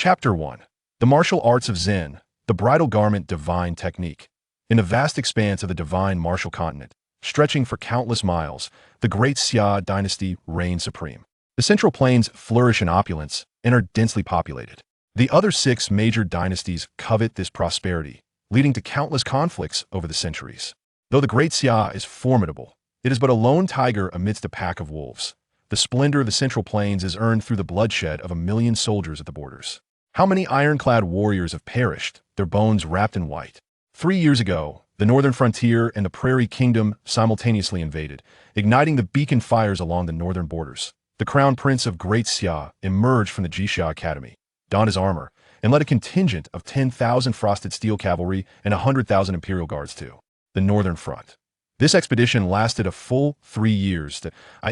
Chapter 1. The Martial Arts of Zen, the Bridal Garment Divine Technique. In the vast expanse of the divine martial continent, stretching for countless miles, the Great Xia Dynasty reigns supreme. The Central Plains flourish in opulence and are densely populated. The other 6 major dynasties covet this prosperity, leading to countless conflicts over the centuries. Though the Great Xia is formidable, it is but a lone tiger amidst a pack of wolves. The splendor of the Central Plains is earned through the bloodshed of 1,000,000 soldiers at the borders. How many ironclad warriors have perished, their bones wrapped in white? 3 years ago, the northern frontier and the Prairie Kingdom simultaneously invaded, igniting the beacon fires along the northern borders. The crown prince of Great Xia emerged from the Jixia Academy, donned his armor, and led a contingent of 10,000 frosted steel cavalry and 100,000 imperial guards to the northern front. This expedition lasted a full 3 years.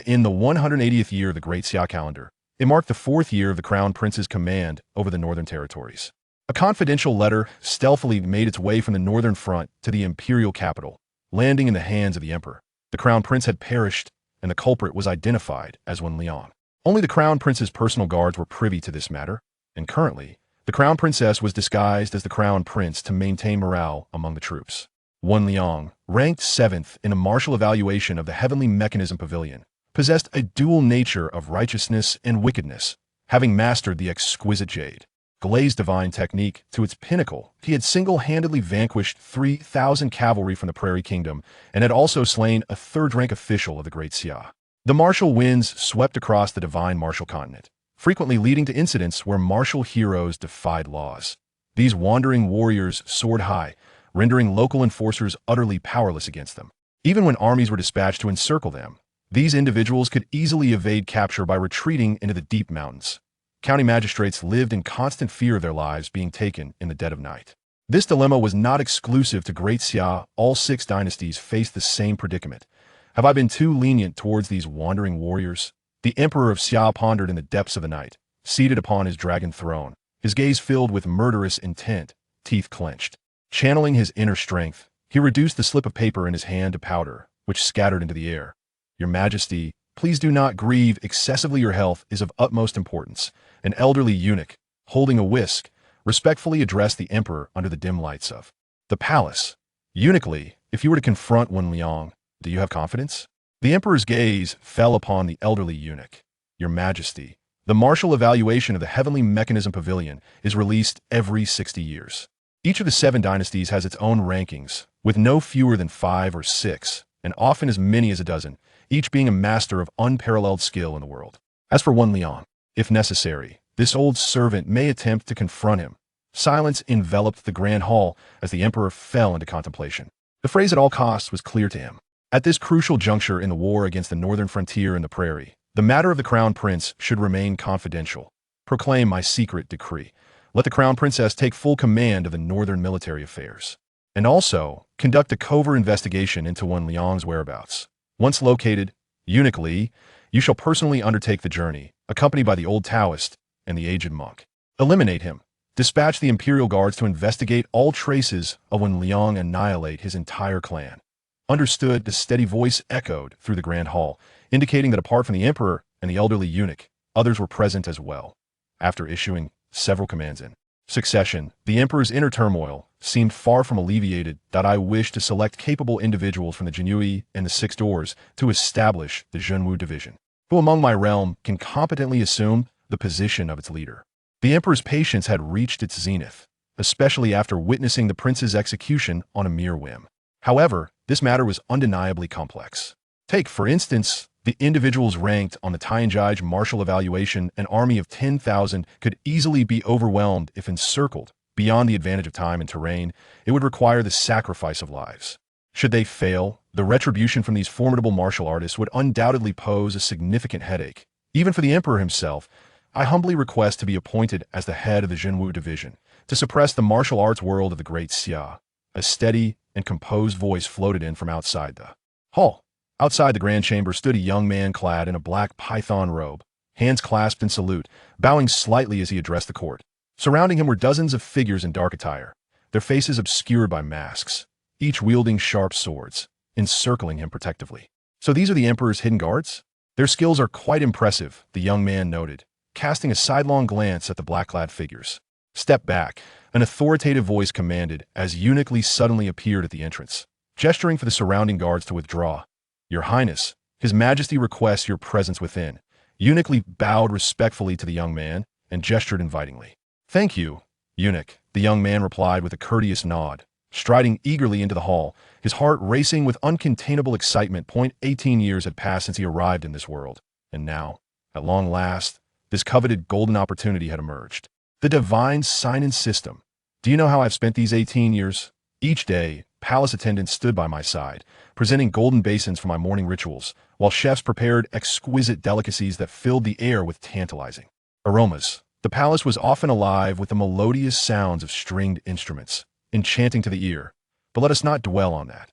In the 180th year of the Great Xia calendar, it marked the 4th year of the crown prince's command over the northern territories. A confidential letter stealthily made its way from the northern front to the imperial capital, landing in the hands of the emperor. The crown prince had perished, and the culprit was identified as Wen Liang. Only the crown prince's personal guards were privy to this matter, and currently, the crown princess was disguised as the crown prince to maintain morale among the troops. Wen Liang, ranked 7th in a martial evaluation of the Heavenly Mechanism Pavilion, possessed a dual nature of righteousness and wickedness. Having mastered the exquisite jade glazed divine technique to its pinnacle, he had single-handedly vanquished 3,000 cavalry from the Prairie Kingdom and had also slain a 3rd-rank official of the Great Xia. The martial winds swept across the divine martial continent, frequently leading to incidents where martial heroes defied laws. These wandering warriors soared high, rendering local enforcers utterly powerless against them. Even when armies were dispatched to encircle them, these individuals could easily evade capture by retreating into the deep mountains. County magistrates lived in constant fear of their lives being taken in the dead of night. This dilemma was not exclusive to Great Xia. All 6 dynasties faced the same predicament. Have I been too lenient towards these wandering warriors? The emperor of Xia pondered in the depths of the night, seated upon his dragon throne, his gaze filled with murderous intent, teeth clenched. Channeling his inner strength, he reduced the slip of paper in his hand to powder, which scattered into the air. Your Majesty, please do not grieve excessively. Your health is of utmost importance. An elderly eunuch, holding a whisk, respectfully addressed the emperor under the dim lights of the palace. Eunuchly, if you were to confront Wen Liang, do you have confidence? The emperor's gaze fell upon the elderly eunuch. Your Majesty, the martial evaluation of the Heavenly Mechanism Pavilion is released every 60 years. Each of the 7 dynasties has its own rankings, with no fewer than 5 or 6, and often as many as a dozen, each being a master of unparalleled skill in the world. As for Wen Liang, if necessary, this old servant may attempt to confront him. Silence enveloped the grand hall as the emperor fell into contemplation. The phrase at all costs was clear to him. At this crucial juncture in the war against the northern frontier and the prairie, the matter of the crown prince should remain confidential. Proclaim my secret decree. Let the crown princess take full command of the northern military affairs. And also, conduct a covert investigation into Wen Liang's whereabouts. Once located, eunuchly, you shall personally undertake the journey, accompanied by the old Taoist and the aged monk. Eliminate him. Dispatch the imperial guards to investigate all traces of Wen Liang and annihilate his entire clan. Understood. The steady voice echoed through the grand hall, indicating that apart from the emperor and the elderly eunuch, others were present as well. After issuing several commands in succession, the emperor's inner turmoil seemed far from alleviated. I wish to select capable individuals from the Jinyui and the 6 doors to establish the Zhenwu division, who among my realm can competently assume the position of its leader. The emperor's patience had reached its zenith, especially after witnessing the prince's execution on a mere whim. However, this matter was undeniably complex. Take, for instance, the individuals ranked on the Tianjai martial evaluation. An army of 10,000 could easily be overwhelmed if encircled. Beyond the advantage of time and terrain, it would require the sacrifice of lives. Should they fail, the retribution from these formidable martial artists would undoubtedly pose a significant headache. Even for the emperor himself, I humbly request to be appointed as the head of the Zhenwu division, to suppress the martial arts world of the Great Xia. A steady and composed voice floated in from outside the hall. Outside the grand chamber stood a young man clad in a black python robe, hands clasped in salute, bowing slightly as he addressed the court. Surrounding him were dozens of figures in dark attire, their faces obscured by masks, each wielding sharp swords, encircling him protectively. So these are the emperor's hidden guards? Their skills are quite impressive, the young man noted, casting a sidelong glance at the black-clad figures. "Step back," an authoritative voice commanded as Eunuch Li suddenly appeared at the entrance, gesturing for the surrounding guards to withdraw. "Your Highness, His Majesty requests your presence within." Eunuch Li bowed respectfully to the young man and gestured invitingly. "Thank you, Eunuch," the young man replied with a courteous nod, striding eagerly into the hall, his heart racing with uncontainable excitement. 18 years had passed since he arrived in this world, and now, at long last, this coveted golden opportunity had emerged. The divine sign-in system. Do you know how I've spent these 18 years? Each day, palace attendants stood by my side, presenting golden basins for my morning rituals, while chefs prepared exquisite delicacies that filled the air with tantalizing aromas. The palace was often alive with the melodious sounds of stringed instruments, enchanting to the ear. But let us not dwell on that.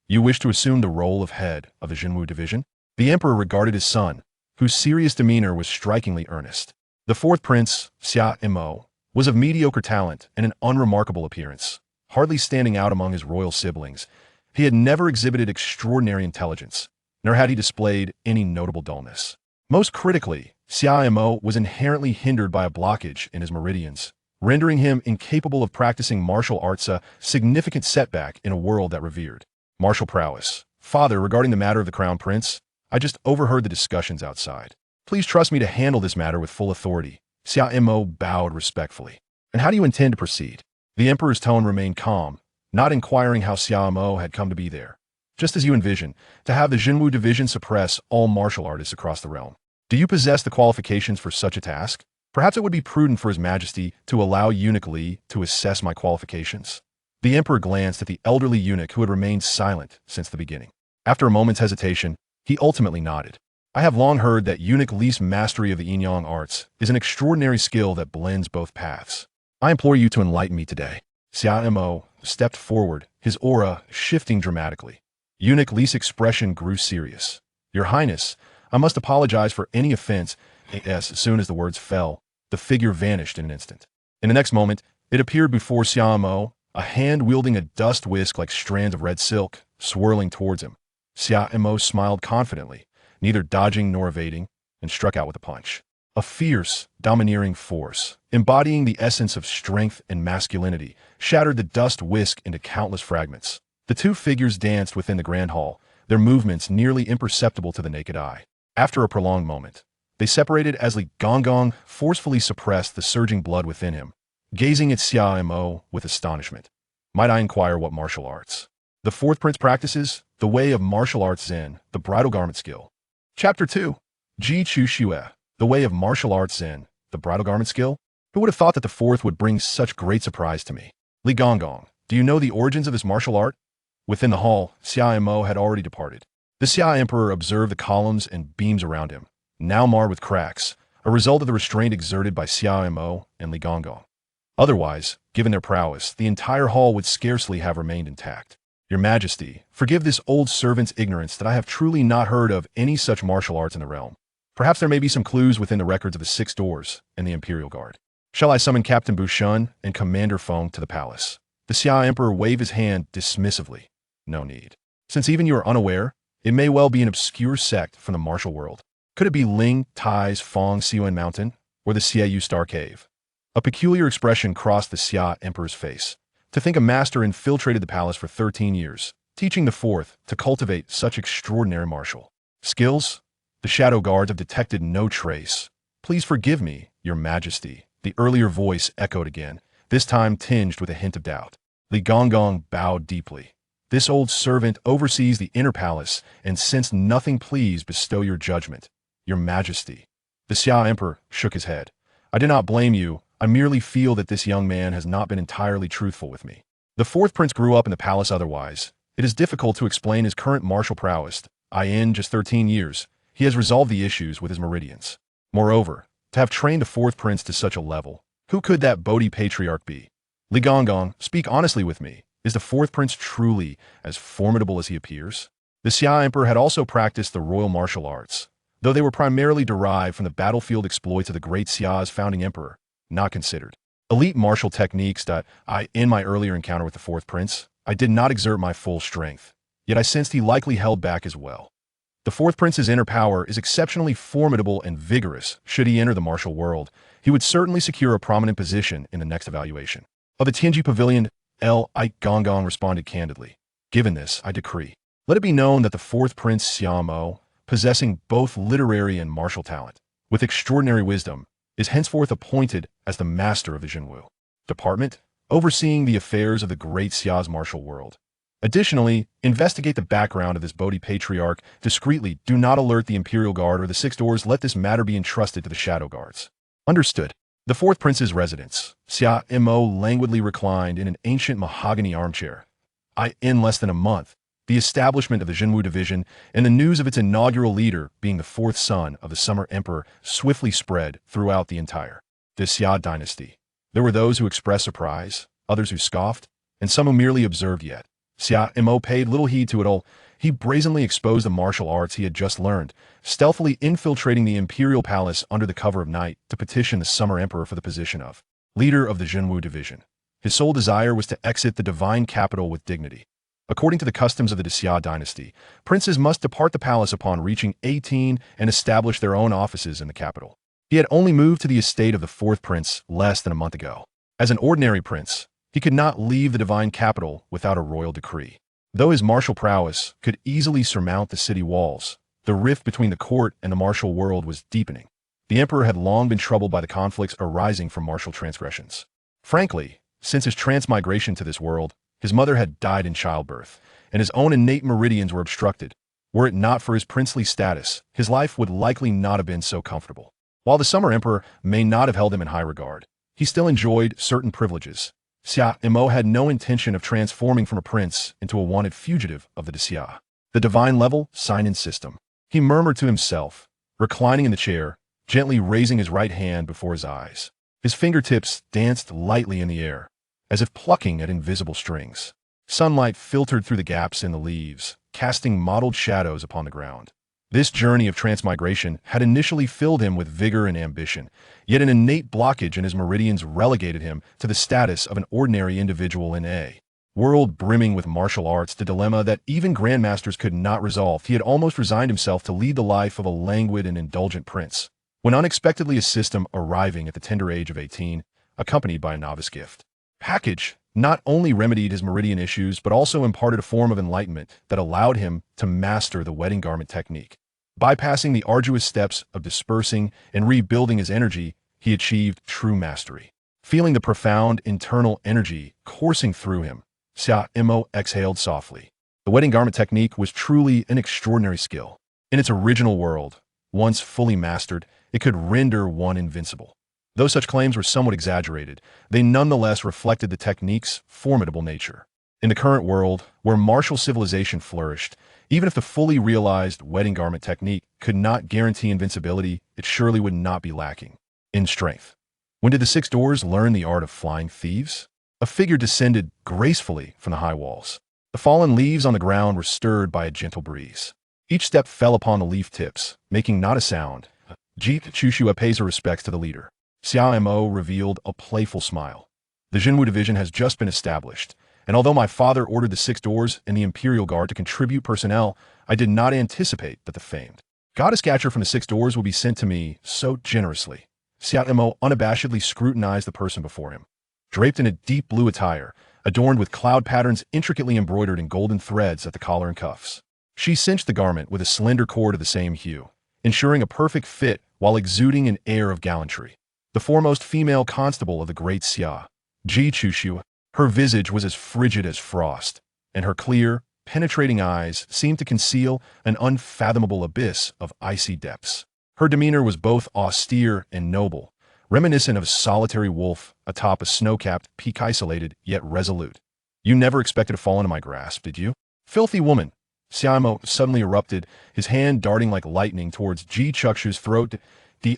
You wish to assume the role of head of the Jinwu division? The emperor regarded his son, whose serious demeanor was strikingly earnest. The fourth prince, Xia Mo, was of mediocre talent and an unremarkable appearance, hardly standing out among his royal siblings. He had never exhibited extraordinary intelligence, nor had he displayed any notable dullness. Most critically, Xia Mo was inherently hindered by a blockage in his meridians, rendering him incapable of practicing martial arts, a significant setback in a world that revered martial prowess. "Father, regarding the matter of the crown prince, I just overheard the discussions outside. Please trust me to handle this matter with full authority." Xia Mo bowed respectfully. "And how do you intend to proceed?" The emperor's tone remained calm, not inquiring how Xia Mo had come to be there. "Just as you envision, to have the Jinwu division suppress all martial artists across the realm. Do you possess the qualifications for such a task? Perhaps it would be prudent for His Majesty to allow Eunuch Li to assess my qualifications." The emperor glanced at the elderly eunuch who had remained silent since the beginning. After a moment's hesitation, he ultimately nodded. "I have long heard that Eunuch Li's mastery of the yin yang arts is an extraordinary skill that blends both paths. I implore you to enlighten me today." Xia Mo stepped forward, his aura shifting dramatically. Eunuch Li's expression grew serious. "Your Highness, I must apologize for any offense." As soon as the words fell, the figure vanished in an instant. In the next moment, it appeared before Xia Mo, a hand wielding a dust whisk like strands of red silk, swirling towards him. Xia Mo smiled confidently, neither dodging nor evading, and struck out with a punch. A fierce, domineering force, embodying the essence of strength and masculinity, shattered the dust whisk into countless fragments. The two figures danced within the grand hall, their movements nearly imperceptible to the naked eye. After a prolonged moment, they separated as Li Gonggong forcefully suppressed the surging blood within him, gazing at Xia Mo with astonishment. "Might I inquire what martial arts the fourth prince practices?" "The way of martial arts Zen, the bridal garment skill." Chapter 2. Ji Chu Xue, the way of martial arts Zen, the bridal garment skill? Who would have thought that the fourth would bring such great surprise to me? "Li Gonggong, do you know the origins of this martial art?" Within the hall, Xia Mo had already departed. The Xia Emperor observed the columns and beams around him, now marred with cracks, a result of the restraint exerted by Xia Mo and Li Gonggong. Otherwise, given their prowess, the entire hall would scarcely have remained intact. "Your Majesty, forgive this old servant's ignorance that I have truly not heard of any such martial arts in the realm. Perhaps there may be some clues within the records of the Six Doors and the Imperial Guard. Shall I summon Captain Bushun and Commander Feng to the palace?" The Xia Emperor waved his hand dismissively. "No need. Since even you are unaware, it may well be an obscure sect from the martial world. Could it be Ling Tai's Fong Siwen Mountain or the Xieyu Star Cave?" A peculiar expression crossed the Xia Emperor's face. To think a master infiltrated the palace for 13 years, teaching the fourth to cultivate such extraordinary martial skills? The shadow guards have detected no trace. "Please forgive me, Your Majesty," the earlier voice echoed again, this time tinged with a hint of doubt. Li Gonggong bowed deeply. "This old servant oversees the inner palace, and since nothing, please bestow your judgment, Your Majesty." The Xia Emperor shook his head. "I do not blame you. I merely feel that this young man has not been entirely truthful with me. The fourth prince grew up in the palace otherwise. It is difficult to explain his current martial prowess. In just 13 years, he has resolved the issues with his meridians. Moreover, to have trained the fourth prince to such a level, who could that Bodhi patriarch be? Li Gonggong, speak honestly with me. Is the fourth prince truly as formidable as he appears?" The Xia Emperor had also practiced the royal martial arts, though they were primarily derived from the battlefield exploits of the Great Xia's founding emperor, not considered elite martial techniques. In my earlier encounter with the fourth prince, I did not exert my full strength, yet I sensed he likely held back as well. The fourth prince's inner power is exceptionally formidable and vigorous. Should he enter the martial world, he would certainly secure a prominent position in the next evaluation. Of the Tianji Pavilion, L.I. Gong responded candidly. Given this, I decree. Let it be known that the fourth prince Xiao, possessing both literary and martial talent, with extraordinary wisdom, is henceforth appointed as the master of the Jinwu department, overseeing the affairs of the Great Xia's martial world. Additionally, investigate the background of this Bodhi patriarch discreetly. Do not alert the Imperial Guard or the Six Doors. Let this matter be entrusted to the Shadow Guards. Understood. The fourth prince's residence. Xia Mo languidly reclined in an ancient mahogany armchair. In less than a month, the establishment of the Jinwu division and the news of its inaugural leader being the fourth son of the Summer Emperor swiftly spread throughout the entire Xia dynasty. There were those who expressed surprise, others who scoffed, and some who merely observed yet. Xia Mo paid little heed to it all. He brazenly exposed the martial arts he had just learned, stealthily infiltrating the imperial palace under the cover of night to petition the Summer Emperor for the position of leader of the Jinwu division. His sole desire was to exit the divine capital with dignity. According to the customs of the Xia dynasty, princes must depart the palace upon reaching 18 and establish their own offices in the capital. He had only moved to the estate of the fourth prince less than a month ago. As an ordinary prince, he could not leave the divine capital without a royal decree. Though his martial prowess could easily surmount the city walls, the rift between the court and the martial world was deepening. The emperor had long been troubled by the conflicts arising from martial transgressions. Frankly, since his transmigration to this world, his mother had died in childbirth, and his own innate meridians were obstructed. Were it not for his princely status, his life would likely not have been so comfortable. While the Summer Emperor may not have held him in high regard, he still enjoyed certain privileges. Xia Mo had no intention of transforming from a prince into a wanted fugitive of the Xia. The divine level sign-in system. He murmured to himself, reclining in the chair, gently raising his right hand before his eyes. His fingertips danced lightly in the air, as if plucking at invisible strings. Sunlight filtered through the gaps in the leaves, casting mottled shadows upon the ground. This journey of transmigration had initially filled him with vigor and ambition, yet an innate blockage in his meridians relegated him to the status of an ordinary individual in a world brimming with martial arts, the dilemma that even grandmasters could not resolve. He had almost resigned himself to lead the life of a languid and indulgent prince, when unexpectedly a system arriving at the tender age of 18, accompanied by a novice gift package, not only remedied his meridian issues but also imparted a form of enlightenment that allowed him to master the wedding garment technique. Bypassing the arduous steps of dispersing and rebuilding his energy, he achieved true mastery. Feeling the profound internal energy coursing through him, Xia Mo exhaled softly. The wedding garment technique was truly an extraordinary skill. In its original world, once fully mastered, it could render one invincible. Though such claims were somewhat exaggerated, they nonetheless reflected the technique's formidable nature. In the current world, where martial civilization flourished, even if the fully realized wedding garment technique could not guarantee invincibility, it surely would not be lacking in strength. When did the Six Doors learn the art of flying thieves? A figure descended gracefully from the high walls. The fallen leaves on the ground were stirred by a gentle breeze. Each step fell upon the leaf tips, making not a sound. Ji Chushua pays her respects to the leader. Xia Mo revealed a playful smile. The Jinwu division has just been established, and although my father ordered the Six Doors and the Imperial Guard to contribute personnel, I did not anticipate that the famed goddess catcher from the Six Doors will be sent to me so generously. Xia Mo unabashedly scrutinized the person before him. Draped in a deep blue attire, adorned with cloud patterns intricately embroidered in golden threads at the collar and cuffs. She cinched the garment with a slender cord of the same hue, ensuring a perfect fit while exuding an air of gallantry. The foremost female constable of the Great Xia, Ji Chushua, her visage was as frigid as frost, and her clear, penetrating eyes seemed to conceal an unfathomable abyss of icy depths. Her demeanor was both austere and noble, reminiscent of a solitary wolf atop a snow-capped peak, isolated yet resolute. You never expected to fall into my grasp, did you? Filthy woman! Xia Mo suddenly erupted, his hand darting like lightning towards Ji Chukshu's throat.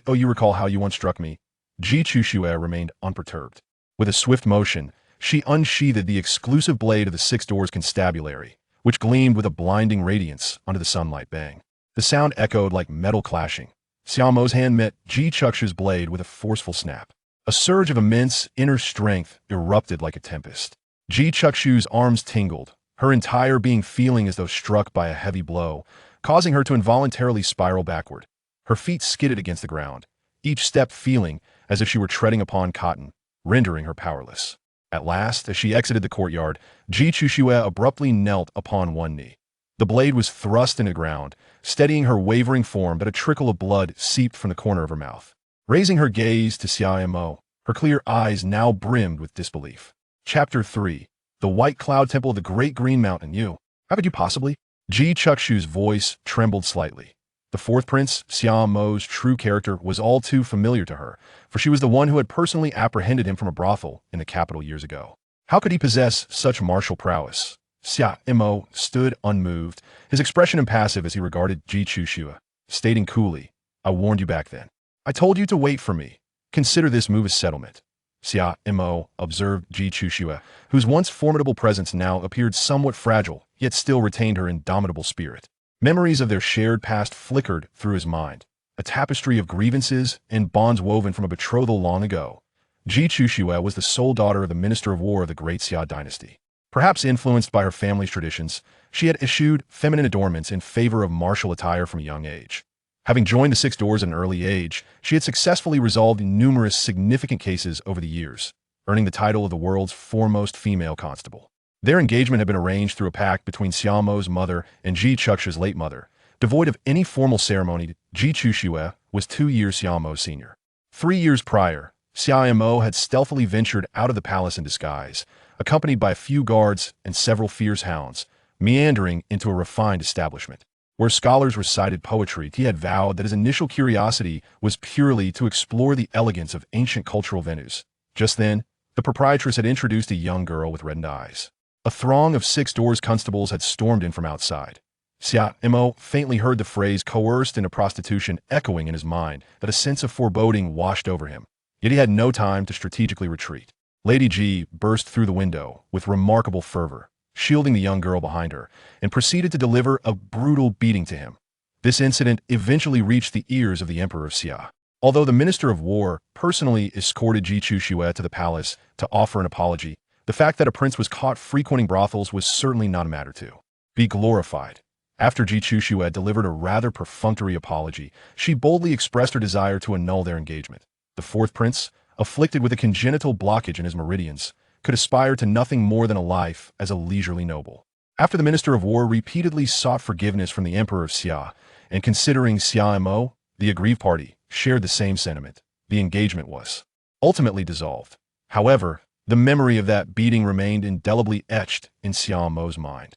Oh, you recall how you once struck me? Ji Chushua remained unperturbed. With a swift motion, she unsheathed the exclusive blade of the Six Doors constabulary, which gleamed with a blinding radiance under the sunlight. Bang. The sound echoed like metal clashing. Xia Mo's hand met Ji Chukshu's blade with a forceful snap. A surge of immense inner strength erupted like a tempest. Ji Chukshu's arms tingled, her entire being feeling as though struck by a heavy blow, causing her to involuntarily spiral backward. Her feet skidded against the ground, each step feeling as if she were treading upon cotton, rendering her powerless. At last, as she exited the courtyard, Ji Chuxue abruptly knelt upon one knee. The blade was thrust into the ground, steadying her wavering form, but a trickle of blood seeped from the corner of her mouth. Raising her gaze to Xia Mo, her clear eyes now brimmed with disbelief. Chapter 3. The White Cloud Temple of the Great Green Mountain. How could you possibly? Ji Chuxue's voice trembled slightly. The fourth prince, Xia Mo's true character, was all too familiar to her, for she was the one who had personally apprehended him from a brothel in the capital years ago. How could he possess such martial prowess? Xia Mo stood unmoved, his expression impassive as he regarded Ji Chuxue, stating coolly, "I warned you back then. I told you to wait for me. Consider this move a settlement." Xia Mo observed Ji Chuxue, whose once formidable presence now appeared somewhat fragile, yet still retained her indomitable spirit. Memories of their shared past flickered through his mind, a tapestry of grievances and bonds woven from a betrothal long ago. Ji Chuxue was the sole daughter of the Minister of War of the Great Xia Dynasty. Perhaps influenced by her family's traditions, she had eschewed feminine adornments in favor of martial attire from a young age. Having joined the Six Doors at an early age, she had successfully resolved numerous significant cases over the years, earning the title of the world's foremost female constable. Their engagement had been arranged through a pact between Xia Mo's mother and Ji Chuxue's late mother. Devoid of any formal ceremony, Ji Chuxue was 2 years Xia Mo's senior. 3 years prior, Xia Mo had stealthily ventured out of the palace in disguise, accompanied by a few guards and several fierce hounds, meandering into a refined establishment. Where scholars recited poetry, he had vowed that his initial curiosity was purely to explore the elegance of ancient cultural venues. Just then, the proprietress had introduced a young girl with reddened eyes. A throng of Six Doors constables had stormed in from outside. Xia Mo faintly heard the phrase coerced into prostitution echoing in his mind, that a sense of foreboding washed over him. Yet he had no time to strategically retreat. Lady Ji burst through the window with remarkable fervor, shielding the young girl behind her, and proceeded to deliver a brutal beating to him. This incident eventually reached the ears of the Emperor of Xia. Although the Minister of War personally escorted Ji Chuxue to the palace to offer an apology, the fact that a prince was caught frequenting brothels was certainly not a matter to be glorified. After Ji Chuxue had delivered a rather perfunctory apology, she boldly expressed her desire to annul their engagement. The fourth prince, afflicted with a congenital blockage in his meridians, could aspire to nothing more than a life as a leisurely noble. After the Minister of War repeatedly sought forgiveness from the Emperor of Xia, and considering Xia Mo, the aggrieved party, shared the same sentiment, the engagement was ultimately dissolved. However, the memory of that beating remained indelibly etched in Xia Mo's mind.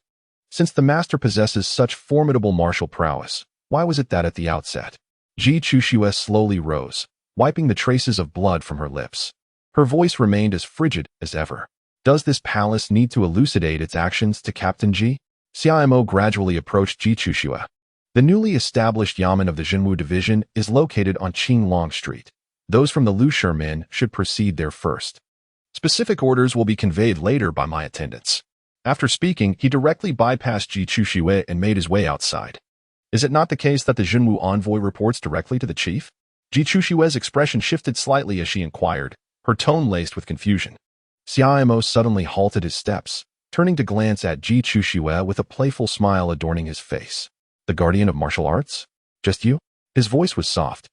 Since the master possesses such formidable martial prowess, why was it that at the outset? Ji Chuxue slowly rose, wiping the traces of blood from her lips. Her voice remained as frigid as ever. Does this palace need to elucidate its actions to Captain Ji? Xia Mo gradually approached Ji Chuxue. The newly established yamen of the Jinwu Division is located on Qinglong Street. Those from the Lushi men should proceed there first. Specific orders will be conveyed later by my attendants. After speaking, he directly bypassed Ji Chuxue and made his way outside. Is it not the case that the Jinwu envoy reports directly to the chief? Ji Chuxue's expression shifted slightly as she inquired, her tone laced with confusion. Xia Mo suddenly halted his steps, turning to glance at Ji Chuxue with a playful smile adorning his face. The guardian of martial arts? Just you? His voice was soft.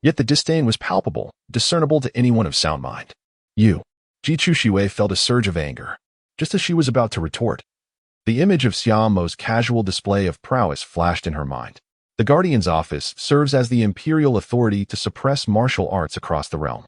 Yet the disdain was palpable, discernible to anyone of sound mind. You. Ji Chuxue felt a surge of anger, just as she was about to retort. The image of Xia Mo's casual display of prowess flashed in her mind. The Guardian's office serves as the imperial authority to suppress martial arts across the realm.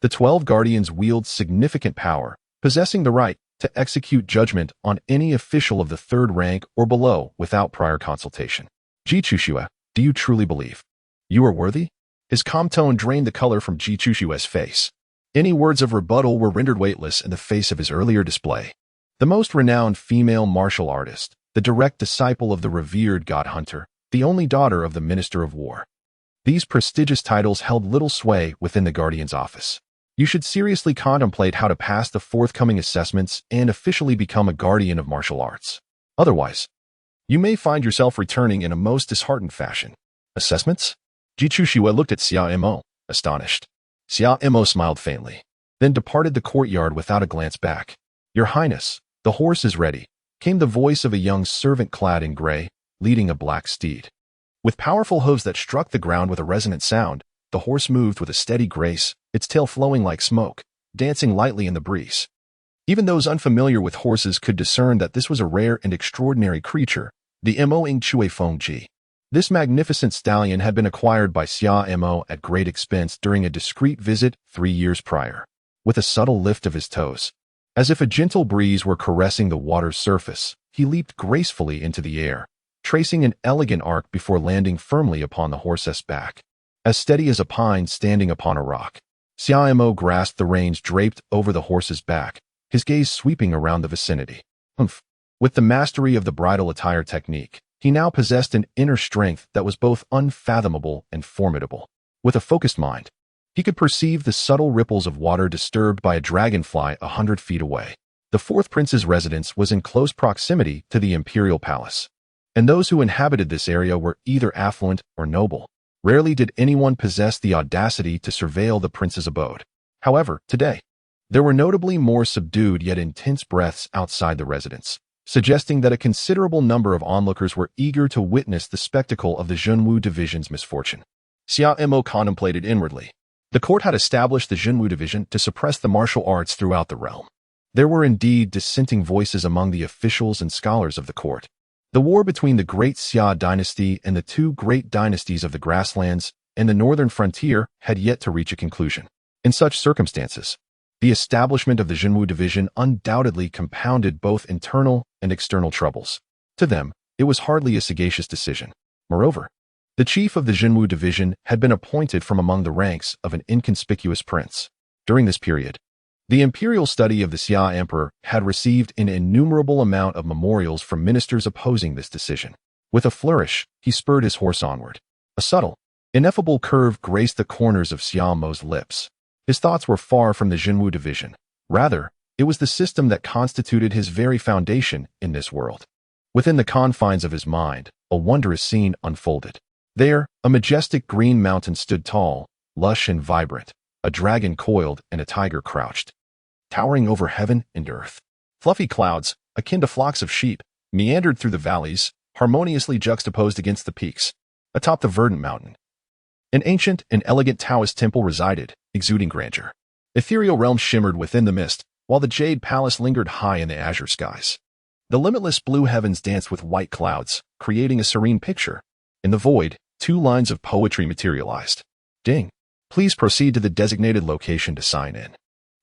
The 12 Guardians wield significant power, possessing the right to execute judgment on any official of the 3rd rank or below without prior consultation. Ji Chuxue, do you truly believe you are worthy? His calm tone drained the color from Ji Chuxue's face. Any words of rebuttal were rendered weightless in the face of his earlier display. The most renowned female martial artist, the direct disciple of the revered God Hunter, the only daughter of the Minister of War. These prestigious titles held little sway within the Guardian's office. You should seriously contemplate how to pass the forthcoming assessments and officially become a Guardian of Martial Arts. Otherwise, you may find yourself returning in a most disheartened fashion. Assessments? Ji Chuxue looked at Xia Mo, astonished. Xia Mo smiled faintly, then departed the courtyard without a glance back. Your Highness, the horse is ready, came the voice of a young servant clad in gray, leading a black steed. With powerful hooves that struck the ground with a resonant sound, the horse moved with a steady grace, its tail flowing like smoke, dancing lightly in the breeze. Even those unfamiliar with horses could discern that this was a rare and extraordinary creature, the Mo Ing Chui Feng Ji. This magnificent stallion had been acquired by Xia Mo at great expense during a discreet visit 3 years prior. With a subtle lift of his toes, as if a gentle breeze were caressing the water's surface, he leaped gracefully into the air, tracing an elegant arc before landing firmly upon the horse's back. As steady as a pine standing upon a rock, Xia Mo grasped the reins draped over the horse's back, his gaze sweeping around the vicinity. With the mastery of the bridal attire technique, he now possessed an inner strength that was both unfathomable and formidable. With a focused mind, he could perceive the subtle ripples of water disturbed by a dragonfly 100 feet away. The fourth prince's residence was in close proximity to the imperial palace, and those who inhabited this area were either affluent or noble. Rarely did anyone possess the audacity to surveil the prince's abode. However, today, there were notably more subdued yet intense breaths outside the residence, suggesting that a considerable number of onlookers were eager to witness the spectacle of the Zhenwu division's misfortune. Xia Mo contemplated inwardly. The court had established the Zhenwu division to suppress the martial arts throughout the realm. There were indeed dissenting voices among the officials and scholars of the court. The war between the Great Xia Dynasty and the two great dynasties of the grasslands and the northern frontier had yet to reach a conclusion. In such circumstances, the establishment of the Zhenwu division undoubtedly compounded both internal and external troubles. To them, it was hardly a sagacious decision. Moreover, the chief of the Zhenwu division had been appointed from among the ranks of an inconspicuous prince. During this period, the imperial study of the Xia emperor had received an innumerable amount of memorials from ministers opposing this decision. With a flourish, he spurred his horse onward. A subtle, ineffable curve graced the corners of Xia Mo's lips. His thoughts were far from the Zhenwu division. Rather, it was the system that constituted his very foundation in this world. Within the confines of his mind, a wondrous scene unfolded. There, a majestic green mountain stood tall, lush and vibrant. A dragon coiled and a tiger crouched, towering over heaven and earth. Fluffy clouds, akin to flocks of sheep, meandered through the valleys, harmoniously juxtaposed against the peaks. Atop the verdant mountain, an ancient and elegant Taoist temple resided, exuding grandeur. Ethereal realms shimmered within the mist, while the jade palace lingered high in the azure skies. The limitless blue heavens danced with white clouds, creating a serene picture. In the void, 2 lines of poetry materialized. Ding. Please proceed to the designated location to sign in.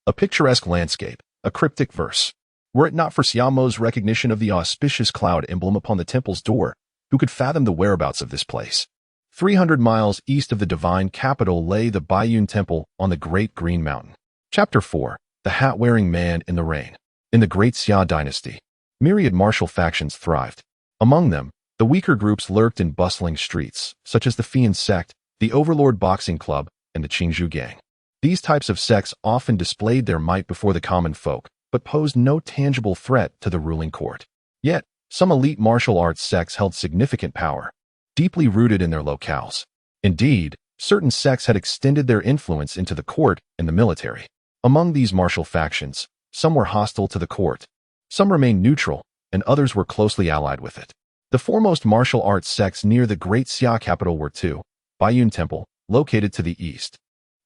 A picturesque landscape, a cryptic verse. Were it not for Xia Mo's recognition of the auspicious cloud emblem upon the temple's door, who could fathom the whereabouts of this place? 300 miles east of the divine capital lay the Baiyun Temple on the Great Green Mountain. Chapter 4. The Hat-Wearing Man in the Rain. In the Great Xia Dynasty, myriad martial factions thrived. Among them, the weaker groups lurked in bustling streets, such as the Fian sect, the Overlord Boxing Club, and the Qingzhou Gang. These types of sects often displayed their might before the common folk, but posed no tangible threat to the ruling court. Yet, some elite martial arts sects held significant power, deeply rooted in their locales. Indeed, certain sects had extended their influence into the court and the military. Among these martial factions, some were hostile to the court, some remained neutral, and others were closely allied with it. The foremost martial arts sects near the Great Xia capital were 2, Baiyun Temple, located to the east,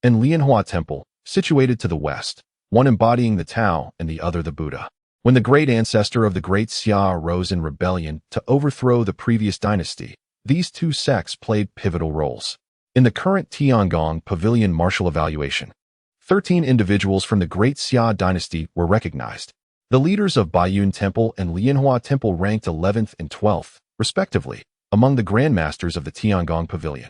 and Lianhua Temple, situated to the west, one embodying the Tao and the other the Buddha. When the great ancestor of the Great Xia arose in rebellion to overthrow the previous dynasty, these 2 sects played pivotal roles. In the current Tiangong Pavilion martial evaluation, 13 individuals from the Great Xia dynasty were recognized. The leaders of Baiyun Temple and Lianhua Temple ranked 11th and 12th, respectively, among the grandmasters of the Tiangong Pavilion.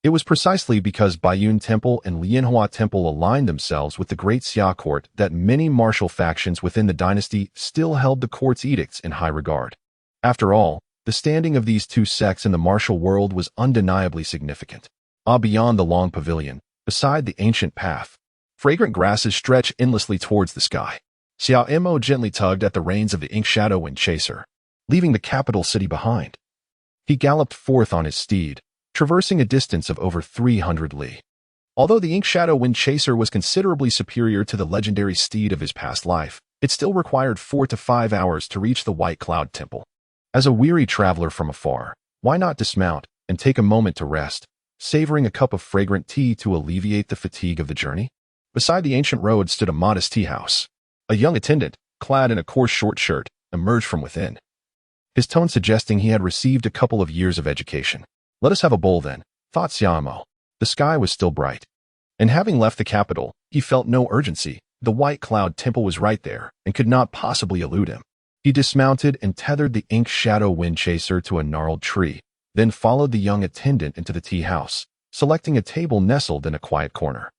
It was precisely because Baiyun Temple and Lianhua Temple aligned themselves with the Great Xia court that many martial factions within the dynasty still held the court's edicts in high regard. After all, the standing of these 2 sects in the martial world was undeniably significant. Beyond the long pavilion, beside the ancient path, fragrant grasses stretch endlessly towards the sky. Xia Mo gently tugged at the reins of the Ink Shadow Wind Chaser, leaving the capital city behind. He galloped forth on his steed, traversing a distance of over 300 li. Although the Ink Shadow Wind Chaser was considerably superior to the legendary steed of his past life, it still required 4 to 5 hours to reach the White Cloud Temple. As a weary traveler from afar, why not dismount, and take a moment to rest, savoring a cup of fragrant tea to alleviate the fatigue of the journey. Beside the ancient road stood a modest tea house. A young attendant, clad in a coarse short shirt, emerged from within, his tone suggesting he had received a couple of years of education. Let us have a bowl then, thought Xiaomo. The sky was still bright, and having left the capital, he felt no urgency. The white cloud temple was right there and could not possibly elude him. He dismounted and tethered the ink shadow wind chaser to a gnarled tree, then followed the young attendant into the tea house, selecting a table nestled in a quiet corner.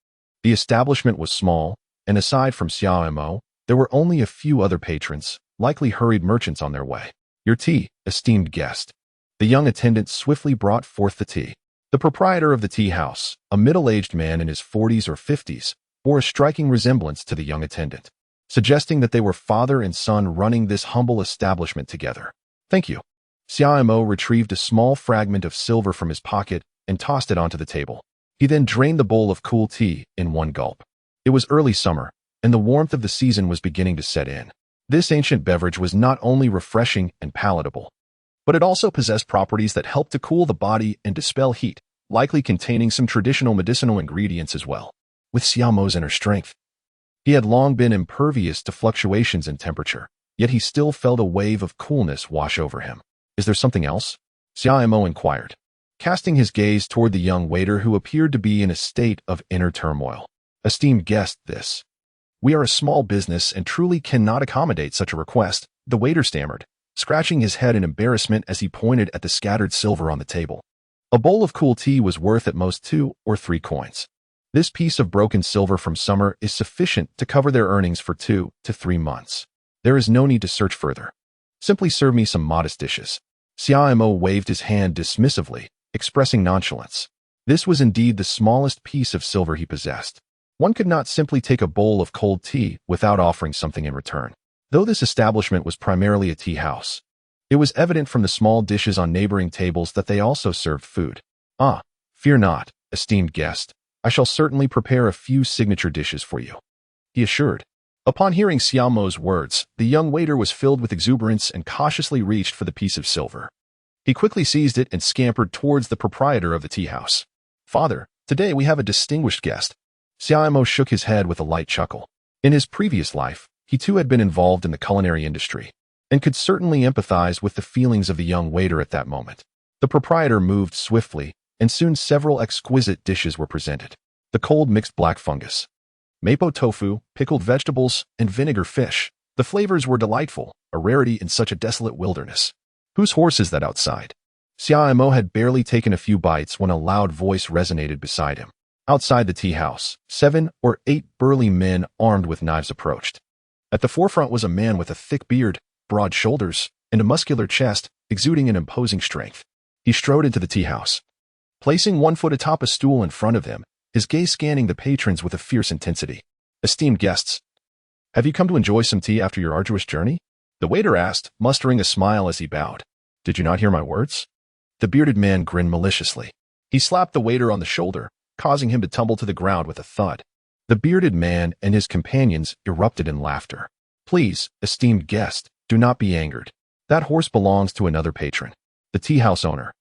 The establishment was small, and aside from Xiaomo, there were only a few other patrons, likely hurried merchants on their way. Your tea, esteemed guest. The young attendant swiftly brought forth the tea. The proprietor of the tea house, a middle-aged man in his 40s or 50s, bore a striking resemblance to the young attendant, suggesting that they were father and son running this humble establishment together. Thank you. Xiaomo retrieved a small fragment of silver from his pocket and tossed it onto the table. He then drained the bowl of cool tea in one gulp. It was early summer, and the warmth of the season was beginning to set in. This ancient beverage was not only refreshing and palatable, but it also possessed properties that helped to cool the body and dispel heat, likely containing some traditional medicinal ingredients as well. With Xiaomo's inner strength, he had long been impervious to fluctuations in temperature, yet he still felt a wave of coolness wash over him. Is there something else? Xiaomo inquired, casting his gaze toward the young waiter who appeared to be in a state of inner turmoil. Esteemed guest, this. We are a small business and truly cannot accommodate such a request, the waiter stammered, scratching his head in embarrassment as he pointed at the scattered silver on the table. A bowl of cool tea was worth at most 2 or 3 coins. This piece of broken silver from summer is sufficient to cover their earnings for 2 to 3 months. There is no need to search further. Simply serve me some modest dishes. Xiaomo waved his hand dismissively, expressing nonchalance. This was indeed the smallest piece of silver he possessed. One could not simply take a bowl of cold tea without offering something in return. Though this establishment was primarily a tea house, it was evident from the small dishes on neighboring tables that they also served food. Ah, fear not, esteemed guest. I shall certainly prepare a few signature dishes for you, he assured. Upon hearing Xiaomo's words, the young waiter was filled with exuberance and cautiously reached for the piece of silver. He quickly seized it and scampered towards the proprietor of the tea house. Father, today we have a distinguished guest. Xiaomo shook his head with a light chuckle. In his previous life, he too had been involved in the culinary industry, and could certainly empathize with the feelings of the young waiter at that moment. The proprietor moved swiftly, and soon several exquisite dishes were presented. The cold mixed black fungus, mapo tofu, pickled vegetables, and vinegar fish. The flavors were delightful, a rarity in such a desolate wilderness. Whose horse is that outside? Xiaomo had barely taken a few bites when a loud voice resonated beside him. Outside the tea house, 7 or 8 burly men armed with knives approached. At the forefront was a man with a thick beard, broad shoulders, and a muscular chest, exuding an imposing strength. He strode into the tea house, placing one foot atop a stool in front of him, his gaze scanning the patrons with a fierce intensity. Esteemed guests, have you come to enjoy some tea after your arduous journey? The waiter asked, mustering a smile as he bowed. Did you not hear my words? The bearded man grinned maliciously. He slapped the waiter on the shoulder, causing him to tumble to the ground with a thud. The bearded man and his companions erupted in laughter. Please, esteemed guest, do not be angered. That horse belongs to another patron. The tea house owner,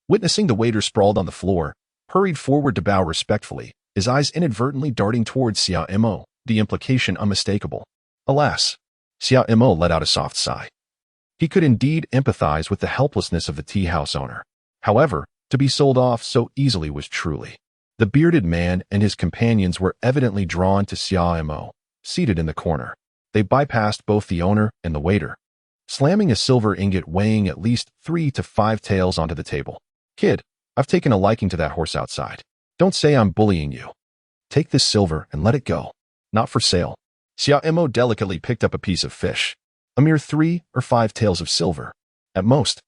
witnessing the waiter sprawled on the floor, hurried forward to bow respectfully, his eyes inadvertently darting towards Xiaomo, the implication unmistakable. Alas, Xiaomo let out a soft sigh. He could indeed empathize with the helplessness of the tea house owner. However, to be sold off so easily was truly. The bearded man and his companions were evidently drawn to Xiaomo, seated in the corner. They bypassed both the owner and the waiter, slamming a silver ingot weighing at least 3 to 5 taels onto the table. Kid, I've taken a liking to that horse outside. Don't say I'm bullying you. Take this silver and let it go. Not for sale. Xiaomo delicately picked up a piece of fish. A mere 3 or 5 taels of silver. At most,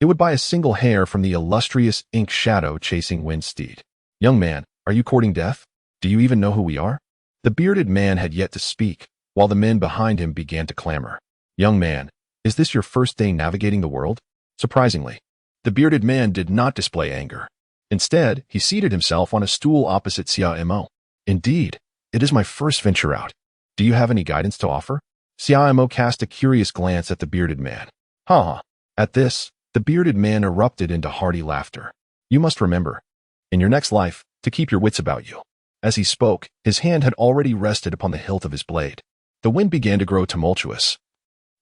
it would buy a single hair from the illustrious ink shadow chasing wind steed. Young man, are you courting death? Do you even know who we are? The bearded man had yet to speak, while the men behind him began to clamor. Young man, is this your first day navigating the world? Surprisingly, the bearded man did not display anger. Instead, he seated himself on a stool opposite Xiaomo. Indeed, it is my first venture out. Do you have any guidance to offer? Xiaomo cast a curious glance at the bearded man. Ha ha. At this, the bearded man erupted into hearty laughter. You must remember, in your next life, to keep your wits about you." As he spoke, his hand had already rested upon the hilt of his blade. The wind began to grow tumultuous,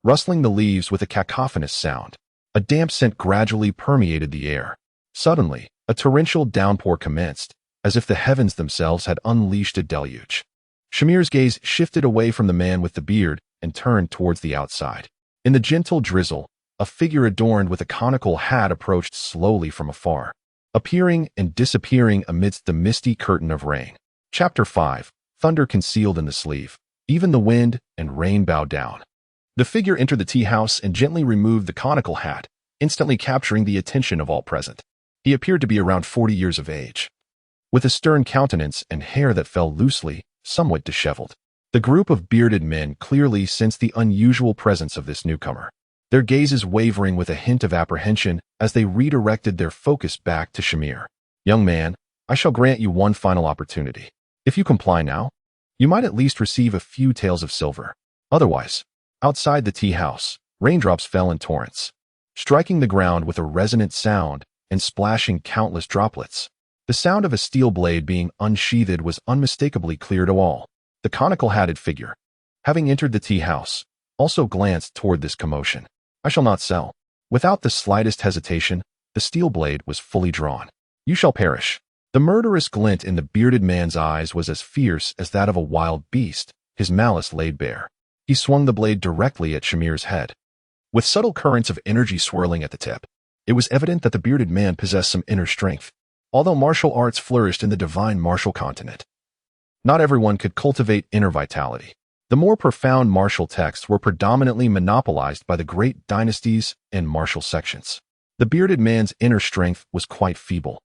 rustling the leaves with a cacophonous sound. A damp scent gradually permeated the air. Suddenly, a torrential downpour commenced, as if the heavens themselves had unleashed a deluge. Shamir's gaze shifted away from the man with the beard and turned towards the outside. In the gentle drizzle, a figure adorned with a conical hat approached slowly from afar, appearing and disappearing amidst the misty curtain of rain. Chapter 5. Thunder concealed in the sleeve. Even the wind and rain bowed down. The figure entered the tea house and gently removed the conical hat, instantly capturing the attention of all present. He appeared to be around 40 years of age, with a stern countenance and hair that fell loosely, somewhat disheveled. The group of bearded men clearly sensed the unusual presence of this newcomer, their gazes wavering with a hint of apprehension as they redirected their focus back to Shamir. "Young man, I shall grant you one final opportunity. If you comply now, you might at least receive a few taels of silver. Otherwise," outside the tea house, raindrops fell in torrents, striking the ground with a resonant sound and splashing countless droplets. The sound of a steel blade being unsheathed was unmistakably clear to all. The conical-hatted figure, having entered the tea house, also glanced toward this commotion. "I shall not sell." Without the slightest hesitation, the steel blade was fully drawn. "You shall perish." The murderous glint in the bearded man's eyes was as fierce as that of a wild beast, his malice laid bare. He swung the blade directly at Shamir's head, with subtle currents of energy swirling at the tip. It was evident that the bearded man possessed some inner strength. Although martial arts flourished in the divine martial continent, not everyone could cultivate inner vitality. The more profound martial texts were predominantly monopolized by the great dynasties and martial sections. The bearded man's inner strength was quite feeble,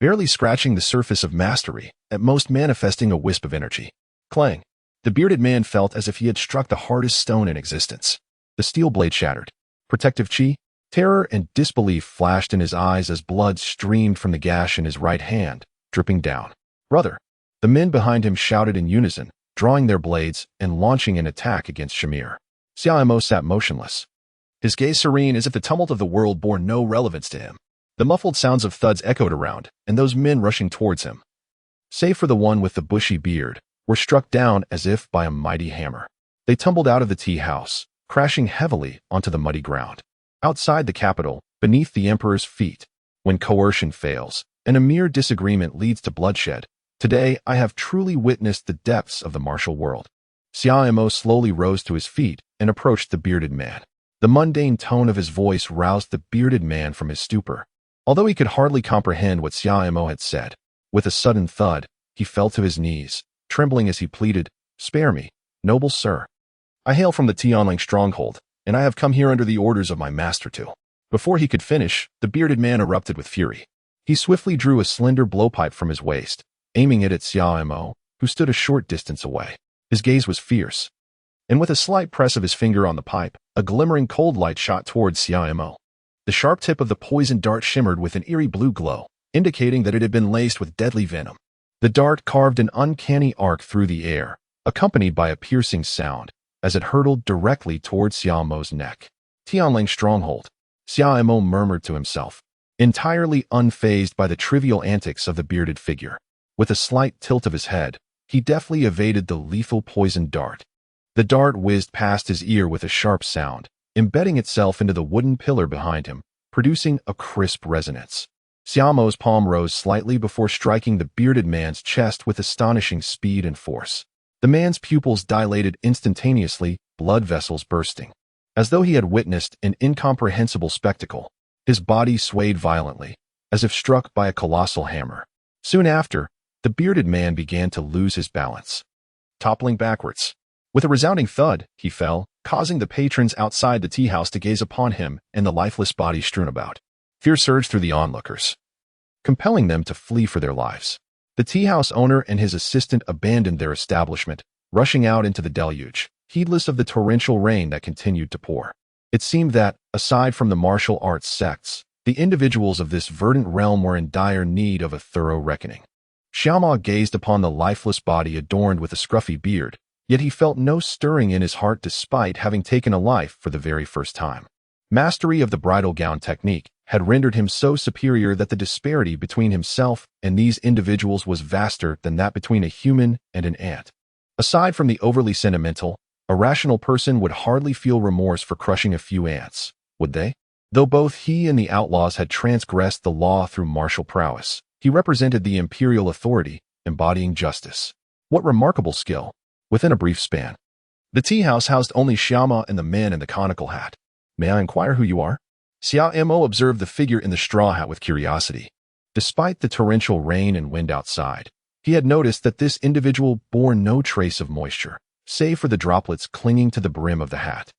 barely scratching the surface of mastery, at most manifesting a wisp of energy. Clang! The bearded man felt as if he had struck the hardest stone in existence. The steel blade shattered. Protective chi? Terror and disbelief flashed in his eyes as blood streamed from the gash in his right hand, dripping down. "Brother!" The men behind him shouted in unison, drawing their blades and launching an attack against Shamir. Xiaomo sat motionless, his gaze serene as if the tumult of the world bore no relevance to him. The muffled sounds of thuds echoed around, and those men rushing towards him, save for the one with the bushy beard, were struck down as if by a mighty hammer. They tumbled out of the tea house, crashing heavily onto the muddy ground. Outside the capital, beneath the emperor's feet, when coercion fails, and a mere disagreement leads to bloodshed, today I have truly witnessed the depths of the martial world. Xiaomo slowly rose to his feet and approached the bearded man. The mundane tone of his voice roused the bearded man from his stupor. Although he could hardly comprehend what Xiaomo had said, with a sudden thud, he fell to his knees, trembling as he pleaded, "Spare me, noble sir. I hail from the Tianling stronghold, and I have come here under the orders of my master to." Before he could finish, the bearded man erupted with fury. He swiftly drew a slender blowpipe from his waist, aiming it at Xiaomo, who stood a short distance away. His gaze was fierce, and with a slight press of his finger on the pipe, a glimmering cold light shot towards Xiaomo. The sharp tip of the poisoned dart shimmered with an eerie blue glow, indicating that it had been laced with deadly venom. The dart carved an uncanny arc through the air, accompanied by a piercing sound, as it hurtled directly towards Xiaomo's neck. "Tianling stronghold," Xiaomo murmured to himself, entirely unfazed by the trivial antics of the bearded figure. With a slight tilt of his head, he deftly evaded the lethal poisoned dart. The dart whizzed past his ear with a sharp sound, embedding itself into the wooden pillar behind him, producing a crisp resonance. Xiaomo's palm rose slightly before striking the bearded man's chest with astonishing speed and force. The man's pupils dilated instantaneously, blood vessels bursting. As though he had witnessed an incomprehensible spectacle, his body swayed violently, as if struck by a colossal hammer. Soon after, the bearded man began to lose his balance, toppling backwards. With a resounding thud, he fell, causing the patrons outside the tea house to gaze upon him and the lifeless body strewn about. Fear surged through the onlookers, compelling them to flee for their lives. The tea house owner and his assistant abandoned their establishment, rushing out into the deluge, heedless of the torrential rain that continued to pour. It seemed that, aside from the martial arts sects, the individuals of this verdant realm were in dire need of a thorough reckoning. Xiaoma gazed upon the lifeless body adorned with a scruffy beard, yet he felt no stirring in his heart despite having taken a life for the very first time. Mastery of the bridal gown technique had rendered him so superior that the disparity between himself and these individuals was vaster than that between a human and an ant. Aside from the overly sentimental, a rational person would hardly feel remorse for crushing a few ants, would they? Though both he and the outlaws had transgressed the law through martial prowess, he represented the imperial authority, embodying justice. What remarkable skill! Within a brief span, the tea house housed only Xiama and the man in the conical hat. May I inquire who you are? Xia Mo observed the figure in the straw hat with curiosity. Despite the torrential rain and wind outside, he had noticed that this individual bore no trace of moisture, save for the droplets clinging to the brim of the hat.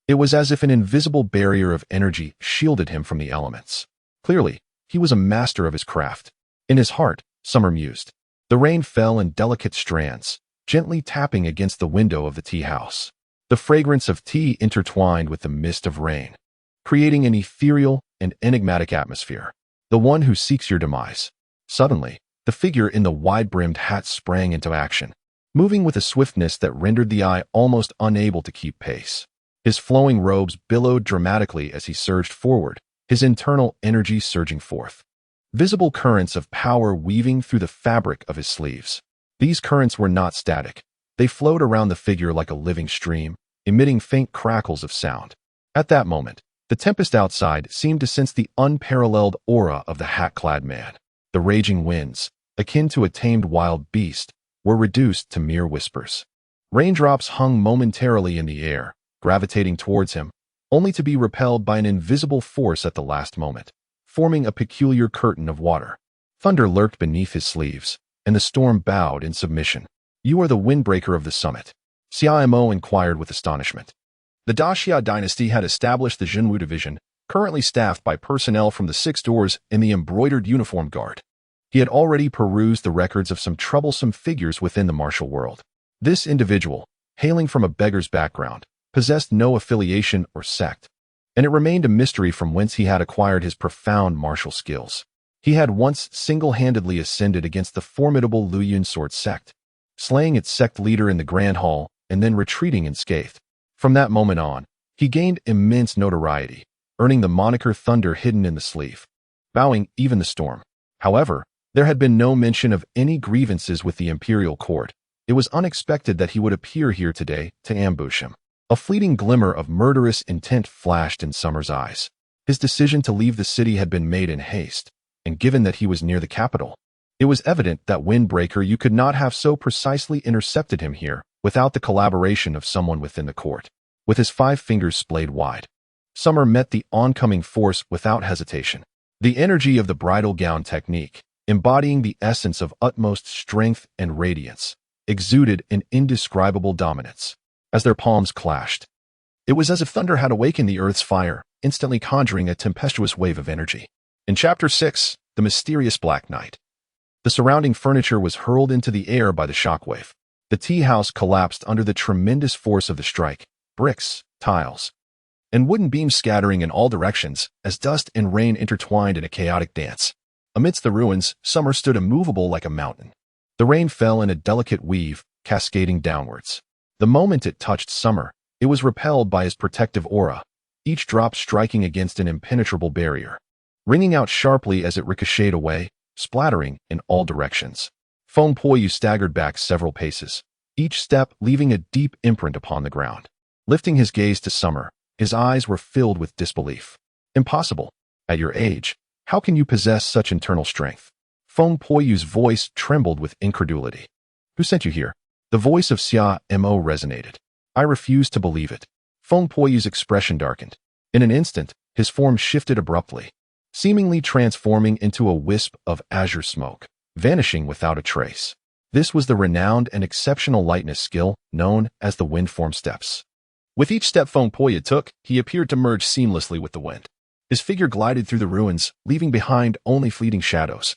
It was as if an invisible barrier of energy shielded him from the elements. Clearly, he was a master of his craft. In his heart, Summer mused. The rain fell in delicate strands, gently tapping against the window of the tea house. The fragrance of tea intertwined with the mist of rain, creating an ethereal and enigmatic atmosphere. The one who seeks your demise. Suddenly, the figure in the wide-brimmed hat sprang into action, moving with a swiftness that rendered the eye almost unable to keep pace. His flowing robes billowed dramatically as he surged forward, his internal energy surging forth. Visible currents of power weaving through the fabric of his sleeves. These currents were not static. They flowed around the figure like a living stream, emitting faint crackles of sound. At that moment, the tempest outside seemed to sense the unparalleled aura of the hat-clad man. The raging winds, akin to a tamed wild beast, were reduced to mere whispers. Raindrops hung momentarily in the air, gravitating towards him, only to be repelled by an invisible force at the last moment, forming a peculiar curtain of water. Thunder lurked beneath his sleeves, and the storm bowed in submission. You are the windbreaker of the summit, Xia Mo inquired with astonishment. The Xia Dynasty had established the Zhenwu Division, currently staffed by personnel from the Six Doors and the Embroidered Uniform Guard. He had already perused the records of some troublesome figures within the martial world. This individual, hailing from a beggar's background, possessed no affiliation or sect, and it remained a mystery from whence he had acquired his profound martial skills. He had once single-handedly ascended against the formidable Luyun sword sect, slaying its sect leader in the Grand Hall and then retreating unscathed. From that moment on, he gained immense notoriety, earning the moniker Thunder hidden in the sleeve, bowing even the storm. However, there had been no mention of any grievances with the imperial court. It was unexpected that he would appear here today to ambush him. A fleeting glimmer of murderous intent flashed in Summer's eyes. His decision to leave the city had been made in haste, and given that he was near the capital, it was evident that Windbreaker you could not have so precisely intercepted him here without the collaboration of someone within the court. With his 5 fingers splayed wide, Summer met the oncoming force without hesitation. The energy of the bridal gown technique, embodying the essence of utmost strength and radiance, exuded an indescribable dominance. As their palms clashed, it was as if thunder had awakened the earth's fire, instantly conjuring a tempestuous wave of energy. In Chapter 6, The Mysterious Black Night, the surrounding furniture was hurled into the air by the shockwave. The tea house collapsed under the tremendous force of the strike, bricks, tiles, and wooden beams scattering in all directions as dust and rain intertwined in a chaotic dance. Amidst the ruins, Summer stood immovable like a mountain. The rain fell in a delicate weave, cascading downwards. The moment it touched Summer, it was repelled by his protective aura, each drop striking against an impenetrable barrier, ringing out sharply as it ricocheted away, splattering in all directions. Feng Puoyu staggered back several paces, each step leaving a deep imprint upon the ground. Lifting his gaze to Summer, his eyes were filled with disbelief. Impossible. At your age, how can you possess such internal strength? Feng Puoyu's voice trembled with incredulity. Who sent you here? The voice of Xia Mo resonated. I refuse to believe it. Feng Puoyu's expression darkened. In an instant, his form shifted abruptly, seemingly transforming into a wisp of azure smoke, vanishing without a trace. This was the renowned and exceptional lightness skill known as the wind form steps. With each step Feng Puoyu took, he appeared to merge seamlessly with the wind. His figure glided through the ruins, leaving behind only fleeting shadows,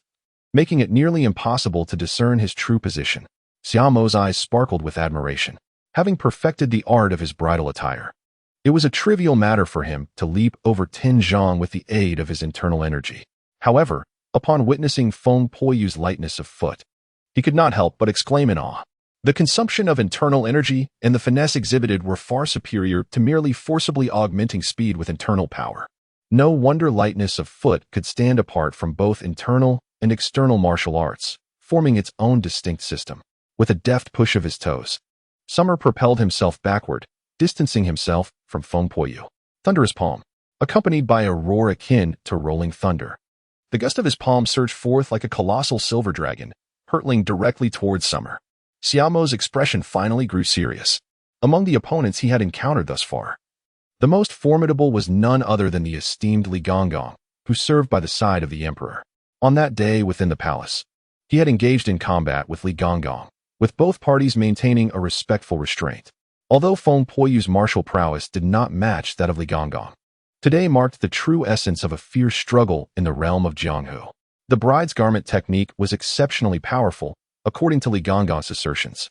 making it nearly impossible to discern his true position. Xia Mo's eyes sparkled with admiration. Having perfected the art of his bridal attire, it was a trivial matter for him to leap over 10 zhang with the aid of his internal energy. However, upon witnessing Feng Puoyu's lightness of foot, he could not help but exclaim in awe. The consumption of internal energy and the finesse exhibited were far superior to merely forcibly augmenting speed with internal power. No wonder lightness of foot could stand apart from both internal and external martial arts, forming its own distinct system. With a deft push of his toes, Summer propelled himself backward, distancing himself from Feng Puyu. Thunderous palm, accompanied by a roar akin to rolling thunder. The gust of his palm surged forth like a colossal silver dragon, hurtling directly towards Summer. Xiaomo's expression finally grew serious. Among the opponents he had encountered thus far, the most formidable was none other than the esteemed Li Gonggong, who served by the side of the emperor. On that day within the palace, he had engaged in combat with Li Gonggong, with both parties maintaining a respectful restraint. Although Feng Puoyu's martial prowess did not match that of Li Gonggong, today marked the true essence of a fierce struggle in the realm of Jianghu. The bride's garment technique was exceptionally powerful, according to Li Gonggong's assertions.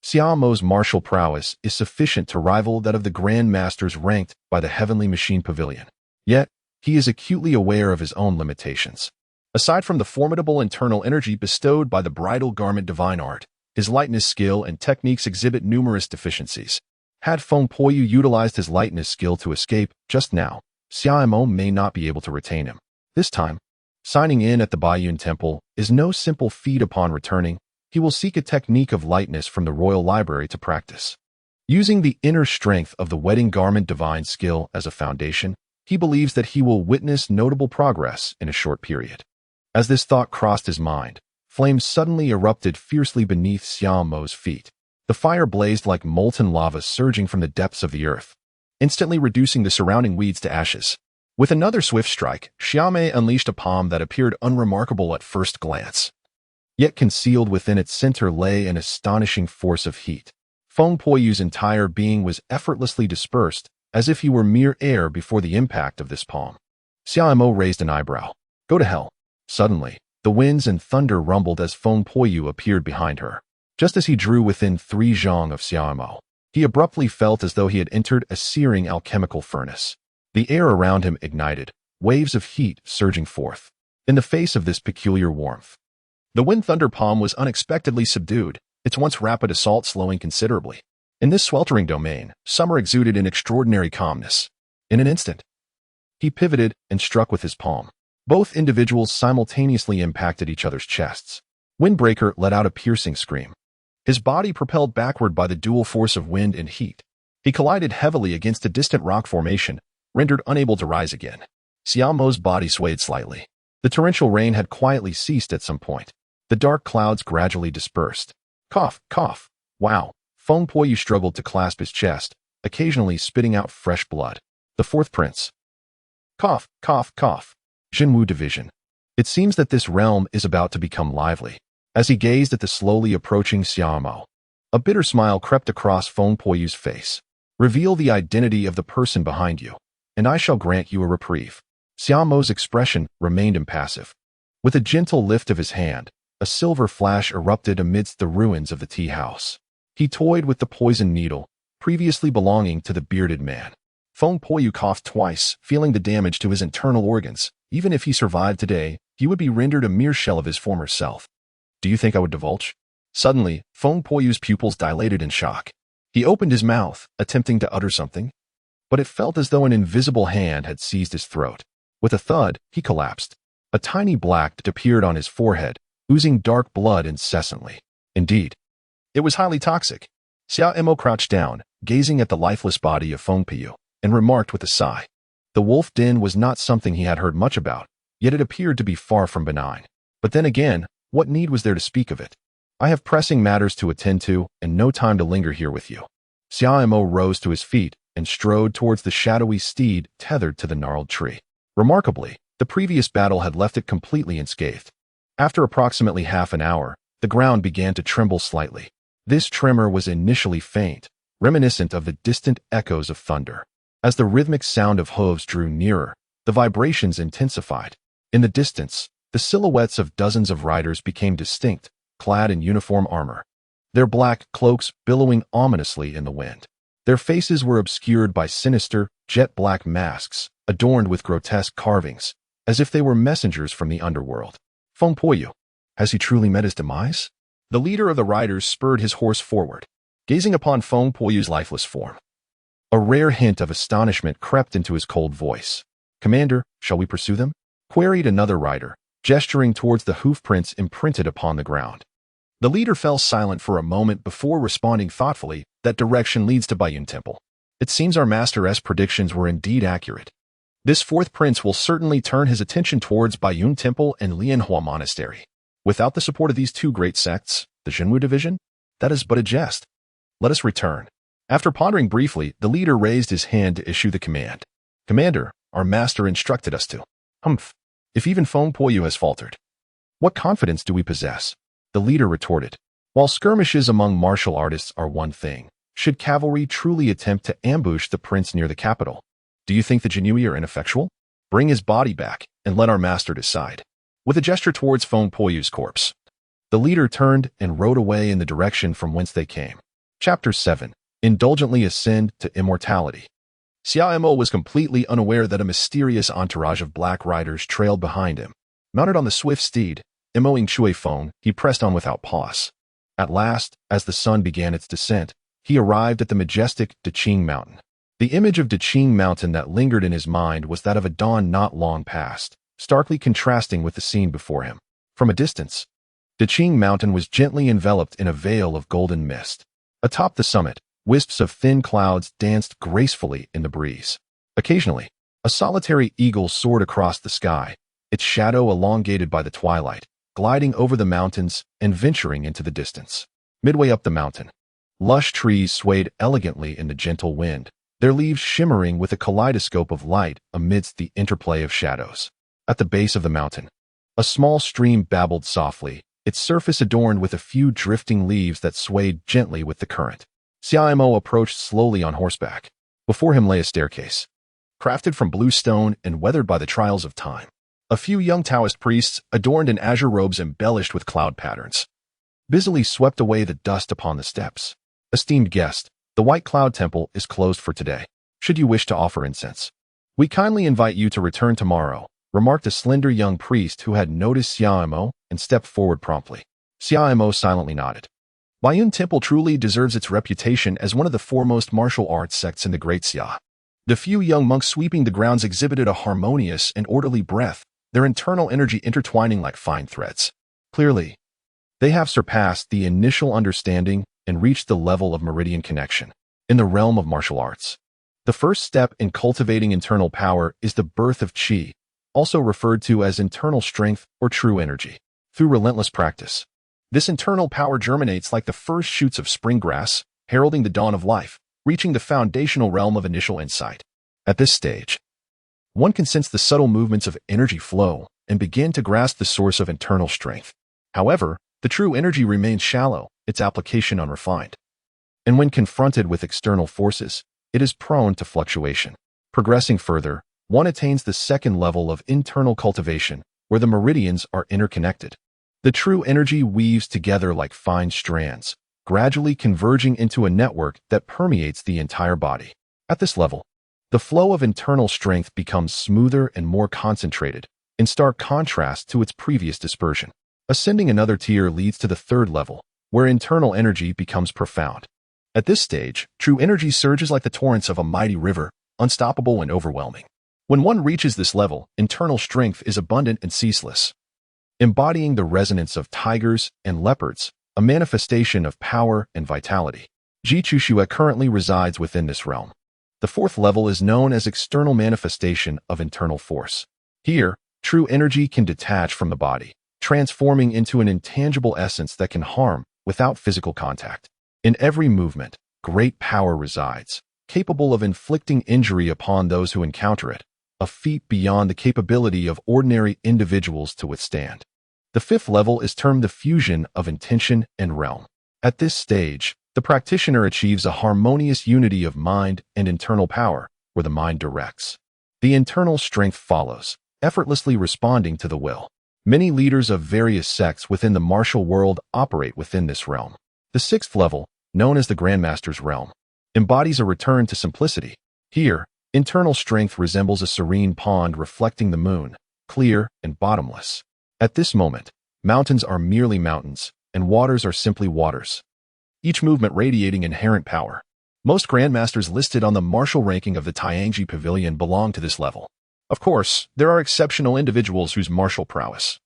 Xiaomo's martial prowess is sufficient to rival that of the grandmasters ranked by the Heavenly Machine Pavilion. Yet, he is acutely aware of his own limitations. Aside from the formidable internal energy bestowed by the Bridal Garment Divine Art, his lightness skill and techniques exhibit numerous deficiencies. Had Feng Puoyu utilized his lightness skill to escape just now, Xiaomo may not be able to retain him. This time, signing in at the Baiyun Temple is no simple feat. Upon returning, he will seek a technique of lightness from the Royal Library to practice. Using the inner strength of the Wedding Garment Divine Skill as a foundation, he believes that he will witness notable progress in a short period. As this thought crossed his mind, flames suddenly erupted fiercely beneath Xiaomo's feet. The fire blazed like molten lava surging from the depths of the earth, instantly reducing the surrounding weeds to ashes. With another swift strike, Xiaomei unleashed a palm that appeared unremarkable at first glance. Yet concealed within its center lay an astonishing force of heat. Feng Puoyu's entire being was effortlessly dispersed, as if he were mere air before the impact of this palm. Xiaomo raised an eyebrow. Go to hell. Suddenly, the winds and thunder rumbled as Feng Puoyu appeared behind her. Just as he drew within 3 zhang of Xiaomo, he abruptly felt as though he had entered a searing alchemical furnace. The air around him ignited, waves of heat surging forth. In the face of this peculiar warmth, the wind thunder palm was unexpectedly subdued, its once rapid assault slowing considerably. In this sweltering domain, Summer exuded an extraordinary calmness. In an instant, he pivoted and struck with his palm. Both individuals simultaneously impacted each other's chests. Windbreaker let out a piercing scream. His body propelled backward by the dual force of wind and heat. He collided heavily against a distant rock formation, rendered unable to rise again. Xiaomo's body swayed slightly. The torrential rain had quietly ceased at some point. The dark clouds gradually dispersed. Cough, cough. Wow. Feng Puoyu struggled to clasp his chest, occasionally spitting out fresh blood. The fourth prince. Cough, cough, cough. Jinwu Division. It seems that this realm is about to become lively. As he gazed at the slowly approaching Xiaomo, a bitter smile crept across Feng Puoyu's face. Reveal the identity of the person behind you, and I shall grant you a reprieve. Xiaomo's expression remained impassive. With a gentle lift of his hand, a silver flash erupted amidst the ruins of the tea house. He toyed with the poisoned needle, previously belonging to the bearded man. Feng Puoyu coughed twice, feeling the damage to his internal organs. Even if he survived today, he would be rendered a mere shell of his former self. Do you think I would divulge? Suddenly, Feng Puoyu's pupils dilated in shock. He opened his mouth, attempting to utter something, but it felt as though an invisible hand had seized his throat. With a thud, he collapsed. A tiny black dot appeared on his forehead, oozing dark blood incessantly. Indeed, it was highly toxic. Xiaomo crouched down, gazing at the lifeless body of Feng Puoyu, and remarked with a sigh. The wolf den was not something he had heard much about, yet it appeared to be far from benign. But then again, what need was there to speak of it? I have pressing matters to attend to, and no time to linger here with you. Xiaomo rose to his feet and strode towards the shadowy steed tethered to the gnarled tree. Remarkably, the previous battle had left it completely unscathed. After approximately half an hour, the ground began to tremble slightly. This tremor was initially faint, reminiscent of the distant echoes of thunder. As the rhythmic sound of hooves drew nearer, the vibrations intensified. In the distance, the silhouettes of dozens of riders became distinct, clad in uniform armor, their black cloaks billowing ominously in the wind. Their faces were obscured by sinister, jet-black masks, adorned with grotesque carvings, as if they were messengers from the underworld. Feng Puoyu. Has he truly met his demise? The leader of the riders spurred his horse forward, gazing upon Feng Poyu's lifeless form. A rare hint of astonishment crept into his cold voice. "Commander, shall we pursue them?" queried another rider, gesturing towards the hoof prints imprinted upon the ground. The leader fell silent for a moment before responding thoughtfully, "That direction leads to Baiyun Temple. It seems our master's predictions were indeed accurate. This fourth prince will certainly turn his attention towards Baiyun Temple and Lianhua Monastery. Without the support of these two great sects, the Xinwu division, that is but a jest. Let us return." After pondering briefly, the leader raised his hand to issue the command. "Commander, our master instructed us to." "Humph. If even Feng Poyu has faltered, what confidence do we possess?" The leader retorted. "While skirmishes among martial artists are one thing, should cavalry truly attempt to ambush the prince near the capital? Do you think the Jinui are ineffectual? Bring his body back, and let our master decide." With a gesture towards Feng Poyu's corpse, the leader turned and rode away in the direction from whence they came. Chapter 7. Indulgently Ascend to Immortality. Xia Mo was completely unaware that a mysterious entourage of black riders trailed behind him. Mounted on the swift steed, emoing Shui Feng, he pressed on without pause. At last, as the sun began its descent, he arrived at the majestic Deqing Mountain. The image of Deqing Mountain that lingered in his mind was that of a dawn not long past, starkly contrasting with the scene before him. From a distance, Deqing Mountain was gently enveloped in a veil of golden mist. Atop the summit, wisps of thin clouds danced gracefully in the breeze. Occasionally, a solitary eagle soared across the sky, its shadow elongated by the twilight, gliding over the mountains and venturing into the distance. Midway up the mountain, lush trees swayed elegantly in the gentle wind, their leaves shimmering with a kaleidoscope of light amidst the interplay of shadows. At the base of the mountain, a small stream babbled softly, its surface adorned with a few drifting leaves that swayed gently with the current. Xia Mo approached slowly on horseback. Before him lay a staircase, crafted from blue stone and weathered by the trials of time. A few young Taoist priests, adorned in azure robes embellished with cloud patterns, busily swept away the dust upon the steps. "Esteemed guest, the White Cloud Temple is closed for today. Should you wish to offer incense, we kindly invite you to return tomorrow," remarked a slender young priest who had noticed Xia Mo and stepped forward promptly. Xia Mo silently nodded. Baiyun Temple truly deserves its reputation as one of the foremost martial arts sects in the Great Xia. The few young monks sweeping the grounds exhibited a harmonious and orderly breath, their internal energy intertwining like fine threads. Clearly, they have surpassed the initial understanding and reached the level of meridian connection. In the realm of martial arts, the first step in cultivating internal power is the birth of qi, also referred to as internal strength or true energy. Through relentless practice, this internal power germinates like the first shoots of spring grass, heralding the dawn of life, reaching the foundational realm of initial insight. At this stage, one can sense the subtle movements of energy flow and begin to grasp the source of internal strength. However, the true energy remains shallow, its application unrefined. And when confronted with external forces, it is prone to fluctuation. Progressing further, one attains the second level of internal cultivation, where the meridians are interconnected. The true energy weaves together like fine strands, gradually converging into a network that permeates the entire body. At this level, the flow of internal strength becomes smoother and more concentrated, in stark contrast to its previous dispersion. Ascending another tier leads to the third level, where internal energy becomes profound. At this stage, true energy surges like the torrents of a mighty river, unstoppable and overwhelming. When one reaches this level, internal strength is abundant and ceaseless, embodying the resonance of tigers and leopards, a manifestation of power and vitality. Ji Chushua currently resides within this realm. The fourth level is known as external manifestation of internal force. Here, true energy can detach from the body, transforming into an intangible essence that can harm without physical contact. In every movement, great power resides, capable of inflicting injury upon those who encounter it, a feat beyond the capability of ordinary individuals to withstand. The fifth level is termed the fusion of intention and realm. At this stage, the practitioner achieves a harmonious unity of mind and internal power, where the mind directs. The internal strength follows, effortlessly responding to the will. Many leaders of various sects within the martial world operate within this realm. The sixth level, known as the grandmaster's realm, embodies a return to simplicity. Here, internal strength resembles a serene pond reflecting the moon, clear and bottomless. At this moment, mountains are merely mountains, and waters are simply waters, each movement radiating inherent power. Most grandmasters listed on the martial ranking of the Tianji Pavilion belong to this level. Of course, there are exceptional individuals whose martial prowess,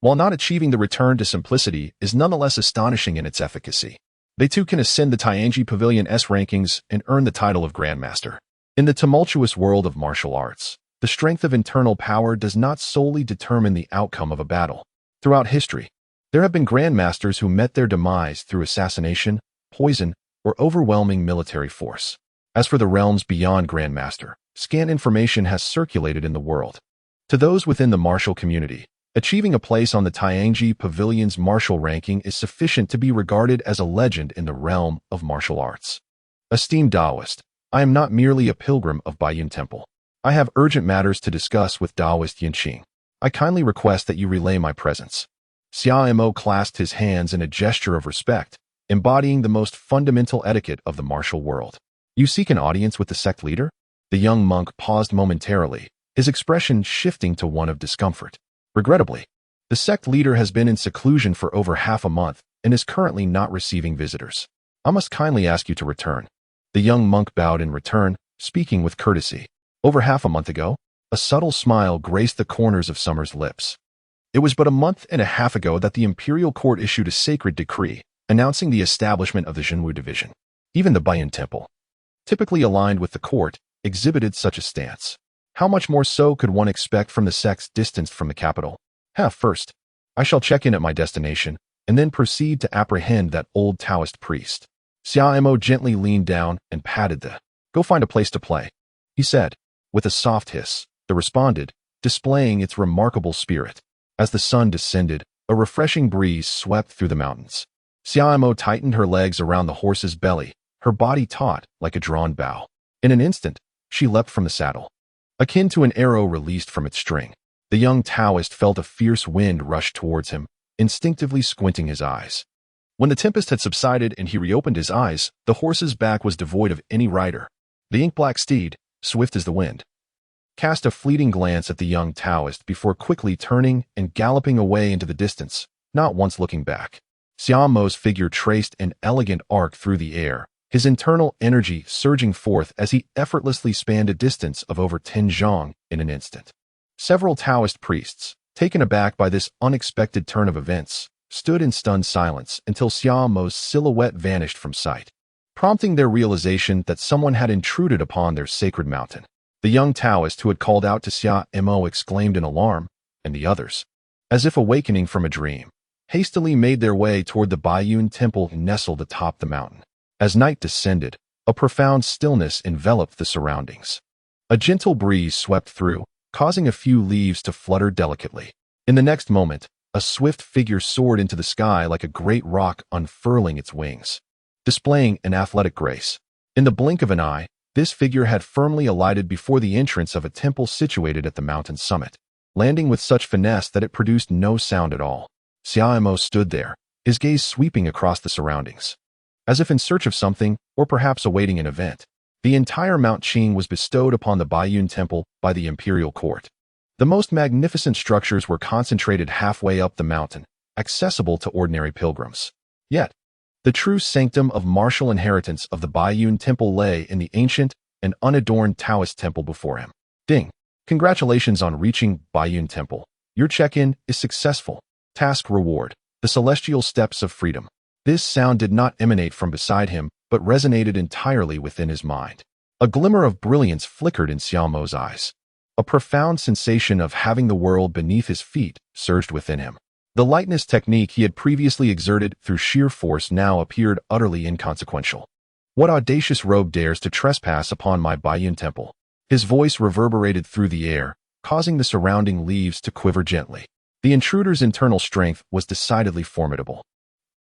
while not achieving the return to simplicity, is nonetheless astonishing in its efficacy. They too can ascend the Tianji Pavilion's rankings and earn the title of grandmaster. In the tumultuous world of martial arts, the strength of internal power does not solely determine the outcome of a battle. Throughout history, there have been grandmasters who met their demise through assassination, poison, or overwhelming military force. As for the realms beyond grandmaster, scant information has circulated in the world. To those within the martial community, achieving a place on the Tianji Pavilion's martial ranking is sufficient to be regarded as a legend in the realm of martial arts. Esteemed Taoist, I am not merely a pilgrim of Baiyun Temple. I have urgent matters to discuss with Taoist Yinqing. I kindly request that you relay my presence. Xia Mo clasped his hands in a gesture of respect, embodying the most fundamental etiquette of the martial world. You seek an audience with the sect leader? The young monk paused momentarily, his expression shifting to one of discomfort. Regrettably, the sect leader has been in seclusion for over half a month and is currently not receiving visitors. I must kindly ask you to return. The young monk bowed in return, speaking with courtesy. Over half a month ago, a subtle smile graced the corners of Summer's lips. It was but a month and a half ago that the imperial court issued a sacred decree announcing the establishment of the Zhenwu division. Even the Baiyun Temple, typically aligned with the court, exhibited such a stance. How much more so could one expect from the sects distanced from the capital? First, I shall check in at my destination, and then proceed to apprehend that old Taoist priest. Xia Mo gently leaned down and patted the, "Go find a place to play," he said, with a soft hiss. The responded, displaying its remarkable spirit. As the sun descended, a refreshing breeze swept through the mountains. Xia Mo tightened her legs around the horse's belly, her body taut like a drawn bow. In an instant, she leapt from the saddle. Akin to an arrow released from its string, the young Taoist felt a fierce wind rush towards him, instinctively squinting his eyes. When the tempest had subsided and he reopened his eyes, the horse's back was devoid of any rider. The ink-black steed, swift as the wind, cast a fleeting glance at the young Taoist before quickly turning and galloping away into the distance, not once looking back. Xia Mo's figure traced an elegant arc through the air, his internal energy surging forth as he effortlessly spanned a distance of over 10 zhang in an instant. Several Taoist priests, taken aback by this unexpected turn of events, stood in stunned silence until Xia Mo's silhouette vanished from sight, prompting their realization that someone had intruded upon their sacred mountain. The young Taoist who had called out to Xia Mo exclaimed in alarm, and the others, as if awakening from a dream, hastily made their way toward the Baiyun Temple nestled atop the mountain. As night descended, a profound stillness enveloped the surroundings. A gentle breeze swept through, causing a few leaves to flutter delicately. In the next moment, a swift figure soared into the sky like a great rock unfurling its wings, displaying an athletic grace. In the blink of an eye, this figure had firmly alighted before the entrance of a temple situated at the mountain's summit, landing with such finesse that it produced no sound at all. Xia Mo stood there, his gaze sweeping across the surroundings, as if in search of something, or perhaps awaiting an event. The entire Mount Qing was bestowed upon the Baiyun Temple by the imperial court. The most magnificent structures were concentrated halfway up the mountain, accessible to ordinary pilgrims. Yet, the true sanctum of martial inheritance of the Baiyun Temple lay in the ancient and unadorned Taoist temple before him. Ding! Congratulations on reaching Baiyun Temple. Your check-in is successful. Task reward: the celestial steps of freedom. This sound did not emanate from beside him, but resonated entirely within his mind. A glimmer of brilliance flickered in Xia Mo's eyes. A profound sensation of having the world beneath his feet surged within him. The lightness technique he had previously exerted through sheer force now appeared utterly inconsequential. What audacious rogue dares to trespass upon my Baiyun Temple? His voice reverberated through the air, causing the surrounding leaves to quiver gently. The intruder's internal strength was decidedly formidable.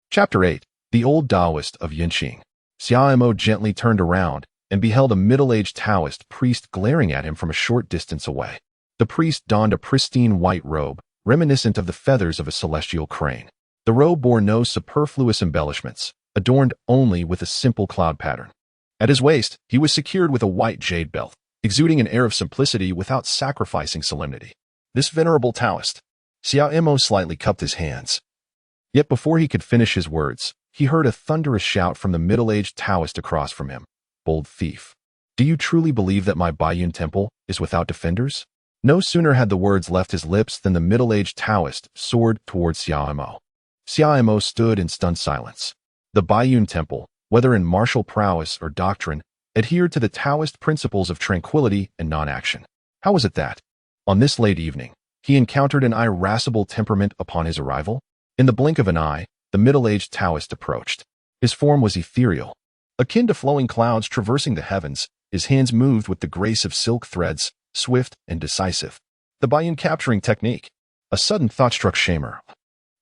Chapter 8. The Old Taoist of Yinqing. Xia Mo gently turned around and beheld a middle-aged Taoist priest glaring at him from a short distance away. The priest donned a pristine white robe, reminiscent of the feathers of a celestial crane. The robe bore no superfluous embellishments, adorned only with a simple cloud pattern. At his waist, he was secured with a white jade belt, exuding an air of simplicity without sacrificing solemnity. This venerable Taoist. Xia Mo slightly cupped his hands. Yet before he could finish his words, he heard a thunderous shout from the middle-aged Taoist across from him. "Bold thief! Do you truly believe that my Baiyun temple is without defenders?" No sooner had the words left his lips than the middle-aged Taoist soared towards Xiaomo. Xiaomo stood in stunned silence. The Baiyun temple, whether in martial prowess or doctrine, adhered to the Taoist principles of tranquility and non-action. How was it that, on this late evening, he encountered an irascible temperament upon his arrival? In the blink of an eye, the middle-aged Taoist approached. His form was ethereal. Akin to flowing clouds traversing the heavens, his hands moved with the grace of silk threads, swift and decisive. The Baiyun capturing technique. A sudden thought struck Shamer,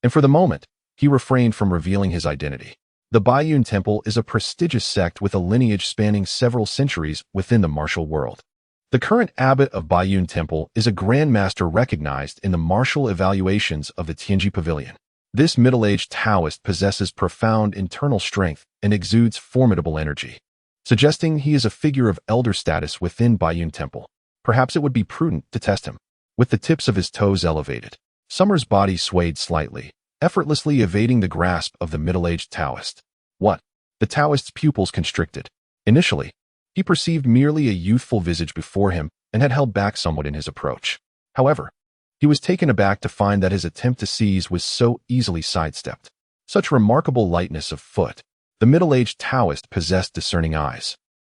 and for the moment, he refrained from revealing his identity. The Baiyun Temple is a prestigious sect with a lineage spanning several centuries within the martial world. The current abbot of Baiyun Temple is a grandmaster recognized in the martial evaluations of the Tianji Pavilion. This middle-aged Taoist possesses profound internal strength and exudes formidable energy, suggesting he is a figure of elder status within Baiyun Temple. Perhaps it would be prudent to test him. With the tips of his toes elevated, Summer's body swayed slightly, effortlessly evading the grasp of the middle-aged Taoist. What? The Taoist's pupils constricted. Initially, he perceived merely a youthful visage before him and had held back somewhat in his approach. However, he was taken aback to find that his attempt to seize was so easily sidestepped. Such remarkable lightness of foot. The middle-aged Taoist possessed discerning eyes.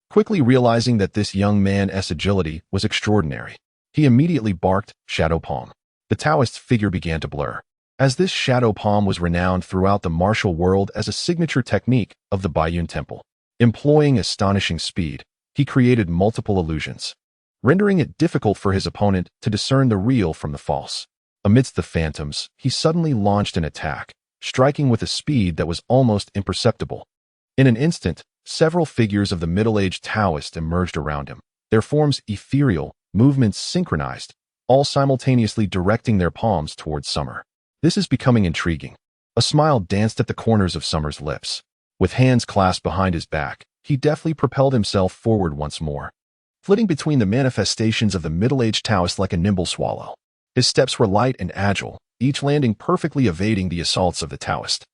Quickly realizing that this young man's agility was extraordinary, he immediately barked, "Shadow Palm." The Taoist's figure began to blur, as this Shadow Palm was renowned throughout the martial world as a signature technique of the Baiyun Temple. Employing astonishing speed, he created multiple illusions, rendering it difficult for his opponent to discern the real from the false. Amidst the phantoms, he suddenly launched an attack, striking with a speed that was almost imperceptible. In an instant, several figures of the middle-aged Taoist emerged around him, their forms ethereal, movements synchronized, all simultaneously directing their palms towards Summer. This is becoming intriguing. A smile danced at the corners of Summer's lips. With hands clasped behind his back, he deftly propelled himself forward once more, flitting between the manifestations of the middle-aged Taoist like a nimble swallow. His steps were light and agile, each landing perfectly evading the assaults of the Taoist.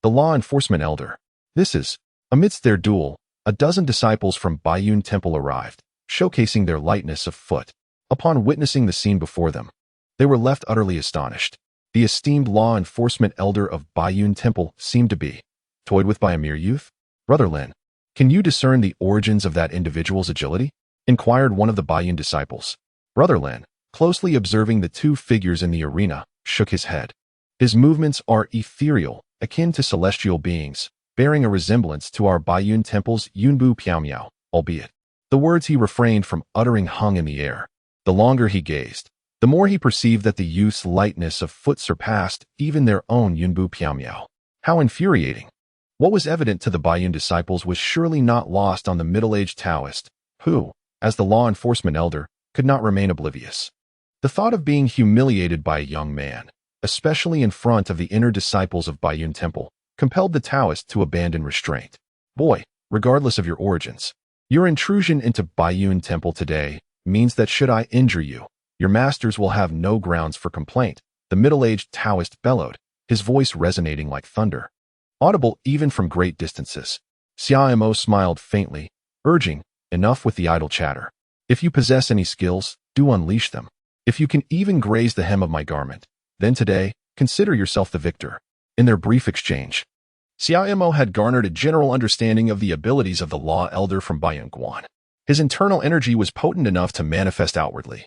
The law enforcement elder. This is. Amidst their duel, a dozen disciples from Baiyun Temple arrived, showcasing their lightness of foot. Upon witnessing the scene before them, they were left utterly astonished. The esteemed law enforcement elder of Baiyun Temple seemed to be toyed with by a mere youth. "Brother Lin, can you discern the origins of that individual's agility?" inquired one of the Baiyun disciples. Brother Lin, closely observing the two figures in the arena, shook his head. His movements are ethereal, akin to celestial beings, bearing a resemblance to our Baiyun Temple's Yunbu Piaomiao, albeit the words he refrained from uttering hung in the air. The longer he gazed, the more he perceived that the youth's lightness of foot surpassed even their own Yunbu Piaomiao. How infuriating! What was evident to the Baiyun disciples was surely not lost on the middle-aged Taoist, who, as the law enforcement elder, could not remain oblivious. The thought of being humiliated by a young man, especially in front of the inner disciples of Baiyun Temple, compelled the Taoist to abandon restraint. "Boy, regardless of your origins, your intrusion into Baiyun Temple today means that should I injure you, your masters will have no grounds for complaint," the middle-aged Taoist bellowed, his voice resonating like thunder, audible even from great distances. Xiaomo smiled faintly, urging, "Enough with the idle chatter. If you possess any skills, do unleash them. If you can even graze the hem of my garment, then today, consider yourself the victor." In their brief exchange, Xiaomo had garnered a general understanding of the abilities of the law elder from Baiyun Guan. His internal energy was potent enough to manifest outwardly,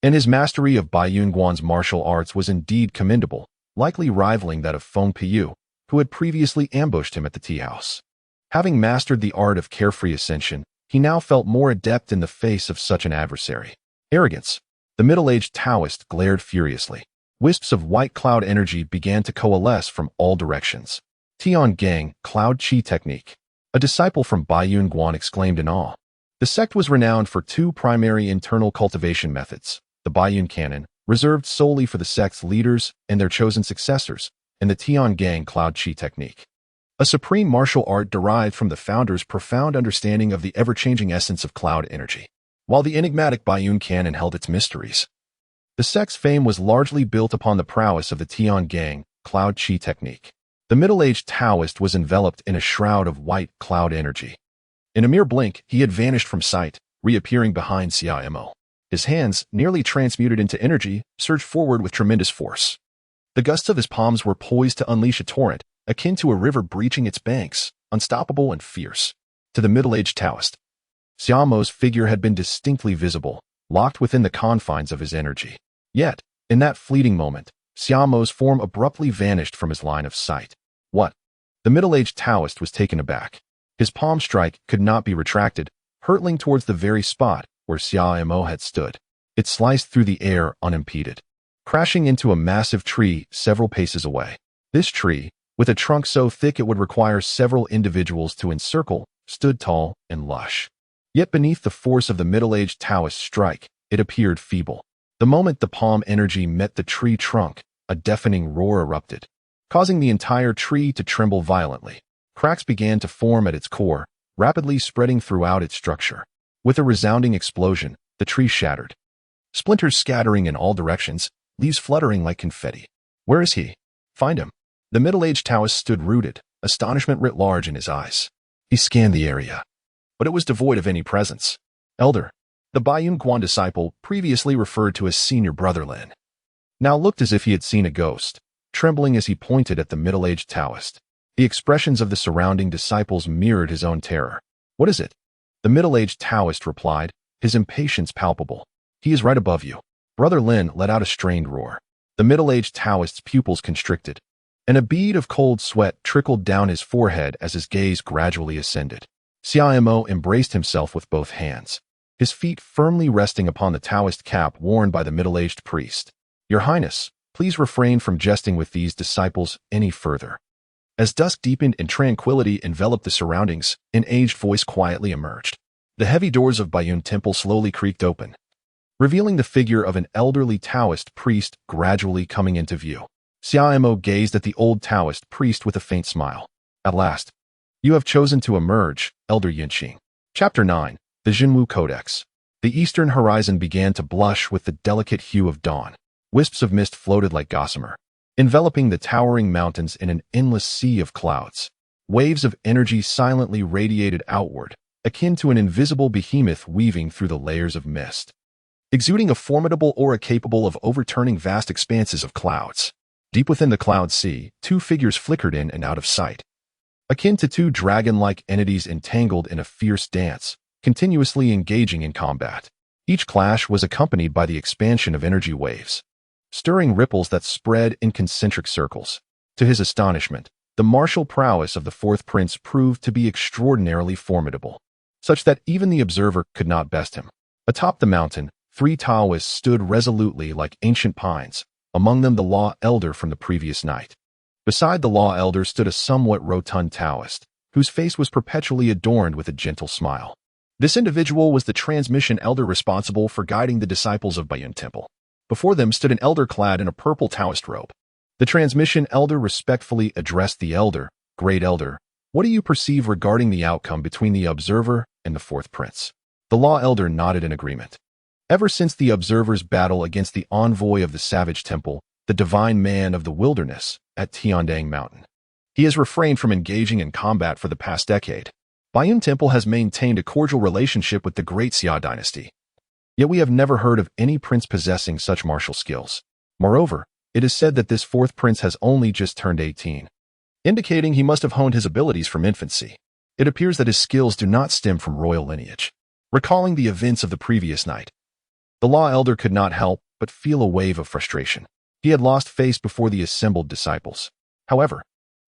and his mastery of Baiyun Guan's martial arts was indeed commendable, likely rivaling that of Feng Piyu, who had previously ambushed him at the tea house. Having mastered the art of carefree ascension, he now felt more adept in the face of such an adversary. Arrogance. The middle-aged Taoist glared furiously. Wisps of white cloud energy began to coalesce from all directions. Tiangang Cloud Chi Technique. A disciple from Baiyun Guan exclaimed in awe. The sect was renowned for two primary internal cultivation methods: the Baiyun Canon, reserved solely for the sect's leaders and their chosen successors, and the Tiangang Cloud Chi Technique, a supreme martial art derived from the founder's profound understanding of the ever-changing essence of cloud energy. While the enigmatic Baiyun Canon held its mysteries, the sect's fame was largely built upon the prowess of the Tiangang Cloud Chi Technique. The middle-aged Taoist was enveloped in a shroud of white cloud energy. In a mere blink, he had vanished from sight, reappearing behind Xiao. His hands, nearly transmuted into energy, surged forward with tremendous force. The gusts of his palms were poised to unleash a torrent, akin to a river breaching its banks, unstoppable and fierce. To the middle-aged Taoist, Xiaomo's figure had been distinctly visible, locked within the confines of his energy. Yet, in that fleeting moment, Xiaomo's form abruptly vanished from his line of sight. What? The middle-aged Taoist was taken aback. His palm strike could not be retracted, hurtling towards the very spot where Xiaomo had stood. It sliced through the air unimpeded, crashing into a massive tree several paces away. This tree, with a trunk so thick it would require several individuals to encircle, stood tall and lush. Yet beneath the force of the middle-aged Taoist strike, it appeared feeble. The moment the palm energy met the tree trunk, a deafening roar erupted, causing the entire tree to tremble violently. Cracks began to form at its core, rapidly spreading throughout its structure. With a resounding explosion, the tree shattered. Splinters scattering in all directions, leaves fluttering like confetti. Where is he? Find him. The middle-aged Taoist stood rooted, astonishment writ large in his eyes. He scanned the area, but it was devoid of any presence. Elder, the Baiyun Guan disciple, previously referred to as senior brother Lin, now looked as if he had seen a ghost, trembling as he pointed at the middle-aged Taoist. The expressions of the surrounding disciples mirrored his own terror. What is it? The middle-aged Taoist replied, his impatience palpable. He is right above you. Brother Lin let out a strained roar. The middle-aged Taoist's pupils constricted, and a bead of cold sweat trickled down his forehead as his gaze gradually ascended. Xiaomo embraced himself with both hands, his feet firmly resting upon the Taoist cap worn by the middle-aged priest. Your Highness, please refrain from jesting with these disciples any further. As dusk deepened and tranquility enveloped the surroundings, an aged voice quietly emerged. The heavy doors of Baiyun Temple slowly creaked open, revealing the figure of an elderly Taoist priest gradually coming into view. Xiaomo gazed at the old Taoist priest with a faint smile. At last, you have chosen to emerge, Elder Yunqing. Chapter 9. The Jinwu Codex. The eastern horizon began to blush with the delicate hue of dawn. Wisps of mist floated like gossamer, enveloping the towering mountains in an endless sea of clouds. Waves of energy silently radiated outward, akin to an invisible behemoth weaving through the layers of mist, exuding a formidable aura capable of overturning vast expanses of clouds. Deep within the cloud sea, two figures flickered in and out of sight, akin to two dragon-like entities entangled in a fierce dance, continuously engaging in combat. Each clash was accompanied by the expansion of energy waves, stirring ripples that spread in concentric circles. To his astonishment, the martial prowess of the fourth prince proved to be extraordinarily formidable, such that even the observer could not best him. Atop the mountain, three Taoists stood resolutely like ancient pines, among them the Law Elder from the previous night. Beside the Law Elder stood a somewhat rotund Taoist, whose face was perpetually adorned with a gentle smile. This individual was the transmission elder responsible for guiding the disciples of Baiyun Temple. Before them stood an elder clad in a purple Taoist robe. The transmission elder respectfully addressed the elder, Great Elder. What do you perceive regarding the outcome between the observer and the fourth prince? The Law Elder nodded in agreement. Ever since the observer's battle against the envoy of the Savage Temple, the divine man of the wilderness, at Tiandang Mountain, he has refrained from engaging in combat for the past decade. Baiyun Temple has maintained a cordial relationship with the Great Xia Dynasty. Yet we have never heard of any prince possessing such martial skills. Moreover, it is said that this fourth prince has only just turned 18, indicating he must have honed his abilities from infancy. It appears that his skills do not stem from royal lineage. Recalling the events of the previous night, the Law Elder could not help but feel a wave of frustration. He had lost face before the assembled disciples. However,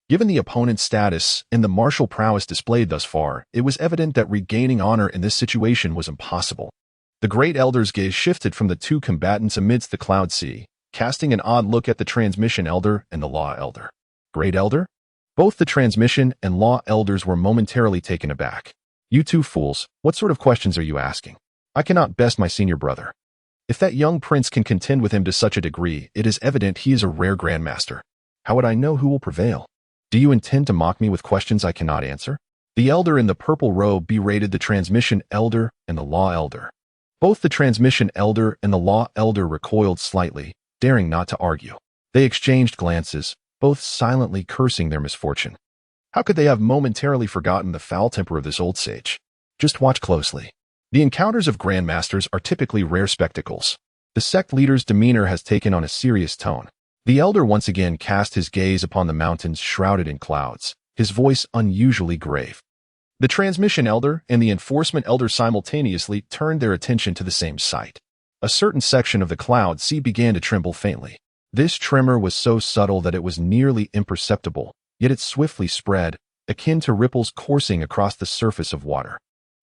given the opponent's status and the martial prowess displayed thus far, it was evident that regaining honor in this situation was impossible. The Great Elder's gaze shifted from the two combatants amidst the cloud sea, casting an odd look at the Transmission Elder and the Law Elder. Great Elder? Both the Transmission and Law Elders were momentarily taken aback. You two fools, what sort of questions are you asking? I cannot best my senior brother. If that young prince can contend with him to such a degree, it is evident he is a rare grandmaster. How would I know who will prevail? Do you intend to mock me with questions I cannot answer? The elder in the purple robe berated the Transmission Elder and the Law Elder. Both the Transmission Elder and the Law Elder recoiled slightly, daring not to argue. They exchanged glances, both silently cursing their misfortune. How could they have momentarily forgotten the foul temper of this old sage? Just watch closely. The encounters of grandmasters are typically rare spectacles. The sect leader's demeanor has taken on a serious tone. The elder once again cast his gaze upon the mountains shrouded in clouds, his voice unusually grave. The transmission elder and the enforcement elder simultaneously turned their attention to the same sight. A certain section of the cloud sea began to tremble faintly. This tremor was so subtle that it was nearly imperceptible, yet it swiftly spread, akin to ripples coursing across the surface of water.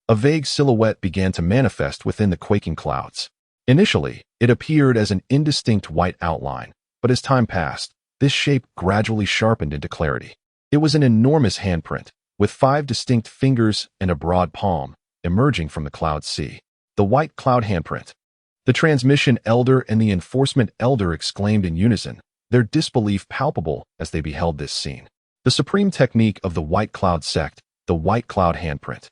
A vague silhouette began to manifest within the quaking clouds. Initially, it appeared as an indistinct white outline, but as time passed, this shape gradually sharpened into clarity. It was an enormous handprint, with 5 distinct fingers and a broad palm, emerging from the cloud sea. The white cloud handprint. The transmission elder and the enforcement elder exclaimed in unison, their disbelief palpable as they beheld this scene. The supreme technique of the white cloud sect, the white cloud handprint,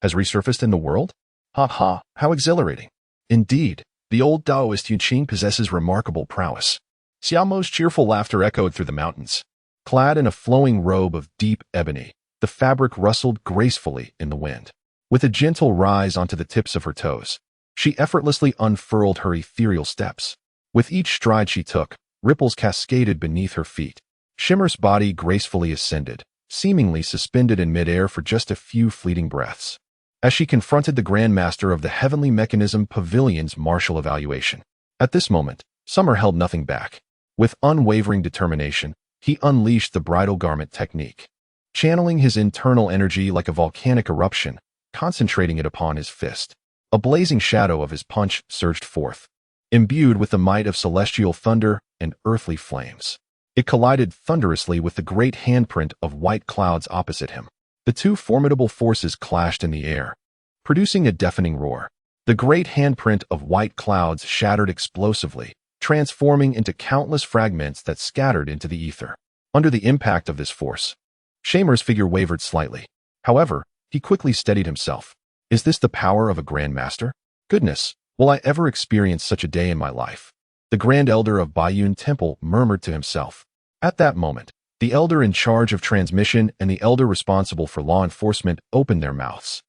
has resurfaced in the world? Ha ha, how exhilarating. Indeed, the old Taoist Yuqing possesses remarkable prowess. Xiaomo's cheerful laughter echoed through the mountains. Clad in a flowing robe of deep ebony, the fabric rustled gracefully in the wind. With a gentle rise onto the tips of her toes, she effortlessly unfurled her ethereal steps. With each stride she took, ripples cascaded beneath her feet. Shimmer's body gracefully ascended, seemingly suspended in midair for just a few fleeting breaths. As she confronted the grandmaster of the Heavenly Mechanism Pavilion's martial evaluation. At this moment, Summer held nothing back. With unwavering determination, he unleashed the bridal garment technique. Channeling his internal energy like a volcanic eruption, concentrating it upon his fist. A blazing shadow of his punch surged forth, imbued with the might of celestial thunder and earthly flames. It collided thunderously with the great handprint of white clouds opposite him. The two formidable forces clashed in the air, producing a deafening roar. The great handprint of white clouds shattered explosively, transforming into countless fragments that scattered into the ether. Under the impact of this force, Shamer's figure wavered slightly. However, he quickly steadied himself. Is this the power of a grandmaster? Goodness, will I ever experience such a day in my life? The Grand Elder of Baiyun Temple murmured to himself. At that moment, the elder in charge of transmission and the elder responsible for law enforcement opened their mouths.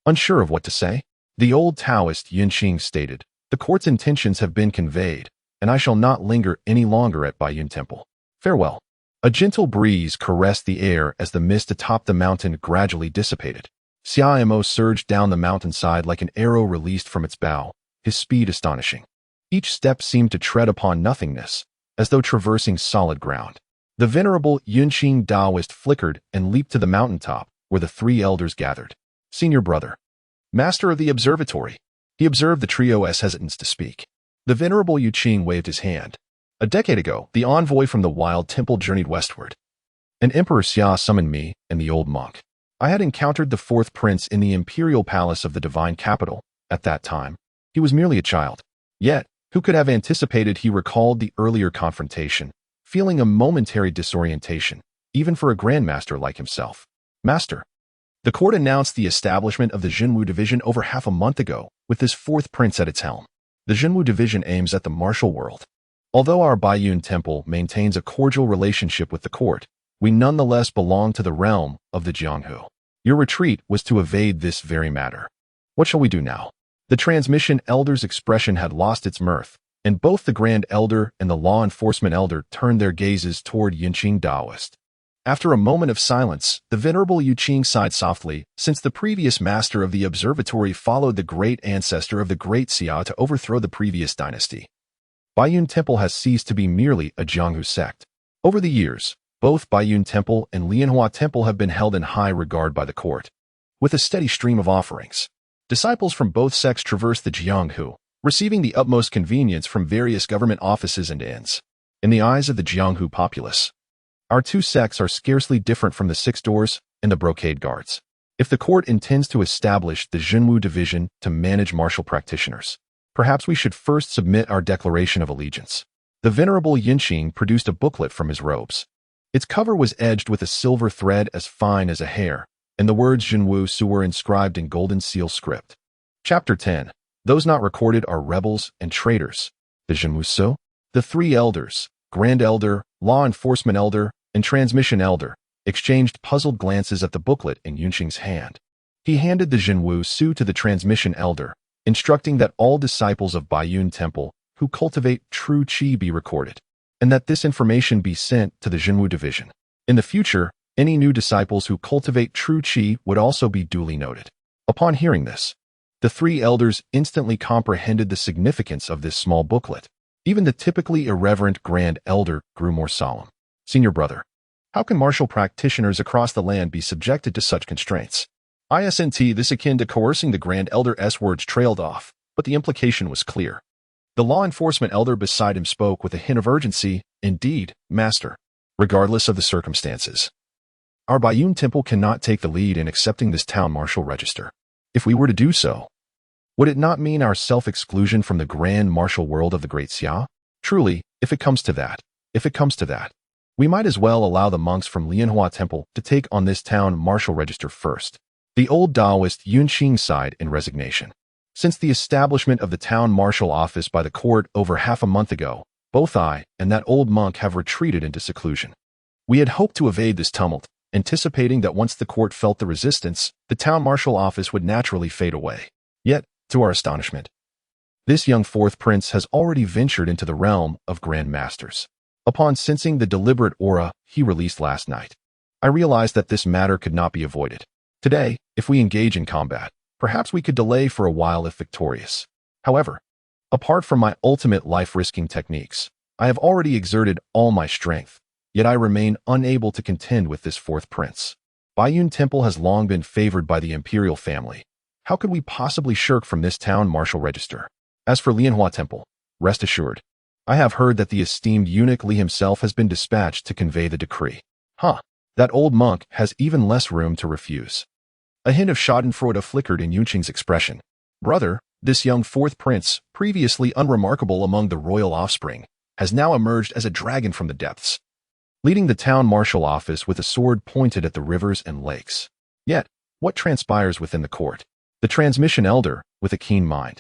Unsure of what to say, the old Taoist Yunqing stated, the court's intentions have been conveyed, and I shall not linger any longer at Baiyun Temple. Farewell. A gentle breeze caressed the air as the mist atop the mountain gradually dissipated. Xiaomo surged down the mountainside like an arrow released from its bow, his speed astonishing. Each step seemed to tread upon nothingness, as though traversing solid ground. The venerable Yunqing Taoist flickered and leaped to the mountaintop, where the 3 elders gathered. Senior brother, master of the observatory, he observed the trio's hesitance to speak. The venerable Yuqing waved his hand. A decade ago, the envoy from the wild temple journeyed westward. And Emperor Xia summoned me and the old monk. I had encountered the 4th prince in the imperial palace of the divine capital. At that time, he was merely a child. Yet, who could have anticipated he recalled the earlier confrontation, feeling a momentary disorientation, even for a grandmaster like himself. Master. The court announced the establishment of the Jinwu division over half a month ago, with this 4th prince at its helm. The Jinwu division aims at the martial world. Although our Baiyun Temple maintains a cordial relationship with the court, we nonetheless belong to the realm of the Jianghu. Your retreat was to evade this very matter. What shall we do now? The transmission elder's expression had lost its mirth, and both the Grand Elder and the law enforcement elder turned their gazes toward Yunqing Taoist. After a moment of silence, the venerable Yuqing sighed softly, since the previous master of the observatory followed the great ancestor of the Great Xia to overthrow the previous dynasty. Baiyun Temple has ceased to be merely a Jianghu sect. Over the years, both Baiyun Temple and Lianhua Temple have been held in high regard by the court. With a steady stream of offerings, disciples from both sects traverse the Jianghu, receiving the utmost convenience from various government offices and inns. In the eyes of the Jianghu populace, our 2 sects are scarcely different from the 6 doors and the brocade guards. If the court intends to establish the Jinwu division to manage martial practitioners, perhaps we should first submit our declaration of allegiance. The venerable Yunqing produced a booklet from his robes. Its cover was edged with a silver thread as fine as a hair, and the words Jinwu Su were inscribed in golden seal script. Chapter 10. Those not recorded are rebels and traitors. The Jinwu Su? The 3 elders, Grand Elder, Law Enforcement Elder, and transmission elder, exchanged puzzled glances at the booklet in Yunqing's hand. He handed the Jinwu Su to the transmission elder, instructing that all disciples of Baiyun Temple who cultivate true qi be recorded, and that this information be sent to the Jinwu division. In the future, any new disciples who cultivate true qi would also be duly noted. Upon hearing this, the three elders instantly comprehended the significance of this small booklet. Even the typically irreverent Grand Elder grew more solemn. Senior brother, how can martial practitioners across the land be subjected to such constraints? Isn't this akin to coercing? The Grand Elder's words trailed off, but the implication was clear. The law enforcement elder beside him spoke with a hint of urgency. Indeed, master. Regardless of the circumstances, our Baiyun Temple cannot take the lead in accepting this town martial register. If we were to do so, would it not mean our self-exclusion from the grand martial world of the Great Xia? Truly, if it comes to that, we might as well allow the monks from Lianhua Temple to take on this town martial register first. The old Taoist Yunqing sighed in resignation. Since the establishment of the town martial office by the court over half a month ago, both I and that old monk have retreated into seclusion. We had hoped to evade this tumult, anticipating that once the court felt the resistance, the town martial office would naturally fade away. Yet, to our astonishment, this young fourth prince has already ventured into the realm of grandmasters. Upon sensing the deliberate aura he released last night, I realized that this matter could not be avoided. Today, if we engage in combat, perhaps we could delay for a while if victorious. However, apart from my ultimate life-risking techniques, I have already exerted all my strength, yet I remain unable to contend with this fourth prince. Baiyun Temple has long been favored by the imperial family. How could we possibly shirk from this town martial register? As for Lianhua Temple, rest assured, I have heard that the esteemed eunuch Li himself has been dispatched to convey the decree. That old monk has even less room to refuse. A hint of schadenfreude flickered in Yunqing's expression. Brother, this young fourth prince, previously unremarkable among the royal offspring, has now emerged as a dragon from the depths, leading the town martial office with a sword pointed at the rivers and lakes. Yet, what transpires within the court? The transmission elder, with a keen mind,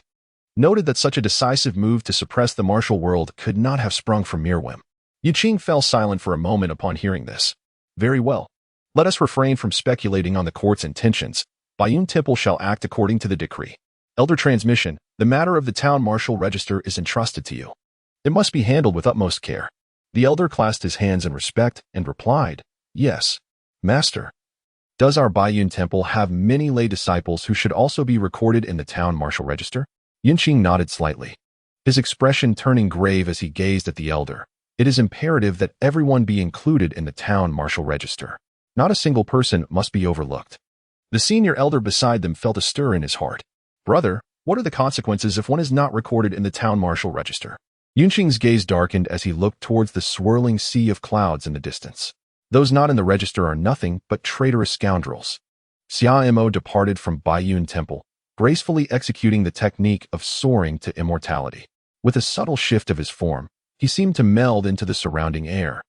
noted that such a decisive move to suppress the martial world could not have sprung from mere whim. Yunqing fell silent for a moment upon hearing this. Very well. Let us refrain from speculating on the court's intentions. Baiyun Temple shall act according to the decree. Elder transmission, the matter of the town martial register is entrusted to you. It must be handled with utmost care. The elder clasped his hands in respect and replied, Yes, master. Does our Baiyun Temple have many lay disciples who should also be recorded in the town martial register? Yunqing nodded slightly, his expression turning grave as he gazed at the elder. It is imperative that everyone be included in the town martial register. Not a single person must be overlooked. The senior elder beside them felt a stir in his heart. Brother, what are the consequences if one is not recorded in the town martial register? Yunqing's gaze darkened as he looked towards the swirling sea of clouds in the distance. Those not in the register are nothing but traitorous scoundrels. Xia Mo departed from Baiyun Temple, gracefully executing the technique of soaring to immortality. With a subtle shift of his form, he seemed to meld into the surrounding air.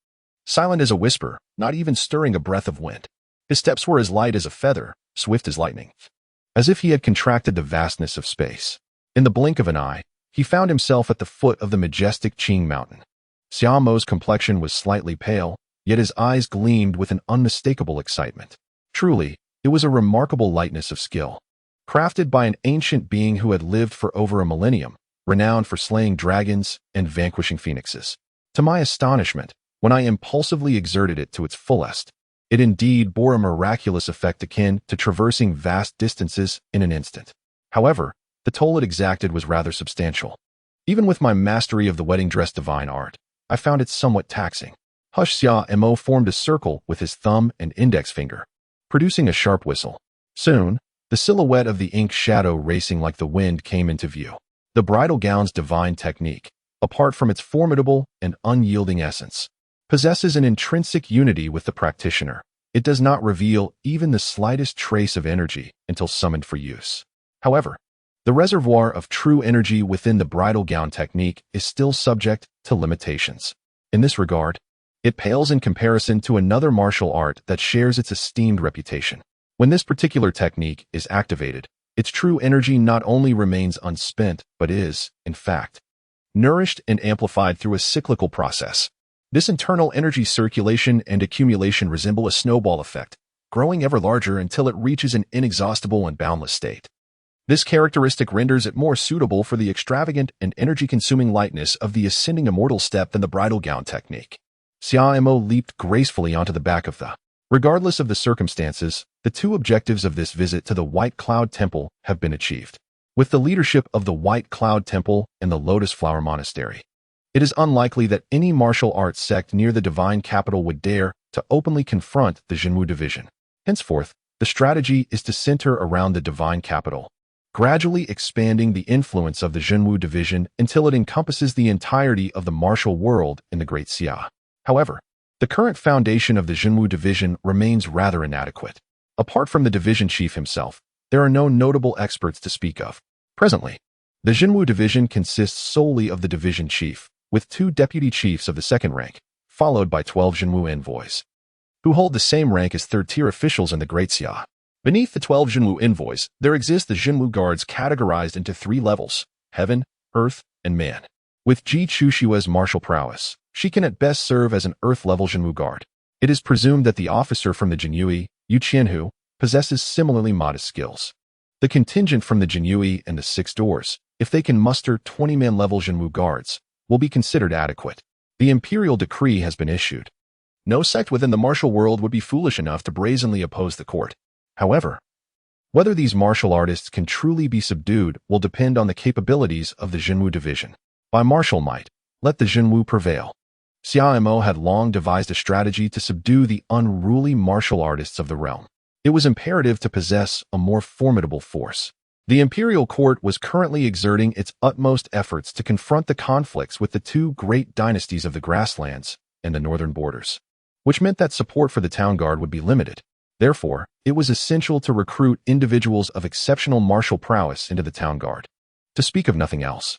Silent as a whisper, not even stirring a breath of wind. His steps were as light as a feather, swift as lightning. As if he had contracted the vastness of space. In the blink of an eye, he found himself at the foot of the majestic Qing Mountain. Xia Mo's complexion was slightly pale, yet his eyes gleamed with an unmistakable excitement. Truly, it was a remarkable lightness of skill. Crafted by an ancient being who had lived for over a millennium, renowned for slaying dragons and vanquishing phoenixes. To my astonishment, when I impulsively exerted it to its fullest, it indeed bore a miraculous effect akin to traversing vast distances in an instant. However, the toll it exacted was rather substantial. Even with my mastery of the wedding dress divine art, I found it somewhat taxing. Xia Mo formed a circle with his thumb and index finger, producing a sharp whistle. Soon, the silhouette of the ink shadow racing like the wind came into view. The bridal gown's divine technique, apart from its formidable and unyielding essence, possesses an intrinsic unity with the practitioner. It does not reveal even the slightest trace of energy until summoned for use. However, the reservoir of true energy within the bridal gown technique is still subject to limitations. In this regard, it pales in comparison to another martial art that shares its esteemed reputation. When this particular technique is activated, its true energy not only remains unspent, but is, in fact, nourished and amplified through a cyclical process. This internal energy circulation and accumulation resemble a snowball effect, growing ever larger until it reaches an inexhaustible and boundless state. This characteristic renders it more suitable for the extravagant and energy-consuming lightness of the ascending immortal step than the bridal gown technique. Xia Mo leaped gracefully onto the back of the. Regardless of the circumstances, the two objectives of this visit to the White Cloud Temple have been achieved. With the leadership of the White Cloud Temple and the Lotus Flower Monastery, it is unlikely that any martial arts sect near the divine capital would dare to openly confront the Jinwu division. Henceforth, the strategy is to center around the divine capital, gradually expanding the influence of the Jinwu division until it encompasses the entirety of the martial world in the Great Xia. However, the current foundation of the Jinwu division remains rather inadequate. Apart from the division chief himself, there are no notable experts to speak of. Presently, the Jinwu division consists solely of the division chief, with 2 deputy chiefs of the second rank, followed by 12 Jinwu envoys, who hold the same rank as third-tier officials in the Great Xia. Beneath the 12 Jinwu envoys, there exist the Jinwu guards categorized into 3 levels: heaven, earth, and man. With Ji Chushua's martial prowess, she can at best serve as an earth-level Jinwu guard. It is presumed that the officer from the Jinyue, Yu Qianhu, possesses similarly modest skills. The contingent from the Jinyue and the 6 doors, if they can muster 20-man level Jinwu guards, will be considered adequate. The imperial decree has been issued. No sect within the martial world would be foolish enough to brazenly oppose the court. However, whether these martial artists can truly be subdued will depend on the capabilities of the Jinwu division. By martial might, let the Jinwu prevail. Xia Mo had long devised a strategy to subdue the unruly martial artists of the realm. It was imperative to possess a more formidable force. The imperial court was currently exerting its utmost efforts to confront the conflicts with the 2 great dynasties of the grasslands and the northern borders, which meant that support for the town guard would be limited. Therefore, it was essential to recruit individuals of exceptional martial prowess into the town guard. To speak of nothing else,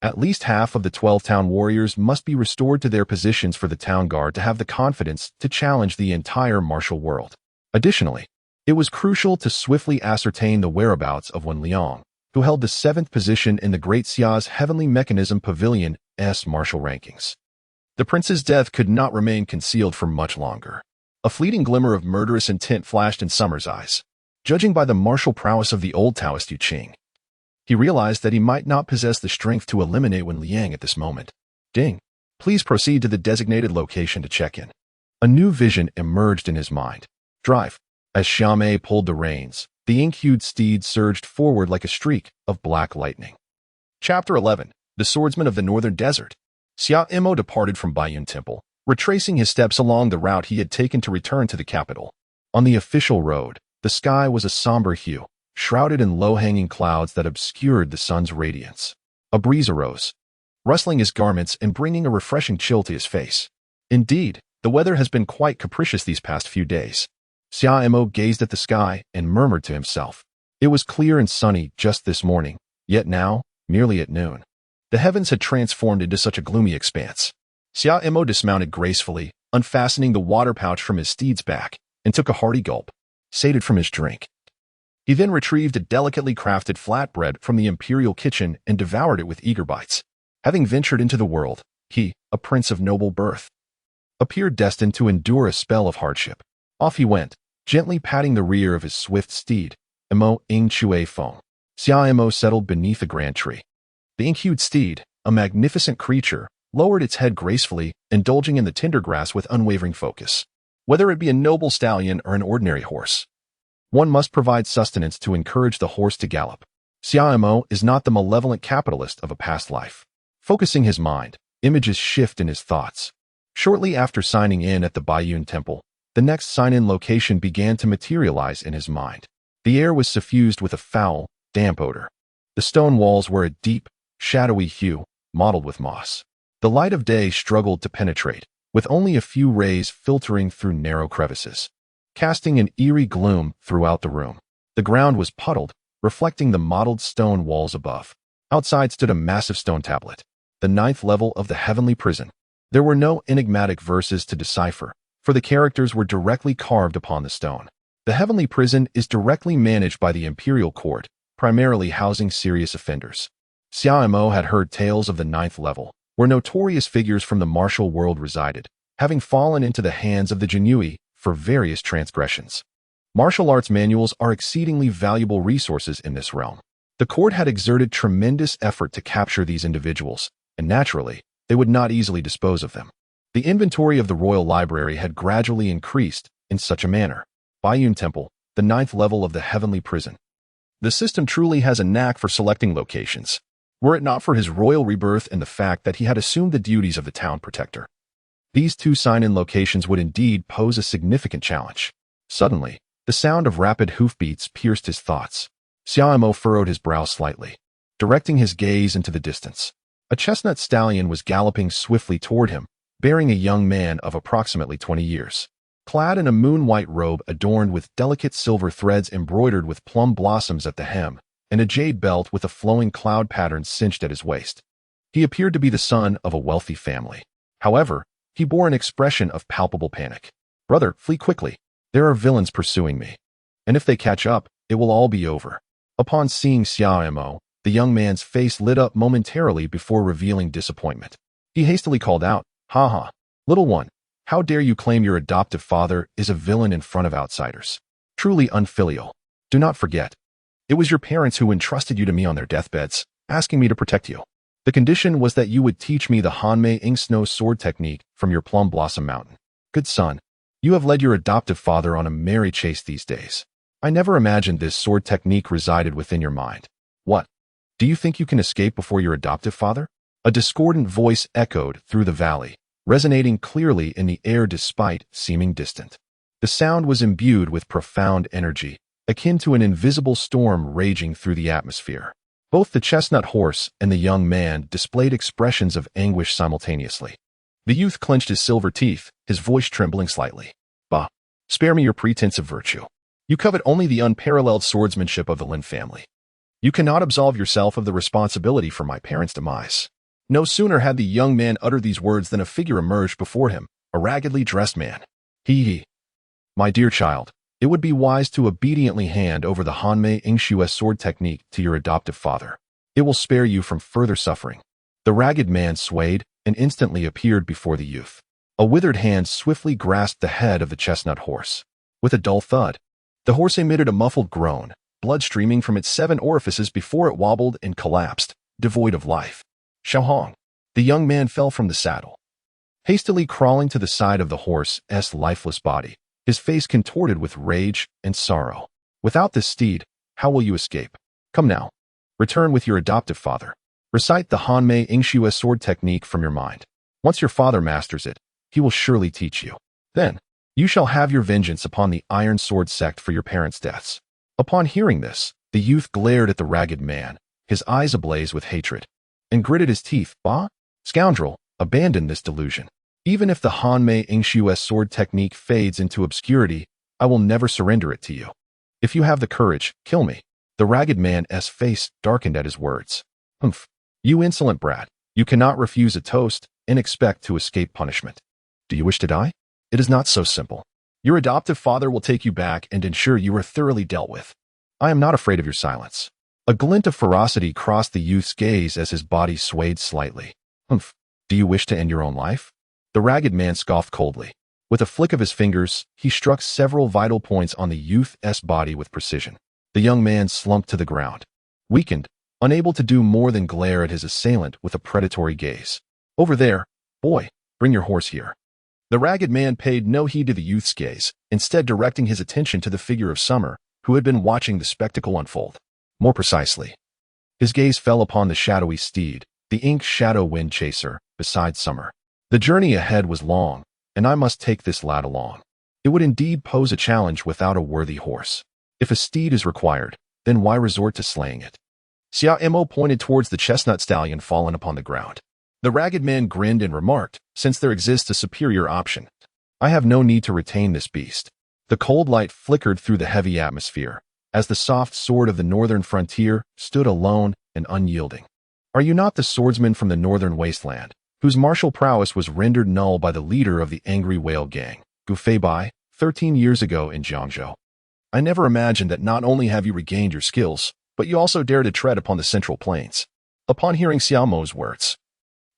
at least half of the 12 town warriors must be restored to their positions for the town guard to have the confidence to challenge the entire martial world. Additionally, it was crucial to swiftly ascertain the whereabouts of Wen Liang, who held the 7th position in the Great Xia's Heavenly Mechanism Pavilion's martial rankings. The prince's death could not remain concealed for much longer. A fleeting glimmer of murderous intent flashed in Summer's eyes. Judging by the martial prowess of the old Taoist Yu Qing, he realized that he might not possess the strength to eliminate Wen Liang at this moment. Ding. Please proceed to the designated location to check in. A new vision emerged in his mind. Drive. As Xiamei pulled the reins, the ink-hued steed surged forward like a streak of black lightning. Chapter 11. The Swordsman of the Northern Desert. Xia Mo departed from Baiyun Temple, retracing his steps along the route he had taken to return to the capital. On the official road, the sky was a somber hue, shrouded in low-hanging clouds that obscured the sun's radiance. A breeze arose, rustling his garments and bringing a refreshing chill to his face. Indeed, the weather has been quite capricious these past few days. Xia Mo gazed at the sky and murmured to himself. It was clear and sunny just this morning, yet now, nearly at noon, the heavens had transformed into such a gloomy expanse. Xia Mo dismounted gracefully, unfastening the water pouch from his steed's back, and took a hearty gulp, sated from his drink. He then retrieved a delicately crafted flatbread from the imperial kitchen and devoured it with eager bites. Having ventured into the world, he, a prince of noble birth, appeared destined to endure a spell of hardship. Off he went, gently patting the rear of his swift steed, Mo Ing Chue Feng. Xia Mo settled beneath a grand tree. The ink-hued steed, a magnificent creature, lowered its head gracefully, indulging in the tender grass with unwavering focus. Whether it be a noble stallion or an ordinary horse, one must provide sustenance to encourage the horse to gallop. Xia Mo is not the malevolent capitalist of a past life. Focusing his mind, images shift in his thoughts. Shortly after signing in at the Baiyun Temple, the next sign-in location began to materialize in his mind. The air was suffused with a foul, damp odor. The stone walls were a deep, shadowy hue, mottled with moss. The light of day struggled to penetrate, with only a few rays filtering through narrow crevices, casting an eerie gloom throughout the room. The ground was puddled, reflecting the mottled stone walls above. Outside stood a massive stone tablet, the 9th level of the heavenly prison. There were no enigmatic verses to decipher, for the characters were directly carved upon the stone. The heavenly prison is directly managed by the imperial court, primarily housing serious offenders. Xia Mo had heard tales of the 9th level, where notorious figures from the martial world resided, having fallen into the hands of the Jinyui for various transgressions. Martial arts manuals are exceedingly valuable resources in this realm. The court had exerted tremendous effort to capture these individuals, and naturally, they would not easily dispose of them. The inventory of the royal library had gradually increased in such a manner. Baiyun Temple, the 9th level of the heavenly prison. The system truly has a knack for selecting locations, were it not for his royal rebirth and the fact that he had assumed the duties of the town protector. These two sign-in locations would indeed pose a significant challenge. Suddenly, the sound of rapid hoofbeats pierced his thoughts. Xiaomo furrowed his brow slightly, directing his gaze into the distance. A chestnut stallion was galloping swiftly toward him, bearing a young man of approximately 20 years. Clad in a moon-white robe adorned with delicate silver threads embroidered with plum blossoms at the hem, and a jade belt with a flowing cloud pattern cinched at his waist. He appeared to be the son of a wealthy family. However, he bore an expression of palpable panic. "Brother, flee quickly. There are villains pursuing me. And if they catch up, it will all be over." Upon seeing Xiaomo, the young man's face lit up momentarily before revealing disappointment. He hastily called out, "Ha ha, little one, how dare you claim your adoptive father is a villain in front of outsiders? Truly unfilial. Do not forget, it was your parents who entrusted you to me on their deathbeds, asking me to protect you. The condition was that you would teach me the Hanmei Ink Snow sword technique from your Plum Blossom Mountain. Good son, you have led your adoptive father on a merry chase these days. I never imagined this sword technique resided within your mind. What? Do you think you can escape before your adoptive father?" A discordant voice echoed through the valley, resonating clearly in the air despite seeming distant. The sound was imbued with profound energy, akin to an invisible storm raging through the atmosphere. Both the chestnut horse and the young man displayed expressions of anguish simultaneously. The youth clenched his silver teeth, his voice trembling slightly. "Bah, spare me your pretense of virtue. You covet only the unparalleled swordsmanship of the Lin family. You cannot absolve yourself of the responsibility for my parents' demise." No sooner had the young man uttered these words than a figure emerged before him, a raggedly dressed man. He. "My dear child, it would be wise to obediently hand over the Hanmei Ingshuo sword technique to your adoptive father. It will spare you from further suffering." The ragged man swayed and instantly appeared before the youth. A withered hand swiftly grasped the head of the chestnut horse. With a dull thud, the horse emitted a muffled groan, blood streaming from its 7 orifices before it wobbled and collapsed, devoid of life. "Xiaohong." The young man fell from the saddle, hastily crawling to the side of the horse's lifeless body, his face contorted with rage and sorrow. "Without this steed, how will you escape? Come now. Return with your adoptive father. Recite the Hanmei Ingshuo sword technique from your mind. Once your father masters it, he will surely teach you. Then, you shall have your vengeance upon the Iron Sword sect for your parents' deaths." Upon hearing this, the youth glared at the ragged man, his eyes ablaze with hatred, and gritted his teeth. "Bah? Scoundrel, abandon this delusion. Even if the Hanmei Ingshuo sword technique fades into obscurity, I will never surrender it to you. If you have the courage, kill me." The ragged man's face darkened at his words. "Humph, you insolent brat, you cannot refuse a toast and expect to escape punishment. Do you wish to die? It is not so simple. Your adoptive father will take you back and ensure you are thoroughly dealt with. I am not afraid of your silence." A glint of ferocity crossed the youth's gaze as his body swayed slightly. "Humph, do you wish to end your own life?" The ragged man scoffed coldly. With a flick of his fingers, he struck several vital points on the youth's body with precision. The young man slumped to the ground, weakened, unable to do more than glare at his assailant with a predatory gaze. "Over there, boy, bring your horse here." The ragged man paid no heed to the youth's gaze, instead directing his attention to the figure of Summer, who had been watching the spectacle unfold. More precisely, his gaze fell upon the shadowy steed, the Ink Shadow Wind Chaser, beside Summer. The journey ahead was long, and I must take this lad along. It would indeed pose a challenge without a worthy horse. If a steed is required, then why resort to slaying it? Xiaomo pointed towards the chestnut stallion fallen upon the ground. The ragged man grinned and remarked, "Since there exists a superior option, I have no need to retain this beast." The cold light flickered through the heavy atmosphere, as the soft sword of the northern frontier stood alone and unyielding. "Are you not the swordsman from the northern wasteland, whose martial prowess was rendered null by the leader of the Angry Whale Gang, Gufei Bai, 13 years ago in Jiangzhou? I never imagined that not only have you regained your skills, but you also dare to tread upon the Central Plains." Upon hearing Xiaomo's words,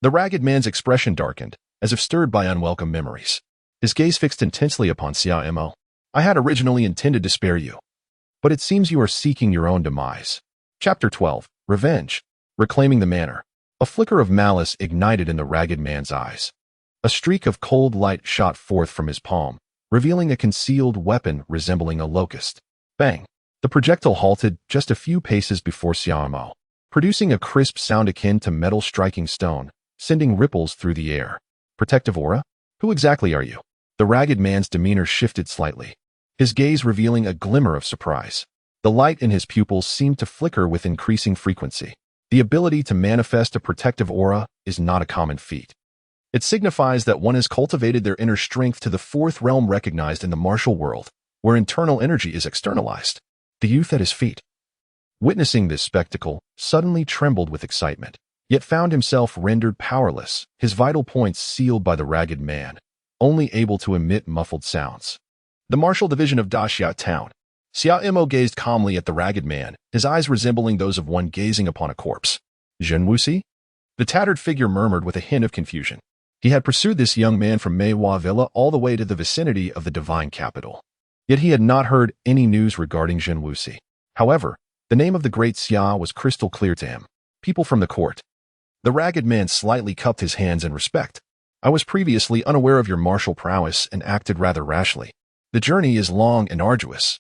The ragged man's expression darkened, as if stirred by unwelcome memories. His gaze fixed intensely upon Xiao. I had originally intended to spare you, but it seems you are seeking your own demise. Chapter 12. Revenge. Reclaiming the manor. A flicker of malice ignited in the ragged man's eyes. A streak of cold light shot forth from his palm, revealing a concealed weapon resembling a locust. Bang! The projectile halted just a few paces before Xiao, producing a crisp sound akin to metal striking stone, sending ripples through the air. Protective aura? Who exactly are you? The ragged man's demeanor shifted slightly, his gaze revealing a glimmer of surprise. The light in his pupils seemed to flicker with increasing frequency. The ability to manifest a protective aura is not a common feat. It signifies that one has cultivated their inner strength to the fourth realm recognized in the martial world, where internal energy is externalized. The youth at his feet, witnessing this spectacle, suddenly trembled with excitement, yet found himself rendered powerless, his vital points sealed by the ragged man, only able to emit muffled sounds. The martial division of Daxia Town. Xiao gazed calmly at the ragged man, his eyes resembling those of one gazing upon a corpse. Zhen Wuxi? The tattered figure murmured with a hint of confusion. He had pursued this young man from Meihua Villa all the way to the vicinity of the divine capital. Yet he had not heard any news regarding Zhen Wuxi. However, the name of the Great Xia was crystal clear to him. People from the court. The ragged man slightly cupped his hands in respect. I was previously unaware of your martial prowess and acted rather rashly. The journey is long and arduous.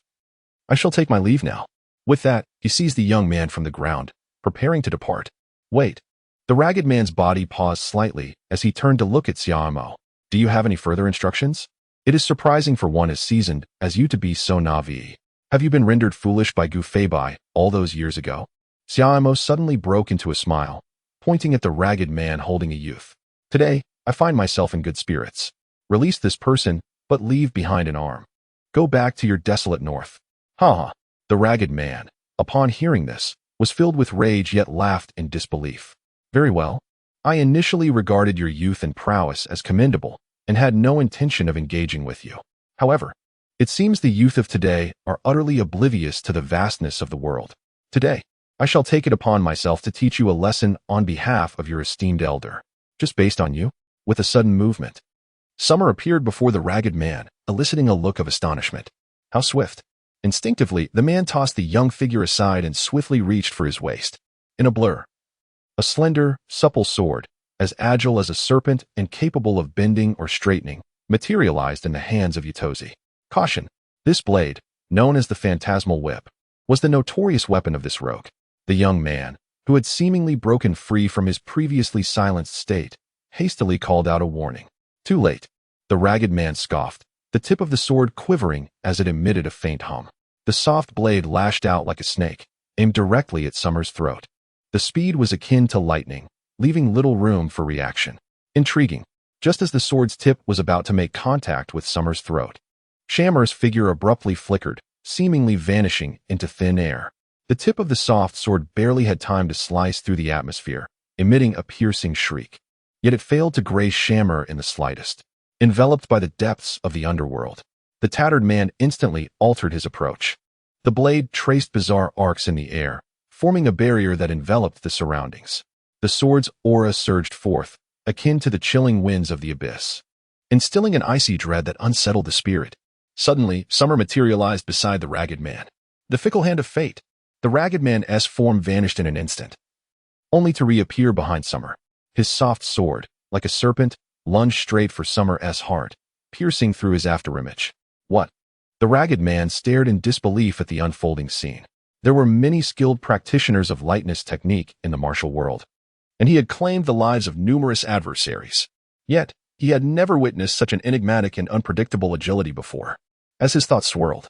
I shall take my leave now. With that, he seized the young man from the ground, preparing to depart. Wait. The ragged man's body paused slightly as he turned to look at Xiao. Do you have any further instructions? It is surprising for one as seasoned as you to be so naive. Have you been rendered foolish by Gu Feibai all those years ago? Xiao suddenly broke into a smile, pointing at the ragged man holding a youth. Today, I find myself in good spirits. Release this person, but leave behind an arm. Go back to your desolate north. Ha! The ragged man, upon hearing this, was filled with rage yet laughed in disbelief. Very well. I initially regarded your youth and prowess as commendable and had no intention of engaging with you. However, it seems the youth of today are utterly oblivious to the vastness of the world. Today, I shall take it upon myself to teach you a lesson on behalf of your esteemed elder. Just based on you? With a sudden movement, Summer appeared before the ragged man, eliciting a look of astonishment. How swift! Instinctively, the man tossed the young figure aside and swiftly reached for his waist. In a blur, a slender, supple sword, as agile as a serpent and capable of bending or straightening, materialized in the hands of Yutozi. Caution! This blade, known as the phantasmal whip, was the notorious weapon of this rogue. The young man, who had seemingly broken free from his previously silenced state, hastily called out a warning. Too late. The ragged man scoffed, the tip of the sword quivering as it emitted a faint hum. The soft blade lashed out like a snake, aimed directly at Summer's throat. The speed was akin to lightning, leaving little room for reaction. Intriguing. Just as the sword's tip was about to make contact with Summer's throat, Shammer's figure abruptly flickered, seemingly vanishing into thin air. The tip of the soft sword barely had time to slice through the atmosphere, emitting a piercing shriek. Yet it failed to graze Shammer in the slightest. Enveloped by the depths of the underworld, the tattered man instantly altered his approach. The blade traced bizarre arcs in the air, forming a barrier that enveloped the surroundings. The sword's aura surged forth, akin to the chilling winds of the abyss, instilling an icy dread that unsettled the spirit. Suddenly, Summer materialized beside the ragged man. The fickle hand of fate. The ragged man's form vanished in an instant, only to reappear behind Summer. His soft sword, like a serpent, lunged straight for Summer's heart, piercing through his afterimage. What? The ragged man stared in disbelief at the unfolding scene. There were many skilled practitioners of lightness technique in the martial world, and he had claimed the lives of numerous adversaries. Yet, he had never witnessed such an enigmatic and unpredictable agility before. As his thoughts swirled,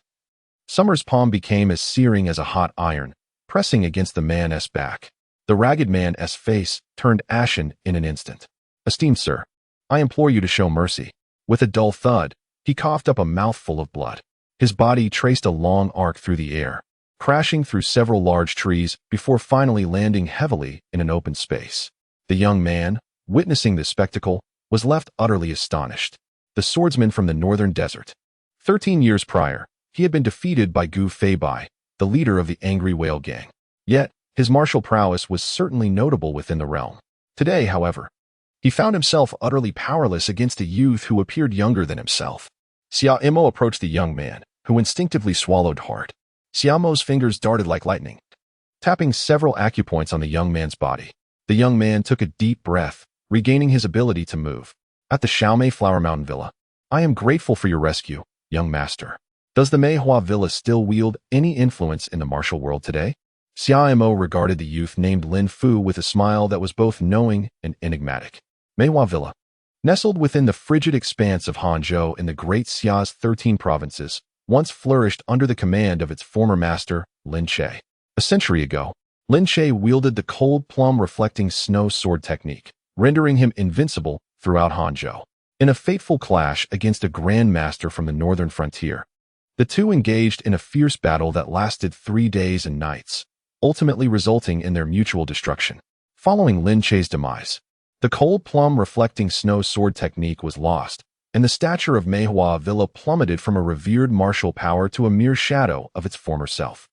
Summer's palm became as searing as a hot iron, pressing against the man's back. The ragged man's face turned ashen in an instant. Esteemed sir, I implore you to show mercy. With a dull thud, he coughed up a mouthful of blood. His body traced a long arc through the air, crashing through several large trees before finally landing heavily in an open space. The young man, witnessing this spectacle, was left utterly astonished. The swordsman from the northern desert. 13 years prior, he had been defeated by Gu Feibai, the leader of the Angry Whale Gang. Yet, his martial prowess was certainly notable within the realm. Today, however, He found himself utterly powerless against a youth who appeared younger than himself. Xiao approached the young man, who instinctively swallowed hard. Xiao's fingers darted like lightning, tapping several acupoints on the young man's body. The young man took a deep breath, regaining his ability to move. At the Xiaomei Flower Mountain Villa, I am grateful for your rescue, young master. Does the Meihua Villa still wield any influence in the martial world today? Xiao regarded the youth named Lin Fu with a smile that was both knowing and enigmatic. Meihua Villa, nestled within the frigid expanse of Hangzhou in the Great Xia's 13 provinces, once flourished under the command of its former master, Lin Che. A century ago, Lin Che wielded the cold plum reflecting snow sword technique, rendering him invincible throughout Hangzhou. In a fateful clash against a grandmaster from the northern frontier, the two engaged in a fierce battle that lasted 3 days and nights, ultimately resulting in their mutual destruction. Following Lin Che's demise, the cold plum reflecting snow sword technique was lost, and the stature of Meihua Villa plummeted from a revered martial power to a mere shadow of its former self.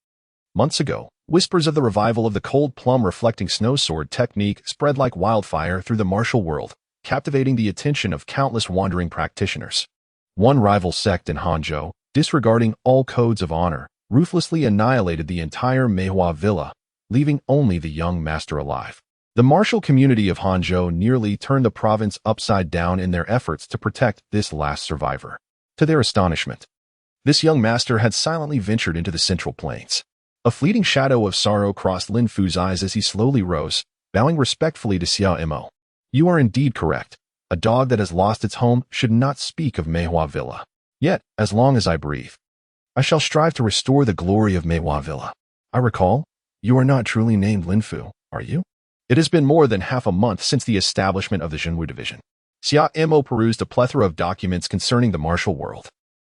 Months ago, whispers of the revival of the cold plum reflecting snow sword technique spread like wildfire through the martial world, captivating the attention of countless wandering practitioners. One rival sect in Hangzhou, disregarding all codes of honor, ruthlessly annihilated the entire Meihua Villa, leaving only the young master alive. The martial community of Hangzhou nearly turned the province upside down in their efforts to protect this last survivor. To their astonishment, this young master had silently ventured into the central plains. A fleeting shadow of sorrow crossed Lin Fu's eyes as he slowly rose, bowing respectfully to Xiao. You are indeed correct. A dog that has lost its home should not speak of Meihua Villa. Yet, as long as I breathe, I shall strive to restore the glory of Meihua Villa. I recall, you are not truly named Lin Fu, are you? It has been more than half a month since the establishment of the Zhenwu division. Xiao perused a plethora of documents concerning the martial world.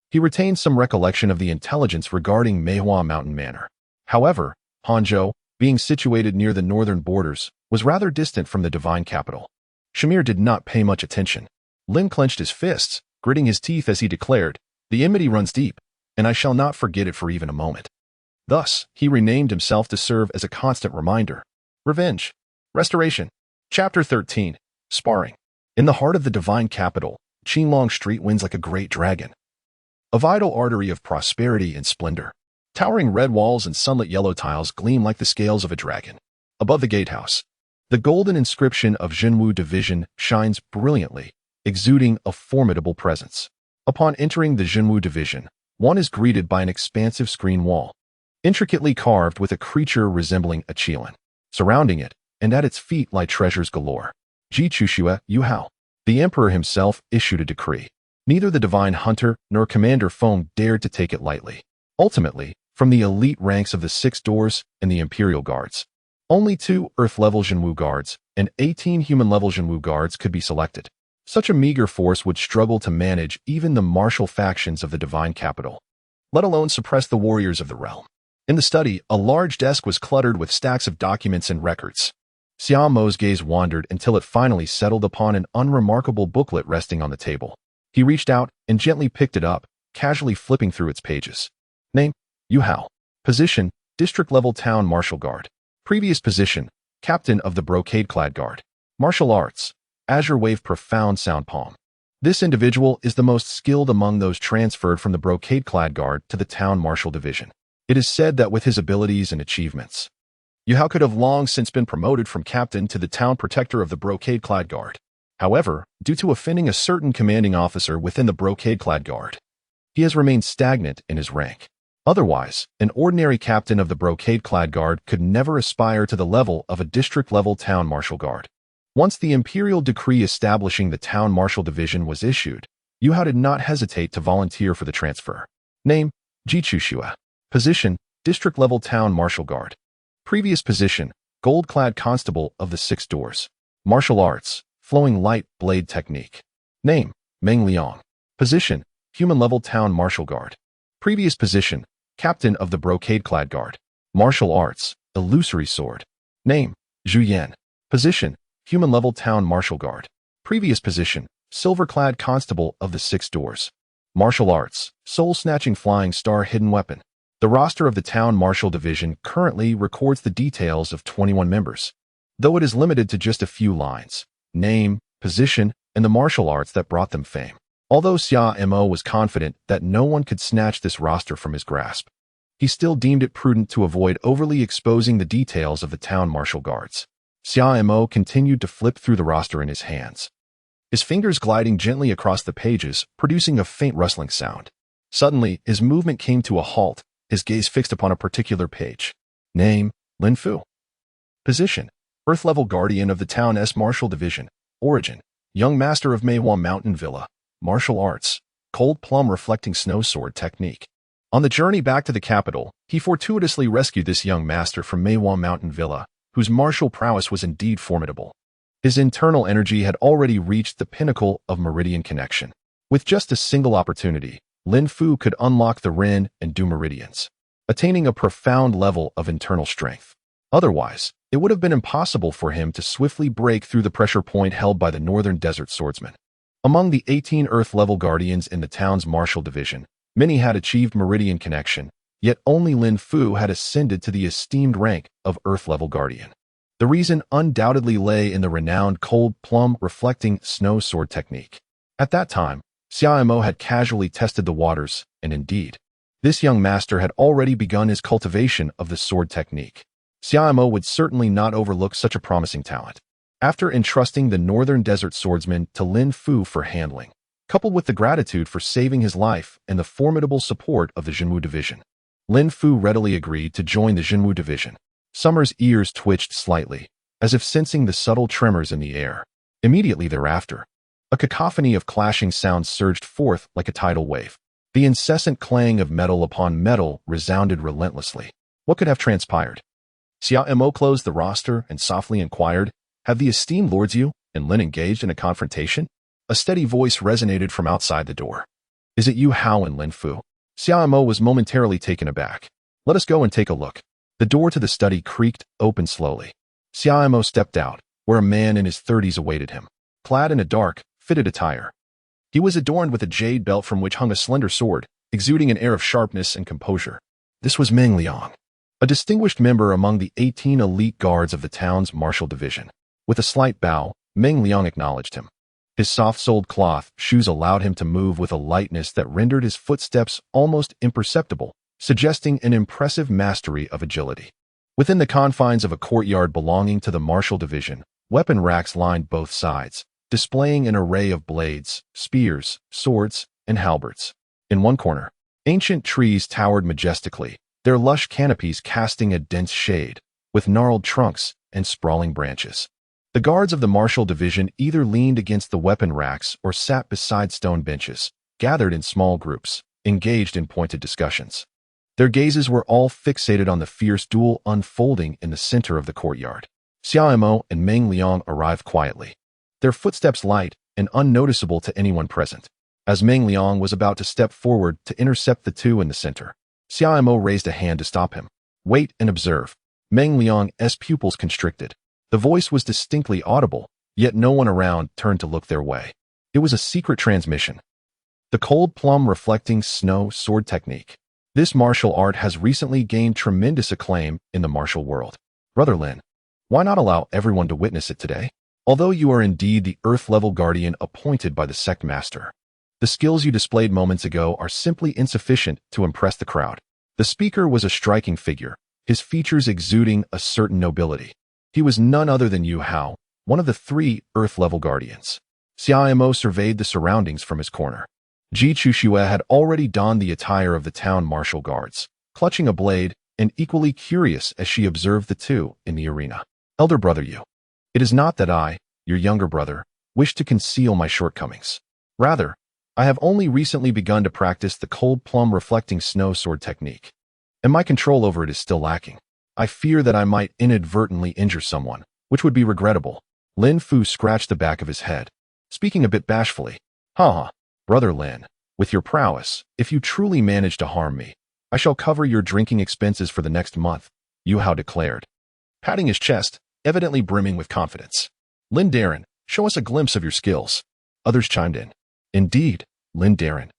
He retained some recollection of the intelligence regarding Meihua Mountain Manor. However, Hangzhou, being situated near the northern borders, was rather distant from the divine capital. Shamir did not pay much attention. Lin clenched his fists, gritting his teeth as he declared, "The enmity runs deep, and I shall not forget it for even a moment." Thus, he renamed himself to serve as a constant reminder. Revenge. Restoration. Chapter 13. Sparring. In the heart of the divine capital, Qinglong Street winds like a great dragon, a vital artery of prosperity and splendor. Towering red walls and sunlit yellow tiles gleam like the scales of a dragon. Above the gatehouse, the golden inscription of Zhenwu Division shines brilliantly, exuding a formidable presence. Upon entering the Zhenwu Division, one is greeted by an expansive screen wall, intricately carved with a creature resembling a qilin. Surrounding it, and at its feet lie treasures galore. Ji Chuxue Yu Hao. The emperor himself issued a decree. Neither the divine hunter nor Commander Feng dared to take it lightly. Ultimately, from the elite ranks of the 6 doors and the Imperial Guards, only 2 Earth-level Zhenwu Guards and 18 human-level Zhenwu Guards could be selected. Such a meager force would struggle to manage even the martial factions of the divine capital, let alone suppress the warriors of the realm. In the study, a large desk was cluttered with stacks of documents and records. Xiao's gaze wandered until it finally settled upon an unremarkable booklet resting on the table. He reached out and gently picked it up, casually flipping through its pages. Name, Yu Hao. Position, District-level Town Martial Guard. Previous position, Captain of the Brocade-clad Guard. Martial Arts, Azure Wave Profound Sound Palm. This individual is the most skilled among those transferred from the Brocade-clad Guard to the Town Martial Division. It is said that with his abilities and achievements, Yu Hao could have long since been promoted from captain to the town protector of the Brocade-clad Guard. However, due to offending a certain commanding officer within the Brocade-clad Guard, he has remained stagnant in his rank. Otherwise, an ordinary captain of the Brocade-clad Guard could never aspire to the level of a district-level town martial guard. Once the imperial decree establishing the town martial division was issued, Yu Hao did not hesitate to volunteer for the transfer. Name, Ji Chuxue. Position, District-level Town Martial Guard. Previous position, Gold-clad Constable of the 6 Doors. Martial Arts, Flowing Light Blade Technique. Name, Meng Liang. Position, Human-level Town Martial Guard. Previous position, Captain of the Brocade-clad Guard. Martial Arts, Illusory Sword. Name, Zhu Yan. Position, Human-level Town Martial Guard. Previous position, Silver-clad Constable of the 6 Doors. Martial Arts, Soul-snatching Flying Star Hidden Weapon. The roster of the Town Martial Division currently records the details of 21 members, though it is limited to just a few lines. Name, position, and the martial arts that brought them fame. Although Xia Mo was confident that no one could snatch this roster from his grasp, he still deemed it prudent to avoid overly exposing the details of the town martial guards. Xia Mo continued to flip through the roster in his hands, his fingers gliding gently across the pages, producing a faint rustling sound. Suddenly, his movement came to a halt, his gaze fixed upon a particular page. Name, Lin Fu. Position, Earth-level guardian of the town's martial division. Origin, young master of Meiwa Mountain Villa. Martial arts, cold plum reflecting snow sword technique. On the journey back to the capital, he fortuitously rescued this young master from Meiwa Mountain Villa, whose martial prowess was indeed formidable. His internal energy had already reached the pinnacle of meridian connection. With just a single opportunity, Lin Fu could unlock the Ren and Du meridians, attaining a profound level of internal strength. Otherwise, it would have been impossible for him to swiftly break through the pressure point held by the Northern Desert Swordsman. Among the 18 Earth-level guardians in the town's martial division, many had achieved meridian connection, yet only Lin Fu had ascended to the esteemed rank of Earth-level guardian. The reason undoubtedly lay in the renowned cold plum reflecting snow sword technique. At that time, Xia Mo had casually tested the waters, and indeed, this young master had already begun his cultivation of the sword technique. Xia Mo would certainly not overlook such a promising talent. After entrusting the Northern Desert Swordsman to Lin Fu for handling, coupled with the gratitude for saving his life and the formidable support of the Jinwu Division, Lin Fu readily agreed to join the Jinwu Division. Summer's ears twitched slightly, as if sensing the subtle tremors in the air. Immediately thereafter, a cacophony of clashing sounds surged forth like a tidal wave. The incessant clang of metal upon metal resounded relentlessly. What could have transpired? Xia Mo closed the roster and softly inquired, "Have the esteemed Lords Yu and Lin engaged in a confrontation?" A steady voice resonated from outside the door. "Is it Yu Hao and Lin Fu?" Xia Mo was momentarily taken aback. "Let us go and take a look." The door to the study creaked open slowly. Xia Mo stepped out, where a man in his 30s awaited him, clad in a dark, fitted attire. He was adorned with a jade belt from which hung a slender sword, exuding an air of sharpness and composure. This was Meng Liang, a distinguished member among the 18 elite guards of the town's martial division. With a slight bow, Meng Liang acknowledged him. His soft-soled cloth shoes allowed him to move with a lightness that rendered his footsteps almost imperceptible, suggesting an impressive mastery of agility. Within the confines of a courtyard belonging to the martial division, weapon racks lined both sides, displaying an array of blades, spears, swords, and halberds. In one corner, ancient trees towered majestically, their lush canopies casting a dense shade, with gnarled trunks and sprawling branches. The guards of the martial division either leaned against the weapon racks or sat beside stone benches, gathered in small groups, engaged in pointed discussions. Their gazes were all fixated on the fierce duel unfolding in the center of the courtyard. Xia Mo and Meng Liang arrived quietly, their footsteps light and unnoticeable to anyone present. As Meng Liang was about to step forward to intercept the two in the center, Xia Mo raised a hand to stop him. "Wait and observe." Meng Liang's pupils constricted. The voice was distinctly audible, yet no one around turned to look their way. It was a secret transmission. The cold plum reflecting snow sword technique. This martial art has recently gained tremendous acclaim in the martial world. Brother Lin, why not allow everyone to witness it today? Although you are indeed the Earth-level guardian appointed by the sect master, the skills you displayed moments ago are simply insufficient to impress the crowd. The speaker was a striking figure, his features exuding a certain nobility. He was none other than Yu Hao, one of the 3 Earth-level guardians. Xia Mo surveyed the surroundings from his corner. Ji Chuxue had already donned the attire of the town martial guards, clutching a blade, and equally curious as she observed the two in the arena. "Elder brother Yu, it is not that I, your younger brother, wish to conceal my shortcomings. Rather, I have only recently begun to practice the cold plum reflecting snow sword technique, and my control over it is still lacking. I fear that I might inadvertently injure someone, which would be regrettable." Lin Fu scratched the back of his head, speaking a bit bashfully. "Haha, Brother Lin, with your prowess, if you truly manage to harm me, I shall cover your drinking expenses for the next month," Yu Hao declared, patting his chest, evidently brimming with confidence. "Lin Darren, show us a glimpse of your skills." Others chimed in. "Indeed, Lin Darren."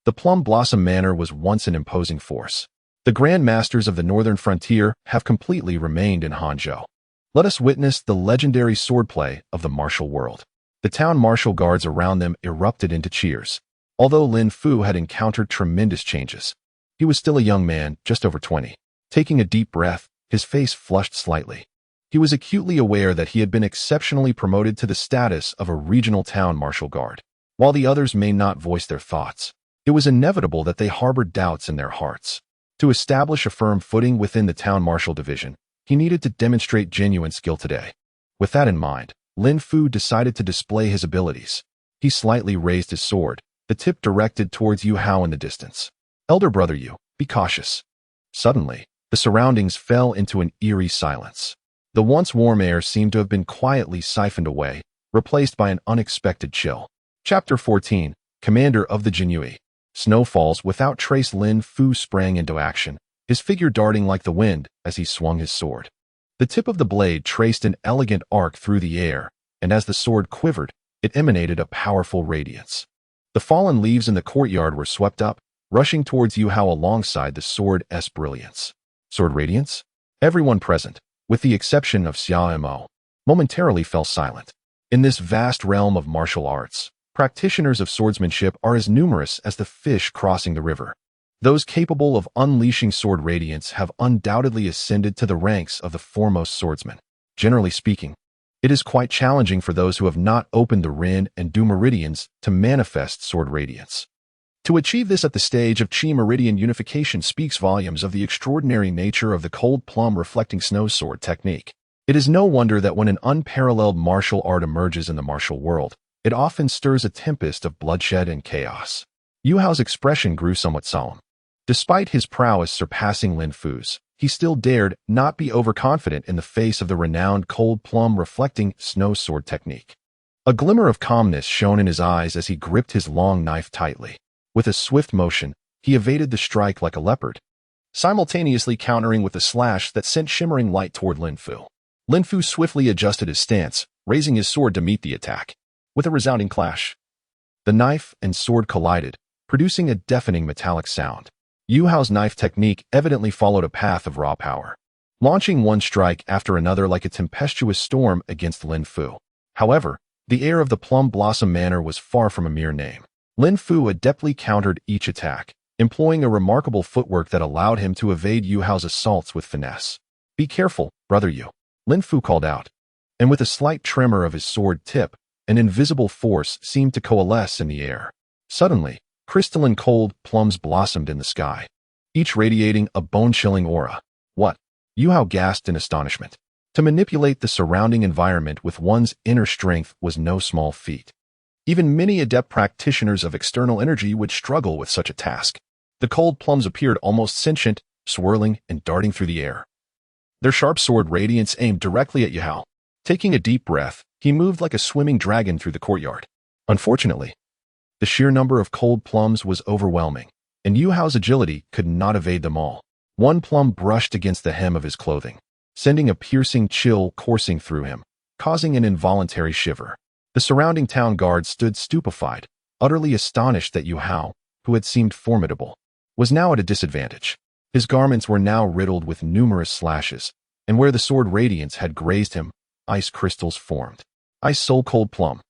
The Plum Blossom Manor was once an imposing force. The grandmasters of the northern frontier have completely remained in Hangzhou. Let us witness the legendary swordplay of the martial world. The town martial guards around them erupted into cheers. Although Lin Fu had encountered tremendous changes, he was still a young man, just over 20. Taking a deep breath, his face flushed slightly. He was acutely aware that he had been exceptionally promoted to the status of a regional town martial guard. While the others may not voice their thoughts, it was inevitable that they harbored doubts in their hearts. To establish a firm footing within the town martial division, he needed to demonstrate genuine skill today. With that in mind, Lin Fu decided to display his abilities. He slightly raised his sword, the tip directed towards Yu Hao in the distance. "Elder brother Yu, be cautious." Suddenly, the surroundings fell into an eerie silence. The once warm air seemed to have been quietly siphoned away, replaced by an unexpected chill. Chapter 14, Commander of the Jinyui. Snow falls without trace. Lin Fu sprang into action, his figure darting like the wind as he swung his sword. The tip of the blade traced an elegant arc through the air, and as the sword quivered, it emanated a powerful radiance. The fallen leaves in the courtyard were swept up, rushing towards Yu Hao alongside the sword's brilliance. Sword radiance? Everyone present, with the exception of Xia Mo, momentarily fell silent. In this vast realm of martial arts, practitioners of swordsmanship are as numerous as the fish crossing the river. Those capable of unleashing sword radiance have undoubtedly ascended to the ranks of the foremost swordsmen. Generally speaking, it is quite challenging for those who have not opened the Rin and Du meridians to manifest sword radiance. To achieve this at the stage of Qi meridian unification speaks volumes of the extraordinary nature of the cold plum reflecting snow sword technique. It is no wonder that when an unparalleled martial art emerges in the martial world, it often stirs a tempest of bloodshed and chaos. Yu Hao's expression grew somewhat solemn. Despite his prowess surpassing Lin Fu's, he still dared not be overconfident in the face of the renowned cold plum reflecting snow sword technique. A glimmer of calmness shone in his eyes as he gripped his long knife tightly. With a swift motion, he evaded the strike like a leopard, simultaneously countering with a slash that sent shimmering light toward Lin Fu. Lin Fu swiftly adjusted his stance, raising his sword to meet the attack. With a resounding clash, the knife and sword collided, producing a deafening metallic sound. Yu Hao's knife technique evidently followed a path of raw power, launching one strike after another like a tempestuous storm against Lin Fu. However, the air of the Plum Blossom Manor was far from a mere name. Lin Fu adeptly countered each attack, employing a remarkable footwork that allowed him to evade Yu Hao's assaults with finesse. "Be careful, brother Yu," Lin Fu called out, and with a slight tremor of his sword tip, an invisible force seemed to coalesce in the air. Suddenly, crystalline cold plums blossomed in the sky, each radiating a bone-chilling aura. "What?" Yu Hao gasped in astonishment. To manipulate the surrounding environment with one's inner strength was no small feat. Even many adept practitioners of external energy would struggle with such a task. The cold plums appeared almost sentient, swirling and darting through the air, their sharp sword radiance aimed directly at Yu Hao. Taking a deep breath, he moved like a swimming dragon through the courtyard. Unfortunately, the sheer number of cold plums was overwhelming, and Yu Hao's agility could not evade them all. One plum brushed against the hem of his clothing, sending a piercing chill coursing through him, causing an involuntary shiver. The surrounding town guard stood stupefied, utterly astonished that Yu Hao, who had seemed formidable, was now at a disadvantage. His garments were now riddled with numerous slashes, and where the sword radiance had grazed him, ice crystals formed. Ice Soul Cold Plum.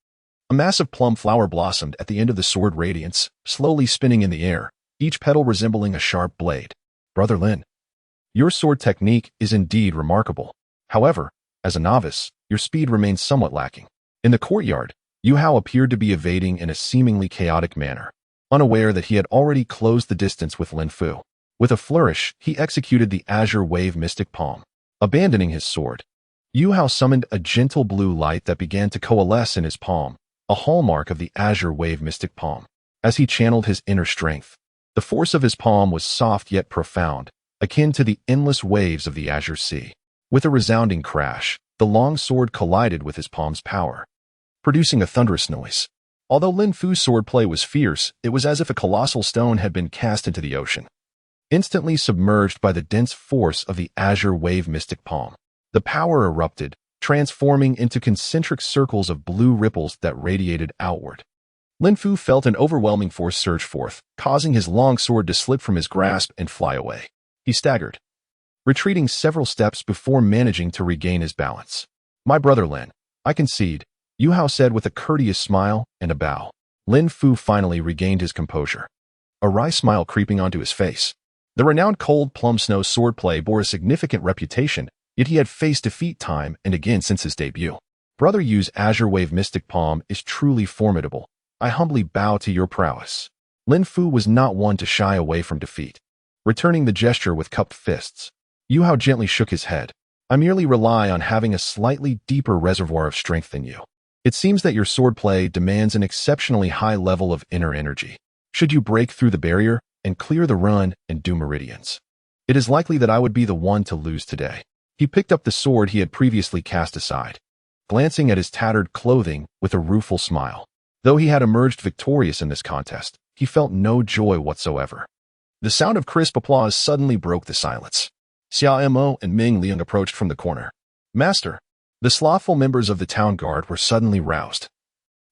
A massive plum flower blossomed at the end of the sword radiance, slowly spinning in the air, each petal resembling a sharp blade. "Brother Lin, your sword technique is indeed remarkable. However, as a novice, your speed remains somewhat lacking." In the courtyard, Yu Hao appeared to be evading in a seemingly chaotic manner, unaware that he had already closed the distance with Lin Fu. With a flourish, he executed the Azure Wave Mystic Palm. Abandoning his sword, Yu Hao summoned a gentle blue light that began to coalesce in his palm, a hallmark of the Azure Wave Mystic Palm. As he channeled his inner strength, the force of his palm was soft yet profound, akin to the endless waves of the Azure Sea. With a resounding crash, the long sword collided with his palm's power, producing a thunderous noise. Although Lin Fu's swordplay was fierce, it was as if a colossal stone had been cast into the ocean, instantly submerged by the dense force of the Azure Wave Mystic Palm. The power erupted, transforming into concentric circles of blue ripples that radiated outward. Lin Fu felt an overwhelming force surge forth, causing his long sword to slip from his grasp and fly away. He staggered, retreating several steps before managing to regain his balance. "My brother Lin, I concede, Yu Hao said with a courteous smile and a bow. Lin Fu finally regained his composure, a wry smile creeping onto his face. The renowned Cold Plum Snow swordplay bore a significant reputation, yet he had faced defeat time and again since his debut. Brother Yu's Azure Wave Mystic Palm is truly formidable. I humbly bow to your prowess. Lin Fu was not one to shy away from defeat. Returning the gesture with cupped fists, Yu Hao gently shook his head. I merely rely on having a slightly deeper reservoir of strength than you. It seems that your swordplay demands an exceptionally high level of inner energy. Should you break through the barrier and clear the run and do meridians, it is likely that I would be the one to lose today. He picked up the sword he had previously cast aside, glancing at his tattered clothing with a rueful smile. Though he had emerged victorious in this contest, he felt no joy whatsoever. The sound of crisp applause suddenly broke the silence. Xia Mo and Ming Liang approached from the corner. Master, the slothful members of the town guard were suddenly roused,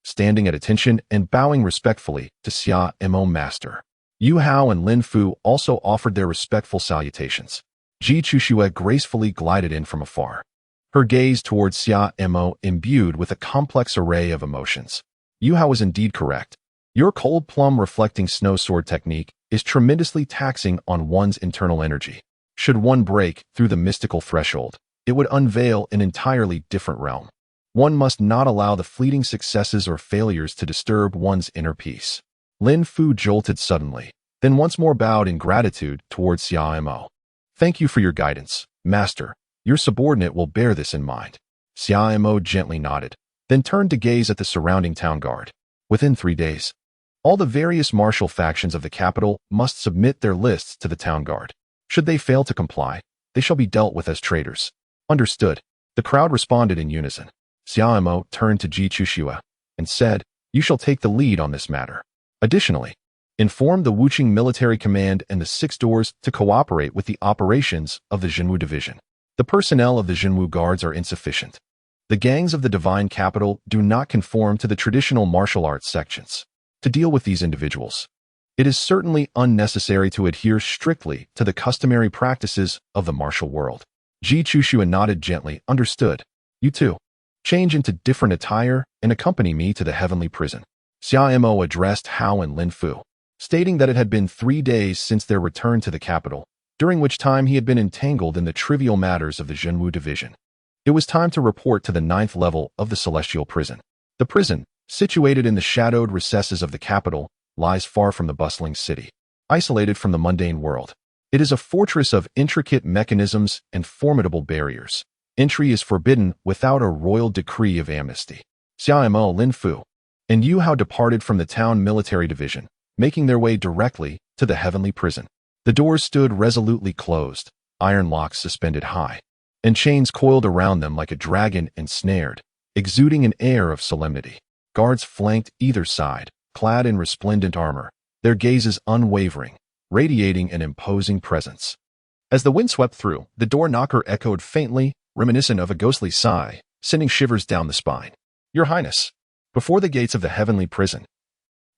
standing at attention and bowing respectfully to Xia Mo Master. Yu Hao and Lin Fu also offered their respectful salutations. Ji Chuxue gracefully glided in from afar, her gaze towards Xia Mo imbued with a complex array of emotions. Yu Hao was indeed correct. Your cold plum reflecting snow sword technique is tremendously taxing on one's internal energy. Should one break through the mystical threshold, it would unveil an entirely different realm. One must not allow the fleeting successes or failures to disturb one's inner peace. Lin Fu jolted suddenly, then once more bowed in gratitude towards Xia Mo. Thank you for your guidance, Master. Your subordinate will bear this in mind. Xia Mo gently nodded, then turned to gaze at the surrounding town guard. Within 3 days, all the various martial factions of the capital must submit their lists to the town guard. Should they fail to comply, they shall be dealt with as traitors. Understood. The crowd responded in unison. Xia Mo turned to Ji Chuxue and said, You shall take the lead on this matter. Additionally, inform the Wuqing Military Command and the Six Doors to cooperate with the operations of the Jinwu Division. The personnel of the Jinwu Guards are insufficient. The gangs of the Divine Capital do not conform to the traditional martial arts sections. To deal with these individuals, it is certainly unnecessary to adhere strictly to the customary practices of the martial world. Ji Chuxue nodded gently. Understood. You too. Change into different attire and accompany me to the heavenly prison. Xia Mo addressed Hao and Lin Fu, stating that it had been 3 days since their return to the capital, during which time he had been entangled in the trivial matters of the Jinwu Division. It was time to report to the 9th level of the Celestial Prison. The prison, situated in the shadowed recesses of the capital, lies far from the bustling city, isolated from the mundane world. It is a fortress of intricate mechanisms and formidable barriers. Entry is forbidden without a royal decree of amnesty. Xia Mo, Lin Fu, and Yu Hao departed from the town military division, making their way directly to the heavenly prison. The doors stood resolutely closed, iron locks suspended high, and chains coiled around them like a dragon ensnared, exuding an air of solemnity. Guards flanked either side, clad in resplendent armor, their gazes unwavering, radiating an imposing presence. As the wind swept through, the door knocker echoed faintly, reminiscent of a ghostly sigh, sending shivers down the spine. Your Highness, before the gates of the heavenly prison,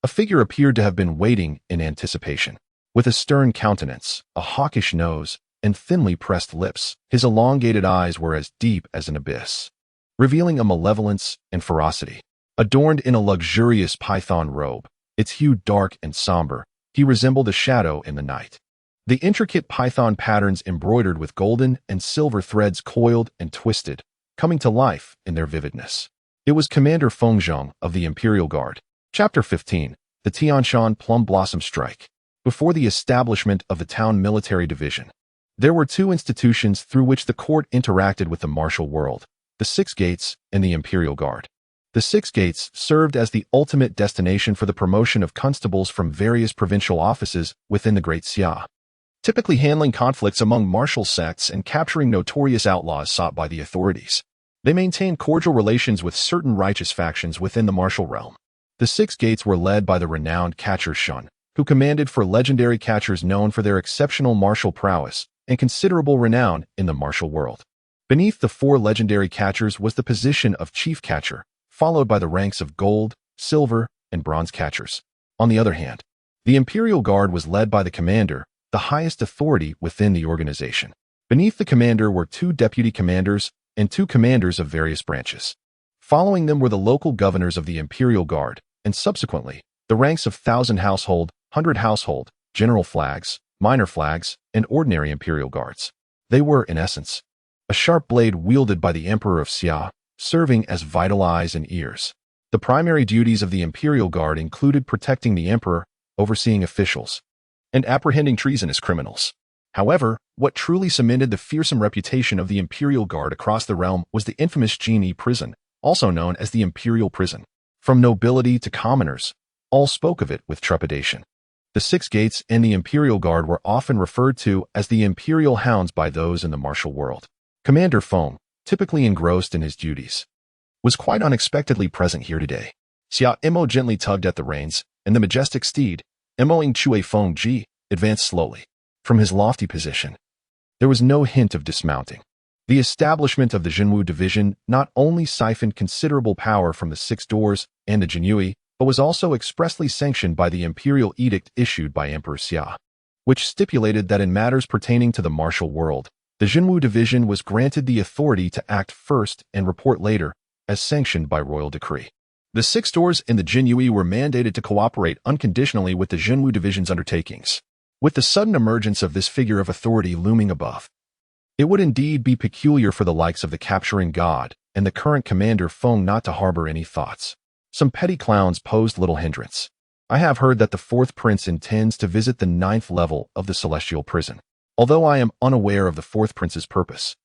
a figure appeared to have been waiting in anticipation. With a stern countenance, a hawkish nose, and thinly pressed lips, his elongated eyes were as deep as an abyss, revealing a malevolence and ferocity. Adorned in a luxurious python robe, its hue dark and somber, he resembled a shadow in the night. The intricate python patterns embroidered with golden and silver threads coiled and twisted, coming to life in their vividness. It was Commander Fengzhong of the Imperial Guard. Chapter 15. The Tianshan Plum Blossom Strike. Before the establishment of the town military division, there were 2 institutions through which the court interacted with the martial world, the Six Gates and the Imperial Guard. The Six Gates served as the ultimate destination for the promotion of constables from various provincial offices within the Great Xia, typically handling conflicts among martial sects and capturing notorious outlaws sought by the authorities. They maintained cordial relations with certain righteous factions within the martial realm. The Six Gates were led by the renowned catcher Shun, who commanded for legendary catchers known for their exceptional martial prowess and considerable renown in the martial world. Beneath the 4 legendary catchers was the position of chief catcher, followed by the ranks of gold, silver, and bronze catchers. On the other hand, the Imperial Guard was led by the commander, the highest authority within the organization. Beneath the commander were 2 deputy commanders and 2 commanders of various branches. Following them were the local governors of the Imperial Guard, and subsequently, the ranks of 1,000 household, 100 household, general flags, minor flags, and ordinary Imperial Guards. They were, in essence, a sharp blade wielded by the Emperor of Xia, serving as vital eyes and ears. The primary duties of the Imperial Guard included protecting the Emperor, overseeing officials, and apprehending treasonous criminals. However, what truly cemented the fearsome reputation of the Imperial Guard across the realm was the infamous Genie prison, also known as the Imperial Prison. From nobility to commoners, all spoke of it with trepidation. The Six Gates and the Imperial Guard were often referred to as the Imperial Hounds by those in the martial world. Commander Feng, typically engrossed in his duties, was quite unexpectedly present here today. Xia Imo gently tugged at the reins, and the majestic steed, Emoing Chui Feng Ji, advanced slowly. From his lofty position, there was no hint of dismounting. The establishment of the Jinwu division not only siphoned considerable power from the Six Doors and the Jinyui, but was also expressly sanctioned by the imperial edict issued by Emperor Xia, which stipulated that in matters pertaining to the martial world, the Jinwu division was granted the authority to act first and report later, as sanctioned by royal decree. The Six Doors and the Jinyui were mandated to cooperate unconditionally with the Jinwu division's undertakings. With the sudden emergence of this figure of authority looming above, it would indeed be peculiar for the likes of the capturing god and the current commander Feng not to harbor any thoughts. Some petty clowns posed little hindrance. I have heard that the fourth prince intends to visit the 9th level of the celestial prison. Although I am unaware of the fourth prince's purpose,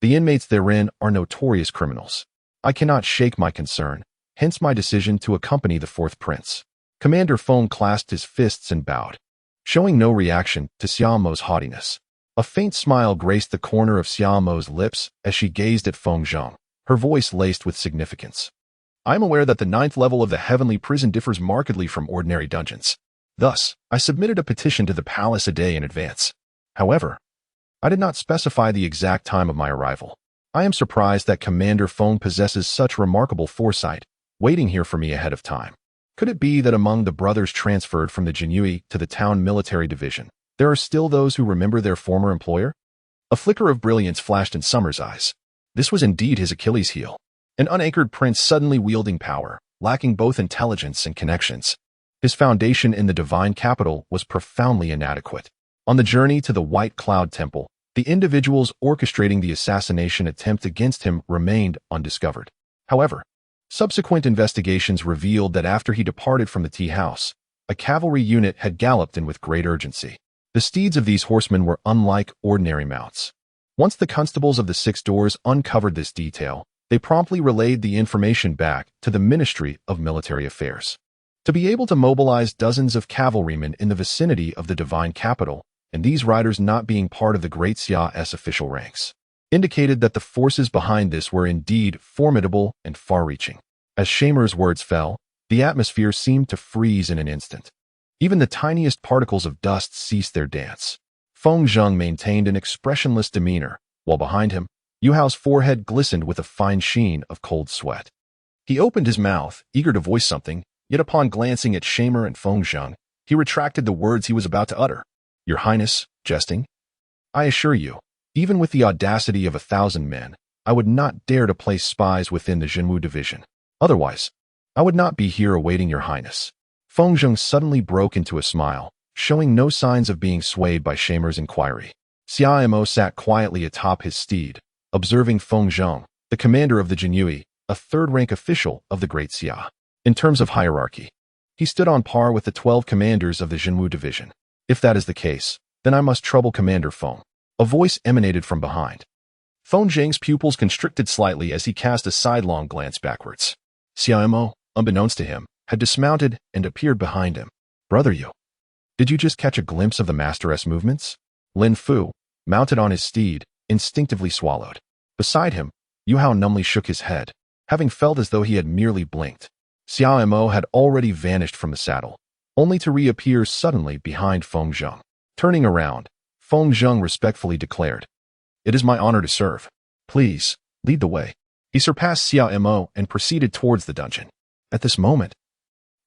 the inmates therein are notorious criminals. I cannot shake my concern, hence my decision to accompany the fourth prince. Commander Feng clasped his fists and bowed, showing no reaction to Xia Mo's haughtiness. A faint smile graced the corner of Xia Mo's lips as she gazed at Feng Zheng, her voice laced with significance. I am aware that the 9th level of the heavenly prison differs markedly from ordinary dungeons. Thus, I submitted a petition to the palace a day in advance. However, I did not specify the exact time of my arrival. I am surprised that Commander Feng possesses such remarkable foresight, waiting here for me ahead of time. Could it be that among the brothers transferred from the Jinyui to the town military division, there are still those who remember their former employer? A flicker of brilliance flashed in Summer's eyes. This was indeed his Achilles heel. An unanchored prince suddenly wielding power, lacking both intelligence and connections. His foundation in the divine capital was profoundly inadequate. On the journey to the White Cloud Temple, the individuals orchestrating the assassination attempt against him remained undiscovered. However, subsequent investigations revealed that after he departed from the tea house, a cavalry unit had galloped in with great urgency. The steeds of these horsemen were unlike ordinary mounts. Once the constables of the Six Doors uncovered this detail, they promptly relayed the information back to the Ministry of Military Affairs. To be able to mobilize dozens of cavalrymen in the vicinity of the divine capital, and these riders not being part of the Great Xia's official ranks, indicated that the forces behind this were indeed formidable and far-reaching. As Shamer's words fell, the atmosphere seemed to freeze in an instant. Even the tiniest particles of dust ceased their dance. Feng Zheng maintained an expressionless demeanor, while behind him, Yu Hao's forehead glistened with a fine sheen of cold sweat. He opened his mouth, eager to voice something, yet upon glancing at Shamer and Feng Zheng, he retracted the words he was about to utter. Your Highness, jesting? I assure you, even with the audacity of 1,000 men, I would not dare to place spies within the Jinwu division. Otherwise, I would not be here awaiting your Highness. Feng Zheng suddenly broke into a smile, showing no signs of being swayed by Shamer's inquiry. Xia Mo sat quietly atop his steed, observing Feng Zheng, the commander of the Jinyui, a third-rank official of the Great Xia. In terms of hierarchy, he stood on par with the 12 commanders of the Jinwu division. If that is the case, then I must trouble Commander Feng. A voice emanated from behind. Feng Zheng's pupils constricted slightly as he cast a sidelong glance backwards. Xia Mo, unbeknownst to him, had dismounted and appeared behind him. Brother Yu, did you just catch a glimpse of the Master's movements? Lin Fu, mounted on his steed, instinctively swallowed. Beside him, Yu Hao numbly shook his head, having felt as though he had merely blinked. Xia Mo had already vanished from the saddle, only to reappear suddenly behind Feng Zheng. Turning around, Feng Zheng respectfully declared, It is my honor to serve. Please, lead the way. He surpassed Xia Mo and proceeded towards the dungeon. At this moment,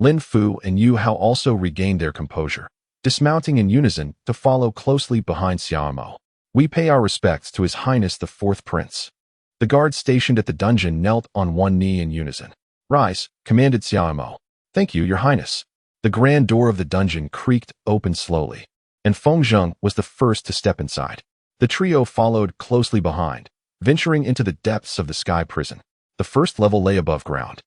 Lin Fu and Yu Hao also regained their composure, dismounting in unison to follow closely behind Xia Mo. We pay our respects to His Highness the Fourth Prince. The guards stationed at the dungeon knelt on one knee in unison. "Rise," commanded Xiaomo. "Thank you, Your Highness." The grand door of the dungeon creaked open slowly, and Feng Zheng was the first to step inside. The trio followed closely behind, venturing into the depths of the sky prison. The first level lay above ground,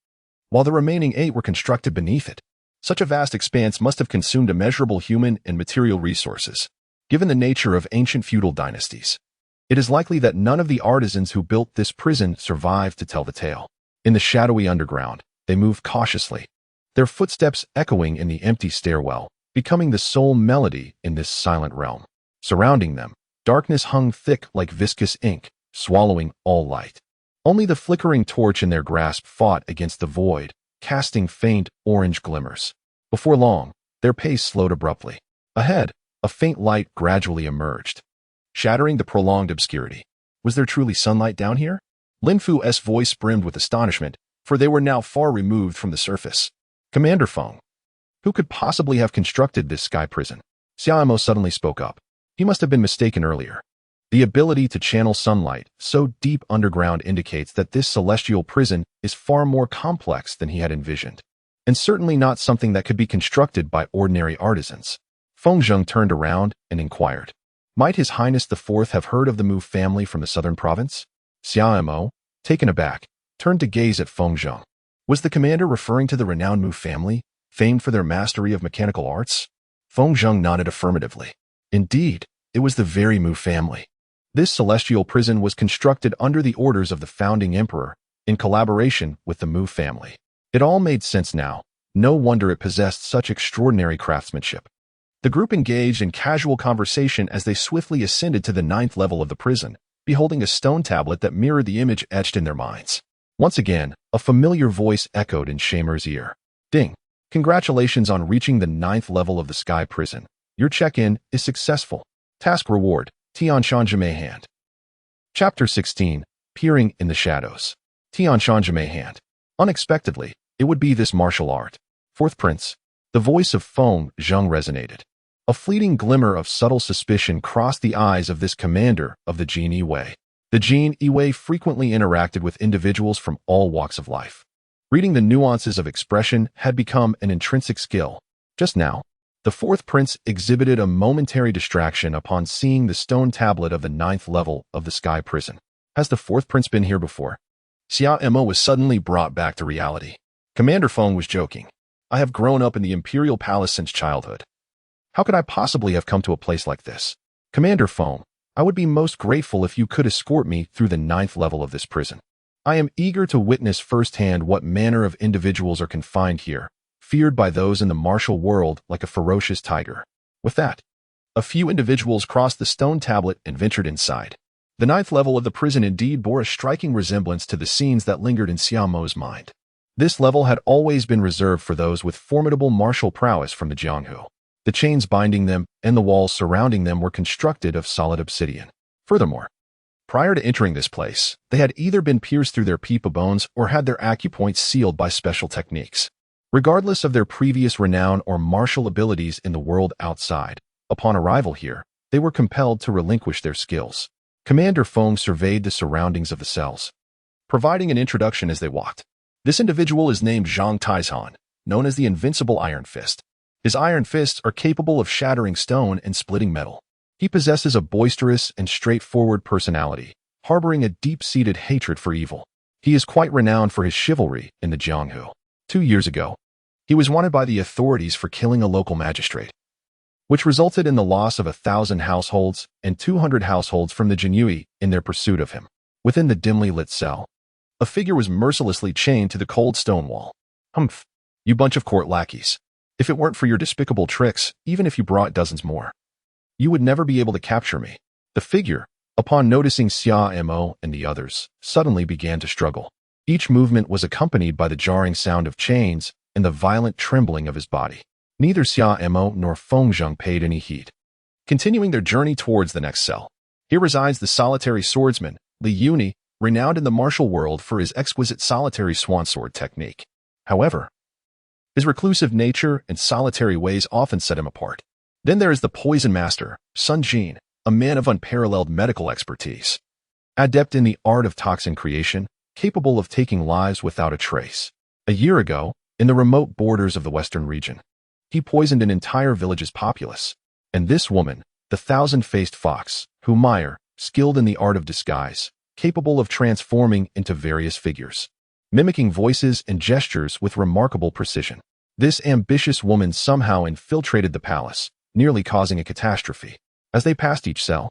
while the remaining 8 were constructed beneath it. Such a vast expanse must have consumed immeasurable human and material resources. Given the nature of ancient feudal dynasties, it is likely that none of the artisans who built this prison survived to tell the tale. In the shadowy underground, they moved cautiously, their footsteps echoing in the empty stairwell, becoming the sole melody in this silent realm. Surrounding them, darkness hung thick like viscous ink, swallowing all light. Only the flickering torch in their grasp fought against the void, casting faint orange glimmers. Before long, their pace slowed abruptly. Ahead, a faint light gradually emerged, shattering the prolonged obscurity. Was there truly sunlight down here? Lin Fu's voice brimmed with astonishment, for they were now far removed from the surface. "Commander Feng, who could possibly have constructed this sky prison?" Xiaomo suddenly spoke up. He must have been mistaken earlier. The ability to channel sunlight so deep underground indicates that this celestial prison is far more complex than he had envisioned, and certainly not something that could be constructed by ordinary artisans. Feng Zheng turned around and inquired, "Might His Highness the Fourth have heard of the Mu family from the southern province?" Xiaomo, taken aback, turned to gaze at Feng Zheng. Was the commander referring to the renowned Mu family, famed for their mastery of mechanical arts? Feng Zheng nodded affirmatively. Indeed, it was the very Mu family. This celestial prison was constructed under the orders of the founding emperor, in collaboration with the Mu family. It all made sense now. No wonder it possessed such extraordinary craftsmanship. The group engaged in casual conversation as they swiftly ascended to the 9th level of the prison, beholding a stone tablet that mirrored the image etched in their minds. Once again, a familiar voice echoed in Shamer's ear. "Ding! Congratulations on reaching the 9th level of the sky prison. Your check-in is successful. Task reward, Tianshan hand." Chapter 16, Peering in the Shadows. Tianshan hand. Unexpectedly, it would be this martial art. Fourth Prince. The voice of Feng Zheng resonated. A fleeting glimmer of subtle suspicion crossed the eyes of this commander of the Jin Yi. The Jin Yi frequently interacted with individuals from all walks of life. Reading the nuances of expression had become an intrinsic skill. Just now, the Fourth Prince exhibited a momentary distraction upon seeing the stone tablet of the 9th level of the sky prison. Has the Fourth Prince been here before? Xiaomo was suddenly brought back to reality. Commander Feng was joking. "I have grown up in the Imperial Palace since childhood. How could I possibly have come to a place like this? Commander Feng, I would be most grateful if you could escort me through the 9th level of this prison. I am eager to witness firsthand what manner of individuals are confined here, feared by those in the martial world like a ferocious tiger." With that, a few individuals crossed the stone tablet and ventured inside. The 9th level of the prison indeed bore a striking resemblance to the scenes that lingered in Xiaomo's mind. This level had always been reserved for those with formidable martial prowess from the Jianghu. The chains binding them and the walls surrounding them were constructed of solid obsidian. Furthermore, prior to entering this place, they had either been pierced through their peepa bones or had their acupoints sealed by special techniques. Regardless of their previous renown or martial abilities in the world outside, upon arrival here, they were compelled to relinquish their skills. Commander Feng surveyed the surroundings of the cells, providing an introduction as they walked. This individual is named Zhang Taizhan, known as the Invincible Iron Fist. His iron fists are capable of shattering stone and splitting metal. He possesses a boisterous and straightforward personality, harboring a deep-seated hatred for evil. He is quite renowned for his chivalry in the Jianghu. 2 years ago, he was wanted by the authorities for killing a local magistrate, which resulted in the loss of 1,000 households and 200 households from the Jinyui in their pursuit of him. Within the dimly lit cell, a figure was mercilessly chained to the cold stone wall. "Humph, you bunch of court lackeys. If it weren't for your despicable tricks, even if you brought dozens more, you would never be able to capture me." The figure, upon noticing Xiaomo and the others, suddenly began to struggle. Each movement was accompanied by the jarring sound of chains and the violent trembling of his body. Neither Xiaomo nor Feng Zheng paid any heed, continuing their journey towards the next cell. Here resides the solitary swordsman, Li Yuni, renowned in the martial world for his exquisite solitary swan sword technique. However, his reclusive nature and solitary ways often set him apart. Then there is the poison master, Sun Jin, a man of unparalleled medical expertise. adept in the art of toxin creation, capable of taking lives without a trace. A year ago, in the remote borders of the western region, he poisoned an entire village's populace. And this woman, the thousand-faced fox, Humayr, skilled in the art of disguise, capable of transforming into various figures, mimicking voices and gestures with remarkable precision. This ambitious woman somehow infiltrated the palace, nearly causing a catastrophe. As they passed each cell,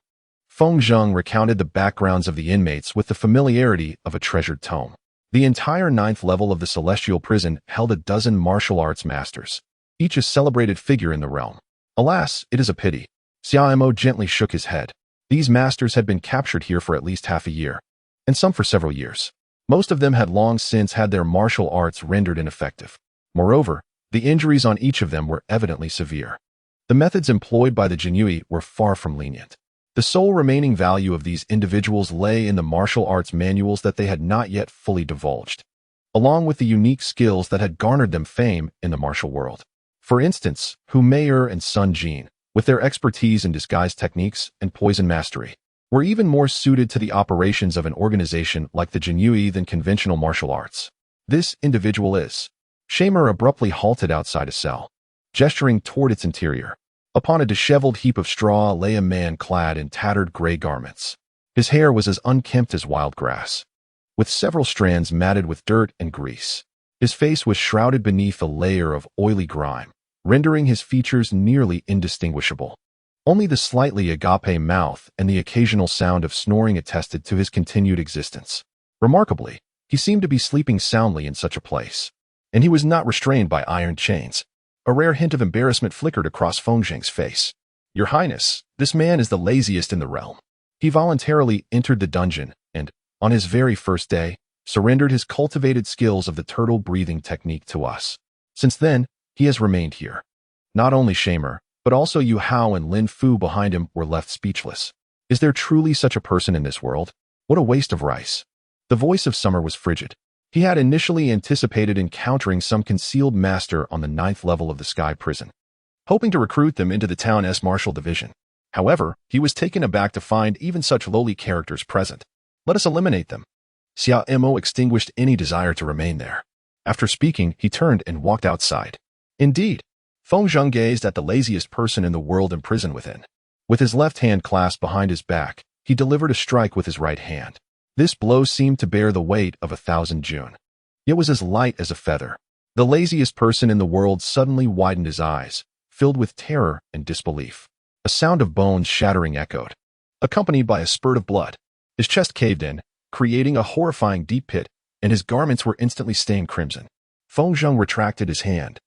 Feng Zheng recounted the backgrounds of the inmates with the familiarity of a treasured tome. The entire 9th level of the celestial prison held a dozen martial arts masters, each a celebrated figure in the realm. Alas, it is a pity. Xia Mo gently shook his head. These masters had been captured here for at least half a year, and some for several years. Most of them had long since had their martial arts rendered ineffective. Moreover, the injuries on each of them were evidently severe. The methods employed by the Jinui were far from lenient. The sole remaining value of these individuals lay in the martial arts manuals that they had not yet fully divulged, along with the unique skills that had garnered them fame in the martial world. For instance, Humayr and Sun Jin, with their expertise in disguise techniques and poison mastery, were even more suited to the operations of an organization like the Jinui than conventional martial arts. This individual is. Shamer abruptly halted outside a cell, gesturing toward its interior. Upon a disheveled heap of straw lay a man clad in tattered gray garments. His hair was as unkempt as wild grass, with several strands matted with dirt and grease. His face was shrouded beneath a layer of oily grime, rendering his features nearly indistinguishable. Only the slightly agape mouth and the occasional sound of snoring attested to his continued existence. Remarkably, he seemed to be sleeping soundly in such a place, and he was not restrained by iron chains. A rare hint of embarrassment flickered across Feng Zheng's face. "Your Highness, this man is the laziest in the realm." He voluntarily entered the dungeon and, on his very first day, surrendered his cultivated skills of the turtle-breathing technique to us. Since then, he has remained here. Not only Shamer, but also Yu Hao and Lin Fu behind him were left speechless. Is there truly such a person in this world? What a waste of rice. The voice of Summer was frigid. He had initially anticipated encountering some concealed master on the 9th level of the Sky Prison, hoping to recruit them into the town's martial division. However, he was taken aback to find even such lowly characters present. Let us eliminate them. Xia Mo extinguished any desire to remain there. After speaking, he turned and walked outside. Indeed, Feng Zheng gazed at the laziest person in the world imprisoned within. With his left hand clasped behind his back, he delivered a strike with his right hand. This blow seemed to bear the weight of 1,000 June. It was as light as a feather. The laziest person in the world suddenly widened his eyes, filled with terror and disbelief. A sound of bones shattering echoed, accompanied by a spurt of blood. His chest caved in, creating a horrifying deep pit, and his garments were instantly stained crimson. Feng Zheng retracted his hand,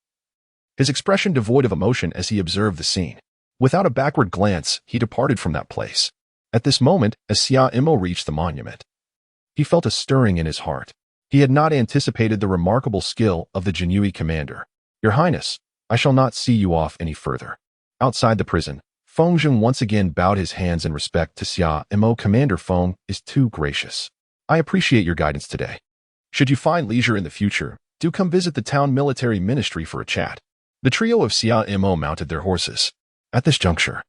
his expression devoid of emotion as he observed the scene. Without a backward glance, he departed from that place. At this moment, as Xia Mo reached the monument, he felt a stirring in his heart. He had not anticipated the remarkable skill of the Jinui commander. "Your Highness, I shall not see you off any further." Outside the prison, Feng Zheng once again bowed his hands in respect to Xia Mo. "Commander Feng is too gracious. I appreciate your guidance today. Should you find leisure in the future, do come visit the town military ministry for a chat." The trio of Xia Mo mounted their horses. At this juncture,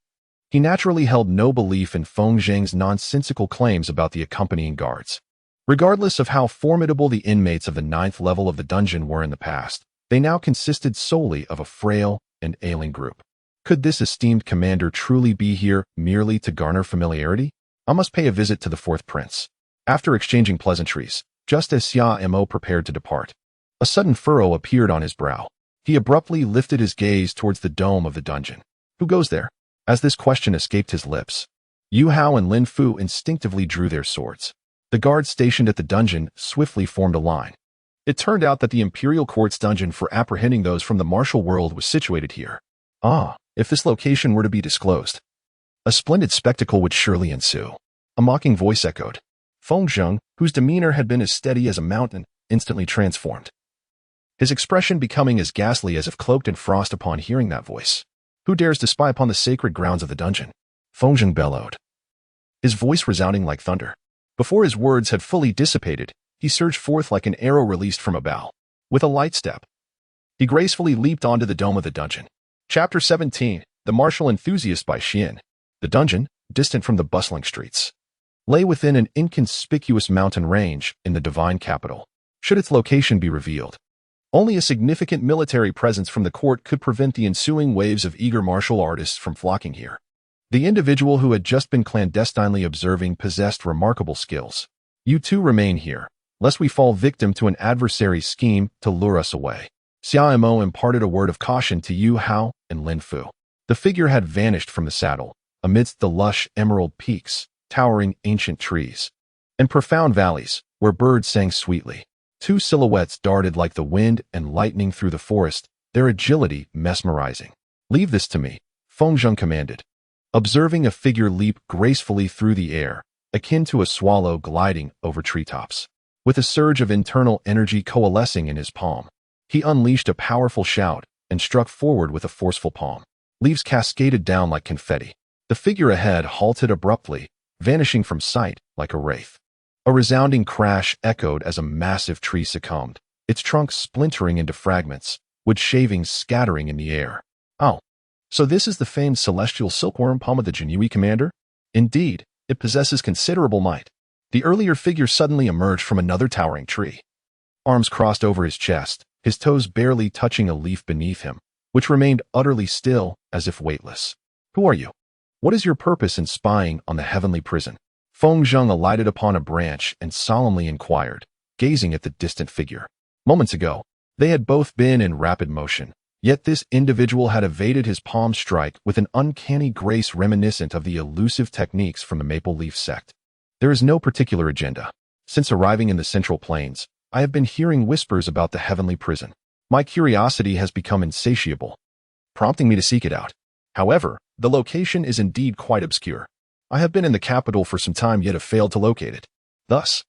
he naturally held no belief in Feng Zheng's nonsensical claims about the accompanying guards. Regardless of how formidable the inmates of the 9th level of the dungeon were in the past, they now consisted solely of a frail and ailing group. Could this esteemed commander truly be here merely to garner familiarity? I must pay a visit to the 4th prince. After exchanging pleasantries, just as Xia Mo prepared to depart, a sudden furrow appeared on his brow. He abruptly lifted his gaze towards the dome of the dungeon. Who goes there? As this question escaped his lips, Yu Hao and Lin Fu instinctively drew their swords. The guards stationed at the dungeon swiftly formed a line. It turned out that the Imperial Court's dungeon for apprehending those from the martial world was situated here. Ah, if this location were to be disclosed, a splendid spectacle would surely ensue. A mocking voice echoed. Feng Zheng, whose demeanor had been as steady as a mountain, instantly transformed, his expression becoming as ghastly as if cloaked in frost upon hearing that voice. "Who dares to spy upon the sacred grounds of the dungeon?" Feng Zheng bellowed, his voice resounding like thunder. Before his words had fully dissipated, he surged forth like an arrow released from a bow. With a light step, he gracefully leaped onto the dome of the dungeon. Chapter 17, The Martial Enthusiast by Xian. The dungeon, distant from the bustling streets, lay within an inconspicuous mountain range in the divine capital. Should its location be revealed, only a significant military presence from the court could prevent the ensuing waves of eager martial artists from flocking here. The individual who had just been clandestinely observing possessed remarkable skills. You too remain here, lest we fall victim to an adversary's scheme to lure us away. Xia Mo imparted a word of caution to Yu Hao and Lin Fu. The figure had vanished from the saddle, amidst the lush emerald peaks, towering ancient trees, and profound valleys, where birds sang sweetly. Two silhouettes darted like the wind and lightning through the forest, their agility mesmerizing. "Leave this to me," Fengzheng commanded, observing a figure leap gracefully through the air, akin to a swallow gliding over treetops. With a surge of internal energy coalescing in his palm, he unleashed a powerful shout and struck forward with a forceful palm. Leaves cascaded down like confetti. The figure ahead halted abruptly, vanishing from sight like a wraith. A resounding crash echoed as a massive tree succumbed, its trunk splintering into fragments, wood shavings scattering in the air. "Oh, so this is the famed celestial silkworm palm of the Jinhui commander? Indeed, it possesses considerable might." The earlier figure suddenly emerged from another towering tree. Arms crossed over his chest, his toes barely touching a leaf beneath him, which remained utterly still as if weightless. "Who are you? What is your purpose in spying on the heavenly prison?" Fengzheng alighted upon a branch and solemnly inquired, gazing at the distant figure. Moments ago, they had both been in rapid motion, yet this individual had evaded his palm strike with an uncanny grace reminiscent of the elusive techniques from the Maple Leaf sect. "There is no particular agenda. Since arriving in the Central Plains, I have been hearing whispers about the heavenly prison. My curiosity has become insatiable, prompting me to seek it out. However, the location is indeed quite obscure. I have been in the capital for some time yet have failed to locate it. Thus,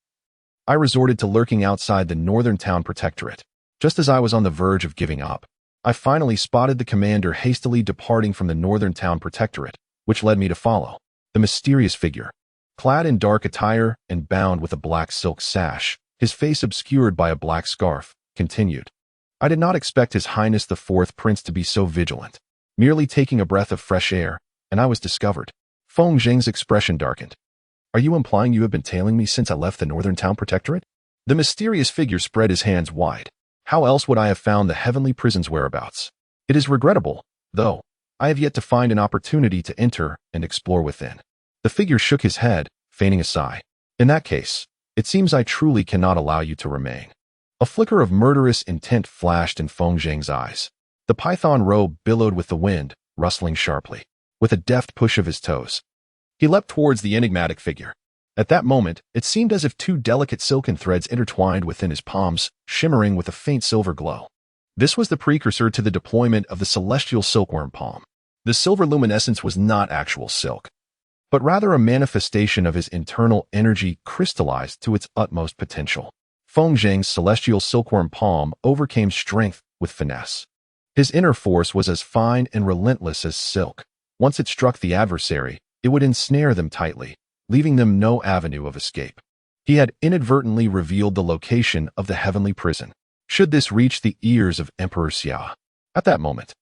I resorted to lurking outside the northern town protectorate. Just as I was on the verge of giving up, I finally spotted the commander hastily departing from the northern town protectorate, which led me to follow. The mysterious figure, clad in dark attire and bound with a black silk sash, his face obscured by a black scarf, continued. I did not expect His Highness the Fourth Prince to be so vigilant. Merely taking a breath of fresh air, and I was discovered." Fengzheng's expression darkened. "Are you implying you have been tailing me since I left the northern town protectorate?" The mysterious figure spread his hands wide. "How else would I have found the heavenly prison's whereabouts? It is regrettable, though, I have yet to find an opportunity to enter and explore within." The figure shook his head, feigning a sigh. "In that case, it seems I truly cannot allow you to remain." A flicker of murderous intent flashed in Fengzheng's eyes. The python robe billowed with the wind, rustling sharply. With a deft push of his toes, he leapt towards the enigmatic figure. At that moment, it seemed as if two delicate silken threads intertwined within his palms, shimmering with a faint silver glow. This was the precursor to the deployment of the celestial silkworm palm. The silver luminescence was not actual silk, but rather a manifestation of his internal energy crystallized to its utmost potential. Fengzheng's celestial silkworm palm overcame strength with finesse. His inner force was as fine and relentless as silk. Once it struck the adversary, it would ensnare them tightly, leaving them no avenue of escape. He had inadvertently revealed the location of the heavenly prison. Should this reach the ears of Emperor Xia? At that moment,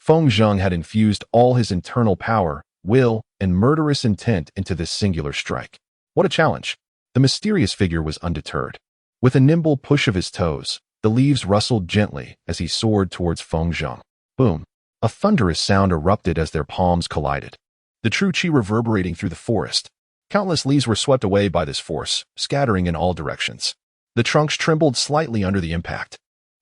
Fengzheng had infused all his internal power, will, and murderous intent into this singular strike. What a challenge! The mysterious figure was undeterred. With a nimble push of his toes, the leaves rustled gently as he soared towards Fengzheng. Boom! A thunderous sound erupted as their palms collided, the true chi reverberating through the forest. Countless leaves were swept away by this force, scattering in all directions. The trunks trembled slightly under the impact.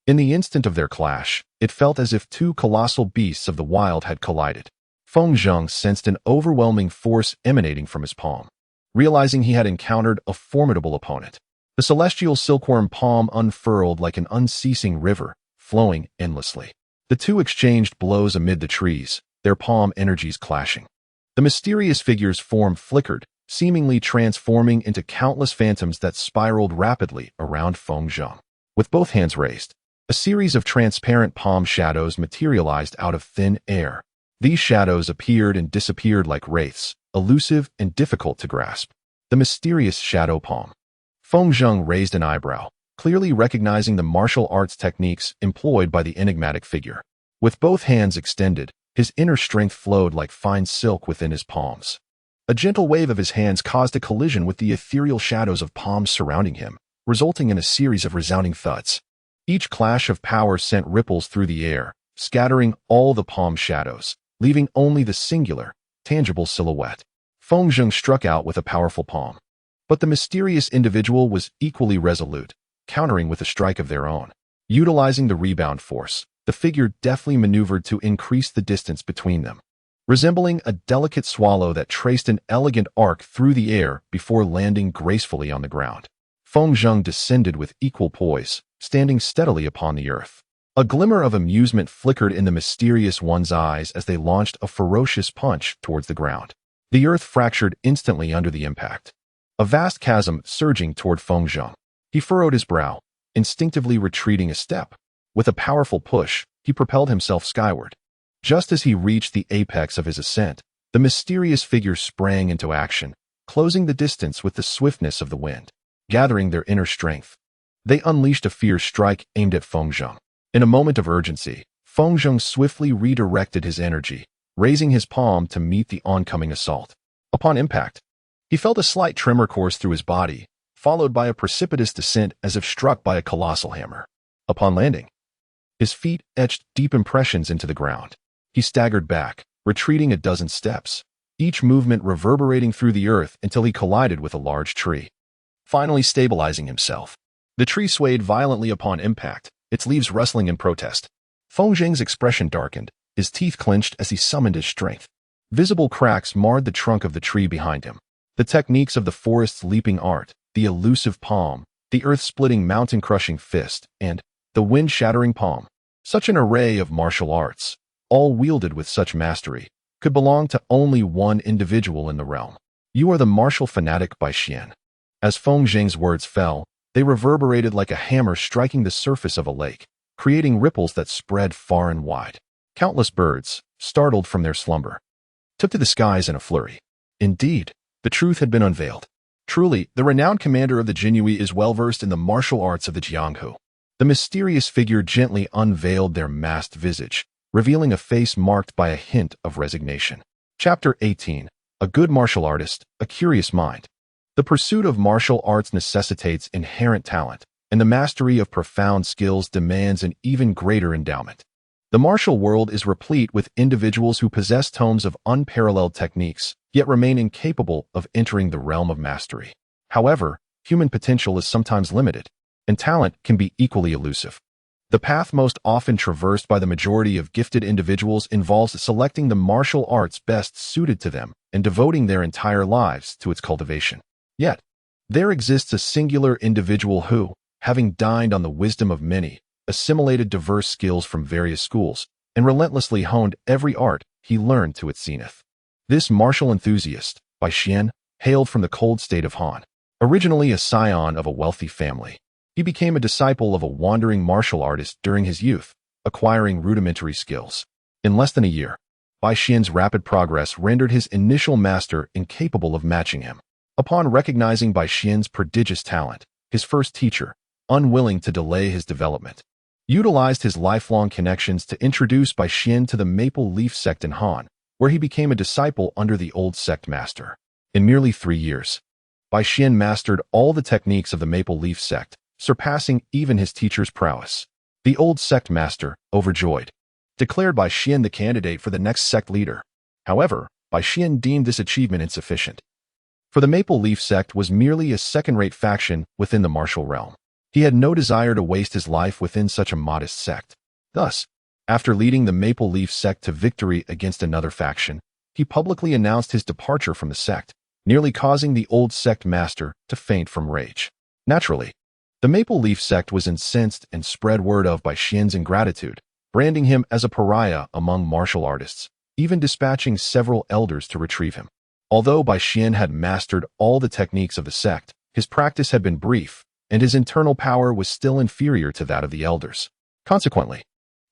In the instant of their clash, it felt as if two colossal beasts of the wild had collided. Fengzheng sensed an overwhelming force emanating from his palm. Realizing he had encountered a formidable opponent, the celestial silkworm palm unfurled like an unceasing river, flowing endlessly. The two exchanged blows amid the trees, their palm energies clashing. The mysterious figure's form flickered, seemingly transforming into countless phantoms that spiraled rapidly around Fengzheng. With both hands raised, a series of transparent palm shadows materialized out of thin air. These shadows appeared and disappeared like wraiths, elusive and difficult to grasp. The mysterious shadow palm. Fengzheng raised an eyebrow, clearly recognizing the martial arts techniques employed by the enigmatic figure. With both hands extended, his inner strength flowed like fine silk within his palms. A gentle wave of his hands caused a collision with the ethereal shadows of palms surrounding him, resulting in a series of resounding thuds. Each clash of power sent ripples through the air, scattering all the palm shadows, leaving only the singular, tangible silhouette. Feng Zheng struck out with a powerful palm. But the mysterious individual was equally resolute, countering with a strike of their own. Utilizing the rebound force, the figure deftly maneuvered to increase the distance between them. Resembling a delicate swallow that traced an elegant arc through the air before landing gracefully on the ground. Feng Zheng descended with equal poise, standing steadily upon the earth. A glimmer of amusement flickered in the mysterious one's eyes as they launched a ferocious punch towards the ground. The earth fractured instantly under the impact. A vast chasm surging toward Feng Zheng. He furrowed his brow, instinctively retreating a step. With a powerful push, he propelled himself skyward. Just as he reached the apex of his ascent, the mysterious figure sprang into action, closing the distance with the swiftness of the wind. Gathering their inner strength, they unleashed a fierce strike aimed at Feng Zheng. In a moment of urgency, Feng Zheng swiftly redirected his energy, raising his palm to meet the oncoming assault. Upon impact, he felt a slight tremor course through his body, followed by a precipitous descent as if struck by a colossal hammer. Upon landing, his feet etched deep impressions into the ground. He staggered back, retreating a dozen steps, each movement reverberating through the earth until he collided with a large tree. Finally stabilizing himself, the tree swayed violently upon impact, its leaves rustling in protest. Feng Zheng's expression darkened, his teeth clenched as he summoned his strength. Visible cracks marred the trunk of the tree behind him. The techniques of the forest's leaping art, the elusive palm, the earth-splitting mountain-crushing fist, and the wind-shattering palm. Such an array of martial arts, all wielded with such mastery, could belong to only one individual in the realm. You are the martial fanatic Bai Xian. As Feng Zheng's words fell, they reverberated like a hammer striking the surface of a lake, creating ripples that spread far and wide. Countless birds, startled from their slumber, took to the skies in a flurry. Indeed, the truth had been unveiled. Truly, the renowned commander of the Jinyui is well-versed in the martial arts of the Jianghu. The mysterious figure gently unveiled their masked visage, revealing a face marked by a hint of resignation. Chapter 18. A good martial artist, a curious mind. The pursuit of martial arts necessitates inherent talent, and the mastery of profound skills demands an even greater endowment. The martial world is replete with individuals who possess tomes of unparalleled techniques, yet remain incapable of entering the realm of mastery. However, human potential is sometimes limited, and talent can be equally elusive. The path most often traversed by the majority of gifted individuals involves selecting the martial arts best suited to them and devoting their entire lives to its cultivation. Yet, there exists a singular individual who, having dined on the wisdom of many, assimilated diverse skills from various schools, and relentlessly honed every art he learned to its zenith. This martial enthusiast, Bai Xian, hailed from the cold state of Han. Originally a scion of a wealthy family, he became a disciple of a wandering martial artist during his youth, acquiring rudimentary skills. In less than a year, Bai Xian's rapid progress rendered his initial master incapable of matching him. Upon recognizing Bai Xian's prodigious talent, his first teacher, unwilling to delay his development, utilized his lifelong connections to introduce Bai Xian to the Maple Leaf sect in Han, where he became a disciple under the old sect master. In merely 3 years, Bai Xian mastered all the techniques of the Maple Leaf sect, surpassing even his teacher's prowess. The old sect master, overjoyed, declared Bai Xian the candidate for the next sect leader. However, Bai Xian deemed this achievement insufficient, for the Maple Leaf sect was merely a second-rate faction within the martial realm. He had no desire to waste his life within such a modest sect. Thus, after leading the Maple Leaf sect to victory against another faction, he publicly announced his departure from the sect, nearly causing the old sect master to faint from rage. Naturally, the Maple Leaf sect was incensed and spread word of Bai Xian's ingratitude, branding him as a pariah among martial artists, even dispatching several elders to retrieve him. Although Bai Xian had mastered all the techniques of the sect, his practice had been brief, and his internal power was still inferior to that of the elders. Consequently,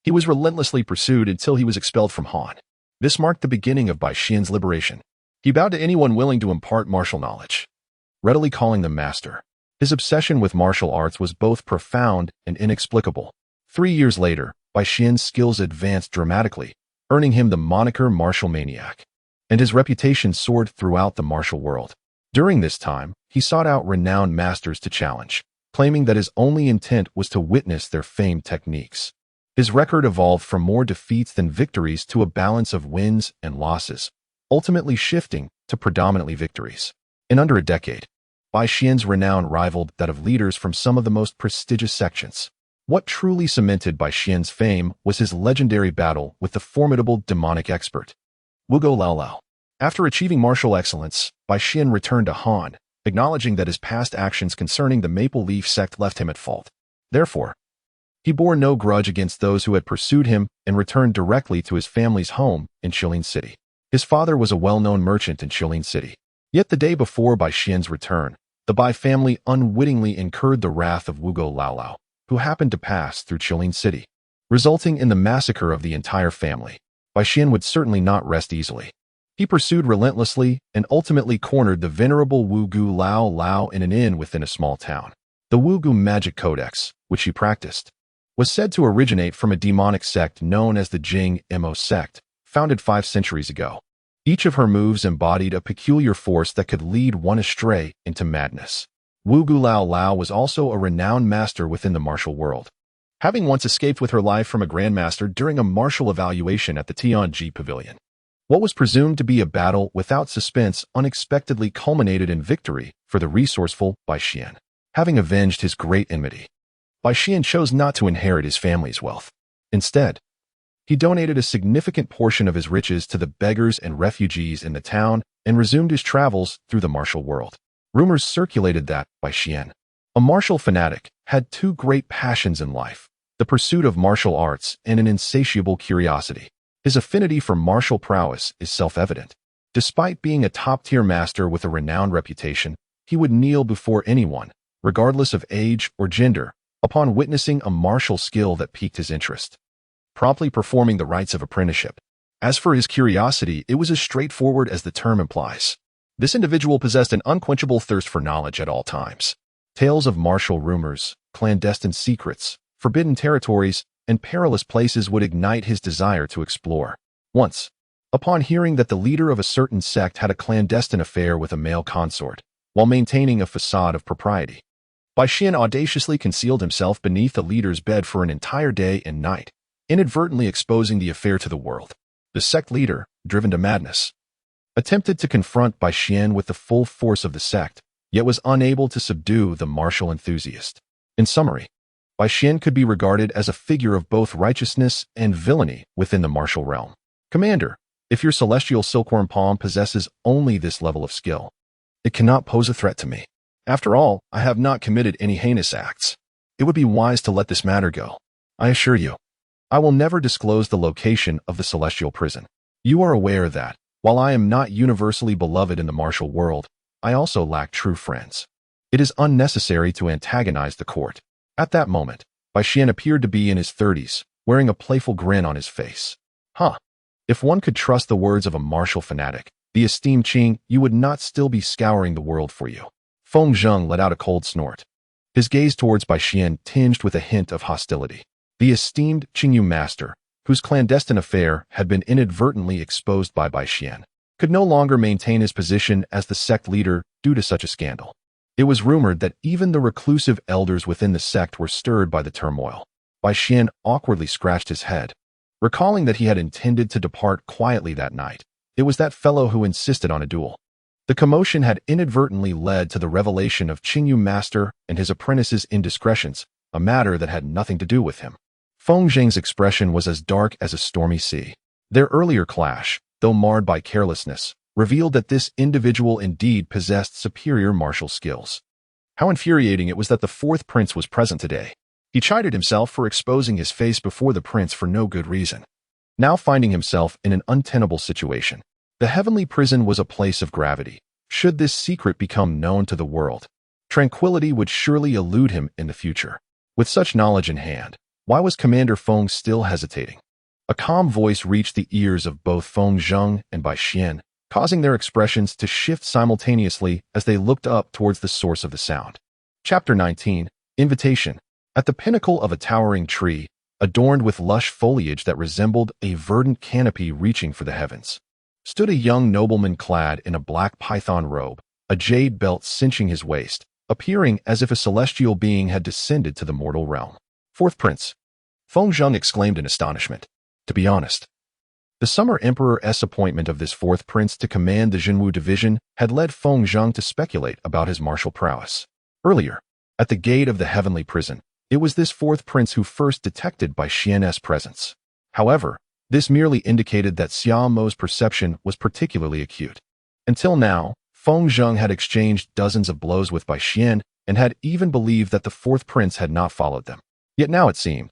he was relentlessly pursued until he was expelled from Han. This marked the beginning of Bai Xian's liberation. He bowed to anyone willing to impart martial knowledge, readily calling them master. His obsession with martial arts was both profound and inexplicable. 3 years later, Bai Xian's skills advanced dramatically, earning him the moniker martial maniac. and his reputation soared throughout the martial world. During this time, he sought out renowned masters to challenge, claiming that his only intent was to witness their famed techniques. His record evolved from more defeats than victories to a balance of wins and losses, ultimately shifting to predominantly victories. In under a decade, Bai Xian's renown rivaled that of leaders from some of the most prestigious sections. What truly cemented Bai Xian's fame was his legendary battle with the formidable demonic expert, Wugo Laolao. After achieving martial excellence, Bai Xian returned to Han, acknowledging that his past actions concerning the Maple Leaf sect left him at fault. Therefore, he bore no grudge against those who had pursued him and returned directly to his family's home in Shilin City. His father was a well-known merchant in Shilin City. Yet the day before Bai Xian's return, the Bai family unwittingly incurred the wrath of Wugo Laolao, who happened to pass through Shilin City, resulting in the massacre of the entire family. Bai Xian would certainly not rest easily. He pursued relentlessly and ultimately cornered the venerable Wugu Laolao in an inn within a small town. The Wugu magic codex, which he practiced, was said to originate from a demonic sect known as the Jing Mo sect, founded 5 centuries ago. Each of her moves embodied a peculiar force that could lead one astray into madness. Wugu Laolao was also a renowned master within the martial world, having once escaped with her life from a grandmaster during a martial evaluation at the Tianji Pavilion. What was presumed to be a battle without suspense unexpectedly culminated in victory for the resourceful Bai Xian. Having avenged his great enmity, Bai Xian chose not to inherit his family's wealth. Instead, he donated a significant portion of his riches to the beggars and refugees in the town and resumed his travels through the martial world. Rumors circulated that Bai Xian, a martial fanatic, had 2 great passions in life: the pursuit of martial arts and an insatiable curiosity. His affinity for martial prowess is self-evident. Despite being a top-tier master with a renowned reputation, he would kneel before anyone, regardless of age or gender, upon witnessing a martial skill that piqued his interest, promptly performing the rites of apprenticeship. As for his curiosity, it was as straightforward as the term implies. This individual possessed an unquenchable thirst for knowledge at all times. Tales of martial rumors, clandestine secrets, forbidden territories, and perilous places would ignite his desire to explore. Once, upon hearing that the leader of a certain sect had a clandestine affair with a male consort, while maintaining a facade of propriety, Bai Xian audaciously concealed himself beneath the leader's bed for an entire day and night, inadvertently exposing the affair to the world. The sect leader, driven to madness, attempted to confront Bai Xian with the full force of the sect, yet was unable to subdue the martial enthusiast. In summary, Bai Xian could be regarded as a figure of both righteousness and villainy within the martial realm. Commander, if your celestial silkworm palm possesses only this level of skill, it cannot pose a threat to me. After all, I have not committed any heinous acts. It would be wise to let this matter go. I assure you, I will never disclose the location of the celestial prison. You are aware that, while I am not universally beloved in the martial world, I also lack true friends. It is unnecessary to antagonize the court. At that moment, Bai Xian appeared to be in his 30s, wearing a playful grin on his face. If one could trust the words of a martial fanatic, the esteemed Qing, you would not still be scouring the world for you. Feng Zheng let out a cold snort. His gaze towards Bai Xian tinged with a hint of hostility. The esteemed Qingyu master, whose clandestine affair had been inadvertently exposed by Bai Xian, could no longer maintain his position as the sect leader due to such a scandal. It was rumored that even the reclusive elders within the sect were stirred by the turmoil. Bai Xian awkwardly scratched his head, recalling that he had intended to depart quietly that night. It was that fellow who insisted on a duel. The commotion had inadvertently led to the revelation of Qingyu master and his apprentice's indiscretions, a matter that had nothing to do with him. Feng Zheng's expression was as dark as a stormy sea. Their earlier clash, though marred by carelessness, revealed that this individual indeed possessed superior martial skills. How infuriating it was that the 4th prince was present today. He chided himself for exposing his face before the prince for no good reason. Now finding himself in an untenable situation, the heavenly prison was a place of gravity. Should this secret become known to the world, tranquility would surely elude him in the future. With such knowledge in hand, why was Commander Feng still hesitating? A calm voice reached the ears of both Feng Zheng and Bai Xian, causing their expressions to shift simultaneously as they looked up towards the source of the sound. Chapter 19, Invitation. At the pinnacle of a towering tree, adorned with lush foliage that resembled a verdant canopy reaching for the heavens, stood a young nobleman clad in a black python robe, a jade belt cinching his waist, appearing as if a celestial being had descended to the mortal realm. Fourth Prince. Feng Zheng exclaimed in astonishment. To be honest, the Summer Emperor's appointment of this fourth prince to command the Jinwu division had led Feng Zheng to speculate about his martial prowess. Earlier, at the gate of the heavenly prison, it was this fourth prince who first detected Bai Xian's presence. However, this merely indicated that Xia Mo's perception was particularly acute. Until now, Feng Zheng had exchanged dozens of blows with Bai Xian and had even believed that the fourth prince had not followed them. Yet now it seemed.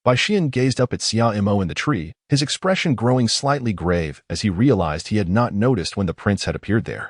Bai Xian gazed up at Xia Mo in the tree, his expression growing slightly grave as he realized he had not noticed when the prince had appeared there.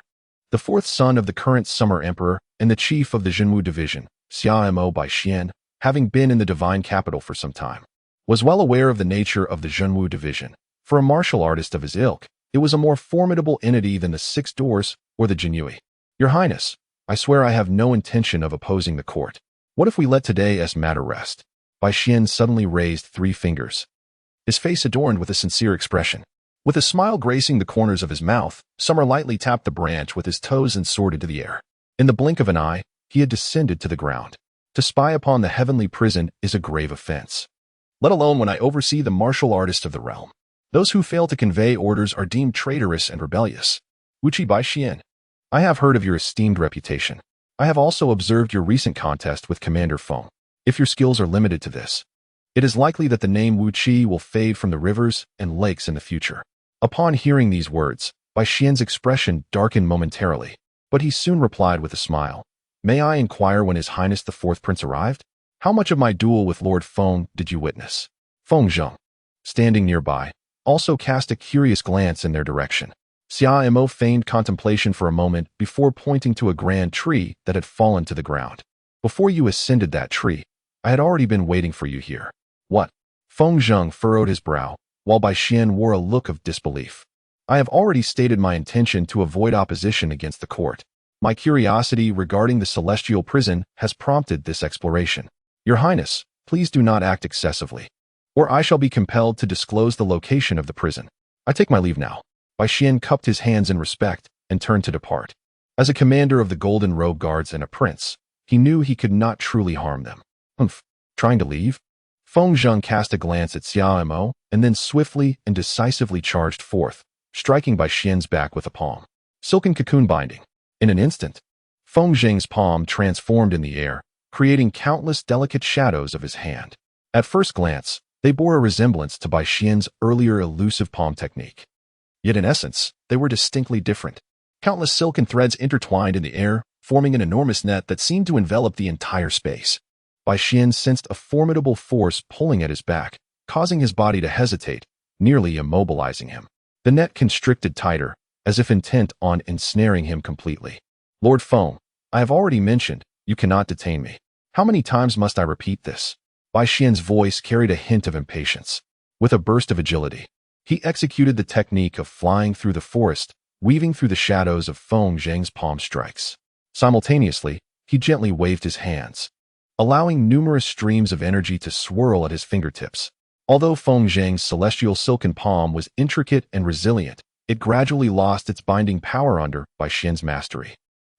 The fourth son of the current Summer Emperor and the chief of the Jinwu division, Xia Mo Bai Xian, having been in the divine capital for some time, was well aware of the nature of the Jinwu division. For a martial artist of his ilk, it was a more formidable entity than the Six Doors or the Jinyui. Your Highness, I swear I have no intention of opposing the court. What if we let today's matter rest? Bai Xian suddenly raised 3 fingers, his face adorned with a sincere expression. With a smile gracing the corners of his mouth, Summer lightly tapped the branch with his toes and soared into the air. In the blink of an eye, he had descended to the ground. To spy upon the heavenly prison is a grave offense, let alone when I oversee the martial artists of the realm. Those who fail to convey orders are deemed traitorous and rebellious. Wuchi Bai Xian, I have heard of your esteemed reputation. I have also observed your recent contest with Commander Feng. If your skills are limited to this, it is likely that the name Wu Qi will fade from the rivers and lakes in the future. Upon hearing these words, Bai Xian's expression darkened momentarily, but he soon replied with a smile. May I inquire when His Highness the Fourth Prince arrived? How much of my duel with Lord Feng did you witness? Feng Zheng, standing nearby, also cast a curious glance in their direction. Xia Mo feigned contemplation for a moment before pointing to a grand tree that had fallen to the ground. Before you ascended that tree, I had already been waiting for you here. What? Feng Zheng furrowed his brow, while Bai Xian wore a look of disbelief. I have already stated my intention to avoid opposition against the court. My curiosity regarding the celestial prison has prompted this exploration. Your Highness, please do not act excessively, or I shall be compelled to disclose the location of the prison. I take my leave now. Bai Xian cupped his hands in respect and turned to depart. As a commander of the Golden Robe Guards and a prince, he knew he could not truly harm them. Trying to leave? Feng Zheng cast a glance at Xia Mo and then swiftly and decisively charged forth, striking Bai Xian's back with a palm. Silken cocoon binding. In an instant, Feng Zheng's palm transformed in the air, creating countless delicate shadows of his hand. At first glance, they bore a resemblance to Bai Xian's earlier elusive palm technique. Yet in essence, they were distinctly different. Countless silken threads intertwined in the air, forming an enormous net that seemed to envelop the entire space. Bai Xian sensed a formidable force pulling at his back, causing his body to hesitate, nearly immobilizing him. The net constricted tighter, as if intent on ensnaring him completely. Lord Feng, I have already mentioned, you cannot detain me. How many times must I repeat this? Bai Xian's voice carried a hint of impatience. With a burst of agility, he executed the technique of flying through the forest, weaving through the shadows of Feng Zheng's palm strikes. Simultaneously, he gently waved his hands, allowing numerous streams of energy to swirl at his fingertips. Although Feng Zheng's celestial silken palm was intricate and resilient, it gradually lost its binding power under Bai Xian's mastery.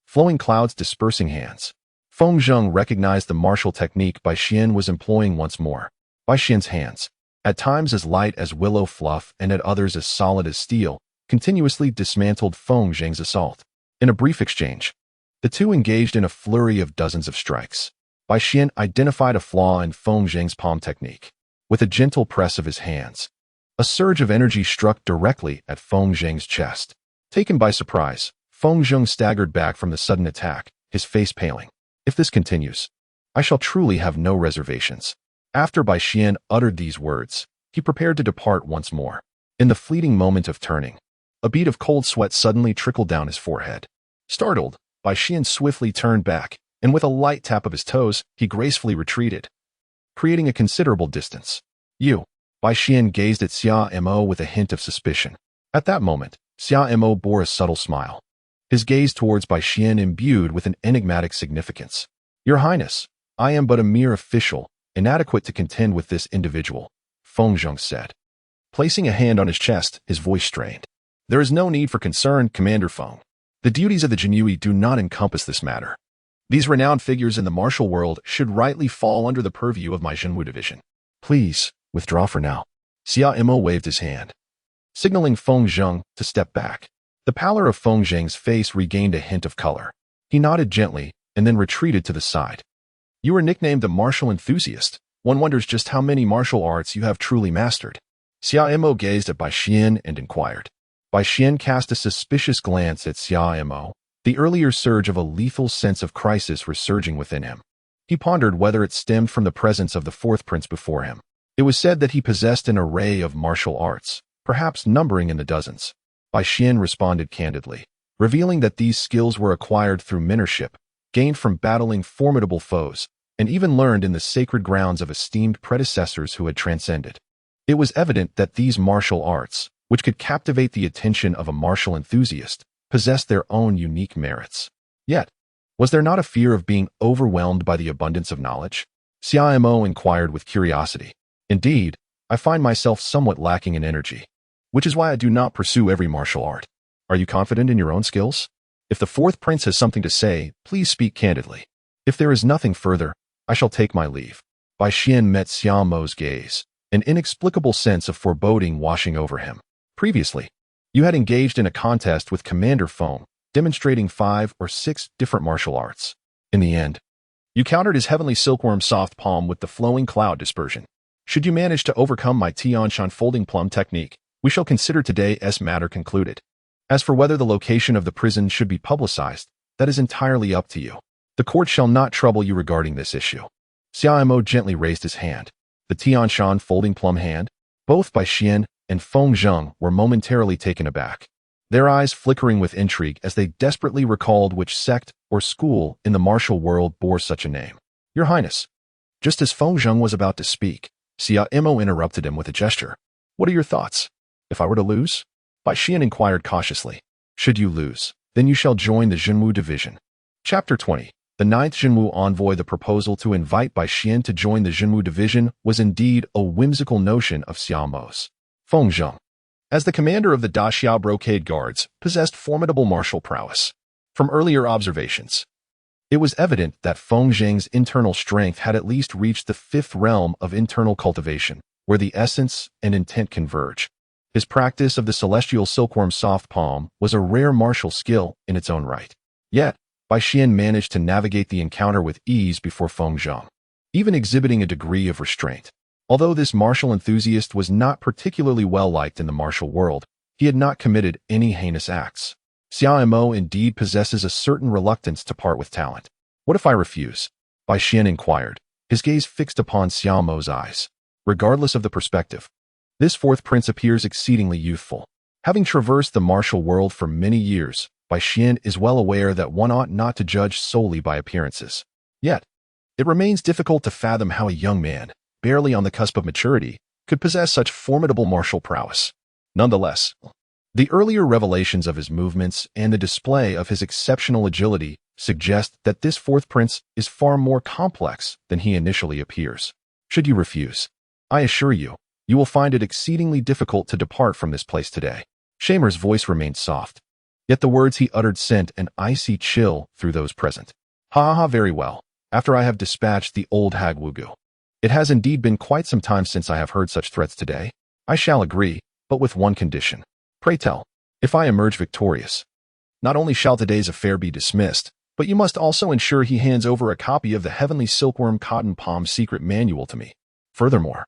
Flowing clouds dispersing hands. Feng Zheng recognized the martial technique Bai Xian was employing once more. Bai Xian's hands, at times as light as willow fluff and at others as solid as steel, continuously dismantled Feng Zheng's assault. In a brief exchange, the two engaged in a flurry of dozens of strikes. Bai Xian identified a flaw in Feng Zheng's palm technique. With a gentle press of his hands, a surge of energy struck directly at Feng Zheng's chest. Taken by surprise, Feng Zheng staggered back from the sudden attack, his face paling. If this continues, I shall truly have no reservations. After Bai Xian uttered these words, he prepared to depart once more. In the fleeting moment of turning, a bead of cold sweat suddenly trickled down his forehead. Startled, Bai Xian swiftly turned back, and with a light tap of his toes, he gracefully retreated, creating a considerable distance. You. Bai Xian gazed at Xia Mo with a hint of suspicion. At that moment, Xia Mo bore a subtle smile, his gaze towards Bai Xian imbued with an enigmatic significance. Your Highness, I am but a mere official, inadequate to contend with this individual, Feng Zheng said. Placing a hand on his chest, his voice strained. There is no need for concern, Commander Feng. The duties of the Jinhui do not encompass this matter. These renowned figures in the martial world should rightly fall under the purview of my Jinwu division. Please, withdraw for now. Xia Imo waved his hand, signaling Feng Zheng to step back. The pallor of Feng Zheng's face regained a hint of color. He nodded gently and then retreated to the side. You were nicknamed the martial enthusiast. One wonders just how many martial arts you have truly mastered. Xia Imo gazed at Bai Xian and inquired. Bai Xian cast a suspicious glance at Xia Imo, the earlier surge of a lethal sense of crisis resurging within him. He pondered whether it stemmed from the presence of the fourth prince before him. It was said that he possessed an array of martial arts, perhaps numbering in the dozens. Bai Xian responded candidly, revealing that these skills were acquired through mentorship, gained from battling formidable foes, and even learned in the sacred grounds of esteemed predecessors who had transcended. It was evident that these martial arts, which could captivate the attention of a martial enthusiast, possessed their own unique merits. Yet, was there not a fear of being overwhelmed by the abundance of knowledge? Xia Imo inquired with curiosity. Indeed, I find myself somewhat lacking in energy, which is why I do not pursue every martial art. Are you confident in your own skills? If the fourth prince has something to say, please speak candidly. If there is nothing further, I shall take my leave. Bai Xian met Xia Mo's gaze, an inexplicable sense of foreboding washing over him. Previously, you had engaged in a contest with Commander Feng, demonstrating 5 or 6 different martial arts. In the end, you countered his heavenly silkworm soft palm with the flowing cloud dispersion. Should you manage to overcome my Tianshan folding plum technique, we shall consider today's matter concluded. As for whether the location of the prison should be publicized, that is entirely up to you. The court shall not trouble you regarding this issue. Xia Imo gently raised his hand. The Tianshan folding plum hand, both Bai Xian and Feng Zheng were momentarily taken aback, their eyes flickering with intrigue as they desperately recalled which sect or school in the martial world bore such a name. Your Highness. Just as Feng Zheng was about to speak, Xia Imo interrupted him with a gesture. What are your thoughts? If I were to lose? Bai Xian inquired cautiously. Should you lose, then you shall join the Jinwu division. Chapter 20. The 9th Jinwu envoy. The proposal to invite Bai Xian to join the Jinwu division was indeed a whimsical notion of Xia Mo's. Feng Zheng, as the commander of the Daxiao Brocade Guards, possessed formidable martial prowess. From earlier observations, it was evident that Feng Zheng's internal strength had at least reached the 5th realm of internal cultivation, where the essence and intent converge. His practice of the celestial silkworm soft palm was a rare martial skill in its own right. Yet, Bai Xian managed to navigate the encounter with ease before Feng Zheng, even exhibiting a degree of restraint. Although this martial enthusiast was not particularly well liked in the martial world, he had not committed any heinous acts. Xia Imo indeed possesses a certain reluctance to part with talent. What if I refuse? Bai Xian inquired, his gaze fixed upon Xia Mo's eyes. Regardless of the perspective, this fourth prince appears exceedingly youthful. Having traversed the martial world for many years, Bai Xian is well aware that one ought not to judge solely by appearances. Yet, it remains difficult to fathom how a young man, barely on the cusp of maturity, could possess such formidable martial prowess. Nonetheless, the earlier revelations of his movements and the display of his exceptional agility suggest that this fourth prince is far more complex than he initially appears. Should you refuse, I assure you, you will find it exceedingly difficult to depart from this place today. Shamer's voice remained soft, yet the words he uttered sent an icy chill through those present. Ha, very well. After I have dispatched the old hag Wugu. It has indeed been quite some time since I have heard such threats today. I shall agree, but with one condition. Pray tell, if I emerge victorious, not only shall today's affair be dismissed, but you must also ensure he hands over a copy of the Heavenly Silkworm Cotton Palm Secret Manual to me. Furthermore,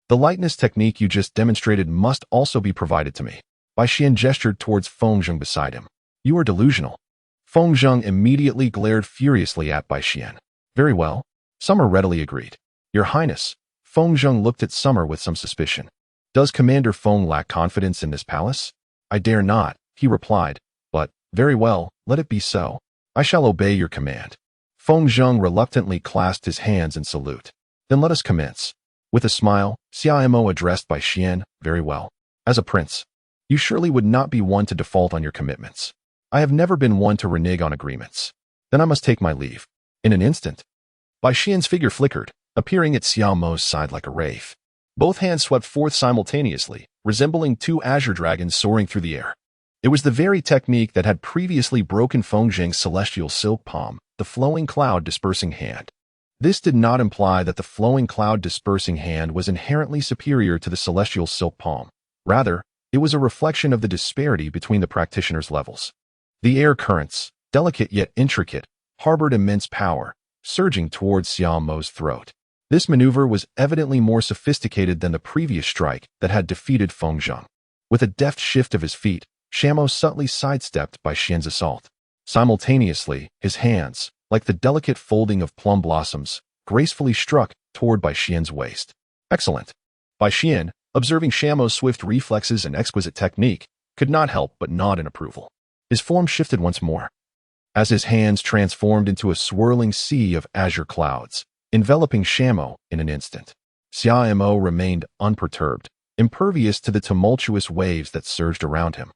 the lightness technique you just demonstrated must also be provided to me. Bai Xian gestured towards Feng Zheng beside him. You are delusional. Feng Zheng immediately glared furiously at Bai Xian. Very well. Summer readily agreed. Your Highness, Feng Zheng looked at Summer with some suspicion. Does Commander Feng lack confidence in this palace? I dare not, he replied, but, very well, let it be so. I shall obey your command. Feng Zheng reluctantly clasped his hands in salute. Then let us commence. With a smile, Xia Imo addressed Bai Xian, very well. As a prince, you surely would not be one to default on your commitments. I have never been one to renege on agreements. Then I must take my leave. In an instant, Bai Xian's figure flickered, appearing at Xia Mo's side like a wraith. Both hands swept forth simultaneously, resembling 2 azure dragons soaring through the air. It was the very technique that had previously broken Fengjing's celestial silk palm, the flowing cloud dispersing hand. This did not imply that the flowing cloud dispersing hand was inherently superior to the celestial silk palm. Rather, it was a reflection of the disparity between the practitioners' levels. The air currents, delicate yet intricate, harbored immense power, surging towards Xia Mo's throat. This maneuver was evidently more sophisticated than the previous strike that had defeated Fengjing. With a deft shift of his feet, Xia Mo subtly sidestepped Bai Xian's assault. Simultaneously, his hands, like the delicate folding of plum blossoms, gracefully struck toward Bai Xian's waist. Excellent. Bai Xian, observing Xia Mo's swift reflexes and exquisite technique, could not help but nod in approval. His form shifted once more, as his hands transformed into a swirling sea of azure clouds, enveloping Xia Mo in an instant. Xia Mo remained unperturbed, impervious to the tumultuous waves that surged around him,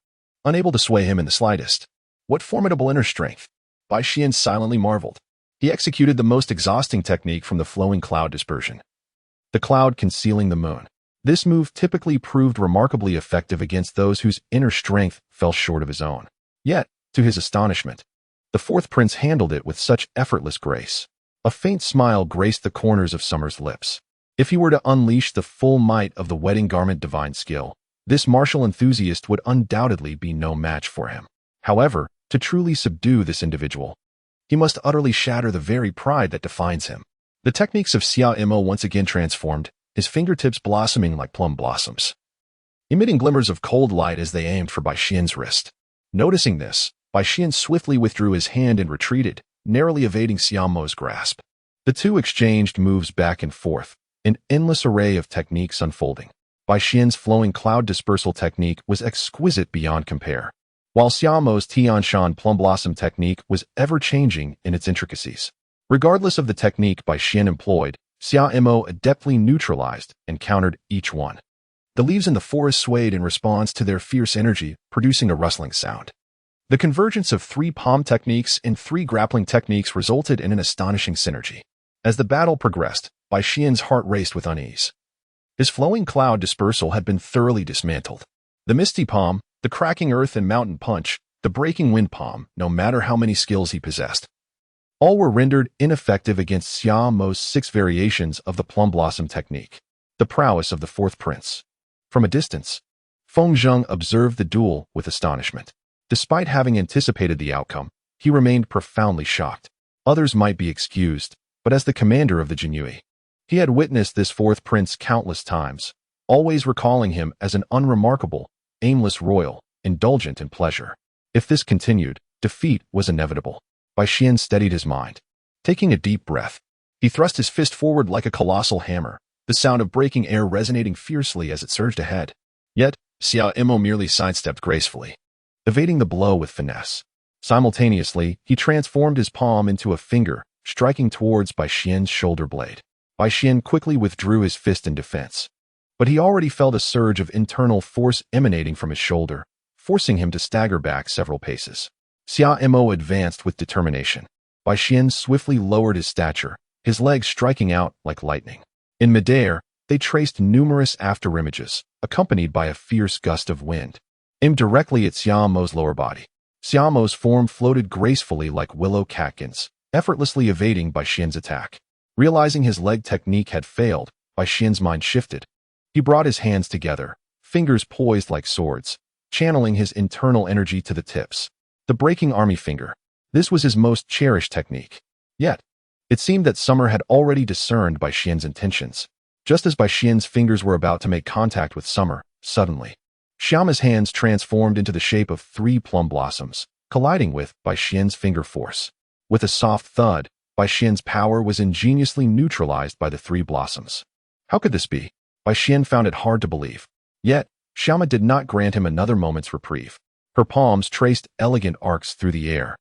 unable to sway him in the slightest. What formidable inner strength! Bai Xian silently marveled. He executed the most exhausting technique from the flowing cloud dispersion, the cloud concealing the moon. This move typically proved remarkably effective against those whose inner strength fell short of his own. Yet, to his astonishment, the fourth prince handled it with such effortless grace. A faint smile graced the corners of Summer's lips. If he were to unleash the full might of the Wedding Garment Divine Skill, this martial enthusiast would undoubtedly be no match for him. However, to truly subdue this individual, he must utterly shatter the very pride that defines him. The techniques of Xia Mo once again transformed, his fingertips blossoming like plum blossoms, emitting glimmers of cold light as they aimed for Bai Xian's wrist. Noticing this, Bai Xian swiftly withdrew his hand and retreated, narrowly evading Xia Mo's grasp. The two exchanged moves back and forth, an endless array of techniques unfolding. Bai Xian's flowing cloud dispersal technique was exquisite beyond compare, while Xia Mo's Tianshan plum blossom technique was ever-changing in its intricacies. Regardless of the technique Bai Xian employed, Xia Mo adeptly neutralized and countered each one. The leaves in the forest swayed in response to their fierce energy, producing a rustling sound. The convergence of 3 palm techniques and 3 grappling techniques resulted in an astonishing synergy. As the battle progressed, Bai Xian's heart raced with unease. His flowing cloud dispersal had been thoroughly dismantled. The misty palm, the cracking earth and mountain punch, the breaking wind palm, no matter how many skills he possessed, all were rendered ineffective against Xia Mo's 6 variations of the plum blossom technique. The prowess of the fourth prince. From a distance, Fengjing observed the duel with astonishment. Despite having anticipated the outcome, he remained profoundly shocked. Others might be excused, but as the commander of the Jinyue, he had witnessed this fourth prince countless times, always recalling him as an unremarkable, aimless royal, indulgent in pleasure. If this continued, defeat was inevitable. Bai Xian steadied his mind. Taking a deep breath, he thrust his fist forward like a colossal hammer, the sound of breaking air resonating fiercely as it surged ahead. Yet, Xia Mo merely sidestepped gracefully, evading the blow with finesse. Simultaneously, he transformed his palm into a finger, striking towards Bai Xian's shoulder blade. Bai Xian quickly withdrew his fist in defense, but he already felt a surge of internal force emanating from his shoulder, forcing him to stagger back several paces. Xia Mo advanced with determination. Bai Xian swiftly lowered his stature, his legs striking out like lightning. In midair, they traced numerous afterimages, accompanied by a fierce gust of wind, aimed directly at Xia Mo's lower body. Xia Mo's form floated gracefully like willow catkins, effortlessly evading Bai Xian's attack. Realizing his leg technique had failed, Bai Xian's mind shifted. He brought his hands together, fingers poised like swords, channeling his internal energy to the tips. The breaking army finger. This was his most cherished technique. Yet, it seemed that Summer had already discerned Bai Xian's intentions. Just as Bai Xian's fingers were about to make contact with Summer, suddenly, Xiama's hands transformed into the shape of 3 plum blossoms, colliding with Bai Xian's finger force. With a soft thud, Bai Xian's power was ingeniously neutralized by the 3 blossoms. How could this be? Bai Xian found it hard to believe. Yet, Xiama did not grant him another moment's reprieve. Her palms traced elegant arcs through the air,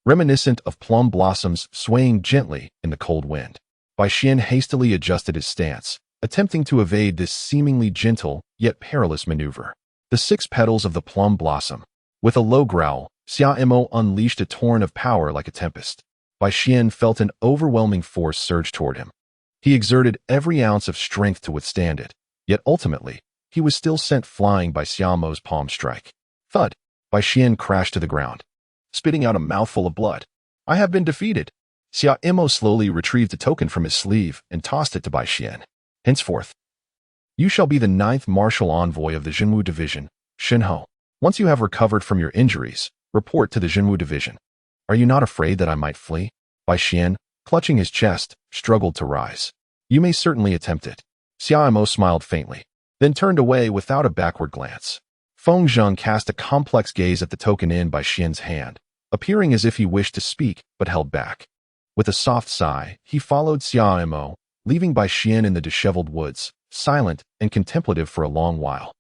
reminiscent of plum blossoms swaying gently in the cold wind. Bai Xian hastily adjusted his stance, attempting to evade this seemingly gentle yet perilous maneuver. The 6 petals of the plum blossom. With a low growl, Xia Mo unleashed a torrent of power like a tempest. Bai Xian felt an overwhelming force surge toward him. He exerted every ounce of strength to withstand it, yet ultimately, he was still sent flying by Xia Mo's palm strike. Thud! Bai Xian crashed to the ground, spitting out a mouthful of blood. I have been defeated. Xia Imo slowly retrieved a token from his sleeve and tossed it to Bai Xian. Henceforth, you shall be the 9th martial envoy of the Jinwu Division, Shinho. Once you have recovered from your injuries, report to the Jinwu Division. Are you not afraid that I might flee? Bai Xian, clutching his chest, struggled to rise. You may certainly attempt it. Xia Imo smiled faintly, then turned away without a backward glance. Feng Zheng cast a complex gaze at the token in Bai Xian's hand, appearing as if he wished to speak but held back. With a soft sigh, he followed Xia Imo, leaving Bai Xian in the disheveled woods, silent and contemplative for a long while.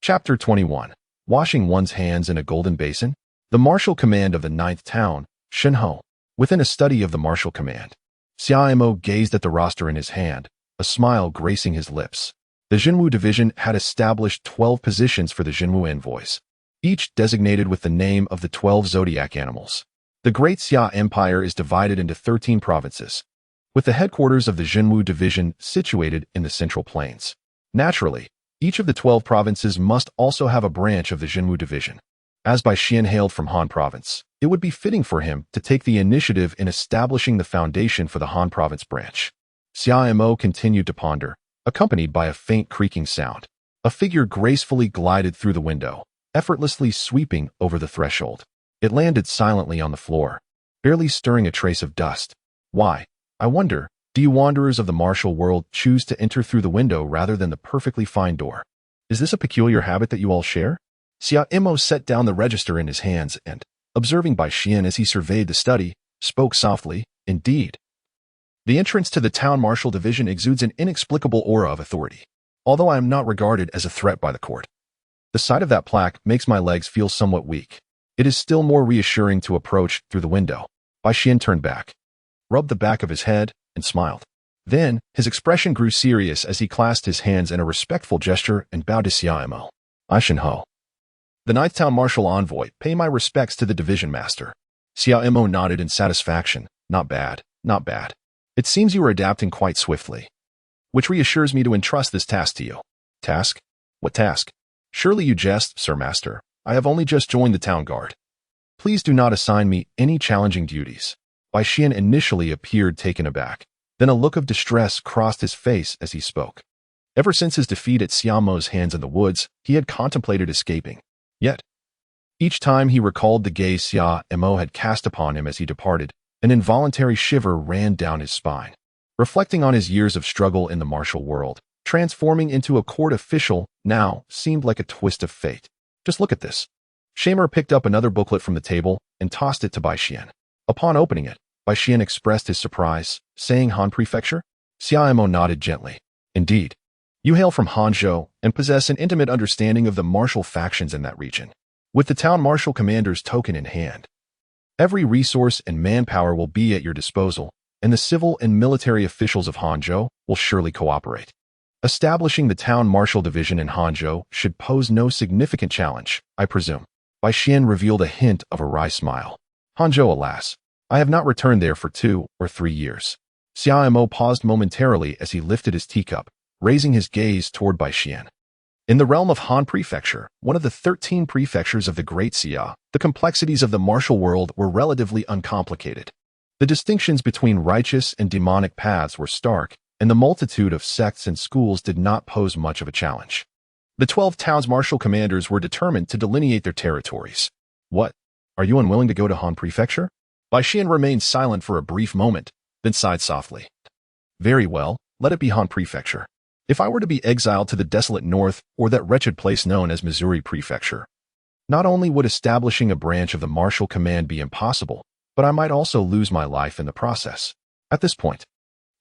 Chapter 21. Washing one's hands in a golden basin? The martial command of the 9th town, Shinho. Within a study of the martial command, Xia Imo gazed at the roster in his hand, a smile gracing his lips. The Jinwu Division had established 12 positions for the Jinwu envoys, each designated with the name of the 12 zodiac animals. The Great Xia Empire is divided into 13 provinces, with the headquarters of the Jinwu Division situated in the Central Plains. Naturally, each of the 12 provinces must also have a branch of the Jinwu Division. As Bai Xian hailed from Han Province, it would be fitting for him to take the initiative in establishing the foundation for the Han Province branch. Xia Imo continued to ponder, accompanied by a faint creaking sound. A figure gracefully glided through the window, effortlessly sweeping over the threshold. It landed silently on the floor, barely stirring a trace of dust. Why, I wonder, do you wanderers of the martial world choose to enter through the window rather than the perfectly fine door? Is this a peculiar habit that you all share? Xia Imo set down the register in his hands and, observing Bai Xian as he surveyed the study, spoke softly, indeed. The entrance to the town martial division exudes an inexplicable aura of authority, although I am not regarded as a threat by the court. The sight of that plaque makes my legs feel somewhat weak. It is still more reassuring to approach through the window. Bai Xian turned back, rubbed the back of his head, and smiled. Then, his expression grew serious as he clasped his hands in a respectful gesture and bowed to Xia Imo. I Shinho, the 9th Town Martial Envoy, pay my respects to the Division Master. Xia Imo nodded in satisfaction. Not bad, not bad. It seems you are adapting quite swiftly, which reassures me to entrust this task to you. Task? What task? Surely you jest, Sir Master. I have only just joined the town guard. Please do not assign me any challenging duties. Bai Xian initially appeared taken aback. Then a look of distress crossed his face as he spoke. Ever since his defeat at Xia Mo's hands in the woods, he had contemplated escaping. Yet, each time he recalled the gaze Xia Imo had cast upon him as he departed, an involuntary shiver ran down his spine. Reflecting on his years of struggle in the martial world, transforming into a court official now seemed like a twist of fate. Just look at this. Shamer picked up another booklet from the table and tossed it to Bai Xian. Upon opening it, Bai Xian expressed his surprise, saying Han Prefecture? Xia Imo nodded gently. Indeed. You hail from Hanzhou and possess an intimate understanding of the martial factions in that region. With the town martial commander's token in hand, every resource and manpower will be at your disposal, and the civil and military officials of Hanzhou will surely cooperate. Establishing the town martial division in Hanzhou should pose no significant challenge, I presume. Bai Xian revealed a hint of a wry smile. Hanzhou, alas, I have not returned there for 2 or 3 years. Xia Imo paused momentarily as he lifted his teacup, raising his gaze toward Bai Xian. In the realm of Han Prefecture, one of the 13 prefectures of the Great Xia, the complexities of the martial world were relatively uncomplicated. The distinctions between righteous and demonic paths were stark, and the multitude of sects and schools did not pose much of a challenge. The 12 towns' martial commanders were determined to delineate their territories. What? Are you unwilling to go to Han Prefecture? Bai Xian remained silent for a brief moment, then sighed softly. Very well, let it be Han Prefecture. If I were to be exiled to the desolate north or that wretched place known as Missouri Prefecture, not only would establishing a branch of the martial command be impossible, but I might also lose my life in the process. At this point,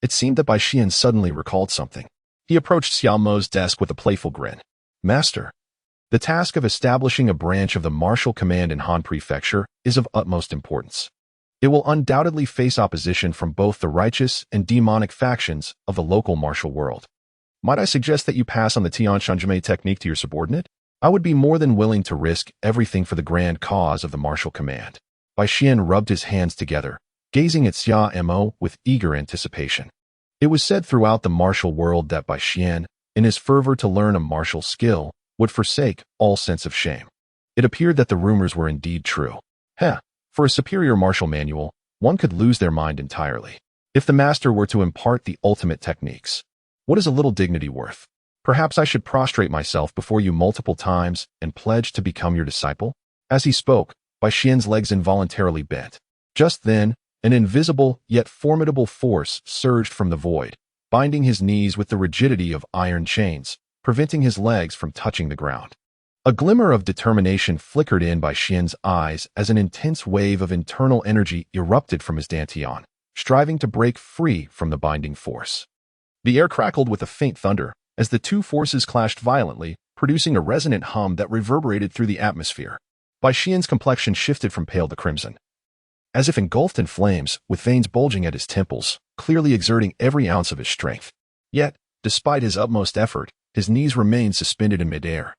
it seemed that Bai Xian suddenly recalled something. He approached Xiao Mo's desk with a playful grin. Master, the task of establishing a branch of the martial command in Han Prefecture is of utmost importance. It will undoubtedly face opposition from both the righteous and demonic factions of the local martial world. Might I suggest that you pass on the Tian Shanjime technique to your subordinate? I would be more than willing to risk everything for the grand cause of the martial command. Bai Xian rubbed his hands together, gazing at Xia Imo with eager anticipation. It was said throughout the martial world that Bai Xian, in his fervor to learn a martial skill, would forsake all sense of shame. It appeared that the rumors were indeed true. Heh, for a superior martial manual, one could lose their mind entirely. If the master were to impart the ultimate techniques, what is a little dignity worth? Perhaps I should prostrate myself before you multiple times and pledge to become your disciple? As he spoke, Bai Xian's legs involuntarily bent. Just then, an invisible yet formidable force surged from the void, binding his knees with the rigidity of iron chains, preventing his legs from touching the ground. A glimmer of determination flickered in Bai Xian's eyes as an intense wave of internal energy erupted from his dantian, striving to break free from the binding force. The air crackled with a faint thunder as the two forces clashed violently, producing a resonant hum that reverberated through the atmosphere. Bai Xian's complexion shifted from pale to crimson, as if engulfed in flames, with veins bulging at his temples, clearly exerting every ounce of his strength. Yet, despite his utmost effort, his knees remained suspended in midair,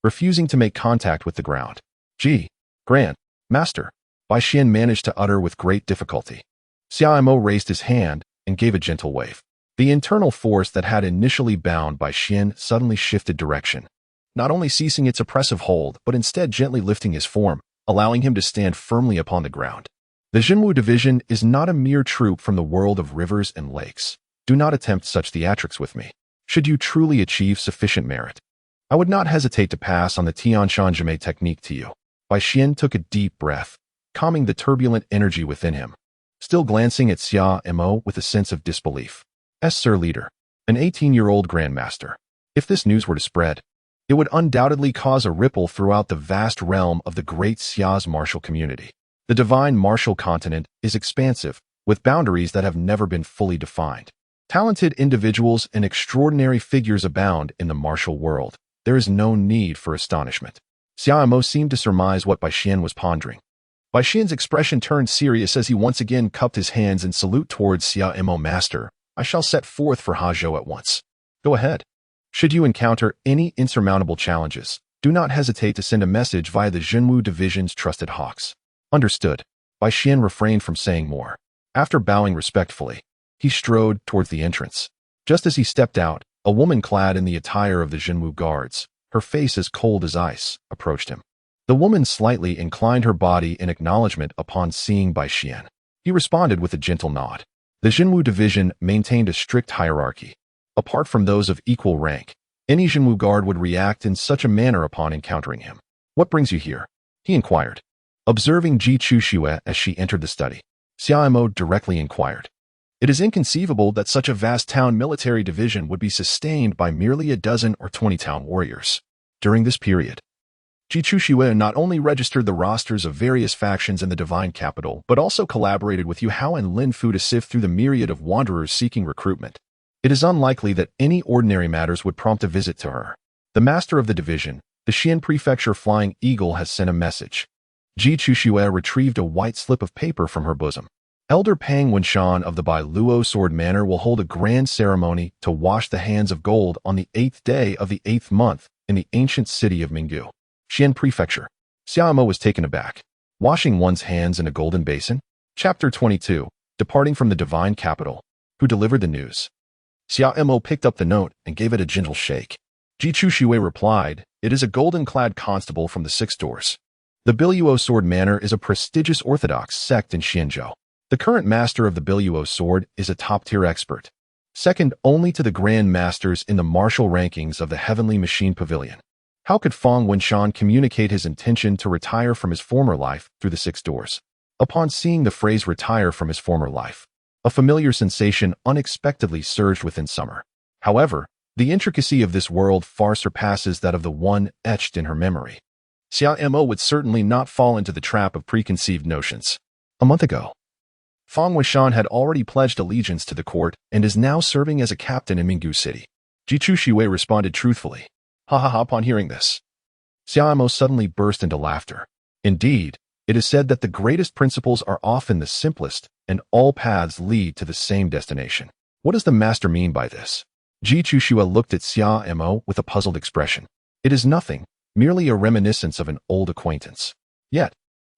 refusing to make contact with the ground. "Gee, Grand Master," Bai Xian managed to utter with great difficulty. Xia Mo raised his hand and gave a gentle wave. The internal force that had initially bound Bai Xian suddenly shifted direction, not only ceasing its oppressive hold, but instead gently lifting his form, allowing him to stand firmly upon the ground. The Jinwu division is not a mere troop from the world of rivers and lakes. Do not attempt such theatrics with me. Should you truly achieve sufficient merit, I would not hesitate to pass on the Tianshan technique to you. Bai Xian took a deep breath, calming the turbulent energy within him, still glancing at Xia Mo with a sense of disbelief. Sir Leader, an 18-year-old grandmaster. If this news were to spread, it would undoubtedly cause a ripple throughout the vast realm of the Great Xia's martial community. The divine martial continent is expansive, with boundaries that have never been fully defined. Talented individuals and extraordinary figures abound in the martial world. There is no need for astonishment. Xia Mo seemed to surmise what Bai Xian was pondering. Bai Xian's expression turned serious as he once again cupped his hands in salute towards Xia Mo. "Master, I shall set forth for Hazhou at once. Go ahead. Should you encounter any insurmountable challenges, do not hesitate to send a message via the Jinwu Division's trusted hawks." Understood. Bai Xian refrained from saying more. After bowing respectfully, he strode towards the entrance. Just as he stepped out, a woman clad in the attire of the Jinwu guards, her face as cold as ice, approached him. The woman slightly inclined her body in acknowledgement upon seeing Bai Xian. He responded with a gentle nod. The Jinwu division maintained a strict hierarchy. Apart from those of equal rank, any Jinwu guard would react in such a manner upon encountering him. "What brings you here?" he inquired, observing Ji Chuxue as she entered the study. Xia Mo directly inquired. It is inconceivable that such a vast town military division would be sustained by merely a dozen or 20 town warriors. During this period, Ji Chuxue not only registered the rosters of various factions in the divine capital, but also collaborated with Yu Hao and Lin Fu to sift through the myriad of wanderers seeking recruitment. It is unlikely that any ordinary matters would prompt a visit to her. The master of the division, the Xian Prefecture Flying Eagle, has sent a message. Ji Chuxue retrieved a white slip of paper from her bosom. Elder Pang Wenshan of the Bai Luo Sword Manor will hold a grand ceremony to wash the hands of gold on the 8th day of the 8th month in the ancient city of Minggu, Xian Prefecture. Xia Mo was taken aback. Washing one's hands in a golden basin? Chapter 22, Departing from the Divine Capital. Who delivered the news? Xia Mo picked up the note and gave it a gentle shake. Ji Chuxue replied, "It is a golden-clad constable from the Six Doors. The Biluo Sword Manor is a prestigious orthodox sect in Xianzhou. The current master of the Biluo Sword is a top-tier expert, second only to the Grand Masters in the martial rankings of the Heavenly Machine Pavilion." How could Fang Wenshan communicate his intention to retire from his former life through the Six Doors? Upon seeing the phrase "retire from his former life," a familiar sensation unexpectedly surged within Summer. However, the intricacy of this world far surpasses that of the one etched in her memory. Xia Mo would certainly not fall into the trap of preconceived notions. A month ago, Fang Wenshan had already pledged allegiance to the court and is now serving as a captain in Minggu City. Ji Chuxue responded truthfully. Ha ha ha. Upon hearing this, Xia Mo suddenly burst into laughter. Indeed, it is said that the greatest principles are often the simplest, and all paths lead to the same destination. What does the master mean by this? Ji Chuxue looked at Xia Mo with a puzzled expression. It is nothing, merely a reminiscence of an old acquaintance. Yet,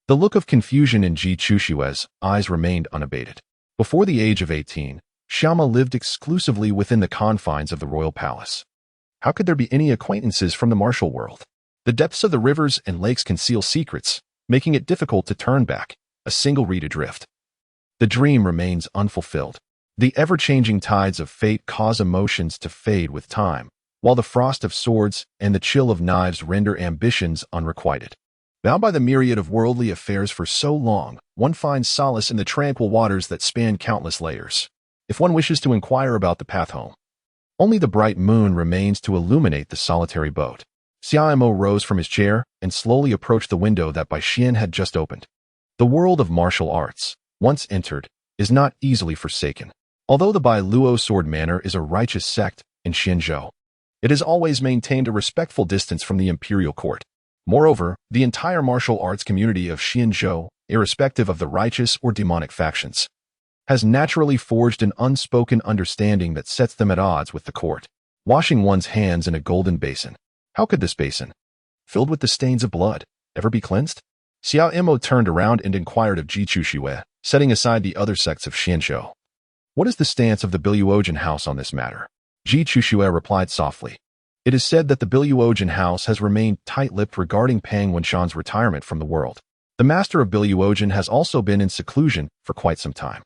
the look of confusion in Ji Chuxue's eyes remained unabated. Before the age of 18, Xiama lived exclusively within the confines of the royal palace. How could there be any acquaintances from the martial world? The depths of the rivers and lakes conceal secrets, making it difficult to turn back, a single reed adrift. The dream remains unfulfilled. The ever-changing tides of fate cause emotions to fade with time, while the frost of swords and the chill of knives render ambitions unrequited. Bound by the myriad of worldly affairs for so long, one finds solace in the tranquil waters that span countless layers. If one wishes to inquire about the path home, only the bright moon remains to illuminate the solitary boat. Xiaomo rose from his chair and slowly approached the window that Bai Xian had just opened. The world of martial arts, once entered, is not easily forsaken. Although the Bai Luo sword manor is a righteous sect in Xinzhou, it has always maintained a respectful distance from the imperial court. Moreover, the entire martial arts community of Xinzhou, irrespective of the righteous or demonic factions, has naturally forged an unspoken understanding that sets them at odds with the court. Washing one's hands in a golden basin. How could this basin, filled with the stains of blood, ever be cleansed? Xiao Imo turned around and inquired of Ji Chuxue, setting aside the other sects of Xinzhou. What is the stance of the Biluogen house on this matter? Ji Chuxue replied softly. It is said that the Biluogen house has remained tight-lipped regarding Pang Wenshan's retirement from the world. The master of Biluogen has also been in seclusion for quite some time.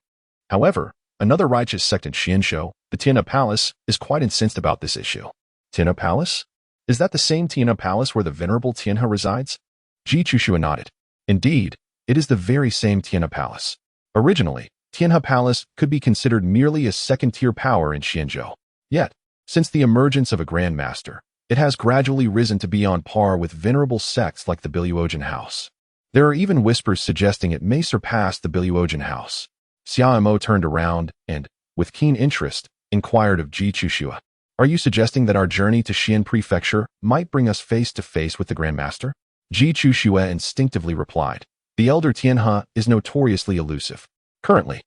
However, another righteous sect in Xinzhou, the Tianhe Palace, is quite incensed about this issue. Tianhe Palace? Is that the same Tianhe Palace where the venerable Tianhe resides? Ji Chuxue nodded. Indeed, it is the very same Tianhe Palace. Originally, Tianhe Palace could be considered merely a second-tier power in Xinzhou. Yet, since the emergence of a grandmaster, it has gradually risen to be on par with venerable sects like the Biluogen house. There are even whispers suggesting it may surpass the Biluogen house. Xiaomo turned around and, with keen interest, inquired of Ji Chuxue. Are you suggesting that our journey to Xian Prefecture might bring us face to face with the grandmaster? Ji Chuxue instinctively replied. The elder Tianhe is notoriously elusive. Currently,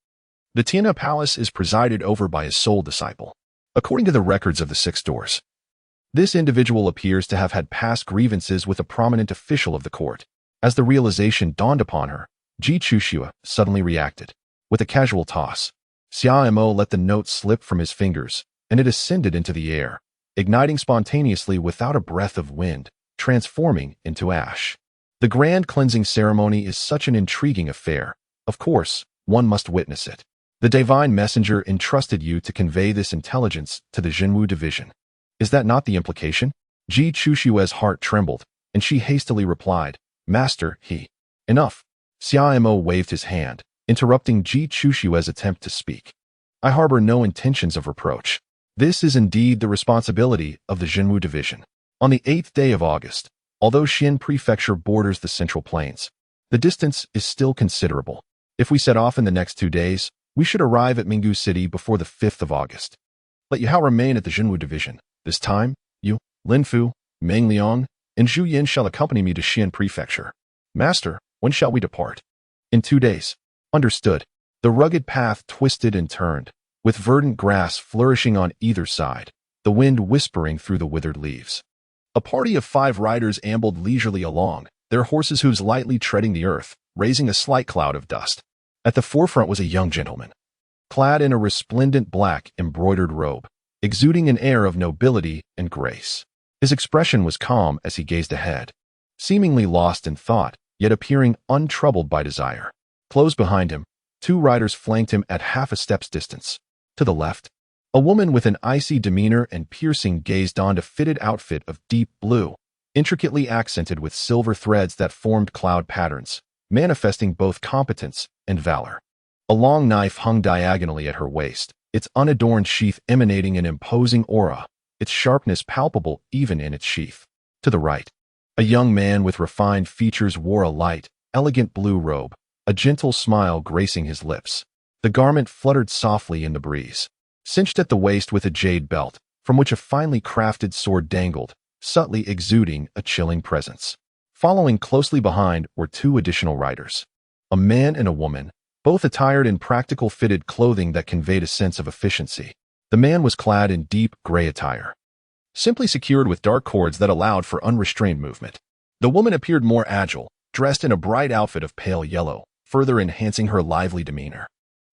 the Tianhe Palace is presided over by his sole disciple. According to the records of the Six Doors, this individual appears to have had past grievances with a prominent official of the court. As the realization dawned upon her, Ji Chuxue suddenly reacted. With a casual toss, Xiaomo let the note slip from his fingers, and it ascended into the air, igniting spontaneously without a breath of wind, transforming into ash. The grand cleansing ceremony is such an intriguing affair. Of course, one must witness it. The divine messenger entrusted you to convey this intelligence to the Jinwu division. Is that not the implication? Ji Chuxue's heart trembled, and she hastily replied, Master, he. Enough. Xiaomo waved his hand, interrupting Ji Chuxue's attempt to speak. I harbor no intentions of reproach. This is indeed the responsibility of the Jinwu division. On the 8th day of August, although Xian Prefecture borders the Central Plains, the distance is still considerable. If we set off in the next 2 days, we should arrive at Minggu City before the 5th of August. Let Yahao remain at the Jinwu division. This time, you, Lin Fu, Meng Liang, and Zhu Yin shall accompany me to Xian Prefecture. Master, when shall we depart? In 2 days. Understood. The rugged path twisted and turned, with verdant grass flourishing on either side, the wind whispering through the withered leaves. A party of 5 riders ambled leisurely along, their horses' hooves lightly treading the earth, raising a slight cloud of dust. At the forefront was a young gentleman, clad in a resplendent black embroidered robe, exuding an air of nobility and grace. His expression was calm as he gazed ahead, seemingly lost in thought, yet appearing untroubled by desire. Close behind him, 2 riders flanked him at half a step's distance. To the left, a woman with an icy demeanor and piercing gaze donned a fitted outfit of deep blue, intricately accented with silver threads that formed cloud patterns, manifesting both competence and valor. A long knife hung diagonally at her waist, its unadorned sheath emanating an imposing aura, its sharpness palpable even in its sheath. To the right, a young man with refined features wore a light, elegant blue robe, a gentle smile gracing his lips. The garment fluttered softly in the breeze, cinched at the waist with a jade belt, from which a finely crafted sword dangled, subtly exuding a chilling presence. Following closely behind were 2 additional riders, a man and a woman, both attired in practical fitted clothing that conveyed a sense of efficiency. The man was clad in deep gray attire, simply secured with dark cords that allowed for unrestrained movement. The woman appeared more agile, dressed in a bright outfit of pale yellow, further enhancing her lively demeanor.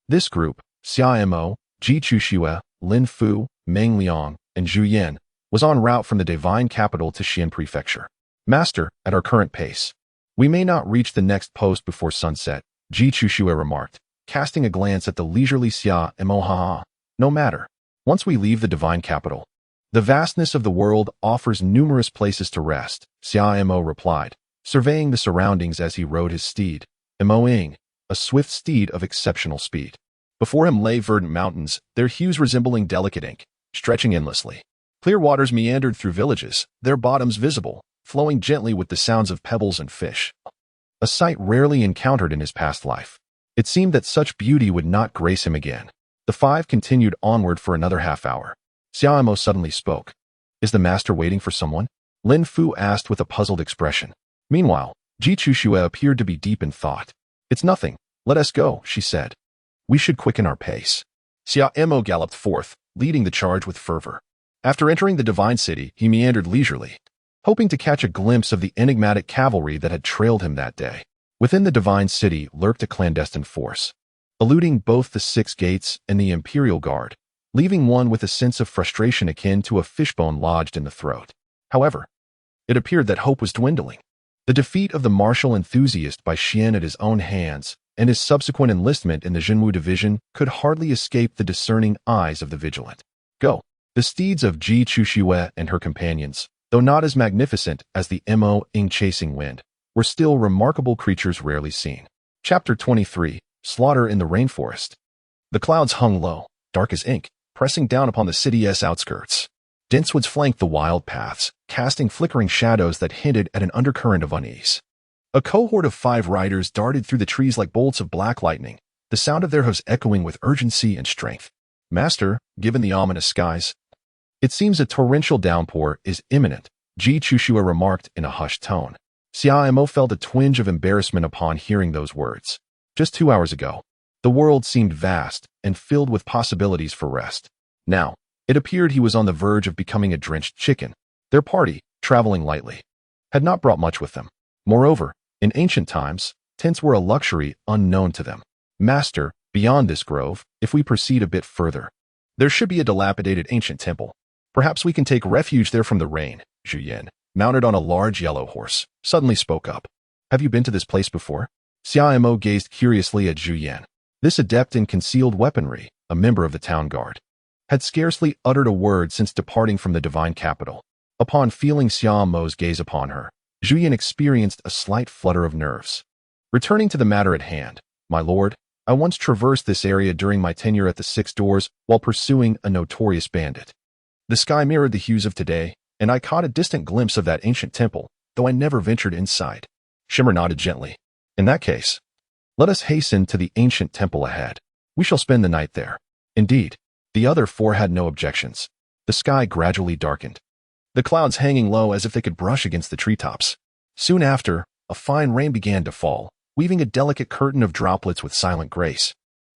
This group, Xiaomo, Ji Chuxue, Lin Fu, Meng Liang, and Zhu Yin, was en route from the divine capital to Xian Prefecture. Master, at our current pace, we may not reach the next post before sunset, Ji Chushue remarked, casting a glance at the leisurely Xia Dynasty. No matter. Once we leave the divine capital, the vastness of the world offers numerous places to rest, Xia Mo replied, surveying the surroundings as he rode his steed, Ing, a swift steed of exceptional speed. Before him lay verdant mountains, their hues resembling delicate ink, stretching endlessly. Clear waters meandered through villages, their bottoms visible, flowing gently with the sounds of pebbles and fish. A sight rarely encountered in his past life. It seemed that such beauty would not grace him again. The five continued onward for another half hour. Xiaomo suddenly spoke. Is the master waiting for someone? Lin Fu asked with a puzzled expression. Meanwhile, Ji Chushue appeared to be deep in thought. It's nothing. Let us go, she said. We should quicken our pace. Xiaomo galloped forth, leading the charge with fervor. After entering the divine city, he meandered leisurely, hoping to catch a glimpse of the enigmatic cavalry that had trailed him that day. Within the divine city lurked a clandestine force, eluding both the six gates and the imperial guard, leaving one with a sense of frustration akin to a fishbone lodged in the throat. However, it appeared that hope was dwindling. The defeat of the martial enthusiast by Xian at his own hands and his subsequent enlistment in the Jinwu division could hardly escape the discerning eyes of the vigilant. Go. The steeds of Ji Chushue and her companions, though not as magnificent as the Ing chasing wind, were still remarkable creatures rarely seen. Chapter 23, Slaughter in the Rainforest. The clouds hung low, dark as ink, pressing down upon the city's outskirts. Dense woods flanked the wild paths, casting flickering shadows that hinted at an undercurrent of unease. A cohort of 5 riders darted through the trees like bolts of black lightning, the sound of their hoofs echoing with urgency and strength. Master, given the ominous skies, it seems a torrential downpour is imminent, Ji Chushue remarked in a hushed tone. Xiaomo felt a twinge of embarrassment upon hearing those words. Just 2 hours ago, the world seemed vast and filled with possibilities for rest. Now, it appeared he was on the verge of becoming a drenched chicken. Their party, traveling lightly, had not brought much with them. Moreover, in ancient times, tents were a luxury unknown to them. Master, beyond this grove, if we proceed a bit further, there should be a dilapidated ancient temple. Perhaps we can take refuge there from the rain, Zhu Yan, mounted on a large yellow horse, suddenly spoke up. Have you been to this place before? Xiaomo gazed curiously at Zhu Yan. This adept in concealed weaponry, a member of the town guard, had scarcely uttered a word since departing from the divine capital. Upon feeling Xiaomo's gaze upon her, Zhu Yan experienced a slight flutter of nerves. Returning to the matter at hand, my lord, I once traversed this area during my tenure at the Six Doors while pursuing a notorious bandit. The sky mirrored the hues of today, and I caught a distant glimpse of that ancient temple, though I never ventured inside. Shimmer nodded gently. In that case, let us hasten to the ancient temple ahead. We shall spend the night there. Indeed, the other 4 had no objections. The sky gradually darkened, the clouds hanging low as if they could brush against the treetops. Soon after, a fine rain began to fall, weaving a delicate curtain of droplets with silent grace.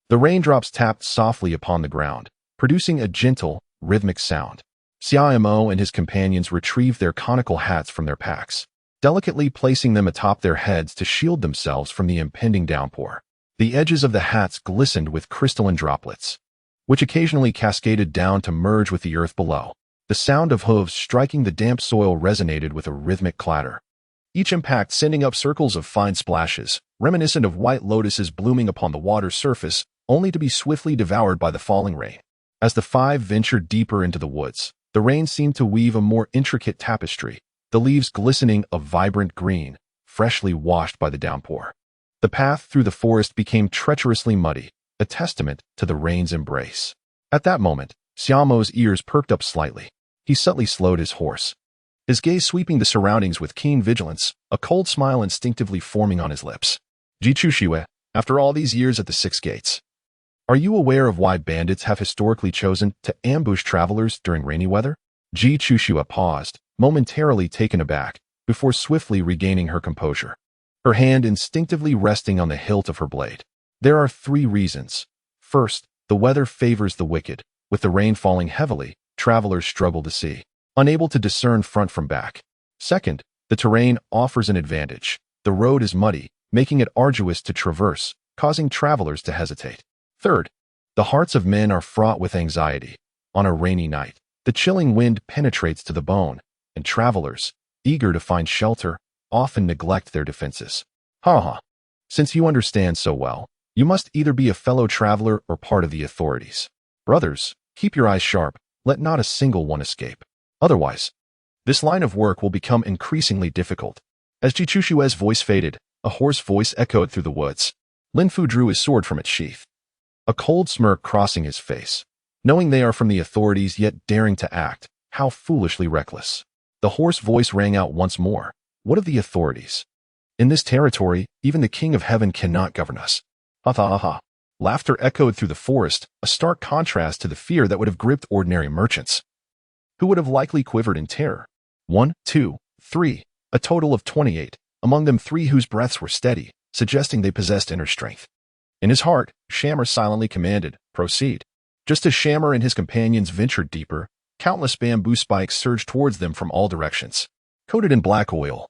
The raindrops tapped softly upon the ground, producing a gentle, rhythmic sound. Xiaomo and his companions retrieved their conical hats from their packs, delicately placing them atop their heads to shield themselves from the impending downpour. The edges of the hats glistened with crystalline droplets, which occasionally cascaded down to merge with the earth below. The sound of hooves striking the damp soil resonated with a rhythmic clatter, each impact sending up circles of fine splashes, reminiscent of white lotuses blooming upon the water's surface, only to be swiftly devoured by the falling rain. As the 5 ventured deeper into the woods, the rain seemed to weave a more intricate tapestry, the leaves glistening a vibrant green, freshly washed by the downpour. The path through the forest became treacherously muddy, a testament to the rain's embrace. At that moment, Xiaomo's ears perked up slightly. He subtly slowed his horse, his gaze sweeping the surroundings with keen vigilance, a cold smile instinctively forming on his lips. Ji Chushue, after all these years at the Six Gates, are you aware of why bandits have historically chosen to ambush travelers during rainy weather? Ji Chushue paused, momentarily taken aback, before swiftly regaining her composure, her hand instinctively resting on the hilt of her blade. There are 3 reasons. First, the weather favors the wicked. With the rain falling heavily, travelers struggle to see, unable to discern front from back. Second, the terrain offers an advantage. The road is muddy, making it arduous to traverse, causing travelers to hesitate. Third, the hearts of men are fraught with anxiety. On a rainy night, the chilling wind penetrates to the bone, and travelers, eager to find shelter, often neglect their defenses. Ha ha. Since you understand so well, you must either be a fellow traveler or part of the authorities. Brothers, keep your eyes sharp, let not a single one escape. Otherwise, this line of work will become increasingly difficult. As Jichushue's voice faded, a hoarse voice echoed through the woods. Lin Fu drew his sword from its sheath, a cold smirk crossing his face. Knowing they are from the authorities yet daring to act, how foolishly reckless. The hoarse voice rang out once more. What of the authorities? In this territory, even the King of Heaven cannot govern us. Ha ha ha ha. Laughter echoed through the forest, a stark contrast to the fear that would have gripped ordinary merchants, who would have likely quivered in terror. 1, 2, 3, a total of 28, among them 3 whose breaths were steady, suggesting they possessed inner strength. In his heart, Shammer silently commanded, "Proceed." Just as Shammer and his companions ventured deeper, countless bamboo spikes surged towards them from all directions. Coated in black oil,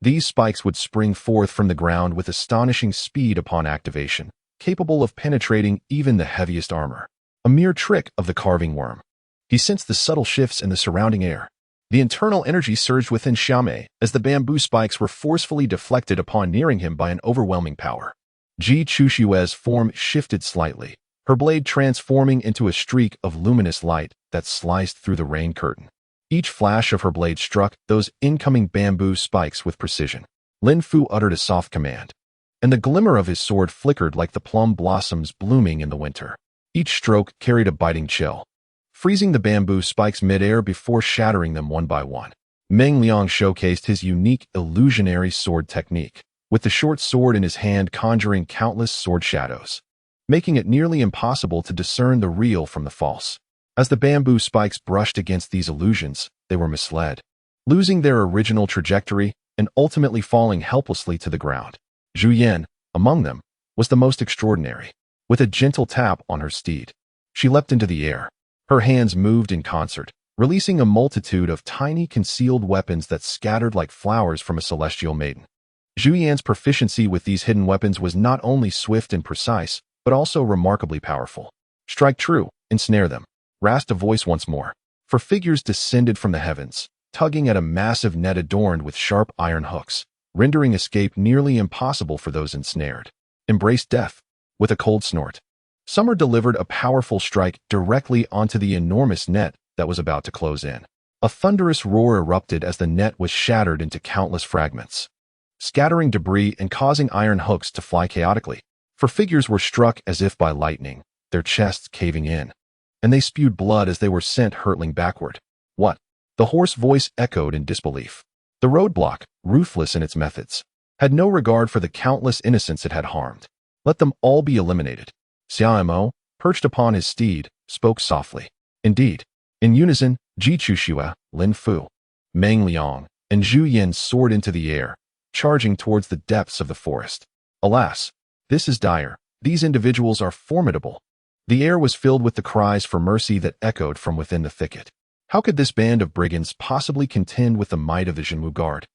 these spikes would spring forth from the ground with astonishing speed upon activation, capable of penetrating even the heaviest armor. A mere trick of the carving worm. He sensed the subtle shifts in the surrounding air. The internal energy surged within Xiaomei as the bamboo spikes were forcefully deflected upon nearing him by an overwhelming power. Ji Chushue's form shifted slightly, her blade transforming into a streak of luminous light that sliced through the rain curtain. Each flash of her blade struck those incoming bamboo spikes with precision. Lin Fu uttered a soft command, and the glimmer of his sword flickered like the plum blossoms blooming in the winter. Each stroke carried a biting chill, freezing the bamboo spikes mid-air before shattering them one by one. Meng Liang showcased his unique illusionary sword technique, with the short sword in his hand conjuring countless sword shadows, making it nearly impossible to discern the real from the false. As the bamboo spikes brushed against these illusions, they were misled, losing their original trajectory and ultimately falling helplessly to the ground. Zhu Yan, among them, was the most extraordinary. With a gentle tap on her steed, she leapt into the air. Her hands moved in concert, releasing a multitude of tiny concealed weapons that scattered like flowers from a celestial maiden. Zhu Yan's proficiency with these hidden weapons was not only swift and precise, but also remarkably powerful. Strike true, ensnare them, rasped a voice once more. For figures descended from the heavens, tugging at a massive net adorned with sharp iron hooks, rendering escape nearly impossible for those ensnared. Embrace death. With a cold snort, Summer delivered a powerful strike directly onto the enormous net that was about to close in. A thunderous roar erupted as the net was shattered into countless fragments, scattering debris and causing iron hooks to fly chaotically. For figures were struck as if by lightning, their chests caving in, and they spewed blood as they were sent hurtling backward. What? The hoarse voice echoed in disbelief. The roadblock, ruthless in its methods, had no regard for the countless innocents it had harmed. Let them all be eliminated. Xia Mo, perched upon his steed, spoke softly. Indeed, in unison, Ji Chuxue, Lin Fu, Meng Liang, and Zhu Yan soared into the air, charging towards the depths of the forest. Alas, this is dire. These individuals are formidable. The air was filled with the cries for mercy that echoed from within the thicket. How could this band of brigands possibly contend with the might of the Zhenwu Guard?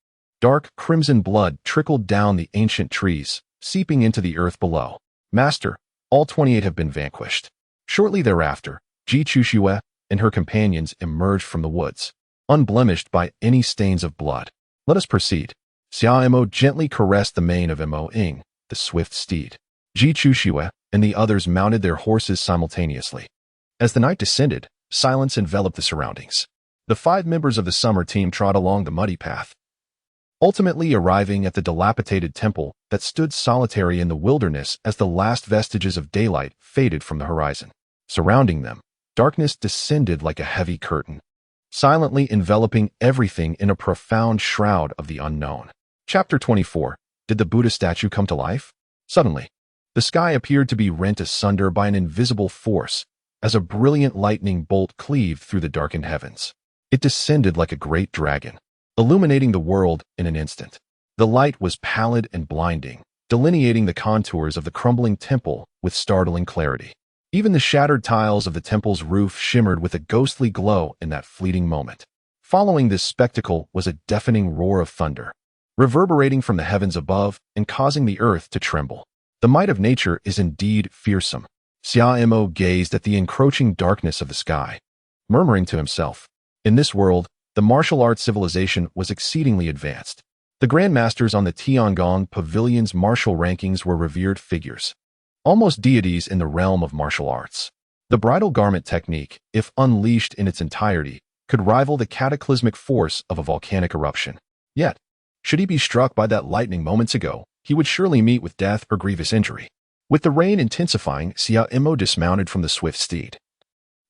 Dark crimson blood trickled down the ancient trees, seeping into the earth below. Master, all 28 have been vanquished. Shortly thereafter, Ji Chuxue and her companions emerged from the woods, unblemished by any stains of blood. Let us proceed. Xia Mo gently caressed the mane of Mo Ying, the swift steed. Ji Chuxue and the others mounted their horses simultaneously. As the night descended, silence enveloped the surroundings. The 5 members of the summer team trod along the muddy path, ultimately arriving at the dilapidated temple that stood solitary in the wilderness as the last vestiges of daylight faded from the horizon. Surrounding them, darkness descended like a heavy curtain, silently enveloping everything in a profound shroud of the unknown. Chapter 24. Did the Buddha statue come to life? Suddenly, the sky appeared to be rent asunder by an invisible force as a brilliant lightning bolt cleaved through the darkened heavens. It descended like a great dragon, illuminating the world in an instant. The light was pallid and blinding, delineating the contours of the crumbling temple with startling clarity. Even the shattered tiles of the temple's roof shimmered with a ghostly glow in that fleeting moment. Following this spectacle was a deafening roar of thunder, reverberating from the heavens above and causing the earth to tremble. The might of nature is indeed fearsome. Xia Mo gazed at the encroaching darkness of the sky, murmuring to himself, in this world, the martial arts civilization was exceedingly advanced. The grandmasters on the Tiangong pavilion's martial rankings were revered figures, almost deities in the realm of martial arts. The bridal garment technique, if unleashed in its entirety, could rival the cataclysmic force of a volcanic eruption. Yet, should he be struck by that lightning moments ago, he would surely meet with death or grievous injury. With the rain intensifying, Xia Imo dismounted from the swift steed.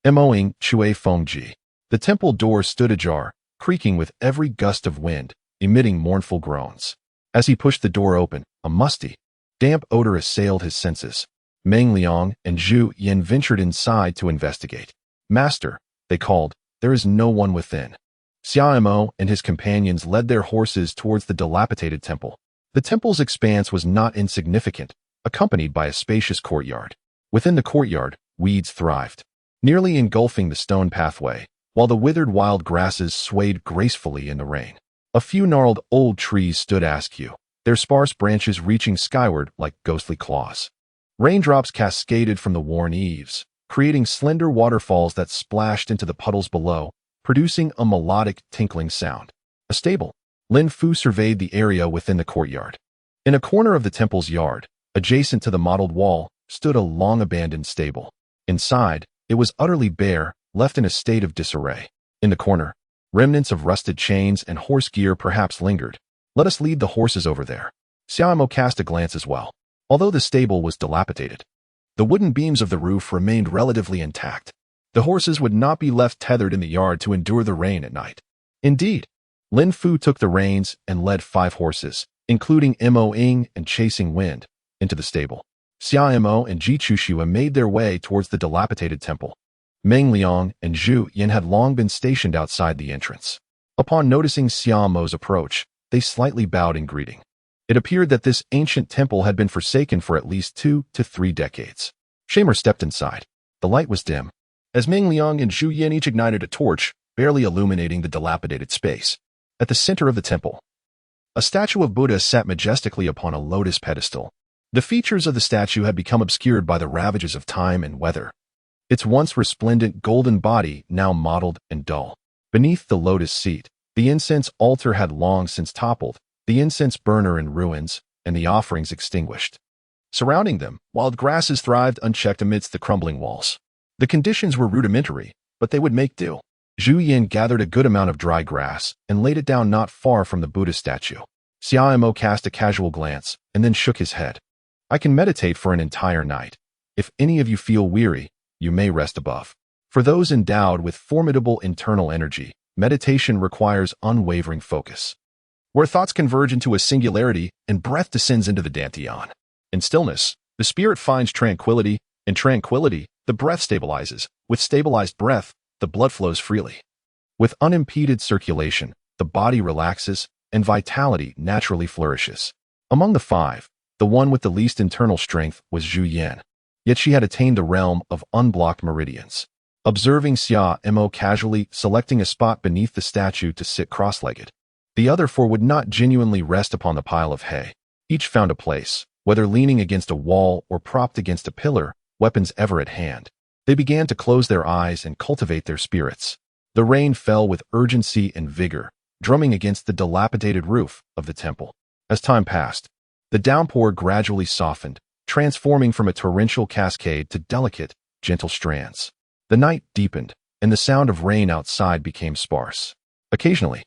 Emoing Chue Fengji. The temple door stood ajar, creaking with every gust of wind, emitting mournful groans. As he pushed the door open, a musty, damp odor assailed his senses. Meng Liang and Zhu Yin ventured inside to investigate. "Master," they called, "there is no one within." Xia Mo and his companions led their horses towards the dilapidated temple. The temple's expanse was not insignificant, accompanied by a spacious courtyard. Within the courtyard, weeds thrived, nearly engulfing the stone pathway, while the withered wild grasses swayed gracefully in the rain. A few gnarled old trees stood askew, their sparse branches reaching skyward like ghostly claws. Raindrops cascaded from the worn eaves, creating slender waterfalls that splashed into the puddles below, producing a melodic, tinkling sound. A stable. Lin Fu surveyed the area within the courtyard. In a corner of the temple's yard, adjacent to the mottled wall, stood a long-abandoned stable. Inside, it was utterly bare, left in a state of disarray. In the corner, remnants of rusted chains and horse gear perhaps lingered. "Let us lead the horses over there." Xiaomo cast a glance as well. Although the stable was dilapidated, the wooden beams of the roof remained relatively intact. The horses would not be left tethered in the yard to endure the rain at night. Indeed, Lin Fu took the reins and led 5 horses, including Mo Ying and Chasing Wind, into the stable. Xia Mo and Ji Chushua made their way towards the dilapidated temple. Meng Liang and Zhu Yin had long been stationed outside the entrance. Upon noticing Xia Mo's approach, they slightly bowed in greeting. It appeared that this ancient temple had been forsaken for at least 2 to 3 decades. Shamer stepped inside. The light was dim, as Meng Liang and Zhu Yin each ignited a torch, barely illuminating the dilapidated space. At the center of the temple, a statue of Buddha sat majestically upon a lotus pedestal. The features of the statue had become obscured by the ravages of time and weather. Its once resplendent golden body now mottled and dull. Beneath the lotus seat, the incense altar had long since toppled, the incense burner in ruins, and the offerings extinguished. Surrounding them, wild grasses thrived unchecked amidst the crumbling walls. The conditions were rudimentary, but they would make do. Zhu Yin gathered a good amount of dry grass and laid it down not far from the Buddha statue. Xia Mo cast a casual glance and then shook his head. "I can meditate for an entire night. If any of you feel weary, you may rest above." For those endowed with formidable internal energy, meditation requires unwavering focus. Where thoughts converge into a singularity and breath descends into the dantian. In stillness, the spirit finds tranquility. In tranquility, the breath stabilizes. With stabilized breath, the blood flows freely. With unimpeded circulation, the body relaxes and vitality naturally flourishes. Among the 5, the one with the least internal strength was Zhu Yin. Yet she had attained the realm of unblocked meridians. Observing Xia Mo casually selecting a spot beneath the statue to sit cross-legged, the other 4 would not genuinely rest upon the pile of hay. Each found a place, whether leaning against a wall or propped against a pillar, weapons ever at hand. They began to close their eyes and cultivate their spirits. The rain fell with urgency and vigor, drumming against the dilapidated roof of the temple. As time passed, the downpour gradually softened, transforming from a torrential cascade to delicate, gentle strands. The night deepened, and the sound of rain outside became sparse. Occasionally,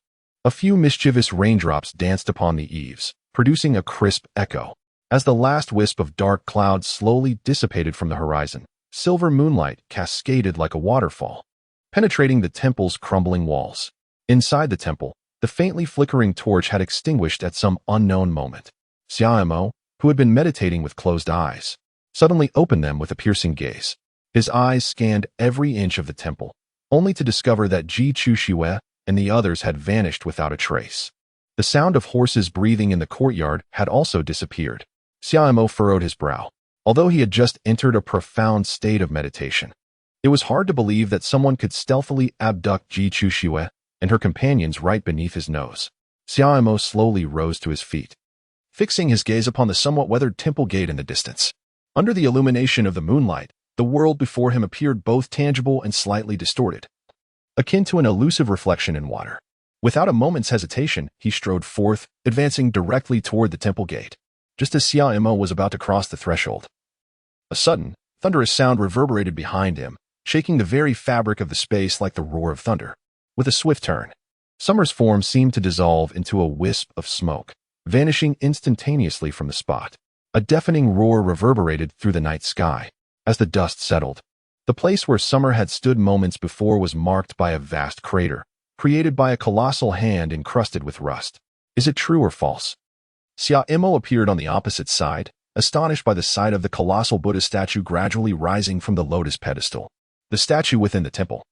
a few mischievous raindrops danced upon the eaves, producing a crisp echo. As the last wisp of dark cloud slowly dissipated from the horizon, silver moonlight cascaded like a waterfall, penetrating the temple's crumbling walls. Inside the temple, the faintly flickering torch had extinguished at some unknown moment. Xia Mo, who had been meditating with closed eyes, suddenly opened them with a piercing gaze. His eyes scanned every inch of the temple, only to discover that Ji Chushue and the others had vanished without a trace. The sound of horses breathing in the courtyard had also disappeared. Xia Mo furrowed his brow. Although he had just entered a profound state of meditation, it was hard to believe that someone could stealthily abduct Ji Chushue and her companions right beneath his nose. Xia Mo slowly rose to his feet, fixing his gaze upon the somewhat weathered temple gate in the distance. Under the illumination of the moonlight, the world before him appeared both tangible and slightly distorted, akin to an elusive reflection in water. Without a moment's hesitation, he strode forth, advancing directly toward the temple gate. Just as Xia was about to cross the threshold, a sudden, thunderous sound reverberated behind him, shaking the very fabric of the space like the roar of thunder. With a swift turn, Summer's form seemed to dissolve into a wisp of smoke, vanishing instantaneously from the spot. A deafening roar reverberated through the night sky. As the dust settled, the place where Summer had stood moments before was marked by a vast crater, created by a colossal hand encrusted with rust. Is it true or false? Xia appeared on the opposite side, astonished by the sight of the colossal Buddha statue gradually rising from the lotus pedestal. The statue within the temple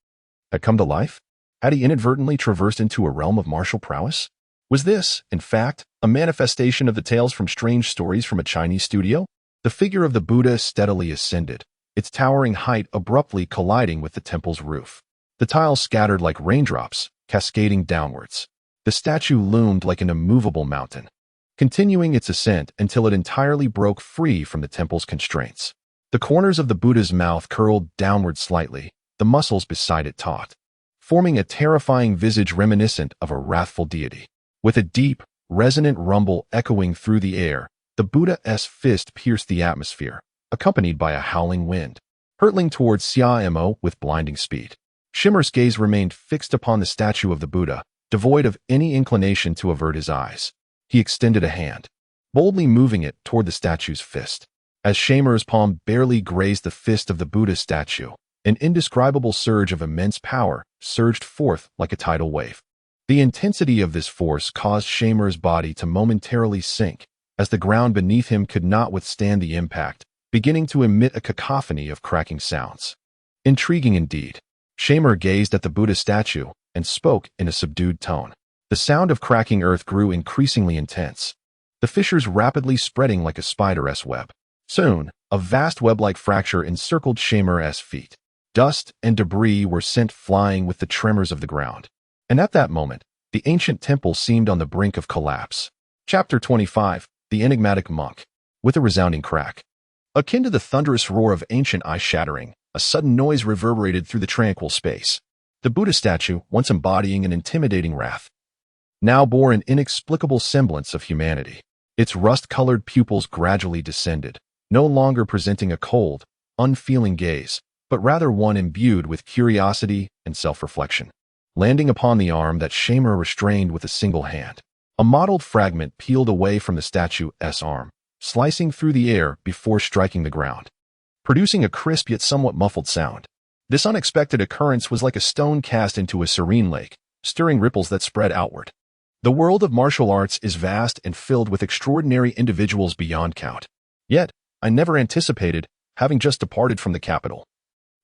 had come to life? Had he inadvertently traversed into a realm of martial prowess? Was this, in fact, a manifestation of the tales from strange stories from a Chinese studio? The figure of the Buddha steadily ascended, its towering height abruptly colliding with the temple's roof. The tiles scattered like raindrops, cascading downwards. The statue loomed like an immovable mountain, continuing its ascent until it entirely broke free from the temple's constraints. The corners of the Buddha's mouth curled downward slightly, the muscles beside it taut, forming a terrifying visage reminiscent of a wrathful deity. With a deep, resonant rumble echoing through the air, the Buddha's fist pierced the atmosphere, accompanied by a howling wind, hurtling towards Xia with blinding speed. Shimmer's gaze remained fixed upon the statue of the Buddha, devoid of any inclination to avert his eyes. He extended a hand, boldly moving it toward the statue's fist. As Shimmer's palm barely grazed the fist of the Buddha statue, an indescribable surge of immense power surged forth like a tidal wave. The intensity of this force caused Shimmer's body to momentarily sink, as the ground beneath him could not withstand the impact, beginning to emit a cacophony of cracking sounds. Intriguing indeed. Shimmer gazed at the Buddha statue and spoke in a subdued tone. The sound of cracking earth grew increasingly intense, the fissures rapidly spreading like a spider's web. Soon, a vast web-like fracture encircled Shimmer's feet. Dust and debris were sent flying with the tremors of the ground. And at that moment, the ancient temple seemed on the brink of collapse. Chapter 25, The Enigmatic Monk. With a resounding crack, akin to the thunderous roar of ancient ice shattering, a sudden noise reverberated through the tranquil space. The Buddha statue, once embodying an intimidating wrath, now bore an inexplicable semblance of humanity. Its rust-colored pupils gradually descended, no longer presenting a cold, unfeeling gaze, but rather one imbued with curiosity and self-reflection. Landing upon the arm that Shimmer restrained with a single hand, a mottled fragment peeled away from the statue's arm, slicing through the air before striking the ground, producing a crisp yet somewhat muffled sound. This unexpected occurrence was like a stone cast into a serene lake, stirring ripples that spread outward. The world of martial arts is vast and filled with extraordinary individuals beyond count. Yet, I never anticipated, having just departed from the capital,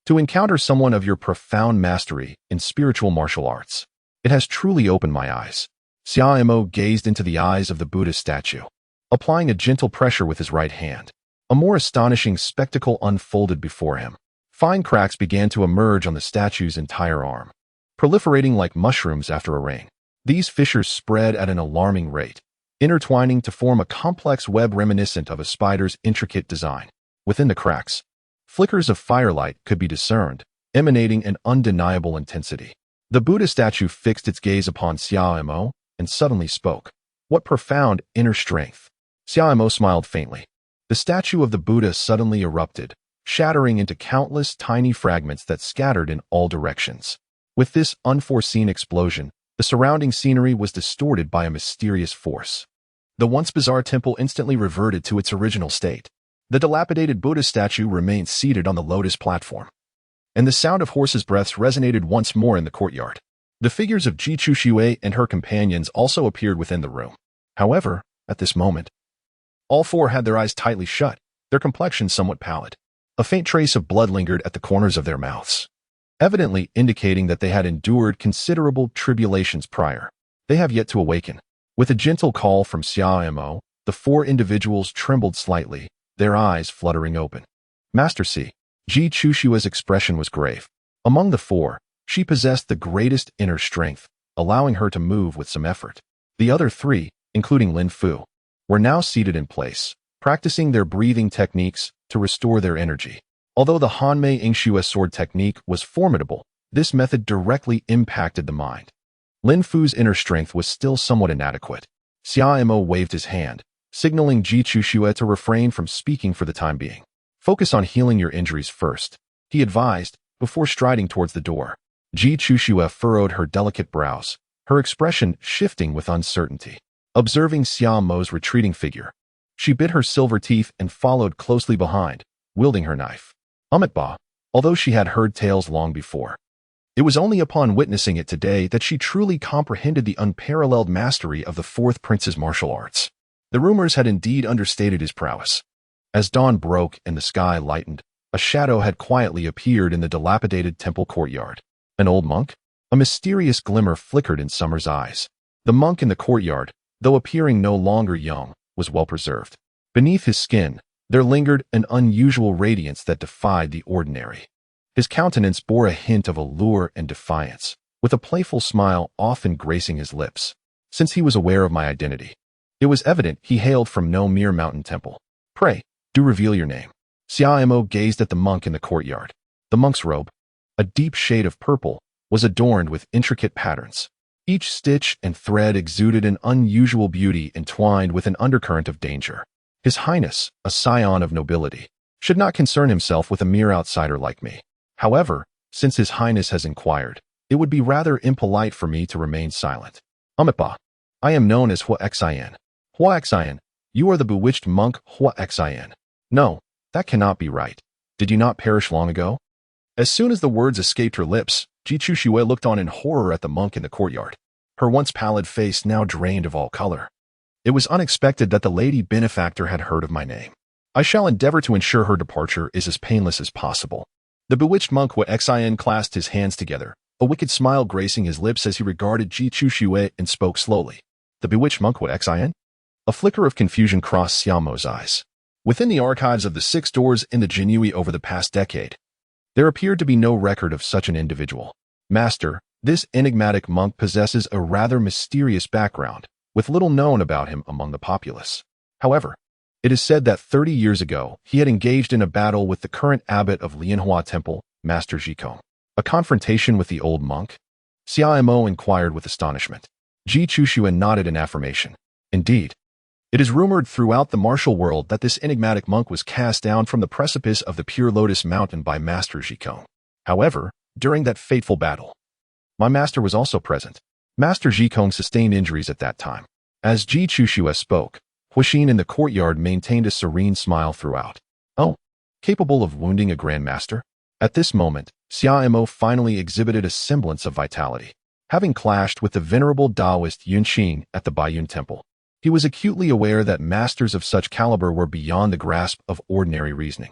to encounter someone of your profound mastery in spiritual martial arts. It has truly opened my eyes. Xia gazed into the eyes of the Buddha statue, applying a gentle pressure with his right hand. A more astonishing spectacle unfolded before him. Fine cracks began to emerge on the statue's entire arm, proliferating like mushrooms after a rain. These fissures spread at an alarming rate, intertwining to form a complex web reminiscent of a spider's intricate design. Within the cracks, flickers of firelight could be discerned, emanating an undeniable intensity. The Buddha statue fixed its gaze upon Xia and suddenly spoke. What profound inner strength! Xia smiled faintly. The statue of the Buddha suddenly erupted, shattering into countless tiny fragments that scattered in all directions. With this unforeseen explosion, the surrounding scenery was distorted by a mysterious force. The once bizarre temple instantly reverted to its original state. The dilapidated Buddha statue remained seated on the lotus platform, and the sound of horses' breaths resonated once more in the courtyard. The figures of Ji Chuxue and her companions also appeared within the room. However, at this moment, all four had their eyes tightly shut, their complexions somewhat pallid. A faint trace of blood lingered at the corners of their mouths, evidently indicating that they had endured considerable tribulations prior. They have yet to awaken. With a gentle call from Xia the four individuals trembled slightly, their eyes fluttering open. Master C. Ji Chuxue's expression was grave. Among the four, she possessed the greatest inner strength, allowing her to move with some effort. The other three, including Lin Fu, were now seated in place, practicing their breathing techniques to restore their energy. Although the Hanmei Ingxue sword technique was formidable, this method directly impacted the mind. Lin Fu's inner strength was still somewhat inadequate. Xia Mo waved his hand, signaling Ji Chuxue to refrain from speaking for the time being. Focus on healing your injuries first, he advised, before striding towards the door. Ji Chuxue furrowed her delicate brows, her expression shifting with uncertainty. Observing Xia Mo's retreating figure, she bit her silver teeth and followed closely behind, wielding her knife. Ba, although she had heard tales long before. It was only upon witnessing it today that she truly comprehended the unparalleled mastery of the fourth prince's martial arts. The rumors had indeed understated his prowess. As dawn broke and the sky lightened, a shadow had quietly appeared in the dilapidated temple courtyard. An old monk? A mysterious glimmer flickered in Summer's eyes. The monk in the courtyard, though appearing no longer young, was well preserved. Beneath his skin, there lingered an unusual radiance that defied the ordinary. His countenance bore a hint of allure and defiance, with a playful smile often gracing his lips. Since he was aware of my identity, it was evident he hailed from no mere mountain temple. Pray, do reveal your name. Xia Mo gazed at the monk in the courtyard. The monk's robe, a deep shade of purple, was adorned with intricate patterns. Each stitch and thread exuded an unusual beauty entwined with an undercurrent of danger. His Highness, a scion of nobility, should not concern himself with a mere outsider like me. However, since His Highness has inquired, it would be rather impolite for me to remain silent. Ba, I am known as Hua Xian. Hua Xian, you are the bewitched monk Hua Xian. No, that cannot be right. Did you not perish long ago? As soon as the words escaped her lips, Ji Chuxue looked on in horror at the monk in the courtyard. Her once pallid face now drained of all color. It was unexpected that the lady benefactor had heard of my name. I shall endeavor to ensure her departure is as painless as possible. The bewitched monk Hua Xian clasped his hands together, a wicked smile gracing his lips as he regarded Ji Chuxue and spoke slowly. The bewitched monk Hua Xian? A flicker of confusion crossed Xia Mo's eyes. Within the archives of the 6 doors in the Jinyui over the past decade, there appeared to be no record of such an individual. Master, this enigmatic monk possesses a rather mysterious background, with little known about him among the populace. However, it is said that 30 years ago, he had engaged in a battle with the current abbot of Lianhua Temple, Master Zhikong. A confrontation with the old monk? Xia Mo inquired with astonishment. Ji Chuxue nodded in affirmation. Indeed. It is rumored throughout the martial world that this enigmatic monk was cast down from the precipice of the Pure Lotus Mountain by Master Zhikong. However, during that fateful battle, my master was also present. Master Zhikong sustained injuries at that time. As Ji Chuxue spoke, Huixin in the courtyard maintained a serene smile throughout. Oh, capable of wounding a grandmaster? At this moment, Xia Mo finally exhibited a semblance of vitality. Having clashed with the venerable Taoist Yunqing at the Baiyun Temple, he was acutely aware that masters of such caliber were beyond the grasp of ordinary reasoning.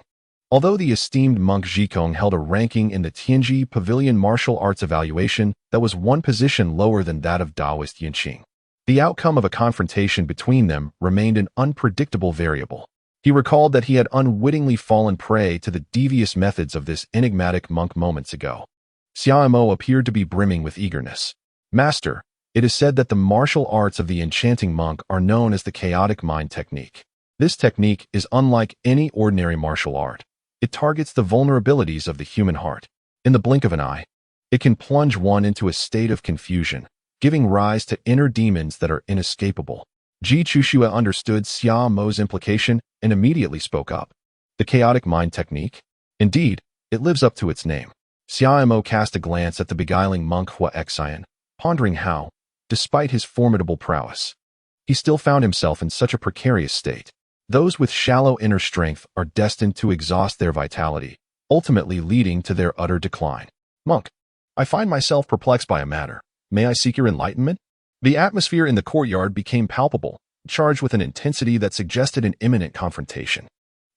Although the esteemed monk Zhikong held a ranking in the Tianji Pavilion martial arts evaluation that was one position lower than that of Taoist Yunqing, the outcome of a confrontation between them remained an unpredictable variable. He recalled that he had unwittingly fallen prey to the devious methods of this enigmatic monk moments ago. Xia Mo appeared to be brimming with eagerness. Master, it is said that the martial arts of the enchanting monk are known as the chaotic mind technique. This technique is unlike any ordinary martial art. It targets the vulnerabilities of the human heart. In the blink of an eye, it can plunge one into a state of confusion, giving rise to inner demons that are inescapable. Ji Chuxue understood Xia Mo's implication and immediately spoke up. The chaotic mind technique? Indeed, it lives up to its name. Xia Mo cast a glance at the beguiling monk Hua Xian, pondering how, despite his formidable prowess, he still found himself in such a precarious state. Those with shallow inner strength are destined to exhaust their vitality, ultimately leading to their utter decline. Monk, I find myself perplexed by a matter. May I seek your enlightenment? The atmosphere in the courtyard became palpable, charged with an intensity that suggested an imminent confrontation.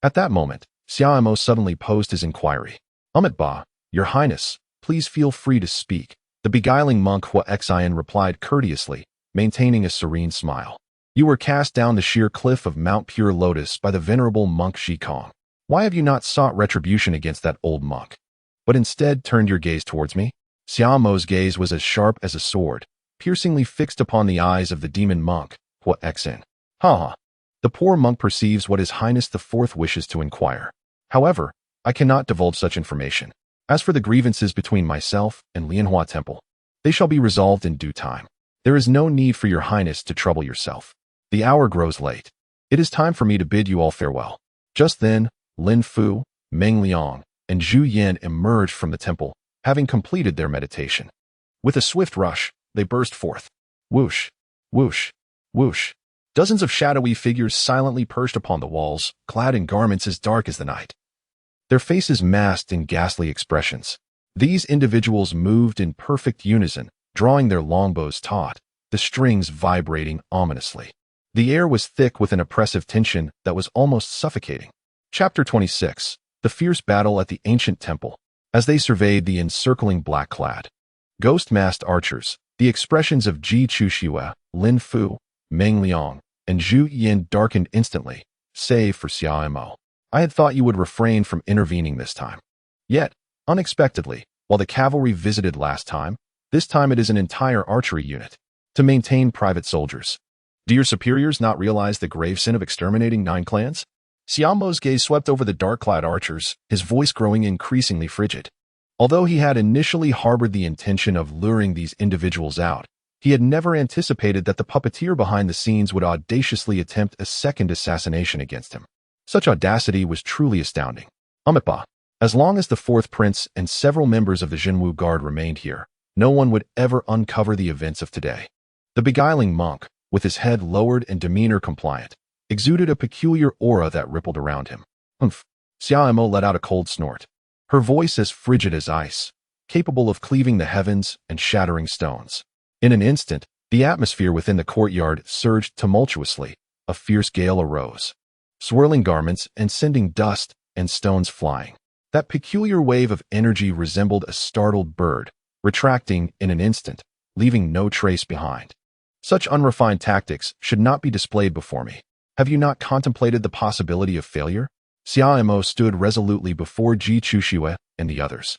At that moment, Xia Mo suddenly posed his inquiry. Ba, Your Highness, please feel free to speak. The beguiling monk Hua Xian replied courteously, maintaining a serene smile. You were cast down the sheer cliff of Mount Pure Lotus by the venerable monk Zhikong. Why have you not sought retribution against that old monk, but instead turned your gaze towards me? Xia Mo's gaze was as sharp as a sword, piercingly fixed upon the eyes of the demon monk, Hua Xian. Ha! The poor monk perceives what His Highness the Fourth wishes to inquire. However, I cannot divulge such information. As for the grievances between myself and Lianhua Temple, They shall be resolved in due time. There is no need for your highness to trouble yourself. The hour grows late. It is time for me to bid you all farewell." Just then, Lin Fu, Meng Liang, and Zhu Yan emerged from the temple, having completed their meditation. With a swift rush, they burst forth. Whoosh, whoosh, whoosh. Dozens of shadowy figures silently perched upon the walls, clad in garments as dark as the night. Their faces masked in ghastly expressions. These individuals moved in perfect unison, drawing their longbows taut, the strings vibrating ominously. The air was thick with an oppressive tension that was almost suffocating. Chapter 26. The Fierce Battle at the Ancient Temple. As they surveyed the encircling black-clad, ghost-masked archers, the expressions of Ji Chuxue, Lin Fu, Meng Liang, and Zhu Yan darkened instantly, save for Xia Mo. I had thought you would refrain from intervening this time. Yet, unexpectedly, while the cavalry visited last time, this time it is an entire archery unit, to maintain private soldiers. Do your superiors not realize the grave sin of exterminating 9 clans? Xia Mo's gaze swept over the dark-clad archers, his voice growing increasingly frigid. Although he had initially harbored the intention of luring these individuals out, he had never anticipated that the puppeteer behind the scenes would audaciously attempt a second assassination against him. Such audacity was truly astounding. Amipa. As long as the 4th prince and several members of the Jinwu Guard remained here, no one would ever uncover the events of today. The beguiling monk, with his head lowered and demeanor compliant, exuded a peculiar aura that rippled around him. Humph. Xia Mo let out a cold snort, her voice as frigid as ice, capable of cleaving the heavens and shattering stones. In an instant, the atmosphere within the courtyard surged tumultuously. A fierce gale arose, swirling garments and sending dust and stones flying. That peculiar wave of energy resembled a startled bird, retracting in an instant, leaving no trace behind. Such unrefined tactics should not be displayed before me. Have you not contemplated the possibility of failure? Xia Mo stood resolutely before Ji Chuxue and the others,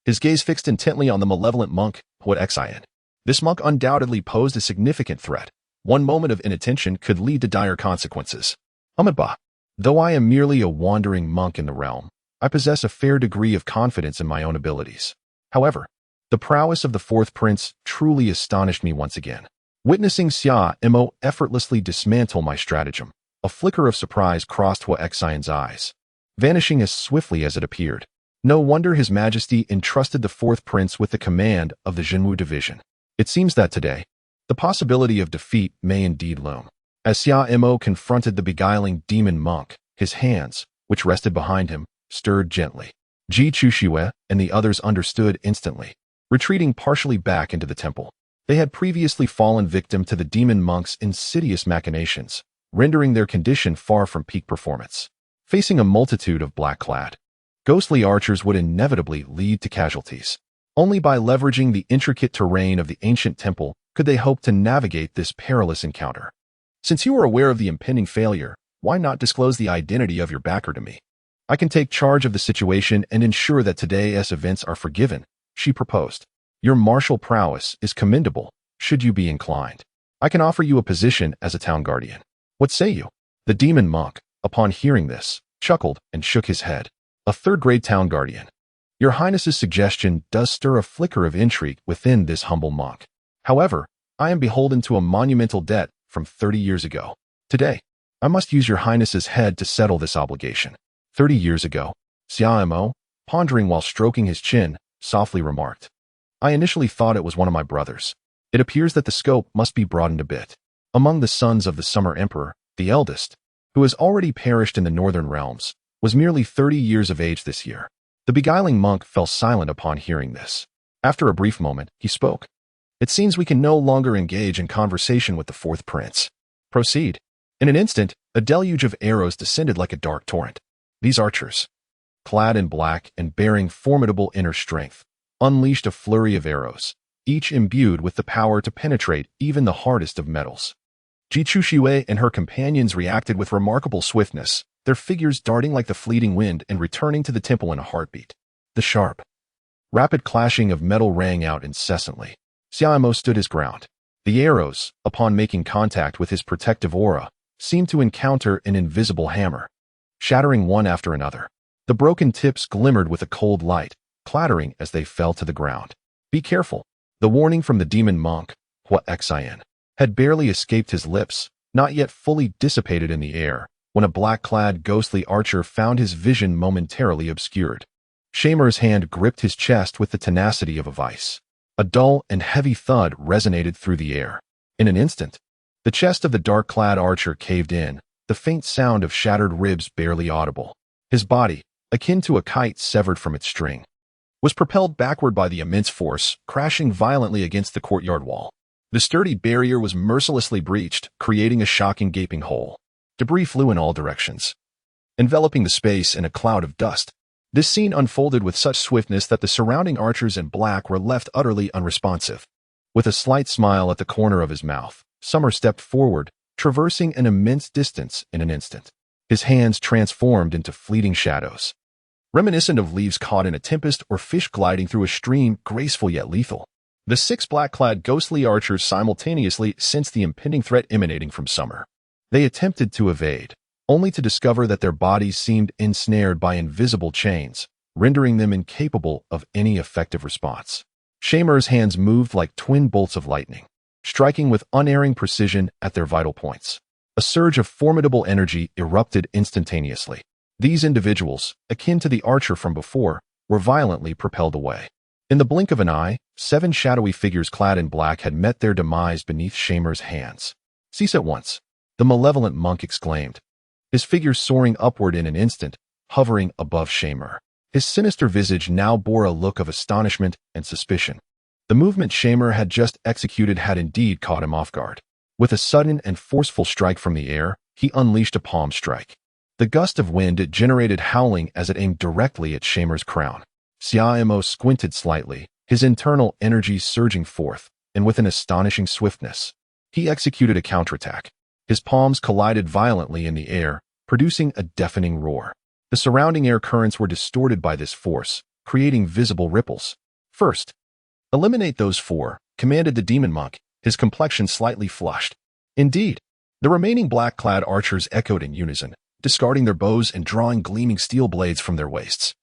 his gaze fixed intently on the malevolent monk, Great Xia. This monk undoubtedly posed a significant threat. One moment of inattention could lead to dire consequences. Amiba. Though I am merely a wandering monk in the realm, I possess a fair degree of confidence in my own abilities. However, the prowess of the 4th prince truly astonished me once again. Witnessing Xia Mo effortlessly dismantle my stratagem, a flicker of surprise crossed Great Xia's eyes, vanishing as swiftly as it appeared. No wonder His Majesty entrusted the 4th prince with the command of the Jinwu division. It seems that today, the possibility of defeat may indeed loom. As Xia Mo confronted the beguiling demon monk, his hands, which rested behind him, stirred gently. Ji Chuxue and the others understood instantly, retreating partially back into the temple. They had previously fallen victim to the demon monk's insidious machinations, rendering their condition far from peak performance. Facing a multitude of black-clad, ghostly archers would inevitably lead to casualties. Only by leveraging the intricate terrain of the ancient temple could they hope to navigate this perilous encounter. Since you are aware of the impending failure, why not disclose the identity of your backer to me? I can take charge of the situation and ensure that today's events are forgiven, she proposed. Your martial prowess is commendable, should you be inclined. I can offer you a position as a town guardian. What say you? The demon monk, upon hearing this, chuckled and shook his head. A 3rd-grade town guardian. Your Highness's suggestion does stir a flicker of intrigue within this humble monk. However, I am beholden to a monumental debt from 30 years ago. Today, I must use your Highness's head to settle this obligation. 30 years ago, Xia Mo, pondering while stroking his chin, softly remarked. I initially thought it was one of my brothers. It appears that the scope must be broadened a bit. Among the sons of the Summer Emperor, the eldest, who has already perished in the northern realms, was merely 30 years of age this year. The beguiling monk fell silent upon hearing this. After a brief moment, he spoke. It seems we can no longer engage in conversation with the 4th prince. Proceed. In an instant, a deluge of arrows descended like a dark torrent. These archers, clad in black and bearing formidable inner strength, unleashed a flurry of arrows, each imbued with the power to penetrate even the hardest of metals. Ji Chuxue and her companions reacted with remarkable swiftness, their figures darting like the fleeting wind and returning to the temple in a heartbeat. The sharp, rapid clashing of metal rang out incessantly. Xia Mo stood his ground. The arrows, upon making contact with his protective aura, seemed to encounter an invisible hammer, shattering one after another. The broken tips glimmered with a cold light, clattering as they fell to the ground. Be careful. The warning from the demon monk, Xian, had barely escaped his lips, not yet fully dissipated in the air, when a black-clad ghostly archer found his vision momentarily obscured. Shamer's hand gripped his chest with the tenacity of a vice. A dull and heavy thud resonated through the air. In an instant, the chest of the dark-clad archer caved in, the faint sound of shattered ribs barely audible. His body, akin to a kite severed from its string, was propelled backward by the immense force, crashing violently against the courtyard wall. The sturdy barrier was mercilessly breached, creating a shocking gaping hole. Debris flew in all directions, enveloping the space in a cloud of dust. This scene unfolded with such swiftness that the surrounding archers in black were left utterly unresponsive. With a slight smile at the corner of his mouth, Summer stepped forward, traversing an immense distance in an instant. His hands transformed into fleeting shadows, reminiscent of leaves caught in a tempest or fish gliding through a stream, graceful yet lethal. The six black-clad ghostly archers simultaneously sensed the impending threat emanating from Summer. They attempted to evade, only to discover that their bodies seemed ensnared by invisible chains, rendering them incapable of any effective response. Shamer's hands moved like twin bolts of lightning, striking with unerring precision at their vital points. A surge of formidable energy erupted instantaneously. These individuals, akin to the archer from before, were violently propelled away. In the blink of an eye, 7 shadowy figures clad in black had met their demise beneath Shamer's hands. "Cease at once," the malevolent monk exclaimed, his figure soaring upward in an instant, hovering above Shamer. His sinister visage now bore a look of astonishment and suspicion. The movement Shamer had just executed had indeed caught him off guard. With a sudden and forceful strike from the air, he unleashed a palm strike. The gust of wind generated howling as it aimed directly at Shamer's crown. Xiaomo squinted slightly, his internal energy surging forth, and with an astonishing swiftness, he executed a counterattack. His palms collided violently in the air, producing a deafening roar. The surrounding air currents were distorted by this force, creating visible ripples. "First, eliminate those 4, commanded the demon monk, his complexion slightly flushed. Indeed, the remaining black-clad archers echoed in unison, discarding their bows and drawing gleaming steel blades from their waists.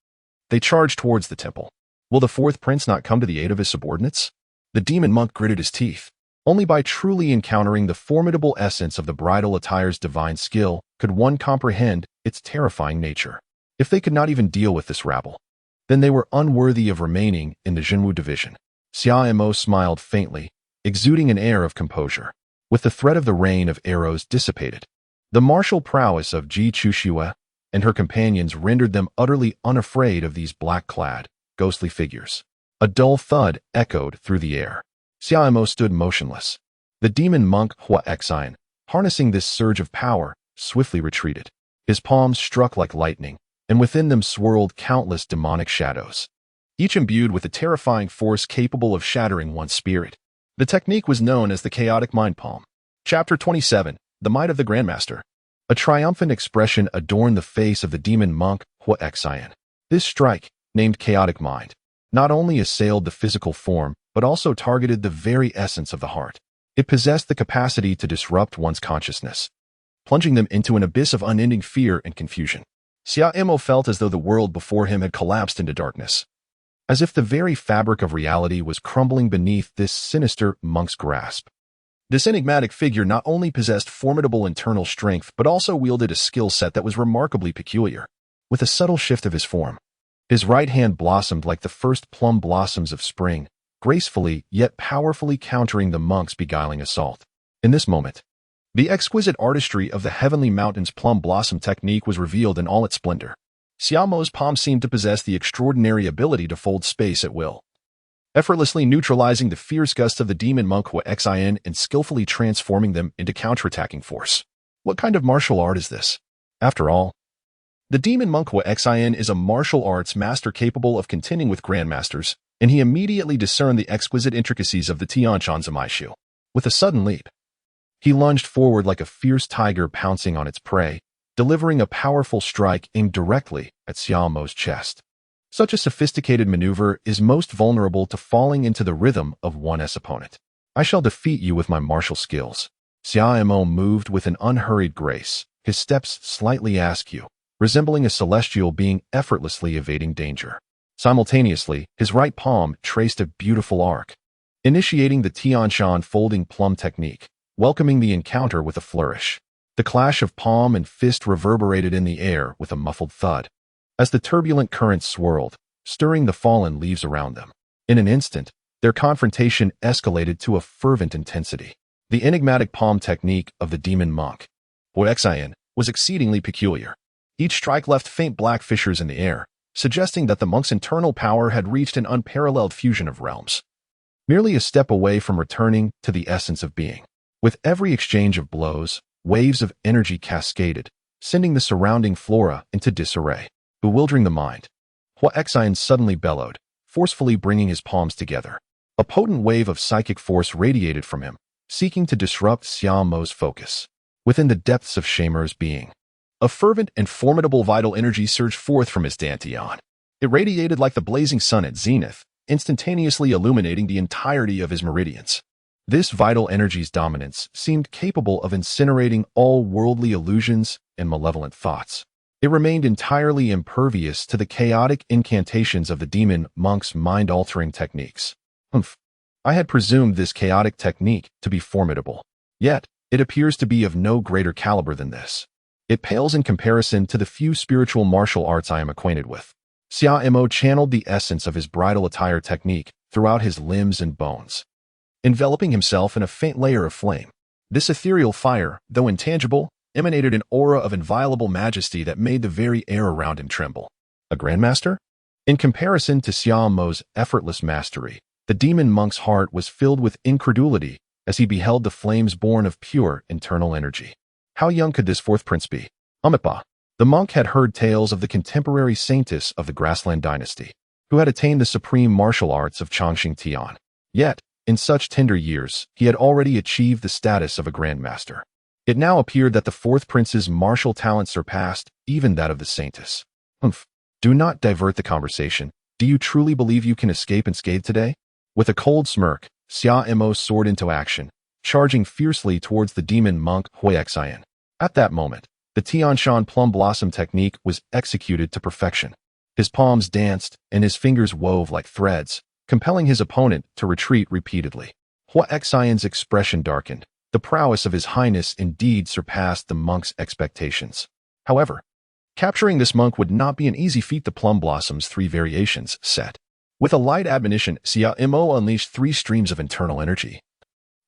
They charged towards the temple. Will the 4th prince not come to the aid of his subordinates? The demon monk gritted his teeth. Only by truly encountering the formidable essence of the bridal attire's divine skill could one comprehend its terrifying nature. If they could not even deal with this rabble, then they were unworthy of remaining in the Jinwu division. Xiaomo smiled faintly, exuding an air of composure. With the threat of the rain of arrows dissipated, the martial prowess of Ji Chuxue and her companions rendered them utterly unafraid of these black-clad, ghostly figures. A dull thud echoed through the air. Xiaomo stood motionless. The demon monk Xian, harnessing this surge of power, swiftly retreated. His palms struck like lightning, and within them swirled countless demonic shadows, each imbued with a terrifying force capable of shattering one's spirit. The technique was known as the chaotic mind palm. Chapter 27, The Might of the Grandmaster. A triumphant expression adorned the face of the demon monk Xian. This strike, named chaotic mind, not only assailed the physical form, but also targeted the very essence of the heart. It possessed the capacity to disrupt one's consciousness, plunging them into an abyss of unending fear and confusion. Xiaomo felt as though the world before him had collapsed into darkness, as if the very fabric of reality was crumbling beneath this sinister monk's grasp. This enigmatic figure not only possessed formidable internal strength, but also wielded a skill set that was remarkably peculiar. With a subtle shift of his form, his right hand blossomed like the first plum blossoms of spring, gracefully yet powerfully countering the monk's beguiling assault. In this moment, the exquisite artistry of the Heavenly Mountain's plum blossom technique was revealed in all its splendor. Xiaomo's palm seemed to possess the extraordinary ability to fold space at will, effortlessly neutralizing the fierce gusts of the demon monk Xian and skillfully transforming them into counterattacking force. What kind of martial art is this? After all, the demon monk Xian is a martial arts master capable of contending with grandmasters, and he immediately discerned the exquisite intricacies of the Tianshan Zamaishu. With a sudden leap, he lunged forward like a fierce tiger pouncing on its prey, delivering a powerful strike aimed directly at Xiaomo's chest. Such a sophisticated maneuver is most vulnerable to falling into the rhythm of one's opponent. "I shall defeat you with my martial skills." Xiaomo moved with an unhurried grace, his steps slightly askew, resembling a celestial being effortlessly evading danger. Simultaneously, his right palm traced a beautiful arc, initiating the Tianshan folding plum technique, welcoming the encounter with a flourish. The clash of palm and fist reverberated in the air with a muffled thud, as the turbulent currents swirled, stirring the fallen leaves around them. In an instant, their confrontation escalated to a fervent intensity. The enigmatic palm technique of the demon monk, awaken, was exceedingly peculiar. Each strike left faint black fissures in the air, suggesting that the monk's internal power had reached an unparalleled fusion of realms, merely a step away from returning to the essence of being. With every exchange of blows, waves of energy cascaded, sending the surrounding flora into disarray. Bewildering the mind, awaken suddenly bellowed, forcefully bringing his palms together. A potent wave of psychic force radiated from him, seeking to disrupt Xia Mo's focus. Within the depths of Shamer's being, a fervent and formidable vital energy surged forth from his dantian. It radiated like the blazing sun at zenith, instantaneously illuminating the entirety of his meridians. This vital energy's dominance seemed capable of incinerating all worldly illusions and malevolent thoughts. It remained entirely impervious to the chaotic incantations of the demon monk's mind-altering techniques. I had presumed this chaotic technique to be formidable. Yet, it appears to be of no greater caliber than this. It pales in comparison to the few spiritual martial arts I am acquainted with. Xia Mo channeled the essence of his bridal attire technique throughout his limbs and bones, enveloping himself in a faint layer of flame. This ethereal fire, though intangible, emanated an aura of inviolable majesty that made the very air around him tremble. A grandmaster? In comparison to Xia Mo's effortless mastery, the demon monk's heart was filled with incredulity as he beheld the flames born of pure internal energy. How young could this fourth prince be? Amipa. The monk had heard tales of the contemporary saintess of the Grassland dynasty, who had attained the supreme martial arts of Chongqing Tian. Yet, in such tender years, he had already achieved the status of a grandmaster. It now appeared that the fourth prince's martial talent surpassed even that of the saintess. Do not divert the conversation. Do you truly believe you can escape unscathed today? With a cold smirk, Xia Mo soared into action, charging fiercely towards the demon monk awaken. At that moment, the Tianshan plum blossom technique was executed to perfection. His palms danced and his fingers wove like threads, compelling his opponent to retreat repeatedly. Awaken's expression darkened. The prowess of his highness indeed surpassed the monk's expectations. However, capturing this monk would not be an easy feat. The plum blossom's three variations set. With a light admonition, Xia Mo unleashed three streams of internal energy,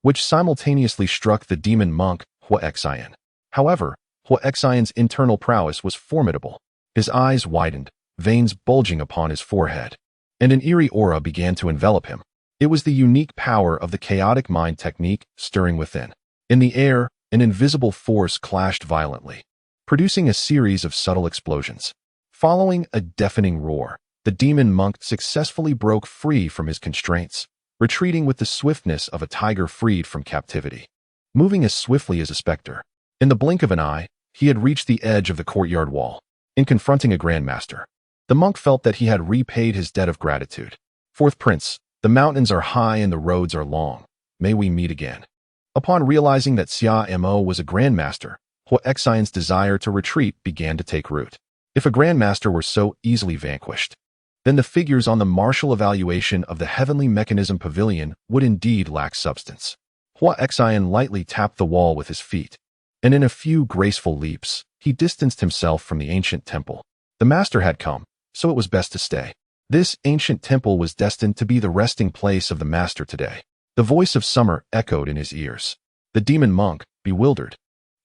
which simultaneously struck the demon monk awaken. However, awaken's internal prowess was formidable. His eyes widened, veins bulging upon his forehead, and an eerie aura began to envelop him. It was the unique power of the chaotic mind technique stirring within. In the air, an invisible force clashed violently, producing a series of subtle explosions. Following a deafening roar, the demon monk successfully broke free from his constraints, retreating with the swiftness of a tiger freed from captivity. Moving as swiftly as a specter, in the blink of an eye, he had reached the edge of the courtyard wall. In confronting a grandmaster, the monk felt that he had repaid his debt of gratitude. Fourth prince, the mountains are high and the roads are long. May we meet again. Upon realizing that Xia Mo was a grandmaster, awaken's desire to retreat began to take root. If a grandmaster were so easily vanquished, then the figures on the martial evaluation of the Heavenly Mechanism Pavilion would indeed lack substance. Awaken lightly tapped the wall with his feet, and in a few graceful leaps, he distanced himself from the ancient temple. The master had come, so it was best to stay. This ancient temple was destined to be the resting place of the master today. The voice of summer echoed in his ears. The demon monk, bewildered,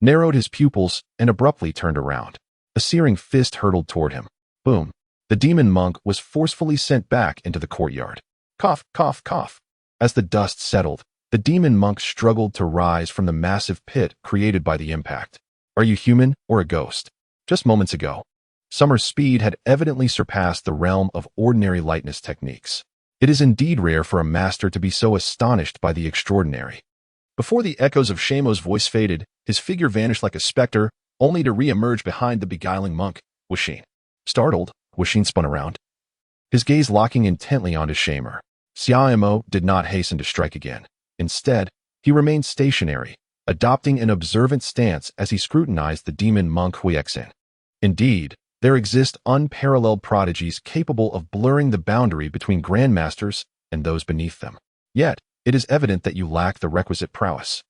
narrowed his pupils and abruptly turned around. A searing fist hurtled toward him. Boom. The demon monk was forcefully sent back into the courtyard. Cough, cough, cough. As the dust settled, the demon monk struggled to rise from the massive pit created by the impact. Are you human or a ghost? Just moments ago, Summer's speed had evidently surpassed the realm of ordinary lightness techniques. It is indeed rare for a master to be so astonished by the extraordinary. Before the echoes of Shamo's voice faded, his figure vanished like a specter, only to re-emerge behind the beguiling monk, Wuxin. Startled, Wuxin spun around, his gaze locking intently onto Shamer. Xia Mo did not hasten to strike again. Instead, he remained stationary, adopting an observant stance as he scrutinized the demon monk awaken. Indeed, there exist unparalleled prodigies capable of blurring the boundary between grandmasters and those beneath them. Yet, it is evident that you lack the requisite prowess.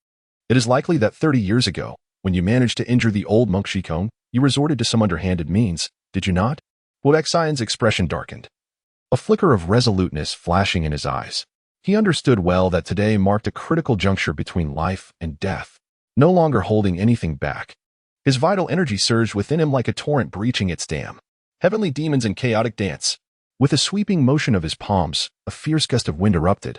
It is likely that 30 years ago, when you managed to injure the old monk Shikong, you resorted to some underhanded means, did you not? Xian's expression darkened, a flicker of resoluteness flashing in his eyes. He understood well that today marked a critical juncture between life and death, no longer holding anything back. His vital energy surged within him like a torrent breaching its dam. Heavenly demons in chaotic dance. With a sweeping motion of his palms, a fierce gust of wind erupted,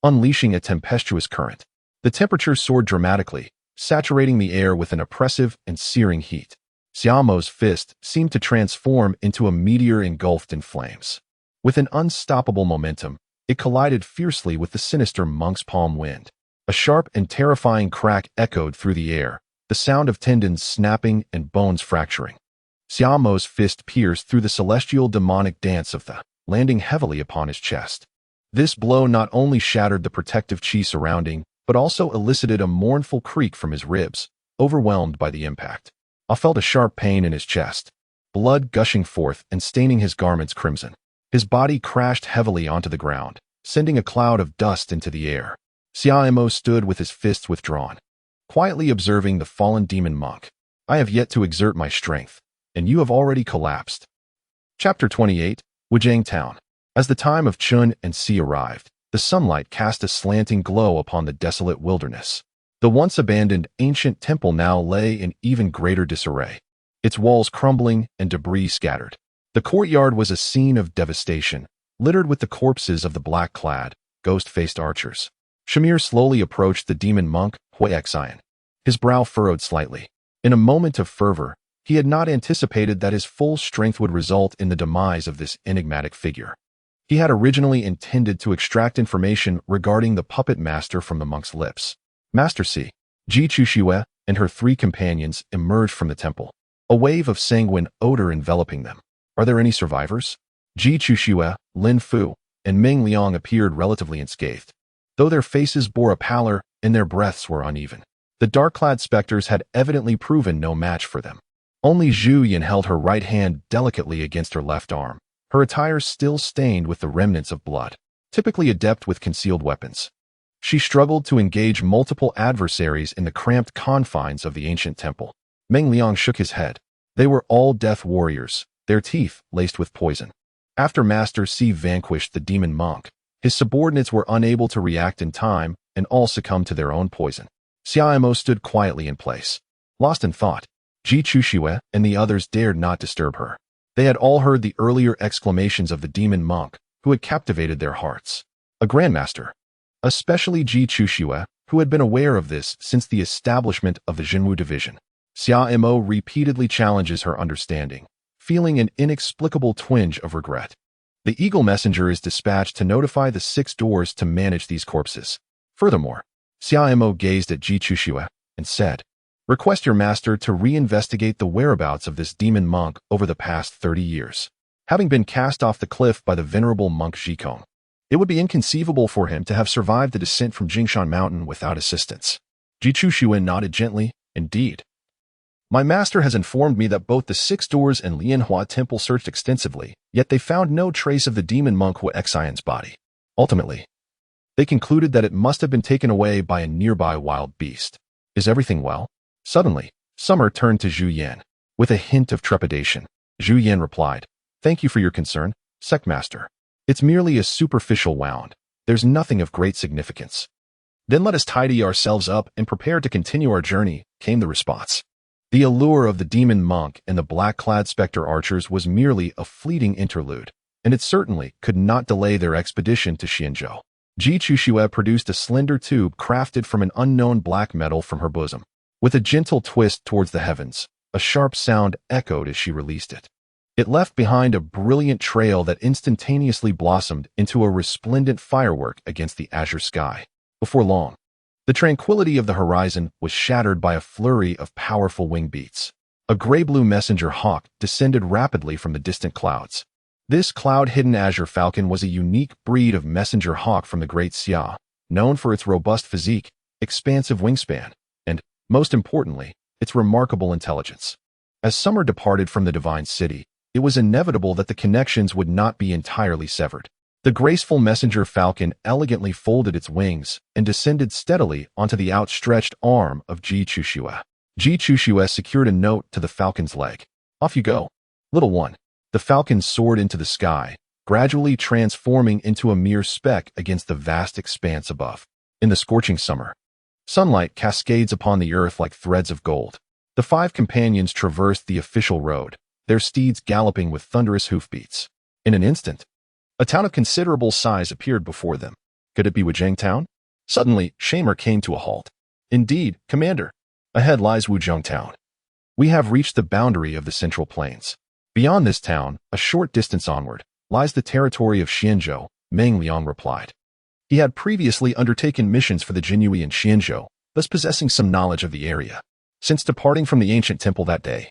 unleashing a tempestuous current. The temperature soared dramatically, saturating the air with an oppressive and searing heat. Xiaomo's fist seemed to transform into a meteor engulfed in flames. With an unstoppable momentum, it collided fiercely with the sinister monk's palm wind. A sharp and terrifying crack echoed through the air, the sound of tendons snapping and bones fracturing. Xiaomo's fist pierced through the celestial demonic dance of the, landing heavily upon his chest. This blow not only shattered the protective chi surrounding, but also elicited a mournful creak from his ribs, overwhelmed by the impact. I felt a sharp pain in his chest, blood gushing forth and staining his garments crimson. His body crashed heavily onto the ground, sending a cloud of dust into the air. Xiaomo stood with his fists withdrawn, quietly observing the fallen demon monk. I have yet to exert my strength, and you have already collapsed. Chapter 28, Wujiang Town. As the time of Chun and Si arrived, the sunlight cast a slanting glow upon the desolate wilderness. The once abandoned ancient temple now lay in even greater disarray, its walls crumbling and debris scattered. The courtyard was a scene of devastation, littered with the corpses of the black-clad, ghost-faced archers. Shamir slowly approached the demon monk, Xian. His brow furrowed slightly. In a moment of fervor, he had not anticipated that his full strength would result in the demise of this enigmatic figure. He had originally intended to extract information regarding the puppet master from the monk's lips. Master Si, Ji Chuxue, and her 3 companions emerged from the temple, a wave of sanguine odor enveloping them. Are there any survivors? Ji Chuxue, Lin Fu, and Meng Liang appeared relatively unscathed, though their faces bore a pallor and their breaths were uneven. The dark-clad specters had evidently proven no match for them. Only Zhu Yan held her right hand delicately against her left arm, her attire still stained with the remnants of blood, typically adept with concealed weapons. She struggled to engage multiple adversaries in the cramped confines of the ancient temple. Meng Liang shook his head. They were all death warriors, their teeth laced with poison. After Master Si vanquished the demon monk, his subordinates were unable to react in time and all succumbed to their own poison. Xiaomo stood quietly in place, lost in thought. Ji Chuxue and the others dared not disturb her. They had all heard the earlier exclamations of the demon monk, who had captivated their hearts. A grandmaster, especially Ji Chuxue, who had been aware of this since the establishment of the Jinwu division. Xiaomo repeatedly challenges her understanding, feeling an inexplicable twinge of regret. The eagle messenger is dispatched to notify the 6 doors to manage these corpses. Furthermore, Xiaomo gazed at Ji Chuxue and said, request your master to reinvestigate the whereabouts of this demon monk over the past 30 years. Having been cast off the cliff by the venerable monk Zhikong, it would be inconceivable for him to have survived the descent from Jingshan Mountain without assistance. Ji Chuxue nodded gently. Indeed. My master has informed me that both the 6 doors and Lianhua Temple searched extensively, yet they found no trace of the demon monk Xian's body. Ultimately, they concluded that it must have been taken away by a nearby wild beast. Is everything well? Suddenly, Summer turned to Zhu Yan. With a hint of trepidation, Zhu Yan replied, thank you for your concern, Sectmaster. It's merely a superficial wound. There's nothing of great significance. Then let us tidy ourselves up and prepare to continue our journey, came the response. The allure of the demon monk and the black-clad specter archers was merely a fleeting interlude, and it certainly could not delay their expedition to Xianzhou. Ji Chuxue produced a slender tube crafted from an unknown black metal from her bosom. With a gentle twist towards the heavens, a sharp sound echoed as she released it. It left behind a brilliant trail that instantaneously blossomed into a resplendent firework against the azure sky. Before long, the tranquility of the horizon was shattered by a flurry of powerful wing beats. A gray-blue messenger hawk descended rapidly from the distant clouds. This cloud-hidden azure falcon was a unique breed of messenger hawk from the Great Xia, known for its robust physique, expansive wingspan, and, most importantly, its remarkable intelligence. As Summer departed from the Divine City, it was inevitable that the connections would not be entirely severed. The graceful messenger falcon elegantly folded its wings and descended steadily onto the outstretched arm of Ji Chuxue. Ji Chuxue secured a note to the falcon's leg. Off you go, little one. The falcon soared into the sky, gradually transforming into a mere speck against the vast expanse above. In the scorching summer, sunlight cascades upon the earth like threads of gold. The 5 companions traversed the official road, their steeds galloping with thunderous hoofbeats. In an instant, a town of considerable size appeared before them. Could it be Wuzhang Town? Suddenly, Shamer came to a halt. Indeed, Commander. Ahead lies Wuzhang Town. We have reached the boundary of the Central Plains. Beyond this town, a short distance onward, lies the territory of Xianzhou, Meng Liang replied. He had previously undertaken missions for the Jinyue in Xianzhou, thus possessing some knowledge of the area. Since departing from the ancient temple that day,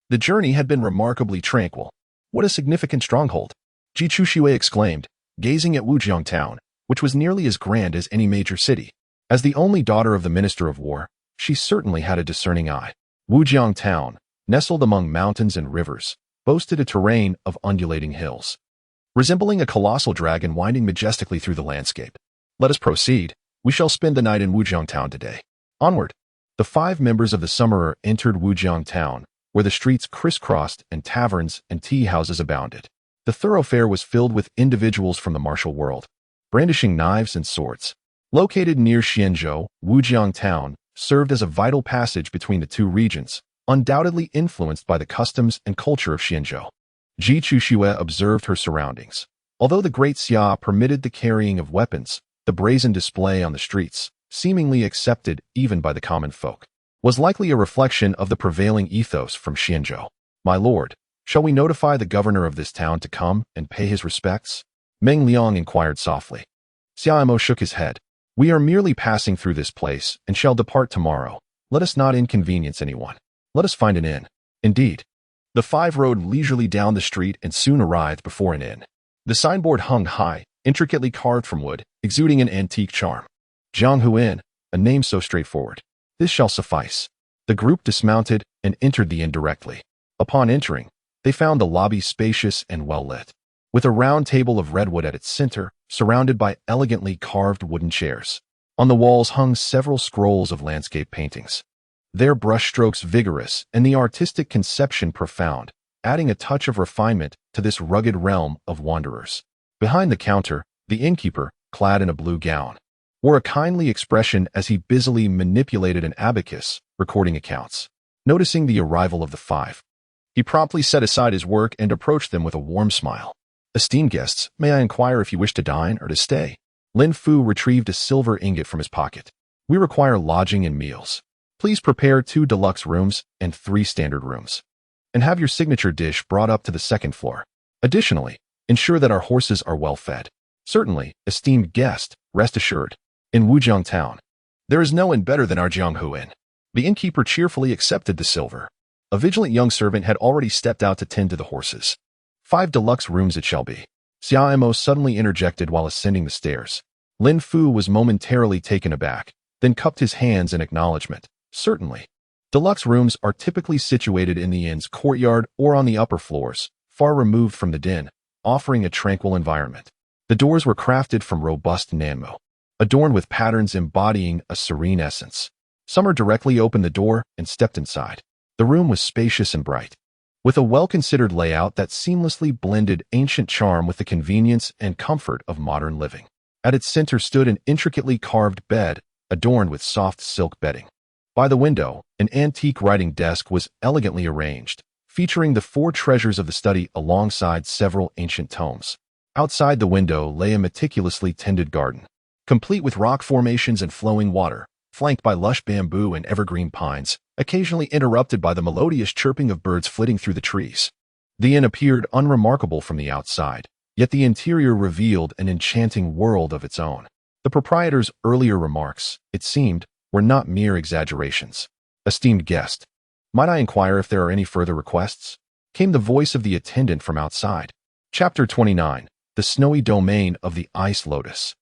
the journey had been remarkably tranquil. What a significant stronghold! Ji Chuxue exclaimed, gazing at Wuzhang Town, which was nearly as grand as any major city. As the only daughter of the Minister of War, she certainly had a discerning eye. Wuzhang Town, nestled among mountains and rivers, boasted a terrain of undulating hills, resembling a colossal dragon winding majestically through the landscape. Let us proceed. We shall spend the night in Wuzhang Town today. Onward. The 5 members of the Summorer entered Wuzhang Town, where the streets crisscrossed and taverns and tea houses abounded. The thoroughfare was filled with individuals from the martial world, brandishing knives and swords. Located near Xianzhou, Wuzhang Town served as a vital passage between the 2 regions, undoubtedly influenced by the customs and culture of Xianzhou. Ji Chuxue observed her surroundings. Although the Great Xia permitted the carrying of weapons, the brazen display on the streets, seemingly accepted even by the common folk, was likely a reflection of the prevailing ethos from Xianzhou. My lord, shall we notify the governor of this town to come and pay his respects? Meng Liang inquired softly. Xiaomo shook his head. We are merely passing through this place and shall depart tomorrow. Let us not inconvenience anyone. Let us find an inn. Indeed. The 5 rode leisurely down the street and soon arrived before an inn. The signboard hung high, intricately carved from wood, exuding an antique charm. Jianghu Inn, a name so straightforward. This shall suffice. The group dismounted and entered the inn directly. Upon entering, they found the lobby spacious and well-lit, with a round table of redwood at its center, surrounded by elegantly carved wooden chairs. On the walls hung several scrolls of landscape paintings, their brushstrokes vigorous and the artistic conception profound, adding a touch of refinement to this rugged realm of wanderers. Behind the counter, the innkeeper, clad in a blue gown, wore a kindly expression as he busily manipulated an abacus, recording accounts. Noticing the arrival of the 5, he promptly set aside his work and approached them with a warm smile. Esteemed guests, may I inquire if you wish to dine or to stay? Lin Fu retrieved a silver ingot from his pocket. We require lodging and meals. Please prepare 2 deluxe rooms and 3 standard rooms, and have your signature dish brought up to the 2nd floor. Additionally, ensure that our horses are well fed. Certainly, esteemed guest, rest assured. In Wuzhang Town, there is no inn better than our Jianghu Inn. The innkeeper cheerfully accepted the silver. A vigilant young servant had already stepped out to tend to the horses. 5 deluxe rooms it shall be. Xiaomo suddenly interjected while ascending the stairs. Lin Fu was momentarily taken aback, then cupped his hands in acknowledgement. Certainly. Deluxe rooms are typically situated in the inn's courtyard or on the upper floors, far removed from the din, offering a tranquil environment. The doors were crafted from robust nanmo, adorned with patterns embodying a serene essence. Summer directly opened the door and stepped inside. The room was spacious and bright, with a well-considered layout that seamlessly blended ancient charm with the convenience and comfort of modern living. At its center stood an intricately carved bed, adorned with soft silk bedding. By the window, an antique writing desk was elegantly arranged, featuring the 4 treasures of the study alongside several ancient tomes. Outside the window lay a meticulously tended garden, complete with rock formations and flowing water, flanked by lush bamboo and evergreen pines, occasionally interrupted by the melodious chirping of birds flitting through the trees. The inn appeared unremarkable from the outside, yet the interior revealed an enchanting world of its own. The proprietor's earlier remarks, it seemed, were not mere exaggerations. Esteemed guest, might I inquire if there are any further requests? Came the voice of the attendant from outside. Chapter 29, The Snowy Domain of the Ice Lotus.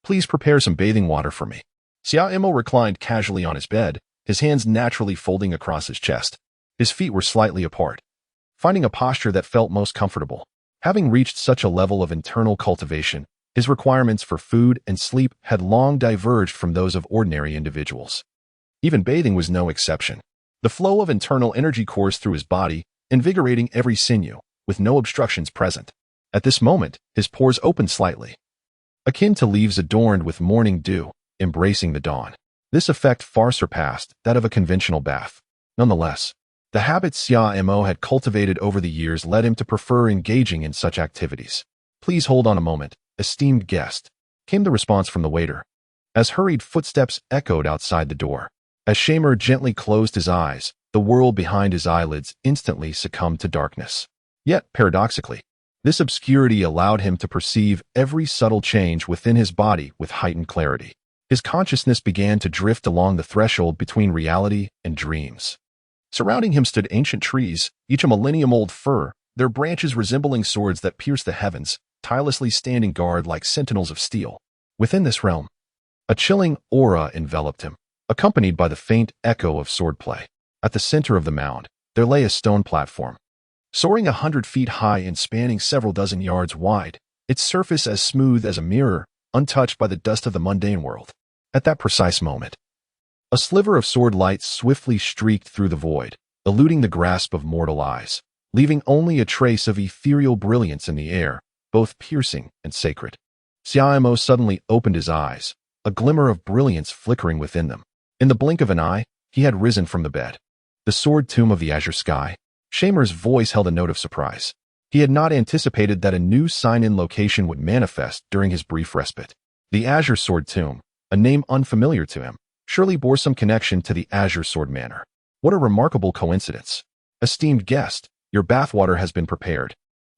Please prepare some bathing water for me. Xiaomo reclined casually on his bed, his hands naturally folding across his chest. His feet were slightly apart, finding a posture that felt most comfortable. Having reached such a level of internal cultivation, his requirements for food and sleep had long diverged from those of ordinary individuals. Even bathing was no exception. The flow of internal energy coursed through his body, invigorating every sinew, with no obstructions present. At this moment, his pores opened slightly, akin to leaves adorned with morning dew, embracing the dawn. This effect far surpassed that of a conventional bath. Nonetheless, the habits Xia had cultivated over the years led him to prefer engaging in such activities. "Please hold on a moment, esteemed guest," came the response from the waiter, as hurried footsteps echoed outside the door. As Shamer gently closed his eyes, the world behind his eyelids instantly succumbed to darkness. Yet, paradoxically, this obscurity allowed him to perceive every subtle change within his body with heightened clarity. His consciousness began to drift along the threshold between reality and dreams. Surrounding him stood ancient trees, each a millennium-old fir, their branches resembling swords that pierced the heavens, tirelessly standing guard like sentinels of steel. Within this realm, a chilling aura enveloped him, accompanied by the faint echo of swordplay. At the center of the mound, there lay a stone platform, soaring 100 feet high and spanning several dozen yards wide, its surface as smooth as a mirror, untouched by the dust of the mundane world. At that precise moment, a sliver of sword light swiftly streaked through the void, eluding the grasp of mortal eyes, leaving only a trace of ethereal brilliance in the air, both piercing and sacred. Xia suddenly opened his eyes, a glimmer of brilliance flickering within them. In the blink of an eye, he had risen from the bed. The sword tomb of the azure sky. Shamer's voice held a note of surprise. He had not anticipated that a new sign-in location would manifest during his brief respite. The Azure Sword Tomb, a name unfamiliar to him, surely bore some connection to the Azure Sword Manor. What a remarkable coincidence. "Esteemed guest, your bathwater has been prepared."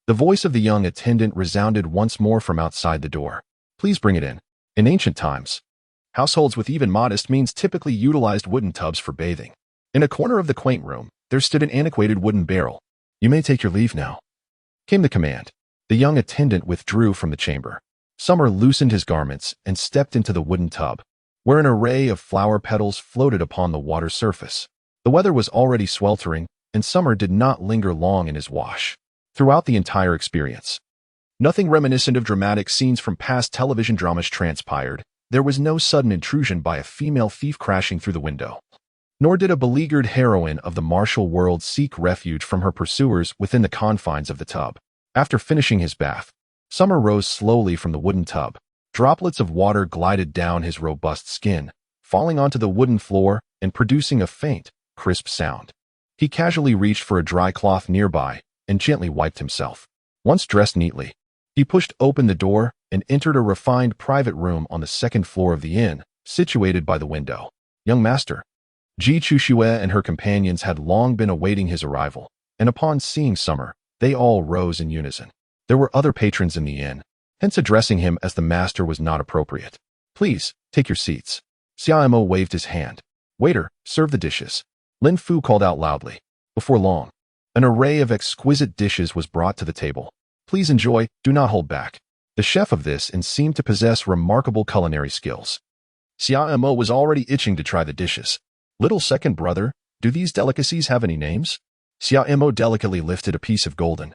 The voice of the young attendant resounded once more from outside the door. "Please bring it in." In ancient times, households with even modest means typically utilized wooden tubs for bathing. In a corner of the quaint room, there stood an antiquated wooden barrel. "You may take your leave now," came the command. The young attendant withdrew from the chamber. Summer loosened his garments and stepped into the wooden tub, where an array of flower petals floated upon the water's surface. The weather was already sweltering, and Summer did not linger long in his wash. Throughout the entire experience, nothing reminiscent of dramatic scenes from past television dramas transpired. There was no sudden intrusion by a female thief crashing through the window. Nor did a beleaguered heroine of the martial world seek refuge from her pursuers within the confines of the tub. After finishing his bath, Summer rose slowly from the wooden tub. Droplets of water glided down his robust skin, falling onto the wooden floor and producing a faint, crisp sound. He casually reached for a dry cloth nearby and gently wiped himself. Once dressed neatly, he pushed open the door and entered a refined private room on the second floor of the inn, situated by the window. Young master, Ji Chuxue and her companions had long been awaiting his arrival, and upon seeing Summer, they all rose in unison. There were other patrons in the inn, hence addressing him as the master was not appropriate. "Please, take your seats." Xia waved his hand. "Waiter, serve the dishes." Lin Fu called out loudly. Before long, an array of exquisite dishes was brought to the table. "Please enjoy, do not hold back." The chef of this inn seemed to possess remarkable culinary skills. Xia was already itching to try the dishes. "Little second brother, do these delicacies have any names?" Xia delicately lifted a piece of golden,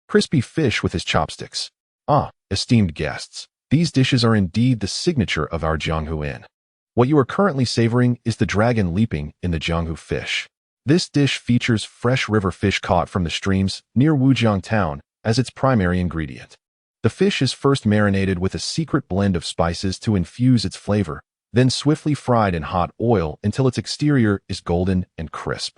crispy fish with his chopsticks. "Ah, esteemed guests, these dishes are indeed the signature of our Jianghu Inn. What you are currently savoring is the dragon leaping in the Jianghu fish. This dish features fresh river fish caught from the streams near Wujiang town as its primary ingredient. The fish is first marinated with a secret blend of spices to infuse its flavor, then swiftly fried in hot oil until its exterior is golden and crisp,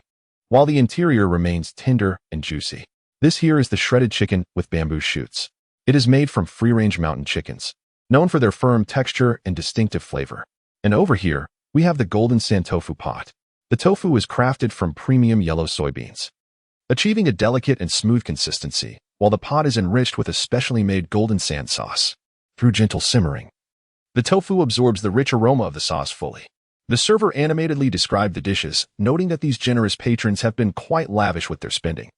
while the interior remains tender and juicy. This here is the shredded chicken with bamboo shoots. It is made from free-range mountain chickens, known for their firm texture and distinctive flavor. And over here, we have the golden sand tofu pot. The tofu is crafted from premium yellow soybeans, achieving a delicate and smooth consistency, while the pot is enriched with a specially made golden sand sauce. Through gentle simmering, the tofu absorbs the rich aroma of the sauce fully. The server animatedly described the dishes, noting that these generous patrons have been quite lavish with their spending.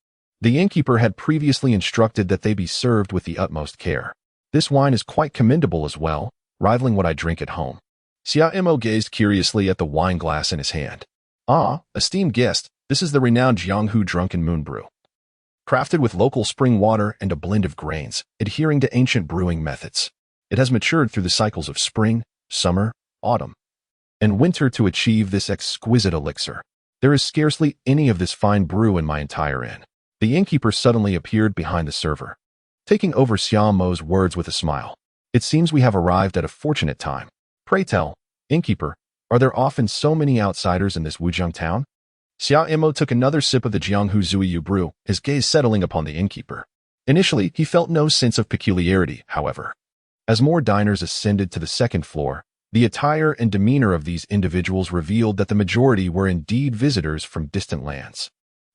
The innkeeper had previously instructed that they be served with the utmost care. "This wine is quite commendable as well, rivaling what I drink at home." Xia gazed curiously at the wine glass in his hand. "Ah, esteemed guest, this is the renowned Jianghu Drunken Moon Brew. Crafted with local spring water and a blend of grains, adhering to ancient brewing methods. It has matured through the cycles of spring, summer, autumn, and winter to achieve this exquisite elixir. There is scarcely any of this fine brew in my entire inn. The innkeeper suddenly appeared behind the server, taking over Xia Mo's words with a smile. It seems we have arrived at a fortunate time. Pray tell, innkeeper, are there often so many outsiders in this Wujiang town? Xia Mo took another sip of the Jianghu Zuiyu brew, his gaze settling upon the innkeeper. Initially, he felt no sense of peculiarity, however. As more diners ascended to the second floor, the attire and demeanor of these individuals revealed that the majority were indeed visitors from distant lands.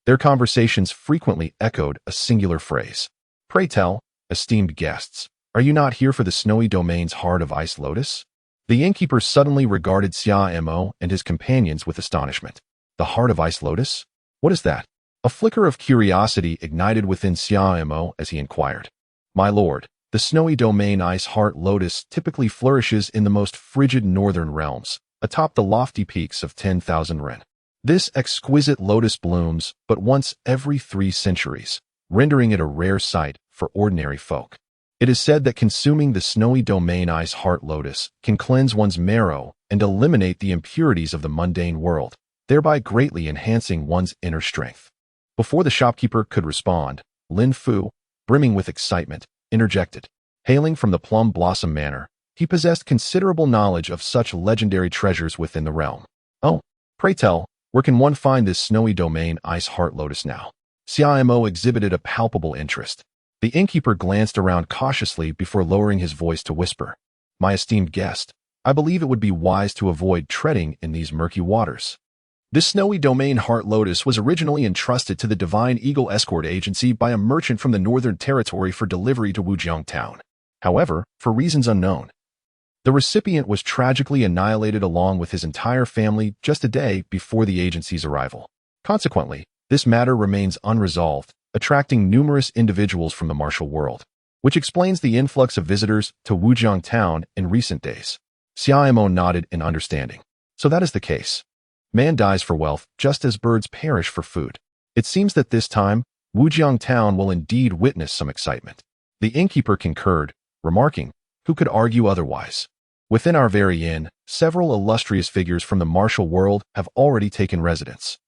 Their conversations frequently echoed a singular phrase. Pray tell, esteemed guests, are you not here for the snowy domain's Heart of Ice Lotus? The innkeeper suddenly regarded Xia Mo and his companions with astonishment. The Heart of Ice Lotus? What is that? A flicker of curiosity ignited within Xia Mo as he inquired. My lord, the snowy domain Ice Heart Lotus typically flourishes in the most frigid northern realms, atop the lofty peaks of 10,000 ren. This exquisite lotus blooms but once every 3 centuries, rendering it a rare sight for ordinary folk. It is said that consuming the snowy domain Ice Heart Lotus can cleanse one's marrow and eliminate the impurities of the mundane world, thereby greatly enhancing one's inner strength. Before the shopkeeper could respond, Lin Fu, brimming with excitement, interjected. Hailing from the Plum Blossom Manor, he possessed considerable knowledge of such legendary treasures within the realm. Oh, pray tell, where can one find this snowy domain Ice Heart Lotus now? Xia Mo exhibited a palpable interest. The innkeeper glanced around cautiously before lowering his voice to whisper. My esteemed guest, I believe it would be wise to avoid treading in these murky waters. This snowy domain Heart Lotus was originally entrusted to the Divine Eagle Escort Agency by a merchant from the Northern Territory for delivery to Wujiang Town. However, for reasons unknown, the recipient was tragically annihilated along with his entire family just a day before the agency's arrival. Consequently, this matter remains unresolved, attracting numerous individuals from the martial world, which explains the influx of visitors to Wujiang Town in recent days. Xia Mo nodded in understanding. So that is the case. Man dies for wealth, just as birds perish for food. It seems that this time, Wujiang Town will indeed witness some excitement. The innkeeper concurred, remarking, who could argue otherwise? Within our very inn, several illustrious figures from the martial world have already taken residence.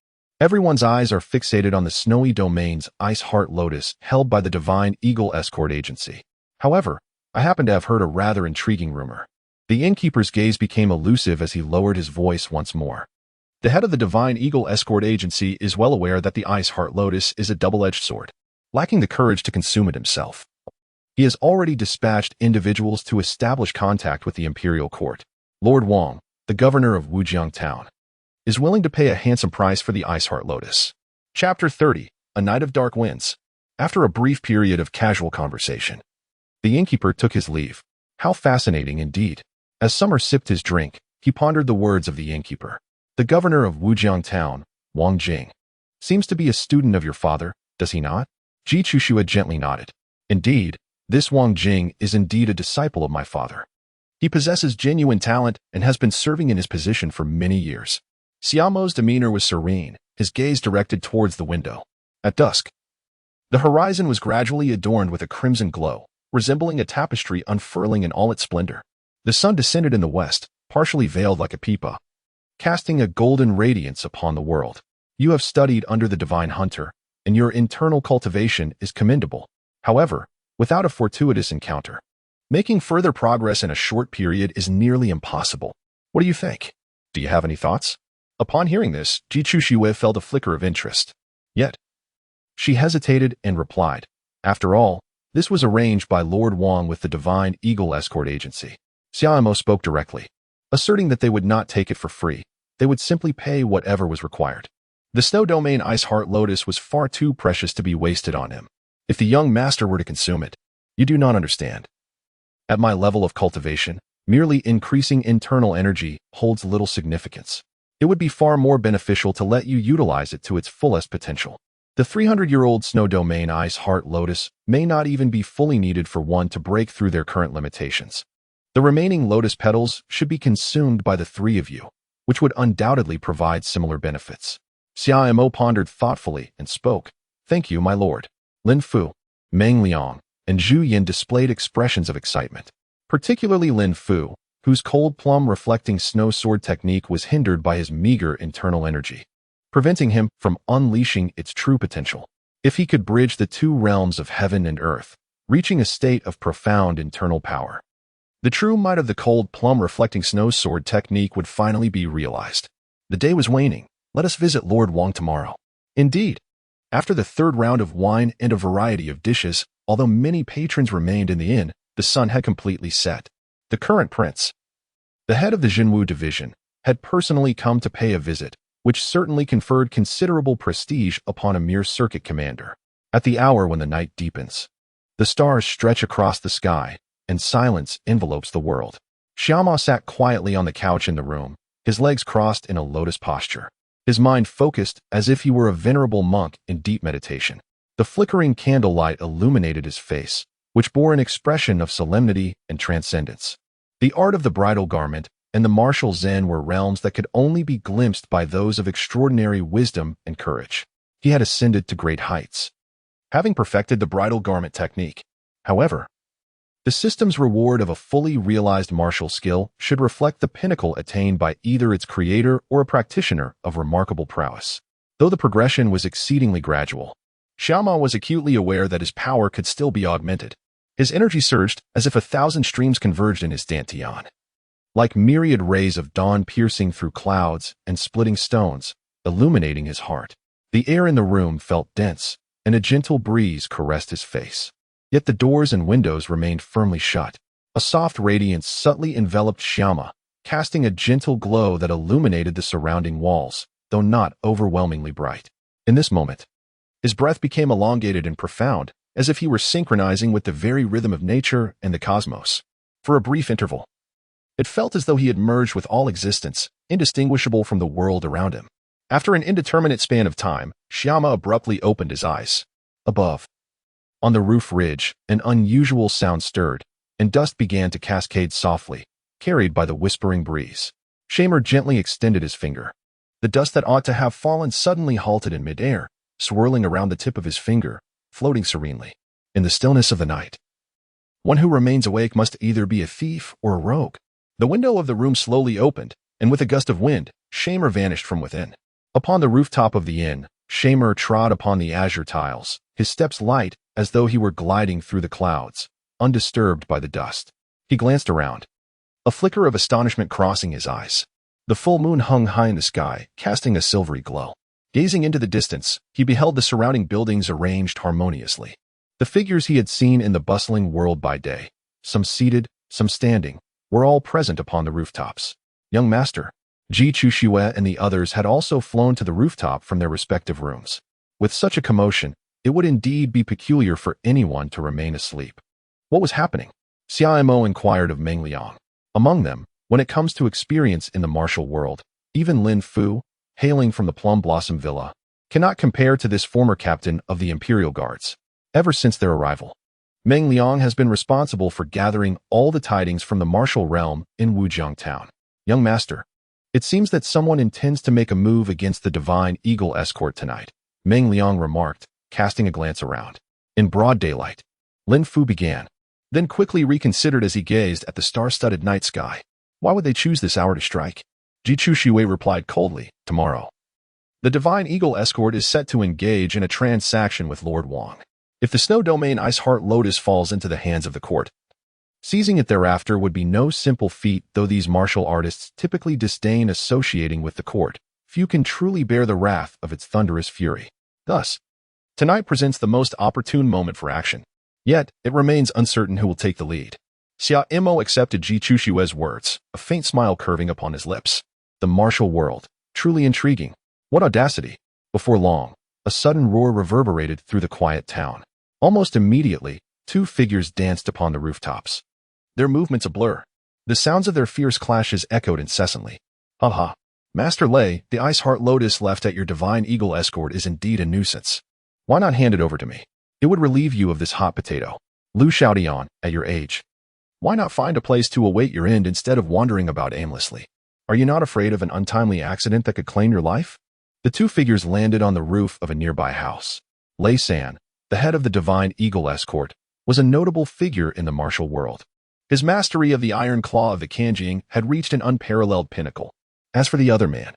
Everyone's eyes are fixated on the snowy domain's Ice Heart Lotus held by the Divine Eagle Escort Agency. However, I happen to have heard a rather intriguing rumor. The innkeeper's gaze became elusive as he lowered his voice once more. The head of the Divine Eagle Escort Agency is well aware that the Ice Heart Lotus is a double-edged sword, lacking the courage to consume it himself. He has already dispatched individuals to establish contact with the imperial court. Lord Wang, the governor of Wujiang Town, is willing to pay a handsome price for the Ice Heart Lotus. Chapter 30, A Night of Dark Winds. After a brief period of casual conversation, the innkeeper took his leave. How fascinating indeed. As Summer sipped his drink, he pondered the words of the innkeeper. The governor of Wujiang Town, Wang Jing, seems to be a student of your father, does he not? Ji Chushua gently nodded. Indeed, this Wang Jing is indeed a disciple of my father. He possesses genuine talent and has been serving in his position for many years. Xia Mo's demeanor was serene, his gaze directed towards the window. At dusk, the horizon was gradually adorned with a crimson glow, resembling a tapestry unfurling in all its splendor. The sun descended in the west, partially veiled like a peepa, casting a golden radiance upon the world. You have studied under the Divine Hunter, and your internal cultivation is commendable. However, without a fortuitous encounter, making further progress in a short period is nearly impossible. What do you think? Do you have any thoughts? Upon hearing this, Ji Chushue felt a flicker of interest. Yet, she hesitated and replied, after all, this was arranged by Lord Wang with the Divine Eagle Escort Agency. Xia Mo spoke directly, asserting that they would not take it for free. They would simply pay whatever was required. The Snow Domain Ice Heart Lotus was far too precious to be wasted on him. If the young master were to consume it, you do not understand. At my level of cultivation, merely increasing internal energy holds little significance. It would be far more beneficial to let you utilize it to its fullest potential. The 300-year-old Snow Domain Ice Heart Lotus may not even be fully needed for one to break through their current limitations. The remaining lotus petals should be consumed by the 3 of you, which would undoubtedly provide similar benefits. Xia Mo pondered thoughtfully and spoke, Thank you, my lord. Lin Fu, Meng Liang, and Zhu Yin displayed expressions of excitement. Particularly Lin Fu, whose cold plum-reflecting snow sword technique was hindered by his meager internal energy, preventing him from unleashing its true potential. If he could bridge the two realms of heaven and earth, reaching a state of profound internal power, the true might of the cold plum-reflecting snow sword technique would finally be realized. The day was waning. Let us visit Lord Wang tomorrow. Indeed, after the third round of wine and a variety of dishes, although many patrons remained in the inn, the sun had completely set. The current prince, the head of the Jinwu division, had personally come to pay a visit, which certainly conferred considerable prestige upon a mere circuit commander. At the hour when the night deepens, the stars stretch across the sky, and silence envelopes the world. Xiaoma sat quietly on the couch in the room, his legs crossed in a lotus posture, his mind focused as if he were a venerable monk in deep meditation. The flickering candlelight illuminated his face, which bore an expression of solemnity and transcendence. The art of the bridal garment and the martial Zen were realms that could only be glimpsed by those of extraordinary wisdom and courage. He had ascended to great heights, having perfected the bridal garment technique. However, the system's reward of a fully realized martial skill should reflect the pinnacle attained by either its creator or a practitioner of remarkable prowess. Though the progression was exceedingly gradual, Xiaoma was acutely aware that his power could still be augmented. His energy surged as if 1,000 streams converged in his dantian, like myriad rays of dawn piercing through clouds and splitting stones, illuminating his heart. The air in the room felt dense, and a gentle breeze caressed his face. Yet the doors and windows remained firmly shut. A soft radiance subtly enveloped Xiaoma, casting a gentle glow that illuminated the surrounding walls, though not overwhelmingly bright. In this moment, his breath became elongated and profound, as if he were synchronizing with the very rhythm of nature and the cosmos. For a brief interval, it felt as though he had merged with all existence, indistinguishable from the world around him. After an indeterminate span of time, Xiaoma abruptly opened his eyes. Above, on the roof ridge, an unusual sound stirred, and dust began to cascade softly, carried by the whispering breeze. Shamer gently extended his finger. The dust that ought to have fallen suddenly halted in midair, swirling around the tip of his finger, floating serenely. In the stillness of the night, one who remains awake must either be a thief or a rogue. The window of the room slowly opened, and with a gust of wind, Shamer vanished from within. Upon the rooftop of the inn, Shamer trod upon the azure tiles, his steps light as though he were gliding through the clouds, undisturbed by the dust. He glanced around, a flicker of astonishment crossing his eyes. The full moon hung high in the sky, casting a silvery glow. Gazing into the distance, he beheld the surrounding buildings arranged harmoniously. The figures he had seen in the bustling world by day, some seated, some standing, were all present upon the rooftops. Young Master, Ji Chuxue and the others had also flown to the rooftop from their respective rooms. With such a commotion, it would indeed be peculiar for anyone to remain asleep. What was happening? Xia Mo inquired of Meng Liang. Among them, when it comes to experience in the martial world, even Lin Fu, hailing from the Plum Blossom Villa, cannot compare to this former captain of the Imperial Guards. Ever since their arrival, Meng Liang has been responsible for gathering all the tidings from the martial realm in Wujiang town. Young Master, it seems that someone intends to make a move against the Divine Eagle escort tonight, Meng Liang remarked, casting a glance around. In broad daylight, Lin Fu began, then quickly reconsidered as he gazed at the star-studded night sky. Why would they choose this hour to strike? Ji Chuxue replied coldly, tomorrow. The Divine Eagle escort is set to engage in a transaction with Lord Wang. If the Snow Domain Ice Heart Lotus falls into the hands of the court, seizing it thereafter would be no simple feat. Though these martial artists typically disdain associating with the court, few can truly bear the wrath of its thunderous fury. Thus, tonight presents the most opportune moment for action. Yet, it remains uncertain who will take the lead. Xia Mo accepted Ji Chuxue's words, a faint smile curving upon his lips. The martial world, truly intriguing. What audacity! Before long, a sudden roar reverberated through the quiet town. Almost immediately, two figures danced upon the rooftops, their movements a blur. The sounds of their fierce clashes echoed incessantly. Ha ha! Master Lei, the Ice Heart Lotus left at your Divine Eagle escort is indeed a nuisance. Why not hand it over to me? It would relieve you of this hot potato. Lu Xiaodian, at your age, why not find a place to await your end instead of wandering about aimlessly? Are you not afraid of an untimely accident that could claim your life? The two figures landed on the roof of a nearby house. Lei San, the head of the Divine Eagle Escort, was a notable figure in the martial world. His mastery of the Iron Claw of the Kanjing had reached an unparalleled pinnacle. As for the other man,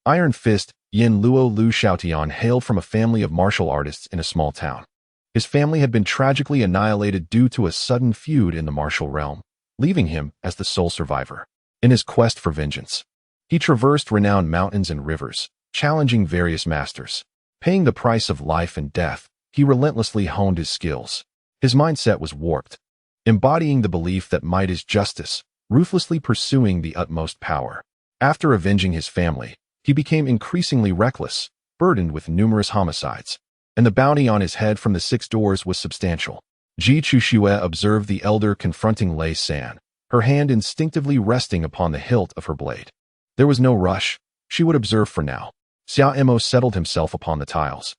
Iron Fist Yin Luo Lu Xiaotian hailed from a family of martial artists in a small town. His family had been tragically annihilated due to a sudden feud in the martial realm, leaving him as the sole survivor. In his quest for vengeance, he traversed renowned mountains and rivers, challenging various masters. Paying the price of life and death, he relentlessly honed his skills. His mindset was warped, embodying the belief that might is justice, ruthlessly pursuing the utmost power. After avenging his family, he became increasingly reckless, burdened with numerous homicides, and the bounty on his head from the 6 doors was substantial. Ji Chuxue observed the elder confronting Lei San, her hand instinctively resting upon the hilt of her blade. There was no rush. She would observe for now. Xia Emo settled himself upon the tiles.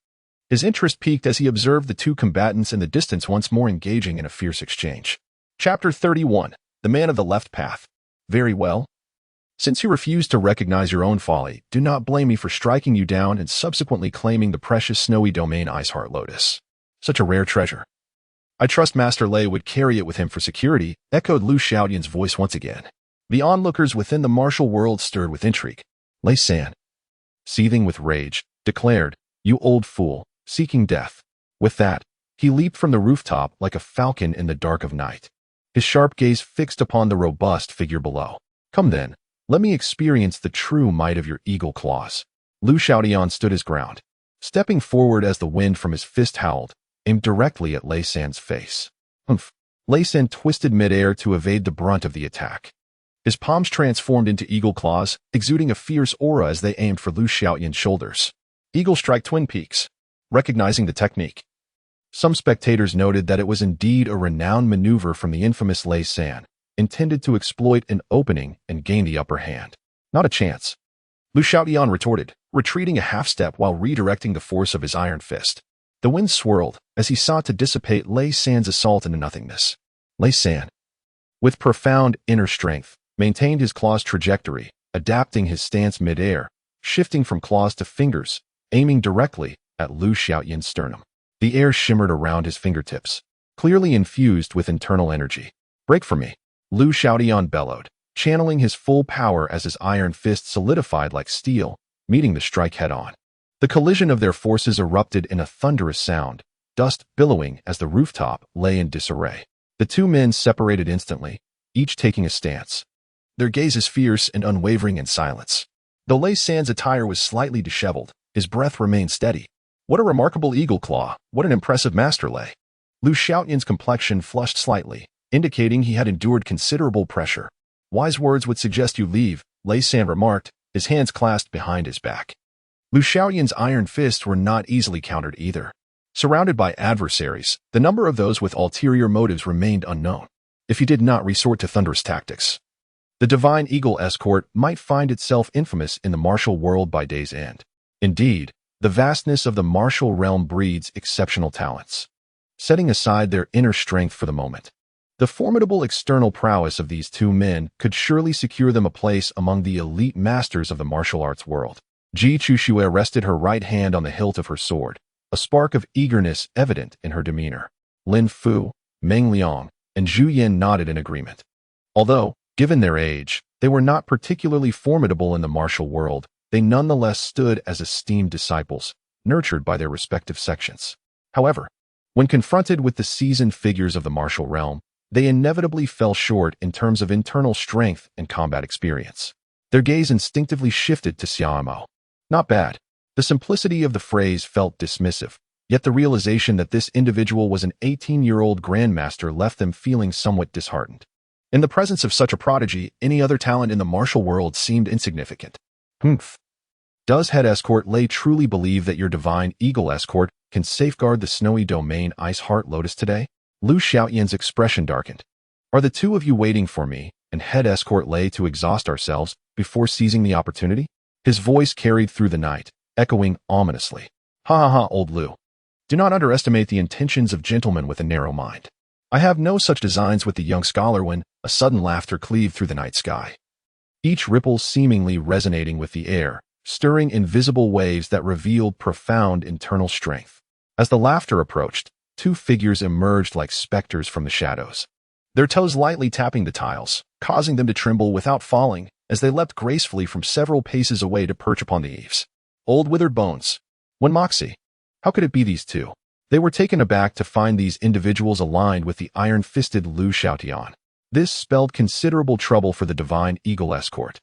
His interest peaked as he observed the two combatants in the distance once more engaging in a fierce exchange. Chapter 31. The Man of the Left Path. Very well. Since you refuse to recognize your own folly, do not blame me for striking you down and subsequently claiming the precious snowy domain Ice Heart Lotus. Such a rare treasure. I trust Master Lei would carry it with him for security, echoed Lu Xiaotian's voice once again. The onlookers within the martial world stirred with intrigue. Lei San, seething with rage, declared, "You old fool, seeking death." With that, he leaped from the rooftop like a falcon in the dark of night, his sharp gaze fixed upon the robust figure below. Come then, let me experience the true might of your eagle claws. Lu Xiaotian stood his ground, stepping forward as the wind from his fist howled, aimed directly at Lei San's face. Humph! Lei San twisted midair to evade the brunt of the attack. His palms transformed into eagle claws, exuding a fierce aura as they aimed for Lu Xiaotian's shoulders. Eagle strike twin peaks. Recognizing the technique, some spectators noted that it was indeed a renowned maneuver from the infamous Lei San, intended to exploit an opening and gain the upper hand. Not a chance. Lu Xiaotian retorted, retreating a half-step while redirecting the force of his iron fist. The wind swirled as he sought to dissipate Lei San's assault into nothingness. Lei San, with profound inner strength, maintained his claw's trajectory, adapting his stance midair, shifting from claws to fingers, aiming directly at Lu Xiaotian's sternum. The air shimmered around his fingertips, clearly infused with internal energy. Break for me, Lu Xiaotian bellowed, channeling his full power as his iron fist solidified like steel, meeting the strike head-on. The collision of their forces erupted in a thunderous sound, dust billowing as the rooftop lay in disarray. The two men separated instantly, each taking a stance, their gazes fierce and unwavering in silence. Though Lei San's attire was slightly disheveled, his breath remained steady. What a remarkable eagle claw! What an impressive master Lei! Lu Xiaotian's complexion flushed slightly, indicating he had endured considerable pressure. Wise words would suggest you leave, Lei San remarked, his hands clasped behind his back. Lu Xiaotian's iron fists were not easily countered either. Surrounded by adversaries, the number of those with ulterior motives remained unknown, if he did not resort to thunderous tactics. The Divine Eagle Escort might find itself infamous in the martial world by day's end. Indeed, the vastness of the martial realm breeds exceptional talents. Setting aside their inner strength for the moment, the formidable external prowess of these two men could surely secure them a place among the elite masters of the martial arts world. Ji Chuxue rested her right hand on the hilt of her sword, a spark of eagerness evident in her demeanor. Lin Fu, Meng Liang, and Zhu Yin nodded in agreement. Although, given their age, they were not particularly formidable in the martial world, they nonetheless stood as esteemed disciples, nurtured by their respective sections. However, when confronted with the seasoned figures of the martial realm, they inevitably fell short in terms of internal strength and combat experience. Their gaze instinctively shifted to Xia Emo. Not bad. The simplicity of the phrase felt dismissive, yet the realization that this individual was an 18-year-old grandmaster left them feeling somewhat disheartened. In the presence of such a prodigy, any other talent in the martial world seemed insignificant. Humph. Does Head Escort Lei truly believe that your Divine Eagle Escort can safeguard the snowy domain Ice Heart Lotus today? Lu Xiaotian's expression darkened. Are the two of you waiting for me and Head Escort Lei to exhaust ourselves before seizing the opportunity? His voice carried through the night, echoing ominously. Ha ha ha, old Lu. Do not underestimate the intentions of gentlemen with a narrow mind. I have no such designs with the young scholar when a sudden laughter cleaved through the night sky. Each ripple seemingly resonating with the air, stirring invisible waves that revealed profound internal strength. As the laughter approached, two figures emerged like specters from the shadows. Their toes lightly tapping the tiles, causing them to tremble without falling as they leapt gracefully from several paces away to perch upon the eaves. Old withered bones. When Moxie. How could it be these two? They were taken aback to find these individuals aligned with the iron-fisted Lu Xiaotian. This spelled considerable trouble for the Divine Eagle escort.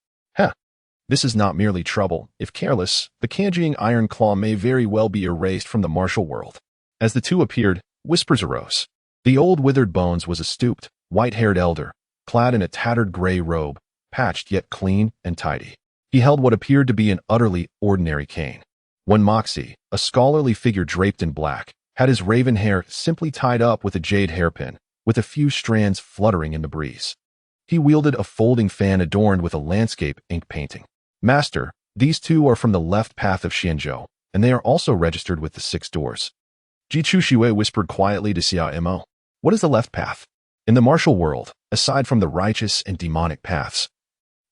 This is not merely trouble. If careless, the Kanjiing Iron Claw may very well be erased from the martial world. As the two appeared, whispers arose. The old withered bones was a stooped, white-haired elder, clad in a tattered gray robe, patched yet clean and tidy. He held what appeared to be an utterly ordinary cane. When Moxie, a scholarly figure draped in black, had his raven hair simply tied up with a jade hairpin, with a few strands fluttering in the breeze. He wielded a folding fan adorned with a landscape ink painting. Master, these two are from the left path of Xianzhou, and they are also registered with the 6 doors. Jichu Xue whispered quietly to Xia Mo. What is the left path? In the martial world, aside from the righteous and demonic paths,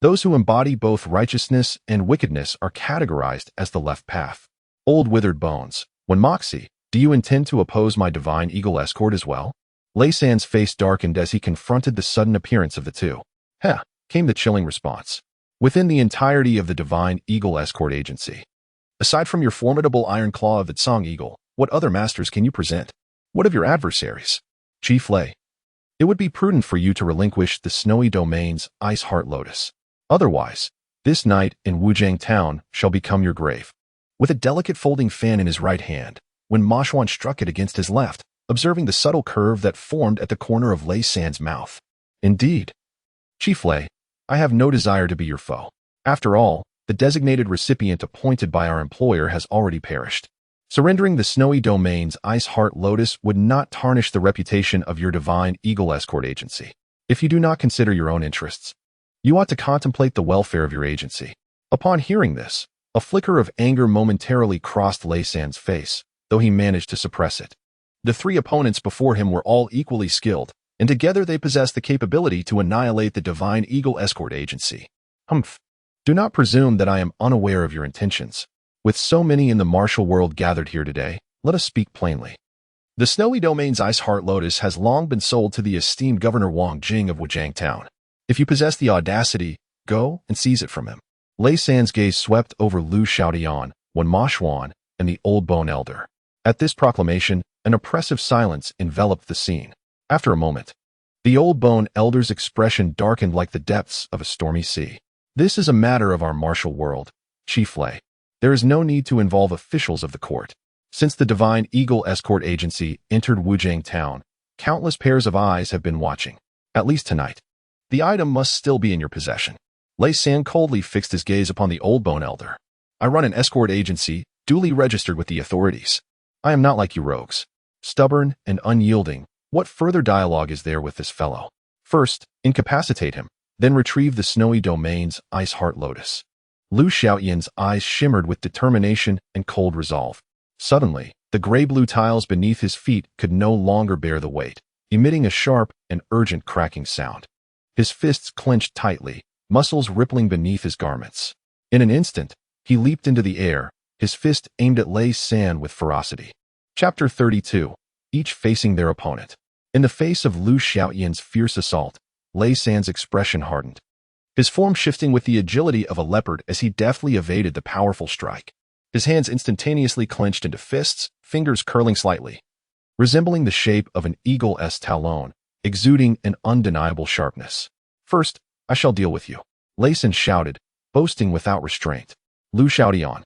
those who embody both righteousness and wickedness are categorized as the left path. Old withered bones. When Moxie, do you intend to oppose my Divine Eagle escort as well? Lei San's face darkened as he confronted the sudden appearance of the two. Came the chilling response. Within the entirety of the Divine Eagle escort agency, aside from your formidable iron claw of the Tsang Eagle, what other masters can you present? What of your adversaries? Chief Lei. It would be prudent for you to relinquish the snowy domain's Ice Heart Lotus. Otherwise, this night in Wujiang town shall become your grave. With a delicate folding fan in his right hand, when Ma Xuan struck it against his left, observing the subtle curve that formed at the corner of Lei San's mouth. Indeed. Chief Lei, I have no desire to be your foe. After all, the designated recipient appointed by our employer has already perished. Surrendering the snowy domain's Ice Heart Lotus would not tarnish the reputation of your Divine Eagle escort agency. If you do not consider your own interests, you ought to contemplate the welfare of your agency. Upon hearing this, a flicker of anger momentarily crossed Lei San's face, though he managed to suppress it. The 3 opponents before him were all equally skilled, and together they possessed the capability to annihilate the Divine Eagle escort agency. Do not presume that I am unaware of your intentions. With so many in the martial world gathered here today, let us speak plainly. The snowy domain's Ice Heart Lotus has long been sold to the esteemed Governor Wang Jing of Wujiang Town. If you possess the audacity, go and seize it from him. Lei San's gaze swept over Lu Xiaotian, Wen Ma Xuan, and the old bone elder. At this proclamation, an oppressive silence enveloped the scene. After a moment, the old bone elder's expression darkened like the depths of a stormy sea. This is a matter of our martial world, Chief Lei. There is no need to involve officials of the court. Since the Divine Eagle escort agency entered Wujiang town, countless pairs of eyes have been watching. At least tonight. The item must still be in your possession. Lei San coldly fixed his gaze upon the old bone elder. I run an escort agency, duly registered with the authorities. I am not like you rogues. Stubborn and unyielding, what further dialogue is there with this fellow? First, incapacitate him, then retrieve the snowy domain's Ice Heart Lotus. Lu Xiaotian's eyes shimmered with determination and cold resolve. Suddenly, the gray-blue tiles beneath his feet could no longer bear the weight, emitting a sharp and urgent cracking sound. His fists clenched tightly, muscles rippling beneath his garments. In an instant, he leaped into the air, his fist aimed at Lei San with ferocity. Chapter 32. Each facing their opponent. In the face of Lu Xiaotian's fierce assault, Lei San's expression hardened, his form shifting with the agility of a leopard as he deftly evaded the powerful strike. His hands instantaneously clenched into fists, fingers curling slightly, resembling the shape of an eagle's talon, exuding an undeniable sharpness. First, I shall deal with you, Lei San shouted, boasting without restraint. Lu Xiaotian,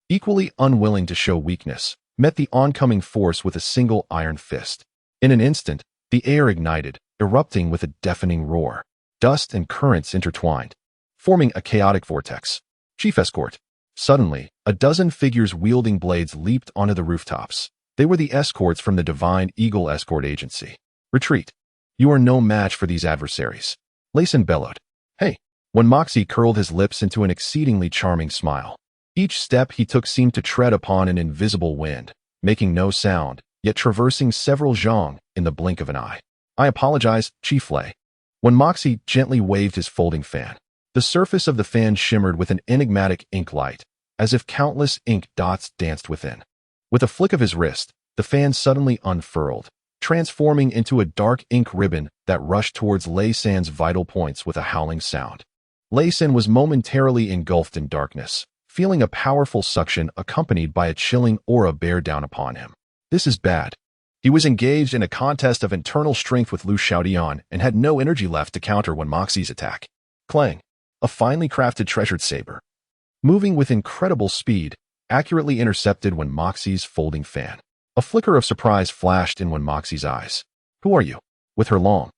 equally unwilling to show weakness, met the oncoming force with a single iron fist. In an instant, the air ignited, erupting with a deafening roar. Dust and currents intertwined, forming a chaotic vortex. Chief Escort. Suddenly, a dozen figures wielding blades leaped onto the rooftops. They were the escorts from the Divine Eagle escort agency. Retreat. You are no match for these adversaries. Lei San bellowed. Hey. When Moxie curled his lips into an exceedingly charming smile. Each step he took seemed to tread upon an invisible wind, making no sound, yet traversing several zhang in the blink of an eye. I apologize, Chief Lei. When Moxie gently waved his folding fan, the surface of the fan shimmered with an enigmatic ink light, as if countless ink dots danced within. With a flick of his wrist, the fan suddenly unfurled, transforming into a dark ink ribbon that rushed towards Lei San's vital points with a howling sound. Lei San was momentarily engulfed in darkness, feeling a powerful suction accompanied by a chilling aura bear down upon him. This is bad. He was engaged in a contest of internal strength with Lu Xiaodian and had no energy left to counter Wen Moxie's attack. Clang! A finely crafted treasured saber, moving with incredible speed, accurately intercepted Wen Moxie's folding fan. A flicker of surprise flashed in Wen Moxie's eyes. Who are you? With her long,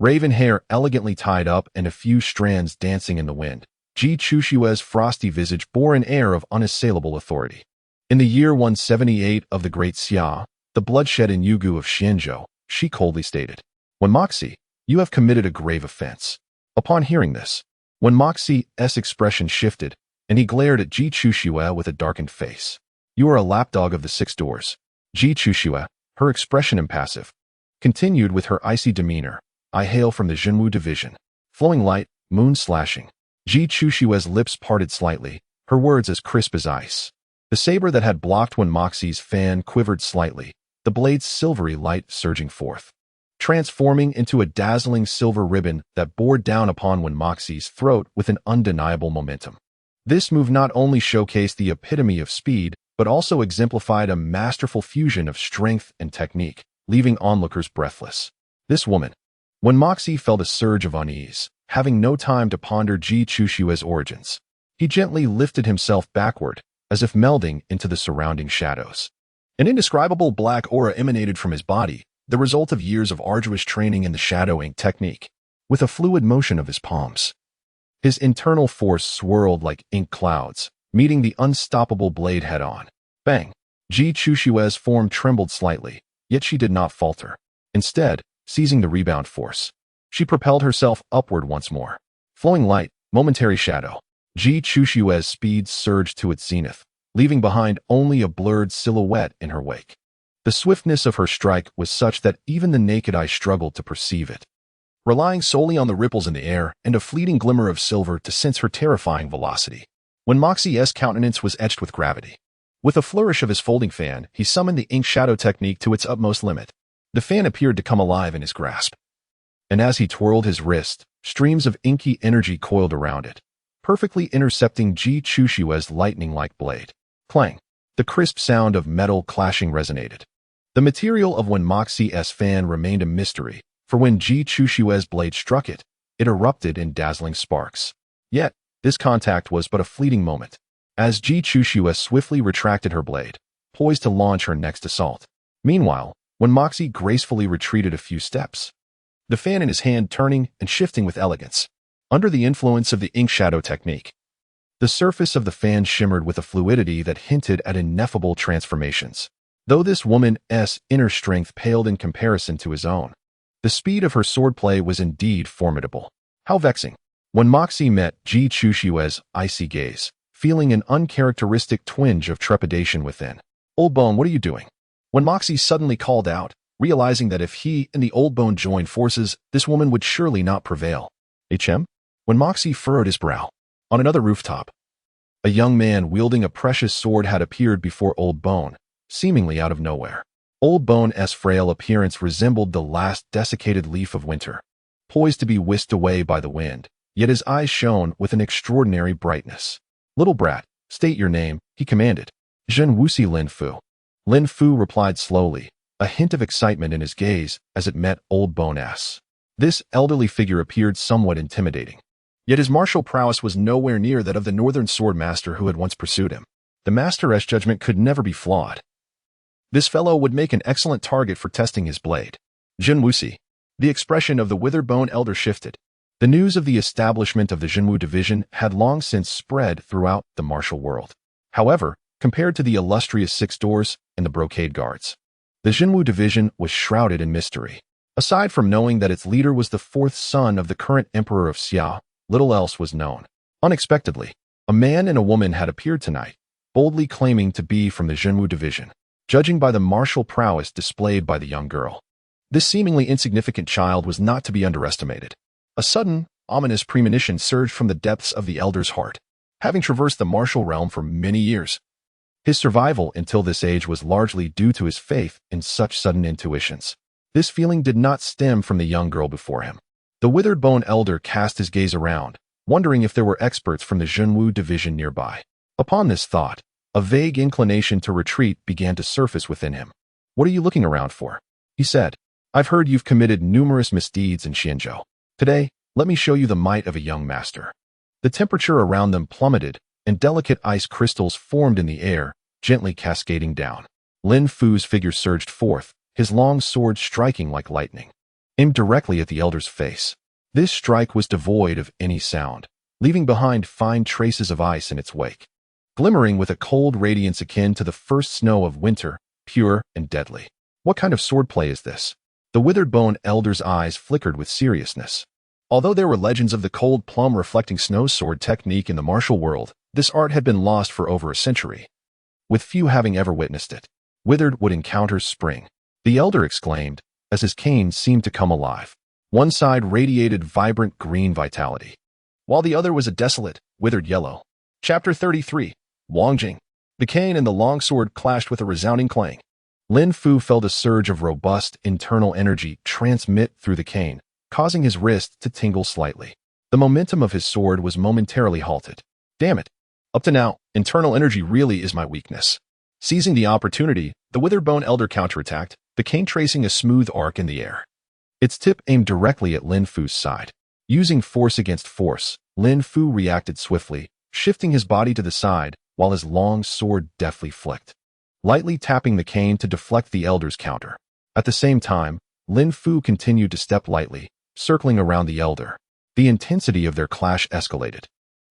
raven hair elegantly tied up and a few strands dancing in the wind, Ji Chushue's frosty visage bore an air of unassailable authority. In the year 178 of the Great Xia, the bloodshed in Yugu of Xianzhou, she coldly stated, Wen Moxie, you have committed a grave offense. Upon hearing this, Wen Moxie's expression shifted, and he glared at Ji Chushue with a darkened face. You are a lapdog of the six doors. Ji Chushue, her expression impassive, continued with her icy demeanor. I hail from the Jinwu division. Flowing light, moon slashing. Ji Chushue's lips parted slightly, her words as crisp as ice. The saber that had blocked Wen Moxie's fan quivered slightly, the blade's silvery light surging forth, transforming into a dazzling silver ribbon that bore down upon Wen Moxie's throat with an undeniable momentum. This move not only showcased the epitome of speed, but also exemplified a masterful fusion of strength and technique, leaving onlookers breathless. This woman. Wen Moxie felt a surge of unease, having no time to ponder Ji Chushue's origins. He gently lifted himself backward, as if melding into the surrounding shadows. An indescribable black aura emanated from his body, the result of years of arduous training in the shadow ink technique. With a fluid motion of his palms, his internal force swirled like ink clouds, meeting the unstoppable blade head-on. Bang! Ji Chushue's form trembled slightly, yet she did not falter. Instead, seizing the rebound force, she propelled herself upward once more. Flowing light, momentary shadow. Ji Chushue's speed surged to its zenith, leaving behind only a blurred silhouette in her wake. The swiftness of her strike was such that even the naked eye struggled to perceive it, relying solely on the ripples in the air and a fleeting glimmer of silver to sense her terrifying velocity. Wen Moxie's countenance was etched with gravity. With a flourish of his folding fan, he summoned the ink shadow technique to its utmost limit. The fan appeared to come alive in his grasp, and as he twirled his wrist, streams of inky energy coiled around it, perfectly intercepting Ji Chushue's lightning-like blade. Clang! The crisp sound of metal clashing resonated. The material of Wen Moxie's fan remained a mystery, for when Ji Chushue's blade struck it, it erupted in dazzling sparks. Yet, this contact was but a fleeting moment, as Ji Chushue swiftly retracted her blade, poised to launch her next assault. Meanwhile, Wen Moxie gracefully retreated a few steps, the fan in his hand turning and shifting with elegance. Under the influence of the ink shadow technique, the surface of the fan shimmered with a fluidity that hinted at ineffable transformations. Though this woman's inner strength paled in comparison to his own, the speed of her swordplay was indeed formidable. How vexing! When Moxie met Ji Chushue's icy gaze, feeling an uncharacteristic twinge of trepidation within. Old Bone, what are you doing? When Moxie suddenly called out, realizing that if he and the Old Bone joined forces, this woman would surely not prevail. HM? When Moxie furrowed his brow. On another rooftop, a young man wielding a precious sword had appeared before Old Bone, seemingly out of nowhere. Old Bone's frail appearance resembled the last desiccated leaf of winter, poised to be whisked away by the wind, yet his eyes shone with an extraordinary brightness. Little brat, state your name, he commanded. Zhen Wuxi Lin Fu. Lin Fu replied slowly, a hint of excitement in his gaze as it met Old Bone's. This elderly figure appeared somewhat intimidating, yet his martial prowess was nowhere near that of the northern sword master who had once pursued him. The master's judgment could never be flawed. This fellow would make an excellent target for testing his blade. Zhen Wuxi. The expression of the witherbone elder shifted. The news of the establishment of the Jinwu division had long since spread throughout the martial world. However, compared to the illustrious Six Doors and the Brocade Guards, the Jinwu division was shrouded in mystery. Aside from knowing that its leader was the fourth son of the current emperor of Xia, little else was known. Unexpectedly, a man and a woman had appeared tonight, boldly claiming to be from the Jinwu division, judging by the martial prowess displayed by the young girl. This seemingly insignificant child was not to be underestimated. A sudden, ominous premonition surged from the depths of the elder's heart. Having traversed the martial realm for many years, His survival until this age was largely due to his faith in such sudden intuitions. This feeling did not stem from the young girl before him. The withered bone elder cast his gaze around, wondering if there were experts from the Zhenwu division nearby. Upon this thought, a vague inclination to retreat began to surface within him. "What are you looking around for?" he said. "I've heard you've committed numerous misdeeds in Xianzhou. Today, let me show you the might of a young master." The temperature around them plummeted, and delicate ice crystals formed in the air, gently cascading down. Lin Fu's figure surged forth, his long sword striking like lightning, aimed directly at the elder's face. This strike was devoid of any sound, leaving behind fine traces of ice in its wake, glimmering with a cold radiance akin to the first snow of winter, pure and deadly. "What kind of swordplay is this?" The withered bone elder's eyes flickered with seriousness. Although there were legends of the cold plum reflecting snow sword technique in the martial world, this art had been lost for over a century, with few having ever witnessed it. "Withered would encounter spring," the elder exclaimed, as his cane seemed to come alive. One side radiated vibrant green vitality, while the other was a desolate, withered yellow. Chapter 33. Wangjing. The cane and the longsword clashed with a resounding clang. Lin Fu felt a surge of robust internal energy transmit through the cane, causing his wrist to tingle slightly. The momentum of his sword was momentarily halted. "Damn it. Up to now, internal energy really is my weakness." Seizing the opportunity, the withered bone elder counterattacked, the cane tracing a smooth arc in the air. Its tip aimed directly at Lin Fu's side. Using force against force, Lin Fu reacted swiftly, shifting his body to the side while his long sword deftly flicked, lightly tapping the cane to deflect the elder's counter. At the same time, Lin Fu continued to step lightly, circling around the elder. The intensity of their clash escalated,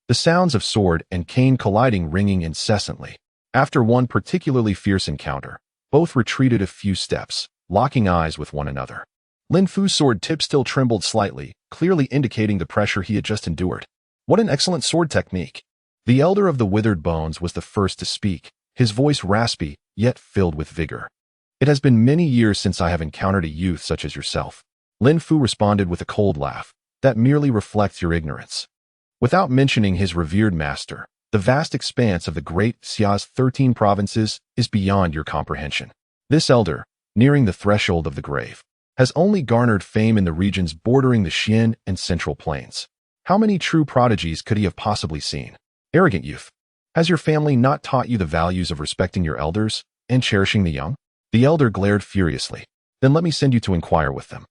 the sounds of sword and cane colliding ringing incessantly. After one particularly fierce encounter, both retreated a few steps, locking eyes with one another. Lin Fu's sword tip still trembled slightly, clearly indicating the pressure he had just endured. "What an excellent sword technique." The elder of the withered bones was the first to speak, his voice raspy, yet filled with vigor. "It has been many years since I have encountered a youth such as yourself." Lin Fu responded with a cold laugh. "That merely reflects your ignorance." Without mentioning his revered master, the vast expanse of the Great Xia's 13 provinces is beyond your comprehension. This elder, nearing the threshold of the grave, has only garnered fame in the regions bordering the Xian and Central Plains. How many true prodigies could he have possibly seen? Arrogant youth. Has your family not taught you the values of respecting your elders and cherishing the young? The elder glared furiously. "Then let me send you to inquire with them."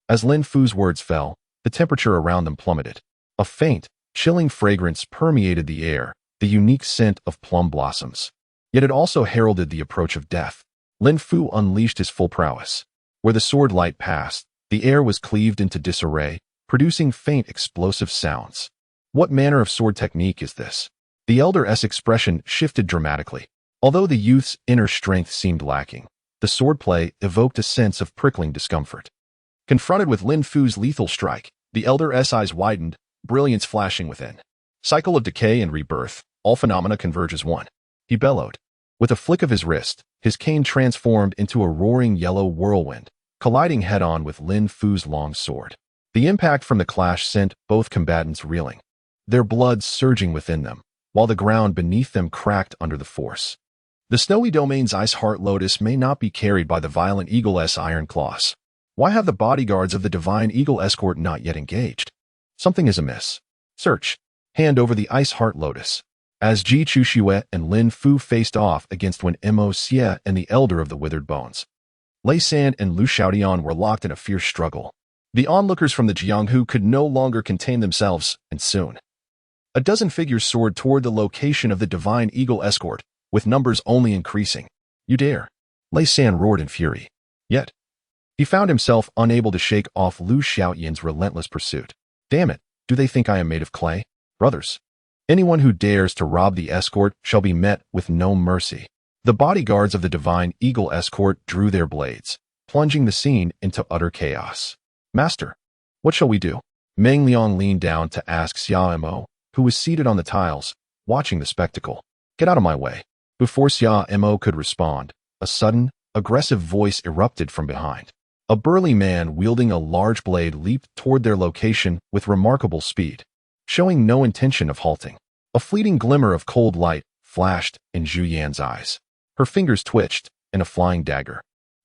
As Lin Fu's words fell, the temperature around them plummeted. A faint, chilling fragrance permeated the air, the unique scent of plum blossoms. Yet it also heralded the approach of death. Lin Fu unleashed his full prowess. Where the sword light passed, the air was cleaved into disarray, producing faint explosive sounds. "What manner of sword technique is this?" The elder's expression shifted dramatically. Although the youth's inner strength seemed lacking, the swordplay evoked a sense of prickling discomfort. Confronted with Lin Fu's lethal strike, the elder's eyes widened, brilliance flashing within. "Cycle of decay and rebirth, all phenomena converge as one," he bellowed. With a flick of his wrist, his cane transformed into a roaring yellow whirlwind, colliding head-on with Lin Fu's long sword. The impact from the clash sent both combatants reeling, their blood surging within them, while the ground beneath them cracked under the force. The snowy domain's ice heart lotus may not be carried by the violent eagle's iron claws. Why have the bodyguards of the divine eagle escort not yet engaged? Something is amiss. Search. Hand over the ice heart lotus. As Ji Chuxue and Lin Fu faced off against Wen Mo Xie and the elder of the withered bones, Lei San and Lu Xiaodian were locked in a fierce struggle. The onlookers from the Jianghu could no longer contain themselves, and soon a dozen figures soared toward the location of the divine eagle escort, with numbers only increasing. "You dare!" Lei San roared in fury. Yet, he found himself unable to shake off Lu Xiaoyan's relentless pursuit. "Damn it, do they think I am made of clay? Brothers, anyone who dares to rob the escort shall be met with no mercy." The bodyguards of the divine eagle escort drew their blades, plunging the scene into utter chaos. "Master, what shall we do?" Meng Liang leaned down to ask Xia Mo, who was seated on the tiles, watching the spectacle. "Get out of my way." Before Xia Mo could respond, a sudden, aggressive voice erupted from behind. A burly man wielding a large blade leaped toward their location with remarkable speed, showing no intention of halting. A fleeting glimmer of cold light flashed in Zhu Yan's eyes. Her fingers twitched, and a flying dagger,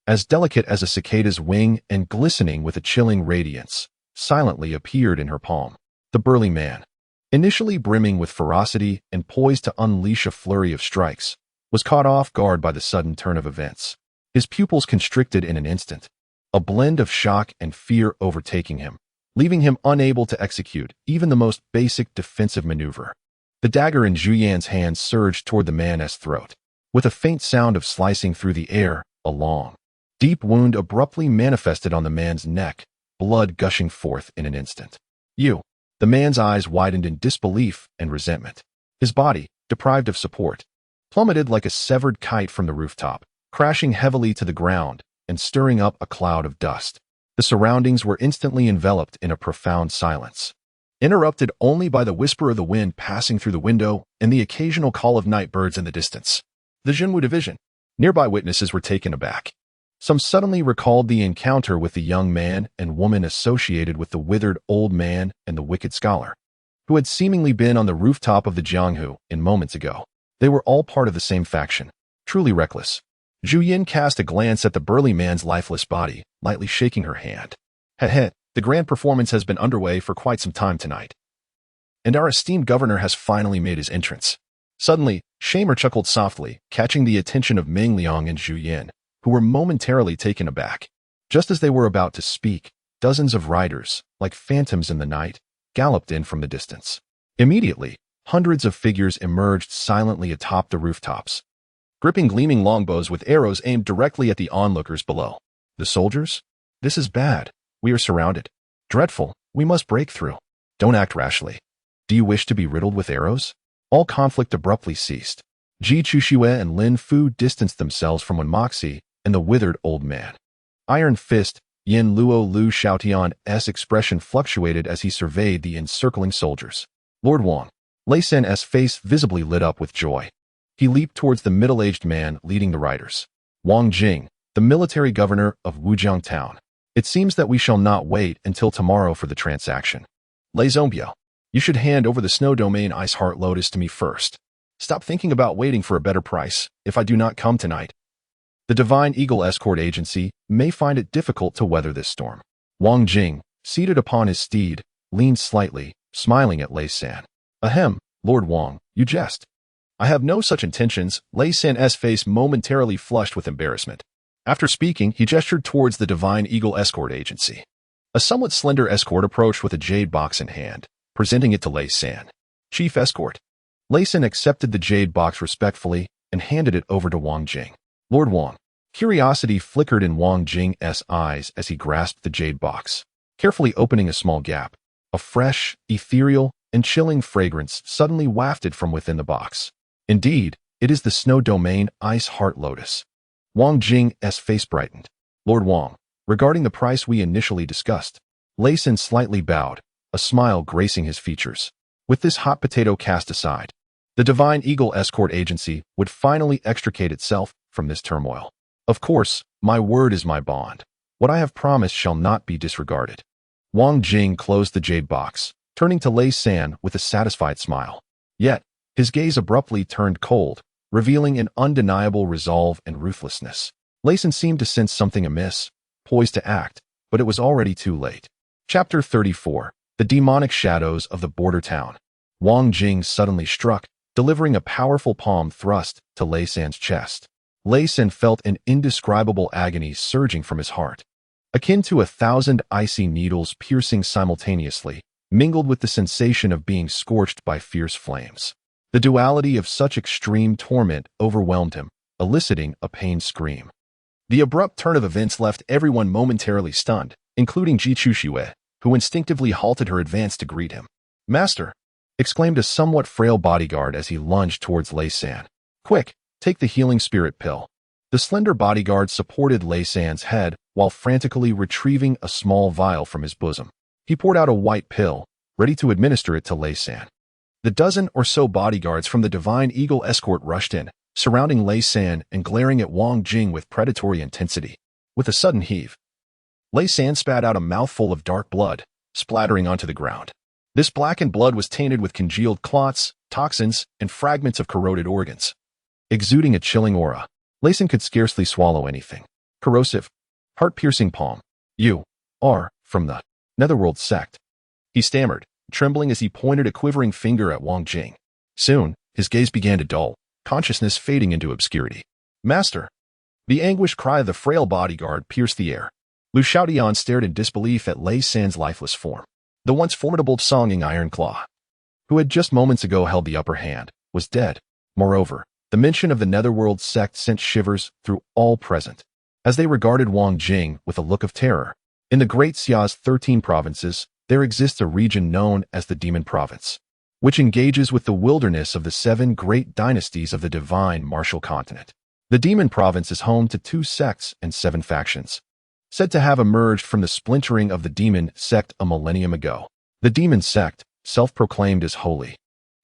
as delicate as a cicada's wing and glistening with a chilling radiance, silently appeared in her palm. The burly man, initially brimming with ferocity and poised to unleash a flurry of strikes, was caught off guard by the sudden turn of events. His pupils constricted in an instant, a blend of shock and fear overtaking him, leaving him unable to execute even the most basic defensive maneuver. The dagger in Zhu Yan's hand surged toward the man's throat. With a faint sound of slicing through the air, a long, deep wound abruptly manifested on the man's neck, blood gushing forth in an instant. "You!" The man's eyes widened in disbelief and resentment. His body, deprived of support, plummeted like a severed kite from the rooftop, crashing heavily to the ground and stirring up a cloud of dust. The surroundings were instantly enveloped in a profound silence, interrupted only by the whisper of the wind passing through the window and the occasional call of night birds in the distance. The Jinwu division. Nearby witnesses were taken aback. Some suddenly recalled the encounter with the young man and woman associated with the withered old man and the wicked scholar, who had seemingly been on the rooftop of the Jianghu in moments ago. They were all part of the same faction, truly reckless. Zhu Yan cast a glance at the burly man's lifeless body, lightly shaking her hand. "Heh, the grand performance has been underway for quite some time tonight, and our esteemed governor has finally made his entrance." Suddenly, Shamer chuckled softly, catching the attention of Ming Liang and Zhu Yan, who were momentarily taken aback. Just as they were about to speak, dozens of riders, like phantoms in the night, galloped in from the distance. Immediately, hundreds of figures emerged silently atop the rooftops, gripping gleaming longbows with arrows aimed directly at the onlookers below. "The soldiers? This is bad. We are surrounded. Dreadful. We must break through. Don't act rashly. Do you wish to be riddled with arrows?" All conflict abruptly ceased. Ji Chuxue and Lin Fu distanced themselves from Moxie and the withered old man. Iron Fist, Yin Luo Lu Xiaotian's expression fluctuated as he surveyed the encircling soldiers. "Lord Wang." Lei San's face visibly lit up with joy. He leaped towards the middle-aged man leading the riders. "Wang Jing, the military governor of Wujiang Town. It seems that we shall not wait until tomorrow for the transaction. Lei Zongbiao, you should hand over the Snow Domain Ice Heart Lotus to me first. Stop thinking about waiting for a better price if I do not come tonight. The Divine Eagle Escort Agency may find it difficult to weather this storm." Wang Jing, seated upon his steed, leaned slightly, smiling at Lei San. "Ahem, Lord Wang, you jest." "I have no such intentions." Lei San's face momentarily flushed with embarrassment. After speaking, he gestured towards the Divine Eagle Escort Agency. A somewhat slender escort approached with a jade box in hand, presenting it to Lei San. "Chief Escort." Lei San accepted the jade box respectfully and handed it over to Wang Jing. "Lord Wang." Curiosity flickered in Wang Jing's eyes as he grasped the jade box. Carefully opening a small gap, a fresh, ethereal, and chilling fragrance suddenly wafted from within the box. "Indeed, it is the Snow Domain Ice Heart Lotus." Wang Jing's face brightened. "Lord Wang, regarding the price we initially discussed." Lei San slightly bowed, a smile gracing his features. With this hot potato cast aside, the Divine Eagle Escort Agency would finally extricate itself from this turmoil. "Of course, my word is my bond. What I have promised shall not be disregarded." Wang Jing closed the jade box, turning to Lei San with a satisfied smile. Yet, his gaze abruptly turned cold, revealing an undeniable resolve and ruthlessness. Lei San seemed to sense something amiss, poised to act, but it was already too late. Chapter 34. The Demonic Shadows of the Border Town. Wang Jing suddenly struck, delivering a powerful palm thrust to Lei San's chest. Lei San felt an indescribable agony surging from his heart, akin to 1,000 icy needles piercing simultaneously, mingled with the sensation of being scorched by fierce flames. The duality of such extreme torment overwhelmed him, eliciting a pained scream. The abrupt turn of events left everyone momentarily stunned, including Ji Chuxue, who instinctively halted her advance to greet him. "Master!" exclaimed a somewhat frail bodyguard as he lunged towards Lei San. "Quick, take the healing spirit pill." The slender bodyguard supported Lei San's head while frantically retrieving a small vial from his bosom. He poured out a white pill, ready to administer it to Lei San. The dozen or so bodyguards from the Divine Eagle Escort rushed in, surrounding Lei San and glaring at Wang Jing with predatory intensity. With a sudden heave, Lei San spat out a mouthful of dark blood, splattering onto the ground. This blackened blood was tainted with congealed clots, toxins, and fragments of corroded organs. Exuding a chilling aura, Lei San could scarcely swallow anything. Corrosive, heart-piercing palm. You are from the Netherworld sect, he stammered, trembling as he pointed a quivering finger at Wang Jing. Soon, his gaze began to dull, consciousness fading into obscurity. Master! The anguished cry of the frail bodyguard pierced the air. Lu Xiaodian stared in disbelief at Lei San's lifeless form. The once formidable Songing Iron Claw, who had just moments ago held the upper hand, was dead. Moreover, the mention of the Netherworld sect sent shivers through all present, as they regarded Wang Jing with a look of terror. In the Great Xia's 13 provinces, there exists a region known as the Demon Province, which engages with the wilderness of the 7 great dynasties of the divine martial continent. The Demon Province is home to 2 sects and 7 factions, said to have emerged from the splintering of the Demon sect a millennium ago. The Demon sect, self-proclaimed as holy,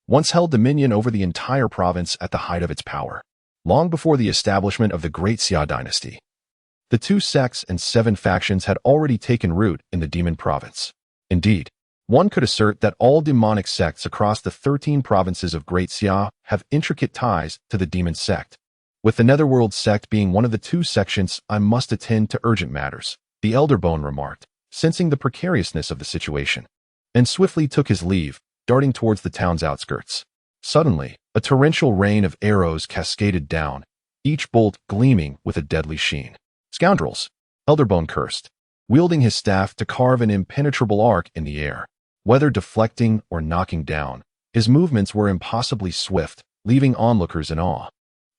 once held dominion over the entire province at the height of its power, long before the establishment of the Great Xia Dynasty. The 2 sects and 7 factions had already taken root in the Demon Province. Indeed, one could assert that all demonic sects across the 13 provinces of Great Xia have intricate ties to the Demon sect. With the Netherworld sect being one of the 2 sections, I must attend to urgent matters, the Elder Bone remarked, sensing the precariousness of the situation, and swiftly took his leave, darting towards the town's outskirts. Suddenly, a torrential rain of arrows cascaded down, each bolt gleaming with a deadly sheen. Scoundrels! Elderbone cursed, wielding his staff to carve an impenetrable arc in the air. Whether deflecting or knocking down, his movements were impossibly swift, leaving onlookers in awe.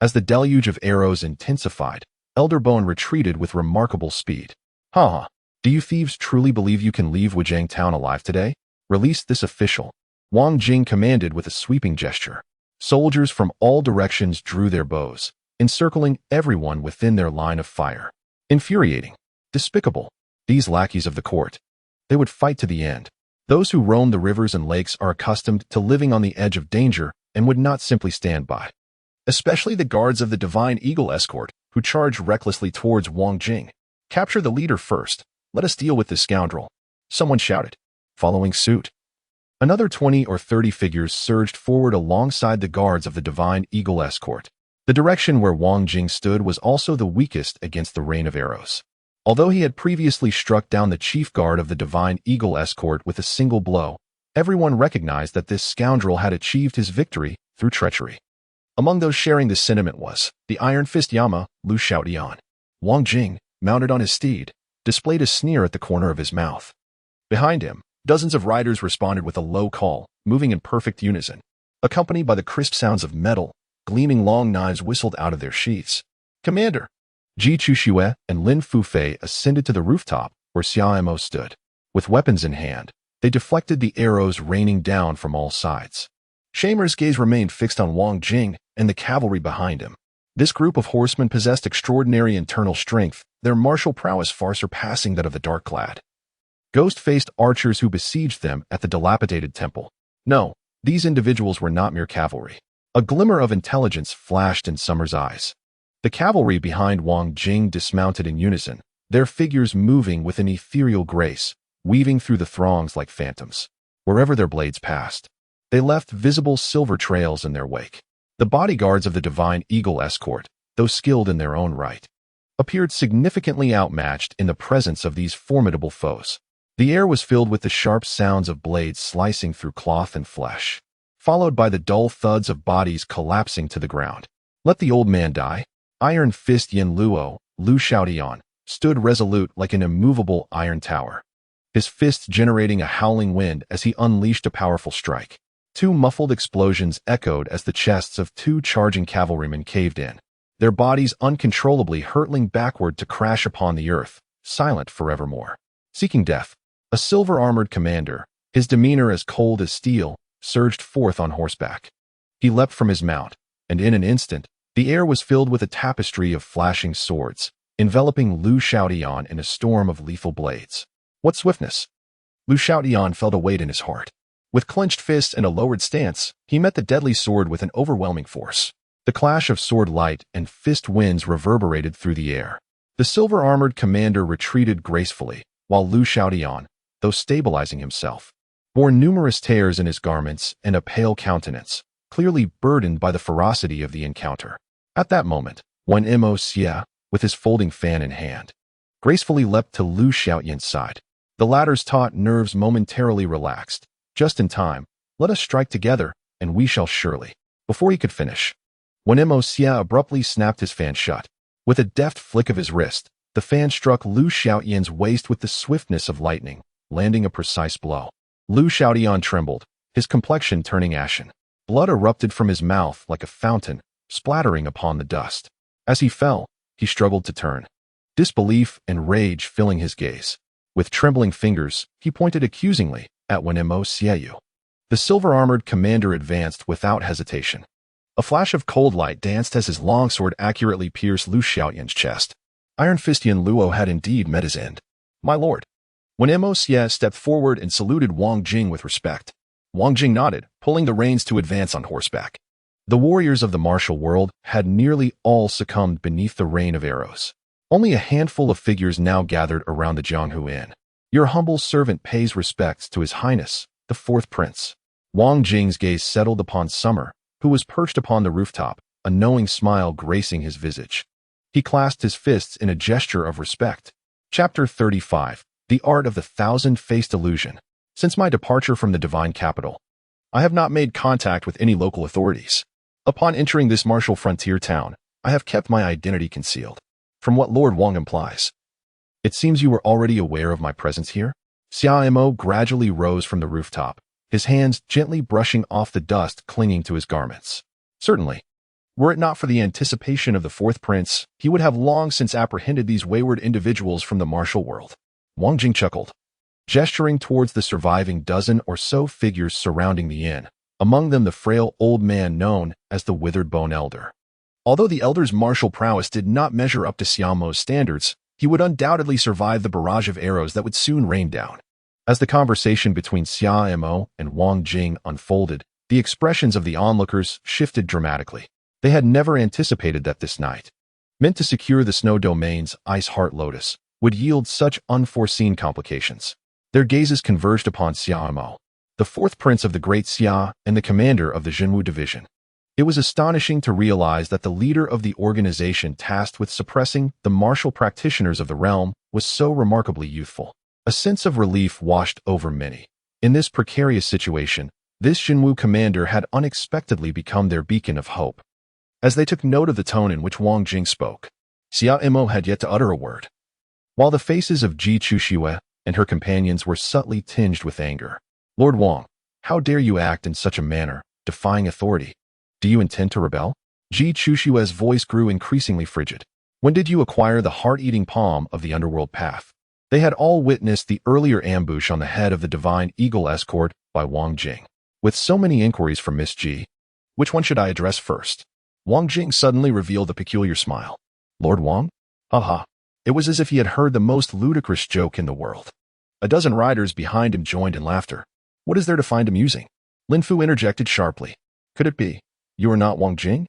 As the deluge of arrows intensified, Elderbone retreated with remarkable speed. Ha! Do you thieves truly believe you can leave Wujiang town alive today? Release this official, Wang Jing commanded with a sweeping gesture. Soldiers from all directions drew their bows, encircling everyone within their line of fire. Infuriating. Despicable. These lackeys of the court. They would fight to the end. Those who roam the rivers and lakes are accustomed to living on the edge of danger and would not simply stand by. Especially the guards of the Divine Eagle escort, who charged recklessly towards Wang Jing. Capture the leader first. Let us deal with this scoundrel. Someone shouted. Following suit, another 20 or 30 figures surged forward alongside the guards of the Divine Eagle escort. The direction where Wang Jing stood was also the weakest against the rain of arrows. Although he had previously struck down the chief guard of the Divine Eagle escort with a single blow, everyone recognized that this scoundrel had achieved his victory through treachery. Among those sharing this sentiment was the Iron Fist Yama, Lu Xiaodian. Wang Jing, mounted on his steed, displayed a sneer at the corner of his mouth. Behind him, dozens of riders responded with a low call, moving in perfect unison. Accompanied by the crisp sounds of metal, gleaming long knives whistled out of their sheaths. Commander! Ji Chuxue and Lin Fufei ascended to the rooftop where Xia Mo stood. With weapons in hand, they deflected the arrows raining down from all sides. Shamer's gaze remained fixed on Wang Jing and the cavalry behind him. This group of horsemen possessed extraordinary internal strength, their martial prowess far surpassing that of the dark-clad, ghost-faced archers who besieged them at the dilapidated temple. No, these individuals were not mere cavalry. A glimmer of intelligence flashed in Summer's eyes. The cavalry behind Wang Jing dismounted in unison, their figures moving with an ethereal grace, weaving through the throngs like phantoms. Wherever their blades passed, they left visible silver trails in their wake. The bodyguards of the Divine Eagle escort, though skilled in their own right, appeared significantly outmatched in the presence of these formidable foes. The air was filled with the sharp sounds of blades slicing through cloth and flesh, followed by the dull thuds of bodies collapsing to the ground. Let the old man die. Iron Fist Yin Luo, Lu Xiaodian, stood resolute like an immovable iron tower, his fists generating a howling wind as he unleashed a powerful strike. 2 muffled explosions echoed as the chests of 2 charging cavalrymen caved in, their bodies uncontrollably hurtling backward to crash upon the earth, silent forevermore. Seeking death, a silver-armored commander, his demeanor as cold as steel, surged forth on horseback. He leapt from his mount, and in an instant, the air was filled with a tapestry of flashing swords, enveloping Lu Xiaodian in a storm of lethal blades. What swiftness! Lu Xiaodian felt a weight in his heart. With clenched fists and a lowered stance, he met the deadly sword with an overwhelming force. The clash of sword light and fist winds reverberated through the air. The silver-armored commander retreated gracefully, while Lu Xiaodian, though stabilizing himself, bore numerous tears in his garments and a pale countenance, clearly burdened by the ferocity of the encounter. At that moment, when Mo Xia, with his folding fan in hand, gracefully leapt to Lu Xiaoyan's side, the latter's taut nerves momentarily relaxed. Just in time, let us strike together, and we shall surely. Before he could finish, when Mo Xia abruptly snapped his fan shut, with a deft flick of his wrist, the fan struck Lu Xiaoyan's waist with the swiftness of lightning, landing a precise blow. Lu Xiaoyan trembled, his complexion turning ashen. Blood erupted from his mouth like a fountain, splattering upon the dust. As he fell, he struggled to turn, disbelief and rage filling his gaze. With trembling fingers, he pointed accusingly at Mo Xia. The silver-armored commander advanced without hesitation. A flash of cold light danced as his longsword accurately pierced Lu Xiaoyan's chest. Iron Fistian Luo had indeed met his end. My lord. When Mo Xia stepped forward and saluted Wang Jing with respect, Wang Jing nodded, pulling the reins to advance on horseback. The warriors of the martial world had nearly all succumbed beneath the rain of arrows. Only a handful of figures now gathered around the Jianghu Inn. Your humble servant pays respects to His Highness, the fourth prince. Wang Jing's gaze settled upon Summer, who was perched upon the rooftop, a knowing smile gracing his visage. He clasped his fists in a gesture of respect. Chapter 35. The Art of the Thousand-Faced Illusion. Since my departure from the divine capital, I have not made contact with any local authorities. Upon entering this martial frontier town, I have kept my identity concealed. From what Lord Wang implies, it seems you were already aware of my presence here? Xia Mo gradually rose from the rooftop, his hands gently brushing off the dust clinging to his garments. Certainly. Were it not for the anticipation of the fourth prince, he would have long since apprehended these wayward individuals from the martial world. Wang Jing chuckled, gesturing towards the surviving dozen or so figures surrounding the inn, among them the frail old man known as the Withered Bone Elder. Although the elder's martial prowess did not measure up to Xia Mo's standards, he would undoubtedly survive the barrage of arrows that would soon rain down. As the conversation between Xia Mo and Wang Jing unfolded, the expressions of the onlookers shifted dramatically. They had never anticipated that this night, meant to secure the Snow Domain's Ice Heart Lotus, would yield such unforeseen complications. Their gazes converged upon Xia Mo, the fourth prince of the Great Xia and the commander of the Jinwu division. It was astonishing to realize that the leader of the organization tasked with suppressing the martial practitioners of the realm was so remarkably youthful. A sense of relief washed over many. In this precarious situation, this Jinwu commander had unexpectedly become their beacon of hope. As they took note of the tone in which Wang Jing spoke, Xia Mo had yet to utter a word. While the faces of Ji Chuxue and her companions were subtly tinged with anger. Lord Wang, how dare you act in such a manner, defying authority? Do you intend to rebel? Ji Chuxue's voice grew increasingly frigid. When did you acquire the heart-eating palm of the underworld path? They had all witnessed the earlier ambush on the head of the Divine Eagle escort by Wang Jing. With so many inquiries from Miss Ji, which one should I address first? Wang Jing suddenly revealed a peculiar smile. Lord Wang? Haha. It was as if he had heard the most ludicrous joke in the world. A dozen riders behind him joined in laughter. What is there to find amusing? Lin Fu interjected sharply. Could it be you are not Wang Jing?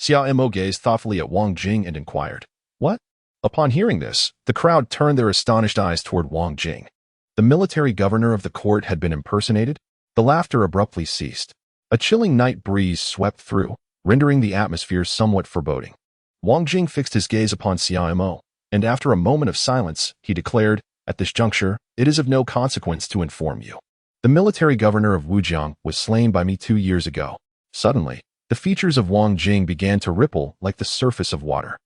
Xia Mo gazed thoughtfully at Wang Jing and inquired. What? Upon hearing this, the crowd turned their astonished eyes toward Wang Jing. The military governor of the court had been impersonated. The laughter abruptly ceased. A chilling night breeze swept through, rendering the atmosphere somewhat foreboding. Wang Jing fixed his gaze upon Xia Mo, and after a moment of silence, he declared, at this juncture, it is of no consequence to inform you. The military governor of Wujiang was slain by me 2 years ago. Suddenly, the features of Wang Jing began to ripple like the surface of water.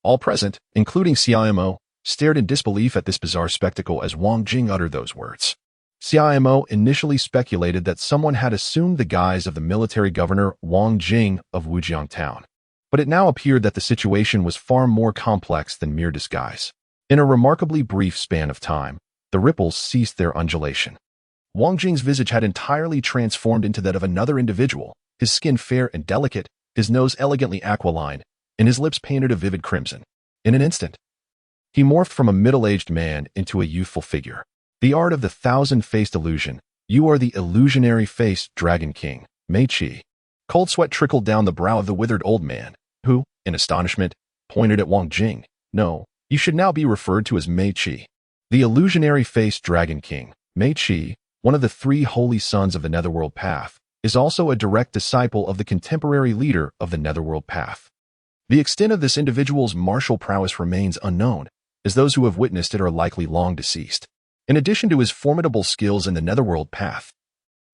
All present, including Xia Mo, stared in disbelief at this bizarre spectacle as Wang Jing uttered those words. Xia Mo initially speculated that someone had assumed the guise of the military governor Wang Jing of Wujiang town. But it now appeared that the situation was far more complex than mere disguise. In a remarkably brief span of time, the ripples ceased their undulation. Wang Jing's visage had entirely transformed into that of another individual, his skin fair and delicate, his nose elegantly aquiline, and his lips painted a vivid crimson. In an instant, he morphed from a middle-aged man into a youthful figure. The art of the thousand-faced illusion. You are the illusionary-faced Dragon King, Mei Qi. Cold sweat trickled down the brow of the withered old man, who, in astonishment, pointed at Wang Jing. No, you should now be referred to as Mei Qi. The illusionary-faced Dragon King, Mei Qi, one of the 3 holy sons of the Netherworld Path, is also a direct disciple of the contemporary leader of the netherworld path. The extent of this individual's martial prowess remains unknown, as those who have witnessed it are likely long deceased. In addition to his formidable skills in the netherworld path,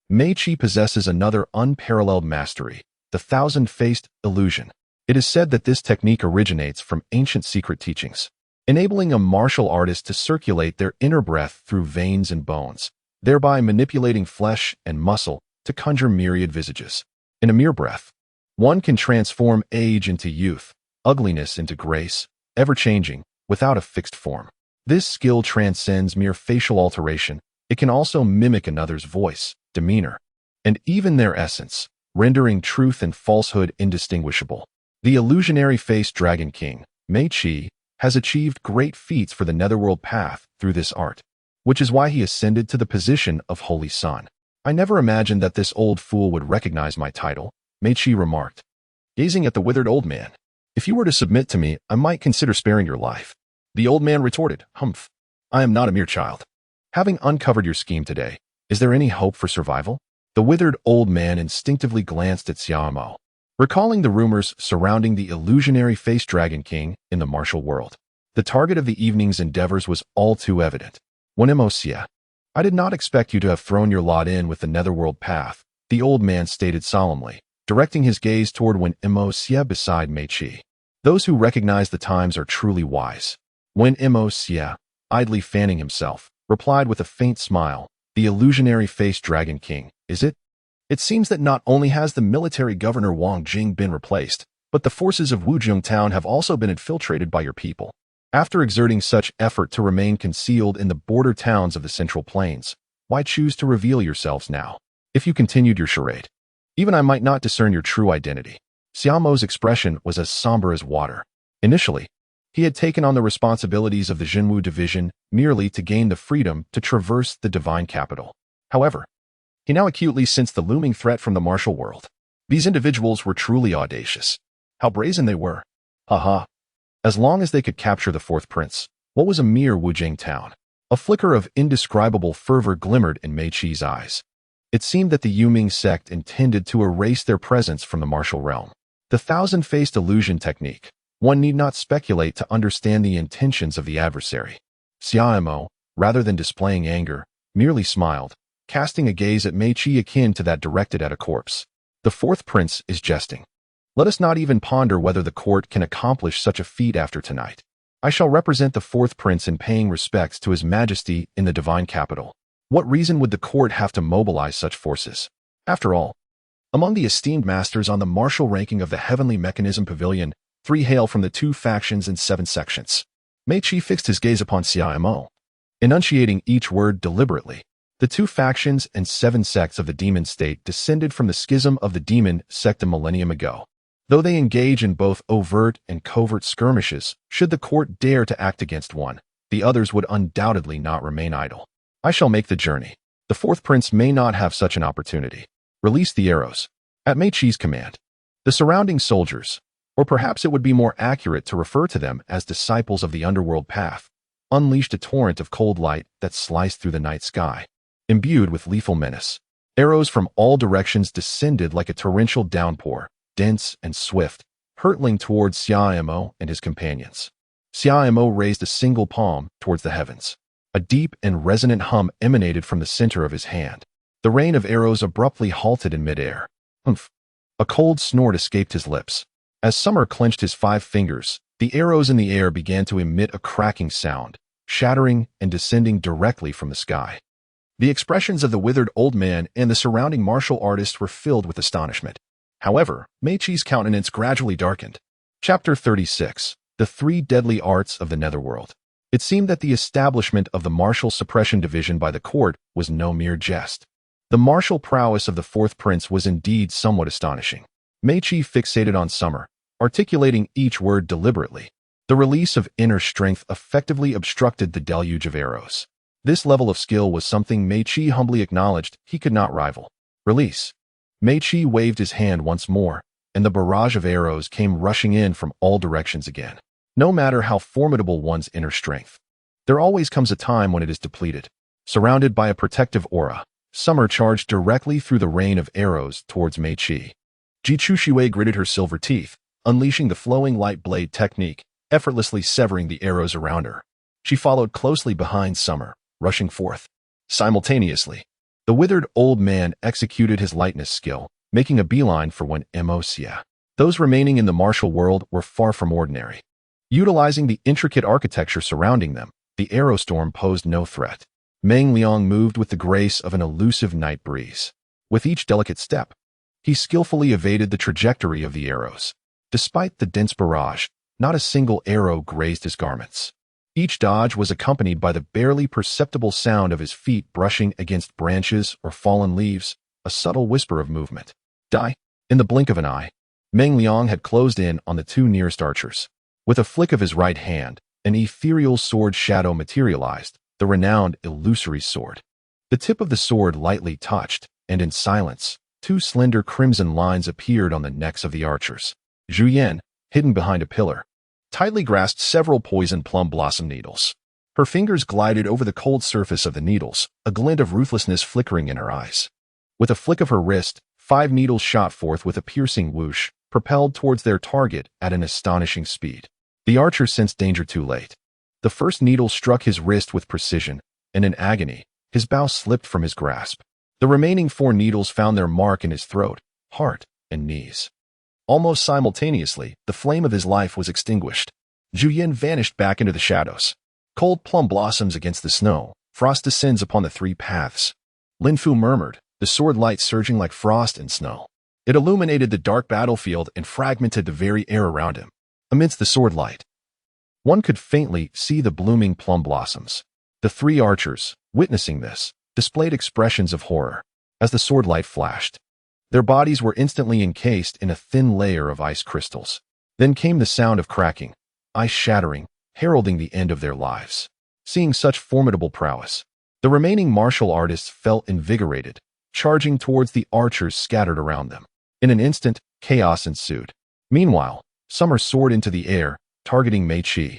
Mei Qi possesses another unparalleled mastery, the thousand-faced illusion. It is said that this technique originates from ancient secret teachings, enabling a martial artist to circulate their inner breath through veins and bones, thereby manipulating flesh and muscle to conjure myriad visages. In a mere breath, one can transform age into youth, ugliness into grace, ever-changing, without a fixed form. This skill transcends mere facial alteration. It can also mimic another's voice, demeanor, and even their essence, rendering truth and falsehood indistinguishable. The illusionary face Dragon King, Mei Qi, has achieved great feats for the netherworld path through this art, which is why he ascended to the position of Holy Son. I never imagined that this old fool would recognize my title, Mei Qi remarked, gazing at the withered old man. If you were to submit to me, I might consider sparing your life. The old man retorted, Humph, I am not a mere child. Having uncovered your scheme today, is there any hope for survival? The withered old man instinctively glanced at Xiaomo, recalling the rumors surrounding the illusionary face Dragon King in the martial world. The target of the evening's endeavors was all too evident. When Xia, I did not expect you to have thrown your lot in with the netherworld path, the old man stated solemnly, directing his gaze toward When Xia beside Mei Qi. Those who recognize the times are truly wise. When Xia, idly fanning himself, replied with a faint smile, the illusionary face Dragon King, is it? It seems that not only has the military governor Wang Jing been replaced, but the forces of Wuzhong Town have also been infiltrated by your people. After exerting such effort to remain concealed in the border towns of the Central Plains, why choose to reveal yourselves now? If you continued your charade, even I might not discern your true identity. Xiaomo's expression was as somber as water. Initially, he had taken on the responsibilities of the Jinwu division merely to gain the freedom to traverse the divine capital. However, he now acutely sensed the looming threat from the martial world. These individuals were truly audacious. How brazen they were. Haha. As long as they could capture the fourth prince, what was a mere Wuzhong town? A flicker of indescribable fervor glimmered in Mei Qi's eyes. It seemed that the Yuming sect intended to erase their presence from the martial realm. The thousand-faced illusion technique. One need not speculate to understand the intentions of the adversary. Xiaomo, rather than displaying anger, merely smiled, casting a gaze at Mei Qi akin to that directed at a corpse. The fourth prince is jesting. Let us not even ponder whether the court can accomplish such a feat after tonight. I shall represent the fourth prince in paying respects to his majesty in the divine capital. What reason would the court have to mobilize such forces? After all, among the esteemed masters on the martial ranking of the Heavenly Mechanism Pavilion, 3 hail from the 2 factions and 7 sections. Mei Qi fixed his gaze upon Xiaomo, enunciating each word deliberately. The 2 factions and 7 sects of the demon state descended from the schism of the demon sect a millennium ago. Though they engage in both overt and covert skirmishes, should the court dare to act against one, the others would undoubtedly not remain idle. I shall make the journey. The fourth prince may not have such an opportunity. Release the arrows. At Mei Qi's command, the surrounding soldiers, or perhaps it would be more accurate to refer to them as disciples of the underworld path, unleashed a torrent of cold light that sliced through the night sky, imbued with lethal menace. Arrows from all directions descended like a torrential downpour, dense and swift, hurtling towards Xiaomo and his companions. Xiaomo raised a single palm towards the heavens. A deep and resonant hum emanated from the center of his hand. The rain of arrows abruptly halted in midair. Humph! A cold snort escaped his lips. As Summer clenched his 5 fingers, the arrows in the air began to emit a cracking sound, shattering and descending directly from the sky. The expressions of the withered old man and the surrounding martial artists were filled with astonishment. However, Mei Qi's countenance gradually darkened. Chapter 36. The 3 Deadly Arts of the Netherworld. It seemed that the establishment of the Martial Suppression Division by the court was no mere jest. The martial prowess of the fourth prince was indeed somewhat astonishing. Mei Qi fixated on Summer, articulating each word deliberately. The release of inner strength effectively obstructed the deluge of arrows. This level of skill was something Mei Qi humbly acknowledged he could not rival. Release. Mei Qi waved his hand once more, and the barrage of arrows came rushing in from all directions again. No matter how formidable one's inner strength, there always comes a time when it is depleted. Surrounded by a protective aura, Summer charged directly through the rain of arrows towards Mei Qi. Ji gritted her silver teeth, unleashing the flowing light blade technique, effortlessly severing the arrows around her. She followed closely behind Summer, rushing forth. Simultaneously, the withered old man executed his lightness skill, making a beeline for one Xia. Those remaining in the martial world were far from ordinary. Utilizing the intricate architecture surrounding them, the arrow storm posed no threat. Meng Liang moved with the grace of an elusive night breeze. With each delicate step, he skillfully evaded the trajectory of the arrows. Despite the dense barrage, not a single arrow grazed his garments. Each dodge was accompanied by the barely perceptible sound of his feet brushing against branches or fallen leaves, a subtle whisper of movement. Die! In the blink of an eye, Meng Liang had closed in on the two nearest archers. With a flick of his right hand, an ethereal sword shadow materialized, the renowned illusory sword. The tip of the sword lightly touched, and in silence, two slender crimson lines appeared on the necks of the archers. Zhu Yan, hidden behind a pillar, tightly grasped several poison plum blossom needles. Her fingers glided over the cold surface of the needles, a glint of ruthlessness flickering in her eyes. With a flick of her wrist, 5 needles shot forth with a piercing whoosh, propelled towards their target at an astonishing speed. The archer sensed danger too late. The first needle struck his wrist with precision, and in agony, his bow slipped from his grasp. The remaining 4 needles found their mark in his throat, heart, and knees. Almost simultaneously, the flame of his life was extinguished. Zhu Yan vanished back into the shadows. Cold plum blossoms against the snow, frost descends upon the 3 paths. Lin Fu murmured, the sword light surging like frost and snow. It illuminated the dark battlefield and fragmented the very air around him. Amidst the sword light, one could faintly see the blooming plum blossoms. The 3 archers, witnessing this, displayed expressions of horror. As the sword light flashed, their bodies were instantly encased in a thin layer of ice crystals. Then came the sound of cracking, ice shattering, heralding the end of their lives. Seeing such formidable prowess, the remaining martial artists felt invigorated, charging towards the archers scattered around them. In an instant, chaos ensued. Meanwhile, Summer soared into the air, targeting Mei Qi,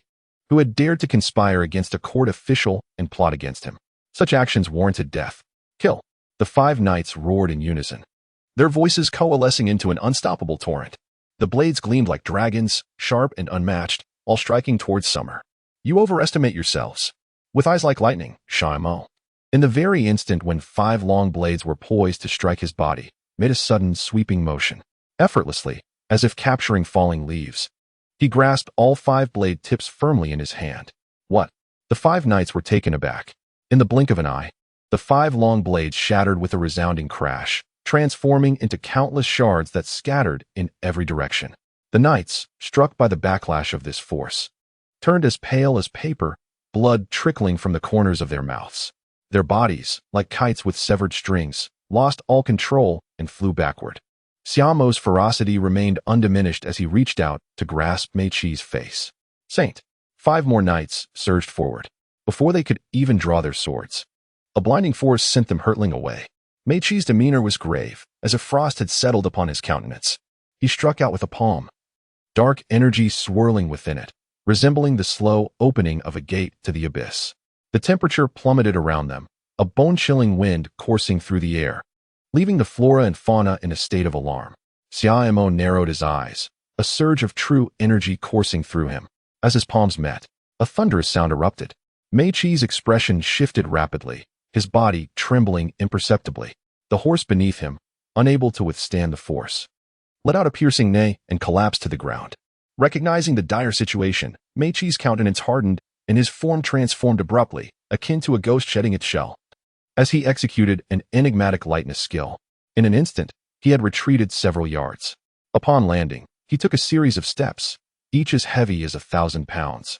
who had dared to conspire against a court official and plot against him. Such actions warranted death. Kill! The 5 knights roared in unison, their voices coalescing into an unstoppable torrent. The blades gleamed like dragons, sharp and unmatched, all striking towards Summer. You overestimate yourselves. With eyes like lightning, Shaimo. In the very instant when 5 long blades were poised to strike his body, made a sudden sweeping motion. Effortlessly, as if capturing falling leaves, he grasped all 5 blade tips firmly in his hand. What? The 5 knights were taken aback. In the blink of an eye, the 5 long blades shattered with a resounding crash, transforming into countless shards that scattered in every direction. The knights, struck by the backlash of this force, turned as pale as paper, blood trickling from the corners of their mouths. Their bodies, like kites with severed strings, lost all control and flew backward. Xiaomo's ferocity remained undiminished as he reached out to grasp Mei Qi's face. Saint! 5 more knights surged forward. Before they could even draw their swords, a blinding force sent them hurtling away. Mei Qi's demeanor was grave, as if frost had settled upon his countenance. He struck out with a palm, dark energy swirling within it, resembling the slow opening of a gate to the abyss. The temperature plummeted around them, a bone-chilling wind coursing through the air, leaving the flora and fauna in a state of alarm. Xiaomo narrowed his eyes, a surge of true energy coursing through him. As his palms met, a thunderous sound erupted. Mei Qi's expression shifted rapidly, his body trembling imperceptibly. The horse beneath him, unable to withstand the force, let out a piercing neigh and collapsed to the ground. Recognizing the dire situation, Mei Qi's countenance hardened and his form transformed abruptly, akin to a ghost shedding its shell. As he executed an enigmatic lightness skill, in an instant, he had retreated several yards. Upon landing, he took a series of steps, each as heavy as 1,000 pounds,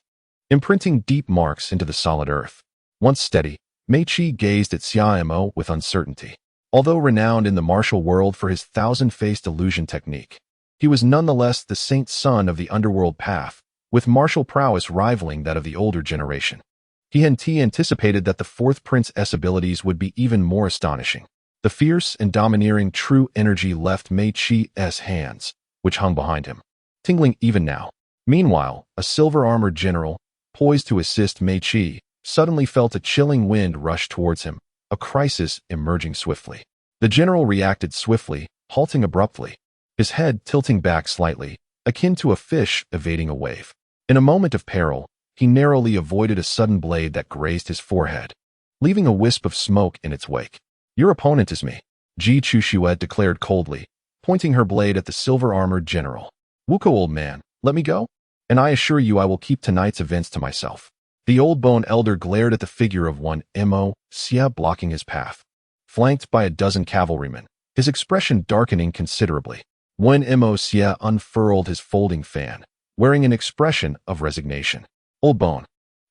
imprinting deep marks into the solid earth. Once steady, Mei Qi gazed at Xiaomo with uncertainty. Although renowned in the martial world for his 1,000-faced illusion technique, he was nonetheless the saint son of the underworld path, with martial prowess rivaling that of the older generation. He anticipated that the 4th Prince's abilities would be even more astonishing. The fierce and domineering true energy left Mei Qi's hands, which hung behind him, tingling even now. Meanwhile, a silver-armored general, poised to assist Mei Qi, suddenly felt a chilling wind rush towards him, a crisis emerging swiftly. The general reacted swiftly, halting abruptly, his head tilting back slightly, akin to a fish evading a wave. In a moment of peril, he narrowly avoided a sudden blade that grazed his forehead, leaving a wisp of smoke in its wake. "Your opponent is me," Ji Chushuet declared coldly, pointing her blade at the silver-armored general. "Wuko, old man, let me go? And I assure you I will keep tonight's events to myself." The old bone elder glared at the figure of one Mo Xia blocking his path, flanked by a dozen cavalrymen, his expression darkening considerably. When Mo Xia unfurled his folding fan, wearing an expression of resignation. "Old bone,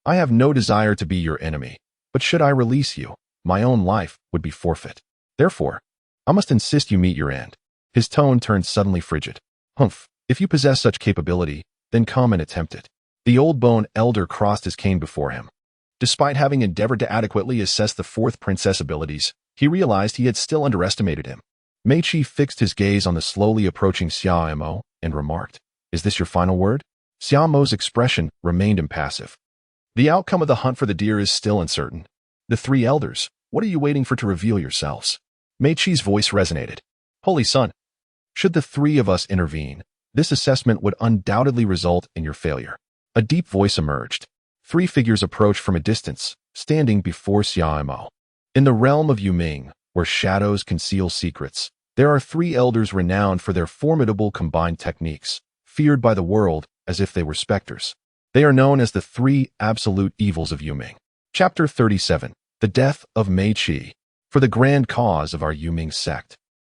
I have no desire to be your enemy, but should I release you, my own life would be forfeit. Therefore, I must insist you meet your end." His tone turned suddenly frigid. "Humph, if you possess such capability, then come and attempt it." The old bone elder crossed his cane before him. Despite having endeavored to adequately assess the fourth princess' abilities, he realized he had still underestimated him. Mei Qi fixed his gaze on the slowly approaching Xia Mo and remarked, "Is this your final word?" Xia Mo's expression remained impassive. "The outcome of the hunt for the deer is still uncertain. The three elders, what are you waiting for to reveal yourselves?" Mei Qi's voice resonated. "Holy Son, should the three of us intervene, this assessment would undoubtedly result in your failure." A deep voice emerged. Three figures approached from a distance, standing before Xia Mo. "In the realm of Yuming, where shadows conceal secrets, there are three elders renowned for their formidable combined techniques, feared by the world as if they were specters. They are known as the three absolute evils of Yuming." Chapter 37. The Death of Mei Qi. For the grand cause of our Yuming sect.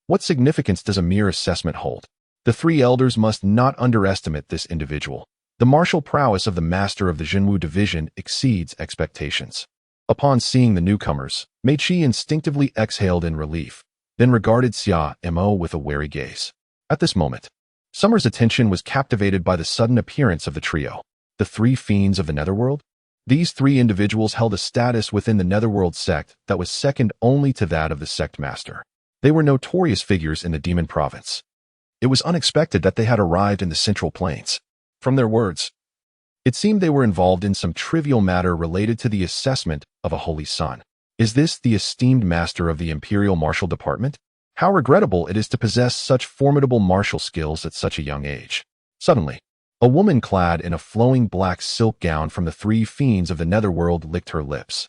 What significance does a mere assessment hold? The three elders must not underestimate this individual. The martial prowess of the master of the Jinwu division exceeds expectations. Upon seeing the newcomers, Mei Qi instinctively exhaled in relief, then regarded Xia Mo with a wary gaze. At this moment, Summer's attention was captivated by the sudden appearance of the trio, the three fiends of the Netherworld. These three individuals held a status within the Netherworld sect that was second only to that of the sect master. They were notorious figures in the Demon Province. It was unexpected that they had arrived in the Central Plains. From their words, it seemed they were involved in some trivial matter related to the assessment of a holy son. Is this the esteemed master of the Imperial Martial Department? How regrettable it is to possess such formidable martial skills at such a young age. Suddenly, a woman clad in a flowing black silk gown from the three fiends of the Netherworld licked her lips.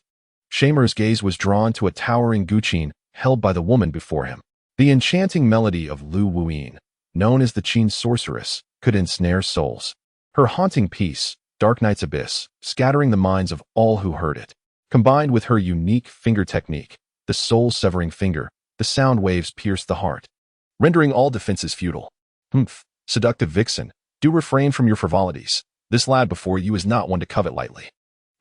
Shamer's gaze was drawn to a towering guqin held by the woman before him. The enchanting melody of Lu Wuyin, known as the Qin sorceress, could ensnare souls. Her haunting piece, Dark Night's Abyss, scattering the minds of all who heard it. Combined with her unique finger technique, the soul-severing finger, the sound waves pierced the heart, rendering all defenses futile. "Humph, seductive vixen, do refrain from your frivolities. This lad before you is not one to covet lightly.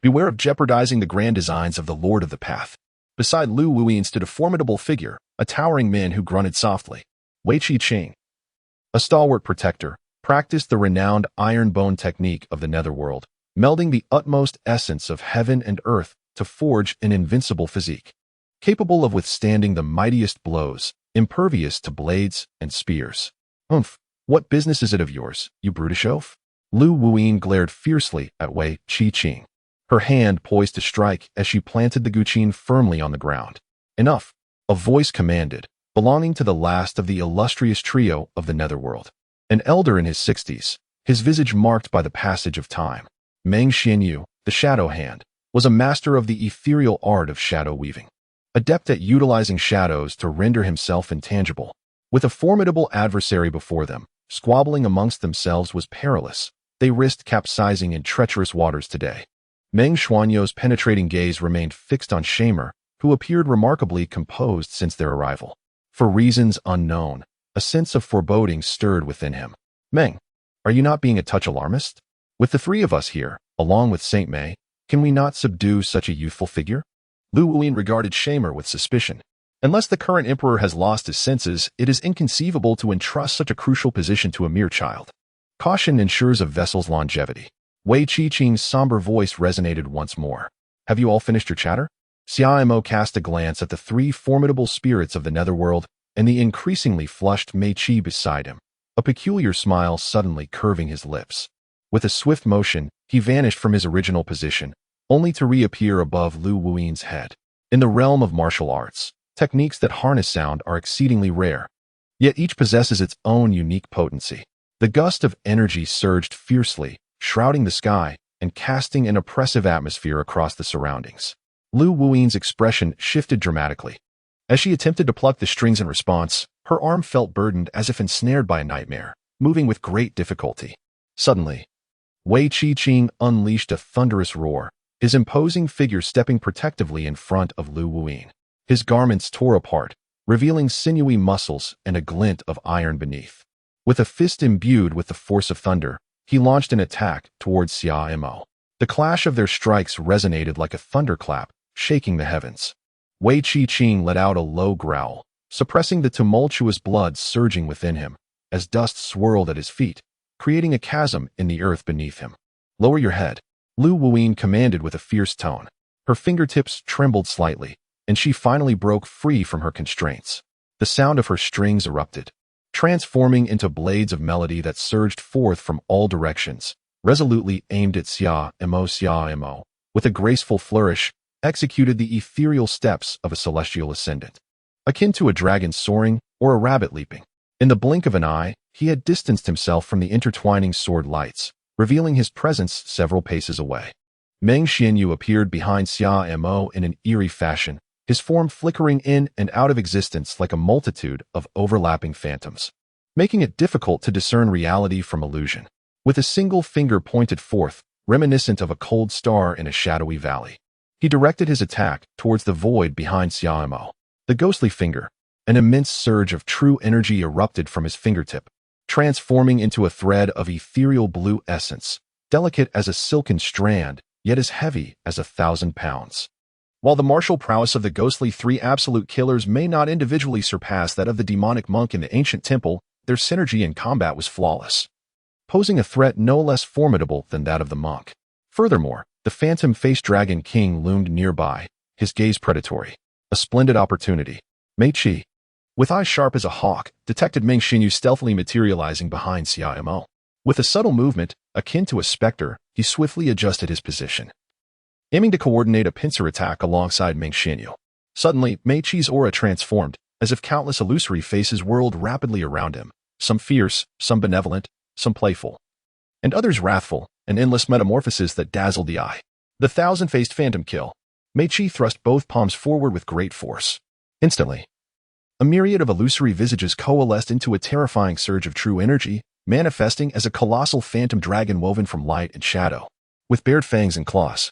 Beware of jeopardizing the grand designs of the Lord of the Path." Beside Lu Wuyin stood a formidable figure, a towering man who grunted softly. Wei Qi Qing, a stalwart protector, practiced the renowned iron bone technique of the Netherworld, melding the utmost essence of heaven and earth to forge an invincible physique, capable of withstanding the mightiest blows, impervious to blades and spears. "Humph, what business is it of yours, you brutish oaf?" Lu Wuyin glared fiercely at Wei Qi Qing, her hand poised to strike as she planted the guqin firmly on the ground. "Enough," a voice commanded, belonging to the last of the illustrious trio of the Netherworld. An elder in his 60s, his visage marked by the passage of time. Meng Xianyu, the Shadow Hand, was a master of the ethereal art of shadow weaving, adept at utilizing shadows to render himself intangible. With a formidable adversary before them, squabbling amongst themselves was perilous. They risked capsizing in treacherous waters today. Meng Xuanyu's penetrating gaze remained fixed on Shamer, who appeared remarkably composed since their arrival. For reasons unknown, a sense of foreboding stirred within him. "Meng, are you not being a touch alarmist? With the three of us here, along with Saint Mei, can we not subdue such a youthful figure?" Lu Wuyin regarded Shamer with suspicion. Unless the current emperor has lost his senses, it is inconceivable to entrust such a crucial position to a mere child. Caution ensures a vessel's longevity. Wei Qi Qing's somber voice resonated once more. "Have you all finished your chatter?" Xia Mo cast a glance at the three formidable spirits of the Netherworld and the increasingly flushed Mei Qi beside him, a peculiar smile suddenly curving his lips. With a swift motion, he vanished from his original position, only to reappear above Lu Wuyin's head. In the realm of martial arts, techniques that harness sound are exceedingly rare, yet each possesses its own unique potency. The gust of energy surged fiercely, shrouding the sky and casting an oppressive atmosphere across the surroundings. Lu Wuyin's expression shifted dramatically. As she attempted to pluck the strings in response, her arm felt burdened as if ensnared by a nightmare, moving with great difficulty. Suddenly, Wei Qi unleashed a thunderous roar, his imposing figure stepping protectively in front of Lu Wuyin. His garments tore apart, revealing sinewy muscles and a glint of iron beneath. With a fist imbued with the force of thunder, he launched an attack towards Xia Mo. The clash of their strikes resonated like a thunderclap, shaking the heavens. Wei Qi let out a low growl, suppressing the tumultuous blood surging within him, as dust swirled at his feet, creating a chasm in the earth beneath him. "Lower your head," Lu Wuyin commanded with a fierce tone. Her fingertips trembled slightly, and she finally broke free from her constraints. The sound of her strings erupted, transforming into blades of melody that surged forth from all directions, resolutely aimed at Xia Mo, with a graceful flourish, executed the ethereal steps of a celestial ascendant. Akin to a dragon soaring or a rabbit leaping. In the blink of an eye, he had distanced himself from the intertwining sword lights, revealing his presence several paces away. Meng Xianyu appeared behind Xia Mo in an eerie fashion, his form flickering in and out of existence like a multitude of overlapping phantoms, making it difficult to discern reality from illusion. With a single finger pointed forth, reminiscent of a cold star in a shadowy valley, he directed his attack towards the void behind Xia Mo. The ghostly finger, an immense surge of true energy erupted from his fingertip, transforming into a thread of ethereal blue essence, delicate as a silken strand, yet as heavy as 1,000 pounds. While the martial prowess of the ghostly three absolute killers may not individually surpass that of the demonic monk in the ancient temple, their synergy in combat was flawless, posing a threat no less formidable than that of the monk. Furthermore, the phantom-faced dragon king loomed nearby, his gaze predatory. A splendid opportunity. Mei Qi, with eyes sharp as a hawk, detected Meng Xianyu stealthily materializing behind Xia Mo. With a subtle movement, akin to a specter, he swiftly adjusted his position, aiming to coordinate a pincer attack alongside Meng Xianyu. Suddenly, Mei Qi's aura transformed, as if countless illusory faces whirled rapidly around him, some fierce, some benevolent, some playful, and others wrathful, an endless metamorphosis that dazzled the eye. The thousand-faced phantom kill. Mei Qi thrust both palms forward with great force. Instantly, a myriad of illusory visages coalesced into a terrifying surge of true energy, manifesting as a colossal phantom dragon woven from light and shadow. With bared fangs and claws,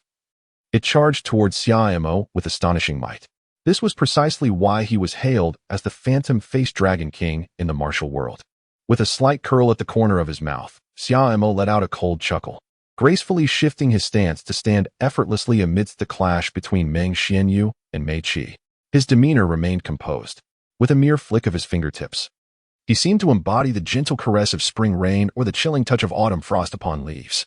it charged towards Xia Mo with astonishing might. This was precisely why he was hailed as the phantom-faced dragon king in the martial world. With a slight curl at the corner of his mouth, Xia Mo let out a cold chuckle, gracefully shifting his stance to stand effortlessly amidst the clash between Meng Xianyu and Mei Qi. His demeanor remained composed. With a mere flick of his fingertips, he seemed to embody the gentle caress of spring rain or the chilling touch of autumn frost upon leaves.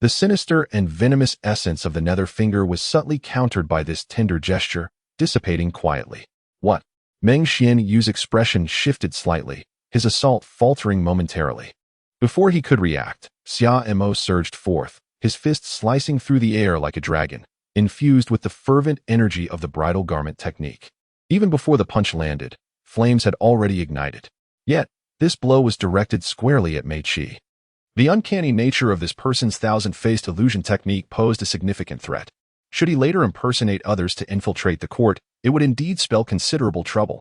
The sinister and venomous essence of the nether finger was subtly countered by this tender gesture, dissipating quietly. What? Meng Xianyu's expression shifted slightly, his assault faltering momentarily. Before he could react, Xia Mo surged forth, his fist slicing through the air like a dragon, infused with the fervent energy of the bridal garment technique. Even before the punch landed, flames had already ignited. Yet, this blow was directed squarely at Mei Qi. The uncanny nature of this person's thousand-faced illusion technique posed a significant threat. Should he later impersonate others to infiltrate the court, it would indeed spell considerable trouble.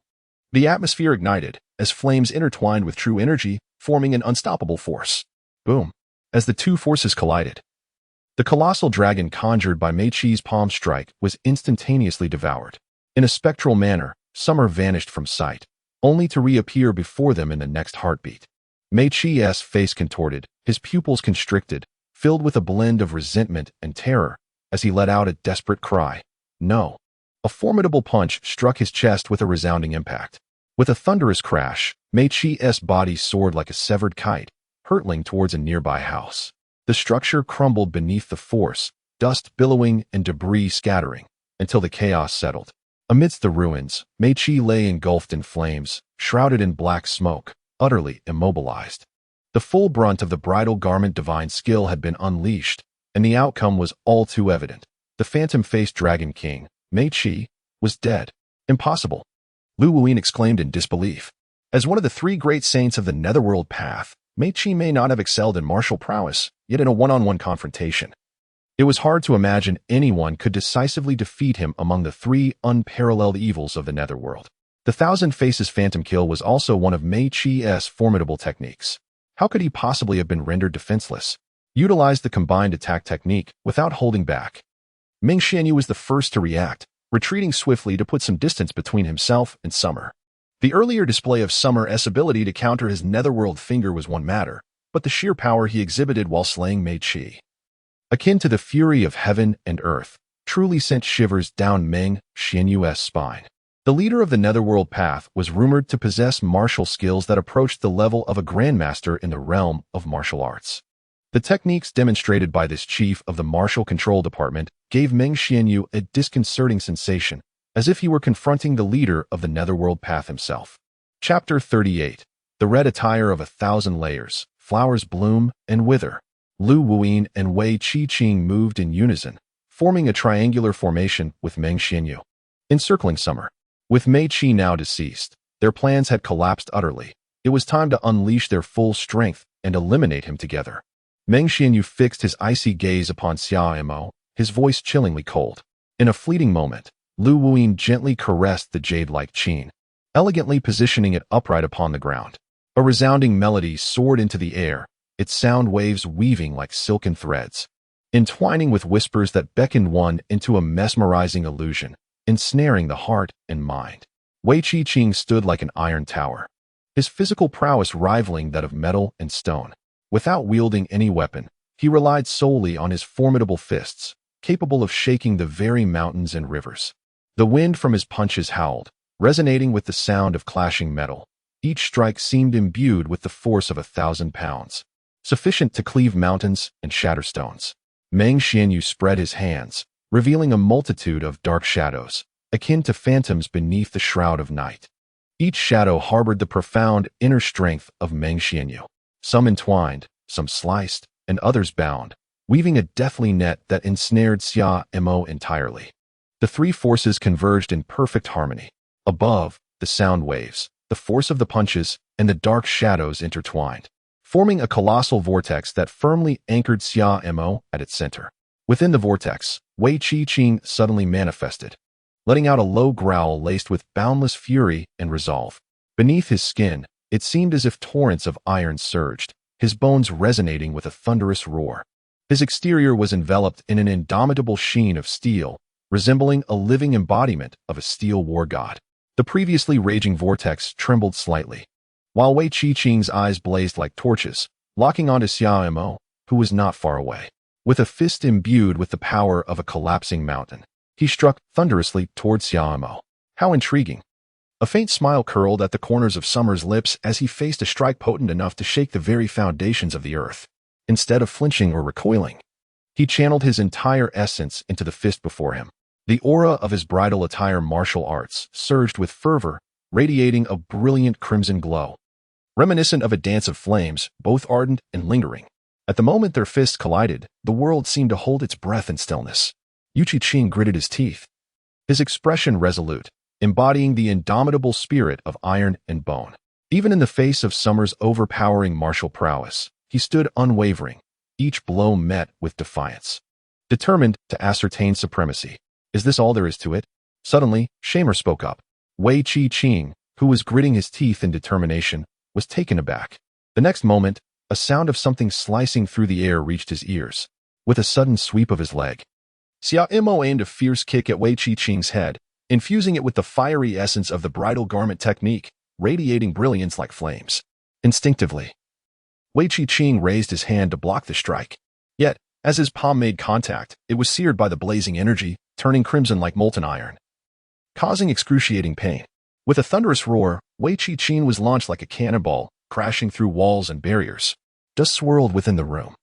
The atmosphere ignited, as flames intertwined with true energy, forming an unstoppable force. Boom. As the two forces collided, the colossal dragon conjured by Mei Qi's palm strike was instantaneously devoured. In a spectral manner, Summer vanished from sight, only to reappear before them in the next heartbeat. Mei Qi's face contorted, his pupils constricted, filled with a blend of resentment and terror, as he let out a desperate cry. No. A formidable punch struck his chest with a resounding impact. With a thunderous crash, Mei Qi's body soared like a severed kite, hurtling towards a nearby house. The structure crumbled beneath the force, dust billowing and debris scattering, until the chaos settled. Amidst the ruins, Mei Qi lay engulfed in flames, shrouded in black smoke, utterly immobilized. The full brunt of the Bridal Garment Divine Skill had been unleashed, and the outcome was all too evident. The phantom-faced Dragon King, Mei Qi, was dead. Impossible. Lu Wuyin exclaimed in disbelief. As one of the three great saints of the netherworld path, Mei Qi may not have excelled in martial prowess, yet in a one-on-one confrontation, it was hard to imagine anyone could decisively defeat him among the three unparalleled evils of the netherworld. The Thousand Faces Phantom Kill was also one of Mei Qi's formidable techniques. How could he possibly have been rendered defenseless? Utilized the combined attack technique without holding back. Meng Xianyu was the first to react, retreating swiftly to put some distance between himself and Summer. The earlier display of Summer's ability to counter his netherworld finger was one matter, but the sheer power he exhibited while slaying Mei Qi, akin to the fury of heaven and earth, truly sent shivers down Meng Xianyu's spine. The leader of the netherworld path was rumored to possess martial skills that approached the level of a grandmaster in the realm of martial arts. The techniques demonstrated by this chief of the martial control department gave Meng Xianyu a disconcerting sensation, as if he were confronting the leader of the netherworld path himself. Chapter 38. The red attire of 1,000 layers, flowers bloom and wither. Lu Wuyin and Wei Qiqing moved in unison, forming a triangular formation with Meng Xianyu, encircling Summer. With Mei Qi now deceased, their plans had collapsed utterly. It was time to unleash their full strength and eliminate him together. Meng Xianyu fixed his icy gaze upon Xia Mo, his voice chillingly cold. In a fleeting moment, Lu Wuyin gently caressed the jade-like chin, elegantly positioning it upright upon the ground. A resounding melody soared into the air, its sound waves weaving like silken threads, entwining with whispers that beckoned one into a mesmerizing illusion, ensnaring the heart and mind. Wei Qiqing stood like an iron tower, his physical prowess rivaling that of metal and stone. Without wielding any weapon, he relied solely on his formidable fists, capable of shaking the very mountains and rivers. The wind from his punches howled, resonating with the sound of clashing metal. Each strike seemed imbued with the force of 1,000 pounds, sufficient to cleave mountains and shatter stones. Meng Xianyu spread his hands, revealing a multitude of dark shadows, akin to phantoms beneath the shroud of night. Each shadow harbored the profound inner strength of Meng Xianyu. Some entwined, some sliced, and others bound, weaving a deathly net that ensnared Xia Mo entirely. The three forces converged in perfect harmony. Above, the sound waves, the force of the punches, and the dark shadows intertwined, forming a colossal vortex that firmly anchored Xia Mo at its center. Within the vortex, Wei Qiqing suddenly manifested, letting out a low growl laced with boundless fury and resolve. Beneath his skin, it seemed as if torrents of iron surged, his bones resonating with a thunderous roar. His exterior was enveloped in an indomitable sheen of steel, resembling a living embodiment of a steel war god. The previously raging vortex trembled slightly, while Wei Qiqing's eyes blazed like torches, locking onto Xia Mo, who was not far away. With a fist imbued with the power of a collapsing mountain, he struck thunderously toward Xia Mo. How intriguing! A faint smile curled at the corners of Summer's lips as he faced a strike potent enough to shake the very foundations of the earth. Instead of flinching or recoiling, he channeled his entire essence into the fist before him. The aura of his bridal attire martial arts surged with fervor, radiating a brilliant crimson glow, reminiscent of a dance of flames, both ardent and lingering. At the moment their fists collided, the world seemed to hold its breath in stillness. Yu Qiqing gritted his teeth, his expression resolute, embodying the indomitable spirit of iron and bone. Even in the face of Summer's overpowering martial prowess, he stood unwavering, each blow met with defiance, determined to ascertain supremacy. Is this all there is to it? Suddenly, Shamer spoke up. Wei Qiqing, who was gritting his teeth in determination, was taken aback. The next moment, a sound of something slicing through the air reached his ears. With a sudden sweep of his leg, Xia Mo aimed a fierce kick at Wei Qiqing's head, infusing it with the fiery essence of the bridal garment technique, radiating brilliance like flames. Instinctively, Wei Qiqing raised his hand to block the strike. Yet, as his palm made contact, it was seared by the blazing energy, turning crimson like molten iron, causing excruciating pain. With a thunderous roar, Wei Qiqing was launched like a cannonball, crashing through walls and barriers. Dust swirled within the room,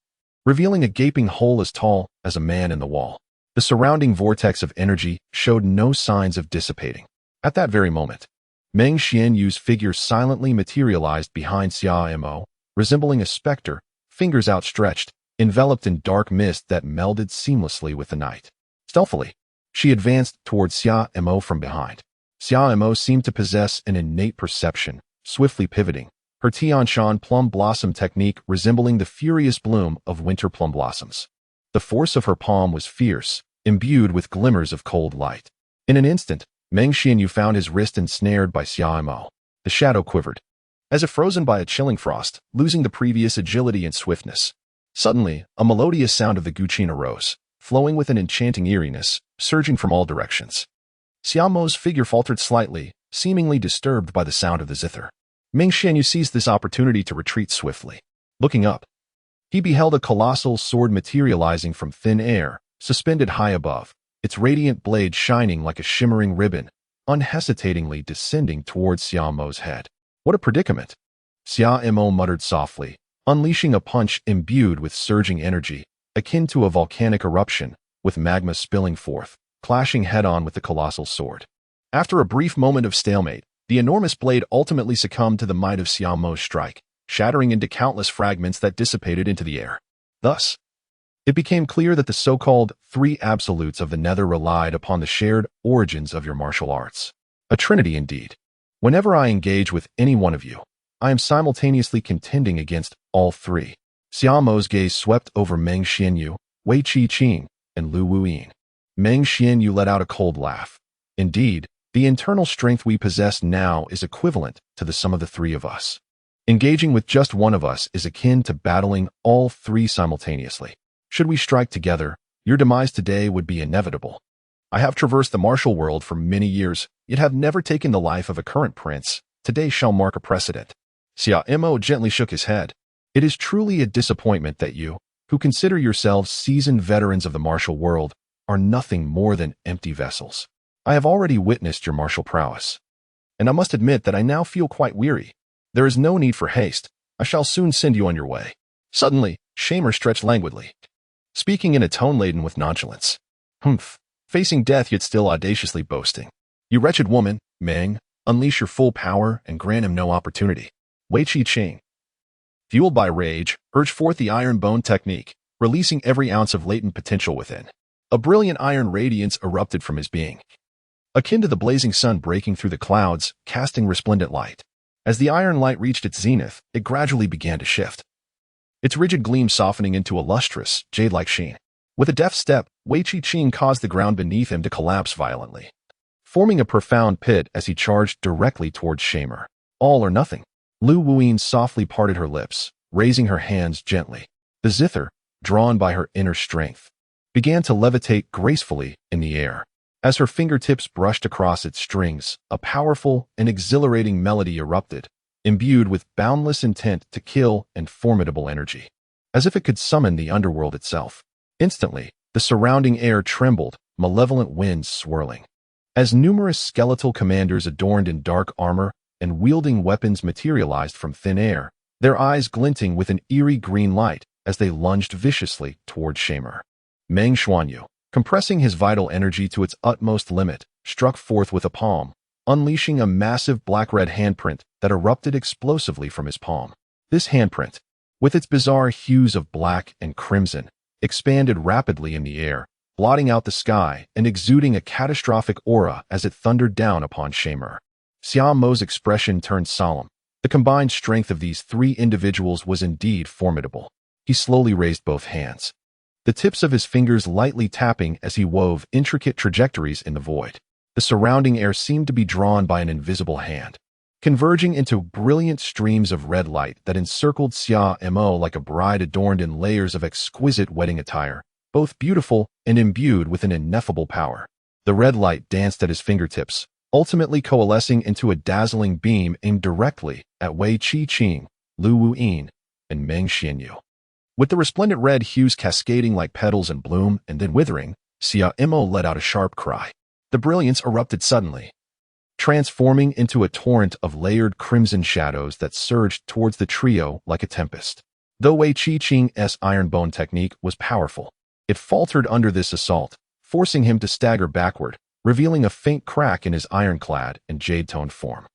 revealing a gaping hole as tall as a man in the wall. The surrounding vortex of energy showed no signs of dissipating. At that very moment, Meng Xianyu's figure silently materialized behind Xia Mo, resembling a specter, fingers outstretched, enveloped in dark mist that melded seamlessly with the night. Stealthily, She advanced towards Xia Mo from behind. Xia Mo seemed to possess an innate perception, swiftly pivoting, her Tianshan plum blossom technique resembling the furious bloom of winter plum blossoms. The force of her palm was fierce, imbued with glimmers of cold light. In an instant, Meng Xianyu found his wrist ensnared by Xia Mo. The shadow quivered, as if frozen by a chilling frost, losing the previous agility and swiftness. Suddenly, a melodious sound of the guqin arose, flowing with an enchanting eeriness, surging from all directions. Xia Mo's figure faltered slightly, seemingly disturbed by the sound of the zither. Meng Xianyu seized this opportunity to retreat swiftly. Looking up, he beheld a colossal sword materializing from thin air, suspended high above, its radiant blade shining like a shimmering ribbon, unhesitatingly descending towards Xia Mo's head. What a predicament! Xia Mo muttered softly, unleashing a punch imbued with surging energy, akin to a volcanic eruption, with magma spilling forth, clashing head-on with the colossal sword. After a brief moment of stalemate, the enormous blade ultimately succumbed to the might of Xia Mo's strike, shattering into countless fragments that dissipated into the air. Thus, it became clear that the so-called three absolutes of the Nether relied upon the shared origins of your martial arts. A trinity indeed. Whenever I engage with any one of you, I am simultaneously contending against all three. Xia Mo's gaze swept over Meng Xianyu, Wei Qi-qing, and Lu Wuyin. Meng Xianyu let out a cold laugh. Indeed, the internal strength we possess now is equivalent to the sum of the three of us. Engaging with just one of us is akin to battling all three simultaneously. Should we strike together, your demise today would be inevitable. I have traversed the martial world for many years, yet have never taken the life of a current prince. Today shall mark a precedent. Xia Mo gently shook his head. It is truly a disappointment that you, who consider yourselves seasoned veterans of the martial world, are nothing more than empty vessels. I have already witnessed your martial prowess, and I must admit that I now feel quite weary. There is no need for haste. I shall soon send you on your way. Suddenly, Shamer stretched languidly, speaking in a tone laden with nonchalance. Humph, facing death yet still audaciously boasting. You wretched woman, Meng, unleash your full power and grant him no opportunity. Wei Qi-qing, fueled by rage, urged forth the iron bone technique, releasing every ounce of latent potential within. A brilliant iron radiance erupted from his being, akin to the blazing sun breaking through the clouds, casting resplendent light. As the iron light reached its zenith, it gradually began to shift, its rigid gleam softening into a lustrous, jade-like sheen. With a deft step, Wei Qi-qing caused the ground beneath him to collapse violently, forming a profound pit as he charged directly towards Shamer. All or nothing. Lu Wuyin softly parted her lips, raising her hands gently. The zither, drawn by her inner strength, began to levitate gracefully in the air. As her fingertips brushed across its strings, a powerful and exhilarating melody erupted, imbued with boundless intent to kill and formidable energy, as if it could summon the underworld itself. Instantly, the surrounding air trembled, malevolent winds swirling. As numerous skeletal commanders adorned in dark armor and wielding weapons materialized from thin air, their eyes glinting with an eerie green light as they lunged viciously toward Shamer. Meng Xianyu, compressing his vital energy to its utmost limit, struck forth with a palm, unleashing a massive black-red handprint that erupted explosively from his palm. This handprint, with its bizarre hues of black and crimson, expanded rapidly in the air, blotting out the sky and exuding a catastrophic aura as it thundered down upon Shamer. Xia Mo's expression turned solemn. The combined strength of these three individuals was indeed formidable. He slowly raised both hands, the tips of his fingers lightly tapping as he wove intricate trajectories in the void. The surrounding air seemed to be drawn by an invisible hand, converging into brilliant streams of red light that encircled Xia Mo like a bride adorned in layers of exquisite wedding attire, both beautiful and imbued with an ineffable power. The red light danced at his fingertips, ultimately coalescing into a dazzling beam aimed directly at Wei Qi-qing, Lu Wuyin, and Meng Xianyu. With the resplendent red hues cascading like petals in bloom and then withering, Xia Mo let out a sharp cry. The brilliance erupted suddenly, transforming into a torrent of layered crimson shadows that surged towards the trio like a tempest. Though Wei Qi-qing's iron bone technique was powerful, it faltered under this assault, forcing him to stagger backward, revealing a faint crack in his ironclad and jade-toned form.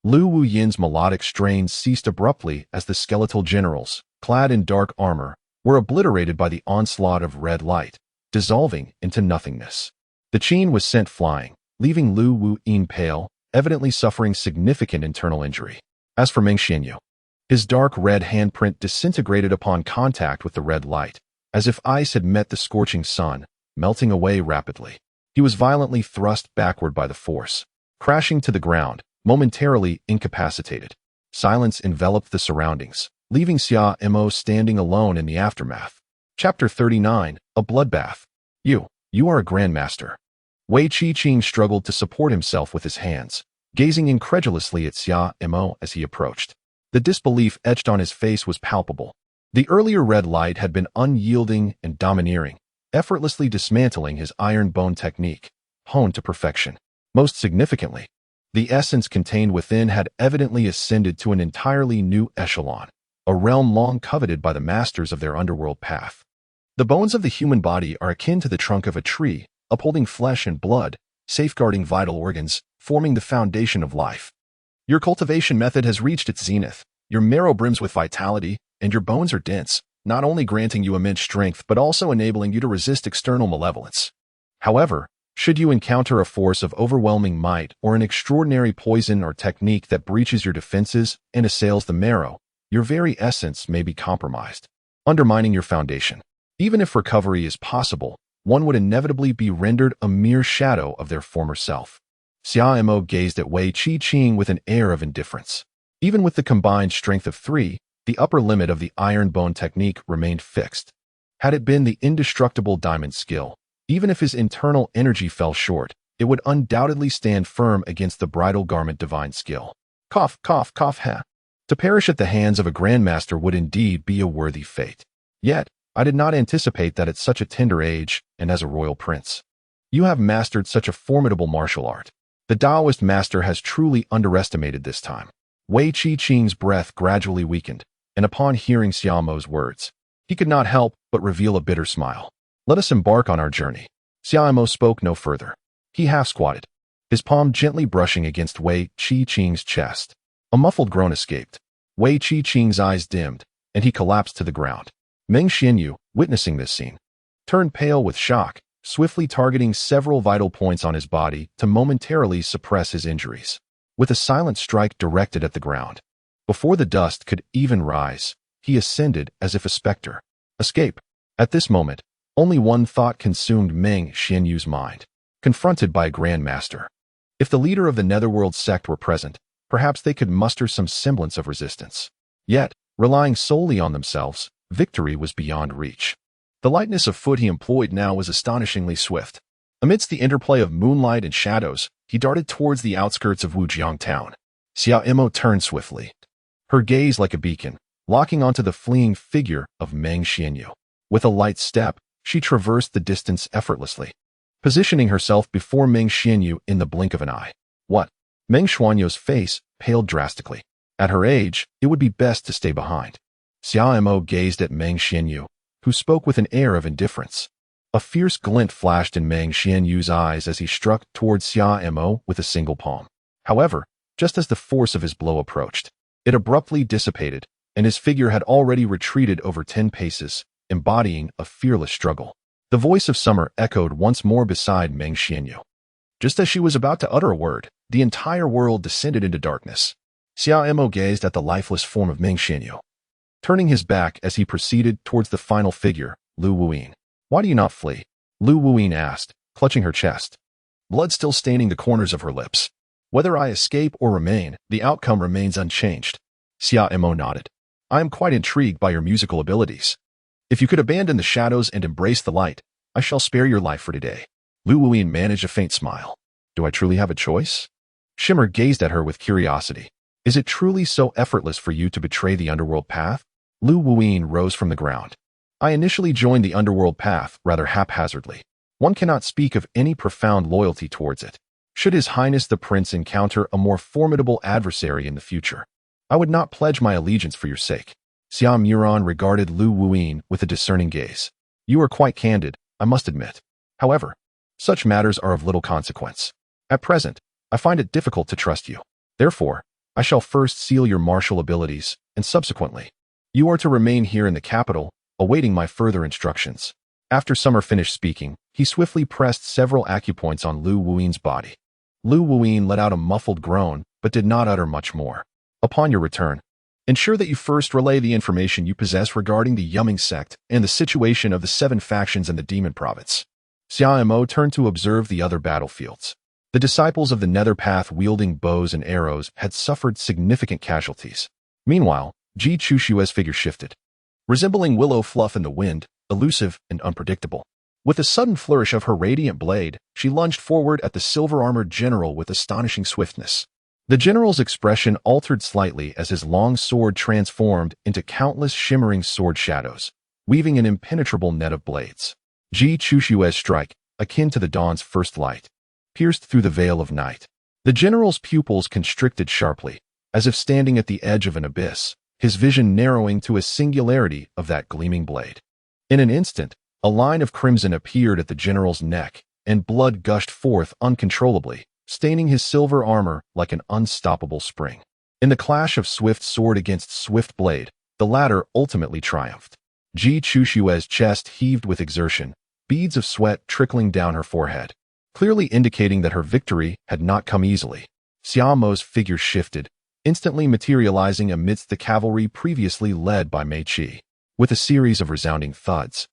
Lu Wuyin's melodic strains ceased abruptly as the skeletal generals, clad in dark armor, were obliterated by the onslaught of red light, dissolving into nothingness. The qin was sent flying, leaving Lu Wuyin pale, evidently suffering significant internal injury. As for Meng Xianyu, his dark red handprint disintegrated upon contact with the red light, as if ice had met the scorching sun, melting away rapidly. He was violently thrust backward by the force, crashing to the ground, momentarily incapacitated. Silence enveloped the surroundings, leaving Xia Mo standing alone in the aftermath. Chapter 39, A Bloodbath. You are a grandmaster. Wei Qi struggled to support himself with his hands, gazing incredulously at Xia Mo as he approached. The disbelief etched on his face was palpable. The earlier red light had been unyielding and domineering, effortlessly dismantling his iron bone technique, honed to perfection. Most significantly, the essence contained within had evidently ascended to an entirely new echelon, a realm long coveted by the masters of their underworld path. The bones of the human body are akin to the trunk of a tree, upholding flesh and blood, safeguarding vital organs, forming the foundation of life. Your cultivation method has reached its zenith. Your marrow brims with vitality, and your bones are dense, not only granting you immense strength but also enabling you to resist external malevolence. However, should you encounter a force of overwhelming might or an extraordinary poison or technique that breaches your defenses and assails the marrow, your very essence may be compromised, undermining your foundation. Even if recovery is possible, one would inevitably be rendered a mere shadow of their former self. Xia Mo gazed at Wei Qi with an air of indifference. Even with the combined strength of 3, the upper limit of the iron bone technique remained fixed. Had it been the indestructible diamond skill, even if his internal energy fell short, it would undoubtedly stand firm against the Bridal Garment Divine Skill. Cough, cough, cough, ha. To perish at the hands of a grandmaster would indeed be a worthy fate. Yet, I did not anticipate that at such a tender age, and as a royal prince. You have mastered such a formidable martial art. The Taoist master has truly underestimated this time. Wei Qi breath gradually weakened, and upon hearing Xia Mo's words, he could not help but reveal a bitter smile. Let us embark on our journey. Xia Mo spoke no further. He half-squatted, his palm gently brushing against Wei Qi chest. A muffled groan escaped. Wei Qi eyes dimmed, and he collapsed to the ground. Meng Xianyu, witnessing this scene, turned pale with shock, swiftly targeting several vital points on his body to momentarily suppress his injuries. With a silent strike directed at the ground, before the dust could even rise, he ascended as if a specter. Escape. At this moment, only one thought consumed Meng Xianyu's mind. Confronted by a grandmaster. If the leader of the Netherworld sect were present, perhaps they could muster some semblance of resistance. Yet, relying solely on themselves, victory was beyond reach. The lightness of foot he employed now was astonishingly swift. Amidst the interplay of moonlight and shadows, he darted towards the outskirts of Wujiang town. Xia Mo turned swiftly, her gaze like a beacon, locking onto the fleeing figure of Meng Xianyu. With a light step, she traversed the distance effortlessly, positioning herself before Meng Xianyu in the blink of an eye. What? Meng Xianyu's face paled drastically. At her age, it would be best to stay behind. Xia Mo gazed at Meng Xianyu, who spoke with an air of indifference. A fierce glint flashed in Meng Xianyu's eyes as he struck towards Xia Mo with a single palm. However, just as the force of his blow approached, it abruptly dissipated, and his figure had already retreated over 10 paces, embodying a fearless struggle. The voice of summer echoed once more beside Meng Xianyu. Just as she was about to utter a word, the entire world descended into darkness. Xia Mo gazed at the lifeless form of Meng Xianyu, turning his back as he proceeded towards the final figure, Lu Wuyin. Why do you not flee? Lu Wuyin asked, clutching her chest, blood still staining the corners of her lips. Whether I escape or remain, the outcome remains unchanged. Xia Mo nodded. I am quite intrigued by your musical abilities. If you could abandon the shadows and embrace the light, I shall spare your life for today. Lu Wuyin managed a faint smile. Do I truly have a choice? Shimmer gazed at her with curiosity. Is it truly so effortless for you to betray the underworld path? Lu Wuyin rose from the ground. I initially joined the underworld path rather haphazardly. One cannot speak of any profound loyalty towards it. Should His Highness the Prince encounter a more formidable adversary in the future, I would not pledge my allegiance for your sake. Xia Muran regarded Lu Wuyin with a discerning gaze. You are quite candid, I must admit. However, such matters are of little consequence. At present, I find it difficult to trust you. Therefore, I shall first seal your martial abilities, and subsequently, you are to remain here in the capital, awaiting my further instructions. After Summer finished speaking, he swiftly pressed several acupoints on Lu Wuyin's body. Lu Wuyin let out a muffled groan, but did not utter much more. Upon your return, ensure that you first relay the information you possess regarding the Yumming sect and the situation of the 7 factions in the Demon Province. Xia Mo turned to observe the other battlefields. The disciples of the Nether Path wielding bows and arrows had suffered significant casualties. Meanwhile, Ji Chushue's figure shifted. Resembling willow fluff in the wind, elusive and unpredictable. With a sudden flourish of her radiant blade, she lunged forward at the silver-armored general with astonishing swiftness. The general's expression altered slightly as his long sword transformed into countless shimmering sword shadows, weaving an impenetrable net of blades. Ji Chushue's strike, akin to the dawn's first light, pierced through the veil of night. The general's pupils constricted sharply, as if standing at the edge of an abyss, his vision narrowing to a singularity of that gleaming blade. In an instant, a line of crimson appeared at the general's neck, and blood gushed forth uncontrollably, staining his silver armor like an unstoppable spring. In the clash of swift sword against swift blade, the latter ultimately triumphed. Ji Chushue's chest heaved with exertion, beads of sweat trickling down her forehead, clearly indicating that her victory had not come easily. Xia Mo's figure shifted, instantly materializing amidst the cavalry previously led by Mei Qi. With a series of resounding thuds,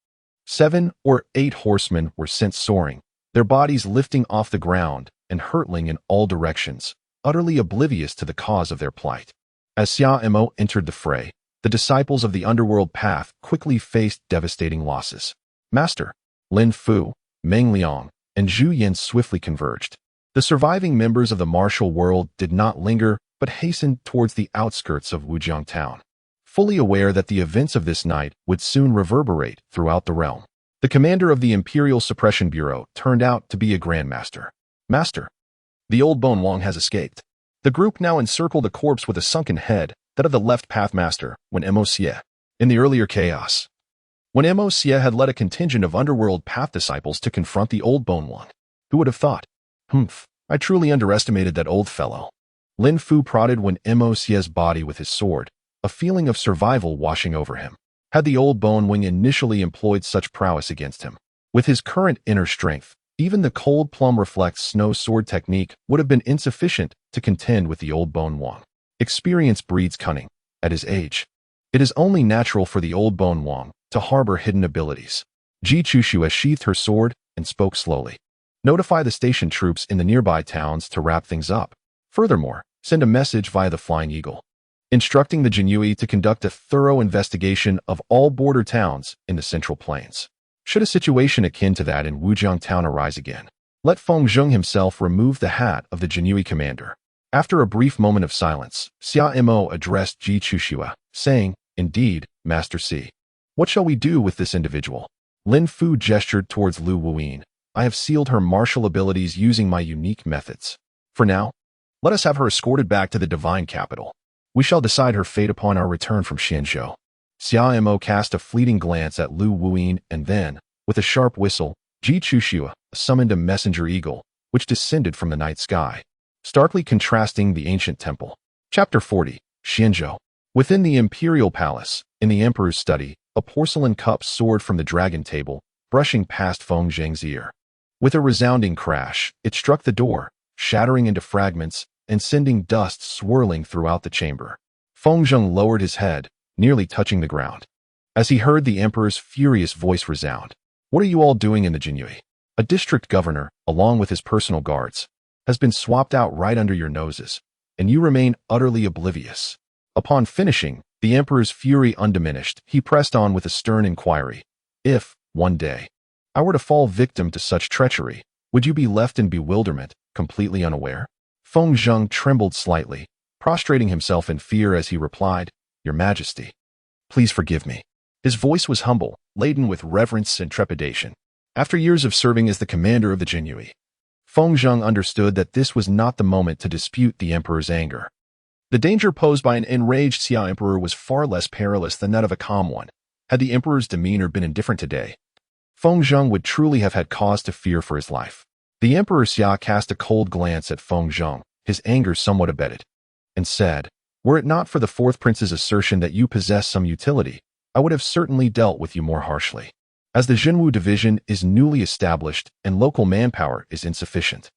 7 or 8 horsemen were sent soaring, their bodies lifting off the ground and hurtling in all directions, utterly oblivious to the cause of their plight. As Xia Mo entered the fray, the disciples of the underworld path quickly faced devastating losses. Master, Lin Fu, Meng Liang, and Zhu Yin swiftly converged. The surviving members of the martial world did not linger, but hastened towards the outskirts of Wujiang town, fully aware that the events of this night would soon reverberate throughout the realm. The commander of the Imperial Suppression Bureau turned out to be a grandmaster. Master, the old Bone Wang has escaped. The group now encircled a corpse with a sunken head, that of the left path master, when Mo Xie. In the earlier chaos, when Mo Xie had led a contingent of underworld path disciples to confront the old Bone Wang. Who would have thought? I truly underestimated that old fellow. Lin Fu prodded when Mo Xie's body with his sword, a feeling of survival washing over him. Had the old Bone Wing initially employed such prowess against him? With his current inner strength, even the cold plum reflects snow sword technique would have been insufficient to contend with the old Bone Wang. Experience breeds cunning. At his age, it is only natural for the old Bone Wang to harbor hidden abilities. Ji Chushue sheathed her sword and spoke slowly. Notify the station troops in the nearby towns to wrap things up. Furthermore, send a message via the Flying Eagle, instructing the Jinyui to conduct a thorough investigation of all border towns in the Central Plains. Should a situation akin to that in Wujiang town arise again, let Feng Zheng himself remove the hat of the Jinyui commander. After a brief moment of silence, Xia Mo addressed Ji Chushue, saying, Indeed, Master C. What shall we do with this individual? Lin Fu gestured towards Lu Wuyin. I have sealed her martial abilities using my unique methods. For now, let us have her escorted back to the divine capital. We shall decide her fate upon our return from Xianzhou. Xia Mo cast a fleeting glance at Lu Wuyin and then, with a sharp whistle, Ji Chushue summoned a messenger eagle, which descended from the night sky, starkly contrasting the ancient temple. Chapter 40, Xianzhou. Within the imperial palace, in the emperor's study, a porcelain cup soared from the dragon table, brushing past Feng Zheng's ear. With a resounding crash, it struck the door, shattering into fragments and sending dust swirling throughout the chamber. Feng Zheng lowered his head, nearly touching the ground, as he heard the emperor's furious voice resound. What are you all doing in the Jinyui? A district governor, along with his personal guards, has been swapped out right under your noses, and you remain utterly oblivious. Upon finishing, the emperor's fury undiminished, he pressed on with a stern inquiry. If, one day, I were to fall victim to such treachery, would you be left in bewilderment, completely unaware? Feng Zheng trembled slightly, prostrating himself in fear as he replied, Your Majesty, please forgive me. His voice was humble, laden with reverence and trepidation. After years of serving as the commander of the Jinyui, Feng Zheng understood that this was not the moment to dispute the emperor's anger. The danger posed by an enraged Xia emperor was far less perilous than that of a calm one. Had the emperor's demeanor been indifferent today, Feng Zheng would truly have had cause to fear for his life. The Emperor Xia cast a cold glance at Feng Zheng, his anger somewhat abated, and said, Were it not for the fourth prince's assertion that you possess some utility, I would have certainly dealt with you more harshly. as the Jinwu division is newly established and local manpower is insufficient.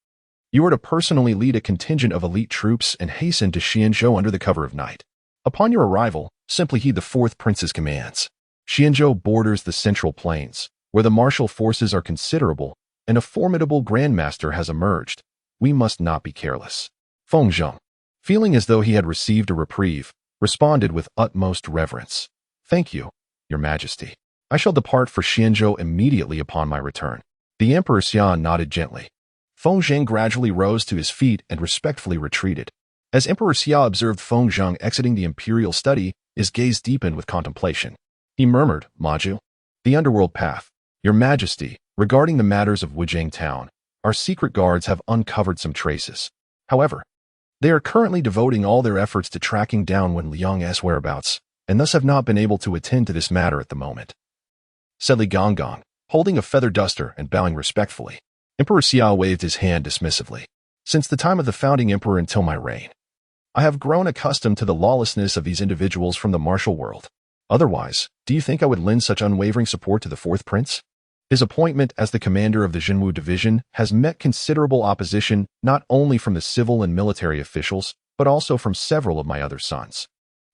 You are to personally lead a contingent of elite troops and hasten to Xianzhou under the cover of night. Upon your arrival, simply heed the fourth prince's commands. Xianzhou borders the central plains, where the martial forces are considerable, and a formidable grandmaster has emerged. We must not be careless. Feng Zheng, feeling as though he had received a reprieve, responded with utmost reverence. Thank you, Your Majesty. I shall depart for Xianzhou immediately upon my return. The Emperor Xian nodded gently. Feng Zheng gradually rose to his feet and respectfully retreated. As Emperor Xia observed Feng Zheng exiting the imperial study, his gaze deepened with contemplation. He murmured, Maju, the underworld path. Your Majesty, regarding the matters of Wujing Town, our secret guards have uncovered some traces. However, they are currently devoting all their efforts to tracking down Wen Liang's whereabouts, and thus have not been able to attend to this matter at the moment. Said Li Gonggong, holding a feather duster and bowing respectfully. Emperor Xia waved his hand dismissively. Since the time of the founding emperor until my reign, I have grown accustomed to the lawlessness of these individuals from the martial world. Otherwise, do you think I would lend such unwavering support to the fourth prince? His appointment as the commander of the Jinwu division has met considerable opposition not only from the civil and military officials, but also from several of my other sons.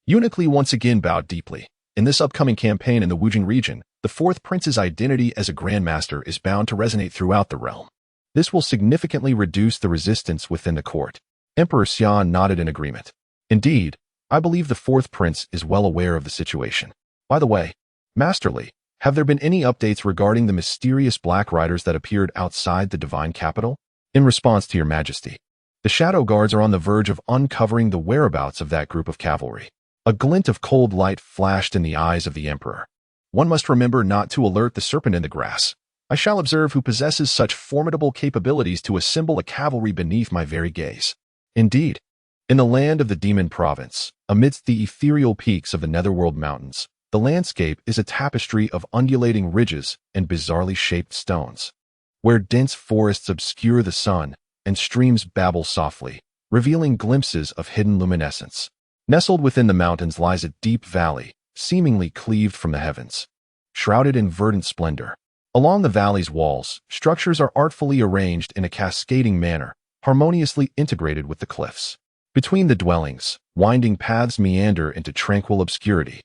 Eunuch Li once again bowed deeply. In this upcoming campaign in the Wujing region, the fourth prince's identity as a grandmaster is bound to resonate throughout the realm. This will significantly reduce the resistance within the court. Emperor Xian nodded in agreement. Indeed, I believe the fourth prince is well aware of the situation. By the way, Master Li, have there been any updates regarding the mysterious black riders that appeared outside the divine capital? In response to Your Majesty, the shadow guards are on the verge of uncovering the whereabouts of that group of cavalry. A glint of cold light flashed in the eyes of the emperor. One must remember not to alert the serpent in the grass. I shall observe who possesses such formidable capabilities to assemble a cavalry beneath my very gaze. Indeed, in the land of the Demon Province, amidst the ethereal peaks of the Netherworld Mountains, the landscape is a tapestry of undulating ridges and bizarrely shaped stones, where dense forests obscure the sun and streams babble softly, revealing glimpses of hidden luminescence. Nestled within the mountains lies a deep valley, seemingly cleaved from the heavens, shrouded in verdant splendor. Along the valley's walls, structures are artfully arranged in a cascading manner, harmoniously integrated with the cliffs. Between the dwellings, winding paths meander into tranquil obscurity,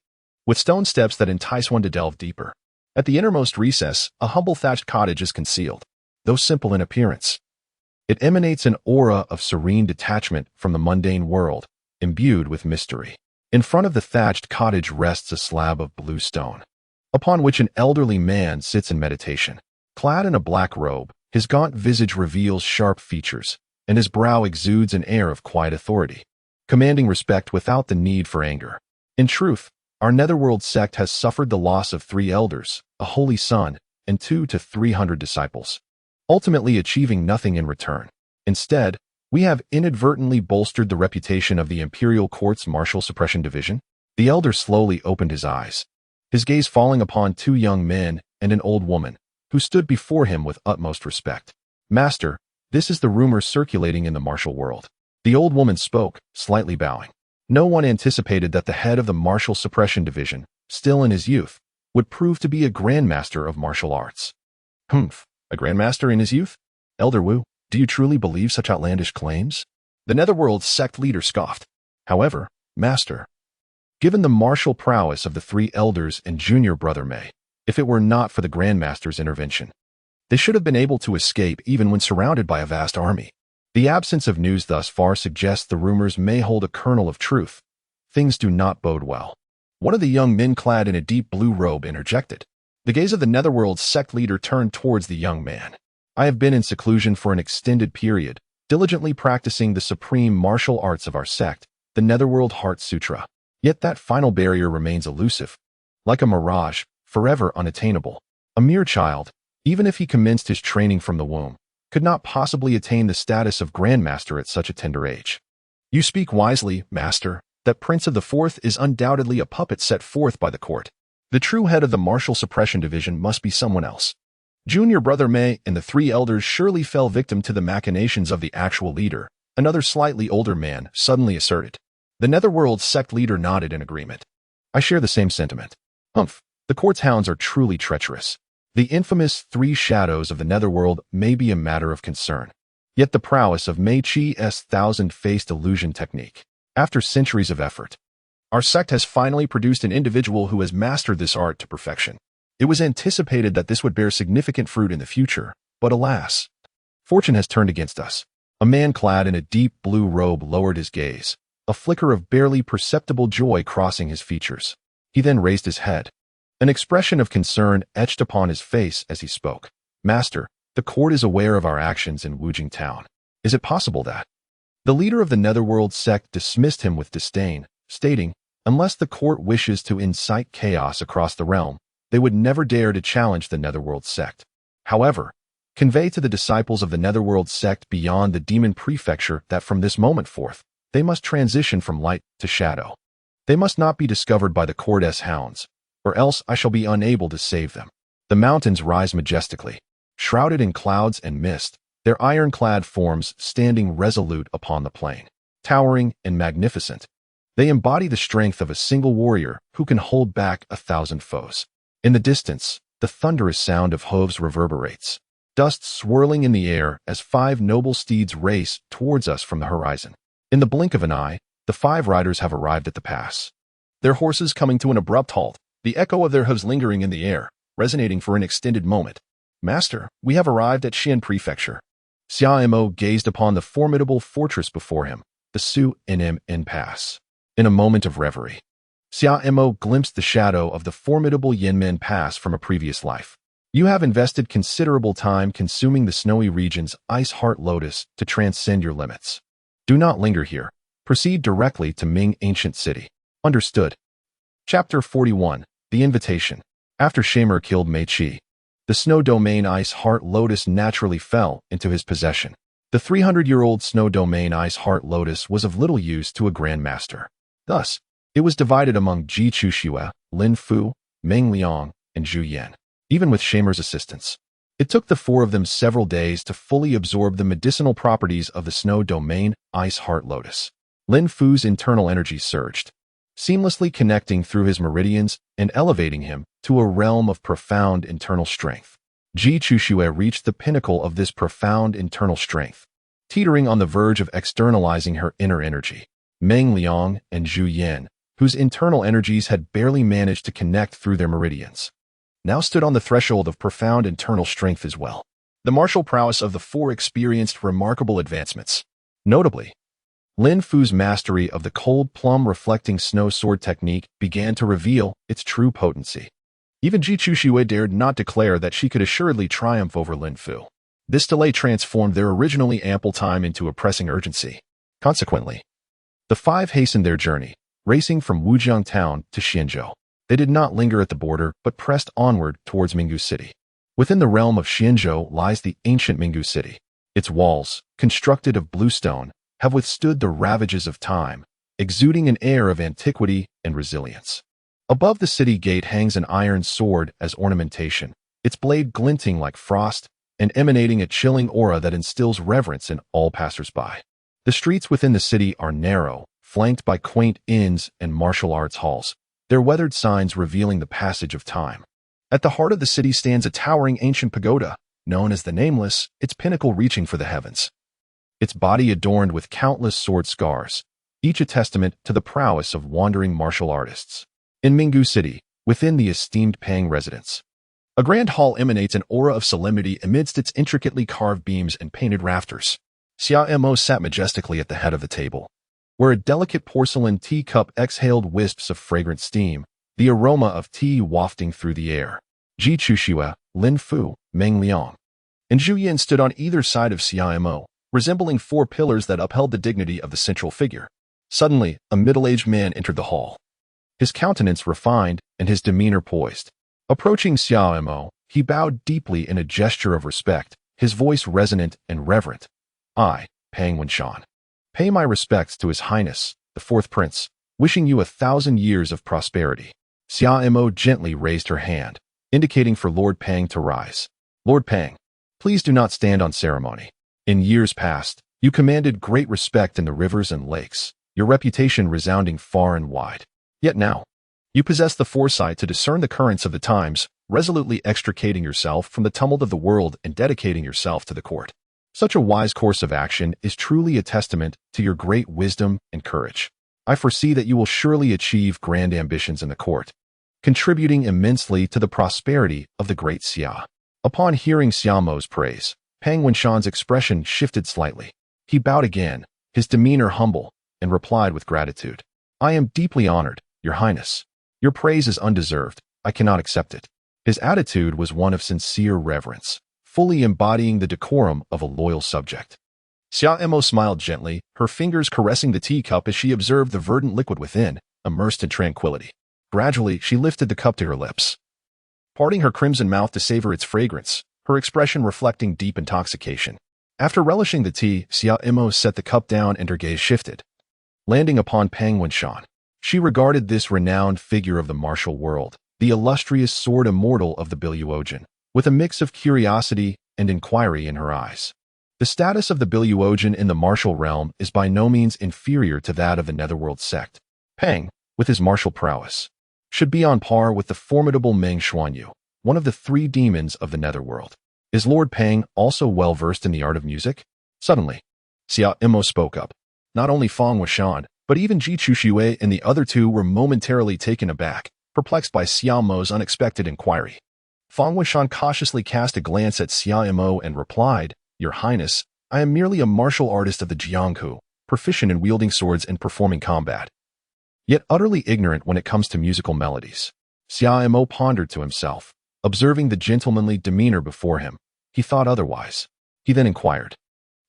with stone steps that entice one to delve deeper. At the innermost recess, a humble thatched cottage is concealed. Though simple in appearance, it emanates an aura of serene detachment from the mundane world, imbued with mystery. In front of the thatched cottage rests a slab of blue stone, upon which an elderly man sits in meditation. Clad in a black robe, his gaunt visage reveals sharp features, and his brow exudes an air of quiet authority, commanding respect without the need for anger. In truth, our Netherworld sect has suffered the loss of 3 elders, a holy son, and 200 to 300 disciples, ultimately achieving nothing in return. Instead, we have inadvertently bolstered the reputation of the Imperial Court's Martial Suppression Division. The elder slowly opened his eyes, his gaze falling upon 2 young men and an old woman, who stood before him with utmost respect. Master, this is the rumor circulating in the martial world. The old woman spoke, slightly bowing. No one anticipated that the head of the Martial Suppression Division, still in his youth, would prove to be a grandmaster of martial arts. Humph, a grandmaster in his youth? Elder Wu, do you truly believe such outlandish claims? The Netherworld sect leader scoffed. However, Master, given the martial prowess of the 3 elders and junior brother Mei, if it were not for the grandmaster's intervention, they should have been able to escape even when surrounded by a vast army. The absence of news thus far suggests the rumors may hold a kernel of truth. Things do not bode well. One of the young men clad in a deep blue robe interjected. The gaze of the Netherworld sect leader turned towards the young man. I have been in seclusion for an extended period, diligently practicing the supreme martial arts of our sect, the Netherworld Heart Sutra. Yet that final barrier remains elusive, like a mirage, forever unattainable. A mere child, even if he commenced his training from the womb, could not possibly attain the status of grandmaster at such a tender age. You speak wisely, Master. That Prince of the Fourth is undoubtedly a puppet set forth by the court. The true head of the Martial Suppression Division must be someone else. Junior Brother Mei and the 3 elders surely fell victim to the machinations of the actual leader, another slightly older man suddenly asserted. The Netherworld sect leader nodded in agreement. I share the same sentiment. Humph, the court's hounds are truly treacherous. The infamous three shadows of the netherworld may be a matter of concern. Yet the prowess of Mei Qi's thousand-faced illusion technique. After centuries of effort, our sect has finally produced an individual who has mastered this art to perfection. It was anticipated that this would bear significant fruit in the future, but alas, fortune has turned against us. A man clad in a deep blue robe lowered his gaze, a flicker of barely perceptible joy crossing his features. He then raised his head. An expression of concern etched upon his face as he spoke. Master, the court is aware of our actions in Wujing Town. Is it possible that? The leader of the Netherworld sect dismissed him with disdain, stating, unless the court wishes to incite chaos across the realm, they would never dare to challenge the Netherworld sect. However, convey to the disciples of the Netherworld sect beyond the demon prefecture that from this moment forth, they must transition from light to shadow. They must not be discovered by the court's hounds, or else I shall be unable to save them. The mountains rise majestically, shrouded in clouds and mist, their ironclad forms standing resolute upon the plain. Towering and magnificent, they embody the strength of a single warrior who can hold back 1,000 foes. In the distance, the thunderous sound of hooves reverberates, dust swirling in the air as 5 noble steeds race towards us from the horizon. In the blink of an eye, the 5 riders have arrived at the pass. Their horses coming to an abrupt halt, the echo of their hooves lingering in the air, resonating for an extended moment. Master, we have arrived at Xian Prefecture. Xia Mo gazed upon the formidable fortress before him, the Su Nim Pass. In a moment of reverie, Xia Mo glimpsed the shadow of the formidable Yinmen Pass from a previous life. You have invested considerable time consuming the snowy region's ice heart lotus to transcend your limits. Do not linger here. Proceed directly to Ming Ancient City. Understood. Chapter 41. The Invitation. After Shamer killed Mei Qi, the Snow Domain Ice Heart Lotus naturally fell into his possession. The 300-year-old Snow Domain Ice Heart Lotus was of little use to a grandmaster. Thus, it was divided among Ji Chuxue, Lin Fu, Meng Liang, and Zhu Yan. Even with Shamer's assistance, it took the 4 of them several days to fully absorb the medicinal properties of the Snow Domain Ice Heart Lotus. Lin Fu's internal energy surged, seamlessly connecting through his meridians and elevating him to a realm of profound internal strength. Ji Chuxue reached the pinnacle of this profound internal strength, teetering on the verge of externalizing her inner energy. Meng Liang and Zhu Yan, whose internal energies had barely managed to connect through their meridians, now stood on the threshold of profound internal strength as well. The martial prowess of the 4 experienced remarkable advancements. Notably, Lin Fu's mastery of the cold plum reflecting snow sword technique began to reveal its true potency. Even Ji Chuxue dared not declare that she could assuredly triumph over Lin Fu. This delay transformed their originally ample time into a pressing urgency. Consequently, the 5 hastened their journey, racing from Wujiang Town to Xianzhou. They did not linger at the border, but pressed onward towards Minggu City. Within the realm of Xianzhou lies the ancient Minggu City. Its walls, constructed of bluestone, have withstood the ravages of time, exuding an air of antiquity and resilience. Above the city gate hangs an iron sword as ornamentation, its blade glinting like frost and emanating a chilling aura that instills reverence in all passers-by. The streets within the city are narrow, flanked by quaint inns and martial arts halls, their weathered signs revealing the passage of time. At the heart of the city stands a towering ancient pagoda, known as the Nameless, its pinnacle reaching for the heavens. Its body adorned with countless sword scars, each a testament to the prowess of wandering martial artists. In Minggu City, within the esteemed Pang residence, a grand hall emanates an aura of solemnity amidst its intricately carved beams and painted rafters. Xia Mo sat majestically at the head of the table, where a delicate porcelain teacup exhaled wisps of fragrant steam, the aroma of tea wafting through the air. Ji Chuxue, Lin Fu, Meng Liang, and Zhu Yan stood on either side of Xia Mo, resembling 4 pillars that upheld the dignity of the central figure. Suddenly, a middle-aged man entered the hall, his countenance refined and his demeanor poised. Approaching Xia Mo, he bowed deeply in a gesture of respect, his voice resonant and reverent. I, Pang Wenshan, pay my respects to His Highness, the 4th Prince, wishing you 1,000 years of prosperity. Xia Mo gently raised her hand, indicating for Lord Pang to rise. Lord Pang, please do not stand on ceremony. In years past, you commanded great respect in the rivers and lakes, your reputation resounding far and wide. Yet now, you possess the foresight to discern the currents of the times, resolutely extricating yourself from the tumult of the world and dedicating yourself to the court. Such a wise course of action is truly a testament to your great wisdom and courage. I foresee that you will surely achieve grand ambitions in the court, contributing immensely to the prosperity of the Great Xia. Upon hearing Xia Mo's praise, Pang Wenshan's expression shifted slightly. He bowed again, his demeanor humble, and replied with gratitude. I am deeply honored, Your Highness. Your praise is undeserved. I cannot accept it. His attitude was one of sincere reverence, fully embodying the decorum of a loyal subject. Xia Mo smiled gently, her fingers caressing the teacup as she observed the verdant liquid within, immersed in tranquility. Gradually, she lifted the cup to her lips, parting her crimson mouth to savor its fragrance, her expression reflecting deep intoxication. After relishing the tea, Xia Mo set the cup down and her gaze shifted, landing upon Pang Wenshan. She regarded this renowned figure of the martial world, the illustrious sword immortal of the Biluogen, with a mix of curiosity and inquiry in her eyes. The status of the Biluogen in the martial realm is by no means inferior to that of the Netherworld sect. Pang, with his martial prowess, should be on par with the formidable Meng Xuanyu, one of the 3 demons of the Netherworld. Is Lord Pang also well-versed in the art of music? Suddenly, Xia Mo spoke up. Not only Fang Wenshan, but even Ji Chuxue and the other 2 were momentarily taken aback, perplexed by Xia Mo's unexpected inquiry. Fang Wenshan cautiously cast a glance at Xia Mo and replied, Your Highness, I am merely a martial artist of the Jianghu, proficient in wielding swords and performing combat, yet utterly ignorant when it comes to musical melodies. Xia Mo pondered to himself, observing the gentlemanly demeanor before him. He thought otherwise. He then inquired,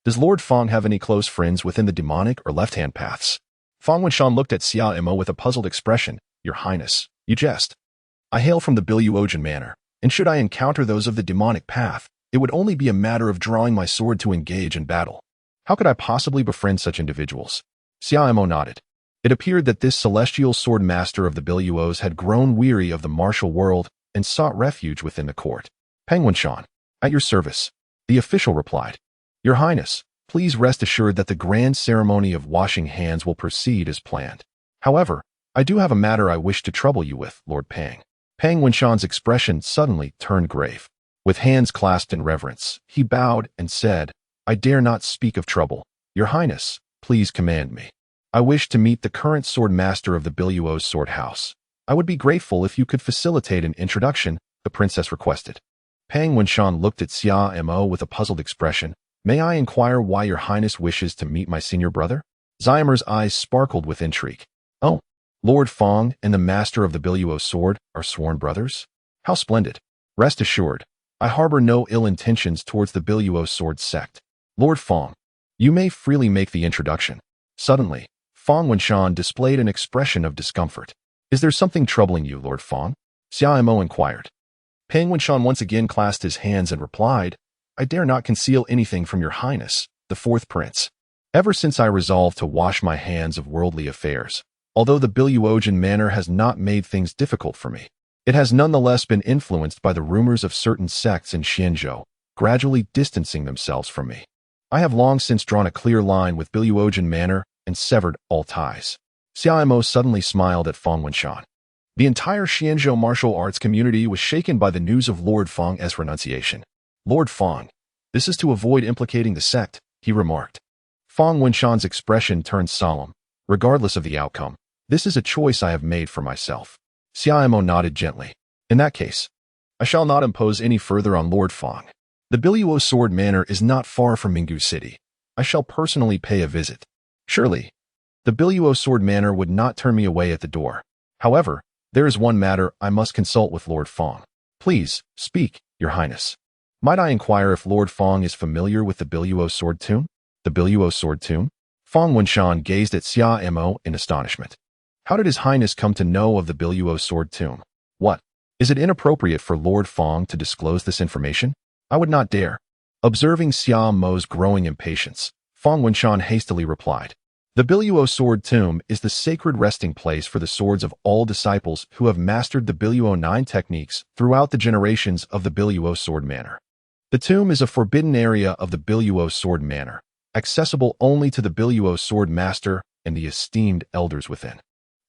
Does Lord Fang have any close friends within the demonic or left-hand paths? Fang Wenshan looked at Xia Mo with a puzzled expression. Your Highness, you jest. I hail from the Biluogen manor, and should I encounter those of the demonic path, it would only be a matter of drawing my sword to engage in battle. How could I possibly befriend such individuals? Xia Mo nodded. It appeared that this celestial sword master of the Biluos had grown weary of the martial world and sought refuge within the court. Pang Wenshan, at your service, the official replied. Your Highness, please rest assured that the grand ceremony of washing hands will proceed as planned. However, I do have a matter I wish to trouble you with, Lord Pang. Pang Wenshan's expression suddenly turned grave. With hands clasped in reverence, he bowed and said, I dare not speak of trouble. Your Highness, please command me. I wish to meet the current sword master of the Biluos sword house. I would be grateful if you could facilitate an introduction, the princess requested. Pang Wenshan looked at Xia Mo with a puzzled expression. May I inquire why your highness wishes to meet my senior brother? Xiamer's eyes sparkled with intrigue. Oh, Lord Fang and the master of the Biluos sword are sworn brothers? How splendid. Rest assured, I harbor no ill intentions towards the Biluos sword sect. Lord Fang, you may freely make the introduction. Suddenly, Fang Wenshan displayed an expression of discomfort. Is there something troubling you, Lord Fang? Xia Mo inquired. Pang Wenshan once again clasped his hands and replied, I dare not conceal anything from your highness, the 4th prince. Ever since I resolved to wash my hands of worldly affairs, although the Biluogen manor has not made things difficult for me, it has nonetheless been influenced by the rumors of certain sects in Xianzhou, gradually distancing themselves from me. I have long since drawn a clear line with Biluogen manor and severed all ties. Xia Mo suddenly smiled at Fang Wenshan. The entire Xianzhou martial arts community was shaken by the news of Lord Fang's renunciation. Lord Fang, this is to avoid implicating the sect, he remarked. Fang Wenshan's expression turned solemn. Regardless of the outcome, this is a choice I have made for myself. Xia Mo nodded gently. In that case, I shall not impose any further on Lord Fang. The Biluos sword manor is not far from Minggu City. I shall personally pay a visit. Surely, the Biluos sword manor would not turn me away at the door. However, there is one matter I must consult with Lord Fang. Please, speak, Your Highness. Might I inquire if Lord Fang is familiar with the Biluos sword tomb? The Biluos sword tomb? Fang Wenshan gazed at Xia Mo in astonishment. How did His Highness come to know of the Biluos sword tomb? What? Is it inappropriate for Lord Fang to disclose this information? I would not dare. Observing Xia Mo's growing impatience, Fang Wenshan hastily replied. The Biluos sword tomb is the sacred resting place for the swords of all disciples who have mastered the Biluo 9 techniques throughout the generations of the Biluos sword manor. The tomb is a forbidden area of the Biluos sword manor, accessible only to the Biluos sword master and the esteemed elders within.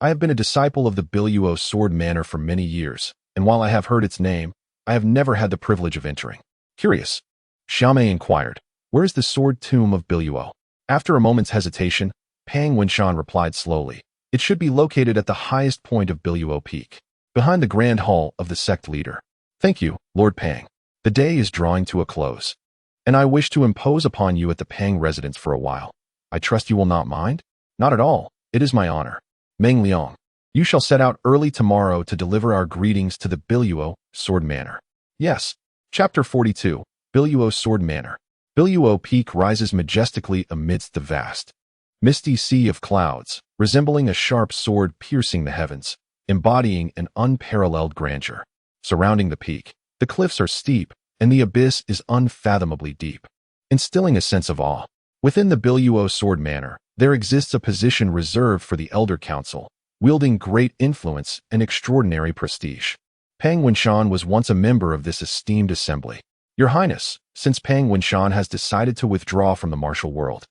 I have been a disciple of the Biluos sword manor for many years, and while I have heard its name, I have never had the privilege of entering. Curious, Xiaomei inquired, where is the sword tomb of Biluo? After a moment's hesitation, Pang Wenshan replied slowly, it should be located at the highest point of Biluo Peak, behind the grand hall of the sect leader. Thank you, Lord Pang. The day is drawing to a close, and I wish to impose upon you at the Pang residence for a while. I trust you will not mind? Not at all. It is my honor. Meng Liang, you shall set out early tomorrow to deliver our greetings to the Biluo Sword Manor. Yes. Chapter 42, Biluo Sword Manor. Biluo Peak rises majestically amidst the vast, misty sea of clouds, resembling a sharp sword piercing the heavens, embodying an unparalleled grandeur. Surrounding the peak, the cliffs are steep, and the abyss is unfathomably deep, instilling a sense of awe. Within the Biluo Sword Manor, there exists a position reserved for the Elder Council, wielding great influence and extraordinary prestige. Pang Wenshan was once a member of this esteemed assembly. Your Highness, since Pang Wenshan has decided to withdraw from the martial world,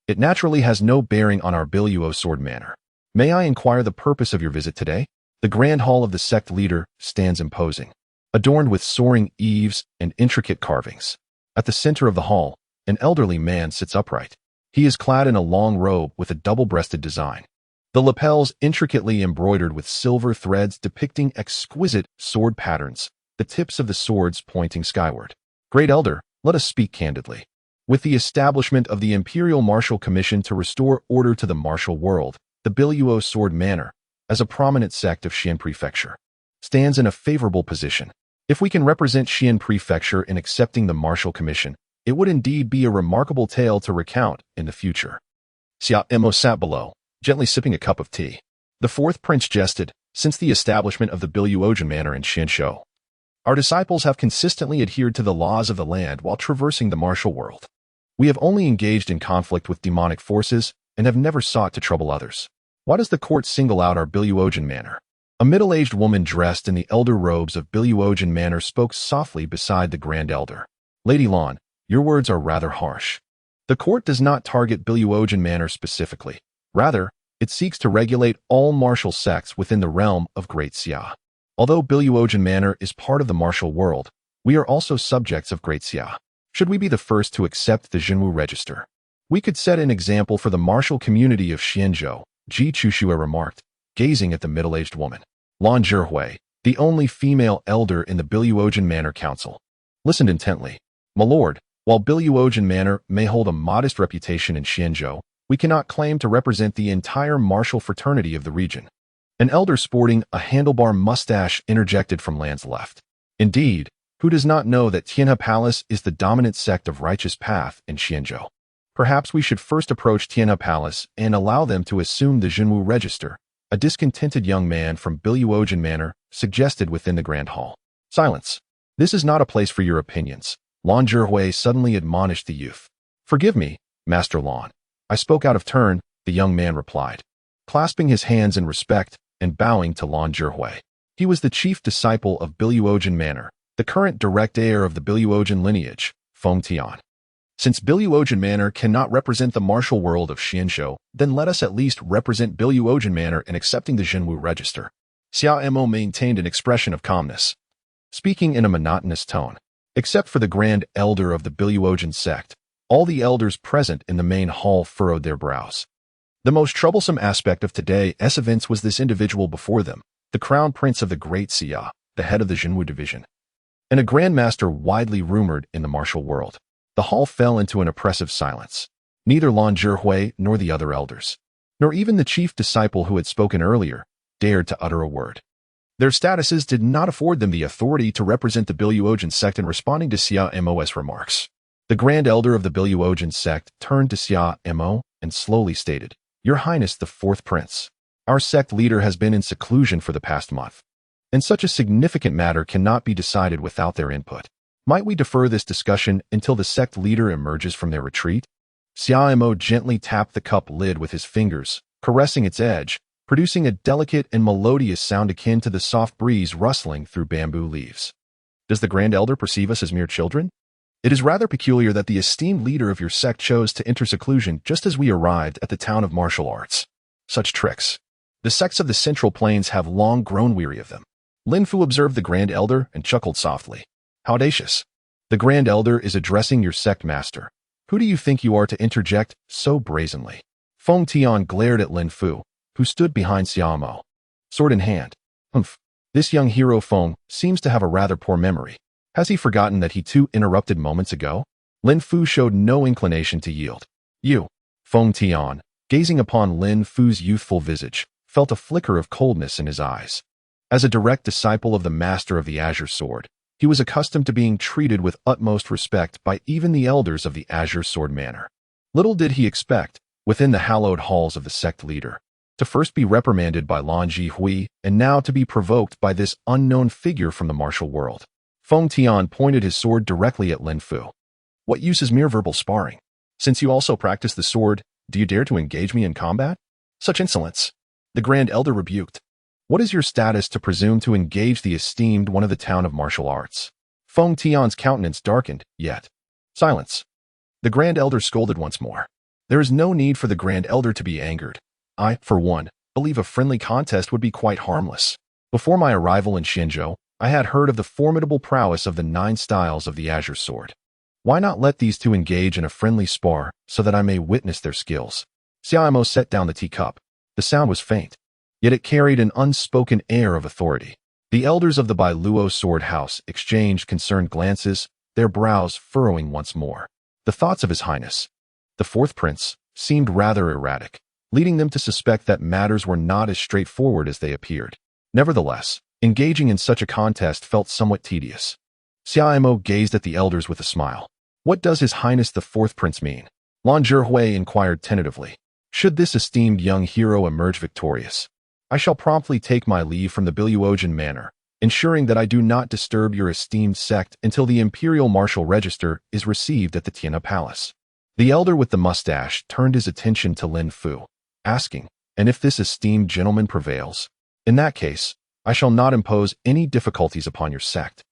it naturally has no bearing on our Biluo Sword Manor. May I inquire the purpose of your visit today? The grand hall of the sect leader stands imposing, adorned with soaring eaves and intricate carvings. At the center of the hall, an elderly man sits upright. He is clad in a long robe with a double-breasted design, the lapels intricately embroidered with silver threads depicting exquisite sword patterns, the tips of the swords pointing skyward. Great Elder, let us speak candidly. With the establishment of the Imperial Martial Commission to restore order to the martial world, the Biluo Sword Manor, as a prominent sect of Xian Prefecture, stands in a favorable position. If we can represent Xian Prefecture in accepting the Martial Commission, it would indeed be a remarkable tale to recount in the future. Xia Emo sat below, gently sipping a cup of tea. The fourth prince jested, since the establishment of the Biluojan Manor in Xianzhou, our disciples have consistently adhered to the laws of the land while traversing the martial world. We have only engaged in conflict with demonic forces and have never sought to trouble others. Why does the court single out our Biluojan Manor? A middle-aged woman dressed in the elder robes of Biluojan Manor spoke softly beside the Grand Elder. Lady Lan, your words are rather harsh. The court does not target Biluojan Manor specifically. Rather, it seeks to regulate all martial sects within the realm of Great Xia. Although Biluojan Manor is part of the martial world, we are also subjects of Great Xia. Should we be the first to accept the Jinwu Register, we could set an example for the martial community of Xianzhou, Ji Chuxue remarked, gazing at the middle-aged woman. Lan Zhihui, the only female elder in the Biluojan Manor Council, listened intently. My lord, while Biluojan Manor may hold a modest reputation in Xianzhou, we cannot claim to represent the entire martial fraternity of the region. An elder sporting a handlebar mustache interjected from Lan's left. Indeed, who does not know that Tianhe Palace is the dominant sect of Righteous Path in Xianzhou? Perhaps we should first approach Tianhe Palace and allow them to assume the Jinwu Register, a discontented young man from Biluojan Manor suggested within the Grand Hall. Silence. This is not a place for your opinions. Lan Zhihui suddenly admonished the youth. Forgive me, Master Lan. I spoke out of turn, the young man replied, clasping his hands in respect and bowing to Lan Zhihui. He was the chief disciple of Biluojan Manor, the current direct heir of the Biluojan lineage, Feng Tian. Since Biluojan Manor cannot represent the martial world of Xianzhou, then let us at least represent Biluojan Manor in accepting the Jinwu Register. Xia Mo maintained an expression of calmness, speaking in a monotonous tone. Except for the Grand Elder of the Biluojan sect, all the elders present in the main hall furrowed their brows. The most troublesome aspect of today's events was this individual before them, the Crown Prince of the Great Xia, the head of the Jinwu Division, and a grandmaster widely rumored in the martial world. The hall fell into an oppressive silence. Neither Lan Zhihui nor the other elders, nor even the chief disciple who had spoken earlier, dared to utter a word. Their statuses did not afford them the authority to represent the Biluojan sect in responding to Xia Mo's remarks. The Grand Elder of the Biluojan sect turned to Xia Mo and slowly stated, Your Highness the Fourth Prince, our sect leader has been in seclusion for the past month, and such a significant matter cannot be decided without their input. Might we defer this discussion until the sect leader emerges from their retreat? Xia Mo gently tapped the cup lid with his fingers, caressing its edge, producing a delicate and melodious sound akin to the soft breeze rustling through bamboo leaves. Does the Grand Elder perceive us as mere children? It is rather peculiar that the esteemed leader of your sect chose to enter seclusion just as we arrived at the town of martial arts. Such tricks. The sects of the Central Plains have long grown weary of them. Lin Fu observed the Grand Elder and chuckled softly. How audacious. The Grand Elder is addressing your sect master. Who do you think you are to interject so brazenly? Feng Tian glared at Lin Fu, who stood behind Xiaomo, sword in hand. Humph. This young hero Feng seems to have a rather poor memory. Has he forgotten that he too interrupted moments ago? Lin Fu showed no inclination to yield. You, Feng Tian, gazing upon Lin Fu's youthful visage, felt a flicker of coldness in his eyes. As a direct disciple of the master of the Azure Sword, he was accustomed to being treated with utmost respect by even the elders of the Azure Sword Manor. Little did he expect, within the hallowed halls of the sect leader, to first be reprimanded by Lan Jihui and now to be provoked by this unknown figure from the martial world. Feng Tian pointed his sword directly at Lin Fu. What use is mere verbal sparring? Since you also practice the sword, do you dare to engage me in combat? Such insolence! The Grand Elder rebuked. What is your status to presume to engage the esteemed one of the town of martial arts? Feng Tian's countenance darkened, yet. Silence. The Grand Elder scolded once more. There is no need for the Grand Elder to be angered. I, for one, believe a friendly contest would be quite harmless. Before my arrival in Xinzhou, I had heard of the formidable prowess of the 9 styles of the Azure Sword. Why not let these two engage in a friendly spar so that I may witness their skills? Xiaomo set down the teacup. The sound was faint, yet it carried an unspoken air of authority. The elders of the Bailuo Sword House exchanged concerned glances, their brows furrowing once more. The thoughts of His Highness, the fourth prince, seemed rather erratic, leading them to suspect that matters were not as straightforward as they appeared. Nevertheless, engaging in such a contest felt somewhat tedious. Xiaomo gazed at the elders with a smile. What does His Highness the fourth prince mean? Lan Zhihui inquired tentatively. Should this esteemed young hero emerge victorious, I shall promptly take my leave from the Biluojan Manor, ensuring that I do not disturb your esteemed sect until the Imperial Martial Register is received at the Tiana Palace. The elder with the mustache turned his attention to Lin Fu, asking, and if this esteemed gentleman prevails? In that case, I shall not impose any difficulties upon your sect.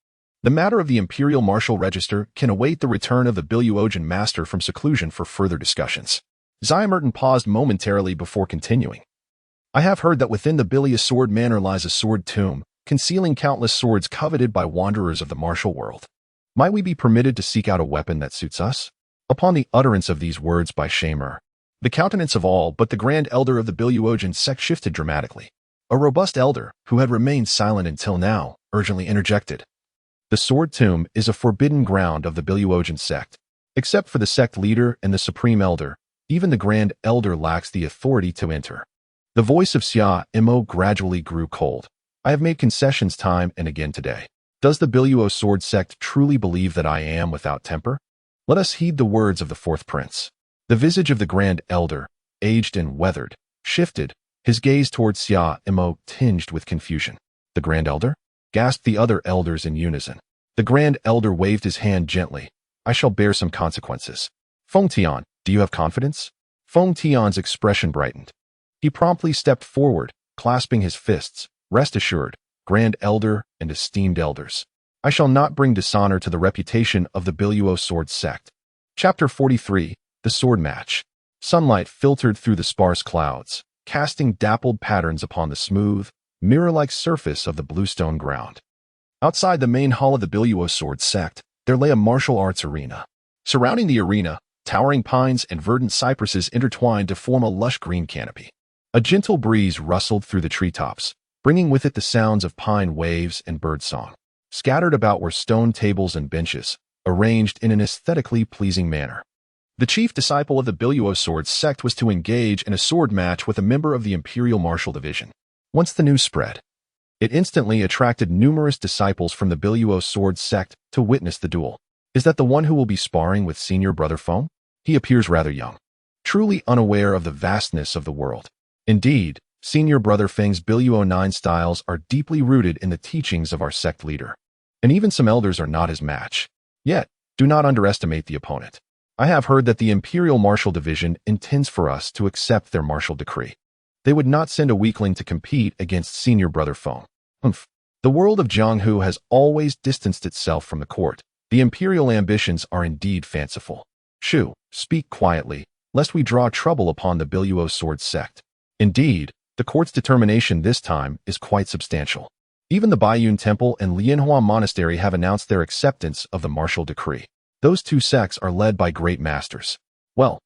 The matter of the Imperial Martial Register can await the return of the Biluojan Master from seclusion for further discussions. Xiamerton paused momentarily before continuing. I have heard that within the Bilia Sword Manor lies a sword tomb, concealing countless swords coveted by wanderers of the martial world. Might we be permitted to seek out a weapon that suits us? Upon the utterance of these words by Shamer, the countenance of all but the Grand Elder of the Biluojan sect shifted dramatically. A robust elder, who had remained silent until now, urgently interjected. The sword tomb is a forbidden ground of the Biluojan sect. Except for the sect leader and the supreme elder, even the Grand Elder lacks the authority to enter. The voice of Xia Imo gradually grew cold. I have made concessions time and again today. Does the Biluo sword sect truly believe that I am without temper? Let us heed the words of the fourth prince. The visage of the Grand Elder, aged and weathered, shifted, his gaze towards Xia Imo tinged with confusion. The Grand Elder? Gasped the other elders in unison. The Grand Elder waved his hand gently. I shall bear some consequences. Feng Tian, do you have confidence? Feng Tian's expression brightened. He promptly stepped forward, clasping his fists. Rest assured, Grand Elder and esteemed elders, I shall not bring dishonor to the reputation of the Biluo sword sect. Chapter 43, The Sword Match. Sunlight filtered through the sparse clouds, casting dappled patterns upon the smooth, mirror-like surface of the bluestone ground. Outside the main hall of the Biluo sword sect, there lay a martial arts arena. Surrounding the arena, towering pines and verdant cypresses intertwined to form a lush green canopy. A gentle breeze rustled through the treetops, bringing with it the sounds of pine waves and birdsong. Scattered about were stone tables and benches, arranged in an aesthetically pleasing manner. The chief disciple of the Biluo sword sect was to engage in a sword match with a member of the Imperial Martial Division. Once the news spread, it instantly attracted numerous disciples from the Biluo sword sect to witness the duel. Is that the one who will be sparring with senior brother Feng? He appears rather young, truly unaware of the vastness of the world. Indeed, senior brother Feng's Biluo 9 styles are deeply rooted in the teachings of our sect leader. And even some elders are not his match. Yet, do not underestimate the opponent. I have heard that the Imperial Martial Division intends for us to accept their martial decree. They would not send a weakling to compete against senior brother Feng. Humph. The world of Jianghu has always distanced itself from the court. The imperial ambitions are indeed fanciful. Shu, speak quietly, lest we draw trouble upon the Biluo sword sect. Indeed, the court's determination this time is quite substantial. Even the Baiyun Temple and Lianhua Monastery have announced their acceptance of the martial decree. Those two sects are led by great masters. Well,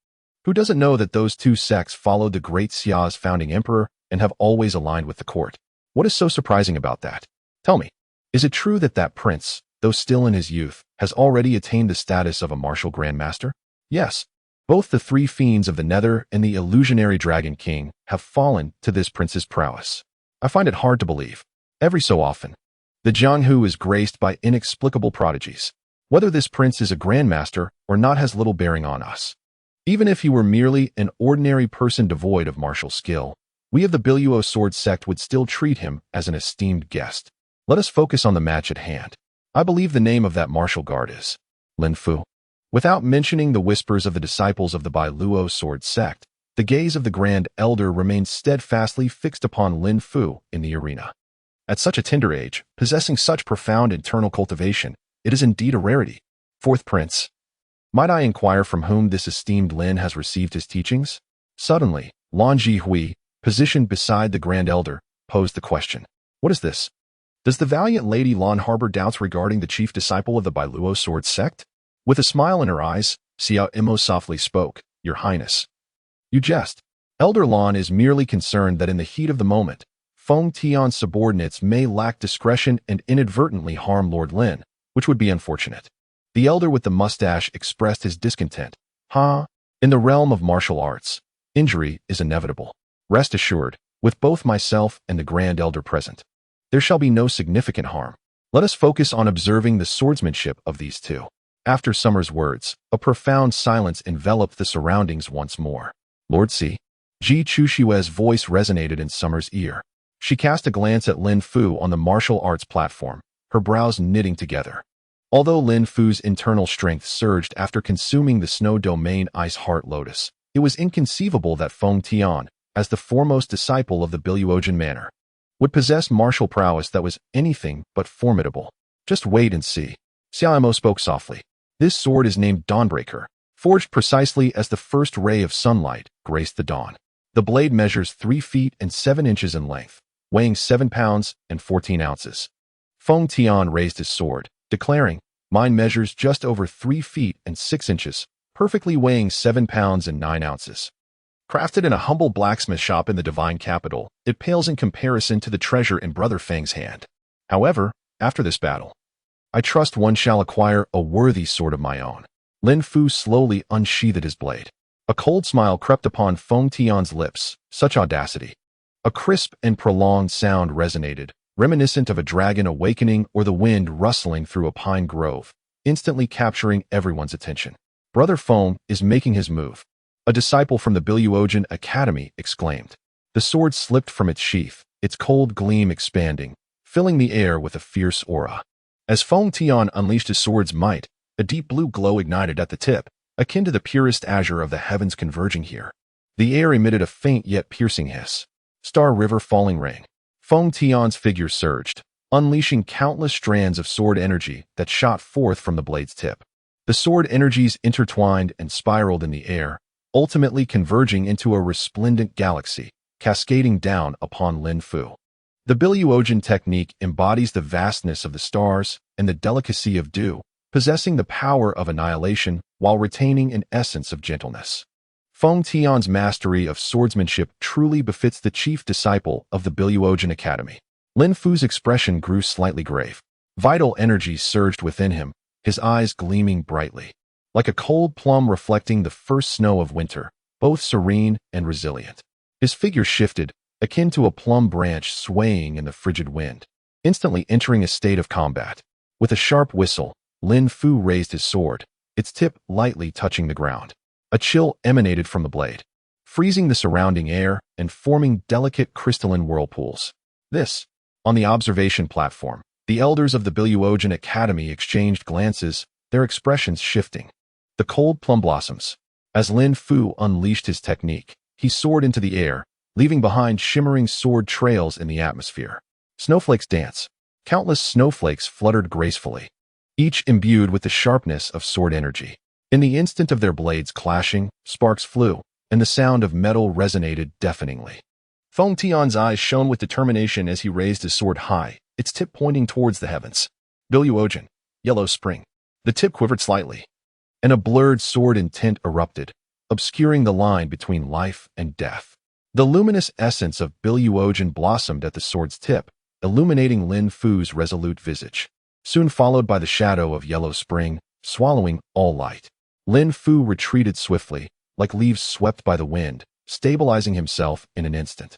who doesn't know that those two sects followed the Great Xia's founding emperor and have always aligned with the court? What is so surprising about that? Tell me, is it true that that prince, though still in his youth, has already attained the status of a martial grandmaster? Yes, both the three fiends of the Nether and the illusionary Dragon King have fallen to this prince's prowess. I find it hard to believe. Every so often, the Jianghu is graced by inexplicable prodigies. Whether this prince is a grandmaster or not has little bearing on us. Even if he were merely an ordinary person devoid of martial skill, we of the Biluo sword sect would still treat him as an esteemed guest. Let us focus on the match at hand. I believe the name of that martial guard is Lin Fu. Without mentioning the whispers of the disciples of the Biluo sword sect, the gaze of the Grand Elder remains steadfastly fixed upon Lin Fu in the arena. At such a tender age, possessing such profound internal cultivation, it is indeed a rarity. Fourth Prince. Might I inquire from whom this esteemed Lin has received his teachings? Suddenly, Lan Jihui, positioned beside the Grand Elder, posed the question. What is this? Does the valiant Lady Lan harbor doubts regarding the chief disciple of the Biluo sword sect? With a smile in her eyes, Xiao Imo softly spoke, Your Highness. You jest. Elder Lan is merely concerned that in the heat of the moment, Feng Tian's subordinates may lack discretion and inadvertently harm Lord Lin, which would be unfortunate. The elder with the mustache expressed his discontent. In the realm of martial arts, injury is inevitable. Rest assured, with both myself and the Grand Elder present, there shall be no significant harm. Let us focus on observing the swordsmanship of these two. After Summer's words, a profound silence enveloped the surroundings once more. Lord Si. Ji Chushue's voice resonated in Summer's ear. She cast a glance at Lin Fu on the martial arts platform, her brows knitting together. Although Lin Fu's internal strength surged after consuming the Snow Domain Ice Heart Lotus, it was inconceivable that Feng Tian, as the foremost disciple of the Biluojan manor, would possess martial prowess that was anything but formidable. Just wait and see. Xiaomo spoke softly. This sword is named Dawnbreaker, forged precisely as the first ray of sunlight graced the dawn. The blade measures 3 feet and 7 inches in length, weighing 7 pounds and 14 ounces. Feng Tian raised his sword, declaring, Mine measures just over 3 feet and 6 inches, perfectly weighing 7 pounds and 9 ounces. Crafted in a humble blacksmith shop in the divine capital, it pales in comparison to the treasure in Brother Feng's hand. However, after this battle, I trust one shall acquire a worthy sword of my own. Lin Fu slowly unsheathed his blade. A cold smile crept upon Feng Tian's lips. Such audacity. A crisp and prolonged sound resonated, reminiscent of a dragon awakening or the wind rustling through a pine grove, instantly capturing everyone's attention. Brother Feng is making his move. A disciple from the Biluojan Academy exclaimed. The sword slipped from its sheath, its cold gleam expanding, filling the air with a fierce aura. As Feng Tian unleashed his sword's might, a deep blue glow ignited at the tip, akin to the purest azure of the heavens converging here. The air emitted a faint yet piercing hiss. Star River Falling Rain. Feng Tian's figure surged, unleashing countless strands of sword energy that shot forth from the blade's tip. The sword energies intertwined and spiraled in the air, ultimately converging into a resplendent galaxy, cascading down upon Lin Fu. The Biluojan technique embodies the vastness of the stars and the delicacy of dew, possessing the power of annihilation while retaining an essence of gentleness. Feng Tian's mastery of swordsmanship truly befits the chief disciple of the Biluojan Academy. Lin Fu's expression grew slightly grave. Vital energy surged within him, his eyes gleaming brightly. Like a cold plum reflecting the first snow of winter, both serene and resilient. His figure shifted, akin to a plum branch swaying in the frigid wind, instantly entering a state of combat. With a sharp whistle, Lin Fu raised his sword, its tip lightly touching the ground. A chill emanated from the blade, freezing the surrounding air and forming delicate crystalline whirlpools. This, on the observation platform, the elders of the Biluojan Academy exchanged glances, their expressions shifting. The cold plum blossoms. As Lin Fu unleashed his technique, he soared into the air, leaving behind shimmering sword trails in the atmosphere. Snowflakes dance. Countless snowflakes fluttered gracefully, each imbued with the sharpness of sword energy. In the instant of their blades clashing, sparks flew, and the sound of metal resonated deafeningly. Feng Tian's eyes shone with determination as he raised his sword high, its tip pointing towards the heavens. Billuogen, yellow spring. The tip quivered slightly, and a blurred sword in tint erupted, obscuring the line between life and death. The luminous essence of Billuogen blossomed at the sword's tip, illuminating Lin Fu's resolute visage, soon followed by the shadow of yellow spring, swallowing all light. Lin Fu retreated swiftly, like leaves swept by the wind, stabilizing himself in an instant.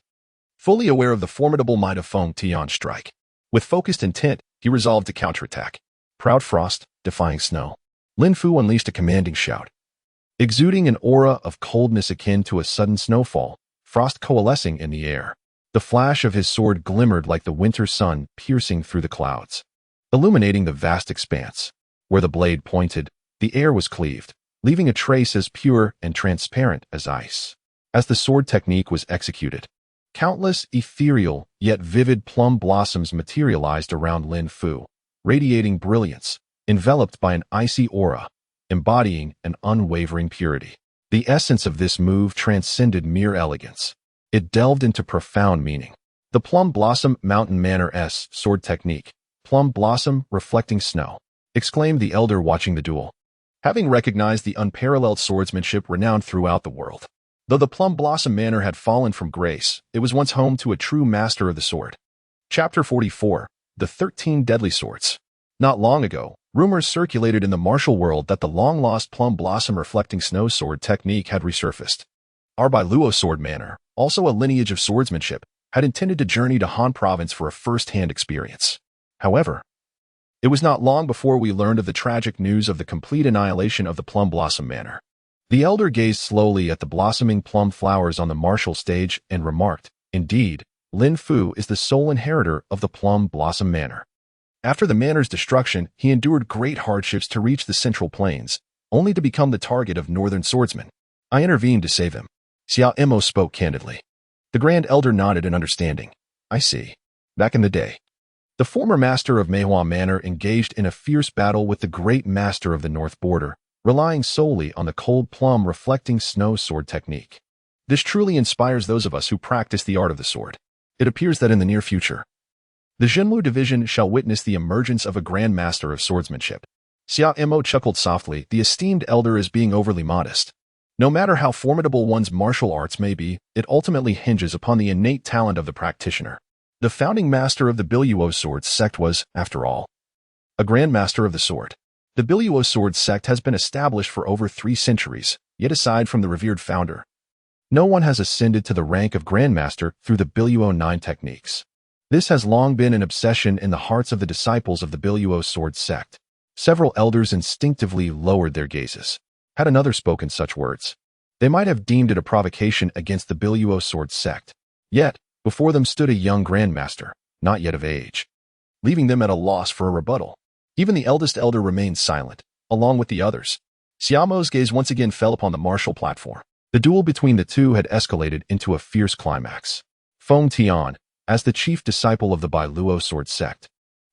Fully aware of the formidable might of Feng Tian's strike, with focused intent, he resolved to counterattack. Proud frost, defying snow. Lin Fu unleashed a commanding shout. Exuding an aura of coldness akin to a sudden snowfall, frost coalescing in the air. The flash of his sword glimmered like the winter sun piercing through the clouds, illuminating the vast expanse. Where the blade pointed, the air was cleaved, leaving a trace as pure and transparent as ice. As the sword technique was executed, countless ethereal yet vivid plum blossoms materialized around Lin Fu, radiating brilliance, enveloped by an icy aura, embodying an unwavering purity. The essence of this move transcended mere elegance. It delved into profound meaning. The Plum Blossom Mountain Manner-S sword technique. Plum blossom reflecting snow, exclaimed the elder watching the duel, having recognized the unparalleled swordsmanship renowned throughout the world. Though the Plum Blossom Manor had fallen from grace, it was once home to a true master of the sword. Chapter 44. The 13 Deadly Swords. Not long ago, rumors circulated in the martial world that the long-lost Plum Blossom Reflecting Snow sword technique had resurfaced. Our Bailuo sword manor, also a lineage of swordsmanship, had intended to journey to Han Province for a first-hand experience. However, it was not long before we learned of the tragic news of the complete annihilation of the Plum Blossom Manor. The elder gazed slowly at the blossoming plum flowers on the martial stage and remarked, "Indeed, Lin Fu is the sole inheritor of the Plum Blossom Manor." After the manor's destruction, he endured great hardships to reach the Central Plains, only to become the target of northern swordsmen. I intervened to save him. Xia Emo spoke candidly. The Grand Elder nodded in understanding. I see. Back in the day, the former master of Meihua Manor engaged in a fierce battle with the great master of the North Border, relying solely on the cold plum reflecting snow sword technique. This truly inspires those of us who practice the art of the sword. It appears that in the near future, the Zhenlu division shall witness the emergence of a grandmaster of swordsmanship. Xia Emo chuckled softly. The esteemed elder is being overly modest. No matter how formidable one's martial arts may be, it ultimately hinges upon the innate talent of the practitioner. The founding master of the Billuo sword sect was, after all, a grandmaster of the sword. The Billuo sword sect has been established for over 3 centuries, yet aside from the revered founder, no one has ascended to the rank of grandmaster through the Billuo 9 techniques. This has long been an obsession in the hearts of the disciples of the Billuo sword sect. Several elders instinctively lowered their gazes. Had another spoken such words, they might have deemed it a provocation against the Billuo sword sect. Yet, before them stood a young grandmaster, not yet of age, leaving them at a loss for a rebuttal. Even the eldest elder remained silent, along with the others. Xiaomo's gaze once again fell upon the martial platform. The duel between the two had escalated into a fierce climax. Feng Tian, as the chief disciple of the Bailuo sword sect,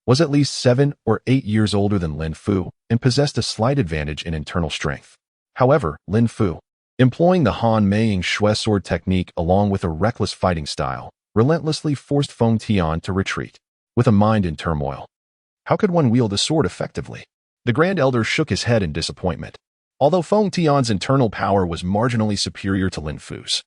was at least 7 or 8 years older than Lin Fu and possessed a slight advantage in internal strength. However, Lin Fu, employing the Han Meiying Shui sword technique along with a reckless fighting style, relentlessly forced Feng Tian to retreat, with a mind in turmoil. How could one wield a sword effectively? The Grand Elder shook his head in disappointment. Although Feng Tian's internal power was marginally superior to Lin Fu's,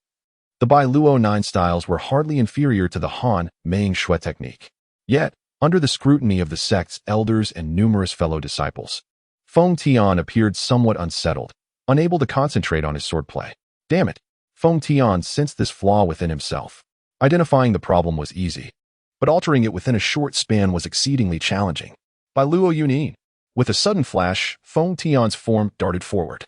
the Bailuo 9 styles were hardly inferior to the Han Meiying Shui technique. Yet, under the scrutiny of the sect's elders and numerous fellow disciples, Feng Tian appeared somewhat unsettled, unable to concentrate on his swordplay. Damn it! Feng Tian sensed this flaw within himself. Identifying the problem was easy, but altering it within a short span was exceedingly challenging. Bailuo Yunin. With a sudden flash, Feng Tian's form darted forward,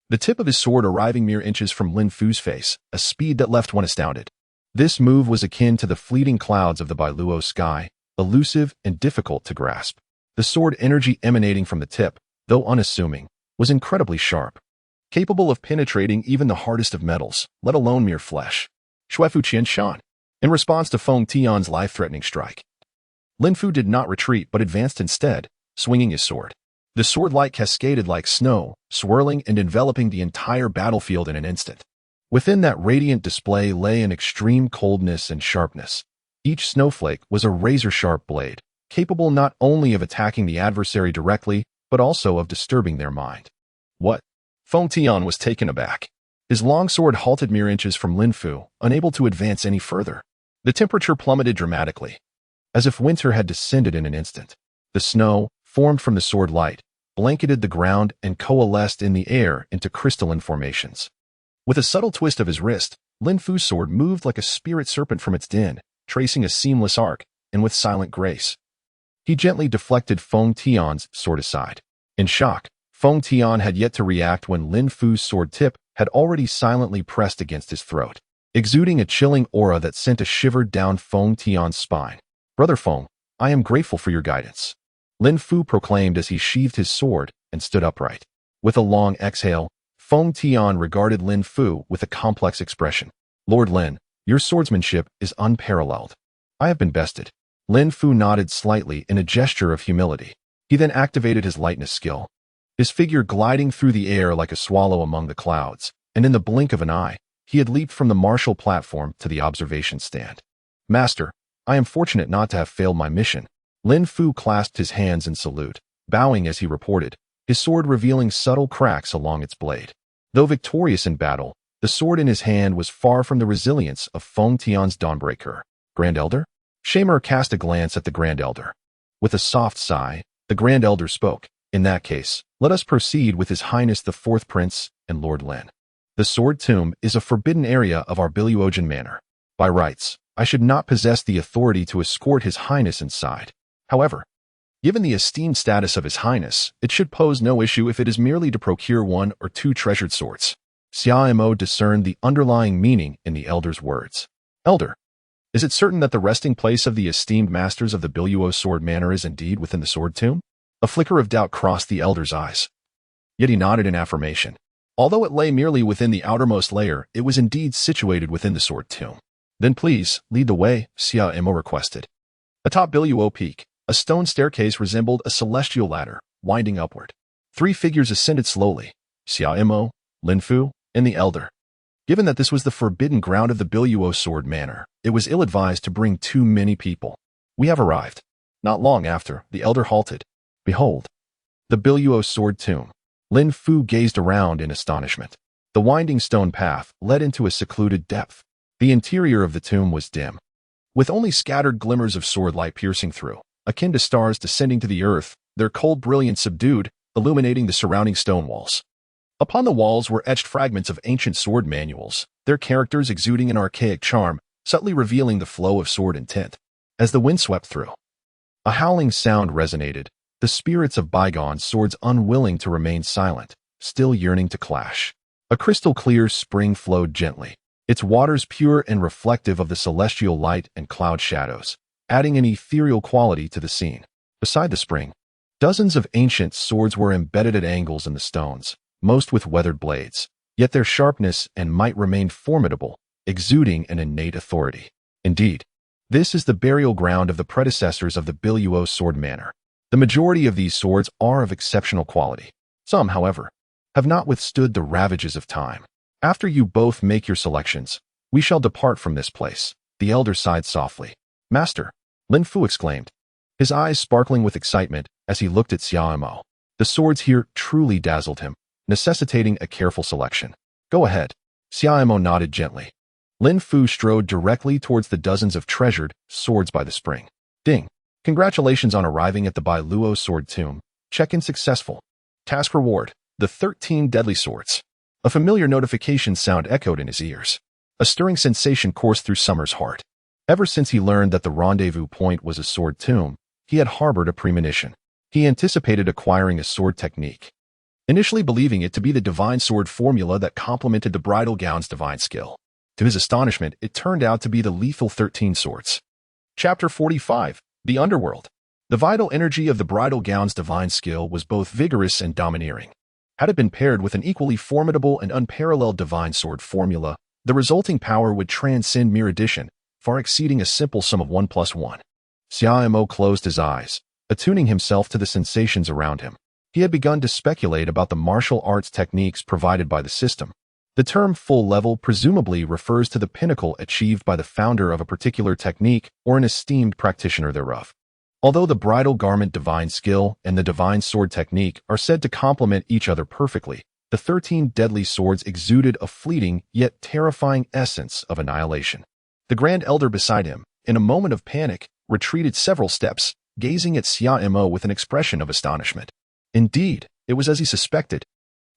the tip of his sword arriving mere inches from Lin Fu's face, a speed that left one astounded. This move was akin to the fleeting clouds of the Bailuo sky, elusive and difficult to grasp. The sword energy emanating from the tip, though unassuming, was incredibly sharp, capable of penetrating even the hardest of metals, let alone mere flesh. Shuefu Qianshan. In response to Feng Tian's life-threatening strike, Lin Fu did not retreat but advanced instead, swinging his sword. The sword light cascaded like snow, swirling and enveloping the entire battlefield in an instant. Within that radiant display lay an extreme coldness and sharpness, Each snowflake was a razor-sharp blade, capable not only of attacking the adversary directly, but also of disturbing their mind. What? Feng Tian was taken aback. His longsword halted mere inches from Lin Fu, unable to advance any further. The temperature plummeted dramatically, as if winter had descended in an instant. The snow, formed from the sword light, blanketed the ground and coalesced in the air into crystalline formations. With a subtle twist of his wrist, Lin Fu's sword moved like a spirit serpent from its den, tracing a seamless arc, and with silent grace. He gently deflected Feng Tian's sword aside. In shock, Feng Tian had yet to react when Lin Fu's sword tip had already silently pressed against his throat, exuding a chilling aura that sent a shiver down Feng Tian's spine. "Brother Feng, I am grateful for your guidance," Lin Fu proclaimed as he sheathed his sword and stood upright. With a long exhale, Feng Tian regarded Lin Fu with a complex expression. "Lord Lin, your swordsmanship is unparalleled. I have been bested." Lin Fu nodded slightly in a gesture of humility. He then activated his lightness skill, his figure gliding through the air like a swallow among the clouds, and in the blink of an eye, he had leaped from the martial platform to the observation stand. "Master, I am fortunate not to have failed my mission." Lin Fu clasped his hands in salute, bowing as he reported, his sword revealing subtle cracks along its blade. Though victorious in battle, the sword in his hand was far from the resilience of Feng Tian's Dawnbreaker. "Grand Elder?" Shamer cast a glance at the Grand Elder. With a soft sigh, the Grand Elder spoke. "In that case, let us proceed with His Highness the Fourth Prince and Lord Lin. The Sword Tomb is a forbidden area of our Biluojan Manor. By rights, I should not possess the authority to escort His Highness inside. However, given the esteemed status of His Highness, it should pose no issue if it is merely to procure one or two treasured swords." Xia Mo discerned the underlying meaning in the Elder's words. "Elder, is it certain that the resting place of the esteemed masters of the Biluo Sword Manor is indeed within the Sword Tomb?" A flicker of doubt crossed the Elder's eyes. Yet he nodded in affirmation. Although it lay merely within the outermost layer, it was indeed situated within the Sword Tomb. "Then please, lead the way," Xia Mo requested. Atop Biluo Peak, a stone staircase resembled a celestial ladder, winding upward. Three figures ascended slowly: Xia Mo, Lin Fu, and the Elder. Given that this was the forbidden ground of the Biluo Sword Manor, it was ill-advised to bring too many people. "We have arrived." Not long after, the Elder halted. "Behold, the Biluo Sword Tomb." Lin Fu gazed around in astonishment. The winding stone path led into a secluded depth. The interior of the tomb was dim, with only scattered glimmers of sword light piercing through, akin to stars descending to the earth, their cold brilliance subdued, illuminating the surrounding stone walls. Upon the walls were etched fragments of ancient sword manuals, their characters exuding an archaic charm, subtly revealing the flow of sword intent. As the wind swept through, a howling sound resonated, the spirits of bygone swords unwilling to remain silent, still yearning to clash. A crystal-clear spring flowed gently, its waters pure and reflective of the celestial light and cloud shadows, adding an ethereal quality to the scene. Beside the spring, dozens of ancient swords were embedded at angles in the stones, most with weathered blades, yet their sharpness and might remained formidable, exuding an innate authority. Indeed, this is the burial ground of the predecessors of the Biluo Sword Manor. The majority of these swords are of exceptional quality. Some, however, have not withstood the ravages of time. "After you both make your selections, we shall depart from this place," the Elder sighed softly. "Master," Lin Fu exclaimed, his eyes sparkling with excitement as he looked at Xia Mo. The swords here truly dazzled him, necessitating a careful selection. "Go ahead." Xia Mo nodded gently. Lin Fu strode directly towards the dozens of treasured swords by the spring. "Ding. Congratulations on arriving at the Biluo Sword Tomb. Check-in successful. Task reward: the 13 deadly swords." A familiar notification sound echoed in his ears. A stirring sensation coursed through Summer's heart. Ever since he learned that the rendezvous point was a sword tomb, he had harbored a premonition. He anticipated acquiring a sword technique, initially believing it to be the divine sword formula that complemented the bridal gown's divine skill. To his astonishment, it turned out to be the lethal 13 swords. Chapter 45. The Underworld. The vital energy of the bridal gown's divine skill was both vigorous and domineering. Had it been paired with an equally formidable and unparalleled divine sword formula, the resulting power would transcend mere addition, far exceeding a simple sum of 1 plus 1. Xia Mo closed his eyes, attuning himself to the sensations around him. He had begun to speculate about the martial arts techniques provided by the system, The term full level presumably refers to the pinnacle achieved by the founder of a particular technique or an esteemed practitioner thereof. Although the Bridal Garment Divine Skill and the Divine Sword Technique are said to complement each other perfectly, the 13 deadly swords exuded a fleeting yet terrifying essence of annihilation. The Grand Elder beside him, in a moment of panic, retreated several steps, gazing at Xia Mo with an expression of astonishment. Indeed, it was as he suspected.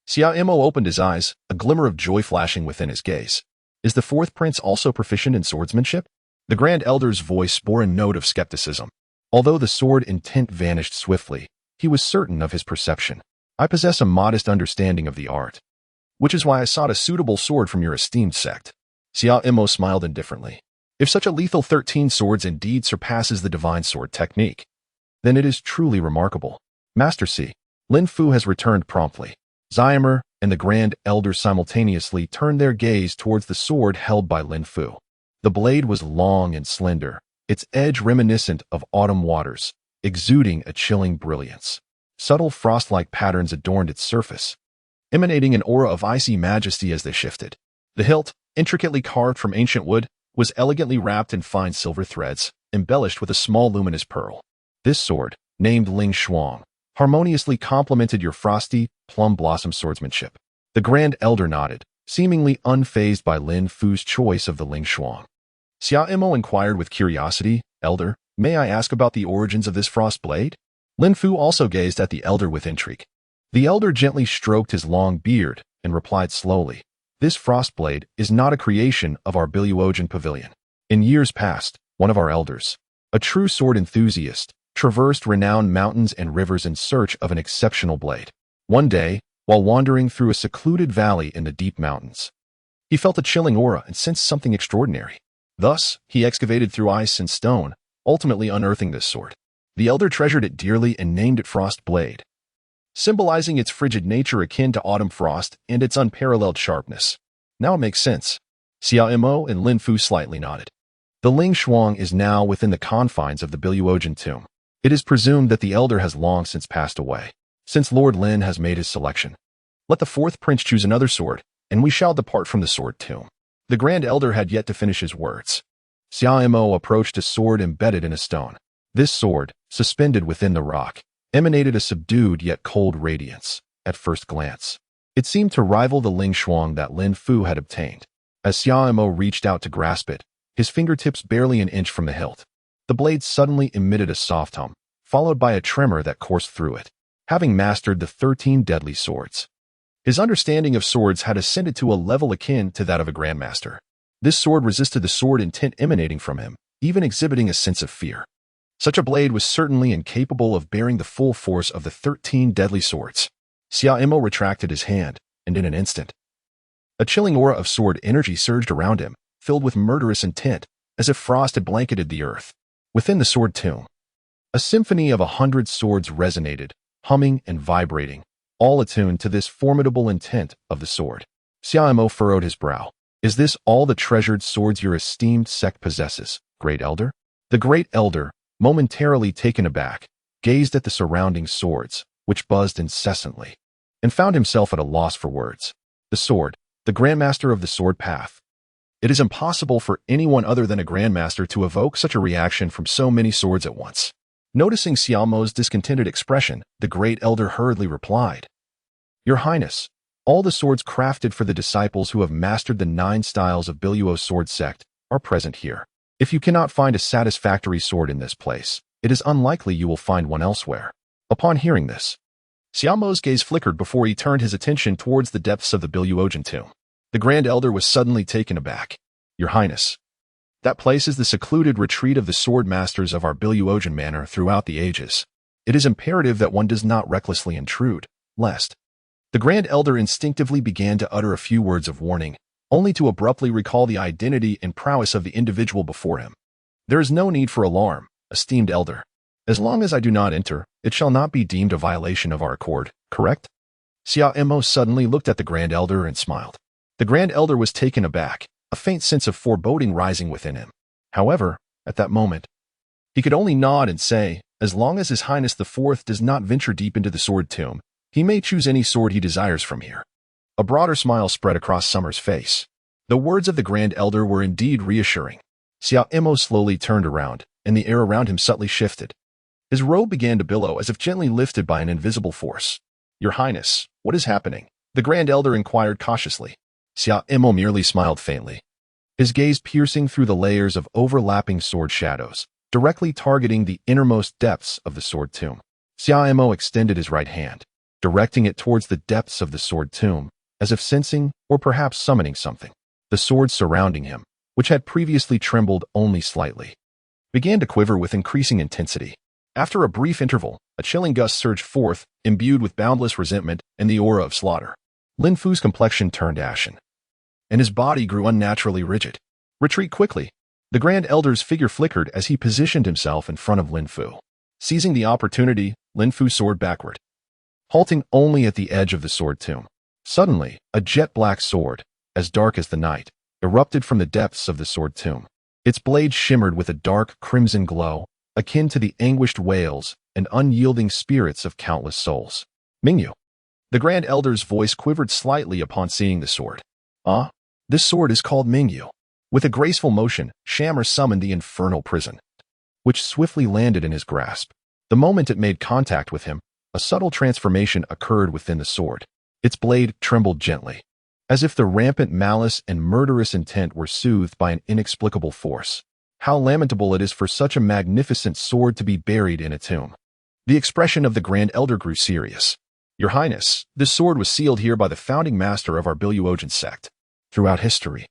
Xia Mo opened his eyes, a glimmer of joy flashing within his gaze. Is the fourth prince also proficient in swordsmanship? The Grand Elder's voice bore a note of skepticism. Although the sword intent vanished swiftly, he was certain of his perception. I possess a modest understanding of the art, which is why I sought a suitable sword from your esteemed sect. Xia Mo smiled indifferently. If such a lethal 13 swords indeed surpasses the divine sword technique, then it is truly remarkable. Master C. Lin Fu has returned promptly. Xiamer and the Grand Elder simultaneously turned their gaze towards the sword held by Lin Fu. The blade was long and slender, its edge reminiscent of autumn waters, exuding a chilling brilliance. Subtle frost-like patterns adorned its surface, emanating an aura of icy majesty as they shifted. The hilt, intricately carved from ancient wood, was elegantly wrapped in fine silver threads, embellished with a small luminous pearl. This sword, named Ling Shuang, harmoniously complemented your frosty, plum blossom swordsmanship. The Grand Elder nodded, seemingly unfazed by Lin Fu's choice of the Ling Shuang. Xia Mo inquired with curiosity, Elder, may I ask about the origins of this frost blade? Lin Fu also gazed at the Elder with intrigue. The Elder gently stroked his long beard and replied slowly, this frost blade is not a creation of our Biluogen pavilion. In years past, one of our elders, a true sword enthusiast, traversed renowned mountains and rivers in search of an exceptional blade. One day, while wandering through a secluded valley in the deep mountains, he felt a chilling aura and sensed something extraordinary. Thus, he excavated through ice and stone, ultimately unearthing this sword. The Elder treasured it dearly and named it Frost Blade, symbolizing its frigid nature akin to autumn frost and its unparalleled sharpness. Now it makes sense. Xia Mo and Lin Fu slightly nodded. The Ling Shuang is now within the confines of the Biluogen tomb. It is presumed that the Elder has long since passed away. Since Lord Lin has made his selection, let the fourth prince choose another sword, and we shall depart from the sword tomb. The Grand Elder had yet to finish his words. Xia Mo approached a sword embedded in a stone. This sword, suspended within the rock, emanated a subdued yet cold radiance. At first glance, it seemed to rival the Ling Shuang that Lin Fu had obtained. As Xia Mo reached out to grasp it, his fingertips barely an inch from the hilt, the blade suddenly emitted a soft hum, followed by a tremor that coursed through it. Having mastered the 13 deadly swords, his understanding of swords had ascended to a level akin to that of a grandmaster. This sword resisted the sword intent emanating from him, even exhibiting a sense of fear. Such a blade was certainly incapable of bearing the full force of the 13 deadly swords. Xia Mo retracted his hand, and in an instant, a chilling aura of sword energy surged around him, filled with murderous intent, as if frost had blanketed the earth. Within the sword tomb, a symphony of 100 swords resonated, humming and vibrating, all attuned to this formidable intent of the sword. Xia Mo furrowed his brow. Is this all the treasured swords your esteemed sect possesses, Great Elder? The Great Elder, momentarily taken aback, gazed at the surrounding swords, which buzzed incessantly, and found himself at a loss for words. The sword, the grandmaster of the sword path. It is impossible for anyone other than a grandmaster to evoke such a reaction from so many swords at once. Noticing Xia Mo's discontented expression, the Great Elder hurriedly replied, Your Highness, all the swords crafted for the disciples who have mastered the 9 styles of Biluo sword sect are present here. If you cannot find a satisfactory sword in this place, it is unlikely you will find one elsewhere. Upon hearing this, Xia Mo's gaze flickered before he turned his attention towards the depths of the Biluogen tomb. The Grand Elder was suddenly taken aback. Your Highness, that place is the secluded retreat of the sword masters of our Biluogen manor throughout the ages. It is imperative that one does not recklessly intrude, lest. The Grand Elder instinctively began to utter a few words of warning, only to abruptly recall the identity and prowess of the individual before him. There is no need for alarm, esteemed Elder. As long as I do not enter, it shall not be deemed a violation of our accord, correct? Xia Mo suddenly looked at the Grand Elder and smiled. The Grand Elder was taken aback, a faint sense of foreboding rising within him. However, at that moment, he could only nod and say, as long as His Highness the Fourth does not venture deep into the sword tomb, he may choose any sword he desires from here. A broader smile spread across Summer's face. The words of the Grand Elder were indeed reassuring. Xiao slowly turned around, and the air around him subtly shifted. His robe began to billow as if gently lifted by an invisible force. "Your Highness, what is happening?" the Grand Elder inquired cautiously. Xiao merely smiled faintly, his gaze piercing through the layers of overlapping sword shadows, directly targeting the innermost depths of the sword tomb. Xiao extended his right hand, directing it towards the depths of the sword tomb, as if sensing or perhaps summoning something. The swords surrounding him, which had previously trembled only slightly, began to quiver with increasing intensity. After a brief interval, a chilling gust surged forth, imbued with boundless resentment and the aura of slaughter. Lin Fu's complexion turned ashen, and his body grew unnaturally rigid. "Retreat quickly." The Grand Elder's figure flickered as he positioned himself in front of Lin Fu. Seizing the opportunity, Lin Fu soared backward, halting only at the edge of the sword tomb. Suddenly, a jet-black sword, as dark as the night, erupted from the depths of the sword tomb. Its blade shimmered with a dark crimson glow, akin to the anguished wails and unyielding spirits of countless souls. "Mingyu." The Grand Elder's voice quivered slightly upon seeing the sword. "Ah, this sword is called Mingyu." With a graceful motion, Shammer summoned the infernal prison, which swiftly landed in his grasp. The moment it made contact with him, a subtle transformation occurred within the sword. Its blade trembled gently, as if the rampant malice and murderous intent were soothed by an inexplicable force. How lamentable it is for such a magnificent sword to be buried in a tomb. The expression of the Grand Elder grew serious. "Your Highness, this sword was sealed here by the founding master of our Biluojan sect. Throughout history,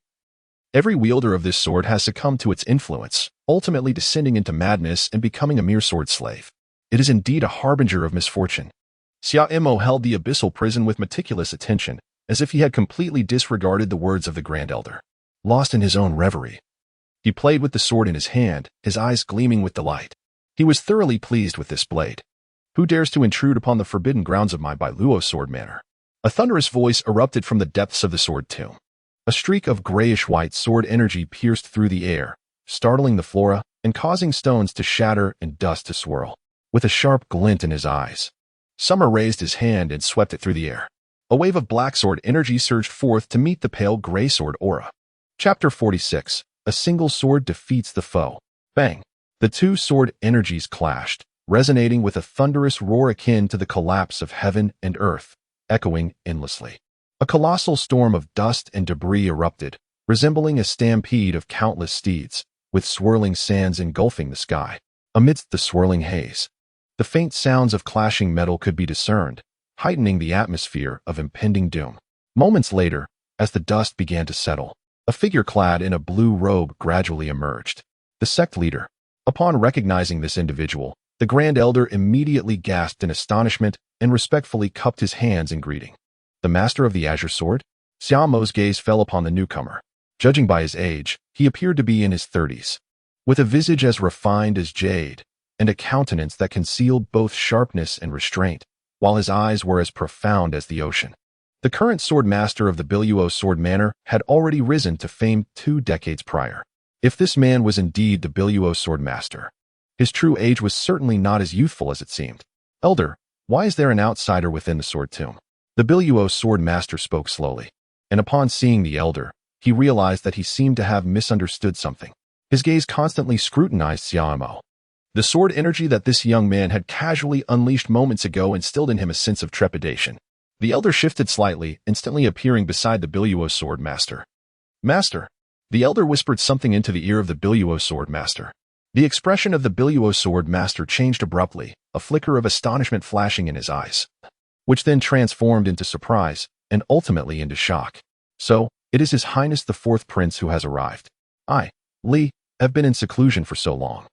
every wielder of this sword has succumbed to its influence, ultimately descending into madness and becoming a mere sword slave. It is indeed a harbinger of misfortune." Xiao held the abyssal prison with meticulous attention, as if he had completely disregarded the words of the Grand Elder. Lost in his own reverie, he played with the sword in his hand, his eyes gleaming with delight. He was thoroughly pleased with this blade. "Who dares to intrude upon the forbidden grounds of my Biluo sword manor?" A thunderous voice erupted from the depths of the sword tomb. A streak of grayish-white sword energy pierced through the air, startling the flora and causing stones to shatter and dust to swirl. With a sharp glint in his eyes, Summer raised his hand and swept it through the air. A wave of black sword energy surged forth to meet the pale gray sword aura. Chapter 46. A single sword defeats the foe. Bang! The two sword energies clashed, resonating with a thunderous roar akin to the collapse of heaven and earth, echoing endlessly. A colossal storm of dust and debris erupted, resembling a stampede of countless steeds, with swirling sands engulfing the sky. Amidst the swirling haze, the faint sounds of clashing metal could be discerned, heightening the atmosphere of impending doom. Moments later, as the dust began to settle, a figure clad in a blue robe gradually emerged. The sect leader. Upon recognizing this individual, the Grand Elder immediately gasped in astonishment and respectfully cupped his hands in greeting. "The Master of the Azure Sword?" Xiaomo's gaze fell upon the newcomer. Judging by his age, he appeared to be in his 30s, with a visage as refined as jade, and a countenance that concealed both sharpness and restraint, while his eyes were as profound as the ocean. The current sword master of the Biluo sword manor had already risen to fame 2 decades prior. If this man was indeed the Biluo sword master, his true age was certainly not as youthful as it seemed. "Elder, why is there an outsider within the sword tomb?" The Biluo sword master spoke slowly, and upon seeing the elder, he realized that he seemed to have misunderstood something. His gaze constantly scrutinized Xiaomo. The sword energy that this young man had casually unleashed moments ago instilled in him a sense of trepidation. The elder shifted slightly, instantly appearing beside the Biluo sword master. "Master." The elder whispered something into the ear of the Biluo sword master. The expression of the Biluo sword master changed abruptly, a flicker of astonishment flashing in his eyes, which then transformed into surprise and ultimately into shock. "So, it is His Highness the 4th Prince who has arrived. I, Li, have been in seclusion for so long,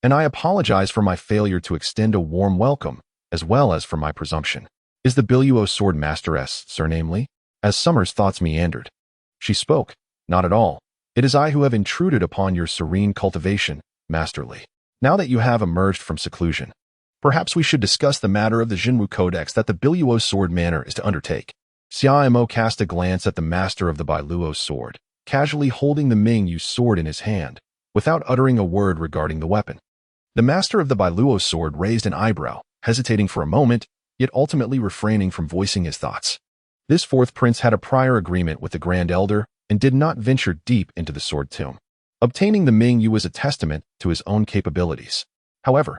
and I apologize for my failure to extend a warm welcome, as well as for my presumption. Is the Biluo sword master's surname Li?" As Summer's thoughts meandered, she spoke. "Not at all. It is I who have intruded upon your serene cultivation, Master Li. Now that you have emerged from seclusion, perhaps we should discuss the matter of the Jinwu Codex that the Biluo sword manor is to undertake." Xiaomo cast a glance at the master of the Biluo sword, casually holding the Mingyu sword in his hand, without uttering a word regarding the weapon. The master of the Biluo sword raised an eyebrow, hesitating for a moment, yet ultimately refraining from voicing his thoughts. This fourth prince had a prior agreement with the Grand Elder and did not venture deep into the sword tomb. Obtaining the Mingyu was a testament to his own capabilities. However,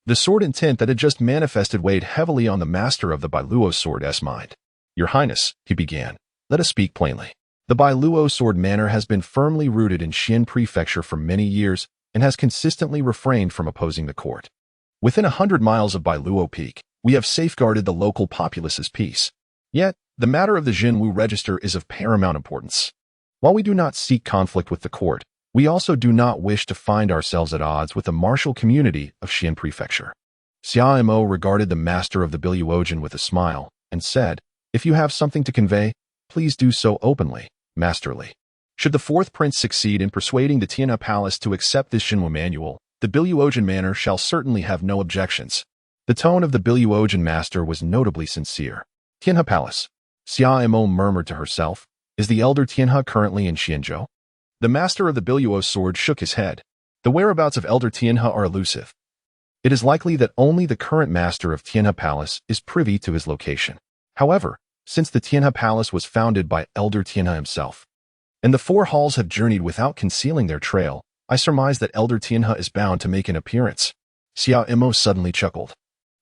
the sword intent that had just manifested weighed heavily on the master of the Bailuo sword's mind. "Your Highness," he began, "let us speak plainly. The Bailuo sword manor has been firmly rooted in Xian Prefecture for many years and has consistently refrained from opposing the court. Within 100 miles of Bailuo Peak, we have safeguarded the local populace's peace. Yet, the matter of the Jinwu Register is of paramount importance. While we do not seek conflict with the court, we also do not wish to find ourselves at odds with the martial community of Xian Prefecture." Xia Mo regarded the master of the Biluogen with a smile and said, "If you have something to convey, please do so openly, masterly. Should the fourth prince succeed in persuading the Tianhe Palace to accept this Jinwu manual, the Biluogen manor shall certainly have no objections." The tone of the Biluogen master was notably sincere. "Tianhe Palace," Xia Mo murmured to herself. "Is the elder Tianhe currently in Xianzhou?" The master of the Biluo sword shook his head. "The whereabouts of elder Tianhe are elusive. It is likely that only the current master of Tianhe Palace is privy to his location. However, since the Tianhe Palace was founded by elder Tianhe himself, and the four halls have journeyed without concealing their trail, I surmise that elder Tianhe is bound to make an appearance." Xia Mo suddenly chuckled.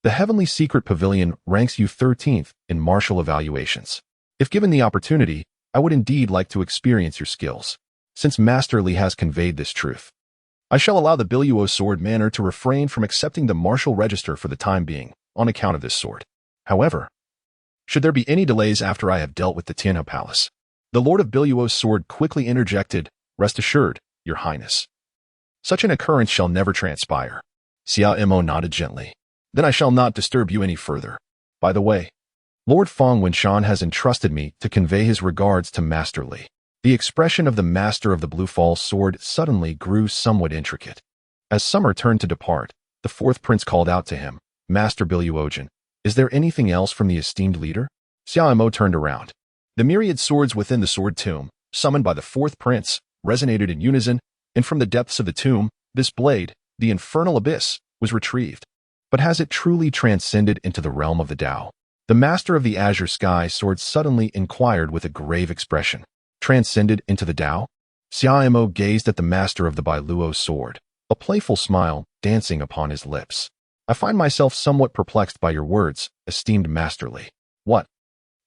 "The Heavenly Secret Pavilion ranks you 13th in martial evaluations. If given the opportunity, I would indeed like to experience your skills. Since Master Li has conveyed this truth, I shall allow the Biluo sword manor to refrain from accepting the martial register for the time being, on account of this sword. However, should there be any delays after I have dealt with the Tianhe Palace," the Lord of Biluo's sword quickly interjected, "Rest assured, Your Highness, such an occurrence shall never transpire." Xia Mo nodded gently. "Then I shall not disturb you any further. By the way, Lord Feng Winshan has entrusted me to convey his regards to Master Li." The expression of the master of the Blue Falls sword suddenly grew somewhat intricate. As Summer turned to depart, the fourth prince called out to him, "Master Biluogen, is there anything else from the esteemed leader?" Xia Mo turned around. The myriad swords within the sword tomb, summoned by the fourth prince, resonated in unison, and from the depths of the tomb, this blade, the infernal abyss, was retrieved. But has it truly transcended into the realm of the Tao? The master of the azure sky sword suddenly inquired with a grave expression. "Transcended into the Tao?" Xia Mo gazed at the master of the Bailuo sword, a playful smile dancing upon his lips. "I find myself somewhat perplexed by your words, esteemed Master Li. What,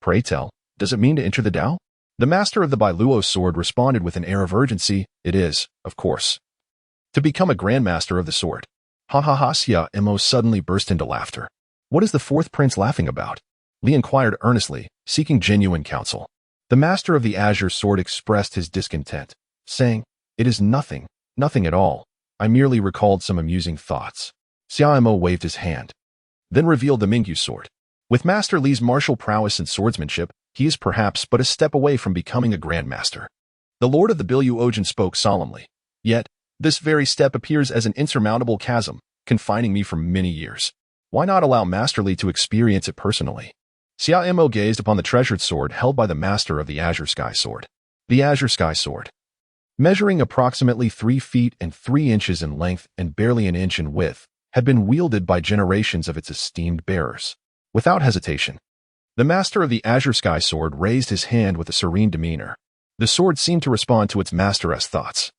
pray tell, does it mean to enter the Tao?" The master of the Bailuo sword responded with an air of urgency. "It is, of course, to become a grandmaster of the sword." "Ha ha ha!" Xia Mo suddenly burst into laughter. "What is the fourth prince laughing about?" Li inquired earnestly, seeking genuine counsel. The master of the azure sword expressed his discontent, saying, "It is nothing, nothing at all. I merely recalled some amusing thoughts." Xia Mo waved his hand, then revealed the Mingyu sword. With Master Li's martial prowess and swordsmanship, he is perhaps but a step away from becoming a grandmaster. The Lord of the Biluogen spoke solemnly. "Yet, this very step appears as an insurmountable chasm, confining me for many years. Why not allow Master Li to experience it personally?" Xia Mo gazed upon the treasured sword held by the master of the Azure Sky Sword. The Azure Sky Sword, measuring approximately 3 feet and 3 inches in length and barely an inch in width, had been wielded by generations of its esteemed bearers. Without hesitation, the master of the Azure Sky Sword raised his hand with a serene demeanor. The sword seemed to respond to its master's thoughts,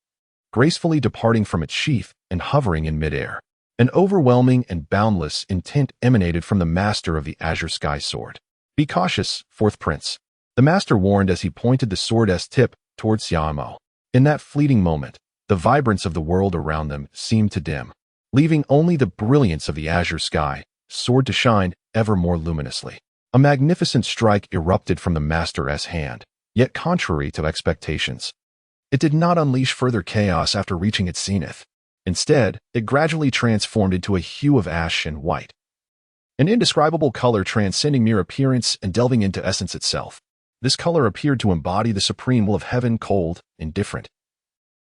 gracefully departing from its sheath and hovering in midair. An overwhelming and boundless intent emanated from the master of the Azure Sky Sword. "Be cautious, fourth prince," the master warned as he pointed the sword's tip towards Xia Mo. In that fleeting moment, the vibrance of the world around them seemed to dim, leaving only the brilliance of the azure sky sword to shine ever more luminously. A magnificent strike erupted from the master's hand, yet contrary to expectations, it did not unleash further chaos after reaching its zenith. Instead, it gradually transformed into a hue of ash and white, an indescribable color transcending mere appearance and delving into essence itself. This color appeared to embody the supreme will of heaven, cold, indifferent,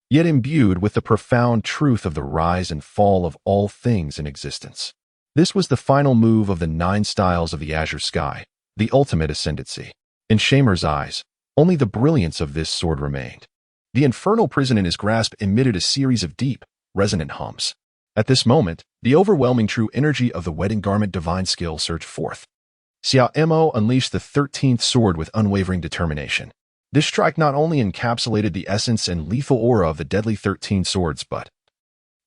yet imbued with the profound truth of the rise and fall of all things in existence. This was the final move of the 9 styles of the azure sky, the ultimate ascendancy. In Shamer's eyes, only the brilliance of this sword remained. The infernal prison in his grasp emitted a series of deep, resonant hums. At this moment, the overwhelming true energy of the Wedding Garment Divine Skill surged forth. Xia unleashed the 13th sword with unwavering determination. This strike not only encapsulated the essence and lethal aura of the deadly 13 swords, but,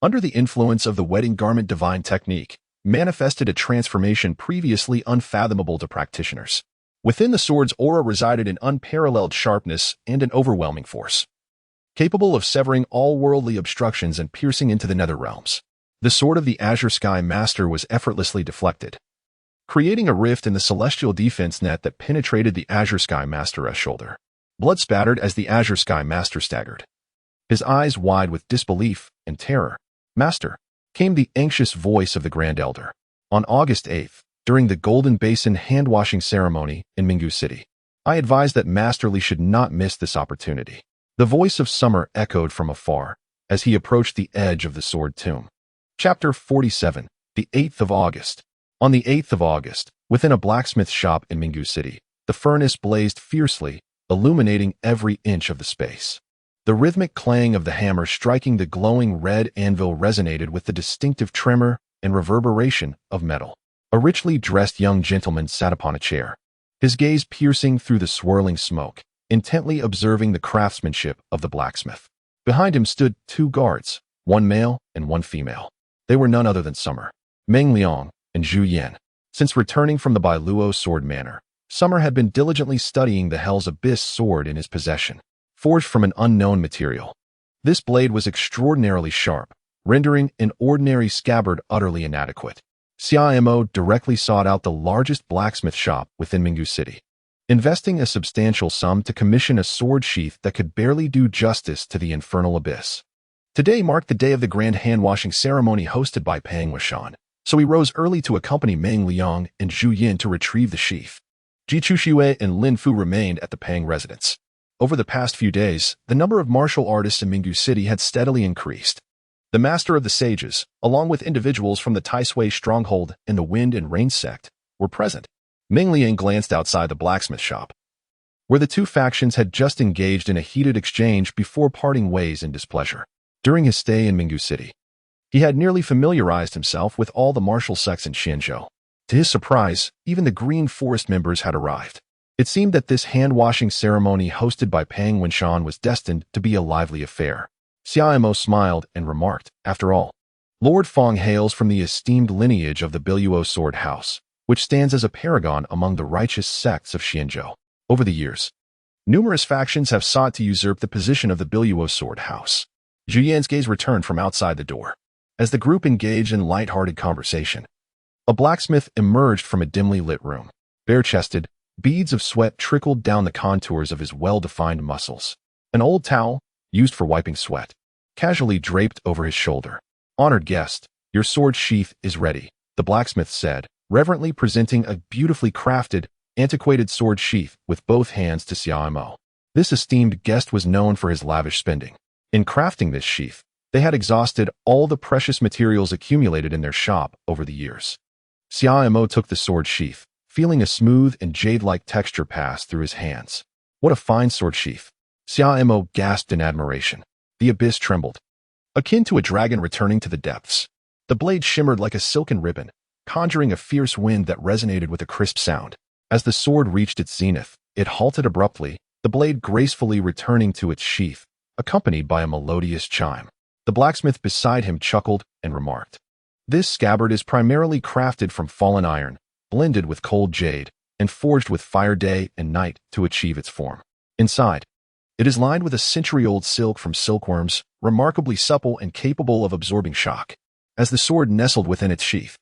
under the influence of the wedding garment divine technique, manifested a transformation previously unfathomable to practitioners. Within the sword's aura resided an unparalleled sharpness and an overwhelming force, capable of severing all worldly obstructions and piercing into the nether realms. The sword of the Azure Sky Master was effortlessly deflected, creating a rift in the celestial defense net that penetrated the Azure Sky Master's shoulder. Blood spattered as the Azure Sky Master staggered, his eyes wide with disbelief and terror. "Master," came the anxious voice of the Grand Elder. On August 8th, during the Golden Basin hand-washing ceremony in Minggu City, I advised that Master Li should not miss this opportunity. The voice of Summer echoed from afar as he approached the edge of the sword tomb. Chapter 47, the 8th of August. On the 8th of August, within a blacksmith shop in Minggu City, the furnace blazed fiercely, illuminating every inch of the space. The rhythmic clang of the hammer striking the glowing red anvil resonated with the distinctive tremor and reverberation of metal. A richly dressed young gentleman sat upon a chair, his gaze piercing through the swirling smoke, intently observing the craftsmanship of the blacksmith. Behind him stood 2 guards, 1 male and 1 female. They were none other than Summer, Meng Liang, and Zhu Yan. Since returning from the Bailuo Sword Manor, Summer had been diligently studying the Hell's Abyss sword in his possession, forged from an unknown material. This blade was extraordinarily sharp, rendering an ordinary scabbard utterly inadequate. Xia directly sought out the largest blacksmith shop within Minggu City, investing a substantial sum to commission a sword sheath that could barely do justice to the infernal abyss. Today marked the day of the grand hand-washing ceremony hosted by Pang Wishan, so he rose early to accompany Meng Liang and Zhu Yin to retrieve the sheath. Ji Chuxue and Lin Fu remained at the Pang residence. Over the past few days, the number of martial artists in Minggu City had steadily increased. The Master of the Sages, along with individuals from the Taisui Stronghold and the Wind and Rain sect, were present. Meng Liang glanced outside the blacksmith shop, where the 2 factions had just engaged in a heated exchange before parting ways in displeasure. During his stay in Minggu City, he had nearly familiarized himself with all the martial sects in Xianzhou. To his surprise, even the Green Forest members had arrived. It seemed that this hand-washing ceremony hosted by Pang Winshan was destined to be a lively affair. Xia smiled and remarked, "After all, Lord Fong hails from the esteemed lineage of the Biluo Sword House, which stands as a paragon among the righteous sects of Xianzhou. Over the years, numerous factions have sought to usurp the position of the Biluo Sword House." Zhu Yan's gaze returned from outside the door. As the group engaged in light-hearted conversation, a blacksmith emerged from a dimly lit room. Bare-chested, beads of sweat trickled down the contours of his well-defined muscles. An old towel, used for wiping sweat, casually draped over his shoulder. "Honored guest, your sword sheath is ready," the blacksmith said, reverently presenting a beautifully crafted, antiquated sword sheath with both hands to Xia. This esteemed guest was known for his lavish spending. In crafting this sheath, they had exhausted all the precious materials accumulated in their shop over the years. Xia took the sword sheath, feeling a smooth and jade-like texture pass through his hands. "What a fine sword sheath!" Xia gasped in admiration. The abyss trembled, akin to a dragon returning to the depths. The blade shimmered like a silken ribbon, conjuring a fierce wind that resonated with a crisp sound. As the sword reached its zenith, it halted abruptly, the blade gracefully returning to its sheath, accompanied by a melodious chime. The blacksmith beside him chuckled and remarked, "This scabbard is primarily crafted from fallen iron, blended with cold jade, and forged with fire day and night to achieve its form. Inside, it is lined with a century-old silk from silkworms, remarkably supple and capable of absorbing shock." As the sword nestled within its sheath,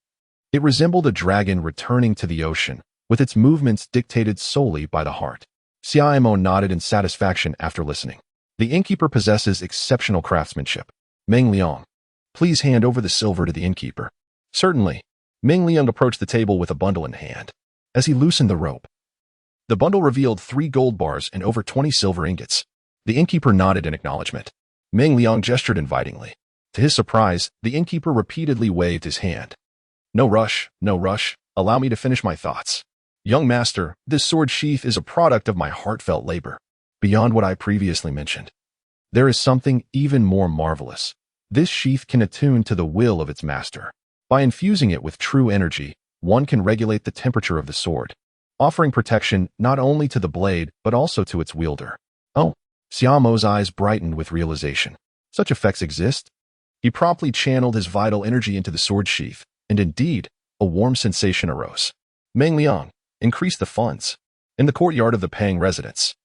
it resembled a dragon returning to the ocean, with its movements dictated solely by the heart. Xia nodded in satisfaction after listening. "The innkeeper possesses exceptional craftsmanship. Meng Liang, please hand over the silver to the innkeeper." "Certainly." Meng Liang approached the table with a bundle in hand. As he loosened the rope, the bundle revealed 3 gold bars and over 20 silver ingots. The innkeeper nodded in acknowledgement. Meng Liang gestured invitingly. To his surprise, the innkeeper repeatedly waved his hand. No rush, allow me to finish my thoughts. Young master, this sword sheath is a product of my heartfelt labor. Beyond what I previously mentioned, there is something even more marvelous. This sheath can attune to the will of its master. By infusing it with true energy, one can regulate the temperature of the sword, offering protection not only to the blade but also to its wielder. Oh, Xiaomo's eyes brightened with realization. Such effects exist? He promptly channeled his vital energy into the sword sheath, and indeed, a warm sensation arose. Meng Liang, increase the funds. In the courtyard of the Pang residence,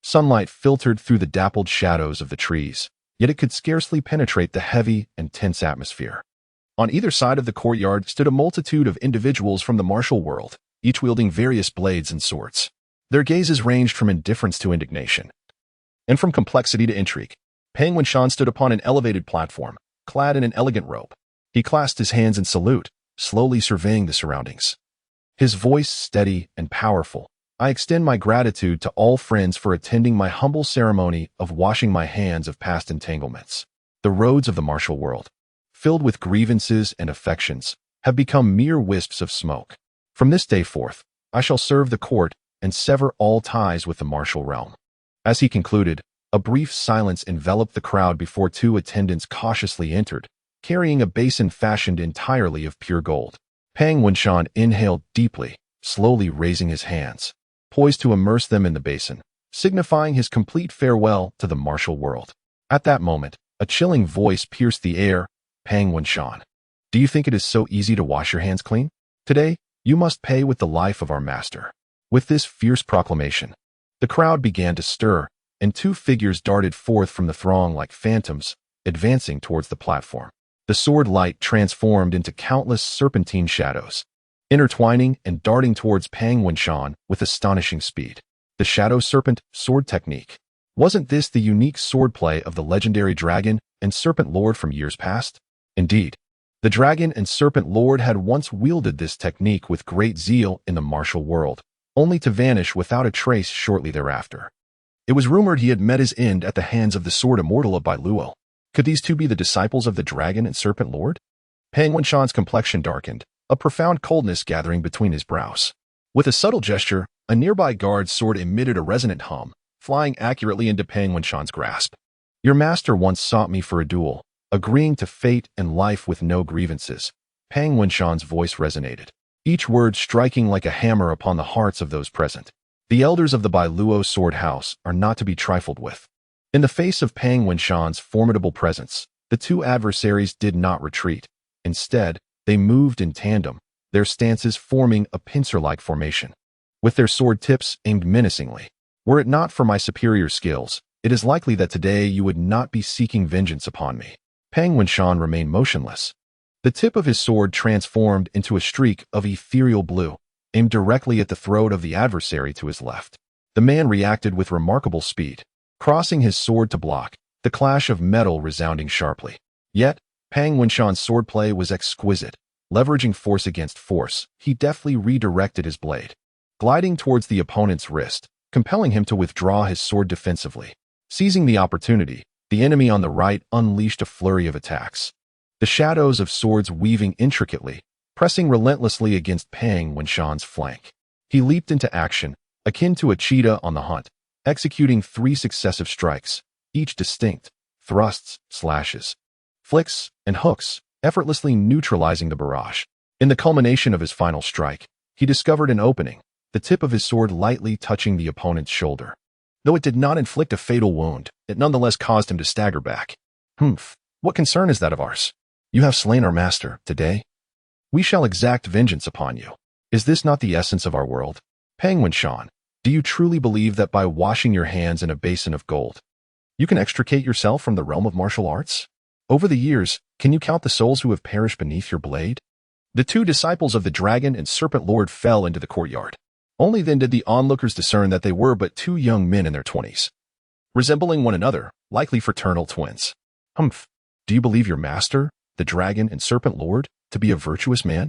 sunlight filtered through the dappled shadows of the trees, yet it could scarcely penetrate the heavy and tense atmosphere. On either side of the courtyard stood a multitude of individuals from the martial world, each wielding various blades and swords. Their gazes ranged from indifference to indignation, and from complexity to intrigue. Pang Wenshan stood upon an elevated platform, clad in an elegant robe. He clasped his hands in salute, slowly surveying the surroundings. His voice steady and powerful. I extend my gratitude to all friends for attending my humble ceremony of washing my hands of past entanglements. The roads of the martial world, filled with grievances and affections, have become mere wisps of smoke. From this day forth, I shall serve the court and sever all ties with the martial realm. As he concluded, a brief silence enveloped the crowd before two attendants cautiously entered, carrying a basin fashioned entirely of pure gold. Pang Wenshan inhaled deeply, slowly raising his hands, poised to immerse them in the basin, signifying his complete farewell to the martial world. At that moment, a chilling voice pierced the air. Pang Wenshan, do you think it is so easy to wash your hands clean? Today, you must pay with the life of our master. With this fierce proclamation, the crowd began to stir, and two figures darted forth from the throng like phantoms, advancing towards the platform. The sword light transformed into countless serpentine shadows, intertwining and darting towards Pang Wenshan with astonishing speed. The Shadow Serpent sword technique. Wasn't this the unique swordplay of the legendary dragon and serpent lord from years past? Indeed, the dragon and serpent lord had once wielded this technique with great zeal in the martial world, only to vanish without a trace shortly thereafter. It was rumored he had met his end at the hands of the sword immortal of Bailuo. Could these two be the disciples of the dragon and serpent lord? Pang Wenshan's complexion darkened, a profound coldness gathering between his brows. With a subtle gesture, a nearby guard's sword emitted a resonant hum, flying accurately into Pang Wenshan's grasp. Your master once sought me for a duel, agreeing to fate and life with no grievances. Pang Wenshan's voice resonated, each word striking like a hammer upon the hearts of those present. The elders of the Bailuo sword house are not to be trifled with. In the face of Pang Wenshan's formidable presence, the two adversaries did not retreat. Instead, they moved in tandem, their stances forming a pincer-like formation, with their sword tips aimed menacingly. Were it not for my superior skills, it is likely that today you would not be seeking vengeance upon me. Pang Wenshan remained motionless. The tip of his sword transformed into a streak of ethereal blue, aimed directly at the throat of the adversary to his left. The man reacted with remarkable speed, crossing his sword to block, the clash of metal resounding sharply. Yet, Pang Wenshan's swordplay was exquisite. Leveraging force against force, he deftly redirected his blade, gliding towards the opponent's wrist, compelling him to withdraw his sword defensively. Seizing the opportunity, the enemy on the right unleashed a flurry of attacks, the shadows of swords weaving intricately, pressing relentlessly against Pang Wenshan's flank. He leaped into action, akin to a cheetah on the hunt, executing 3 successive strikes, each distinct, thrusts, slashes, flicks, and hooks, effortlessly neutralizing the barrage. In the culmination of his final strike, he discovered an opening, the tip of his sword lightly touching the opponent's shoulder. Though it did not inflict a fatal wound, it nonetheless caused him to stagger back. What concern is that of ours? You have slain our master, today. We shall exact vengeance upon you. Is this not the essence of our world? Pang Wenshan, do you truly believe that by washing your hands in a basin of gold, you can extricate yourself from the realm of martial arts? Over the years, can you count the souls who have perished beneath your blade? The two disciples of the dragon and serpent lord fell into the courtyard. Only then did the onlookers discern that they were but 2 young men in their 20s, resembling one another, likely fraternal twins. Do you believe your master, the dragon and serpent lord, to be a virtuous man?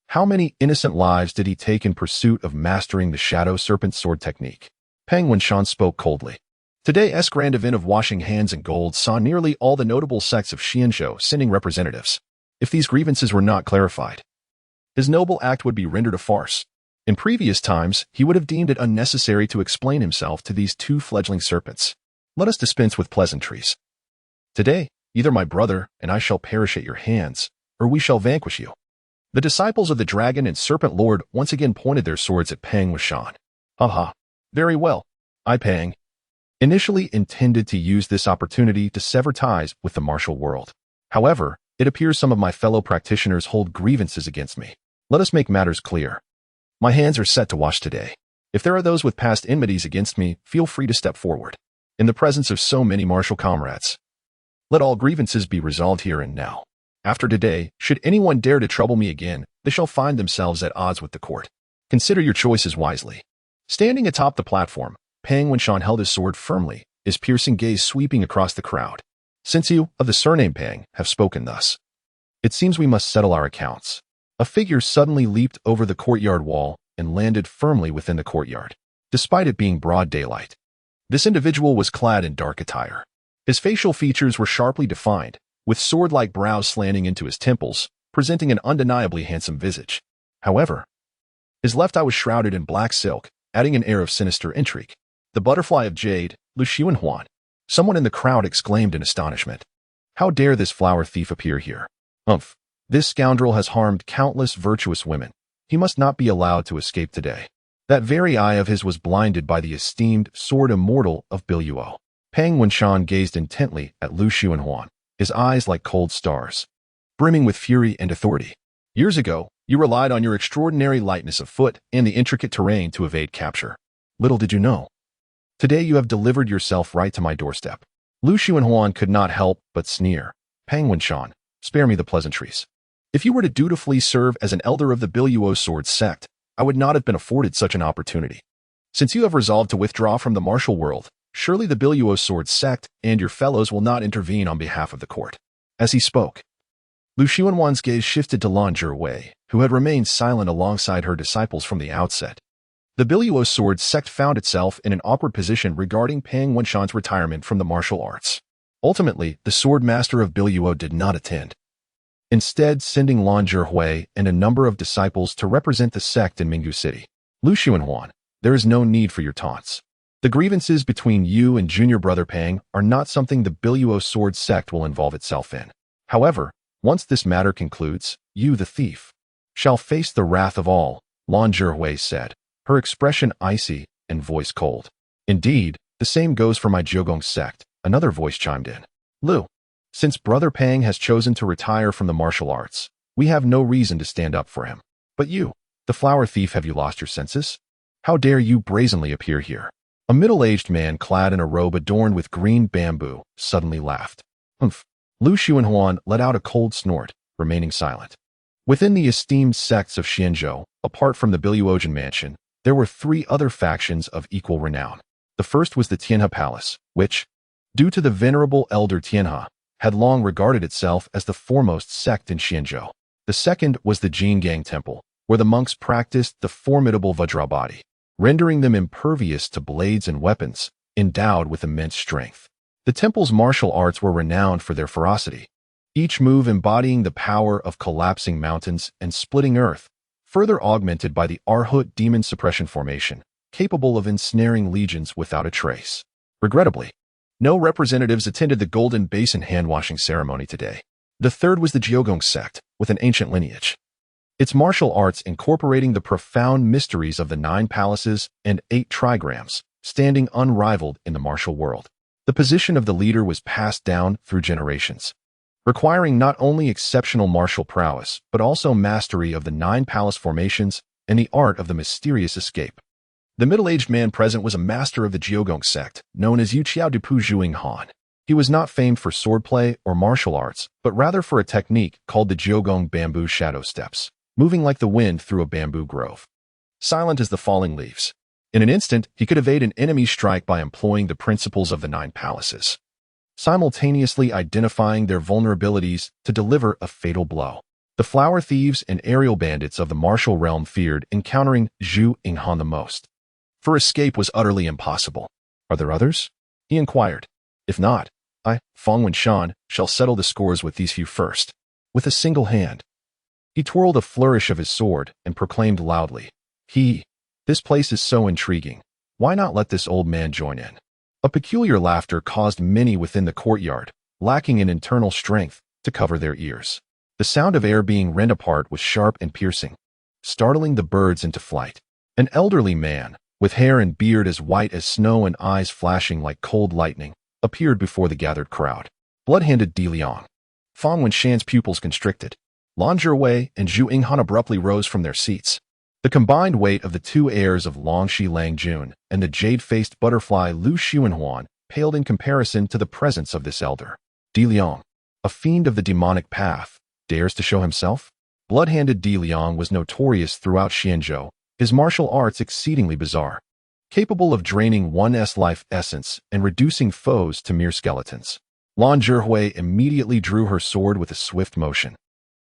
How many innocent lives did he take in pursuit of mastering the shadow serpent sword technique? Pang Wenshan spoke coldly. Today's grand event of washing hands in gold saw nearly all the notable sects of Xianzhou sending representatives. If these grievances were not clarified, his noble act would be rendered a farce. In previous times, he would have deemed it unnecessary to explain himself to these 2 fledgling serpents. Let us dispense with pleasantries. Today, either my brother and I shall perish at your hands, or we shall vanquish you. The disciples of the Dragon and Serpent Lord once again pointed their swords at Pang Wishan. Haha. Very well. I, Pang, initially intended to use this opportunity to sever ties with the martial world. However, it appears some of my fellow practitioners hold grievances against me. Let us make matters clear. My hands are set to wash today. If there are those with past enmities against me, feel free to step forward. In the presence of so many martial comrades, let all grievances be resolved here and now. After today, should anyone dare to trouble me again, they shall find themselves at odds with the court. Consider your choices wisely. Standing atop the platform, Pang Wishan held his sword firmly, his piercing gaze sweeping across the crowd. Since you, of the surname Pang, have spoken thus, it seems we must settle our accounts. A figure suddenly leaped over the courtyard wall and landed firmly within the courtyard, despite it being broad daylight. This individual was clad in dark attire. His facial features were sharply defined, with sword-like brows slanting into his temples, presenting an undeniably handsome visage. However, his left eye was shrouded in black silk, adding an air of sinister intrigue. The butterfly of jade, Lu Xuanhuan. Someone in the crowd exclaimed in astonishment. How dare this flower thief appear here? Umph. This scoundrel has harmed countless virtuous women. He must not be allowed to escape today. That very eye of his was blinded by the esteemed sword immortal of Biluo. Pang Wishan gazed intently at Lu Xuanhuan, his eyes like cold stars, brimming with fury and authority. Years ago, you relied on your extraordinary lightness of foot and the intricate terrain to evade capture. Little did you know. Today you have delivered yourself right to my doorstep. Lu Xuanhuan could not help but sneer. Pang Wishan, spare me the pleasantries. If you were to dutifully serve as an elder of the Biluo sword sect, I would not have been afforded such an opportunity. Since you have resolved to withdraw from the martial world, surely the Biluo sword sect and your fellows will not intervene on behalf of the court. As he spoke, Lu Xuanhuan's gaze shifted to Lan Zhiwei, who had remained silent alongside her disciples from the outset. The Biluo sword sect found itself in an awkward position regarding Pang Wishan's retirement from the martial arts. Ultimately, the sword master of Biluo did not attend, instead sending Lan Zhiwei and a number of disciples to represent the sect in Minggu City. Lu Xuanhuan, there is no need for your taunts. The grievances between you and junior brother Pang are not something the Biluo sword sect will involve itself in. However, once this matter concludes, you, the thief, shall face the wrath of all, Lan Zhiwei said, her expression icy and voice cold. Indeed, the same goes for my Jiugong sect, another voice chimed in. Lu, since brother Pang has chosen to retire from the martial arts, we have no reason to stand up for him. But you, the flower thief, have you lost your senses? How dare you brazenly appear here? A middle-aged man clad in a robe adorned with green bamboo suddenly laughed. Humph. Lu Xuanhuan let out a cold snort, remaining silent. Within the esteemed sects of Xianzhou, apart from the Biluojan mansion, there were three other factions of equal renown. The first was the Tianhe Palace, which, due to the venerable elder Tianhe, had long regarded itself as the foremost sect in Xianzhou. The second was the Jingang Temple, where the monks practiced the formidable Vajrabadi, rendering them impervious to blades and weapons, endowed with immense strength. The temple's martial arts were renowned for their ferocity, each move embodying the power of collapsing mountains and splitting earth, further augmented by the Arhut demon suppression formation, capable of ensnaring legions without a trace. Regrettably, no representatives attended the Golden Basin hand-washing ceremony today. The third was the Jiugong sect, with an ancient lineage, its martial arts incorporating the profound mysteries of the 9 palaces and 8 trigrams, standing unrivaled in the martial world. The position of the leader was passed down through generations, requiring not only exceptional martial prowess, but also mastery of the 9 palace formations and the art of the mysterious escape. The middle-aged man present was a master of the Jiugong sect, known as Yuqiao Dupu Zhuing Han. He was not famed for swordplay or martial arts, but rather for a technique called the Jiugong bamboo shadow steps, moving like the wind through a bamboo grove, silent as the falling leaves. In an instant, he could evade an enemy's strike by employing the principles of the 9 palaces, simultaneously identifying their vulnerabilities to deliver a fatal blow. The flower thieves and aerial bandits of the martial realm feared encountering Zhu Yinghan the most, for escape was utterly impossible. Are there others? He inquired. If not, I, Pang Wishan, shall settle the scores with these few first. With a single hand, he twirled a flourish of his sword and proclaimed loudly, This place is so intriguing. Why not let this old man join in? A peculiar laughter caused many within the courtyard, lacking in internal strength, to cover their ears. The sound of air being rent apart was sharp and piercing, startling the birds into flight. An elderly man, with hair and beard as white as snow and eyes flashing like cold lightning, appeared before the gathered crowd. Blood-handed De Liang. Fang Wenshan's pupils constricted. Lan Zhiwei and Zhu Yinghan abruptly rose from their seats. The combined weight of the two heirs of Longxi Langjun and the jade-faced butterfly Lu Xuanhuan paled in comparison to the presence of this elder. De Liang, a fiend of the demonic path, dares to show himself? Blood-handed De Liang was notorious throughout Xianzhou, his martial arts exceedingly bizarre, capable of draining one's life essence and reducing foes to mere skeletons. Lan Zhihui immediately drew her sword with a swift motion,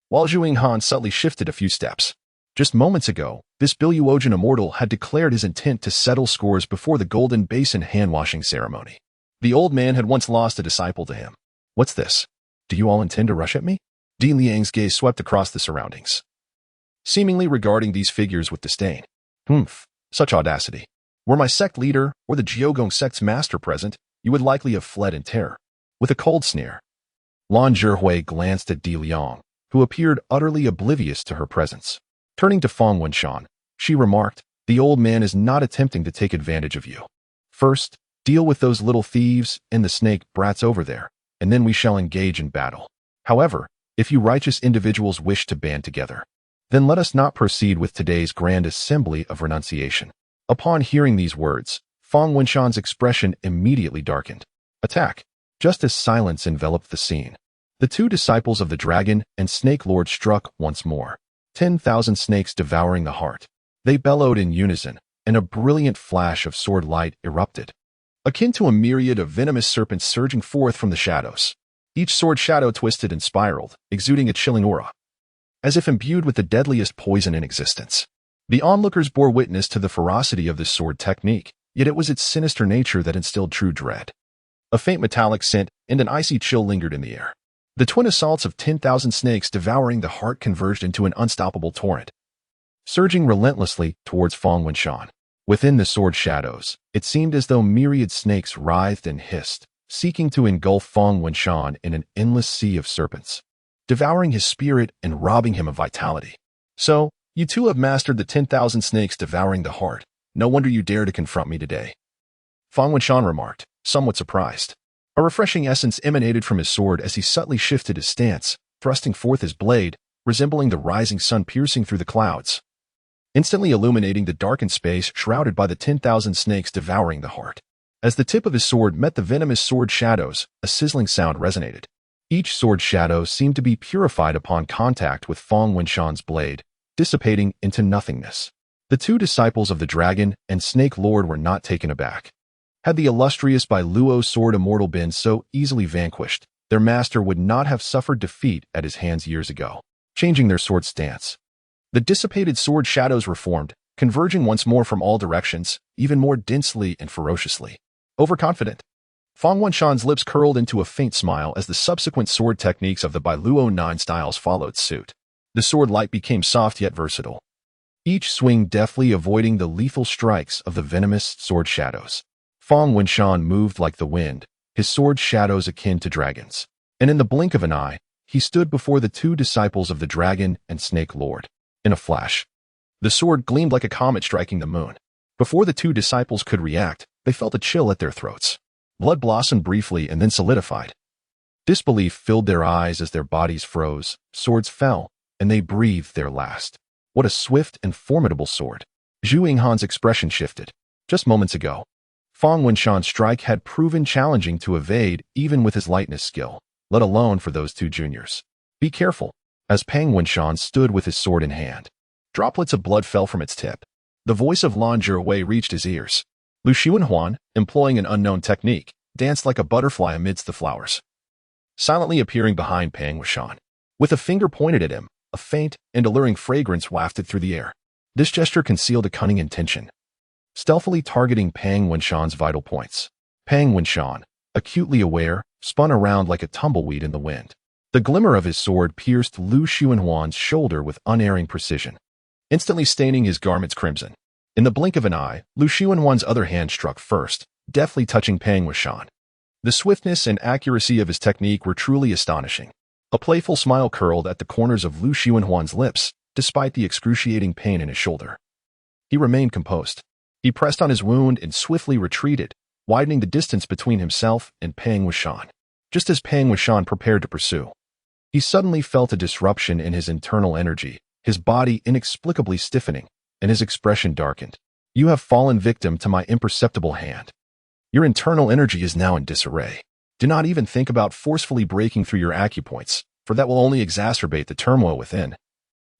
while Zhu Yinghan subtly shifted a few steps. Just moments ago, this Biluojan immortal had declared his intent to settle scores before the Golden Basin hand-washing ceremony. The old man had once lost a disciple to him. What's this? Do you all intend to rush at me? De Liang's gaze swept across the surroundings, seemingly regarding these figures with disdain. Such audacity. Were my sect leader or the Jiogong sect's master present, you would likely have fled in terror. With a cold sneer, Lan Zhihui glanced at De Liang, who appeared utterly oblivious to her presence. Turning to Fang Wenshan, she remarked, "The old man is not attempting to take advantage of you. First, deal with those little thieves and the snake brats over there, and then we shall engage in battle. However, if you righteous individuals wish to band together, then let us not proceed with today's grand assembly of renunciation." Upon hearing these words, Fang Wenshan's expression immediately darkened. Attack! Just as silence enveloped the scene, the two disciples of the dragon and snake lord struck once more. 10,000 snakes devouring the heart. They bellowed in unison, and a brilliant flash of sword light erupted, akin to a myriad of venomous serpents surging forth from the shadows. Each sword shadow twisted and spiraled, exuding a chilling aura, as if imbued with the deadliest poison in existence. The onlookers bore witness to the ferocity of this sword technique, yet it was its sinister nature that instilled true dread. A faint metallic scent and an icy chill lingered in the air. The twin assaults of 10,000 snakes devouring the heart converged into an unstoppable torrent, surging relentlessly towards Fang Wenshan. Within the sword shadows, it seemed as though myriad snakes writhed and hissed, seeking to engulf Fang Wenshan in an endless sea of serpents, devouring his spirit and robbing him of vitality. "So, you two have mastered the 10,000 snakes devouring the heart. No wonder you dare to confront me today," Fang Wenshan remarked, somewhat surprised. A refreshing essence emanated from his sword as he subtly shifted his stance, thrusting forth his blade, resembling the rising sun piercing through the clouds, instantly illuminating the darkened space shrouded by the 10,000 snakes devouring the heart. As the tip of his sword met the venomous sword shadows, a sizzling sound resonated. Each sword shadow seemed to be purified upon contact with Fang Wenshan's blade, dissipating into nothingness. The two disciples of the dragon and snake lord were not taken aback. Had the illustrious Biluo sword immortal been so easily vanquished, their master would not have suffered defeat at his hands years ago. Changing their sword stance, the dissipated sword shadows reformed, converging once more from all directions, even more densely and ferociously. Overconfident, Fang Wenshan's lips curled into a faint smile as the subsequent sword techniques of the Biluo 9 styles followed suit. The sword light became soft yet versatile, each swing deftly avoiding the lethal strikes of the venomous sword shadows. Fang Wenshan moved like the wind, his sword shadows akin to dragons, and in the blink of an eye, he stood before the two disciples of the dragon and snake lord. In a flash, the sword gleamed like a comet striking the moon. Before the two disciples could react, they felt a chill at their throats. Blood blossomed briefly and then solidified. Disbelief filled their eyes as their bodies froze, swords fell, and they breathed their last. What a swift and formidable sword. Zhu Yinghan's expression shifted. Just moments ago, Fang Wenshan's strike had proven challenging to evade even with his lightness skill, let alone for those two juniors. Be careful, as Fang Wenshan stood with his sword in hand. Droplets of blood fell from its tip. The voice of Lan Zhiwei reached his ears. Lu Xuanhuan, employing an unknown technique, danced like a butterfly amidst the flowers, silently appearing behind Fang Wenshan. With a finger pointed at him, a faint and alluring fragrance wafted through the air. This gesture concealed a cunning intention, stealthily targeting Fang Wenshan's vital points. Fang Wenshan, acutely aware, spun around like a tumbleweed in the wind. The glimmer of his sword pierced Lu Xuanhuan's shoulder with unerring precision, instantly staining his garments crimson. In the blink of an eye, Lu Xuanhuan's other hand struck first, deftly touching Fang Wenshan. The swiftness and accuracy of his technique were truly astonishing. A playful smile curled at the corners of Lu Xianhuan's lips, despite the excruciating pain in his shoulder. He remained composed. He pressed on his wound and swiftly retreated, widening the distance between himself and Pang Wuxian. Just as Pang Wuxian prepared to pursue, he suddenly felt a disruption in his internal energy, his body inexplicably stiffening, and his expression darkened. You have fallen victim to my imperceptible hand. Your internal energy is now in disarray. Do not even think about forcefully breaking through your acupoints, for that will only exacerbate the turmoil within.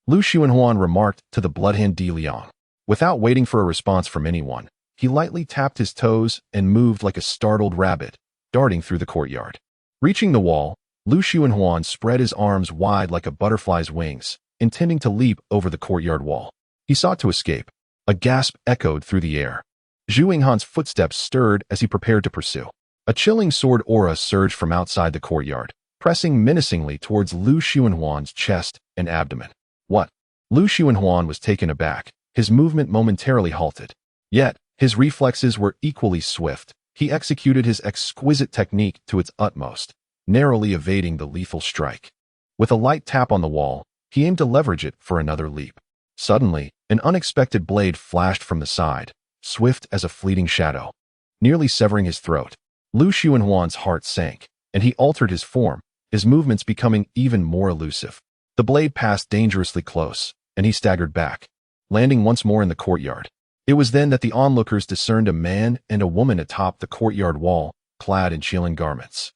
Lu Xianhuan remarked to the bloodhand Di Liang. Without waiting for a response from anyone, he lightly tapped his toes and moved like a startled rabbit, darting through the courtyard. Reaching the wall, Lu Xianhuan spread his arms wide like a butterfly's wings, intending to leap over the courtyard wall. He sought to escape. A gasp echoed through the air. Zhu Yinghan's footsteps stirred as he prepared to pursue. A chilling sword aura surged from outside the courtyard, pressing menacingly towards Lu Xianhuan's chest and abdomen. What? Lu Xianhuan was taken aback, his movement momentarily halted. Yet, his reflexes were equally swift. He executed his exquisite technique to its utmost, narrowly evading the lethal strike. With a light tap on the wall, he aimed to leverage it for another leap. Suddenly, an unexpected blade flashed from the side, swift as a fleeting shadow, nearly severing his throat. Lu Xianhuan's heart sank, and he altered his form, his movements becoming even more elusive. The blade passed dangerously close, and he staggered back, landing once more in the courtyard. It was then that the onlookers discerned a man and a woman atop the courtyard wall, clad in chilling garments.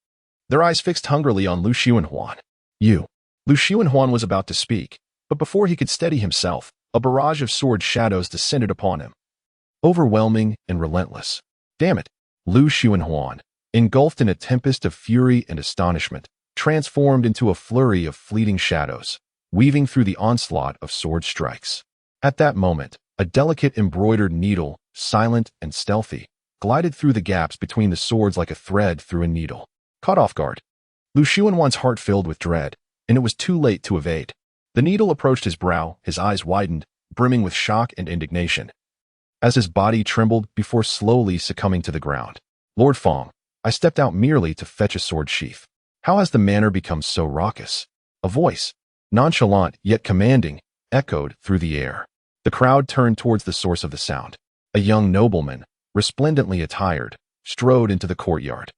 Their eyes fixed hungrily on Lu Xianhuan. You. Lu Xianhuan was about to speak, but before he could steady himself, a barrage of sword shadows descended upon him. Overwhelming and relentless. Damn it! Lu Xianhuan, engulfed in a tempest of fury and astonishment, transformed into a flurry of fleeting shadows, weaving through the onslaught of sword strikes. At that moment, a delicate embroidered needle, silent and stealthy, glided through the gaps between the swords like a thread through a needle. Caught off guard, Lu Xianhuan's heart filled with dread, and it was too late to evade. The needle approached his brow, his eyes widened, brimming with shock and indignation, as his body trembled before slowly succumbing to the ground. Lord Fong, I stepped out merely to fetch a sword sheath. How has the manor become so raucous? A voice, nonchalant yet commanding, echoed through the air. The crowd turned towards the source of the sound. A young nobleman, resplendently attired, strode into the courtyard.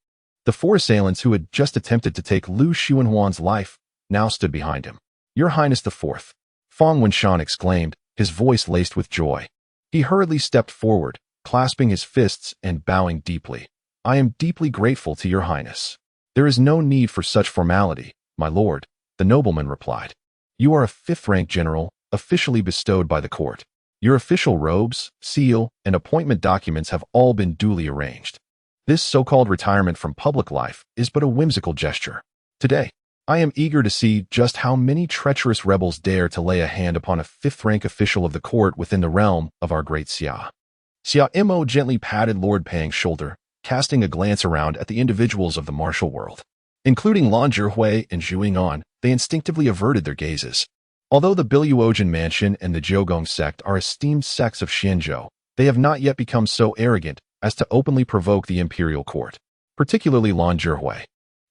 The four assailants who had just attempted to take Lu Xianhuan's life now stood behind him. Your Highness the Fourth, Fong Wunshan exclaimed, his voice laced with joy. He hurriedly stepped forward, clasping his fists and bowing deeply. I am deeply grateful to your Highness. There is no need for such formality, my lord, the nobleman replied. You are a fifth-rank general, officially bestowed by the court. Your official robes, seal, and appointment documents have all been duly arranged. This so-called retirement from public life is but a whimsical gesture. Today, I am eager to see just how many treacherous rebels dare to lay a hand upon a fifth-rank official of the court within the realm of our Great Xia. Xia Mo gently patted Lord Pang's shoulder, casting a glance around at the individuals of the martial world. Including Lan Zhihui and Zhu Ying'an, they instinctively averted their gazes. Although the Biluojian Mansion and the Jiugong sect are esteemed sects of Xianzhou, they have not yet become so arrogant as to openly provoke the imperial court, particularly Lan Zhihui,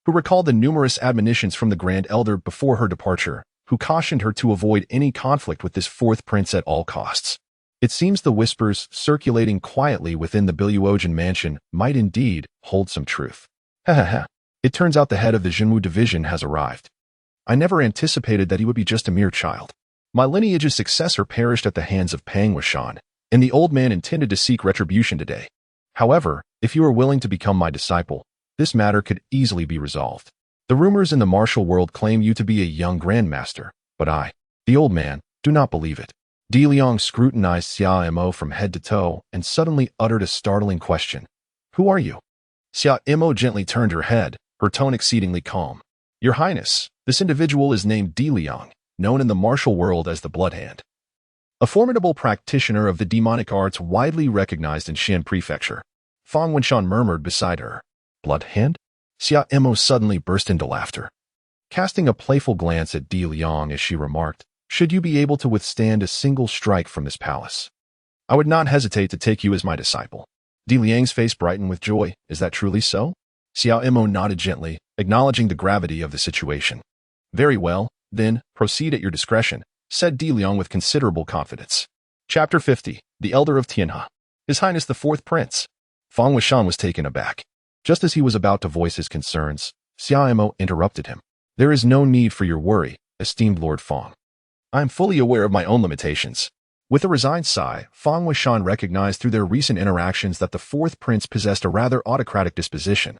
who recalled the numerous admonitions from the Grand Elder before her departure, who cautioned her to avoid any conflict with this fourth prince at all costs. It seems the whispers circulating quietly within the Biluojian Mansion might indeed hold some truth. It turns out the head of the Jinwu division has arrived. I never anticipated that he would be just a mere child. My lineage's successor perished at the hands of Pang Wuxian, and the old man intended to seek retribution today. However, if you are willing to become my disciple, this matter could easily be resolved. The rumors in the martial world claim you to be a young grandmaster, but I, the old man, do not believe it. Di Liang scrutinized Xia Mo from head to toe and suddenly uttered a startling question. Who are you? Xia Mo gently turned her head, her tone exceedingly calm. Your Highness, this individual is named Di Liang, known in the martial world as the Blood Hand. A formidable practitioner of the demonic arts widely recognized in Xian Prefecture. Fong Wunshan murmured beside her. Blood Hand? Xia Mo suddenly burst into laughter, casting a playful glance at Di Liang as she remarked, should you be able to withstand a single strike from this palace, I would not hesitate to take you as my disciple. Di Liang's face brightened with joy. Is that truly so? Xia Mo nodded gently, acknowledging the gravity of the situation. Very well, then, proceed at your discretion, said Di Liang with considerable confidence. Chapter 50. The Elder of Tianhe. His Highness the Fourth Prince. Fang Wuxian was taken aback. Just as he was about to voice his concerns, Xia Mo interrupted him. There is no need for your worry, esteemed Lord Fang. I am fully aware of my own limitations. With a resigned sigh, Fang Wuxian recognized through their recent interactions that the Fourth Prince possessed a rather autocratic disposition,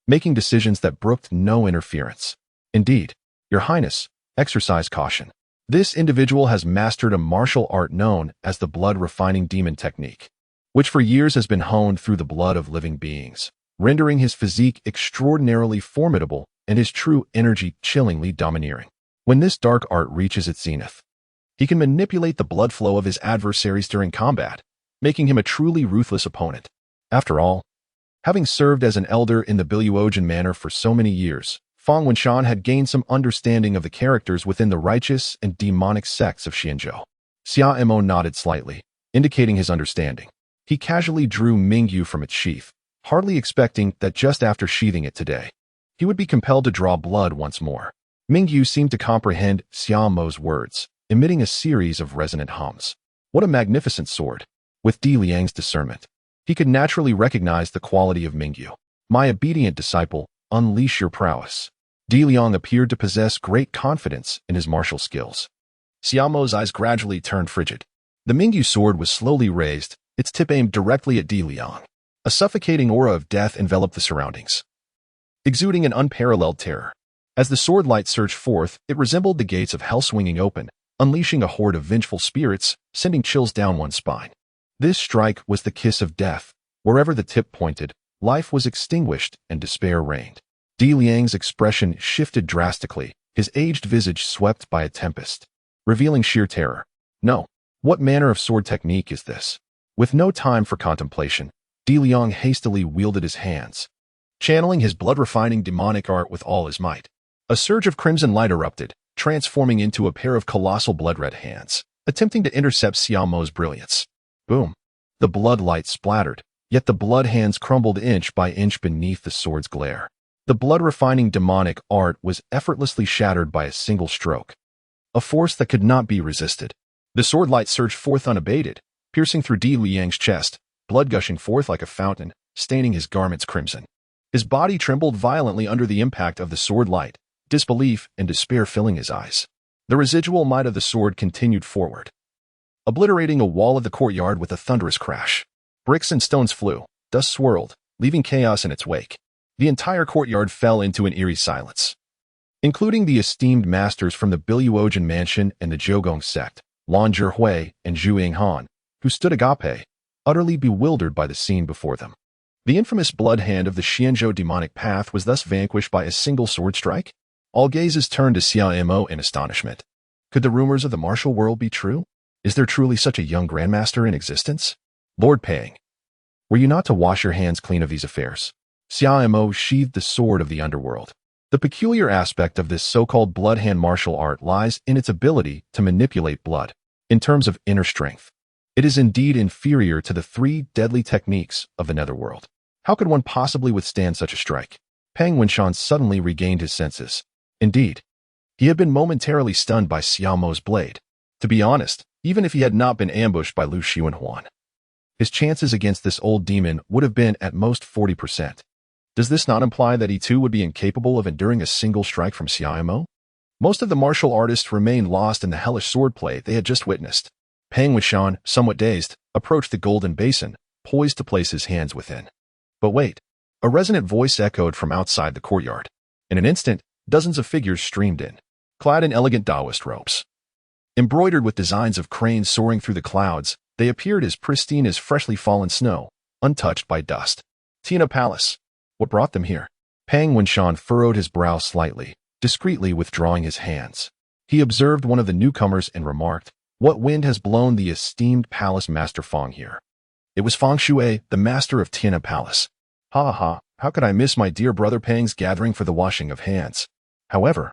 making decisions that brooked no interference. Indeed, Your Highness, exercise caution. This individual has mastered a martial art known as the blood-refining demon technique, which for years has been honed through the blood of living beings, rendering his physique extraordinarily formidable and his true energy chillingly domineering. When this dark art reaches its zenith, he can manipulate the blood flow of his adversaries during combat, making him a truly ruthless opponent. After all, having served as an elder in the Biluojan manor for so many years, Fang Wuxian had gained some understanding of the characters within the righteous and demonic sects of Xianzhou. Xia Mo nodded slightly, indicating his understanding. He casually drew Mingyu from its sheath, hardly expecting that just after sheathing it today, he would be compelled to draw blood once more. Mingyu seemed to comprehend Xia Mo's words, emitting a series of resonant hums. What a magnificent sword! With Di Liang's discernment, he could naturally recognize the quality of Mingyu. My obedient disciple, unleash your prowess. Di Liang appeared to possess great confidence in his martial skills. Xia Mo's eyes gradually turned frigid. The Mingyu sword was slowly raised, its tip aimed directly at Di Liang. A suffocating aura of death enveloped the surroundings, exuding an unparalleled terror. As the sword light surged forth, it resembled the gates of hell swinging open, unleashing a horde of vengeful spirits, sending chills down one's spine. This strike was the kiss of death. Wherever the tip pointed, life was extinguished and despair reigned. Di Liang's expression shifted drastically, his aged visage swept by a tempest, revealing sheer terror. No, what manner of sword technique is this? With no time for contemplation, Di Liang hastily wielded his hands, channeling his blood-refining demonic art with all his might. A surge of crimson light erupted, transforming into a pair of colossal blood-red hands, attempting to intercept Xia Mo's brilliance. Boom! The blood light splattered, yet the blood hands crumbled inch by inch beneath the sword's glare. The blood-refining demonic art was effortlessly shattered by a single stroke, a force that could not be resisted. The sword light surged forth unabated, piercing through Di Liang's chest, blood gushing forth like a fountain, staining his garments crimson. His body trembled violently under the impact of the sword light, disbelief and despair filling his eyes. The residual might of the sword continued forward, obliterating a wall of the courtyard with a thunderous crash. Bricks and stones flew, dust swirled, leaving chaos in its wake. The entire courtyard fell into an eerie silence, including the esteemed masters from the Biluojan mansion and the Zhougong sect, Lan Zhihui and Zhu Yinghan, who stood agape, utterly bewildered by the scene before them. The infamous blood hand of the Xianzhou demonic path was thus vanquished by a single sword strike? All gazes turned to Xia Mo in astonishment. Could the rumors of the martial world be true? Is there truly such a young grandmaster in existence? Lord Pang, were you not to wash your hands clean of these affairs? Xia Mo sheathed the sword of the underworld. The peculiar aspect of this so-called blood hand martial art lies in its ability to manipulate blood. In terms of inner strength, it is indeed inferior to the 3 deadly techniques of the netherworld. How could one possibly withstand such a strike? Pang Wuxian suddenly regained his senses. Indeed, he had been momentarily stunned by Xia Mo's blade. To be honest, even if he had not been ambushed by Lu Xiwenhuan, his chances against this old demon would have been at most 40%. Does this not imply that he too would be incapable of enduring a single strike from Xia Mo? Most of the martial artists remained lost in the hellish swordplay they had just witnessed. Pang Wuxian, somewhat dazed, approached the golden basin, poised to place his hands within. But wait, a resonant voice echoed from outside the courtyard. In an instant, dozens of figures streamed in, clad in elegant Taoist robes. Embroidered with designs of cranes soaring through the clouds, they appeared as pristine as freshly fallen snow, untouched by dust. Tianhe Palace. What brought them here? Pang Wuxian furrowed his brow slightly, discreetly withdrawing his hands. He observed one of the newcomers and remarked, "What wind has blown the esteemed palace master Fang here?" It was Fang Shui, the master of Tianhe Palace. Ha ha, how could I miss my dear brother Pang's gathering for the washing of hands? However,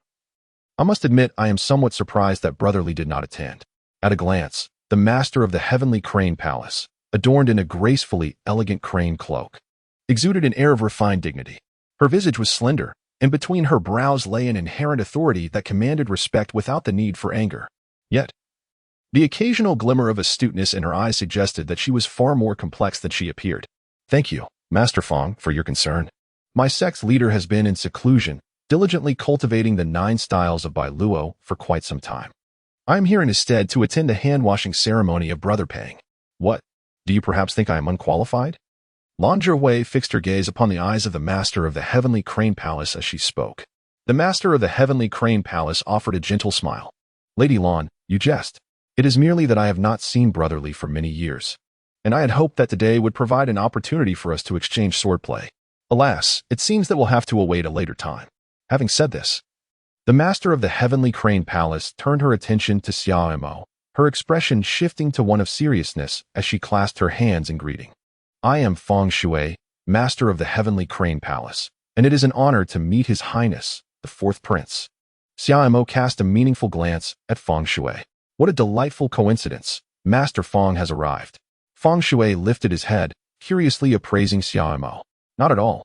I must admit I am somewhat surprised that Brother Li did not attend. At a glance, the master of the heavenly crane palace, adorned in a gracefully elegant crane cloak, exuded an air of refined dignity. Her visage was slender, and between her brows lay an inherent authority that commanded respect without the need for anger. Yet, the occasional glimmer of astuteness in her eyes suggested that she was far more complex than she appeared. Thank you, Master Fong, for your concern. My sect's leader has been in seclusion, diligently cultivating the 9 styles of Bai Luo for quite some time. I am here in his stead to attend a hand-washing ceremony of brother paying. What? Do you perhaps think I am unqualified? Lan Zhihui fixed her gaze upon the eyes of the master of the Heavenly Crane Palace as she spoke. The master of the Heavenly Crane Palace offered a gentle smile. Lady Lan, you jest. It is merely that I have not seen Brotherly for many years, and I had hoped that today would provide an opportunity for us to exchange swordplay. Alas, it seems that we'll have to await a later time. Having said this, the master of the Heavenly Crane Palace turned her attention to Xia Mo, her expression shifting to one of seriousness as she clasped her hands in greeting. I am Feng Shui, master of the Heavenly Crane Palace, and it is an honor to meet His Highness, the 4th Prince. Xia Mo cast a meaningful glance at Feng Shui. What a delightful coincidence. Master Feng has arrived. Feng Shui lifted his head, curiously appraising Xia Mo. Not at all.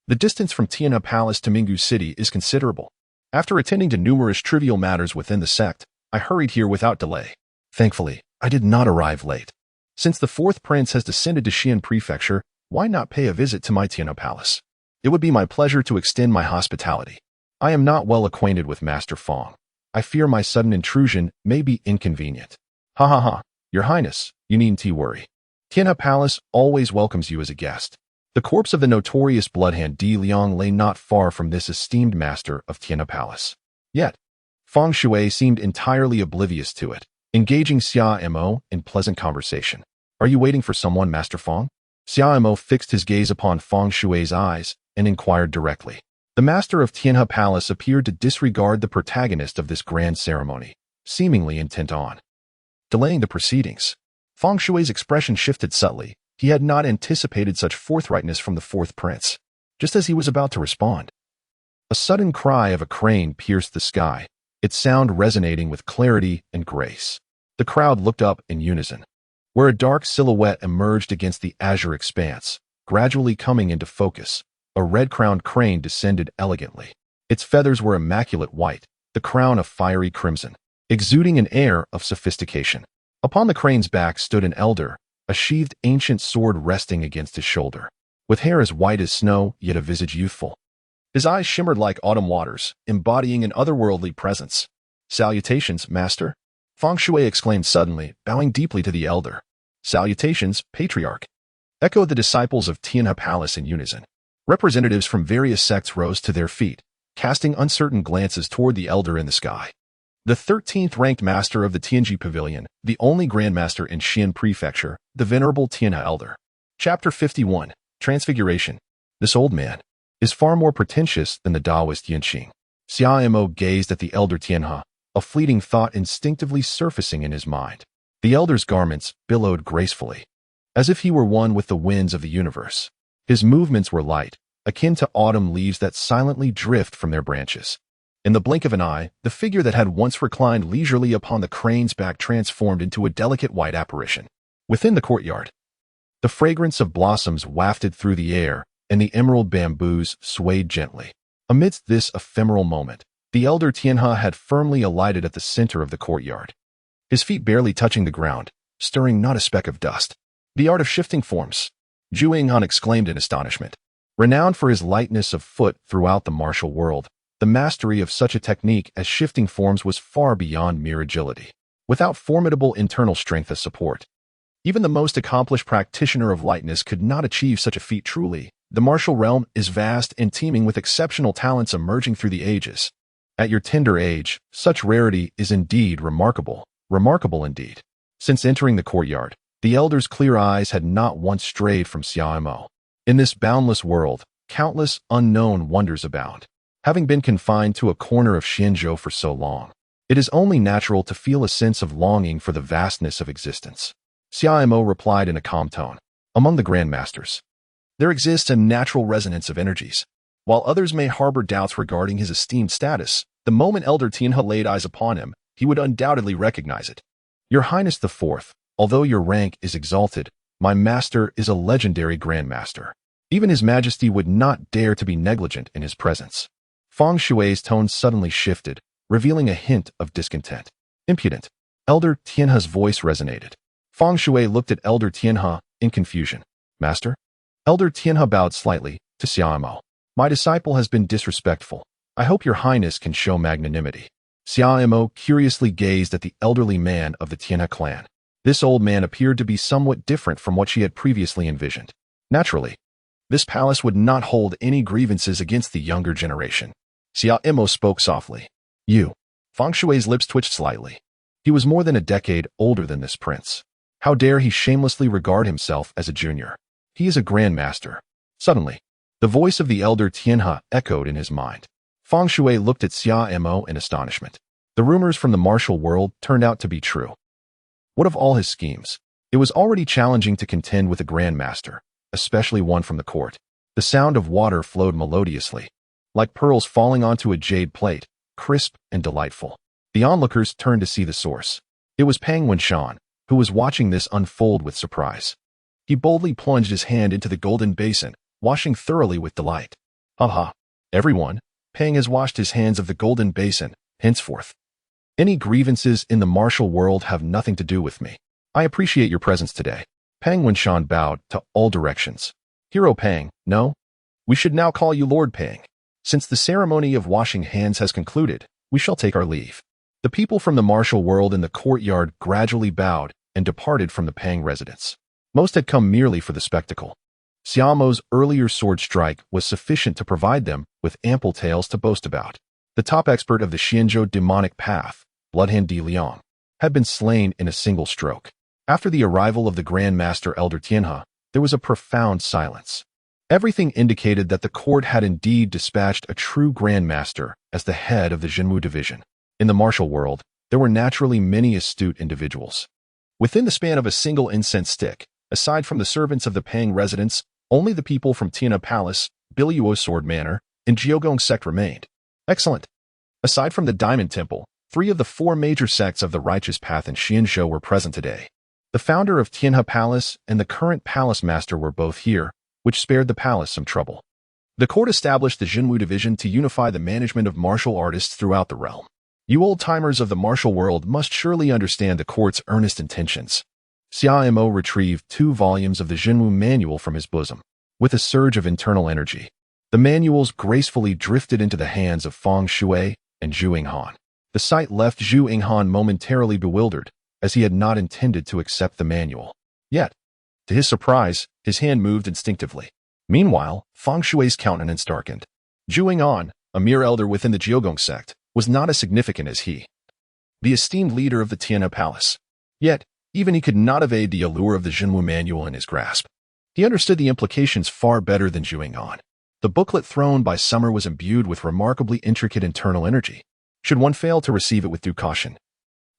The distance from Tianhe Palace to Minggu City is considerable. After attending to numerous trivial matters within the sect, I hurried here without delay. Thankfully, I did not arrive late. Since the 4th Prince has descended to Xian Prefecture, why not pay a visit to my Tianhe Palace? It would be my pleasure to extend my hospitality. I am not well acquainted with Master Feng. I fear my sudden intrusion may be inconvenient. Ha ha ha, Your Highness, you needn't worry. Tianhe Palace always welcomes you as a guest. The corpse of the notorious bloodhand Di Liang lay not far from this esteemed master of Tianhe Palace. Yet, Feng Shui seemed entirely oblivious to it, engaging Xia Mo in pleasant conversation. Are you waiting for someone, Master Feng? Xia Mo fixed his gaze upon Feng Shui's eyes and inquired directly. The master of Tianhe Palace appeared to disregard the protagonist of this grand ceremony, seemingly intent on delaying the proceedings. Feng Shui's expression shifted subtly. He had not anticipated such forthrightness from the 4th Prince. Just as he was about to respond, a sudden cry of a crane pierced the sky, its sound resonating with clarity and grace. The crowd looked up in unison, where a dark silhouette emerged against the azure expanse, gradually coming into focus. A red-crowned crane descended elegantly. Its feathers were immaculate white, the crown of fiery crimson, exuding an air of sophistication. Upon the crane's back stood an elder, a sheathed ancient sword resting against his shoulder, with hair as white as snow, yet a visage youthful. His eyes shimmered like autumn waters, embodying an otherworldly presence. Salutations, master! Feng Shui exclaimed suddenly, bowing deeply to the elder. Salutations, patriarch! Echoed the disciples of Tianhe Palace in unison. Representatives from various sects rose to their feet, casting uncertain glances toward the elder in the sky. The 13th ranked master of the Tianji Pavilion, the only grandmaster in Xian Prefecture, the venerable Tianhe Elder. Chapter 51, Transfiguration. This old man is far more pretentious than the Taoist Yinqing. Xia Mo gazed at the elder Tianhe, a fleeting thought instinctively surfacing in his mind. The elder's garments billowed gracefully, as if he were one with the winds of the universe. His movements were light, akin to autumn leaves that silently drift from their branches. In the blink of an eye, the figure that had once reclined leisurely upon the crane's back transformed into a delicate white apparition. Within the courtyard, the fragrance of blossoms wafted through the air, and the emerald bamboos swayed gently. Amidst this ephemeral moment, the elder Tianhe had firmly alighted at the center of the courtyard, his feet barely touching the ground, stirring not a speck of dust. The art of shifting forms, Zhu Yinghan exclaimed in astonishment. Renowned for his lightness of foot throughout the martial world, the mastery of such a technique as shifting forms was far beyond mere agility. Without formidable internal strength as support, even the most accomplished practitioner of lightness could not achieve such a feat truly. The martial realm is vast and teeming with exceptional talents emerging through the ages. At your tender age, such rarity is indeed remarkable indeed. Since entering the courtyard, the elder's clear eyes had not once strayed from Xia Mo. In this boundless world, countless unknown wonders abound. Having been confined to a corner of Xianzhou for so long, it is only natural to feel a sense of longing for the vastness of existence. Xia Mo replied in a calm tone. Among the grandmasters, there exists a natural resonance of energies. While others may harbor doubts regarding his esteemed status, the moment Elder Tianhe laid eyes upon him, he would undoubtedly recognize it. Your Highness the Fourth, although your rank is exalted, my master is a legendary grandmaster. Even His Majesty would not dare to be negligent in his presence. Feng Shui's tone suddenly shifted, revealing a hint of discontent. Impudent. Elder Tianhe's voice resonated. Feng Shui looked at Elder Tianhe in confusion. Master? Elder Tianhe bowed slightly to Xiaomo. My disciple has been disrespectful. I hope your highness can show magnanimity. Xiaomo curiously gazed at the elderly man of the Tianhe clan. This old man appeared to be somewhat different from what she had previously envisioned. Naturally, this palace would not hold any grievances against the younger generation. Xiaomo spoke softly. You. Feng Shui's lips twitched slightly. He was more than a decade older than this prince. How dare he shamelessly regard himself as a junior? He is a grandmaster. Suddenly, the voice of the elder Tianhe echoed in his mind. Feng Shui looked at Xiaomo in astonishment. The rumors from the martial world turned out to be true. What of all his schemes? It was already challenging to contend with a grandmaster, especially one from the court. The sound of water flowed melodiously, like pearls falling onto a jade plate, crisp and delightful. The onlookers turned to see the source. It was Pang Wenshan, who was watching this unfold with surprise. He boldly plunged his hand into the golden basin, washing thoroughly with delight. Haha, everyone, Pang has washed his hands of the golden basin, henceforth. Any grievances in the martial world have nothing to do with me. I appreciate your presence today. Pang Wenshan bowed to all directions. Hero Pang, no? We should now call you Lord Pang. Since the ceremony of washing hands has concluded, we shall take our leave. The people from the martial world in the courtyard gradually bowed and departed from the Pang residence. Most had come merely for the spectacle. Xiaomo's earlier sword strike was sufficient to provide them with ample tales to boast about. The top expert of the Xianzhou demonic path, Bloodhand Di Liang, had been slain in a single stroke. After the arrival of the grandmaster Elder Tianhe, there was a profound silence. Everything indicated that the court had indeed dispatched a true grandmaster as the head of the Jinwu division. In the martial world, there were naturally many astute individuals. Within the span of a single incense stick, aside from the servants of the Pang residence, only the people from Tianhe Palace, Biluo Sword Manor, and Jiogong sect remained. Excellent. Aside from the Diamond Temple, 3 of the 4 major sects of the Righteous Path in Xianzhou were present today. The founder of Tianhe Palace and the current palace master were both here, which spared the palace some trouble. The court established the Jinwu division to unify the management of martial artists throughout the realm. You old-timers of the martial world must surely understand the court's earnest intentions. Xiaomo retrieved 2 volumes of the Jinwu manual from his bosom. With a surge of internal energy, the manuals gracefully drifted into the hands of Feng Shui and Zhu Yinghan. The sight left Zhu Yinghan momentarily bewildered, as he had not intended to accept the manual. Yet, to his surprise, his hand moved instinctively. Meanwhile, Feng Shui's countenance darkened. Zhu Yinghan, a mere elder within the Jiogong sect, was not as significant as he, the esteemed leader of the Tianhe Palace. Yet, even he could not evade the allure of the Jinwu manual in his grasp. He understood the implications far better than Zhu Yinghan. The booklet thrown by Summer was imbued with remarkably intricate internal energy. Should one fail to receive it with due caution,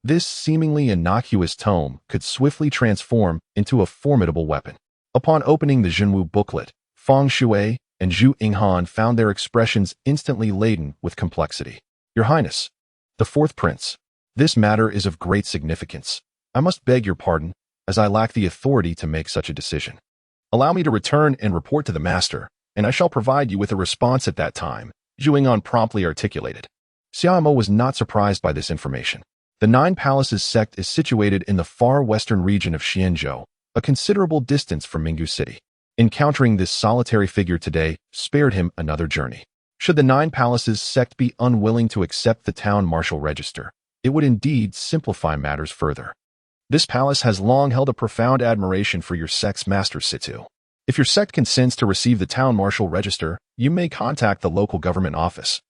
this seemingly innocuous tome could swiftly transform into a formidable weapon. Upon opening the Jinwu booklet, Feng Shui and Zhu Yinghan found their expressions instantly laden with complexity. Your Highness, the 4th Prince, this matter is of great significance. I must beg your pardon, as I lack the authority to make such a decision. Allow me to return and report to the master, and I shall provide you with a response at that time, Zhu Yinghan promptly articulated. Xiaomo was not surprised by this information. The 9 Palaces sect is situated in the far western region of Xianzhou, a considerable distance from Minggu City. Encountering this solitary figure today spared him another journey. Should the 9 Palaces sect be unwilling to accept the town martial register, it would indeed simplify matters further. This palace has long held a profound admiration for your sect's master Situ. If your sect consents to receive the town martial register, you may contact the local government office,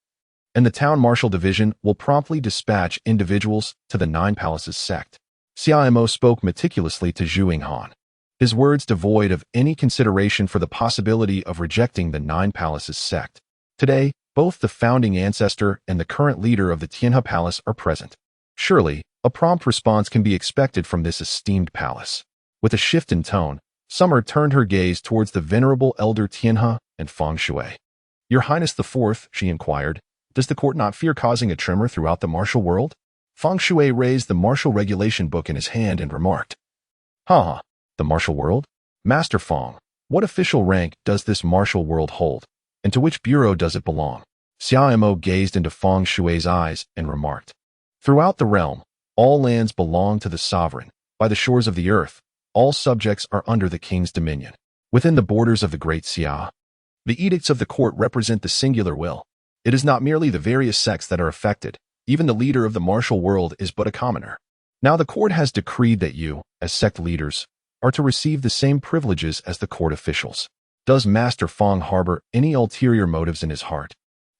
and the town martial division will promptly dispatch individuals to the 9 Palaces sect. Xiaomo spoke meticulously to Zhu Yinghan, his words devoid of any consideration for the possibility of rejecting the 9 Palaces sect. Today, both the founding ancestor and the current leader of the Tianhe Palace are present. Surely, a prompt response can be expected from this esteemed palace. With a shift in tone, Summer turned her gaze towards the venerable elder Tianhe and Feng Shui. Your Highness the 4th, she inquired, does the court not fear causing a tremor throughout the martial world? Feng Shui raised the martial regulation book in his hand and remarked, the martial world? Master Feng, what official rank does this martial world hold, and to which bureau does it belong? Xia Mo gazed into Feng Shui's eyes and remarked, "Throughout the realm, all lands belong to the sovereign. By the shores of the earth, all subjects are under the king's dominion. Within the borders of the Great Xia, the edicts of the court represent the singular will. It is not merely the various sects that are affected. Even the leader of the martial world is but a commoner. Now the court has decreed that you, as sect leaders, are to receive the same privileges as the court officials. Does Master Feng harbor any ulterior motives in his heart?"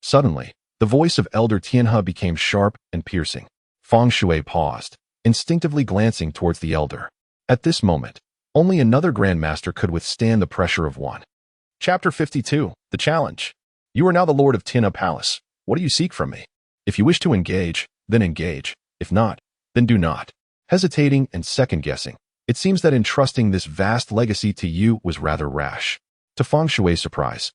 Suddenly, the voice of Elder Tianhe became sharp and piercing. Feng Shui paused, instinctively glancing towards the elder. At this moment, only another grandmaster could withstand the pressure of one. Chapter 52, The Challenge. You are now the Lord of Tianhe Palace. What do you seek from me? If you wish to engage, then engage. If not, then do not. Hesitating and second-guessing, it seems that entrusting this vast legacy to you was rather rash. To Feng Shui's surprise,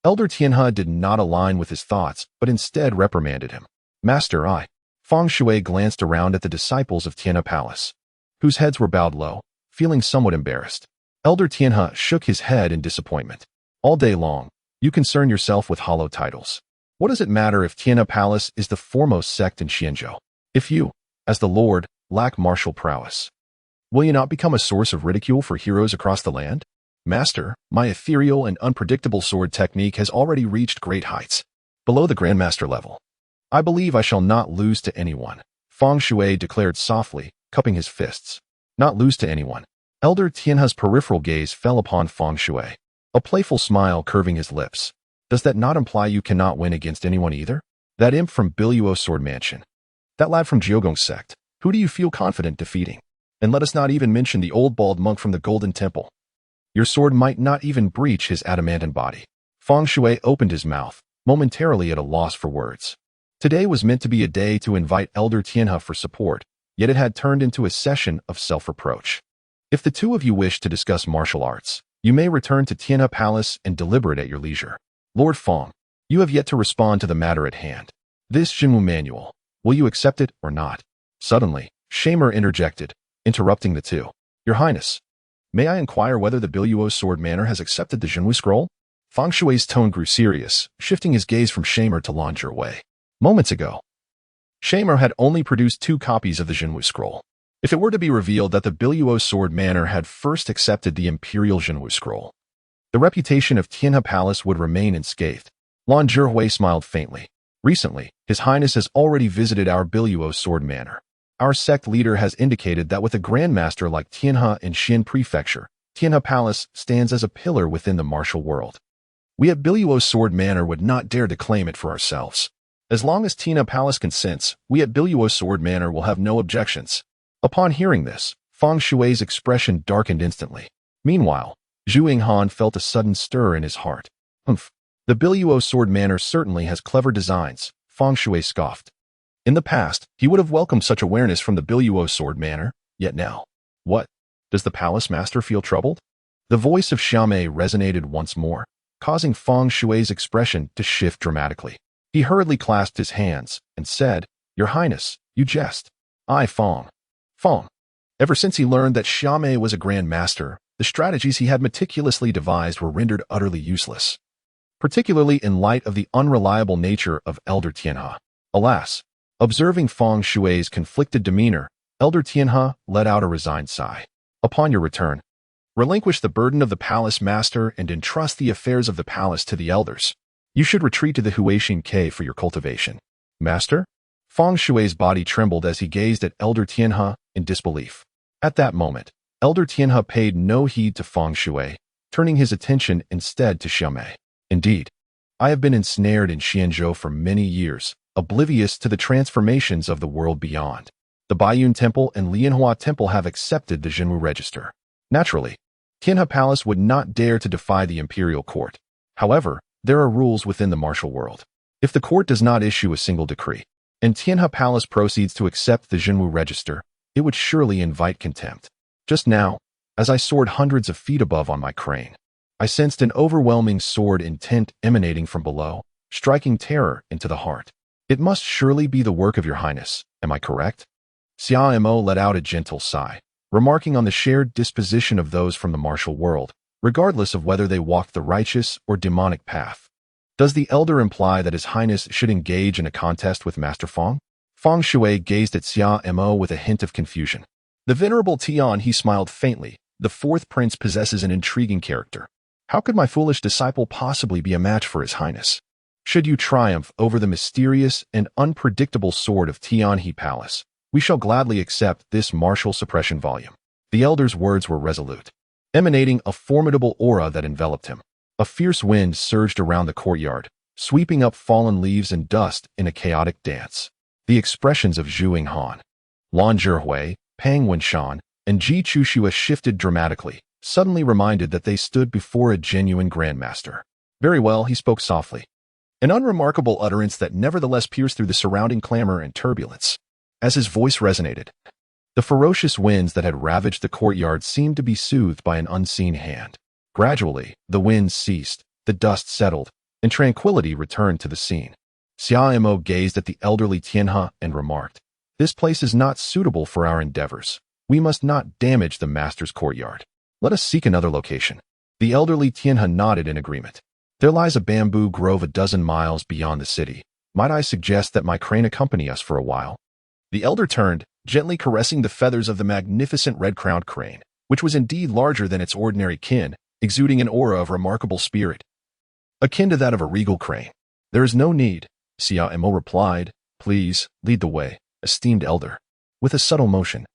Elder Tianhe did not align with his thoughts, but instead reprimanded him. "Master, I." Feng Shui glanced around at the disciples of Tianhe Palace, whose heads were bowed low, feeling somewhat embarrassed. Elder Tianhe shook his head in disappointment. "All day long, you concern yourself with hollow titles. What does it matter if Tianhe Palace is the foremost sect in Xianzhou? If you, as the Lord, lack martial prowess, will you not become a source of ridicule for heroes across the land? Master, my ethereal and unpredictable sword technique has already reached great heights, below the grandmaster level. I believe I shall not lose to anyone," Feng Shui declared softly, cupping his fists. "Not lose to anyone." Elder Tianhe's peripheral gaze fell upon Feng Shui, a playful smile curving his lips. "Does that not imply you cannot win against anyone either? That imp from Biluo Sword Mansion, that lad from Jiogong sect, who do you feel confident defeating? And let us not even mention the old bald monk from the Golden Temple. Your sword might not even breach his adamantine body." Feng Shui opened his mouth, momentarily at a loss for words. Today was meant to be a day to invite Elder Tianhe for support, yet it had turned into a session of self-reproach. "If the two of you wish to discuss martial arts, you may return to Tianhe Palace and deliberate at your leisure. Lord Feng, you have yet to respond to the matter at hand. This Jinwu manual, will you accept it or not?" Suddenly, Shamer interjected, interrupting the two. "Your Highness, may I inquire whether the Biluo Sword Manor has accepted the Jinwu scroll?" Feng Shui's tone grew serious, shifting his gaze from Shamer to Lan Zhiwei. Moments ago, Shamer had only produced 2 copies of the Jinwu scroll. If it were to be revealed that the Biluo Sword Manor had first accepted the Imperial Jinwu scroll, the reputation of Tianhe Palace would remain unscathed. Lan Zhiwei smiled faintly. "Recently, His Highness has already visited our Biluo Sword Manor. Our sect leader has indicated that with a grandmaster like Tianhe in Xian Prefecture, Tianhe Palace stands as a pillar within the martial world. We at Biluo Sword Manor would not dare to claim it for ourselves. As long as Tianhe Palace consents, we at Biluo Sword Manor will have no objections." Upon hearing this, Feng Shui's expression darkened instantly. Meanwhile, Zhu Yinghan felt a sudden stir in his heart. "Humph. The Biluo Sword Manor certainly has clever designs," Feng Shui scoffed. In the past, he would have welcomed such awareness from the Biluo Sword Manor, yet now. "What? Does the palace master feel troubled?" The voice of Xiaomei resonated once more, causing Feng Shui's expression to shift dramatically. He hurriedly clasped his hands and said, "Your Highness, you jest. I, Feng. Ever since he learned that Xiaomei was a Grand Master, the strategies he had meticulously devised were rendered utterly useless, particularly in light of the unreliable nature of Elder Tianhe." Alas, observing Feng Shui's conflicted demeanor, Elder Tianhe let out a resigned sigh. "Upon your return, relinquish the burden of the palace master and entrust the affairs of the palace to the elders. You should retreat to the Huaxin Cave for your cultivation." "Master?" Feng Shui's body trembled as he gazed at Elder Tianhe in disbelief. At that moment, Elder Tianhe paid no heed to Feng Shui, turning his attention instead to Xiaomei. "Indeed, I have been ensnared in Xianzhou for many years, oblivious to the transformations of the world beyond. The Baiyun Temple and Lianhua Temple have accepted the Jinwu Register. Naturally, Tianhe Palace would not dare to defy the imperial court. However, there are rules within the martial world. If the court does not issue a single decree, and Tianhe Palace proceeds to accept the Jinwu Register, it would surely invite contempt. Just now, as I soared hundreds of feet above on my crane, I sensed an overwhelming sword intent emanating from below, striking terror into the heart. It must surely be the work of your Highness, am I correct?" Xia Mo let out a gentle sigh, remarking on the shared disposition of those from the martial world, regardless of whether they walked the righteous or demonic path. Does the elder imply that His Highness should engage in a contest with Master Fong? Feng Shui gazed at Xia Mo with a hint of confusion. The venerable Tian, he smiled faintly. The fourth prince possesses an intriguing character. How could my foolish disciple possibly be a match for His Highness? Should you triumph over the mysterious and unpredictable sword of Tianhe Palace, we shall gladly accept this martial suppression volume. The elder's words were resolute, emanating a formidable aura that enveloped him. A fierce wind surged around the courtyard, sweeping up fallen leaves and dust in a chaotic dance. The expressions of Zhu Yinghan, Lan Zhihui, Pang Wenshan, and Ji Chuxua shifted dramatically, suddenly reminded that they stood before a genuine grandmaster. Very well, he spoke softly. An unremarkable utterance that nevertheless pierced through the surrounding clamor and turbulence. As his voice resonated, the ferocious winds that had ravaged the courtyard seemed to be soothed by an unseen hand. Gradually, the winds ceased, the dust settled, and tranquility returned to the scene. Xia Mo gazed at the elderly Tianhe and remarked, "This place is not suitable for our endeavors. We must not damage the master's courtyard. Let us seek another location." The elderly Tianhe nodded in agreement. "There lies a bamboo grove a dozen miles beyond the city. Might I suggest that my crane accompany us for a while?" The elder turned, gently caressing the feathers of the magnificent red-crowned crane, which was indeed larger than its ordinary kin, exuding an aura of remarkable spirit, akin to that of a regal crane. "There is no need," Xia Mo replied. "Please, lead the way, esteemed elder." With a subtle motion,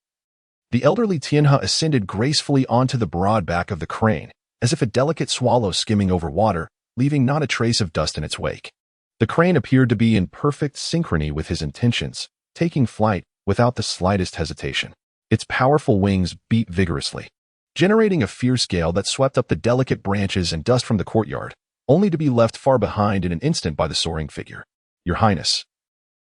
the elderly Tianhe ascended gracefully onto the broad back of the crane, as if a delicate swallow skimming over water, leaving not a trace of dust in its wake. The crane appeared to be in perfect synchrony with his intentions, taking flight without the slightest hesitation. Its powerful wings beat vigorously, generating a fierce gale that swept up the delicate branches and dust from the courtyard, only to be left far behind in an instant by the soaring figure. "Your Highness,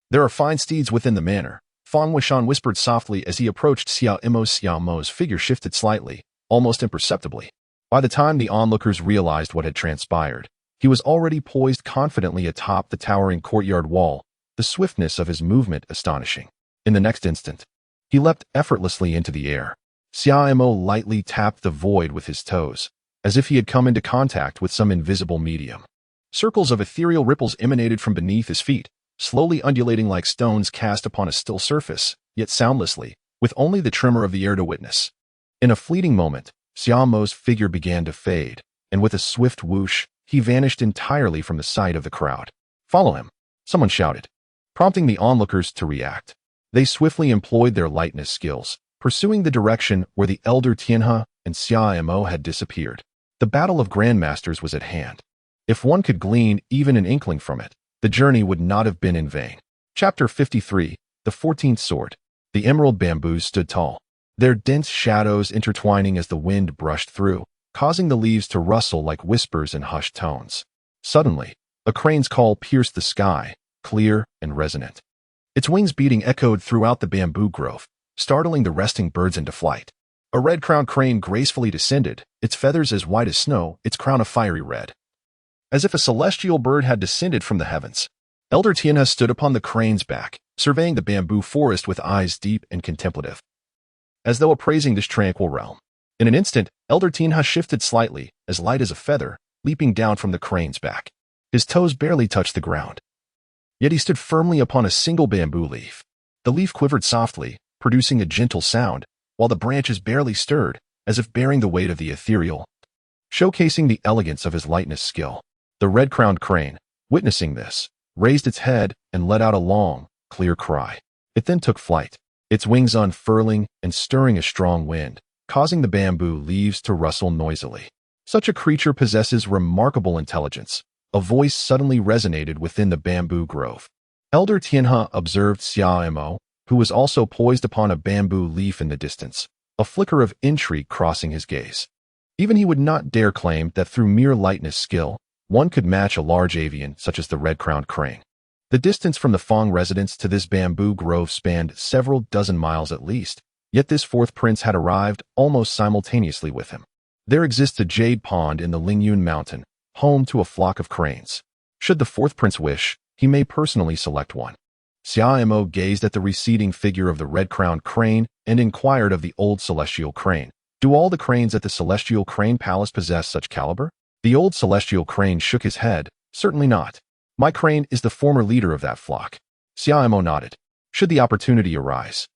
there are fine steeds within the manor," Fang Wenshan whispered softly as he approached Xia Mo. Xia Mo's figure shifted slightly, almost imperceptibly. By the time the onlookers realized what had transpired, he was already poised confidently atop the towering courtyard wall, the swiftness of his movement astonishing. In the next instant, he leapt effortlessly into the air. Xia Mo lightly tapped the void with his toes, as if he had come into contact with some invisible medium. Circles of ethereal ripples emanated from beneath his feet, slowly undulating like stones cast upon a still surface, yet soundlessly, with only the tremor of the air to witness. In a fleeting moment, Xia Mo's figure began to fade, and with a swift whoosh, he vanished entirely from the sight of the crowd. "Follow him," someone shouted, prompting the onlookers to react. They swiftly employed their lightness skills, pursuing the direction where the elder Tianhe and Xia Mo had disappeared. The battle of grandmasters was at hand. If one could glean even an inkling from it, the journey would not have been in vain. Chapter 53, The 14th Sword. The emerald bamboos stood tall, their dense shadows intertwining as the wind brushed through, causing the leaves to rustle like whispers in hushed tones. Suddenly, a crane's call pierced the sky, clear and resonant. Its wings beating echoed throughout the bamboo grove, startling the resting birds into flight. A red-crowned crane gracefully descended, its feathers as white as snow, its crown a fiery red. As if a celestial bird had descended from the heavens, Elder Tianhe stood upon the crane's back, surveying the bamboo forest with eyes deep and contemplative, as though appraising this tranquil realm. In an instant, Elder Tianhe shifted slightly, as light as a feather, leaping down from the crane's back. His toes barely touched the ground. Yet he stood firmly upon a single bamboo leaf. The leaf quivered softly, producing a gentle sound, while the branches barely stirred, as if bearing the weight of the ethereal, showcasing the elegance of his lightness skill. The red-crowned crane, witnessing this, raised its head and let out a long, clear cry. It then took flight, its wings unfurling and stirring a strong wind, causing the bamboo leaves to rustle noisily. Such a creature possesses remarkable intelligence. A voice suddenly resonated within the bamboo grove. Elder Tianhe observed Xia Mo, who was also poised upon a bamboo leaf in the distance, a flicker of intrigue crossing his gaze. Even he would not dare claim that through mere lightness skill, one could match a large avian such as the red-crowned crane. The distance from the Fong residence to this bamboo grove spanned several dozen miles at least, yet this fourth prince had arrived almost simultaneously with him. There exists a jade pond in the Lingyun Mountain, home to a flock of cranes. Should the fourth prince wish, he may personally select one. Xia Mo gazed at the receding figure of the red-crowned crane and inquired of the old celestial crane, "Do all the cranes at the celestial crane palace possess such caliber?" The old celestial crane shook his head, Certainly not. My crane is the former leader of that flock. Xia Mo nodded. Should the opportunity arise,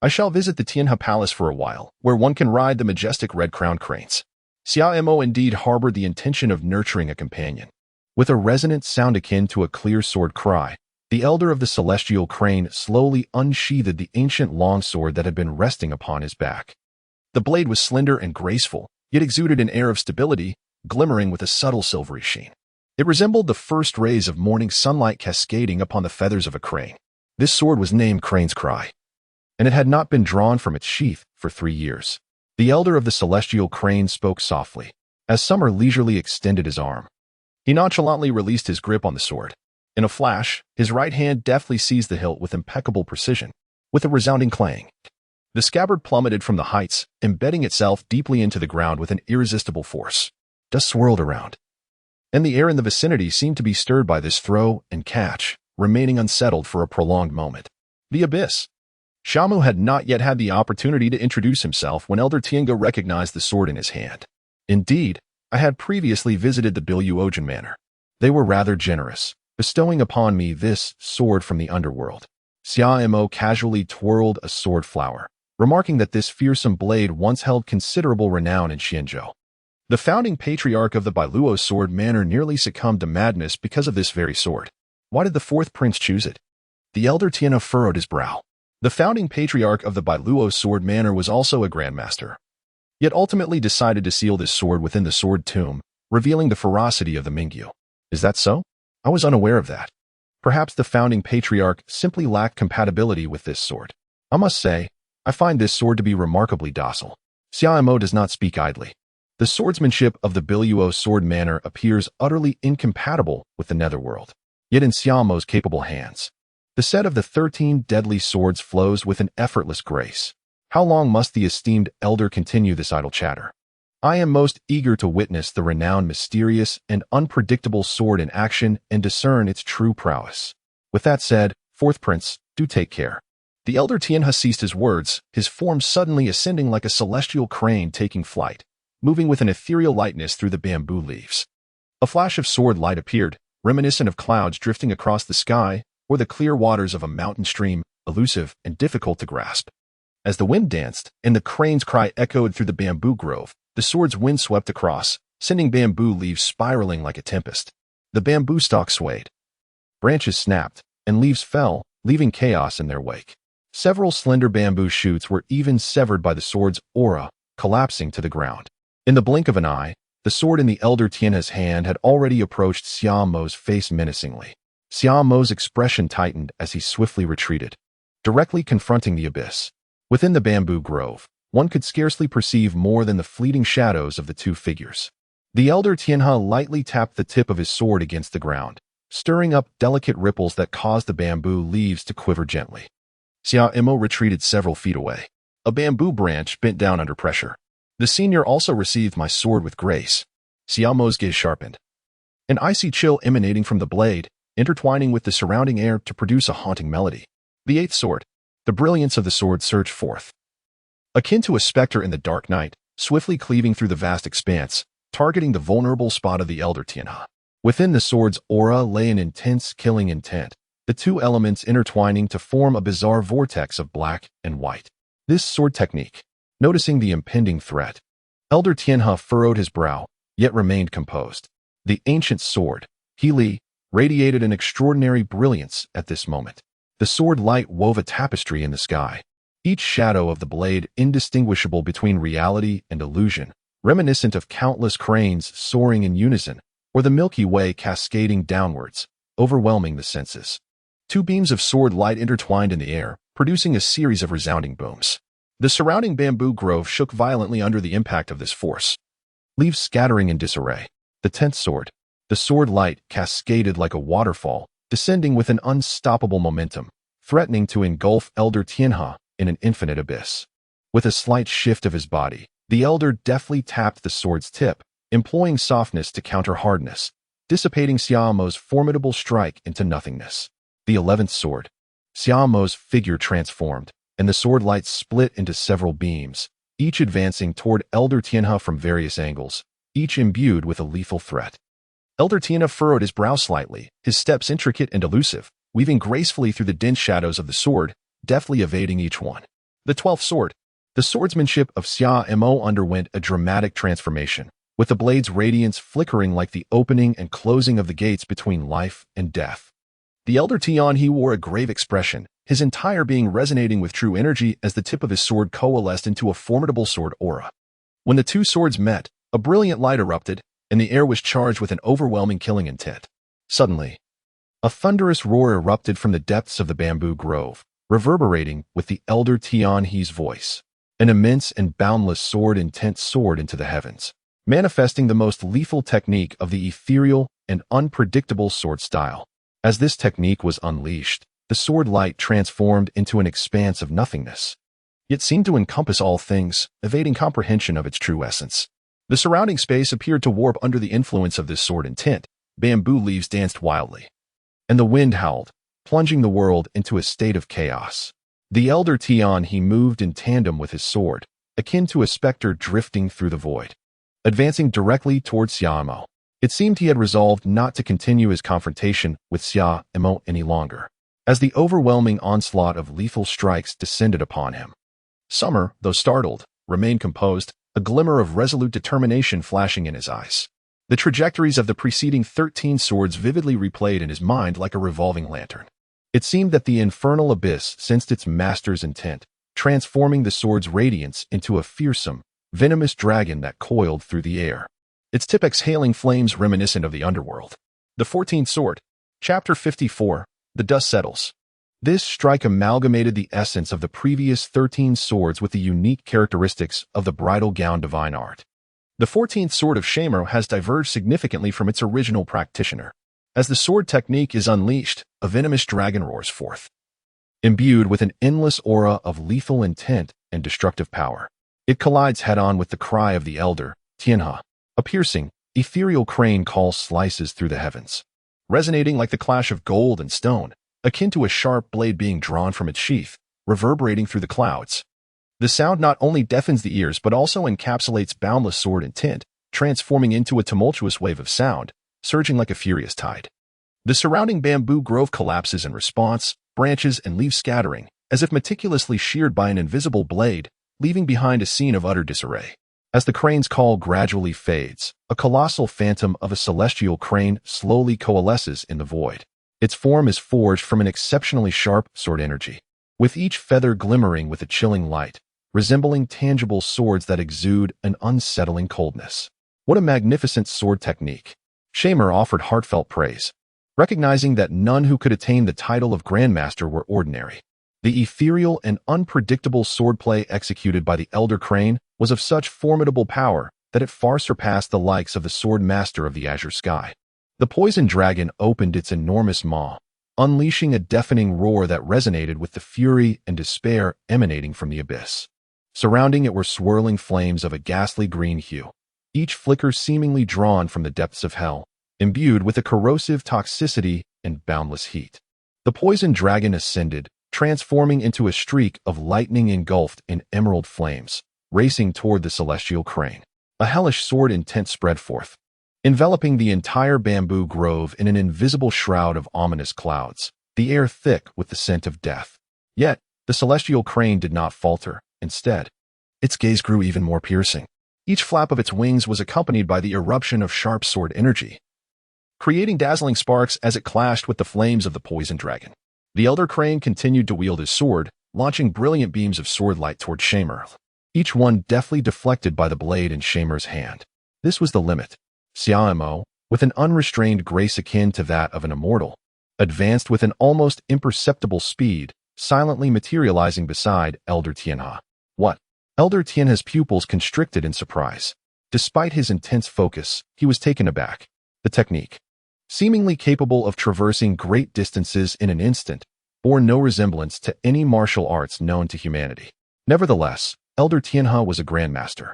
I shall visit the Tianhe Palace for a while, where one can ride the majestic red-crowned cranes. Xia Mo indeed harbored the intention of nurturing a companion. With a resonant sound akin to a clear sword cry, the elder of the celestial crane slowly unsheathed the ancient longsword that had been resting upon his back. The blade was slender and graceful, yet exuded an air of stability, glimmering with a subtle silvery sheen. It resembled the first rays of morning sunlight cascading upon the feathers of a crane. This sword was named Crane's Cry, and it had not been drawn from its sheath for 3 years. The elder of the celestial crane spoke softly, as Summer leisurely extended his arm. He nonchalantly released his grip on the sword. In a flash, his right hand deftly seized the hilt with impeccable precision. With a resounding clang, the scabbard plummeted from the heights, embedding itself deeply into the ground with an irresistible force. Dust swirled around, and the air in the vicinity seemed to be stirred by this throw and catch, remaining unsettled for a prolonged moment. The abyss. Shamu had not yet had the opportunity to introduce himself when Elder Tiange recognized the sword in his hand. Indeed, I had previously visited the Biluojan Manor. They were rather generous, bestowing upon me this sword from the underworld. Xia Mo casually twirled a sword flower, remarking that this fearsome blade once held considerable renown in Xianzhou. The founding patriarch of the Biluo Sword Manor nearly succumbed to madness because of this very sword. Why did the fourth prince choose it? The elder Tianhe furrowed his brow. The founding patriarch of the Biluo Sword Manor was also a grandmaster, yet ultimately decided to seal this sword within the sword tomb, revealing the ferocity of the Mingyu. Is that so? I was unaware of that. Perhaps the founding patriarch simply lacked compatibility with this sword. I must say, I find this sword to be remarkably docile. Xia Mo does not speak idly. The swordsmanship of the Biluo Sword Manor appears utterly incompatible with the netherworld. Yet in Xia Mo's capable hands, the set of the 13 deadly swords flows with an effortless grace. How long must the esteemed elder continue this idle chatter? I am most eager to witness the renowned, mysterious, and unpredictable sword in action and discern its true prowess. With that said, fourth prince, do take care. The elder Tianhe ceased his words, his form suddenly ascending like a celestial crane taking flight, moving with an ethereal lightness through the bamboo leaves. A flash of sword light appeared, reminiscent of clouds drifting across the sky or the clear waters of a mountain stream, elusive and difficult to grasp. As the wind danced and the crane's cry echoed through the bamboo grove, the sword's wind swept across, sending bamboo leaves spiraling like a tempest. The bamboo stalk swayed. Branches snapped, and leaves fell, leaving chaos in their wake. Several slender bamboo shoots were even severed by the sword's aura, collapsing to the ground. In the blink of an eye, the sword in the elder Tianhe's hand had already approached Xia Mo's face menacingly. Xia Mo's expression tightened as he swiftly retreated, directly confronting the abyss. Within the bamboo grove, one could scarcely perceive more than the fleeting shadows of the two figures. The elder Tianhe lightly tapped the tip of his sword against the ground, stirring up delicate ripples that caused the bamboo leaves to quiver gently. Xia Mo retreated several feet away. A bamboo branch bent down under pressure. The senior also received my sword with grace. Xia Mo's gaze sharpened. An icy chill emanating from the blade, intertwining with the surrounding air to produce a haunting melody. The eighth sword. The brilliance of the sword surged forth, akin to a specter in the dark night, swiftly cleaving through the vast expanse, targeting the vulnerable spot of the elder Tianhe. Within the sword's aura lay an intense, killing intent, the two elements intertwining to form a bizarre vortex of black and white. This sword technique. Noticing the impending threat, Elder Tianhe furrowed his brow, yet remained composed. The ancient sword, Heili, radiated an extraordinary brilliance at this moment. The sword light wove a tapestry in the sky, each shadow of the blade indistinguishable between reality and illusion, reminiscent of countless cranes soaring in unison, or the Milky Way cascading downwards, overwhelming the senses. Two beams of sword light intertwined in the air, producing a series of resounding booms. The surrounding bamboo grove shook violently under the impact of this force, leaves scattering in disarray. The tenth sword. The sword light cascaded like a waterfall, descending with an unstoppable momentum, threatening to engulf Elder Tianhe in an infinite abyss. With a slight shift of his body, the elder deftly tapped the sword's tip, employing softness to counter hardness, dissipating Xia Mo's formidable strike into nothingness. The 11th sword. Xia Mo's figure transformed, and the sword light split into several beams, each advancing toward Elder Tianhe from various angles, each imbued with a lethal threat. Elder Tianha furrowed his brow slightly, his steps intricate and elusive, weaving gracefully through the dense shadows of the sword, deftly evading each one. The 12th sword. The swordsmanship of Xia Mo underwent a dramatic transformation, with the blade's radiance flickering like the opening and closing of the gates between life and death. The Elder Tianha wore a grave expression, his entire being resonating with true energy as the tip of his sword coalesced into a formidable sword aura. When the two swords met, a brilliant light erupted, and the air was charged with an overwhelming killing intent. Suddenly, a thunderous roar erupted from the depths of the bamboo grove, reverberating with the Elder Tianha's voice. An immense and boundless sword intent soared into the heavens, manifesting the most lethal technique of the ethereal and unpredictable sword style. As this technique was unleashed, the sword light transformed into an expanse of nothingness. It seemed to encompass all things, evading comprehension of its true essence. The surrounding space appeared to warp under the influence of this sword intent. Bamboo leaves danced wildly, and the wind howled, plunging the world into a state of chaos. The Elder Tianha moved in tandem with his sword, akin to a specter drifting through the void, advancing directly towards Xia Mo. It seemed he had resolved not to continue his confrontation with Xia Mo any longer, as the overwhelming onslaught of lethal strikes descended upon him. Summer, though startled, remained composed, a glimmer of resolute determination flashing in his eyes. The trajectories of the preceding 13 swords vividly replayed in his mind like a revolving lantern. It seemed that the infernal abyss sensed its master's intent, transforming the sword's radiance into a fearsome, venomous dragon that coiled through the air, its tip exhaling flames reminiscent of the underworld. The 14th sword. Chapter 54. The dust settles. This strike amalgamated the essence of the previous 13 swords with the unique characteristics of the bridal gown divine art. The 14th sword of Shamer has diverged significantly from its original practitioner. As the sword technique is unleashed, a venomous dragon roars forth, imbued with an endless aura of lethal intent and destructive power. It collides head-on with the cry of the Elder Tianha. A piercing, ethereal crane call slices through the heavens, resonating like the clash of gold and stone, akin to a sharp blade being drawn from its sheath, reverberating through the clouds. The sound not only deafens the ears but also encapsulates boundless sword intent, transforming into a tumultuous wave of sound, surging like a furious tide. The surrounding bamboo grove collapses in response, branches and leaves scattering, as if meticulously sheared by an invisible blade, leaving behind a scene of utter disarray. As the crane's call gradually fades, a colossal phantom of a celestial crane slowly coalesces in the void. Its form is forged from an exceptionally sharp sword energy, with each feather glimmering with a chilling light, resembling tangible swords that exude an unsettling coldness. What a magnificent sword technique! Shamer offered heartfelt praise, recognizing that none who could attain the title of grandmaster were ordinary. The ethereal and unpredictable swordplay executed by the Elder Crane was of such formidable power that it far surpassed the likes of the sword master of the azure sky. The poison dragon opened its enormous maw, unleashing a deafening roar that resonated with the fury and despair emanating from the abyss. Surrounding it were swirling flames of a ghastly green hue, each flicker seemingly drawn from the depths of hell, imbued with a corrosive toxicity and boundless heat. The poison dragon ascended, transforming into a streak of lightning engulfed in emerald flames, racing toward the celestial crane. A hellish sword intent spread forth, enveloping the entire bamboo grove in an invisible shroud of ominous clouds, the air thick with the scent of death. Yet, the celestial crane did not falter. Instead, its gaze grew even more piercing. Each flap of its wings was accompanied by the eruption of sharp sword energy, creating dazzling sparks as it clashed with the flames of the poison dragon. The Elder Crane continued to wield his sword, launching brilliant beams of sword light toward Shamer, each one deftly deflected by the blade in Shamer's hand. This was the limit. Xia Mo, with an unrestrained grace akin to that of an immortal, advanced with an almost imperceptible speed, silently materializing beside Elder Tianha. What? Elder Tianha's pupils constricted in surprise. Despite his intense focus, he was taken aback. The technique, seemingly capable of traversing great distances in an instant, bore no resemblance to any martial arts known to humanity. Nevertheless, Elder Tianha was a grandmaster,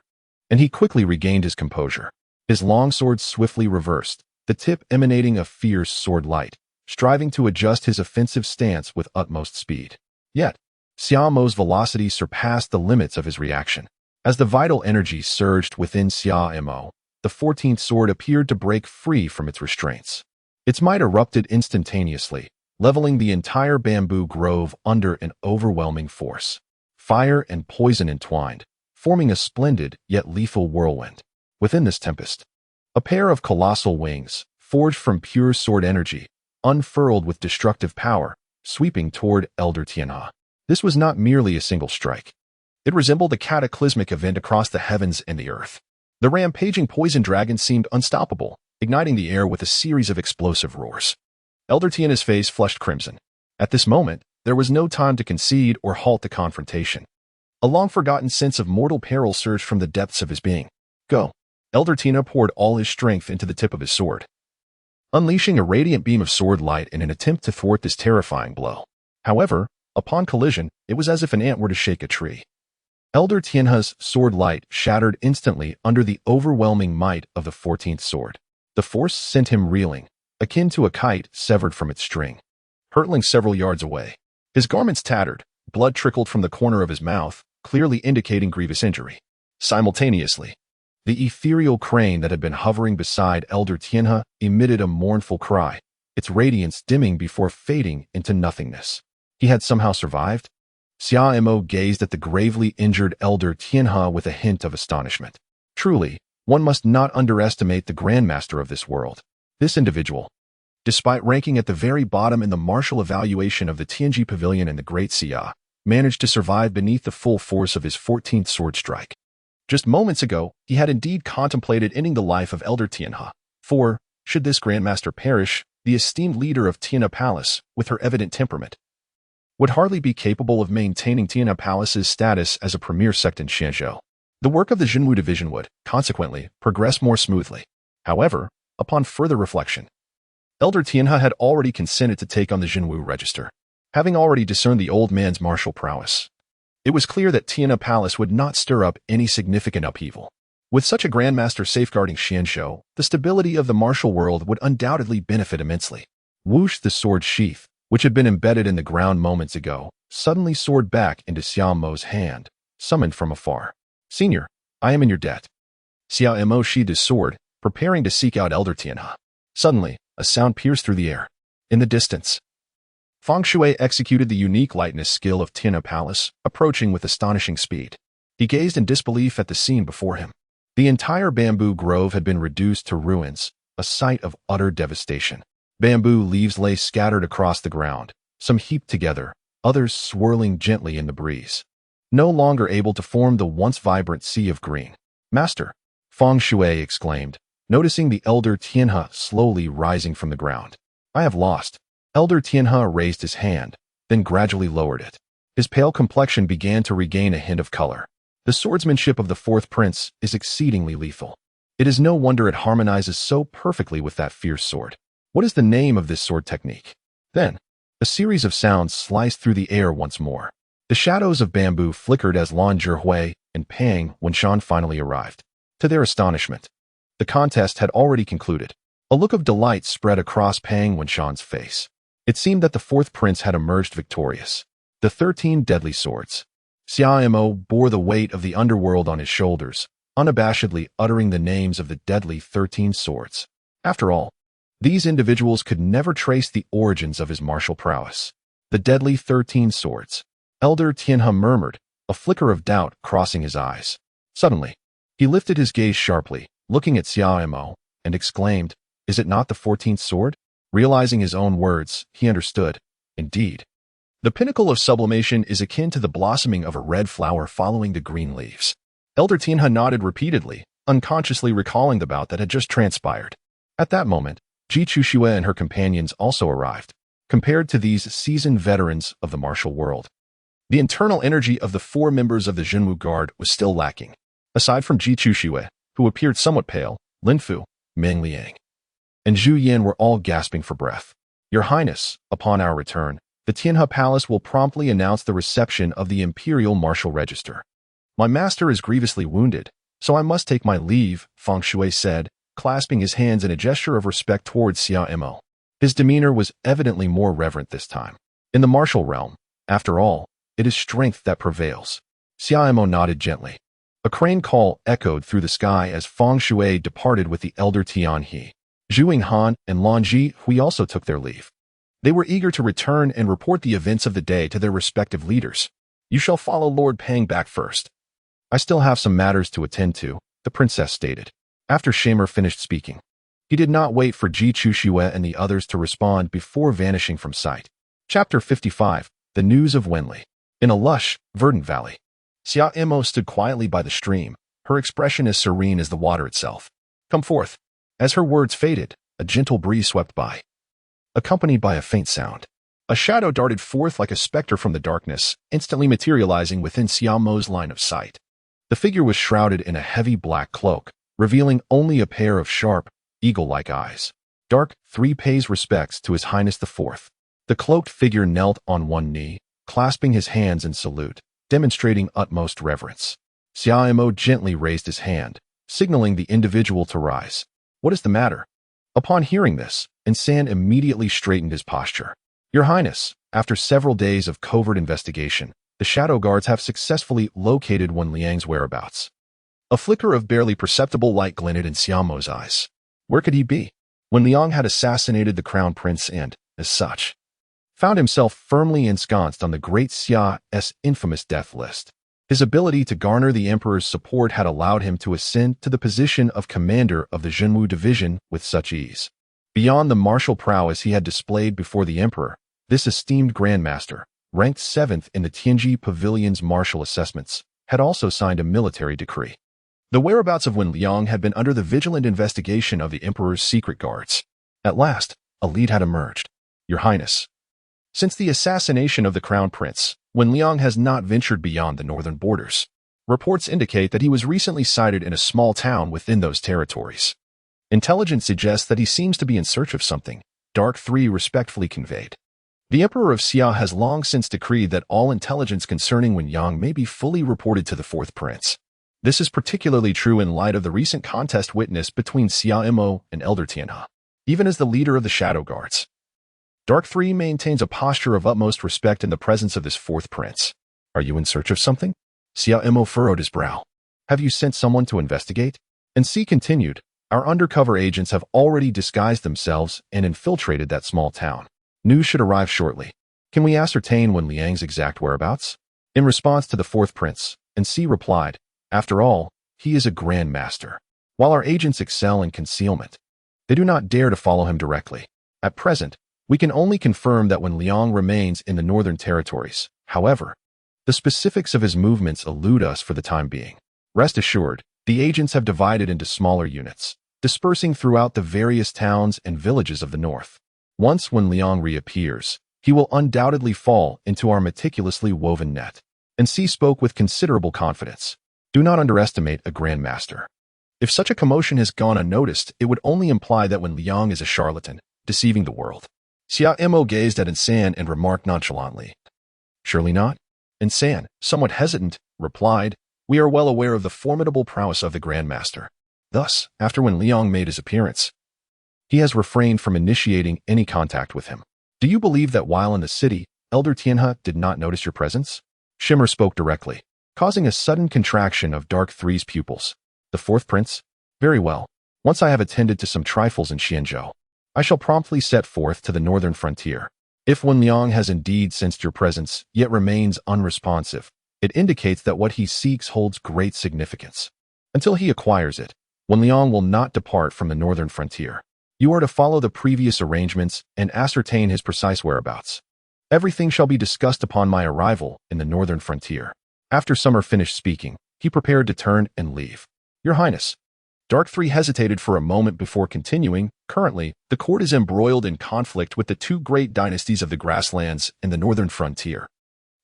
and he quickly regained his composure. His longsword swiftly reversed, the tip emanating a fierce sword light, striving to adjust his offensive stance with utmost speed. Yet, Xia Mo's velocity surpassed the limits of his reaction. As the vital energy surged within Xia Mo, the 14th sword appeared to break free from its restraints. Its might erupted instantaneously, leveling the entire bamboo grove under an overwhelming force. Fire and poison entwined, forming a splendid yet lethal whirlwind. Within this tempest, a pair of colossal wings, forged from pure sword energy, unfurled with destructive power, sweeping toward Elder Tianhe. This was not merely a single strike. It resembled a cataclysmic event across the heavens and the earth. The rampaging poison dragon seemed unstoppable, igniting the air with a series of explosive roars. Elder Tianhe's face flushed crimson. At this moment, there was no time to concede or halt the confrontation. A long-forgotten sense of mortal peril surged from the depths of his being. Go! Elder Tianhe poured all his strength into the tip of his sword, unleashing a radiant beam of sword light in an attempt to thwart this terrifying blow. However, upon collision, it was as if an ant were to shake a tree. Elder Tianhe's sword light shattered instantly under the overwhelming might of the 14th sword. The force sent him reeling, akin to a kite severed from its string, hurtling several yards away. His garments tattered, blood trickled from the corner of his mouth, clearly indicating grievous injury. Simultaneously, the ethereal crane that had been hovering beside Elder Tianhe emitted a mournful cry, its radiance dimming before fading into nothingness. He had somehow survived? Xia Mo gazed at the gravely injured Elder Tianhe with a hint of astonishment. Truly, one must not underestimate the grandmaster of this world. This individual, despite ranking at the very bottom in the martial evaluation of the Tianji Pavilion and the Great Xia, managed to survive beneath the full force of his 14th sword strike. Just moments ago, he had indeed contemplated ending the life of Elder Tianhe, for, should this grandmaster perish, the esteemed leader of Tianhe Palace, with her evident temperament, would hardly be capable of maintaining Tianhe Palace's status as a premier sect in Xianzhou. The work of the Jinwu division would, consequently, progress more smoothly. However, upon further reflection, Elder Tianhe had already consented to take on the Jinwu register, having already discerned the old man's martial prowess. It was clear that Tianhe Palace would not stir up any significant upheaval. With such a grandmaster safeguarding Xianzhou, the stability of the martial world would undoubtedly benefit immensely. Whoosh, the sword sheath, which had been embedded in the ground moments ago, suddenly soared back into Xia Mo's hand, summoned from afar. Senior, I am in your debt. Xia Mo sheathed his sword, preparing to seek out Elder Tianhe. Suddenly, a sound pierced through the air. In the distance, Feng Shui executed the unique lightness skill of Tianhe Palace, approaching with astonishing speed. He gazed in disbelief at the scene before him. The entire bamboo grove had been reduced to ruins, a sight of utter devastation. Bamboo leaves lay scattered across the ground, some heaped together, others swirling gently in the breeze, no longer able to form the once vibrant sea of green. Master, Feng Shui exclaimed, noticing the Elder Tianhe slowly rising from the ground. I have lost. Elder Tianhe raised his hand, then gradually lowered it. His pale complexion began to regain a hint of color. The swordsmanship of the fourth prince is exceedingly lethal. It is no wonder it harmonizes so perfectly with that fierce sword. What is the name of this sword technique? Then, a series of sounds sliced through the air once more. The shadows of bamboo flickered as Lan Zhihui and Pang Wenshan finally arrived. To their astonishment, the contest had already concluded. A look of delight spread across Pang Wenshan's face. It seemed that the fourth prince had emerged victorious. The 13 deadly swords. Xia Mo bore the weight of the underworld on his shoulders, unabashedly uttering the names of the deadly 13 swords. After all, these individuals could never trace the origins of his martial prowess. The deadly 13 swords. Elder Tianhe murmured, a flicker of doubt crossing his eyes. Suddenly, he lifted his gaze sharply, looking at Xia Mo, and exclaimed, "Is it not the 14th sword?" Realizing his own words, he understood. Indeed. The pinnacle of sublimation is akin to the blossoming of a red flower following the green leaves. Elder Tianhe nodded repeatedly, unconsciously recalling the bout that had just transpired. At that moment, Ji Chuxue and her companions also arrived. Compared to these seasoned veterans of the martial world, the internal energy of the 4 members of the Jinwu Guard was still lacking. Aside from Ji Chuxue, who appeared somewhat pale, Lin Fu, Meng Liang, and Zhu Yan were all gasping for breath. Your Highness, upon our return, the Tianhe Palace will promptly announce the reception of the Imperial Martial Register. My master is grievously wounded, so I must take my leave, Feng Shui said, clasping his hands in a gesture of respect towards Xia Mo. His demeanor was evidently more reverent this time. In the martial realm, after all, it is strength that prevails. Xia Mo nodded gently. A crane call echoed through the sky as Feng Shui departed with the elder Tian He. Zhu Han and Lan Ji Hui also took their leave. They were eager to return and report the events of the day to their respective leaders. You shall follow Lord Pang back first. I still have some matters to attend to, the princess stated. After Shamer finished speaking, he did not wait for Ji Chuxue and the others to respond before vanishing from sight. Chapter 55. The News of Wenli. In a lush, verdant valley, Xia Imo stood quietly by the stream, her expression as serene as the water itself. Come forth. As her words faded, a gentle breeze swept by, accompanied by a faint sound. A shadow darted forth like a specter from the darkness, instantly materializing within Xia Mo's line of sight. The figure was shrouded in a heavy black cloak, revealing only a pair of sharp, eagle-like eyes. Dark 3 pays respects to His Highness the Fourth. The cloaked figure knelt on one knee, clasping his hands in salute, demonstrating utmost reverence. Xia Imo gently raised his hand, signaling the individual to rise. What is the matter? Upon hearing this, Insan immediately straightened his posture. Your Highness, after several days of covert investigation, the shadow guards have successfully located Wen Liang's whereabouts. A flicker of barely perceptible light glinted in Xia Mo's eyes. Where could he be? Wen Liang had assassinated the crown prince and, as such, found himself firmly ensconced on the Great Xia's infamous death list. His ability to garner the emperor's support had allowed him to ascend to the position of commander of the Zhenwu division with such ease. Beyond the martial prowess he had displayed before the emperor, this esteemed grandmaster, ranked 7th in the Tianji Pavilion's martial assessments, had also signed a military decree. The whereabouts of Wen Liang had been under the vigilant investigation of the emperor's secret guards. At last, a lead had emerged. Your Highness, since the assassination of the crown prince, Wen Liang has not ventured beyond the northern borders. Reports indicate that he was recently sighted in a small town within those territories. Intelligence suggests that he seems to be in search of something, Dark 3 respectfully conveyed. The Emperor of Xia has long since decreed that all intelligence concerning Wen Liang may be fully reported to the fourth prince. This is particularly true in light of the recent contest witnessed between Xia Imo and Elder Tianhe. Even as the leader of the Shadow Guards, Dark 3 maintains a posture of utmost respect in the presence of this fourth prince. Are you in search of something? Xia Imo furrowed his brow. Have you sent someone to investigate? And C continued, our undercover agents have already disguised themselves and infiltrated that small town. News should arrive shortly. Can we ascertain Wen Liang's exact whereabouts? In response to the fourth prince, and C replied, after all, he is a grandmaster. While our agents excel in concealment, they do not dare to follow him directly. At present, we can only confirm that Wen Liang remains in the northern territories. However, the specifics of his movements elude us for the time being. Rest assured, the agents have divided into smaller units, dispersing throughout the various towns and villages of the north. Once Wen Liang reappears, he will undoubtedly fall into our meticulously woven net. And C spoke with considerable confidence. Do not underestimate a grandmaster. If such a commotion has gone unnoticed, it would only imply that Wen Liang is a charlatan, deceiving the world. Xia Imo gazed at Insan and remarked nonchalantly. Surely not? Insan, somewhat hesitant, replied, we are well aware of the formidable prowess of the grandmaster. Thus, after Wen Liang made his appearance, he has refrained from initiating any contact with him. Do you believe that while in the city, Elder Tianhe did not notice your presence? Shimmer spoke directly, causing a sudden contraction of Dark 3's pupils. The fourth prince? Very well. Once I have attended to some trifles in Xianzhou, I shall promptly set forth to the northern frontier. If Wen Liang has indeed sensed your presence, yet remains unresponsive, it indicates that what he seeks holds great significance. Until he acquires it, Wen Liang will not depart from the northern frontier. You are to follow the previous arrangements and ascertain his precise whereabouts. Everything shall be discussed upon my arrival in the northern frontier. After Summer finished speaking, he prepared to turn and leave. Your Highness. Dark 3 hesitated for a moment before continuing. Currently, the court is embroiled in conflict with the two great dynasties of the grasslands and the northern frontier.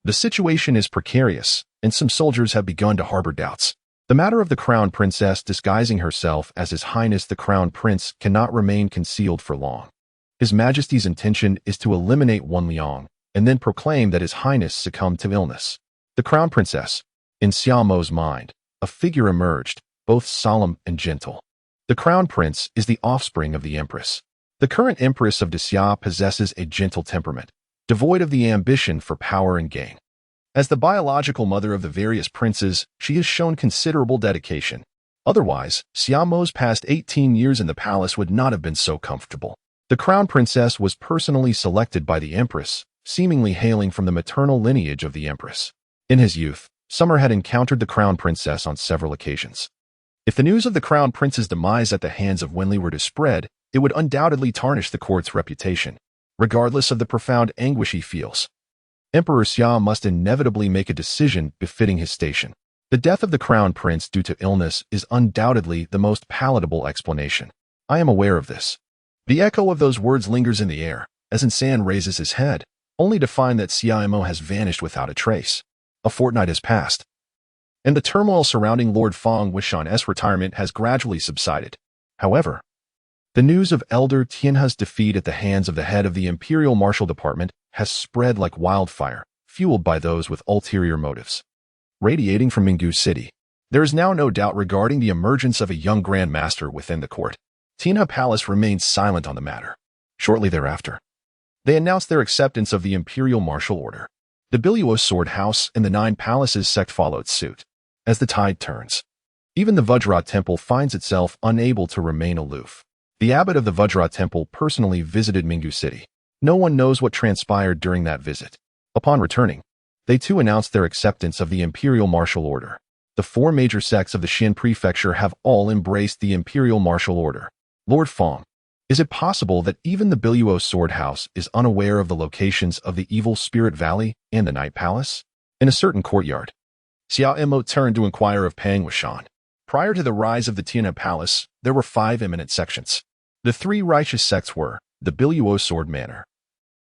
The situation is precarious, and some soldiers have begun to harbor doubts. The matter of the crown princess disguising herself as His Highness the Crown Prince cannot remain concealed for long. His Majesty's intention is to eliminate Wen Liang and then proclaim that His Highness succumbed to illness. The Crown Princess. In Xia Mo's mind, a figure emerged, both solemn and gentle. The Crown Prince is the offspring of the Empress. The current Empress of Xia possesses a gentle temperament, devoid of the ambition for power and gain. As the biological mother of the various princes, she has shown considerable dedication. Otherwise, Xia Mo's past 18 years in the palace would not have been so comfortable. The crown princess was personally selected by the empress, seemingly hailing from the maternal lineage of the empress. In his youth, Summer had encountered the crown princess on several occasions. If the news of the crown prince's demise at the hands of Wenli were to spread, it would undoubtedly tarnish the court's reputation, regardless of the profound anguish he feels. Emperor Xia must inevitably make a decision befitting his station. The death of the crown prince due to illness is undoubtedly the most palatable explanation. I am aware of this. The echo of those words lingers in the air, as Insan raises his head, only to find that Xia Mo has vanished without a trace. A fortnight has passed, and the turmoil surrounding Lord Feng Wuxian's retirement has gradually subsided. However, the news of Elder Tianhe's defeat at the hands of the head of the Imperial Martial Department has spread like wildfire, fueled by those with ulterior motives. Radiating from Minggu City, there is now no doubt regarding the emergence of a young grandmaster within the court. Tianhe Palace remained silent on the matter. Shortly thereafter, they announced their acceptance of the Imperial Martial Order. The Biluo Sword House and the 9 Palaces sect followed suit. As the tide turns, even the Vajra Temple finds itself unable to remain aloof. The abbot of the Vajra Temple personally visited Minggu City. No one knows what transpired during that visit. Upon returning, they too announced their acceptance of the Imperial Martial Order. The 4 major sects of the Xin Prefecture have all embraced the Imperial Martial Order. Lord Feng, is it possible that even the Biluo Sword House is unaware of the locations of the Evil Spirit Valley and the Night Palace? In a certain courtyard, Xia Mo turned to inquire of Pang Wuxian. Prior to the rise of the Tianhe Palace, there were 5 eminent sections. The 3 righteous sects were the Biluo Sword Manor,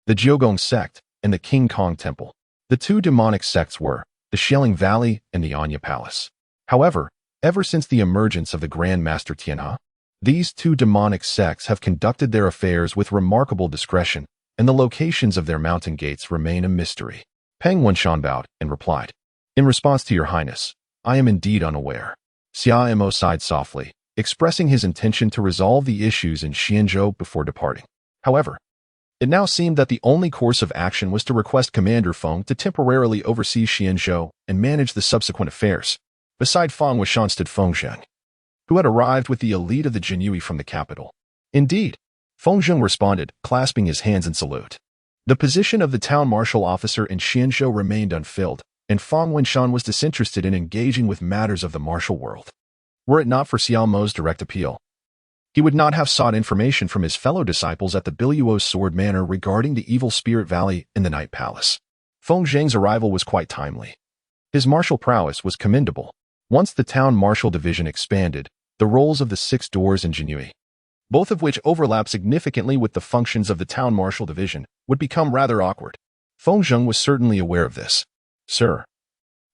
the Jiugong sect, and the King Kong Temple. The 2 demonic sects were the Shelling Valley and the Anya Palace. However, ever since the emergence of the Grandmaster Tianhe, these 2 demonic sects have conducted their affairs with remarkable discretion, and the locations of their mountain gates remain a mystery. Pang Wuxian bowed and replied, "In response to your highness, I am indeed unaware." Xia Mo sighed softly, expressing his intention to resolve the issues in Xianzhou before departing. However, it now seemed that the only course of action was to request Commander Feng to temporarily oversee Xianzhou and manage the subsequent affairs. Beside Feng Wuxian stood Feng Zheng, who had arrived with the elite of the Jinyue from the capital. Indeed, Feng Zheng responded, clasping his hands in salute. The position of the town marshal officer in Xianzhou remained unfilled, and Feng Wuxian was disinterested in engaging with matters of the martial world. Were it not for Xia Mo's direct appeal, he would not have sought information from his fellow disciples at the Biluo Sword Manor regarding the Evil Spirit Valley and the Night Palace. Feng Zheng's arrival was quite timely. His martial prowess was commendable. Once the town martial division expanded, the roles of the 6 doors in Jinyue, both of which overlap significantly with the functions of the town martial division, would become rather awkward. Feng Zheng was certainly aware of this. "Sir,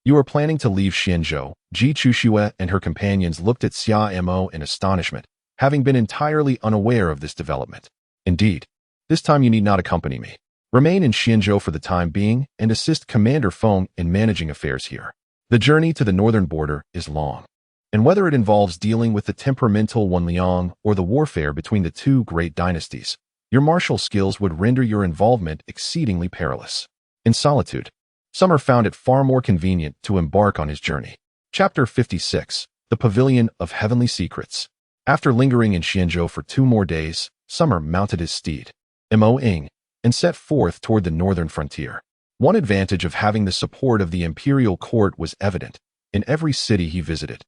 you are planning to leave Xianzhou." Ji Chuxue and her companions looked at Xia Mo in astonishment, having been entirely unaware of this development. "Indeed, this time you need not accompany me. Remain in Xianzhou for the time being and assist Commander Feng in managing affairs here. The journey to the northern border is long, and whether it involves dealing with the temperamental Wenliang or the warfare between the 2 great dynasties, your martial skills would render your involvement exceedingly perilous." In solitude, Summer found it far more convenient to embark on his journey. Chapter 56, The Pavilion of Heavenly Secrets. After lingering in Xianzhou for 2 more days, Summer mounted his steed, Mo Ying, and set forth toward the northern frontier. One advantage of having the support of the imperial court was evident in every city he visited.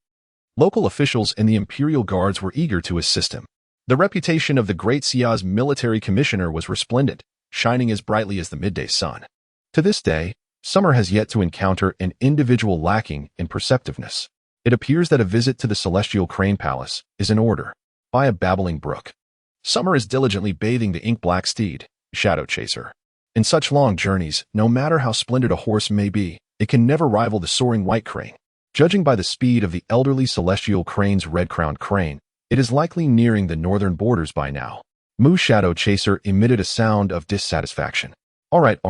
Local officials and the imperial guards were eager to assist him. The reputation of the Great Xia's military commissioner was resplendent, shining as brightly as the midday sun. To this day, Summer has yet to encounter an individual lacking in perceptiveness. It appears that a visit to the Celestial Crane Palace is in order. By a babbling brook, Summer is diligently bathing the ink-black steed, Shadow Chaser. In such long journeys, no matter how splendid a horse may be, it can never rival the soaring white crane. Judging by the speed of the elderly Celestial Crane's red-crowned crane, it is likely nearing the northern borders by now. Moo Shadow Chaser emitted a sound of dissatisfaction. All right.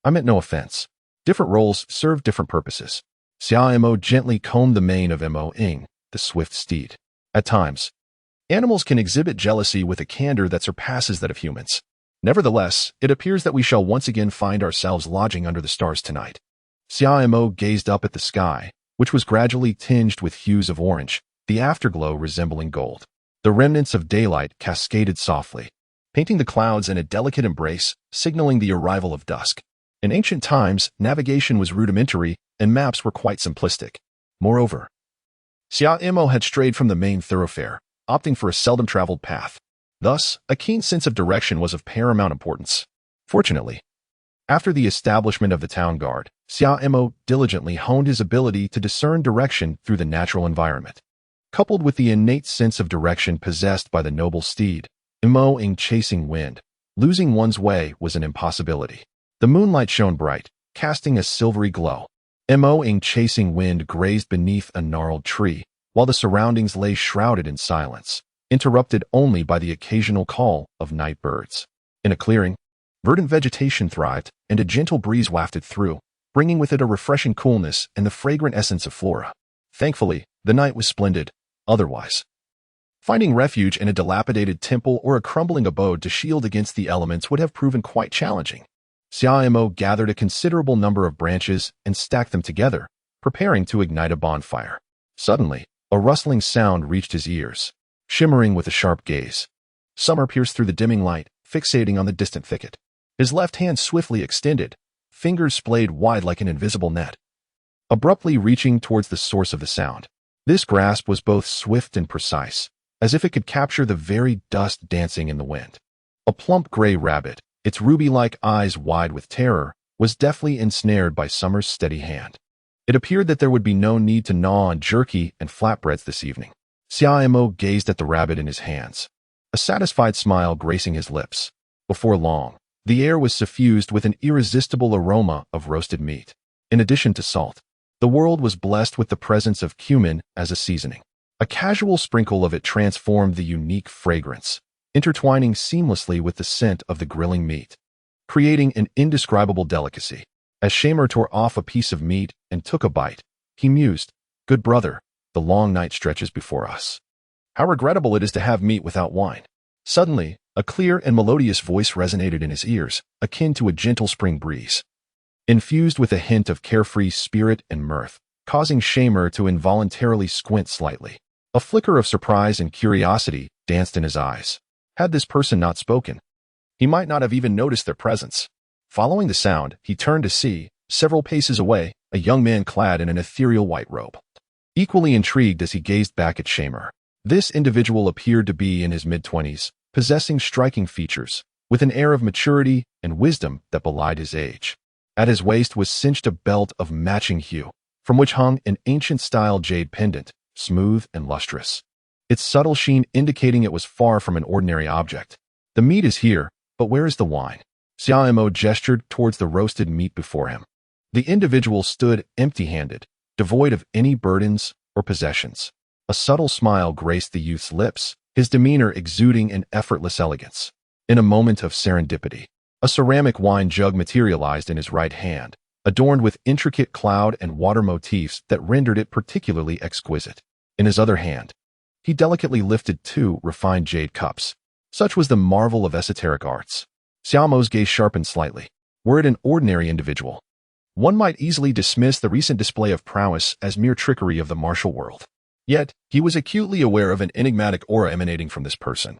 I meant no offense. Different roles serve different purposes. Xia Mo gently combed the mane of Mo Ying, the swift steed. At times, animals can exhibit jealousy with a candor that surpasses that of humans. Nevertheless, it appears that we shall once again find ourselves lodging under the stars tonight. Xiao gazed up at the sky, which was gradually tinged with hues of orange, the afterglow resembling gold. The remnants of daylight cascaded softly, painting the clouds in a delicate embrace, signaling the arrival of dusk. In ancient times, navigation was rudimentary and maps were quite simplistic. Moreover, Xiao had strayed from the main thoroughfare, opting for a seldom-traveled path. Thus, a keen sense of direction was of paramount importance. Fortunately, after the establishment of the town guard, Xiao diligently honed his ability to discern direction through the natural environment. Coupled with the innate sense of direction possessed by the noble steed, in chasing wind, losing one's way was an impossibility. The moonlight shone bright, casting a silvery glow. In chasing wind grazed beneath a gnarled tree, while the surroundings lay shrouded in silence, interrupted only by the occasional call of night birds. In a clearing, verdant vegetation thrived, and a gentle breeze wafted through, bringing with it a refreshing coolness and the fragrant essence of flora. Thankfully, the night was splendid. Otherwise, finding refuge in a dilapidated temple or a crumbling abode to shield against the elements would have proven quite challenging. Xiao gathered a considerable number of branches and stacked them together, preparing to ignite a bonfire. Suddenly, a rustling sound reached his ears, shimmering with a sharp gaze. Summer pierced through the dimming light, fixating on the distant thicket. His left hand swiftly extended, fingers splayed wide like an invisible net, abruptly reaching towards the source of the sound. This grasp was both swift and precise, as if it could capture the very dust dancing in the wind. A plump gray rabbit, its ruby-like eyes wide with terror, was deftly ensnared by Summer's steady hand. It appeared that there would be no need to gnaw on jerky and flatbreads this evening. Xiao gazed at the rabbit in his hands, a satisfied smile gracing his lips. Before long, the air was suffused with an irresistible aroma of roasted meat. In addition to salt, the world was blessed with the presence of cumin as a seasoning. A casual sprinkle of it transformed the unique fragrance, intertwining seamlessly with the scent of the grilling meat, creating an indescribable delicacy. As Shamer tore off a piece of meat and took a bite, he mused, "Good brother, the long night stretches before us. How regrettable it is to have meat without wine." Suddenly, a clear and melodious voice resonated in his ears, akin to a gentle spring breeze, infused with a hint of carefree spirit and mirth, causing Shamer to involuntarily squint slightly. A flicker of surprise and curiosity danced in his eyes. Had this person not spoken, he might not have even noticed their presence. Following the sound, he turned to see, several paces away, a young man clad in an ethereal white robe. Equally intrigued as he gazed back at Shamer, this individual appeared to be in his mid-20s, possessing striking features, with an air of maturity and wisdom that belied his age. At his waist was cinched a belt of matching hue, from which hung an ancient-style jade pendant, smooth and lustrous, its subtle sheen indicating it was far from an ordinary object. "The meat is here, but where is the wine?" Xiao gestured towards the roasted meat before him. The individual stood empty-handed, devoid of any burdens or possessions. A subtle smile graced the youth's lips, his demeanor exuding an effortless elegance. In a moment of serendipity, a ceramic wine jug materialized in his right hand, adorned with intricate cloud and water motifs that rendered it particularly exquisite. In his other hand, he delicately lifted two refined jade cups. Such was the marvel of esoteric arts. Xiaomo's gaze sharpened slightly. Were it an ordinary individual, one might easily dismiss the recent display of prowess as mere trickery of the martial world. Yet, he was acutely aware of an enigmatic aura emanating from this person,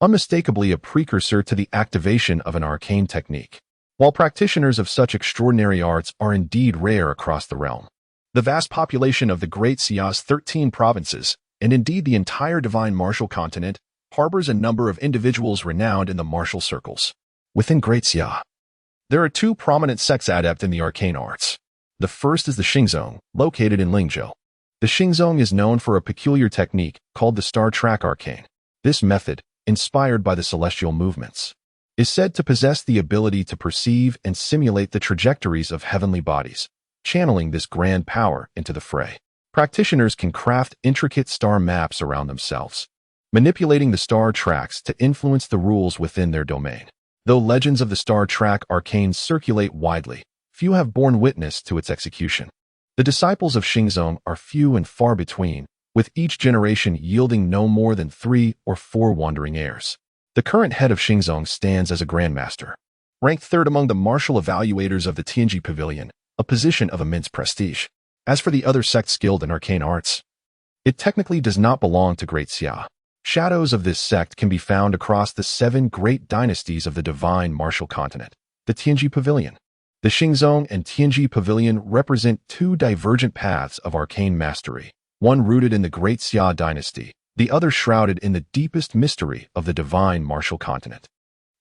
unmistakably a precursor to the activation of an arcane technique. While practitioners of such extraordinary arts are indeed rare across the realm, the vast population of the Great Xia's 13 provinces, and indeed the entire divine martial continent, harbors a number of individuals renowned in the martial circles. Within Great Xia, there are two prominent sects adept in the arcane arts. The first is the Xingzong, located in Lingzhou. The Xingzong is known for a peculiar technique called the Star Track Arcane. This method, inspired by the celestial movements, is said to possess the ability to perceive and simulate the trajectories of heavenly bodies, channeling this grand power into the fray. Practitioners can craft intricate star maps around themselves, manipulating the star tracks to influence the rules within their domain. Though legends of the Star Track Arcane circulate widely, few have borne witness to its execution. The disciples of Xingzong are few and far between, with each generation yielding no more than 3 or 4 wandering heirs. The current head of Xingzong stands as a grandmaster, ranked third among the martial evaluators of the Tianji Pavilion, a position of immense prestige. As for the other sects skilled in arcane arts, it technically does not belong to Great Xia. Shadows of this sect can be found across the 7 great dynasties of the divine martial continent. The Tianji Pavilion. The Xingzong and Tianji Pavilion represent 2 divergent paths of arcane mastery, one rooted in the Great Xia Dynasty, the other shrouded in the deepest mystery of the divine martial continent.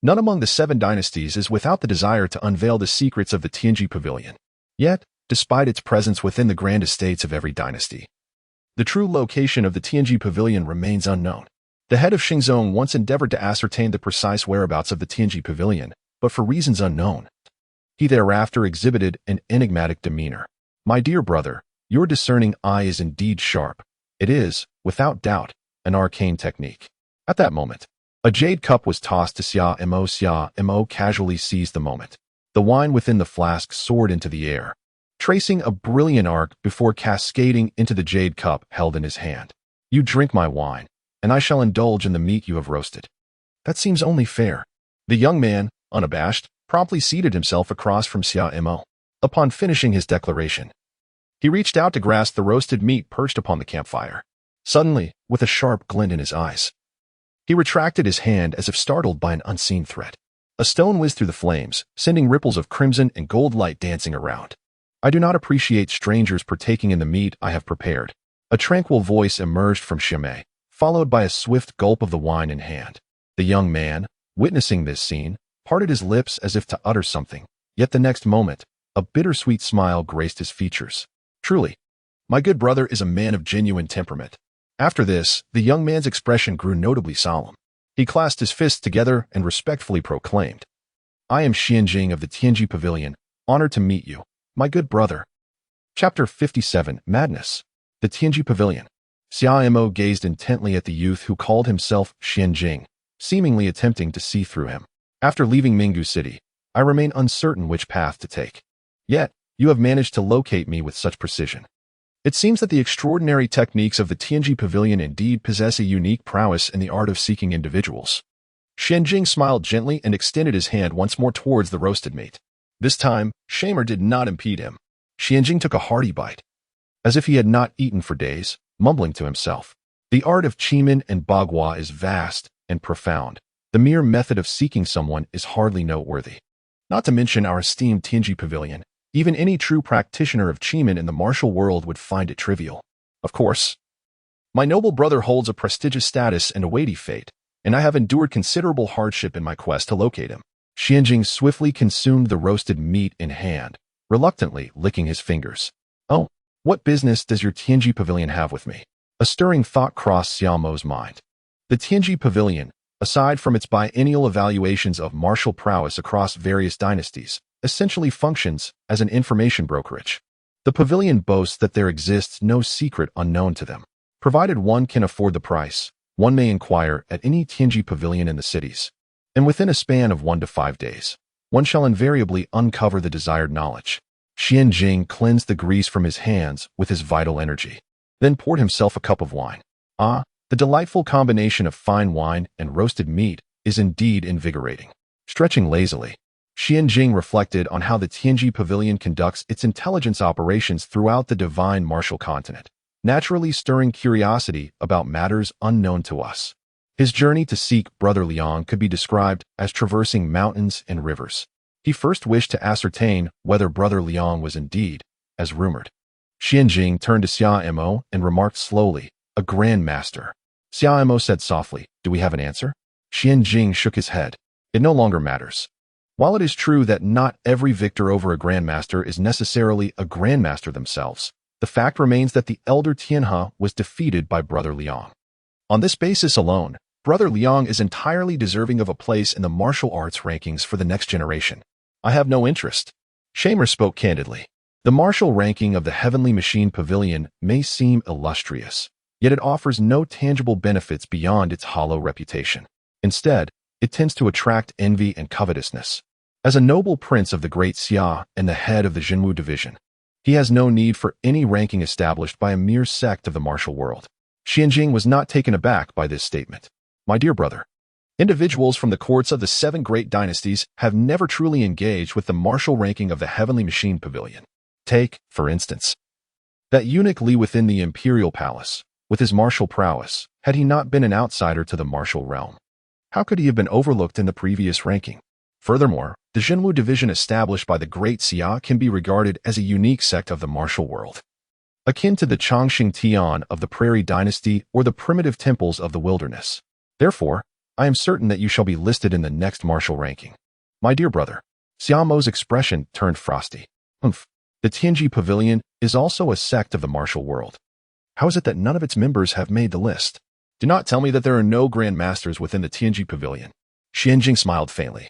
None among the 7 dynasties is without the desire to unveil the secrets of the Tianji Pavilion. Yet, despite its presence within the grand estates of every dynasty, the true location of the Tianji Pavilion remains unknown. The head of Xingzong once endeavored to ascertain the precise whereabouts of the Tianji Pavilion, but for reasons unknown, he thereafter exhibited an enigmatic demeanor. My dear brother, your discerning eye is indeed sharp. It is, without doubt, an arcane technique. At that moment, a jade cup was tossed to Xia Mo. Xia Mo casually seized the moment. The wine within the flask soared into the air, tracing a brilliant arc before cascading into the jade cup held in his hand. You drink my wine, and I shall indulge in the meat you have roasted. That seems only fair. The young man, unabashed, promptly seated himself across from Xia Mo. Upon finishing his declaration, he reached out to grasp the roasted meat perched upon the campfire. Suddenly, with a sharp glint in his eyes, he retracted his hand as if startled by an unseen threat. A stone whizzed through the flames, sending ripples of crimson and gold light dancing around. I do not appreciate strangers partaking in the meat I have prepared. A tranquil voice emerged from Xia, followed by a swift gulp of the wine in hand. The young man, witnessing this scene, parted his lips as if to utter something, yet the next moment, a bittersweet smile graced his features. Truly, my good brother is a man of genuine temperament. After this, the young man's expression grew notably solemn. He clasped his fists together and respectfully proclaimed, I am Xianjing of the Tianji Pavilion, honored to meet you, my good brother. Chapter 57, Madness. The Tianji Pavilion. Xia Mo gazed intently at the youth who called himself Xianjing, seemingly attempting to see through him. After leaving Minggu City, I remain uncertain which path to take. Yet, you have managed to locate me with such precision. It seems that the extraordinary techniques of the Tianji Pavilion indeed possess a unique prowess in the art of seeking individuals. Xianjing smiled gently and extended his hand once more towards the roasted meat. This time, Shamer did not impede him. Xianjing took a hearty bite, as if he had not eaten for days, mumbling to himself. The art of Qimen and Bagua is vast and profound. The mere method of seeking someone is hardly noteworthy. Not to mention our esteemed Tianji Pavilion. Even any true practitioner of Qimen in the martial world would find it trivial. Of course, my noble brother holds a prestigious status and a weighty fate, and I have endured considerable hardship in my quest to locate him. Xianjing swiftly consumed the roasted meat in hand, reluctantly licking his fingers. Oh, what business does your Tianji Pavilion have with me? A stirring thought crossed Xia Mo's mind. The Tianji Pavilion, aside from its biennial evaluations of martial prowess across various dynasties, essentially functions as an information brokerage. The pavilion boasts that there exists no secret unknown to them. Provided one can afford the price, one may inquire at any Tianji Pavilion in the cities, and within a span of 1 to 5 days, one shall invariably uncover the desired knowledge. Xianjing cleansed the grease from his hands with his vital energy, then poured himself a cup of wine. Ah, the delightful combination of fine wine and roasted meat is indeed invigorating. Stretching lazily, Xianjing reflected on how the Tianji Pavilion conducts its intelligence operations throughout the divine martial continent, naturally stirring curiosity about matters unknown to us. His journey to seek Brother Liang could be described as traversing mountains and rivers. He first wished to ascertain whether Brother Liang was indeed, as rumored. Xianjing turned to Xia Mo and remarked slowly, a grandmaster. Xia Mo said softly, do we have an answer? Xianjing shook his head. It no longer matters. While it is true that not every victor over a grandmaster is necessarily a grandmaster themselves, the fact remains that the elder Tianhe was defeated by Brother Liang. On this basis alone, Brother Liang is entirely deserving of a place in the martial arts rankings for the next generation. I have no interest. Shamer spoke candidly. The martial ranking of the Heavenly Machine Pavilion may seem illustrious, yet it offers no tangible benefits beyond its hollow reputation. Instead, it tends to attract envy and covetousness. As a noble prince of the Great Xia and the head of the Jinwu division, he has no need for any ranking established by a mere sect of the martial world. Xianjing was not taken aback by this statement. My dear brother, individuals from the courts of the 7 great dynasties have never truly engaged with the martial ranking of the Heavenly Machine Pavilion. Take, for instance, that eunuch Li within the imperial palace. With his martial prowess, had he not been an outsider to the martial realm? How could he have been overlooked in the previous ranking? Furthermore, the Jinwu division established by the Great Xia can be regarded as a unique sect of the martial world, akin to the Chongqing Tian of the Prairie Dynasty or the primitive temples of the wilderness. Therefore, I am certain that you shall be listed in the next martial ranking. My dear brother, Xia Mo's expression turned frosty. Humph. The Tianji Pavilion is also a sect of the martial world. How is it that none of its members have made the list? Do not tell me that there are no grandmasters within the Tianji Pavilion. Xianjing smiled faintly,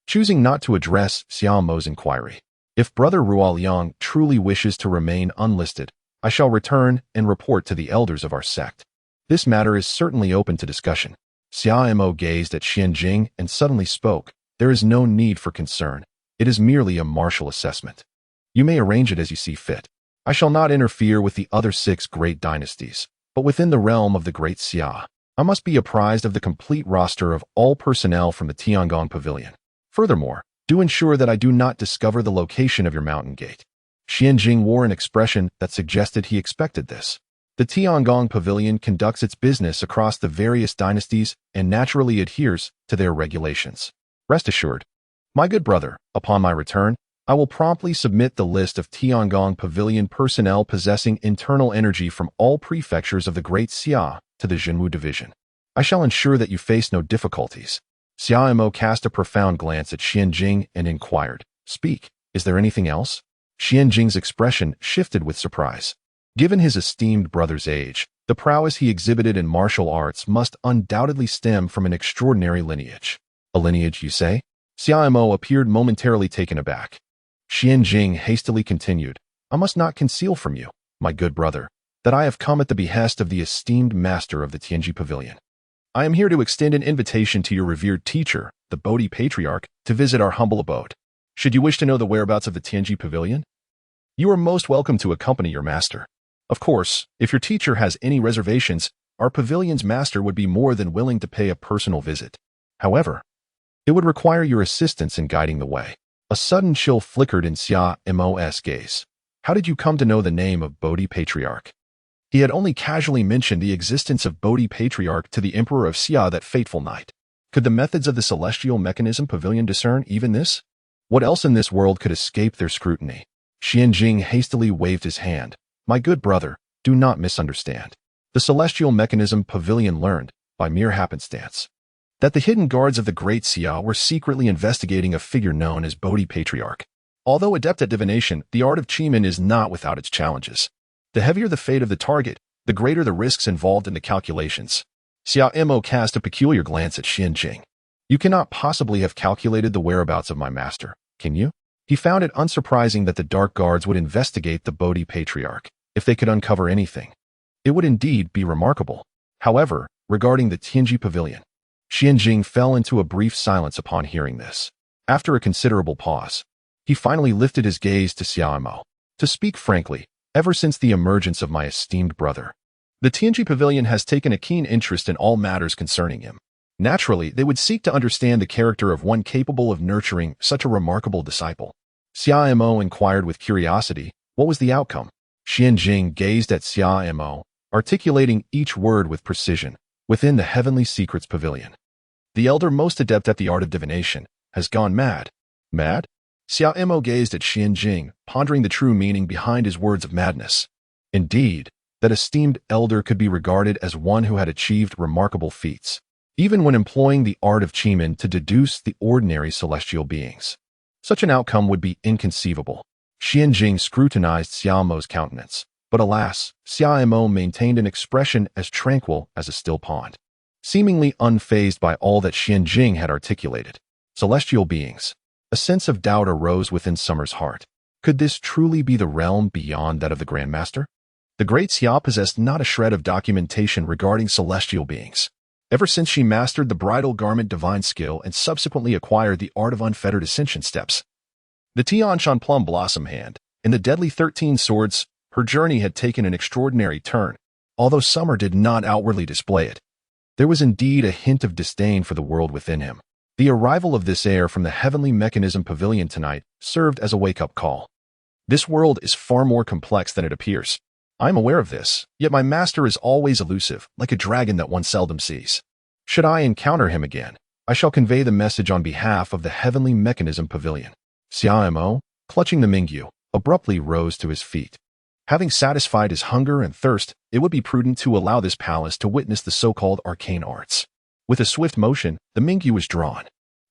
choosing not to address Xia Mo's inquiry. If Brother Ruoliang truly wishes to remain unlisted, I shall return and report to the elders of our sect. This matter is certainly open to discussion. Xia Mo gazed at Xianjing and suddenly spoke. There is no need for concern. It is merely a martial assessment. You may arrange it as you see fit. I shall not interfere with the other 6 great dynasties, but within the realm of the Great Xia, I must be apprised of the complete roster of all personnel from the Tiangong Pavilion. Furthermore, do ensure that I do not discover the location of your mountain gate. Xianjing wore an expression that suggested he expected this. The Tiangong Pavilion conducts its business across the various dynasties and naturally adheres to their regulations. Rest assured, my good brother, upon my return, I will promptly submit the list of Tiangong Pavilion personnel possessing internal energy from all prefectures of the Great Xia to the Jinwu Division. I shall ensure that you face no difficulties. Xia Mo cast a profound glance at Xianjing and inquired, Speak, is there anything else? Xianjing's expression shifted with surprise. Given his esteemed brother's age, the prowess he exhibited in martial arts must undoubtedly stem from an extraordinary lineage. A lineage, you say? Xia Mo appeared momentarily taken aback. Xianjing hastily continued, I must not conceal from you, my good brother, that I have come at the behest of the esteemed master of the Tianji Pavilion. I am here to extend an invitation to your revered teacher, the Bodhi Patriarch, to visit our humble abode. Should you wish to know the whereabouts of the Tianji Pavilion, you are most welcome to accompany your master. Of course, if your teacher has any reservations, our pavilion's master would be more than willing to pay a personal visit. However, it would require your assistance in guiding the way. A sudden chill flickered in Xia Mo's gaze. How did you come to know the name of Bodhi Patriarch? He had only casually mentioned the existence of Bodhi Patriarch to the Emperor of Xia that fateful night. Could the methods of the Celestial Mechanism Pavilion discern even this? What else in this world could escape their scrutiny? Xianjing hastily waved his hand. My good brother, do not misunderstand. The Celestial Mechanism Pavilion learned, by mere happenstance, that the hidden guards of the Great Xia were secretly investigating a figure known as Bodhi Patriarch. Although adept at divination, the art of Qiming is not without its challenges. The heavier the fate of the target, the greater the risks involved in the calculations. Xia Mo cast a peculiar glance at Xianjing. You cannot possibly have calculated the whereabouts of my master, can you? He found it unsurprising that the Dark Guards would investigate the Bodhi Patriarch. If they could uncover anything, it would indeed be remarkable. However, regarding the Tianji Pavilion, Xianjing fell into a brief silence upon hearing this. After a considerable pause, he finally lifted his gaze to Xia Mo. To speak frankly, ever since the emergence of my esteemed brother, the Tianji Pavilion has taken a keen interest in all matters concerning him. Naturally, they would seek to understand the character of one capable of nurturing such a remarkable disciple. Xia Mo inquired with curiosity, what was the outcome? Xianjing gazed at Xia Mo, articulating each word with precision, within the Heavenly Secrets Pavilion. The elder most adept at the art of divination has gone mad. Mad? Xia Mo gazed at Xianjing, pondering the true meaning behind his words of madness. Indeed, that esteemed elder could be regarded as one who had achieved remarkable feats, even when employing the art of Qiming to deduce the ordinary celestial beings. Such an outcome would be inconceivable. Xianjing scrutinized Xia Mo's countenance, but alas, Xia Mo maintained an expression as tranquil as a still pond, seemingly unfazed by all that Xianjing had articulated. Celestial beings. A sense of doubt arose within Summer's heart. Could this truly be the realm beyond that of the grandmaster? The Great Xia possessed not a shred of documentation regarding celestial beings. Ever since she mastered the Bridal Garment Divine Skill and subsequently acquired the art of unfettered ascension steps, the Tianshan Plum Blossom Hand, and the deadly 13 swords, her journey had taken an extraordinary turn. Although Summer did not outwardly display it, there was indeed a hint of disdain for the world within him. The arrival of this heir from the Heavenly Mechanism Pavilion tonight served as a wake-up call. This world is far more complex than it appears. I am aware of this, yet my master is always elusive, like a dragon that one seldom sees. Should I encounter him again, I shall convey the message on behalf of the Heavenly Mechanism Pavilion. Xiao, clutching the Mingyu, abruptly rose to his feet. Having satisfied his hunger and thirst, it would be prudent to allow this palace to witness the so-called arcane arts. With a swift motion, the Mingyu was drawn.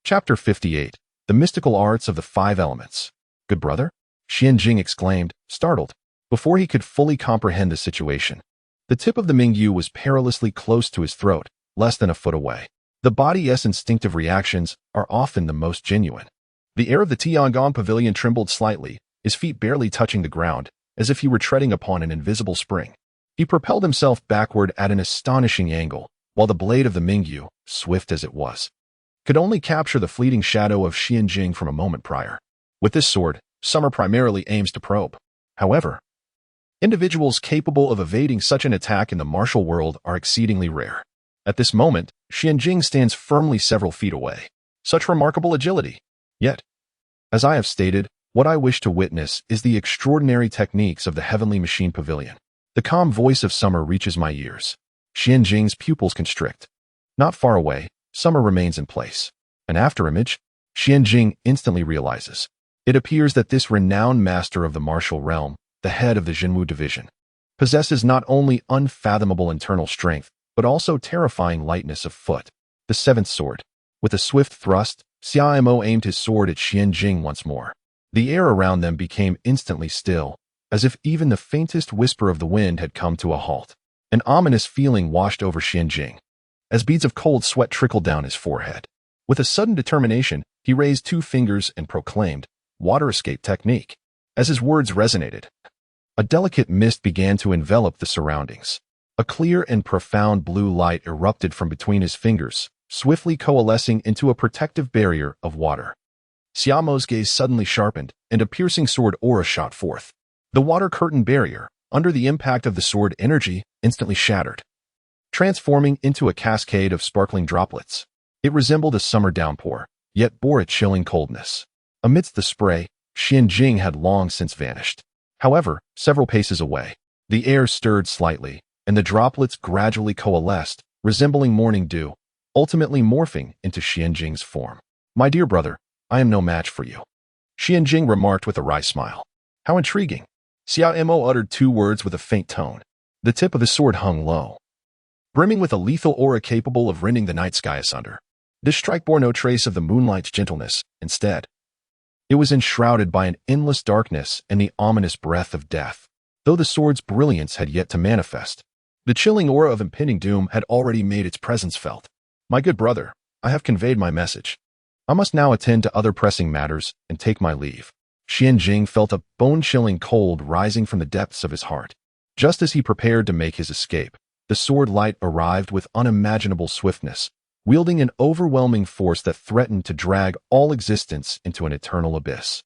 Chapter 58. The Mystical Arts of the Five Elements. Good brother? Xianjing exclaimed, startled, before he could fully comprehend the situation. The tip of the Mingyu was perilously close to his throat, less than a foot away. The body's instinctive reactions are often the most genuine. The air of the Tiangong Pavilion trembled slightly, his feet barely touching the ground, as if he were treading upon an invisible spring. He propelled himself backward at an astonishing angle, while the blade of the Mingyu, swift as it was, could only capture the fleeting shadow of Xianjing from a moment prior. With this sword, Summer primarily aims to probe. However, individuals capable of evading such an attack in the martial world are exceedingly rare. At this moment, Xianjing stands firmly several feet away. Such remarkable agility. Yet, as I have stated, what I wish to witness is the extraordinary techniques of the Heavenly Machine Pavilion. The calm voice of Summer reaches my ears. Xianjing's pupils constrict. Not far away, Summer remains in place. An afterimage, Xianjing instantly realizes. It appears that this renowned master of the martial realm, the head of the Jinwu division, possesses not only unfathomable internal strength, but also terrifying lightness of foot. The seventh sword. With a swift thrust, Xiao aimed his sword at Xianjing once more. The air around them became instantly still, as if even the faintest whisper of the wind had come to a halt. An ominous feeling washed over Xianjing, as beads of cold sweat trickled down his forehead. With a sudden determination, he raised two fingers and proclaimed, "Water escape technique." As his words resonated, a delicate mist began to envelop the surroundings. A clear and profound blue light erupted from between his fingers, swiftly coalescing into a protective barrier of water. Xiaomo's gaze suddenly sharpened, and a piercing sword aura shot forth. The water curtain barrier, under the impact of the sword energy, instantly shattered, transforming into a cascade of sparkling droplets. It resembled a summer downpour, yet bore a chilling coldness. Amidst the spray, Xianjing had long since vanished. However, several paces away, the air stirred slightly, and the droplets gradually coalesced, resembling morning dew, ultimately morphing into Xianjing's form. "My dear brother, I am no match for you," Xianjing remarked with a wry smile. "How intriguing." Xiao uttered two words with a faint tone. The tip of his sword hung low, brimming with a lethal aura capable of rending the night sky asunder. This strike bore no trace of the moonlight's gentleness. Instead, it was enshrouded by an endless darkness and the ominous breath of death. Though the sword's brilliance had yet to manifest, the chilling aura of impending doom had already made its presence felt. "My good brother, I have conveyed my message. I must now attend to other pressing matters and take my leave." Xianjing felt a bone-chilling cold rising from the depths of his heart. Just as he prepared to make his escape, the sword light arrived with unimaginable swiftness, wielding an overwhelming force that threatened to drag all existence into an eternal abyss.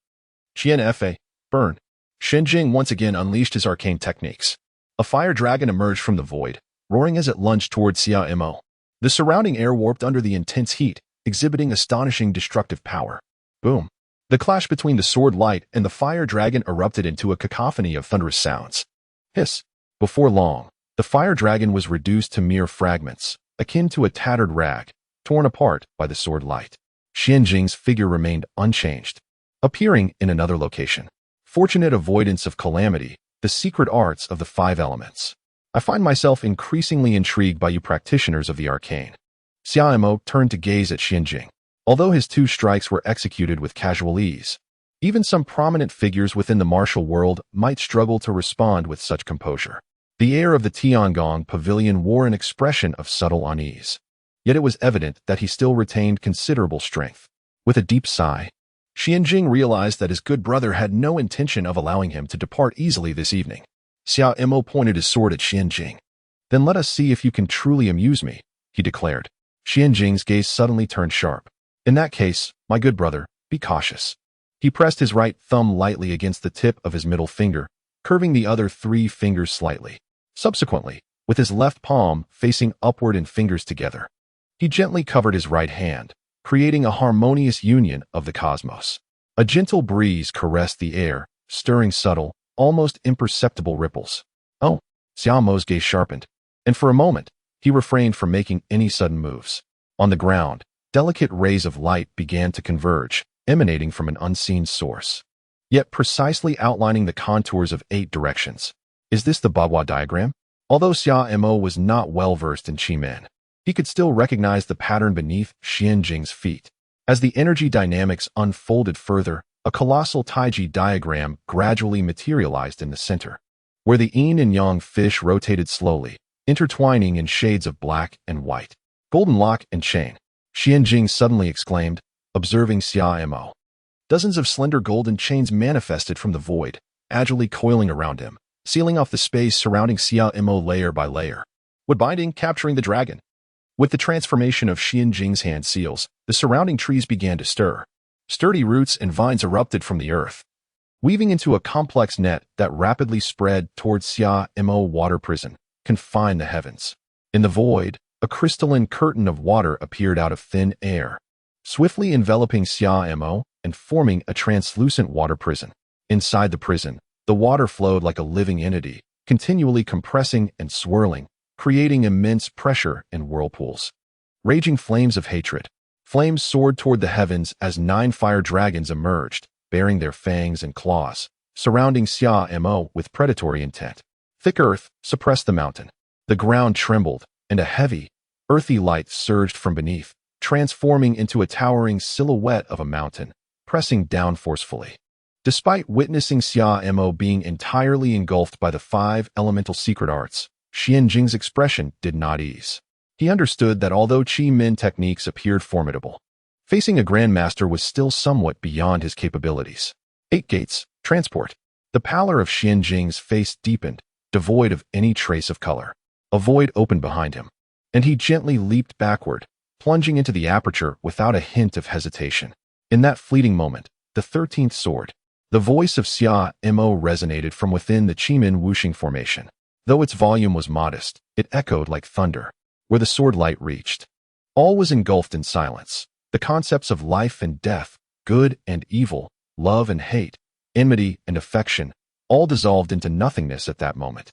Qianfa, burn. Xianjing once again unleashed his arcane techniques. A fire dragon emerged from the void, roaring as it lunged toward Xiao. The surrounding air warped under the intense heat, exhibiting astonishing destructive power. Boom. The clash between the sword light and the fire dragon erupted into a cacophony of thunderous sounds. Hiss. Before long, the fire dragon was reduced to mere fragments, akin to a tattered rag, torn apart by the sword light. Xianjing's figure remained unchanged, appearing in another location. Fortunate avoidance of calamity, the secret arts of the five elements. I find myself increasingly intrigued by you practitioners of the arcane. Xiao turned to gaze at Xianjing. Although his two strikes were executed with casual ease, even some prominent figures within the martial world might struggle to respond with such composure. The air of the Tiangong Pavilion wore an expression of subtle unease. Yet it was evident that he still retained considerable strength. With a deep sigh, Xianjing realized that his good brother had no intention of allowing him to depart easily this evening. Xiao pointed his sword at Xianjing. "Then let us see if you can truly amuse me," he declared. Xianjing's gaze suddenly turned sharp. "In that case, my good brother, be cautious." He pressed his right thumb lightly against the tip of his middle finger, curving the other three fingers slightly. Subsequently, with his left palm facing upward and fingers together, he gently covered his right hand, creating a harmonious union of the cosmos. A gentle breeze caressed the air, stirring subtle, almost imperceptible ripples. Oh, Xia Mo's gaze sharpened, and for a moment, he refrained from making any sudden moves. On the ground, delicate rays of light began to converge, emanating from an unseen source, yet precisely outlining the contours of 8 directions. Is this the Bagua diagram? Although Xia Mo was not well versed in Qi-men, he could still recognize the pattern beneath Xianjing's feet. As the energy dynamics unfolded further, a colossal Taiji diagram gradually materialized in the center, where the yin and yang fish rotated slowly, intertwining in shades of black and white. Golden lock and chain, Xianjing suddenly exclaimed, observing Xia Mo. Dozens of slender golden chains manifested from the void, agilely coiling around him, sealing off the space surrounding Xia Mo layer by layer. Wood binding, capturing the dragon. With the transformation of Xianjing's hand seals, the surrounding trees began to stir. Sturdy roots and vines erupted from the earth, weaving into a complex net that rapidly spread towards Xia Mo water prison, confined the heavens. In the void, a crystalline curtain of water appeared out of thin air, swiftly enveloping Xia Mo and forming a translucent water prison. Inside the prison, the water flowed like a living entity, continually compressing and swirling, creating immense pressure in whirlpools. Raging flames of hatred. Flames soared toward the heavens as 9 fire dragons emerged, bearing their fangs and claws, surrounding Xia Mo with predatory intent. Thick earth suppressed the mountain. The ground trembled, and a heavy, earthy light surged from beneath, transforming into a towering silhouette of a mountain, pressing down forcefully. Despite witnessing Xia Mo being entirely engulfed by the 5 elemental secret arts, Xianjing's expression did not ease. He understood that although Qi-men techniques appeared formidable, facing a grandmaster was still somewhat beyond his capabilities. 8 gates, transport. The pallor of Xianjing's face deepened, devoid of any trace of color. A void opened behind him, and he gently leaped backward, plunging into the aperture without a hint of hesitation. In that fleeting moment, the 13th sword. The voice of Xia Mo resonated from within the Qi-men whooshing formation. Though its volume was modest, it echoed like thunder, where the sword light reached. All was engulfed in silence. The concepts of life and death, good and evil, love and hate, enmity and affection, all dissolved into nothingness at that moment.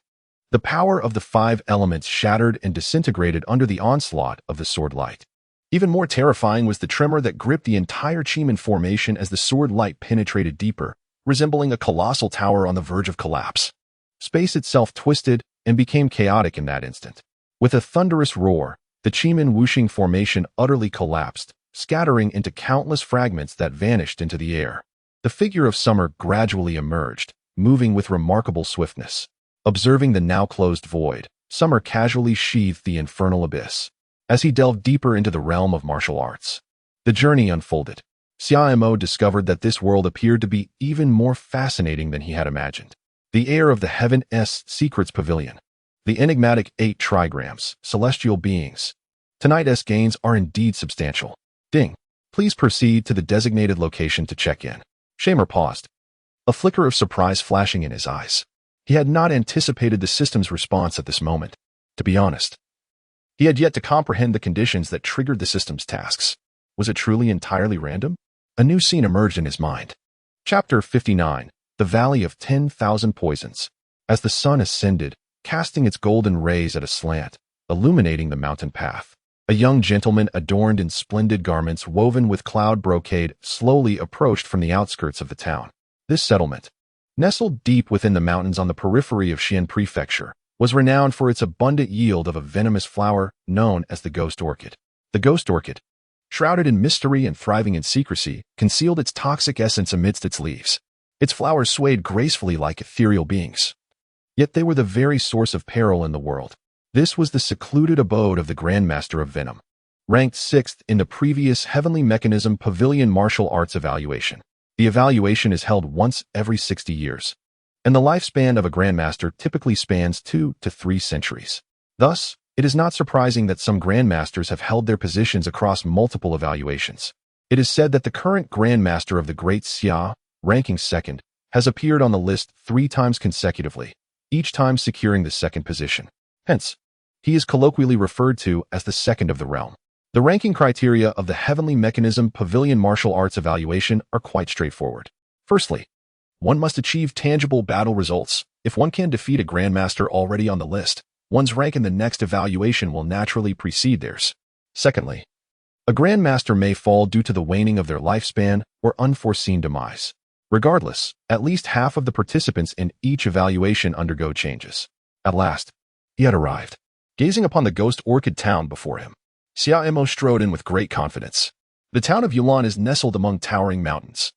The power of the 5 elements shattered and disintegrated under the onslaught of the sword light. Even more terrifying was the tremor that gripped the entire Qi-men formation as the sword light penetrated deeper, resembling a colossal tower on the verge of collapse. Space itself twisted and became chaotic in that instant. With a thunderous roar, the Qi-men whooshing formation utterly collapsed, scattering into countless fragments that vanished into the air. The figure of Summer gradually emerged, moving with remarkable swiftness. Observing the now closed void, Summer casually sheathed the infernal abyss. As he delved deeper into the realm of martial arts, the journey unfolded. Xia Mo discovered that this world appeared to be even more fascinating than he had imagined. The air of the Heaven's Secrets Pavilion. The enigmatic 8 trigrams, celestial beings. Tonight's gains are indeed substantial. Ding. Please proceed to the designated location to check in. Shamer paused, a flicker of surprise flashing in his eyes. He had not anticipated the system's response at this moment. To be honest, he had yet to comprehend the conditions that triggered the system's tasks. Was it truly entirely random? A new scene emerged in his mind. Chapter 59. The Valley of 10,000 Poisons. As the sun ascended, casting its golden rays at a slant, illuminating the mountain path, a young gentleman adorned in splendid garments woven with cloud brocade slowly approached from the outskirts of the town. This settlement, nestled deep within the mountains on the periphery of Xian Prefecture, was renowned for its abundant yield of a venomous flower known as the ghost orchid. The ghost orchid, shrouded in mystery and thriving in secrecy, concealed its toxic essence amidst its leaves. Its flowers swayed gracefully like ethereal beings. Yet they were the very source of peril in the world. This was the secluded abode of the Grandmaster of Venom, ranked 6th in the previous Heavenly Mechanism Pavilion Martial Arts Evaluation. The evaluation is held once every 60 years, and the lifespan of a Grandmaster typically spans 2 to 3 centuries. Thus, it is not surprising that some Grandmasters have held their positions across multiple evaluations. It is said that the current Grandmaster of the Great Xia, ranking 2nd, has appeared on the list 3 times consecutively, each time securing the 2nd position. Hence, he is colloquially referred to as the 2nd of the realm. The ranking criteria of the Heavenly Mechanism Pavilion Martial Arts Evaluation are quite straightforward. Firstly, one must achieve tangible battle results. If one can defeat a grandmaster already on the list, one's rank in the next evaluation will naturally precede theirs. Secondly, a grandmaster may fall due to the waning of their lifespan or unforeseen demise. Regardless, at least half of the participants in each evaluation undergo changes. At last, he had arrived. Gazing upon the ghost orchid town before him, Xia strode in with great confidence. The town of Yulan is nestled among towering mountains,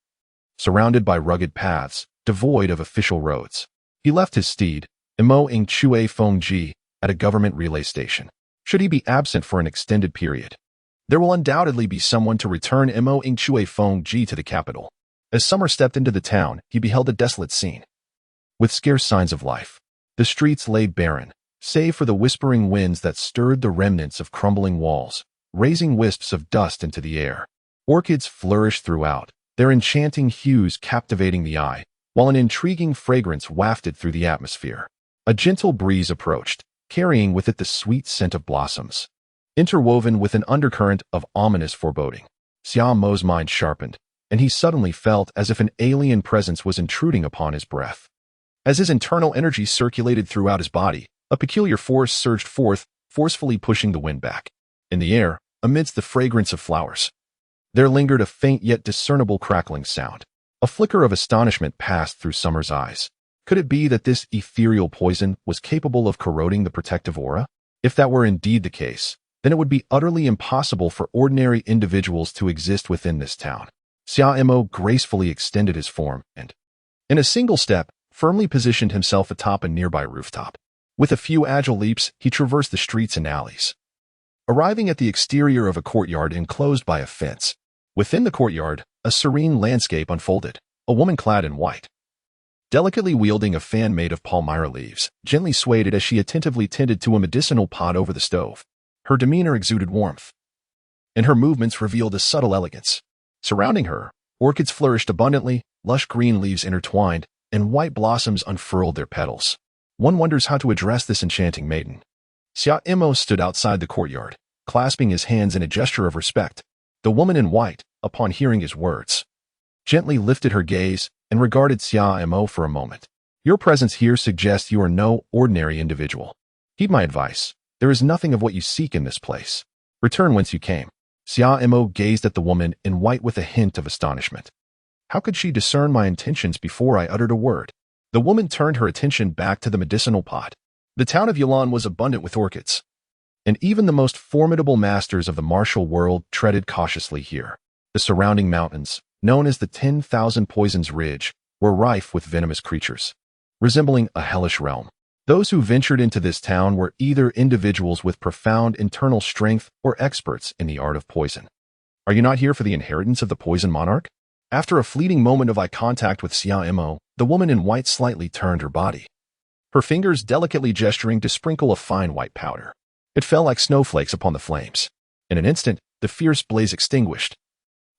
surrounded by rugged paths, devoid of official roads. He left his steed, Imo Ing Chue Fengji, at a government relay station. Should he be absent for an extended period, there will undoubtedly be someone to return Imo Ing Chue Fengji to the capital. As Summer stepped into the town, he beheld a desolate scene. With scarce signs of life, the streets lay barren, save for the whispering winds that stirred the remnants of crumbling walls, raising wisps of dust into the air. Orchids flourished throughout, their enchanting hues captivating the eye, while an intriguing fragrance wafted through the atmosphere. A gentle breeze approached, carrying with it the sweet scent of blossoms, interwoven with an undercurrent of ominous foreboding. Xia Mo's mind sharpened, and he suddenly felt as if an alien presence was intruding upon his breath. As his internal energy circulated throughout his body, a peculiar force surged forth, forcefully pushing the wind back. In the air, amidst the fragrance of flowers, there lingered a faint yet discernible crackling sound. A flicker of astonishment passed through Summer's eyes. Could it be that this ethereal poison was capable of corroding the protective aura? If that were indeed the case, then it would be utterly impossible for ordinary individuals to exist within this town. Xia gracefully extended his form and, in a single step, firmly positioned himself atop a nearby rooftop. With a few agile leaps, he traversed the streets and alleys, arriving at the exterior of a courtyard enclosed by a fence. Within the courtyard, a serene landscape unfolded. A woman clad in white, delicately wielding a fan made of palmyra leaves, gently swayed it as she attentively tended to a medicinal pot over the stove. Her demeanor exuded warmth, and her movements revealed a subtle elegance. Surrounding her, orchids flourished abundantly, lush green leaves intertwined, and white blossoms unfurled their petals. One wonders how to address this enchanting maiden. Xia stood outside the courtyard, clasping his hands in a gesture of respect. The woman in white, upon hearing his words, gently lifted her gaze and regarded Xia for a moment. Your presence here suggests you are no ordinary individual. Heed my advice. There is nothing of what you seek in this place. Return whence you came. Xia gazed at the woman in white with a hint of astonishment. How could she discern my intentions before I uttered a word? The woman turned her attention back to the medicinal pot. The town of Yulan was abundant with orchids, and even the most formidable masters of the martial world treaded cautiously here. The surrounding mountains, known as the 10,000 Poisons Ridge, were rife with venomous creatures, resembling a hellish realm. Those who ventured into this town were either individuals with profound internal strength or experts in the art of poison. Are you not here for the inheritance of the poison monarch? After a fleeting moment of eye contact with Xia, the woman in white slightly turned her body, her fingers delicately gesturing to sprinkle a fine white powder. It fell like snowflakes upon the flames. In an instant, the fierce blaze extinguished,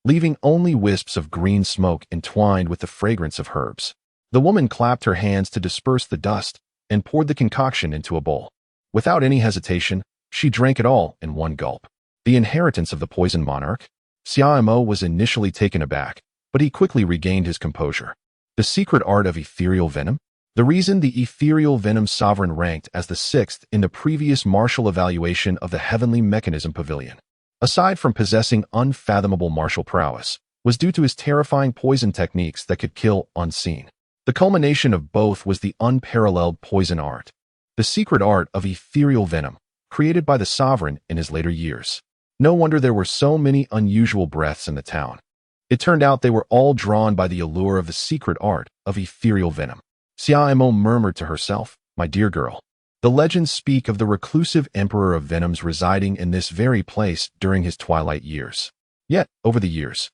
leaving only wisps of green smoke entwined with the fragrance of herbs. The woman clapped her hands to disperse the dust and poured the concoction into a bowl. Without any hesitation, she drank it all in one gulp. The inheritance of the poison monarch? Xia was initially taken aback, but he quickly regained his composure. The secret art of ethereal venom? The reason the ethereal venom sovereign ranked as the 6th in the previous martial evaluation of the Heavenly Mechanism Pavilion, aside from possessing unfathomable martial prowess, was due to his terrifying poison techniques that could kill unseen. The culmination of both was the unparalleled poison art, the secret art of ethereal venom, created by the sovereign in his later years. No wonder there were so many unusual breaths in the town. It turned out they were all drawn by the allure of the secret art of ethereal venom. Xia murmured to herself, "My dear girl, the legends speak of the reclusive emperor of venoms residing in this very place during his twilight years. Yet, over the years,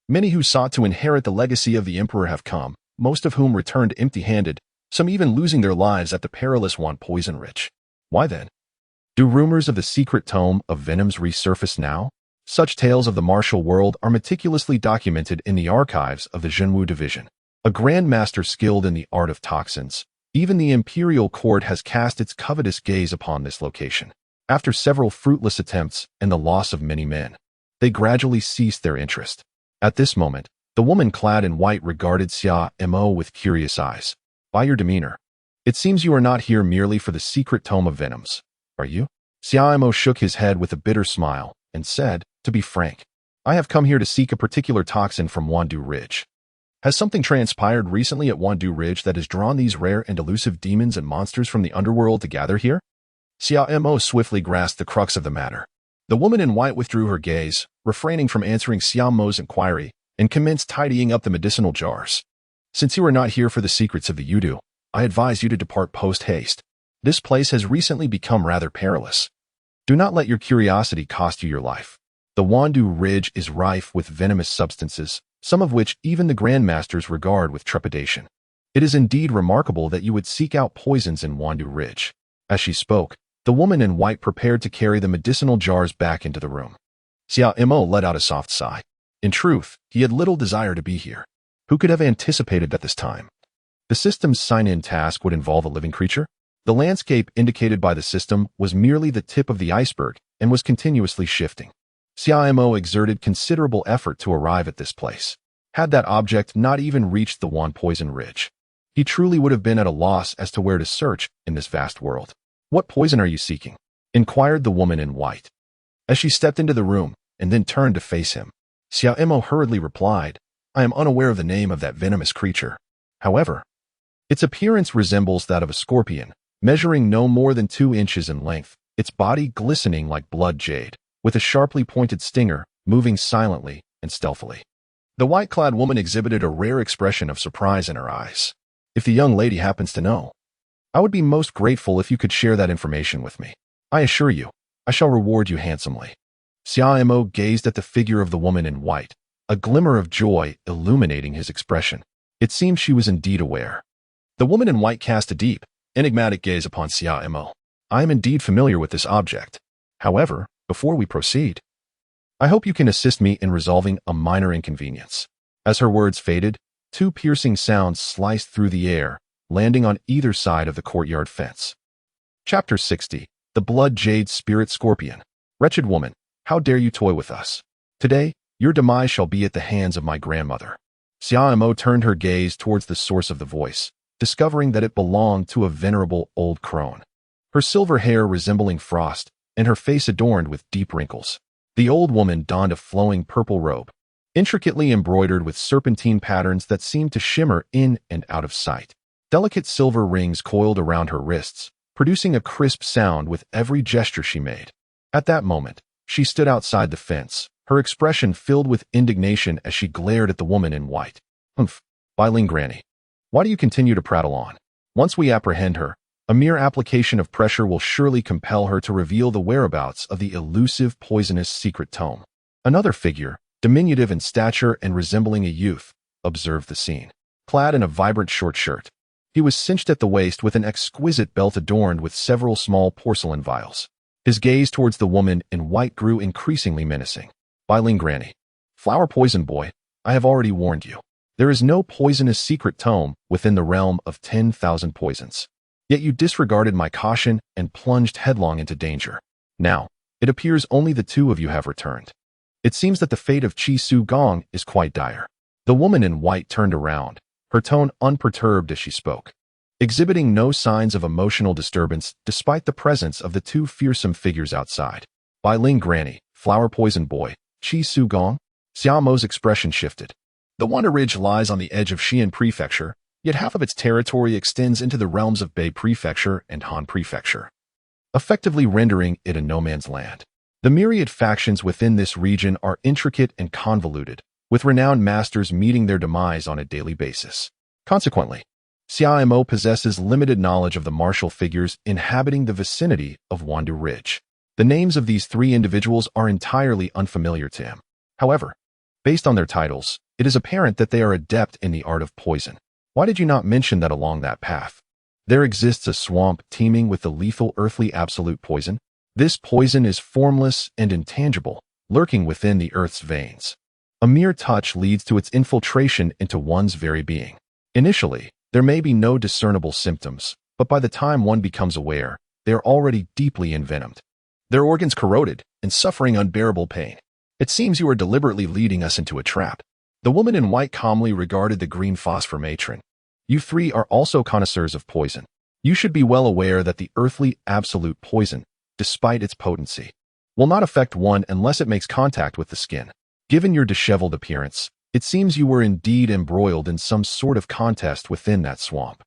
many who sought to inherit the legacy of the emperor have come, most of whom returned empty-handed, some even losing their lives at the perilous Poison Ridge. Why then do rumors of the secret tome of venoms resurface now? Such tales of the martial world are meticulously documented in the archives of the Zhenwu Division, a grandmaster skilled in the art of toxins. Even the imperial court has cast its covetous gaze upon this location. After several fruitless attempts and the loss of many men, they gradually ceased their interest. At this moment, The woman clad in white regarded Xia Mo with curious eyes. By your demeanor, it seems you are not here merely for the secret tome of venoms, are you? Xia Mo shook his head with a bitter smile and said, to be frank, I have come here to seek a particular toxin from Wandu Ridge. Has something transpired recently at Wandu Ridge that has drawn these rare and elusive demons and monsters from the underworld to gather here? Xia Mo swiftly grasped the crux of the matter. The woman in white withdrew her gaze, refraining from answering Xia Mo's inquiry, and commenced tidying up the medicinal jars. Since you are not here for the secrets of the Yudu, I advise you to depart post-haste. This place has recently become rather perilous. Do not let your curiosity cost you your life. The Wandu Ridge is rife with venomous substances, some of which even the grandmasters regard with trepidation. It is indeed remarkable that you would seek out poisons in Wandu Ridge. As she spoke, the woman in white prepared to carry the medicinal jars back into the room. Xia Mo let out a soft sigh. In truth, he had little desire to be here. Who could have anticipated at this time? The system's sign-in task would involve a living creature? The landscape indicated by the system was merely the tip of the iceberg and was continuously shifting. Xia Mo exerted considerable effort to arrive at this place. Had that object not even reached the Wan Poison Ridge, he truly would have been at a loss as to where to search in this vast world. What poison are you seeking? Inquired the woman in white. As she stepped into the room and then turned to face him, Xia Mo hurriedly replied, I am unaware of the name of that venomous creature. However, its appearance resembles that of a scorpion, measuring no more than 2 inches in length, its body glistening like blood jade, with a sharply pointed stinger, moving silently and stealthily. The white-clad woman exhibited a rare expression of surprise in her eyes. If the young lady happens to know, I would be most grateful if you could share that information with me. I assure you, I shall reward you handsomely. Xia Mo gazed at the figure of the woman in white, a glimmer of joy illuminating his expression. It seemed she was indeed aware. The woman in white cast a deep, enigmatic gaze upon Xia Mo. I am indeed familiar with this object. However, before we proceed, I hope you can assist me in resolving a minor inconvenience. As her words faded, 2 piercing sounds sliced through the air, landing on either side of the courtyard fence. Chapter 60. The Blood Jade Spirit Scorpion. Wretched woman, how dare you toy with us? Today, your demise shall be at the hands of my grandmother. Xia Mo turned her gaze towards the source of the voice, discovering that it belonged to a venerable old crone. Her silver hair resembling frost, and her face adorned with deep wrinkles. The old woman donned a flowing purple robe, intricately embroidered with serpentine patterns that seemed to shimmer in and out of sight. Delicate silver rings coiled around her wrists, producing a crisp sound with every gesture she made. At that moment, she stood outside the fence, her expression filled with indignation as she glared at the woman in white. Humph, Biling Granny. Why do you continue to prattle on? Once we apprehend her, a mere application of pressure will surely compel her to reveal the whereabouts of the elusive poisonous secret tome. Another figure, diminutive in stature and resembling a youth, observed the scene. Clad in a vibrant short shirt, he was cinched at the waist with an exquisite belt adorned with several small porcelain vials. His gaze towards the woman in white grew increasingly menacing. Biling Granny. Flower Poison Boy, I have already warned you. There is no poisonous secret tome within the realm of 10,000 poisons. Yet you disregarded my caution and plunged headlong into danger. Now, it appears only the 2 of you have returned. It seems that the fate of Qi Su Gong is quite dire. The woman in white turned around, her tone unperturbed as she spoke, exhibiting no signs of emotional disturbance despite the presence of the 2 fearsome figures outside. Biling Granny, Flower Poison Boy, Qi Su Gong? Xia Mo's expression shifted. The Wandu Ridge lies on the edge of Xi'an Prefecture, yet half of its territory extends into the realms of Bei Prefecture and Han Prefecture, effectively rendering it a no-man's land. The myriad factions within this region are intricate and convoluted, with renowned masters meeting their demise on a daily basis. Consequently, Xia Mo possesses limited knowledge of the martial figures inhabiting the vicinity of Wandu Ridge. The names of these 3 individuals are entirely unfamiliar to him. However, based on their titles, it is apparent that they are adept in the art of poison. Why did you not mention that along that path there exists a swamp teeming with the lethal earthly absolute poison? This poison is formless and intangible, lurking within the earth's veins. A mere touch leads to its infiltration into one's very being. Initially, there may be no discernible symptoms, but by the time one becomes aware, they are already deeply envenomed, their organs corroded and suffering unbearable pain. It seems you are deliberately leading us into a trap. The woman in white calmly regarded the green phosphor matron. You three are also connoisseurs of poison. You should be well aware that the earthly absolute poison, despite its potency, will not affect one unless it makes contact with the skin. Given your disheveled appearance, it seems you were indeed embroiled in some sort of contest within that swamp.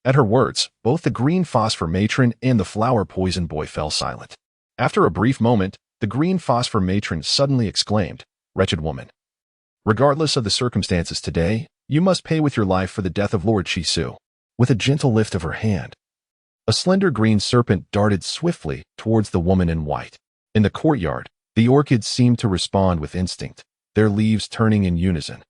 At her words, both the green phosphor matron and the flower poison boy fell silent. After a brief moment, the green phosphor matron suddenly exclaimed, "Wretched woman! Regardless of the circumstances today, you must pay with your life for the death of Lord Shisu." With a gentle lift of her hand, a slender green serpent darted swiftly towards the woman in white. In the courtyard, the orchids seemed to respond with instinct, their leaves turning in unison,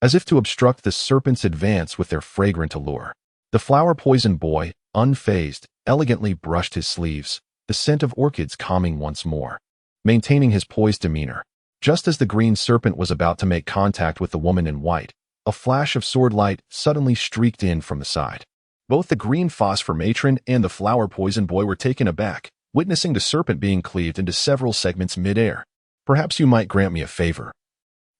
as if to obstruct the serpent's advance with their fragrant allure. The flower poison boy, unfazed, elegantly brushed his sleeves, the scent of orchids calming once more, maintaining his poised demeanor. Just as the green serpent was about to make contact with the woman in white, a flash of sword light suddenly streaked in from the side. Both the green phosphor matron and the flower poison boy were taken aback, witnessing the serpent being cleaved into several segments mid-air. "Perhaps you might grant me a favor,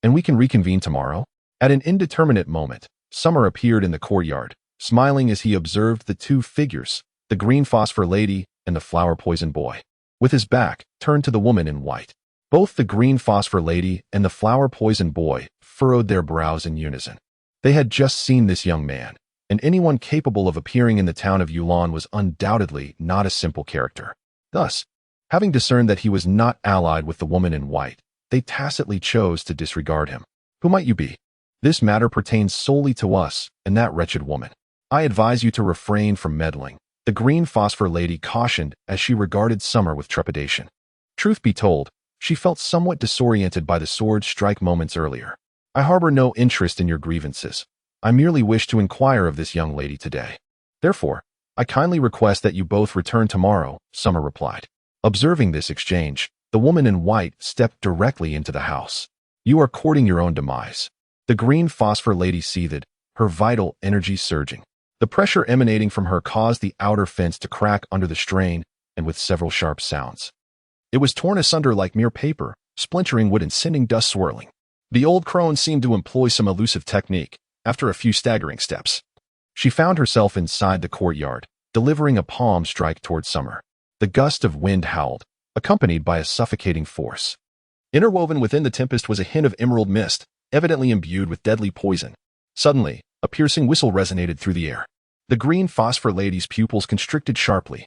and we can reconvene tomorrow?" At an indeterminate moment, Summer appeared in the courtyard, smiling as he observed the two figures, the green phosphor lady and the flower poison boy, with his back turned to the woman in white. Both the green phosphor lady and the flower poison boy furrowed their brows in unison. They had just seen this young man, and anyone capable of appearing in the town of Yulon was undoubtedly not a simple character. Thus, having discerned that he was not allied with the woman in white, they tacitly chose to disregard him. "Who might you be? This matter pertains solely to us and that wretched woman. I advise you to refrain from meddling," the green phosphor lady cautioned as she regarded Summer with trepidation. Truth be told, she felt somewhat disoriented by the sword strike moments earlier. "I harbor no interest in your grievances. I merely wish to inquire of this young lady today. Therefore, I kindly request that you both return tomorrow," Summer replied. Observing this exchange, the woman in white stepped directly into the house. "You are courting your own demise." The green phosphor lady seethed, her vital energy surging. The pressure emanating from her caused the outer fence to crack under the strain, and with several sharp sounds. It was torn asunder like mere paper, splintering wood and sending dust swirling. The old crone seemed to employ some elusive technique. After a few staggering steps, she found herself inside the courtyard, delivering a palm strike toward Summer. The gust of wind howled, accompanied by a suffocating force. Interwoven within the tempest was a hint of emerald mist, evidently imbued with deadly poison. Suddenly, a piercing whistle resonated through the air. The green phosphor lady's pupils constricted sharply,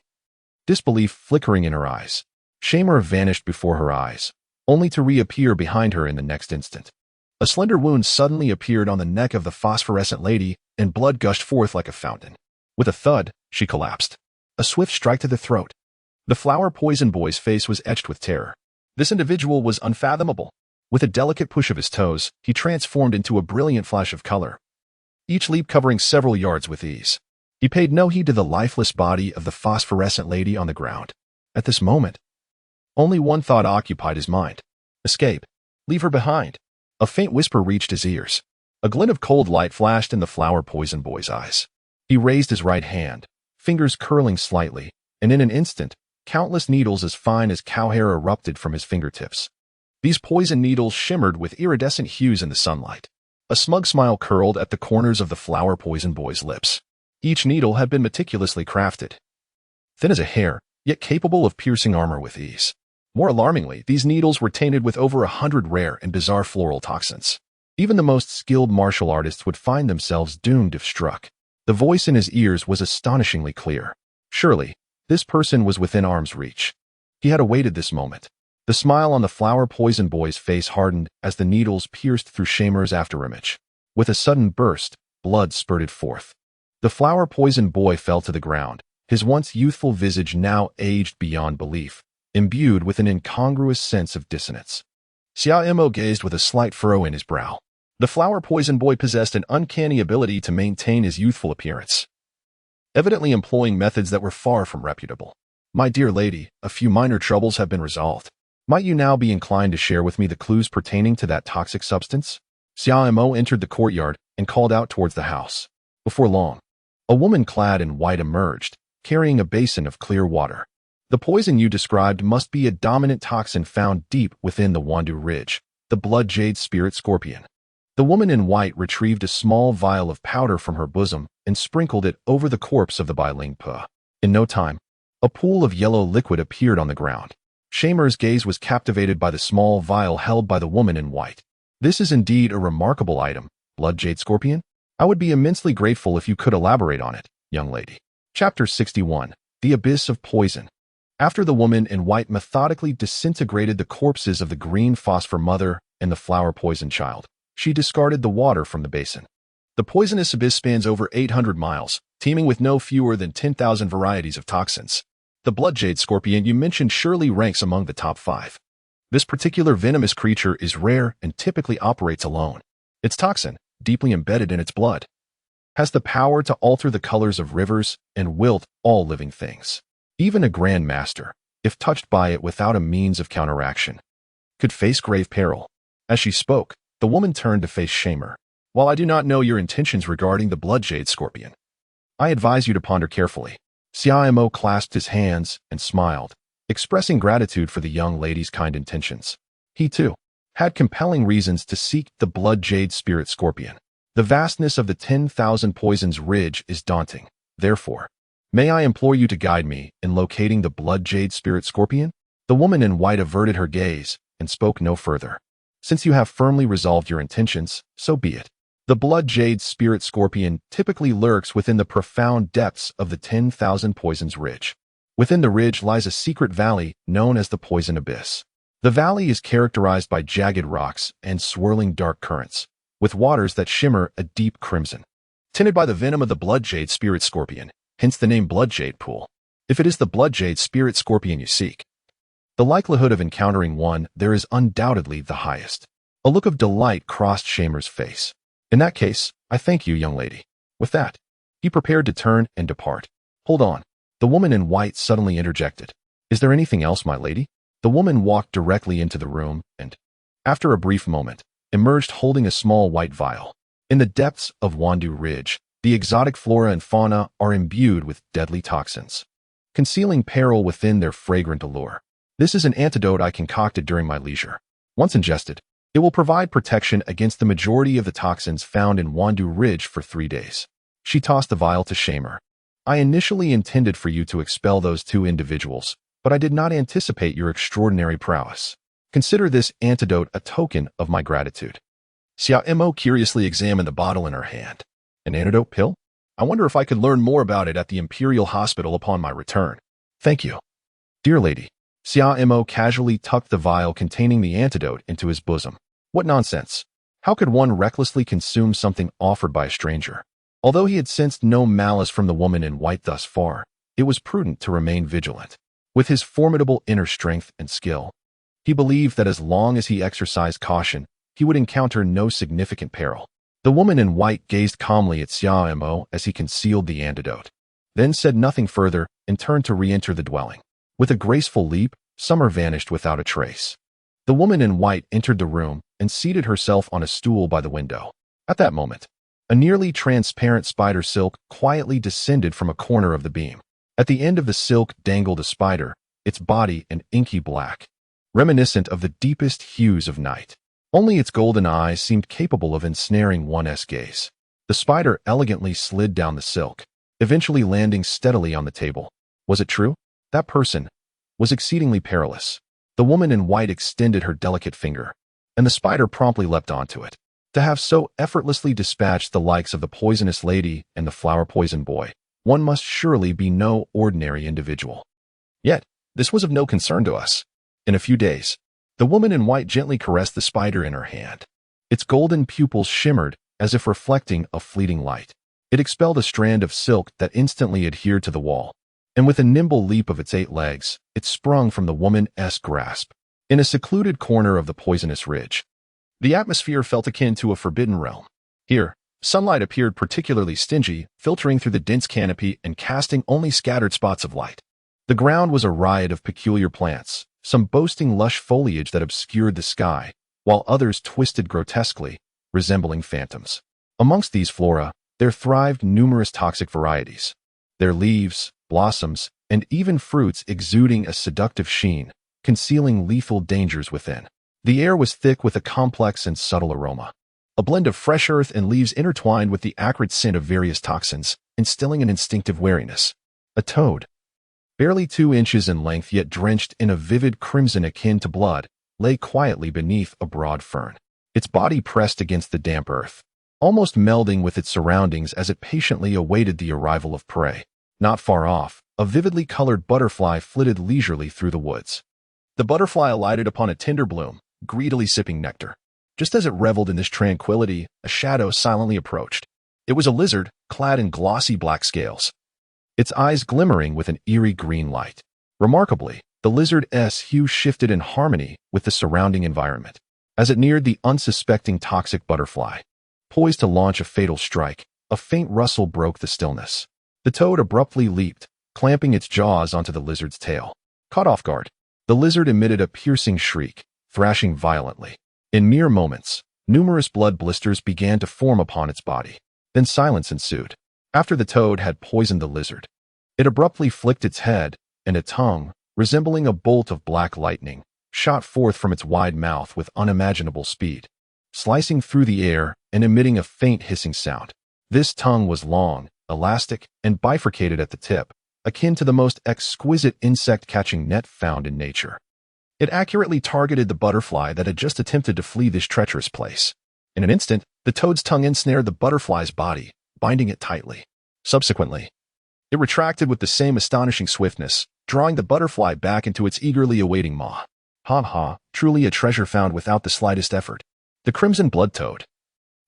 disbelief flickering in her eyes. Shamer vanished before her eyes, only to reappear behind her in the next instant. A slender wound suddenly appeared on the neck of the phosphorescent lady, and blood gushed forth like a fountain. With a thud, she collapsed. A swift strike to the throat. The flower poison boy's face was etched with terror. This individual was unfathomable. With a delicate push of his toes, he transformed into a brilliant flash of color, each leap covering several yards with ease. He paid no heed to the lifeless body of the phosphorescent lady on the ground. At this moment, only one thought occupied his mind. Escape. Leave her behind. A faint whisper reached his ears. A glint of cold light flashed in the flower poison boy's eyes. He raised his right hand, fingers curling slightly, and in an instant, countless needles as fine as cow hair erupted from his fingertips. These poison needles shimmered with iridescent hues in the sunlight. A smug smile curled at the corners of the flower poison boy's lips. Each needle had been meticulously crafted, thin as a hair, yet capable of piercing armor with ease. More alarmingly, these needles were tainted with over 100 rare and bizarre floral toxins. Even the most skilled martial artists would find themselves doomed if struck. The voice in his ears was astonishingly clear. Surely, this person was within arm's reach. He had awaited this moment. The smile on the flower poison boy's face hardened as the needles pierced through Shamer's afterimage. With a sudden burst, blood spurted forth. The flower poison boy fell to the ground, his once youthful visage now aged beyond belief, imbued with an incongruous sense of dissonance. Xiao gazed with a slight furrow in his brow. The flower poison boy possessed an uncanny ability to maintain his youthful appearance, evidently employing methods that were far from reputable. "My dear lady, a few minor troubles have been resolved. Might you now be inclined to share with me the clues pertaining to that toxic substance?" Xiao entered the courtyard and called out towards the house. Before long, a woman clad in white emerged, carrying a basin of clear water. "The poison you described must be a dominant toxin found deep within the Wandu Ridge, the blood jade spirit scorpion. The woman in white retrieved a small vial of powder from her bosom and sprinkled it over the corpse of the Bilingpa. In no time, a pool of yellow liquid appeared on the ground. Shamer's gaze was captivated by the small vial held by the woman in white. This is indeed a remarkable item, Blood Jade Scorpion. I would be immensely grateful if you could elaborate on it, young lady. Chapter 61. The Abyss of Poison. After the woman in white methodically disintegrated the corpses of the green phosphor mother and the flower poison child, she discarded the water from the basin. The poisonous abyss spans over 800 miles, teeming with no fewer than 10,000 varieties of toxins. The blood jade scorpion you mentioned surely ranks among the top 5. This particular venomous creature is rare and typically operates alone. Its toxin, deeply embedded in its blood, has the power to alter the colors of rivers and wilt all living things. Even a grandmaster, if touched by it without a means of counteraction, could face grave peril. As she spoke, the woman turned to face Shamer. While I do not know your intentions regarding the blood jade scorpion, I advise you to ponder carefully. Xiao clasped his hands and smiled, expressing gratitude for the young lady's kind intentions. He, too, had compelling reasons to seek the blood jade spirit scorpion. The vastness of the 10,000 poisons ridge is daunting. Therefore, may I implore you to guide me in locating the blood jade spirit scorpion? The woman in white averted her gaze and spoke no further. Since you have firmly resolved your intentions, so be it. The blood jade spirit scorpion typically lurks within the profound depths of the 10,000 poisons ridge. Within the ridge lies a secret valley known as the Poison Abyss. The valley is characterized by jagged rocks and swirling dark currents, with waters that shimmer a deep crimson, tinted by the venom of the blood jade spirit scorpion, hence the name Blood Jade Pool. If it is the blood jade spirit scorpion you seek, the likelihood of encountering one there is undoubtedly the highest. A look of delight crossed Shamer's face. In that case, I thank you, young lady. With that, he prepared to turn and depart. Hold on. The woman in white suddenly interjected. Is there anything else, my lady? The woman walked directly into the room and, after a brief moment, emerged holding a small white vial. In the depths of Wandu Ridge, the exotic flora and fauna are imbued with deadly toxins, concealing peril within their fragrant allure. This is an antidote I concocted during my leisure. Once ingested, it will provide protection against the majority of the toxins found in Wandu Ridge for 3 days. She tossed the vial to Shamer. I initially intended for you to expel those 2 individuals, but I did not anticipate your extraordinary prowess. Consider this antidote a token of my gratitude. Xiao curiously examined the bottle in her hand. An antidote pill? I wonder if I could learn more about it at the Imperial Hospital upon my return. Thank you. Dear lady, Xiao casually tucked the vial containing the antidote into his bosom. What nonsense! How could one recklessly consume something offered by a stranger? Although he had sensed no malice from the woman in white thus far, it was prudent to remain vigilant. With his formidable inner strength and skill, he believed that as long as he exercised caution, he would encounter no significant peril. The woman in white gazed calmly at Xiao as he concealed the antidote, then said nothing further and turned to re-enter the dwelling. With a graceful leap, Summer vanished without a trace. The woman in white entered the room and seated herself on a stool by the window. At that moment, a nearly transparent spider silk quietly descended from a corner of the beam. At the end of the silk dangled a spider, its body an inky black, reminiscent of the deepest hues of night. Only its golden eyes seemed capable of ensnaring one's gaze. The spider elegantly slid down the silk, eventually landing steadily on the table. Was it true? That person was exceedingly perilous. The woman in white extended her delicate finger, and the spider promptly leapt onto it. To have so effortlessly dispatched the likes of the poisonous lady and the flower poison boy, one must surely be no ordinary individual. Yet, this was of no concern to us. In a few days, the woman in white gently caressed the spider in her hand. Its golden pupils shimmered as if reflecting a fleeting light. It expelled a strand of silk that instantly adhered to the wall, and with a nimble leap of its 8 legs, it sprung from the woman's grasp. In a secluded corner of the poisonous ridge, the atmosphere felt akin to a forbidden realm. Here, sunlight appeared particularly stingy, filtering through the dense canopy and casting only scattered spots of light. The ground was a riot of peculiar plants, some boasting lush foliage that obscured the sky, while others twisted grotesquely, resembling phantoms. Amongst these flora, there thrived numerous toxic varieties, their leaves, blossoms, and even fruits exuding a seductive sheen, concealing lethal dangers within. The air was thick with a complex and subtle aroma. a blend of fresh earth and leaves intertwined with the acrid scent of various toxins, instilling an instinctive wariness. A toad, barely 2 inches in length yet drenched in a vivid crimson akin to blood, lay quietly beneath a broad fern, its body pressed against the damp earth, almost melding with its surroundings as it patiently awaited the arrival of prey. Not far off, a vividly colored butterfly flitted leisurely through the woods. The butterfly alighted upon a tender bloom, greedily sipping nectar. Just as it reveled in this tranquility, a shadow silently approached. It was a lizard, clad in glossy black scales, its eyes glimmering with an eerie green light. Remarkably, the lizard's hue shifted in harmony with the surrounding environment. As it neared the unsuspecting toxic butterfly, poised to launch a fatal strike, a faint rustle broke the stillness. The toad abruptly leaped, clamping its jaws onto the lizard's tail. Caught off guard, the lizard emitted a piercing shriek, thrashing violently. In mere moments, numerous blood blisters began to form upon its body. Then silence ensued. After the toad had poisoned the lizard, it abruptly flicked its head, and a tongue, resembling a bolt of black lightning, shot forth from its wide mouth with unimaginable speed, slicing through the air and emitting a faint hissing sound. This tongue was long, elastic, and bifurcated at the tip, akin to the most exquisite insect-catching net found in nature. It accurately targeted the butterfly that had just attempted to flee this treacherous place. In an instant, the toad's tongue ensnared the butterfly's body, binding it tightly. Subsequently, it retracted with the same astonishing swiftness, drawing the butterfly back into its eagerly awaiting maw. Ha, truly a treasure found without the slightest effort. The crimson blood toad.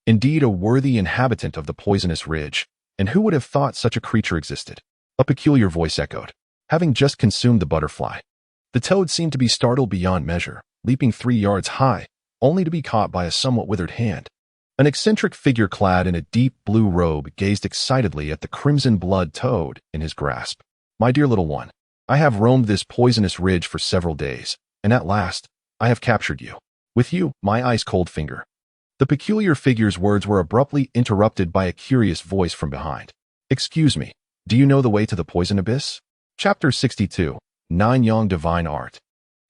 Indeed a worthy inhabitant of the poisonous ridge, and who would have thought such a creature existed? A peculiar voice echoed. Having just consumed the butterfly, the toad seemed to be startled beyond measure, leaping 3 yards high, only to be caught by a somewhat withered hand. An eccentric figure clad in a deep blue robe gazed excitedly at the crimson blood toad in his grasp. My dear little one, I have roamed this poisonous ridge for several days, and at last, I have captured you. With you, my ice-cold finger. The peculiar figure's words were abruptly interrupted by a curious voice from behind. Excuse me, do you know the way to the poison abyss? Chapter 62. Yang Divine Art.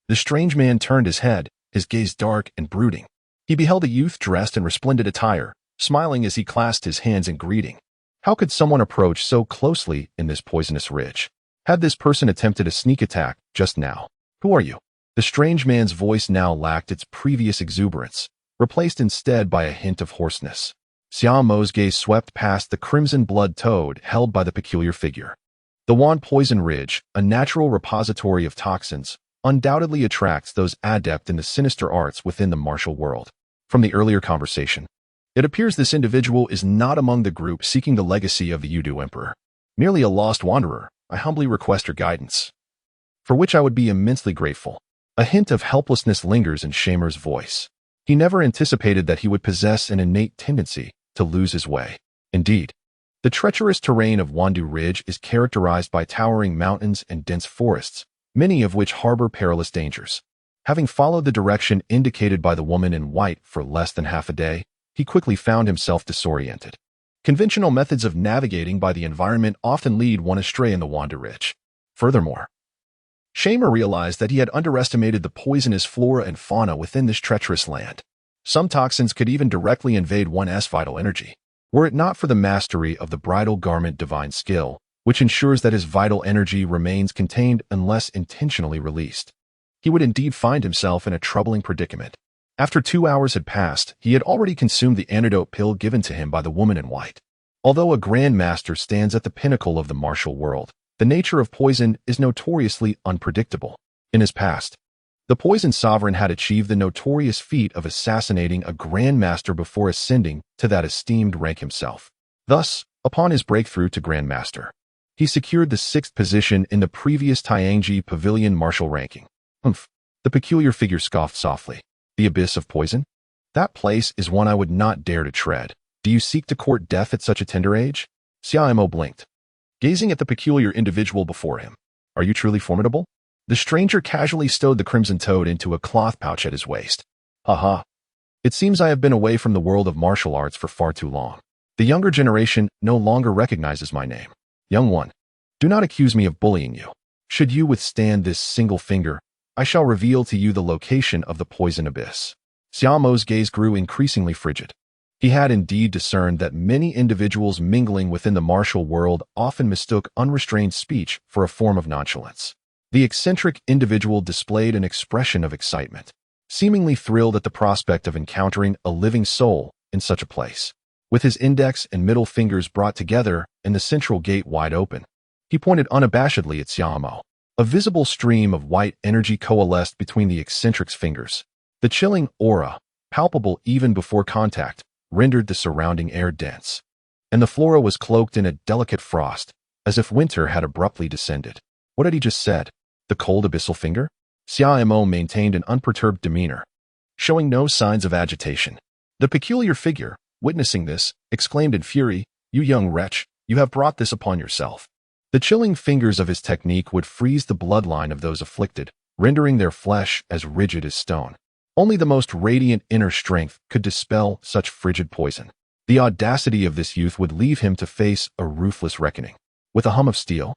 The strange man turned his head, his gaze dark and brooding. He beheld a youth dressed in resplendent attire, smiling as he clasped his hands in greeting. How could someone approach so closely in this poisonous ridge? Had this person attempted a sneak attack just now? Who are you? The strange man's voice now lacked its previous exuberance, replaced instead by a hint of hoarseness. Xia Mo's gaze swept past the crimson blood toad held by the peculiar figure. The Wan Poison Ridge, a natural repository of toxins, undoubtedly attracts those adept in the sinister arts within the martial world. From the earlier conversation, it appears this individual is not among the group seeking the legacy of the Yudu Emperor. Merely a lost wanderer, I humbly request your guidance, for which I would be immensely grateful. A hint of helplessness lingers in Shamer's voice. He never anticipated that he would possess an innate tendency to lose his way. Indeed, the treacherous terrain of Wandu Ridge is characterized by towering mountains and dense forests, many of which harbor perilous dangers. Having followed the direction indicated by the woman in white for less than half a day, he quickly found himself disoriented. Conventional methods of navigating by the environment often lead one astray in the Wandu Ridge. Furthermore, Shamer realized that he had underestimated the poisonous flora and fauna within this treacherous land. Some toxins could even directly invade one's vital energy. Were it not for the mastery of the Bridal Garment Divine Skill, which ensures that his vital energy remains contained unless intentionally released, he would indeed find himself in a troubling predicament. After 2 hours had passed, he had already consumed the antidote pill given to him by the woman in white. Although a grandmaster stands at the pinnacle of the martial world, the nature of poison is notoriously unpredictable. In his past, the poison sovereign had achieved the notorious feat of assassinating a grandmaster before ascending to that esteemed rank himself. Thus, upon his breakthrough to grandmaster, he secured the 6th position in the previous Tianji Pavilion martial ranking. Humph, the peculiar figure scoffed softly. The abyss of poison? That place is one I would not dare to tread. Do you seek to court death at such a tender age? Xia Mo blinked, gazing at the peculiar individual before him. Are you truly formidable? The stranger casually stowed the crimson toad into a cloth pouch at his waist. Ha. It seems I have been away from the world of martial arts for far too long. The younger generation no longer recognizes my name. Young one, do not accuse me of bullying you. Should you withstand this single finger, I shall reveal to you the location of the poison abyss. Xia Mo's gaze grew increasingly frigid. He had indeed discerned that many individuals mingling within the martial world often mistook unrestrained speech for a form of nonchalance. The eccentric individual displayed an expression of excitement, seemingly thrilled at the prospect of encountering a living soul in such a place. With his index and middle fingers brought together and the central gate wide open, he pointed unabashedly at Xiaomo. A visible stream of white energy coalesced between the eccentric's fingers. The chilling aura, palpable even before contact, rendered the surrounding air dense, and the flora was cloaked in a delicate frost, as if winter had abruptly descended. What had he just said? The cold abyssal finger? Xiaomo maintained an unperturbed demeanor, showing no signs of agitation. The peculiar figure, witnessing this, exclaimed in fury, "You young wretch, you have brought this upon yourself." The chilling fingers of his technique would freeze the bloodline of those afflicted, rendering their flesh as rigid as stone. Only the most radiant inner strength could dispel such frigid poison. The audacity of this youth would leave him to face a ruthless reckoning. With a hum of steel,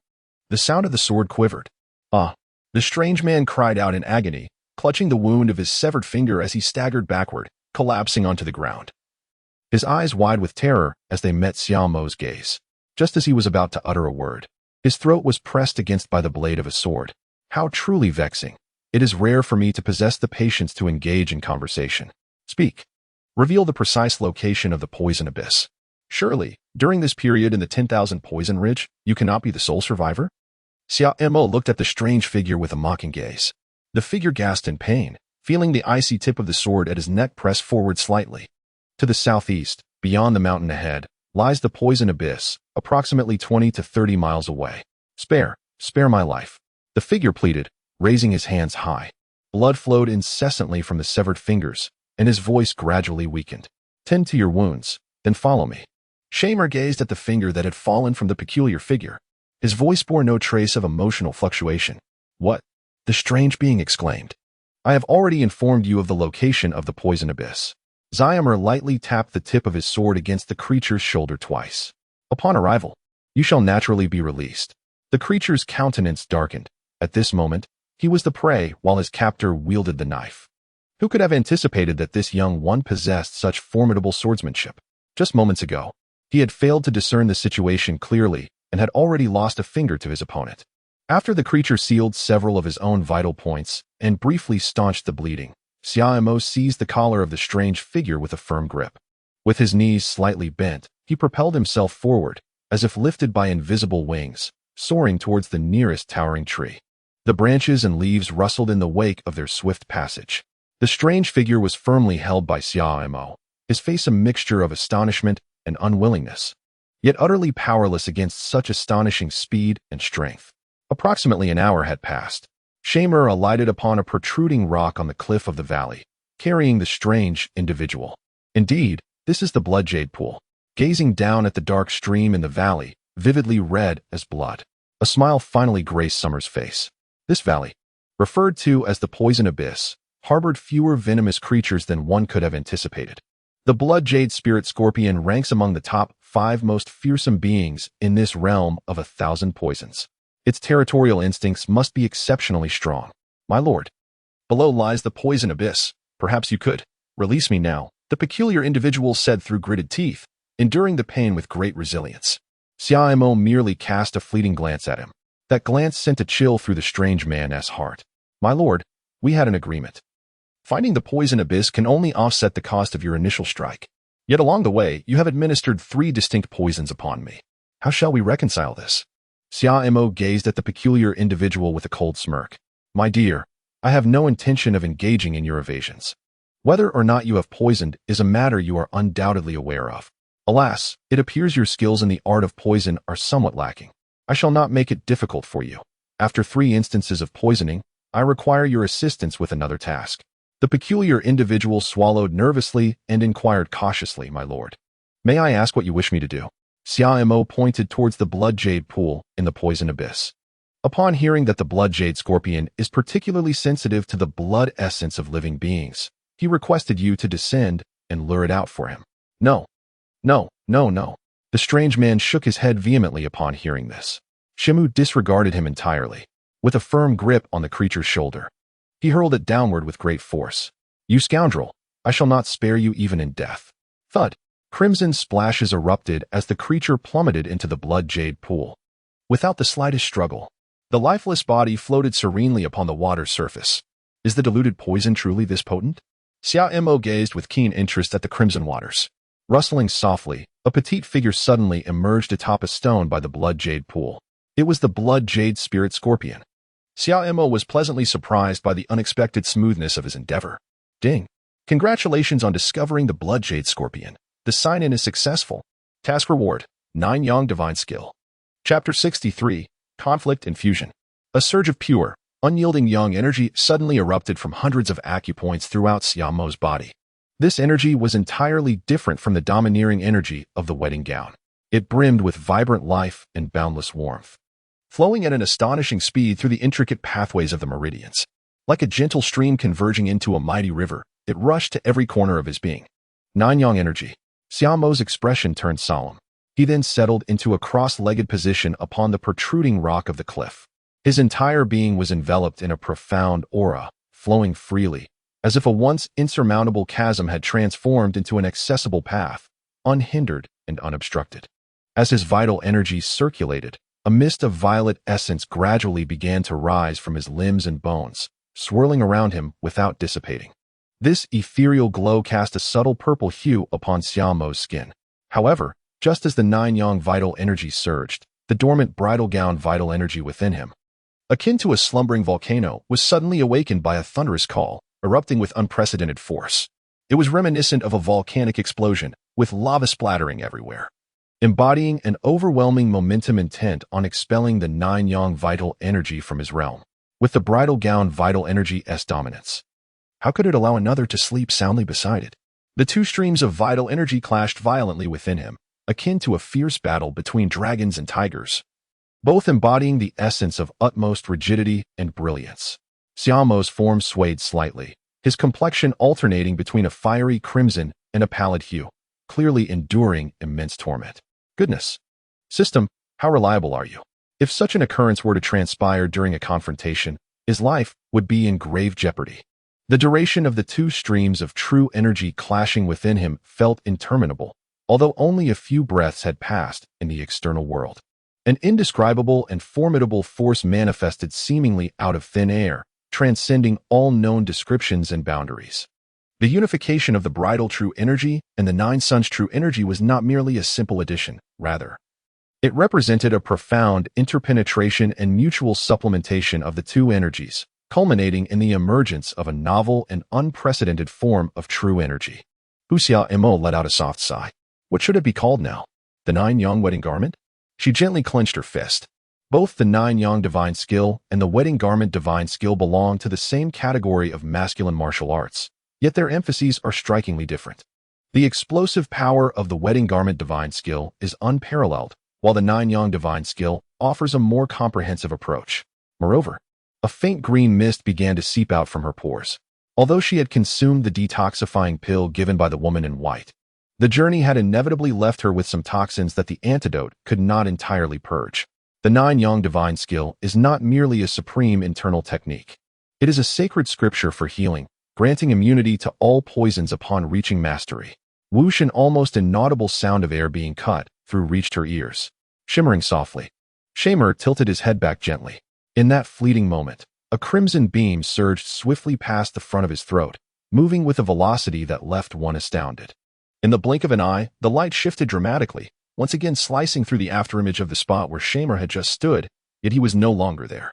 the sound of the sword quivered. "Ah!" The strange man cried out in agony, clutching the wound of his severed finger as he staggered backward, collapsing onto the ground. His eyes wide with terror as they met Xiaomo's gaze. Just as he was about to utter a word, his throat was pressed against by the blade of a sword. How truly vexing. It is rare for me to possess the patience to engage in conversation. Speak. Reveal the precise location of the poison abyss. Surely, during this period in the 10,000 Poison Ridge, you cannot be the sole survivor? Xiaomo looked at the strange figure with a mocking gaze. The figure gasped in pain, feeling the icy tip of the sword at his neck press forward slightly. To the southeast, beyond the mountain ahead, lies the poison abyss, approximately 20 to 30 miles away. Spare my life. The figure pleaded, raising his hands high. Blood flowed incessantly from the severed fingers, and his voice gradually weakened. Tend to your wounds, then follow me. Shamer gazed at the finger that had fallen from the peculiar figure. His voice bore no trace of emotional fluctuation. What? The strange being exclaimed. I have already informed you of the location of the poison abyss. Xiaomer lightly tapped the tip of his sword against the creature's shoulder twice. Upon arrival, you shall naturally be released. The creature's countenance darkened. At this moment, he was the prey while his captor wielded the knife. Who could have anticipated that this young one possessed such formidable swordsmanship? Just moments ago, he had failed to discern the situation clearly and had already lost a finger to his opponent. After the creature sealed several of his own vital points and briefly staunched the bleeding, Xiaomo seized the collar of the strange figure with a firm grip. With his knees slightly bent, he propelled himself forward, as if lifted by invisible wings, soaring towards the nearest towering tree. The branches and leaves rustled in the wake of their swift passage. The strange figure was firmly held by Xiaomo, his face a mixture of astonishment and unwillingness, yet utterly powerless against such astonishing speed and strength. Approximately an hour had passed. Shamer alighted upon a protruding rock on the cliff of the valley, carrying the strange individual. Indeed, this is the blood jade pool. Gazing down at the dark stream in the valley, vividly red as blood, a smile finally graced Summer's face. This valley, referred to as the poison abyss, harbored fewer venomous creatures than one could have anticipated. The blood jade spirit scorpion ranks among the top 5 most fearsome beings in this realm of 1,000 poisons. Its territorial instincts must be exceptionally strong. My lord, below lies the poison abyss. Perhaps you could release me now, the peculiar individual said through gritted teeth, enduring the pain with great resilience. Xiaomo merely cast a fleeting glance at him. That glance sent a chill through the strange man's heart. My lord, we had an agreement. Finding the poison abyss can only offset the cost of your initial strike. Yet along the way, you have administered 3 distinct poisons upon me. How shall we reconcile this? Xiaomo gazed at the peculiar individual with a cold smirk. My dear, I have no intention of engaging in your evasions. Whether or not you have poisoned is a matter you are undoubtedly aware of. Alas, it appears your skills in the art of poison are somewhat lacking. I shall not make it difficult for you. After 3 instances of poisoning, I require your assistance with another task. The peculiar individual swallowed nervously and inquired cautiously, my lord. May I ask what you wish me to do? Xiaomo pointed towards the blood jade pool in the poison abyss. Upon hearing that the blood jade scorpion is particularly sensitive to the blood essence of living beings, he requested you to descend and lure it out for him. No. The strange man shook his head vehemently upon hearing this. Shimu disregarded him entirely. With a firm grip on the creature's shoulder, he hurled it downward with great force. You scoundrel, I shall not spare you even in death. Thud. Crimson splashes erupted as the creature plummeted into the blood jade pool. Without the slightest struggle, the lifeless body floated serenely upon the water's surface. Is the diluted poison truly this potent? Xia Mo gazed with keen interest at the crimson waters. Rustling softly, a petite figure suddenly emerged atop a stone by the blood jade pool. It was the blood jade spirit scorpion. Xia Mo was pleasantly surprised by the unexpected smoothness of his endeavor. Ding! Congratulations on discovering the blood jade scorpion. The sign-in is successful. Task reward, 9 Yang Divine Skill. Chapter 63, Conflict and Fusion. A surge of pure, unyielding yang energy suddenly erupted from hundreds of acupoints throughout Xia Mo's body. This energy was entirely different from the domineering energy of the wedding gown. It brimmed with vibrant life and boundless warmth, flowing at an astonishing speed through the intricate pathways of the meridians. Like a gentle stream converging into a mighty river, it rushed to every corner of his being. 9 Yang energy. Xia Mo's expression turned solemn. He then settled into a cross-legged position upon the protruding rock of the cliff. His entire being was enveloped in a profound aura, flowing freely, as if a once insurmountable chasm had transformed into an accessible path, unhindered and unobstructed. As his vital energy circulated, a mist of violet essence gradually began to rise from his limbs and bones, swirling around him without dissipating. This ethereal glow cast a subtle purple hue upon Xia Mo's skin. However, just as the 9 Yang vital energy surged, the dormant bridal gown vital energy within him, akin to a slumbering volcano, was suddenly awakened by a thunderous call, erupting with unprecedented force. It was reminiscent of a volcanic explosion, with lava splattering everywhere, embodying an overwhelming momentum intent on expelling the 9 Yang vital energy from his realm, with the bridal gown vital energy's dominance. How could it allow another to sleep soundly beside it? The two streams of vital energy clashed violently within him, akin to a fierce battle between dragons and tigers, both embodying the essence of utmost rigidity and brilliance. Xia Mo's form swayed slightly, his complexion alternating between a fiery crimson and a pallid hue, clearly enduring immense torment. Goodness! System, how reliable are you? If such an occurrence were to transpire during a confrontation, his life would be in grave jeopardy. The duration of the two streams of true energy clashing within him felt interminable, although only a few breaths had passed in the external world. An indescribable and formidable force manifested seemingly out of thin air, transcending all known descriptions and boundaries. The unification of the bridal true energy and the 9 suns true energy was not merely a simple addition, rather, it represented a profound interpenetration and mutual supplementation of the two energies, culminating in the emergence of a novel and unprecedented form of true energy. Xia Mo let out a soft sigh. What should it be called now? The 9 Yang wedding garment? She gently clenched her fist. Both the 9 Yang Divine Skill and the Wedding Garment Divine Skill belong to the same category of masculine martial arts, yet their emphases are strikingly different. The explosive power of the Wedding Garment Divine Skill is unparalleled, while the 9 Yang Divine Skill offers a more comprehensive approach. Moreover, a faint green mist began to seep out from her pores. Although she had consumed the detoxifying pill given by the woman in white, the journey had inevitably left her with some toxins that the antidote could not entirely purge. The 9 Yang Divine Skill is not merely a supreme internal technique. It is a sacred scripture for healing, granting immunity to all poisons upon reaching mastery. Whoosh, an almost inaudible sound of air being cut through reached her ears, shimmering softly. Shamer tilted his head back gently. In that fleeting moment, a crimson beam surged swiftly past the front of his throat, moving with a velocity that left one astounded. In the blink of an eye, the light shifted dramatically, once again slicing through the afterimage of the spot where Shamer had just stood, yet he was no longer there.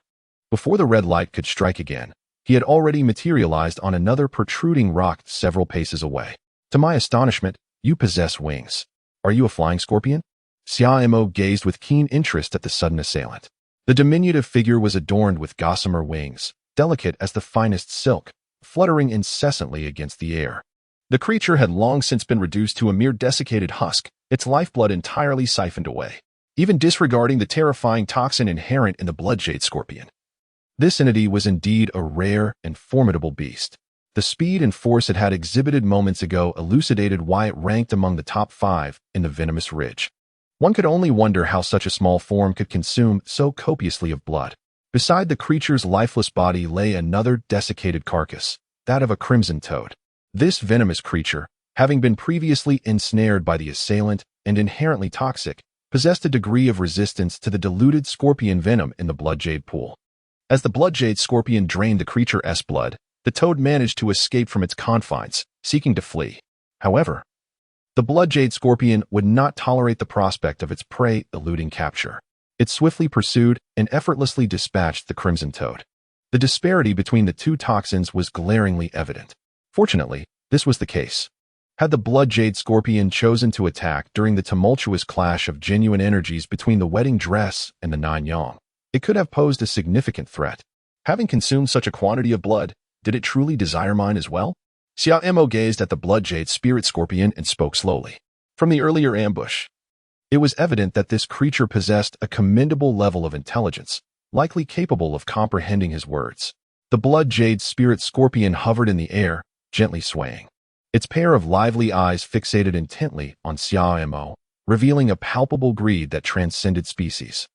Before the red light could strike again, he had already materialized on another protruding rock several paces away. To my astonishment, you possess wings. Are you a flying scorpion? Xia Mo gazed with keen interest at the sudden assailant. The diminutive figure was adorned with gossamer wings, delicate as the finest silk, fluttering incessantly against the air. The creature had long since been reduced to a mere desiccated husk, its lifeblood entirely siphoned away, even disregarding the terrifying toxin inherent in the blood jade scorpion. This entity was indeed a rare and formidable beast. The speed and force it had exhibited moments ago elucidated why it ranked among the top 5 in the venomous ridge. One could only wonder how such a small form could consume so copiously of blood. Beside the creature's lifeless body lay another desiccated carcass, that of a crimson toad. This venomous creature, Having been previously ensnared by the assailant and inherently toxic, possessed a degree of resistance to the diluted scorpion venom in the blood jade pool. As the blood jade scorpion drained the creature's blood, the toad managed to escape from its confines, seeking to flee. However, the blood jade scorpion would not tolerate the prospect of its prey eluding capture. It swiftly pursued and effortlessly dispatched the crimson toad. The disparity between the two toxins was glaringly evident. Fortunately, this was the case. Had the blood jade scorpion chosen to attack during the tumultuous clash of genuine energies between the wedding dress and the nine yang, it could have posed a significant threat. Having consumed such a quantity of blood, did it truly desire mine as well? Xia Mo gazed at the blood jade spirit scorpion and spoke slowly. From the earlier ambush, it was evident that this creature possessed a commendable level of intelligence, likely capable of comprehending his words. The blood jade spirit scorpion hovered in the air, gently swaying. Its pair of lively eyes fixated intently on Xia Mo, revealing a palpable greed that transcended species.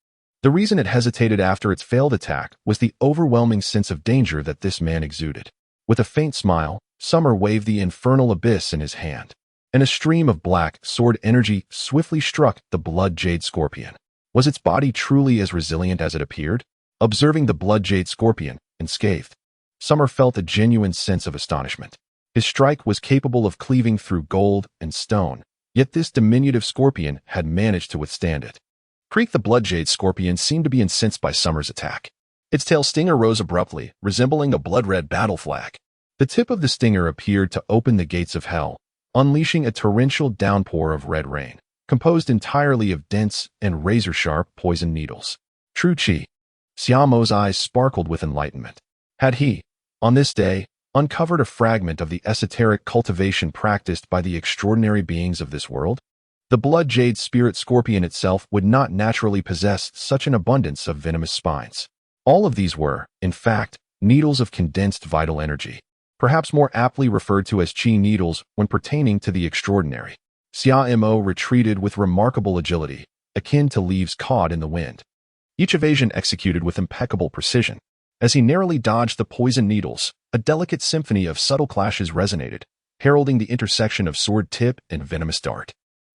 The reason it hesitated after its failed attack was the overwhelming sense of danger that this man exuded. With a faint smile, Summer waved the infernal abyss in his hand, and a stream of black sword energy swiftly struck the blood jade scorpion. Was its body truly as resilient as it appeared? Observing the blood jade scorpion, unscathed, Summer felt a genuine sense of astonishment. His strike was capable of cleaving through gold and stone, yet this diminutive scorpion had managed to withstand it. Creek the blood jade scorpion seemed to be incensed by Summer's attack. Its tail stinger rose abruptly, resembling a blood-red battle flag. The tip of the stinger appeared to open the gates of hell, unleashing a torrential downpour of red rain, composed entirely of dense and razor-sharp poison needles. True Qi. Xia Mo's eyes sparkled with enlightenment. Had he, on this day, uncovered a fragment of the esoteric cultivation practiced by the extraordinary beings of this world? The blood jade spirit scorpion itself would not naturally possess such an abundance of venomous spines. All of these were, in fact, needles of condensed vital energy, perhaps more aptly referred to as chi needles when pertaining to the extraordinary. Xia Mo retreated with remarkable agility, akin to leaves caught in the wind. Each evasion executed with impeccable precision. As he narrowly dodged the poison needles, a delicate symphony of subtle clashes resonated, heralding the intersection of sword tip and venomous dart.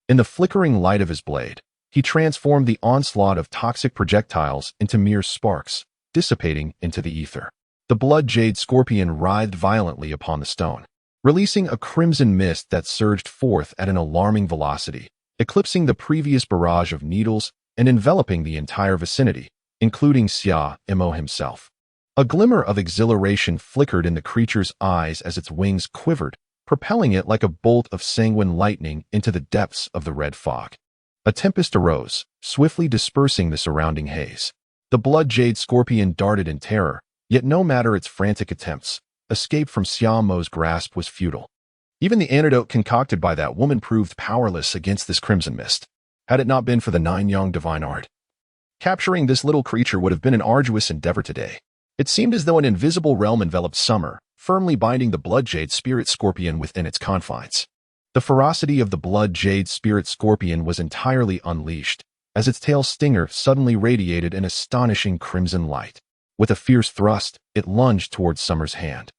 In the flickering light of his blade, he transformed the onslaught of toxic projectiles into mere sparks, dissipating into the ether. The blood jade scorpion writhed violently upon the stone, releasing a crimson mist that surged forth at an alarming velocity, eclipsing the previous barrage of needles and enveloping the entire vicinity, including Xia Mo himself. A glimmer of exhilaration flickered in the creature's eyes as its wings quivered, propelling it like a bolt of sanguine lightning into the depths of the red fog. A tempest arose, swiftly dispersing the surrounding haze. The blood jade scorpion darted in terror, yet no matter its frantic attempts, escape from Xia Mo's grasp was futile. Even the antidote concocted by that woman proved powerless against this crimson mist. Had it not been for the nine yang divine art, capturing this little creature would have been an arduous endeavor today. It seemed as though an invisible realm enveloped Summer, firmly binding the blood jade spirit scorpion within its confines. The ferocity of the blood jade spirit scorpion was entirely unleashed, as its tail stinger suddenly radiated an astonishing crimson light. With a fierce thrust, it lunged towards Summer's hand,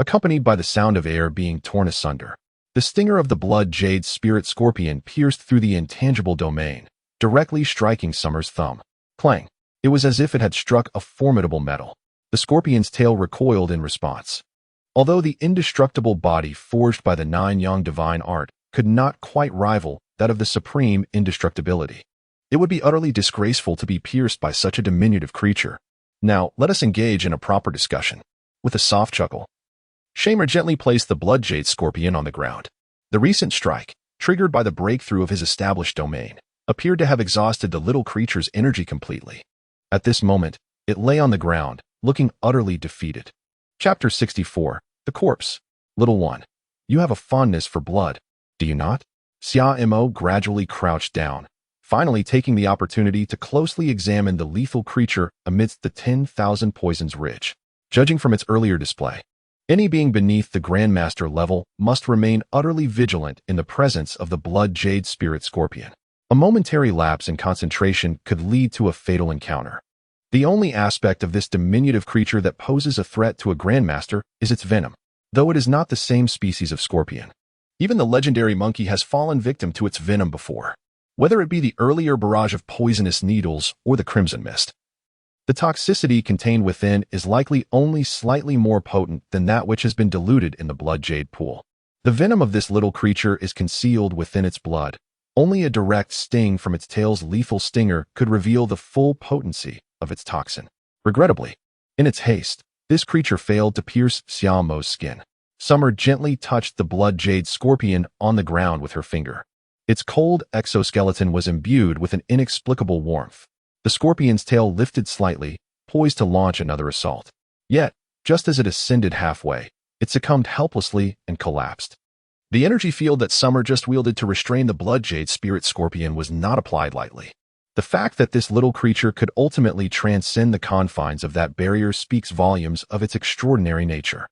accompanied by the sound of air being torn asunder. The stinger of the blood jade spirit scorpion pierced through the intangible domain, directly striking Summer's thumb. Clang! It was as if it had struck a formidable metal. The scorpion's tail recoiled in response. Although the indestructible body forged by the nine yang divine art could not quite rival that of the supreme indestructibility, it would be utterly disgraceful to be pierced by such a diminutive creature. Now, let us engage in a proper discussion. With a soft chuckle, Shamer gently placed the blood jade scorpion on the ground. The recent strike, triggered by the breakthrough of his established domain, appeared to have exhausted the little creature's energy completely. At this moment, it lay on the ground, looking utterly defeated. Chapter 64. The Corpse. Little one, you have a fondness for blood, do you not? Xia Mo gradually crouched down, finally taking the opportunity to closely examine the lethal creature amidst the 10,000 poisons ridge. Judging from its earlier display, any being beneath the grandmaster level must remain utterly vigilant in the presence of the blood jade spirit scorpion. A momentary lapse in concentration could lead to a fatal encounter. The only aspect of this diminutive creature that poses a threat to a grandmaster is its venom, though it is not the same species of scorpion. Even the legendary monkey has fallen victim to its venom before, whether it be the earlier barrage of poisonous needles or the crimson mist. The toxicity contained within is likely only slightly more potent than that which has been diluted in the blood jade pool. The venom of this little creature is concealed within its blood. Only a direct sting from its tail's lethal stinger could reveal the full potency of its toxin. Regrettably, in its haste, this creature failed to pierce Xia Mo's skin. Summer gently touched the blood jade scorpion on the ground with her finger. Its cold exoskeleton was imbued with an inexplicable warmth. The scorpion's tail lifted slightly, poised to launch another assault. Yet, just as it ascended halfway, it succumbed helplessly and collapsed. The energy field that Summer just wielded to restrain the blood jade spirit scorpion was not applied lightly. The fact that this little creature could ultimately transcend the confines of that barrier speaks volumes of its extraordinary nature.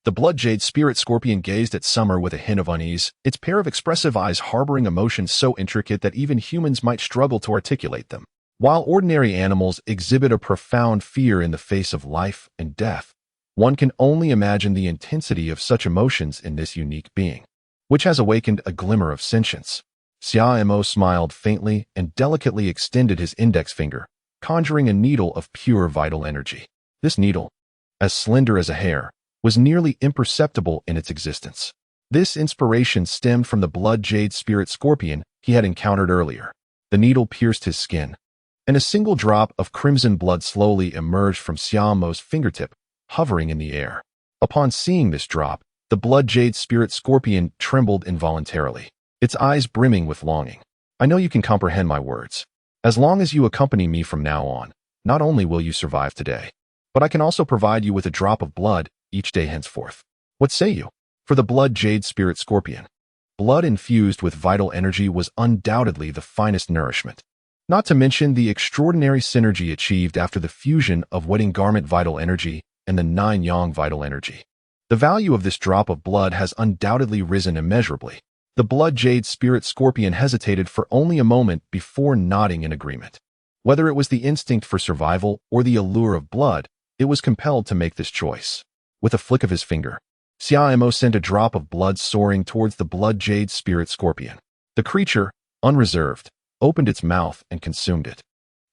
The blood jade spirit scorpion gazed at Summer with a hint of unease, its pair of expressive eyes harboring emotions so intricate that even humans might struggle to articulate them. While ordinary animals exhibit a profound fear in the face of life and death, one can only imagine the intensity of such emotions in this unique being, which has awakened a glimmer of sentience. Xia Mo smiled faintly and delicately extended his index finger, conjuring a needle of pure vital energy. This needle, as slender as a hair, was nearly imperceptible in its existence. This inspiration stemmed from the blood jade spirit scorpion he had encountered earlier. The needle pierced his skin, and a single drop of crimson blood slowly emerged from Xia Mo's fingertip, hovering in the air. Upon seeing this drop, the blood jade spirit scorpion trembled involuntarily, its eyes brimming with longing. I know you can comprehend my words. As long as you accompany me from now on, not only will you survive today, but I can also provide you with a drop of blood each day henceforth. What say you? For the blood jade spirit scorpion, blood infused with vital energy was undoubtedly the finest nourishment. Not to mention the extraordinary synergy achieved after the fusion of wedding garment vital energy and the nine yang vital energy. The value of this drop of blood has undoubtedly risen immeasurably. The blood jade spirit scorpion hesitated for only a moment before nodding in agreement. Whether it was the instinct for survival or the allure of blood, it was compelled to make this choice. With a flick of his finger, Xia Mo sent a drop of blood soaring towards the blood jade spirit scorpion. The creature, unreserved, opened its mouth and consumed it.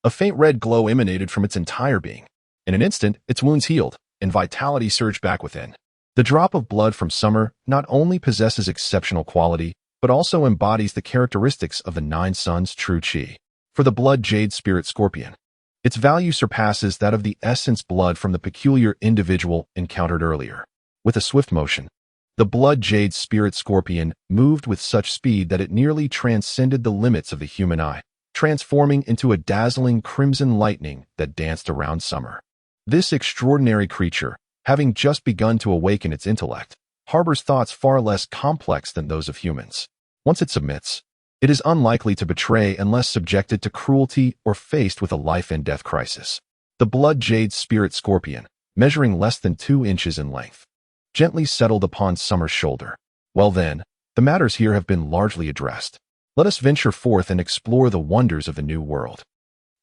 A faint red glow emanated from its entire being. In an instant, its wounds healed, and vitality surged back within. The drop of blood from Summer not only possesses exceptional quality, but also embodies the characteristics of the Nine Suns' true Qi. For the blood jade spirit scorpion, its value surpasses that of the essence blood from the peculiar individual encountered earlier. With a swift motion, the blood jade spirit scorpion moved with such speed that it nearly transcended the limits of the human eye, transforming into a dazzling crimson lightning that danced around Summer. This extraordinary creature, having just begun to awaken its intellect, harbors thoughts far less complex than those of humans. Once it submits, it is unlikely to betray unless subjected to cruelty or faced with a life-and-death crisis. The blood jade spirit scorpion, measuring less than 2 inches in length, gently settled upon Summer's shoulder. Well then, the matters here have been largely addressed. Let us venture forth and explore the wonders of the new world.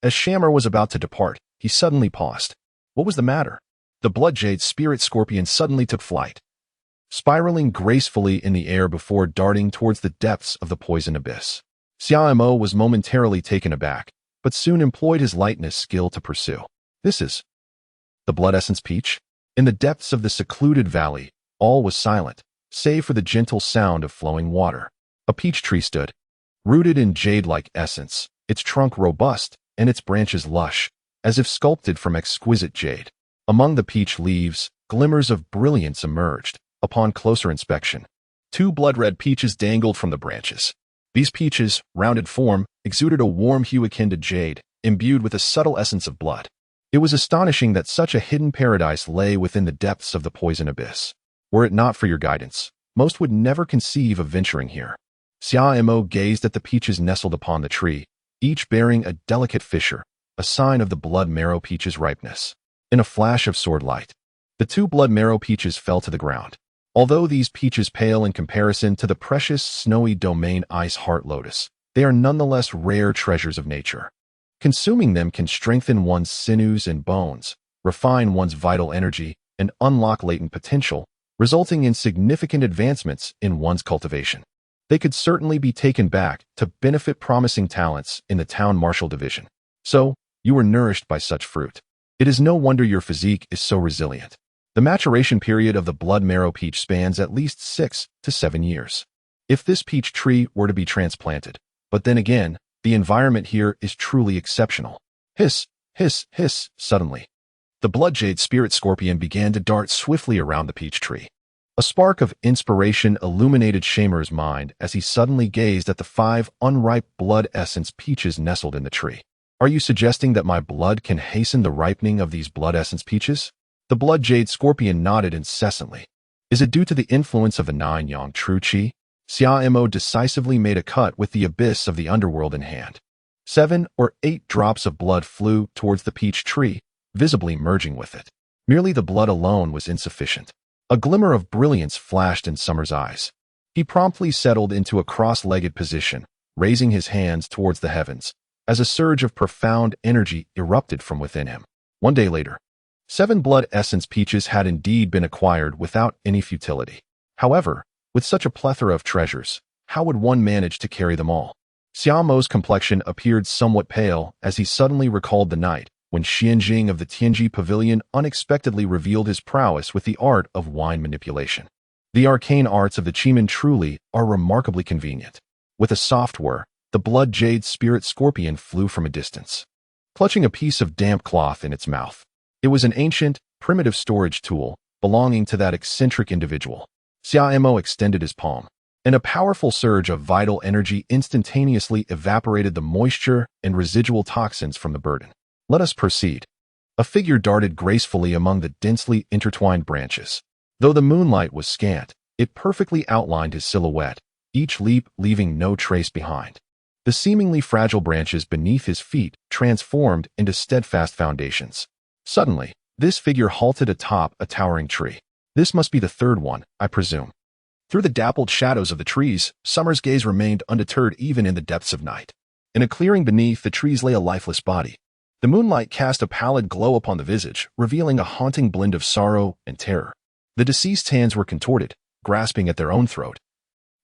As Shammer was about to depart, he suddenly paused. What was the matter? The blood jade spirit scorpion suddenly took flight, spiraling gracefully in the air before darting towards the depths of the poison abyss. Xia Mo was momentarily taken aback, but soon employed his lightness skill to pursue. This is the blood essence peach? In the depths of the secluded valley, all was silent, save for the gentle sound of flowing water. A peach tree stood, rooted in jade-like essence, its trunk robust and its branches lush, as if sculpted from exquisite jade. Among the peach leaves, glimmers of brilliance emerged. Upon closer inspection, 2 blood-red peaches dangled from the branches. These peaches, rounded form, exuded a warm hue akin to jade, imbued with a subtle essence of blood. It was astonishing that such a hidden paradise lay within the depths of the poison abyss. Were it not for your guidance, most would never conceive of venturing here. Xia Mo gazed at the peaches nestled upon the tree, each bearing a delicate fissure, a sign of the blood marrow peach's ripeness. In a flash of sword light, the 2 blood marrow peaches fell to the ground. Although these peaches pale in comparison to the precious snowy domain ice heart lotus, they are nonetheless rare treasures of nature. Consuming them can strengthen one's sinews and bones, refine one's vital energy, and unlock latent potential, resulting in significant advancements in one's cultivation. They could certainly be taken back to benefit promising talents in the town martial division. So, you were nourished by such fruit. It is no wonder your physique is so resilient. The maturation period of the blood marrow peach spans at least 6 to 7 years. If this peach tree were to be transplanted, but then again, the environment here is truly exceptional. Hiss, hiss, hiss, suddenly. The blood jade spirit scorpion began to dart swiftly around the peach tree. A spark of inspiration illuminated Shamer's mind as he suddenly gazed at the 5 unripe blood essence peaches nestled in the tree. Are you suggesting that my blood can hasten the ripening of these blood essence peaches? The blood jade scorpion nodded incessantly. Is it due to the influence of the 9 yang true qi? Xia Mo decisively made a cut with the abyss of the underworld in hand. 7 or 8 drops of blood flew towards the peach tree, visibly merging with it. Merely the blood alone was insufficient. A glimmer of brilliance flashed in Summer's eyes. He promptly settled into a cross-legged position, raising his hands towards the heavens, as a surge of profound energy erupted from within him. One day later, 7 blood essence peaches had indeed been acquired without any futility. However, with such a plethora of treasures, how would one manage to carry them all? Xia Mo's complexion appeared somewhat pale as he suddenly recalled the night when Xianjing of the Tianji Pavilion unexpectedly revealed his prowess with the art of wine manipulation. The arcane arts of the Qimen truly are remarkably convenient. With a soft whir, the blood jade spirit scorpion flew from a distance, clutching a piece of damp cloth in its mouth. It was an ancient, primitive storage tool belonging to that eccentric individual. Xia Mo extended his palm, and a powerful surge of vital energy instantaneously evaporated the moisture and residual toxins from the burden. Let us proceed. A figure darted gracefully among the densely intertwined branches. Though the moonlight was scant, it perfectly outlined his silhouette, each leap leaving no trace behind. The seemingly fragile branches beneath his feet transformed into steadfast foundations. Suddenly, this figure halted atop a towering tree. This must be the 3rd one, I presume. Through the dappled shadows of the trees, Summer's gaze remained undeterred even in the depths of night. In a clearing beneath the trees lay a lifeless body. The moonlight cast a pallid glow upon the visage, revealing a haunting blend of sorrow and terror. The deceased's hands were contorted, grasping at their own throat,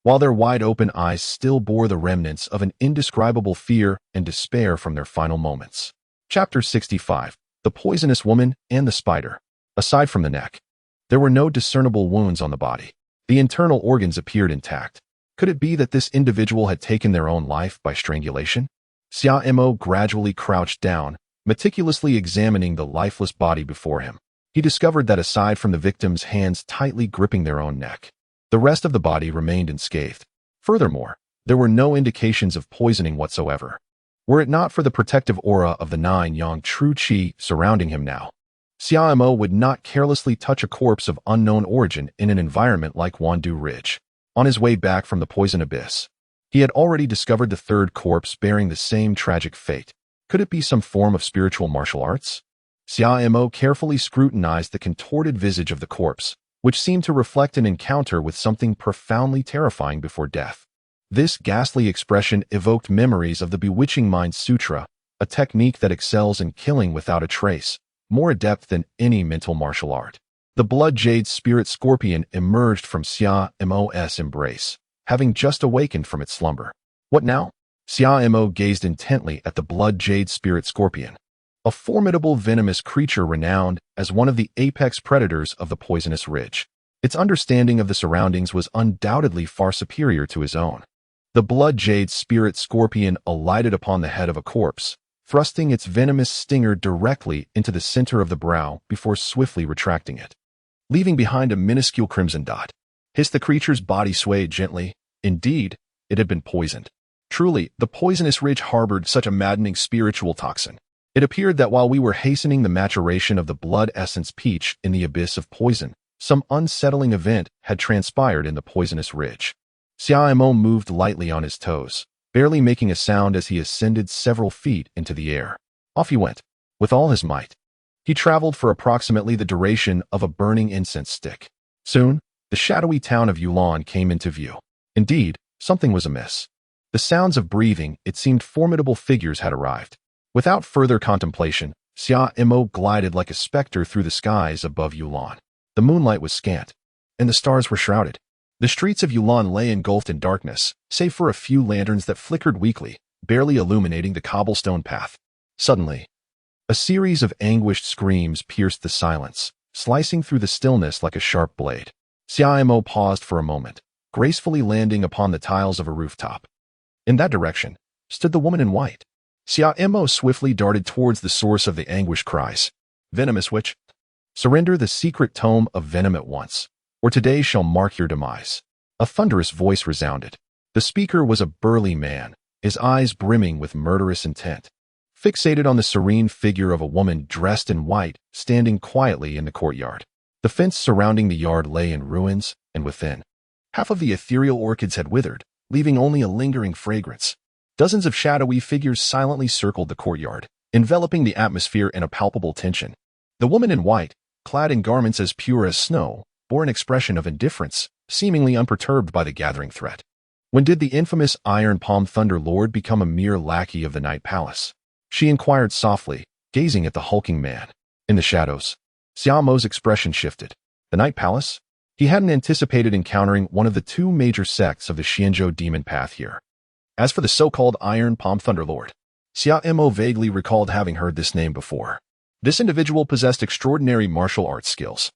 while their wide-open eyes still bore the remnants of an indescribable fear and despair from their final moments. Chapter 65. The Poisonous Woman and the Spider. Aside from the neck, there were no discernible wounds on the body. The internal organs appeared intact. Could it be that this individual had taken their own life by strangulation? Xia Mo gradually crouched down, meticulously examining the lifeless body before him. He discovered that aside from the victim's hands tightly gripping their own neck, the rest of the body remained unscathed. Furthermore, there were no indications of poisoning whatsoever. Were it not for the protective aura of the 9 yang true qi surrounding him now, Xia Mo would not carelessly touch a corpse of unknown origin in an environment like Wandu Ridge. On his way back from the poison abyss, he had already discovered the 3rd corpse bearing the same tragic fate. Could it be some form of spiritual martial arts? Xia Mo carefully scrutinized the contorted visage of the corpse, which seemed to reflect an encounter with something profoundly terrifying before death. This ghastly expression evoked memories of the Bewitching Mind Sutra, a technique that excels in killing without a trace, more adept than any mental martial art. The blood jade spirit scorpion emerged from Xia Mo's embrace, having just awakened from its slumber. What now? Xia Mo gazed intently at the blood jade spirit scorpion, a formidable venomous creature renowned as one of the apex predators of the poisonous ridge. Its understanding of the surroundings was undoubtedly far superior to his own. The blood jade spirit scorpion alighted upon the head of a corpse, thrusting its venomous stinger directly into the center of the brow before swiftly retracting it, leaving behind a minuscule crimson dot. The creature's body swayed gently. Indeed, it had been poisoned. Truly, the poisonous ridge harbored such a maddening spiritual toxin. It appeared that while we were hastening the maturation of the blood essence peach in the abyss of poison, some unsettling event had transpired in the poisonous ridge. Xia Mo moved lightly on his toes, barely making a sound as he ascended several feet into the air. Off he went, with all his might. He traveled for approximately the duration of a burning incense stick. Soon, the shadowy town of Yulan came into view. Indeed, something was amiss. The sounds of breathing, it seemed formidable figures had arrived. Without further contemplation, Xia Mo glided like a specter through the skies above Yulan. The moonlight was scant, and the stars were shrouded. The streets of Yulan lay engulfed in darkness, save for a few lanterns that flickered weakly, barely illuminating the cobblestone path. Suddenly, a series of anguished screams pierced the silence, slicing through the stillness like a sharp blade. Xiaomo paused for a moment, gracefully landing upon the tiles of a rooftop. In that direction stood the woman in white. Xiaomo swiftly darted towards the source of the anguished cries. Venomous witch, surrender the secret tome of venom at once, or today shall mark your demise. A thunderous voice resounded. The speaker was a burly man, his eyes brimming with murderous intent. Fixated on the serene figure of a woman dressed in white, standing quietly in the courtyard. The fence surrounding the yard lay in ruins, and within, half of the ethereal orchids had withered, leaving only a lingering fragrance. Dozens of shadowy figures silently circled the courtyard, enveloping the atmosphere in a palpable tension. The woman in white, clad in garments as pure as snow, bore an expression of indifference, seemingly unperturbed by the gathering threat. When did the infamous Iron Palm Thunder Lord become a mere lackey of the Night Palace? She inquired softly, gazing at the hulking man. In the shadows, Xiaomo's expression shifted. The Night Palace? He hadn't anticipated encountering one of the two major sects of the Xianzhou demon path here. As for the so-called Iron Palm Thunder Lord, Xiaomo vaguely recalled having heard this name before. This individual possessed extraordinary martial arts skills,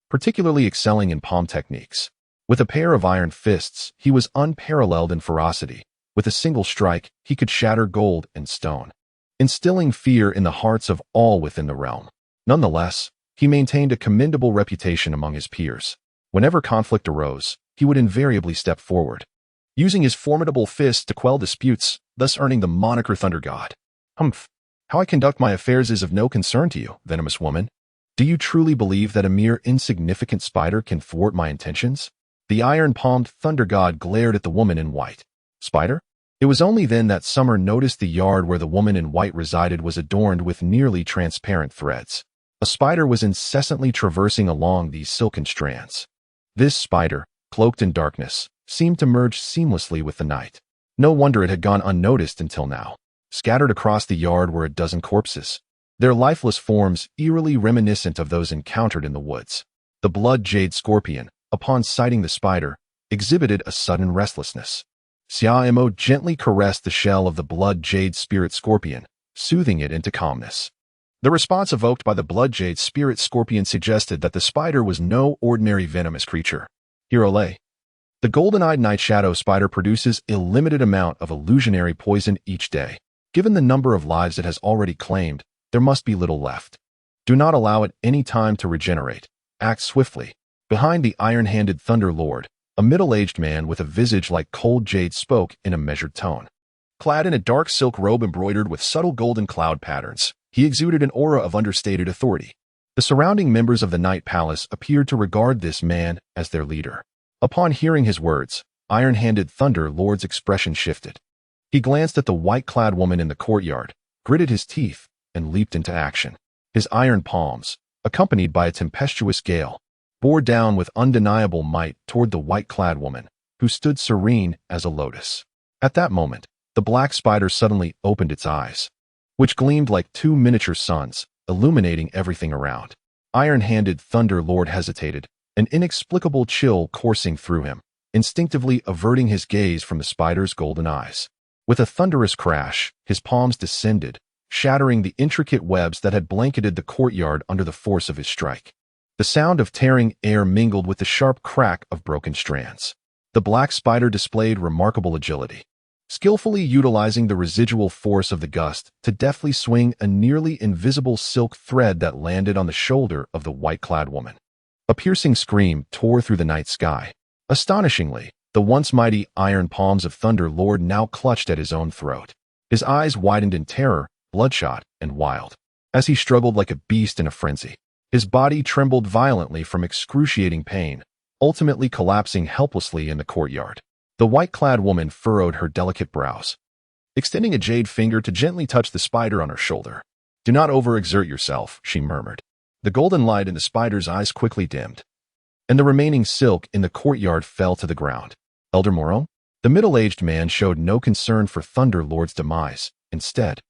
particularly excelling in palm techniques. With a pair of iron fists, he was unparalleled in ferocity. With a single strike, he could shatter gold and stone, instilling fear in the hearts of all within the realm. Nonetheless, he maintained a commendable reputation among his peers. Whenever conflict arose, he would invariably step forward, using his formidable fists to quell disputes, thus earning the moniker Thunder God. Humph! How I conduct my affairs is of no concern to you, venomous woman. Do you truly believe that a mere insignificant spider can thwart my intentions? The iron-palmed Thunder God glared at the woman in white. Spider? It was only then that Summer noticed the yard where the woman in white resided was adorned with nearly transparent threads. A spider was incessantly traversing along these silken strands. This spider, cloaked in darkness, seemed to merge seamlessly with the night. No wonder it had gone unnoticed until now. Scattered across the yard were a dozen corpses, their lifeless forms eerily reminiscent of those encountered in the woods. The blood jade scorpion, upon sighting the spider, exhibited a sudden restlessness. Xiaomo gently caressed the shell of the blood jade spirit scorpion, soothing it into calmness. The response evoked by the blood jade spirit scorpion suggested that the spider was no ordinary venomous creature. Hirole. The golden-eyed night shadow spider produces a limited amount of illusionary poison each day. Given the number of lives it has already claimed, there must be little left. Do not allow it any time to regenerate. Act swiftly. Behind the iron-handed Thunder Lord, a middle-aged man with a visage like cold jade spoke in a measured tone. Clad in a dark silk robe embroidered with subtle golden cloud patterns, he exuded an aura of understated authority. The surrounding members of the Night Palace appeared to regard this man as their leader. Upon hearing his words, iron-handed Thunder Lord's expression shifted. He glanced at the white-clad woman in the courtyard, gritted his teeth, and leaped into action. His iron palms, accompanied by a tempestuous gale, bore down with undeniable might toward the white-clad woman, who stood serene as a lotus. At that moment, the black spider suddenly opened its eyes, which gleamed like two miniature suns, illuminating everything around. Iron-handed Thunder Lord hesitated, an inexplicable chill coursing through him, instinctively averting his gaze from the spider's golden eyes. With a thunderous crash, his palms descended, shattering the intricate webs that had blanketed the courtyard under the force of his strike. The sound of tearing air mingled with the sharp crack of broken strands. The black spider displayed remarkable agility, skillfully utilizing the residual force of the gust to deftly swing a nearly invisible silk thread that landed on the shoulder of the white-clad woman. A piercing scream tore through the night sky. Astonishingly, the once mighty iron palms of Thunder Lord now clutched at his own throat. His eyes widened in terror, bloodshot and wild, as he struggled like a beast in a frenzy. His body trembled violently from excruciating pain, ultimately collapsing helplessly in the courtyard. The white-clad woman furrowed her delicate brows, extending a jade finger to gently touch the spider on her shoulder. "Do not overexert yourself," she murmured. The golden light in the spider's eyes quickly dimmed, and the remaining silk in the courtyard fell to the ground. "Elder Moro?" The middle-aged man showed no concern for Thunder Lord's demise. Instead,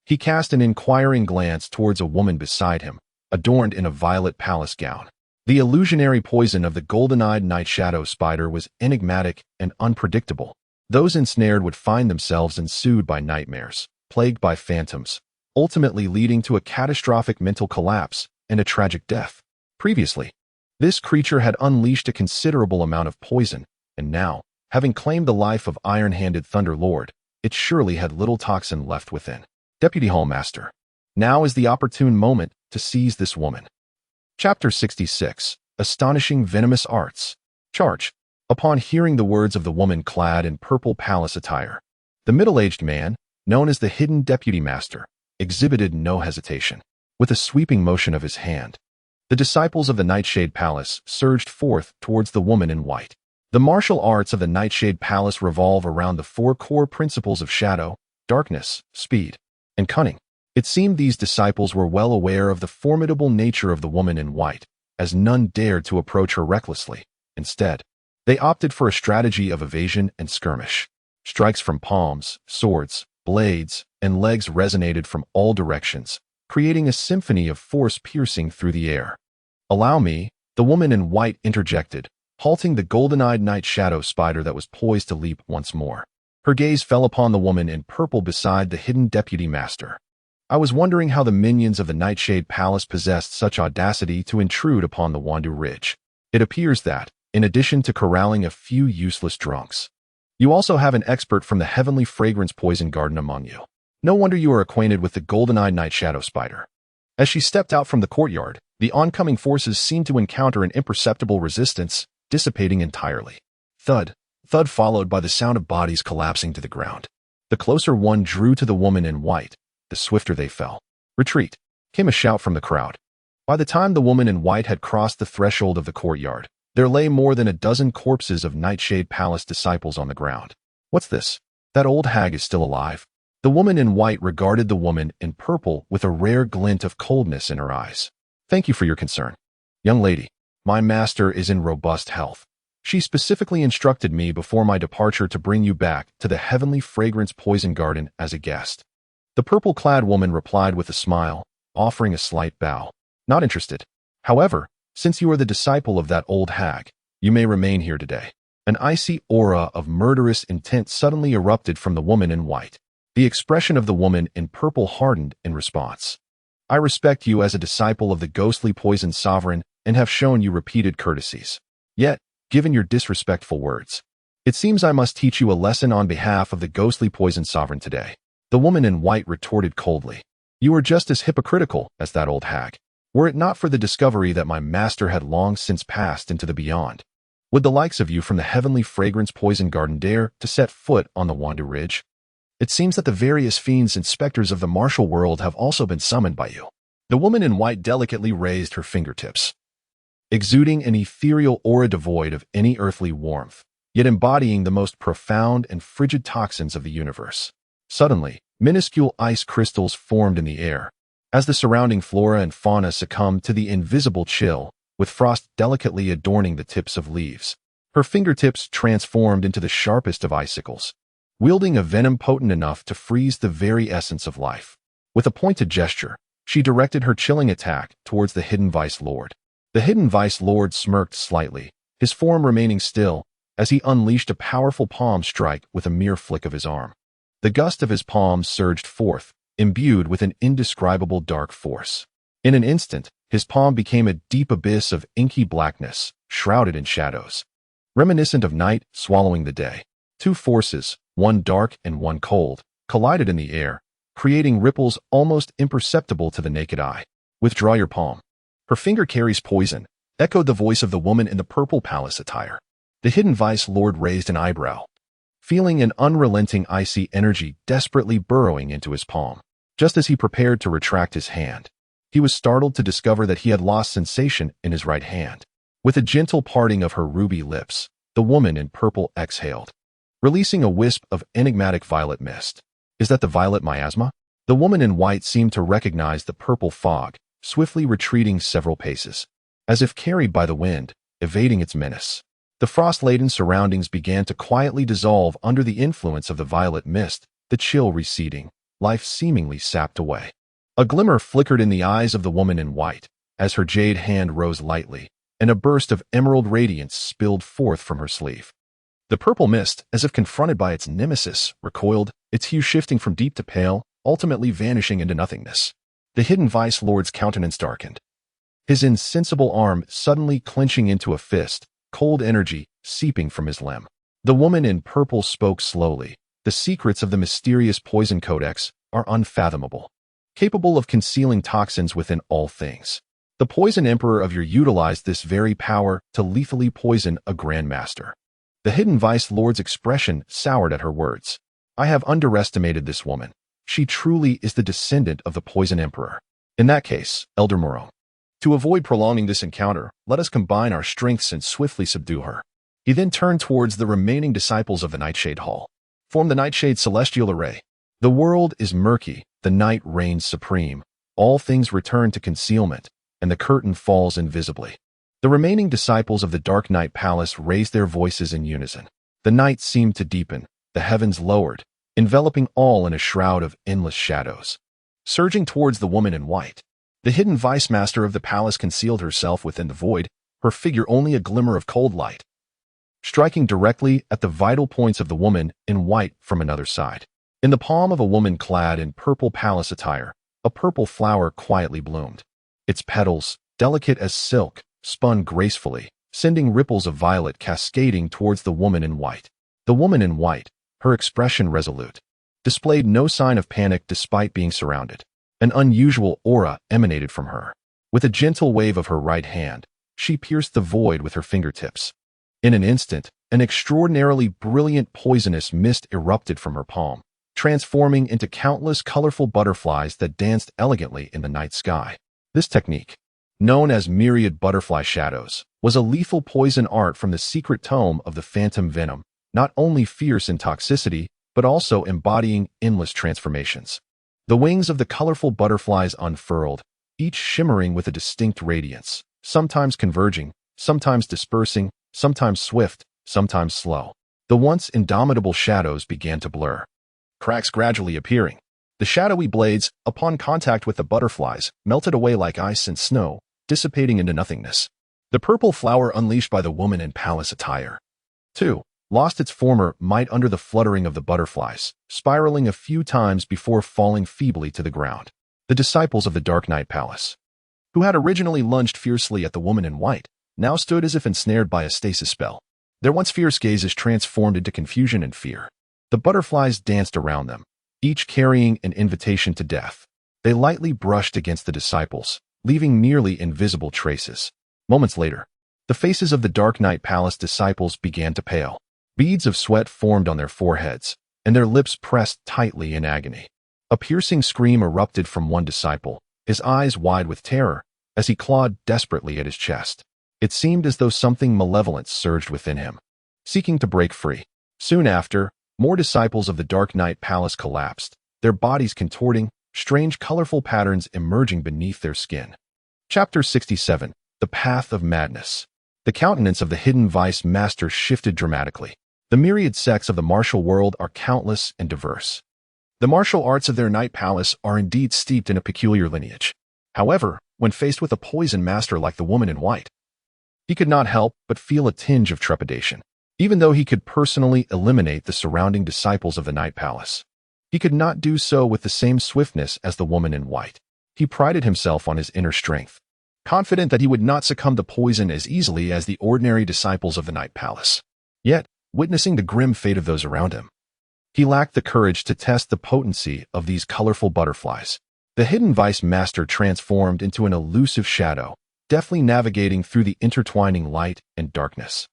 he cast an inquiring glance towards a woman beside him, adorned in a violet palace gown. The illusionary poison of the golden-eyed night shadow spider was enigmatic and unpredictable. Those ensnared would find themselves ensued by nightmares, plagued by phantoms, ultimately leading to a catastrophic mental collapse and a tragic death. Previously, this creature had unleashed a considerable amount of poison, and now, having claimed the life of Iron-Handed Thunder Lord, it surely had little toxin left within. Deputy Hallmaster, now is the opportune moment to seize this woman. Chapter 66. Astonishing Venomous Arts. Charge. Upon hearing the words of the woman clad in purple palace attire, the middle-aged man, known as the Hidden Deputy Master, exhibited no hesitation. With a sweeping motion of his hand, the disciples of the Nightshade Palace surged forth towards the woman in white. The martial arts of the Nightshade Palace revolve around the four core principles of shadow, darkness, speed, and cunning. It seemed these disciples were well aware of the formidable nature of the woman in white, as none dared to approach her recklessly. Instead, they opted for a strategy of evasion and skirmish. Strikes from palms, swords, blades, and legs resonated from all directions, creating a symphony of force piercing through the air. "Allow me," the woman in white interjected, halting the golden-eyed night shadow spider that was poised to leap once more. Her gaze fell upon the woman in purple beside the hidden deputy master. "I was wondering how the minions of the Nightshade Palace possessed such audacity to intrude upon the Wandu Ridge. It appears that, in addition to corralling a few useless drunks, you also have an expert from the Heavenly Fragrance Poison Garden among you. No wonder you are acquainted with the golden-eyed night shadow spider." As she stepped out from the courtyard, the oncoming forces seemed to encounter an imperceptible resistance, dissipating entirely. Thud, thud followed by the sound of bodies collapsing to the ground. The closer one drew to the woman in white, the swifter they fell. "Retreat!" came a shout from the crowd. By the time the woman in white had crossed the threshold of the courtyard, there lay more than a dozen corpses of Nightshade Palace disciples on the ground. "What's this? That old hag is still alive." The woman in white regarded the woman in purple with a rare glint of coldness in her eyes. "Thank you for your concern. Young lady, my master is in robust health. She specifically instructed me before my departure to bring you back to the Heavenly Fragrance Poison Garden as a guest." The purple-clad woman replied with a smile, offering a slight bow. "Not interested. However, since you are the disciple of that old hag, you may remain here today." An icy aura of murderous intent suddenly erupted from the woman in white. The expression of the woman in purple hardened in response. "I respect you as a disciple of the ghostly poison sovereign and have shown you repeated courtesies. Yet, given your disrespectful words, it seems I must teach you a lesson on behalf of the ghostly poison sovereign today." The woman in white retorted coldly. "You are just as hypocritical as that old hag. Were it not for the discovery that my master had long since passed into the beyond, would the likes of you from the Heavenly Fragrance Poison Garden dare to set foot on the Wandu Ridge? It seems that the various fiends and specters of the martial world have also been summoned by you." The woman in white delicately raised her fingertips, exuding an ethereal aura devoid of any earthly warmth, yet embodying the most profound and frigid toxins of the universe. Suddenly, minuscule ice crystals formed in the air, as the surrounding flora and fauna succumbed to the invisible chill, with frost delicately adorning the tips of leaves. Her fingertips transformed into the sharpest of icicles, wielding a venom potent enough to freeze the very essence of life. With a pointed gesture, she directed her chilling attack towards the Hidden Vice Lord. The Hidden Vice Lord smirked slightly, his form remaining still, as he unleashed a powerful palm strike with a mere flick of his arm. The gust of his palm surged forth, imbued with an indescribable dark force. In an instant, his palm became a deep abyss of inky blackness, shrouded in shadows, reminiscent of night swallowing the day. Two forces, one dark and one cold, collided in the air, creating ripples almost imperceptible to the naked eye. "Withdraw your palm. Her finger carries poison," echoed the voice of the woman in the purple palace attire. The Hidden Vice Lord raised an eyebrow, feeling an unrelenting icy energy desperately burrowing into his palm. Just as he prepared to retract his hand, he was startled to discover that he had lost sensation in his right hand. With a gentle parting of her ruby lips, the woman in purple exhaled, releasing a wisp of enigmatic violet mist. "Is that the violet miasma?" The woman in white seemed to recognize the purple fog, swiftly retreating several paces, as if carried by the wind, evading its menace. The frost-laden surroundings began to quietly dissolve under the influence of the violet mist, the chill receding, life seemingly sapped away. A glimmer flickered in the eyes of the woman in white, as her jade hand rose lightly, and a burst of emerald radiance spilled forth from her sleeve. The purple mist, as if confronted by its nemesis, recoiled, its hue shifting from deep to pale, ultimately vanishing into nothingness. The hidden Vice Lord's countenance darkened, his insensible arm suddenly clenching into a fist, cold energy seeping from his limb. The woman in purple spoke slowly. The secrets of the mysterious poison codex are unfathomable, capable of concealing toxins within all things. The poison emperor of your utilized this very power to lethally poison a grandmaster. The hidden Vice Lord's expression soured at her words. I have underestimated this woman. She truly is the descendant of the poison emperor. In that case, Elder Muro, to avoid prolonging this encounter, let us combine our strengths and swiftly subdue her. He then turned towards the remaining disciples of the Nightshade Hall. Form the Nightshade Celestial Array. The world is murky, the night reigns supreme, all things return to concealment, and the curtain falls invisibly. The remaining disciples of the Dark Night Palace raised their voices in unison. The night seemed to deepen, the heavens lowered, enveloping all in a shroud of endless shadows. Surging towards the woman in white, the hidden Vice Master of the palace concealed herself within the void, her figure only a glimmer of cold light, striking directly at the vital points of the woman in white from another side. In the palm of a woman clad in purple palace attire, a purple flower quietly bloomed. Its petals, delicate as silk, spun gracefully, sending ripples of violet cascading towards the woman in white. The woman in white, her expression resolute, displayed no sign of panic despite being surrounded. An unusual aura emanated from her. With a gentle wave of her right hand, she pierced the void with her fingertips. In an instant, an extraordinarily brilliant poisonous mist erupted from her palm, transforming into countless colorful butterflies that danced elegantly in the night sky. This technique, known as myriad butterfly shadows, was a lethal poison art from the secret tome of the phantom venom, not only fierce in toxicity, but also embodying endless transformations. The wings of the colorful butterflies unfurled, each shimmering with a distinct radiance, sometimes converging, sometimes dispersing, sometimes swift, sometimes slow. The once indomitable shadows began to blur, cracks gradually appearing. The shadowy blades, upon contact with the butterflies, melted away like ice and snow, dissipating into nothingness. The purple flower unleashed by the woman in palace attire, too, lost its former might under the fluttering of the butterflies, spiraling a few times before falling feebly to the ground. The disciples of the Dark Night Palace, who had originally lunged fiercely at the woman in white, now stood as if ensnared by a stasis spell. Their once fierce gazes transformed into confusion and fear. The butterflies danced around them, each carrying an invitation to death. They lightly brushed against the disciples, leaving nearly invisible traces. Moments later, the faces of the Dark Night Palace disciples began to pale. Beads of sweat formed on their foreheads, and their lips pressed tightly in agony. A piercing scream erupted from one disciple, his eyes wide with terror, as he clawed desperately at his chest. It seemed as though something malevolent surged within him, seeking to break free. Soon after, more disciples of the Dark Night Palace collapsed, their bodies contorting, strange colorful patterns emerging beneath their skin. Chapter 67. The Path of Madness. The countenance of the hidden Vice Master shifted dramatically. The myriad sects of the martial world are countless and diverse. The martial arts of their Night Palace are indeed steeped in a peculiar lineage. However, when faced with a poison master like the woman in white, he could not help but feel a tinge of trepidation. Even though he could personally eliminate the surrounding disciples of the Night Palace, he could not do so with the same swiftness as the woman in white. He prided himself on his inner strength, confident that he would not succumb to poison as easily as the ordinary disciples of the Night Palace. Yet, witnessing the grim fate of those around him, he lacked the courage to test the potency of these colorful butterflies. The hidden Vice Master transformed into an elusive shadow, deftly navigating through the intertwining light and darkness,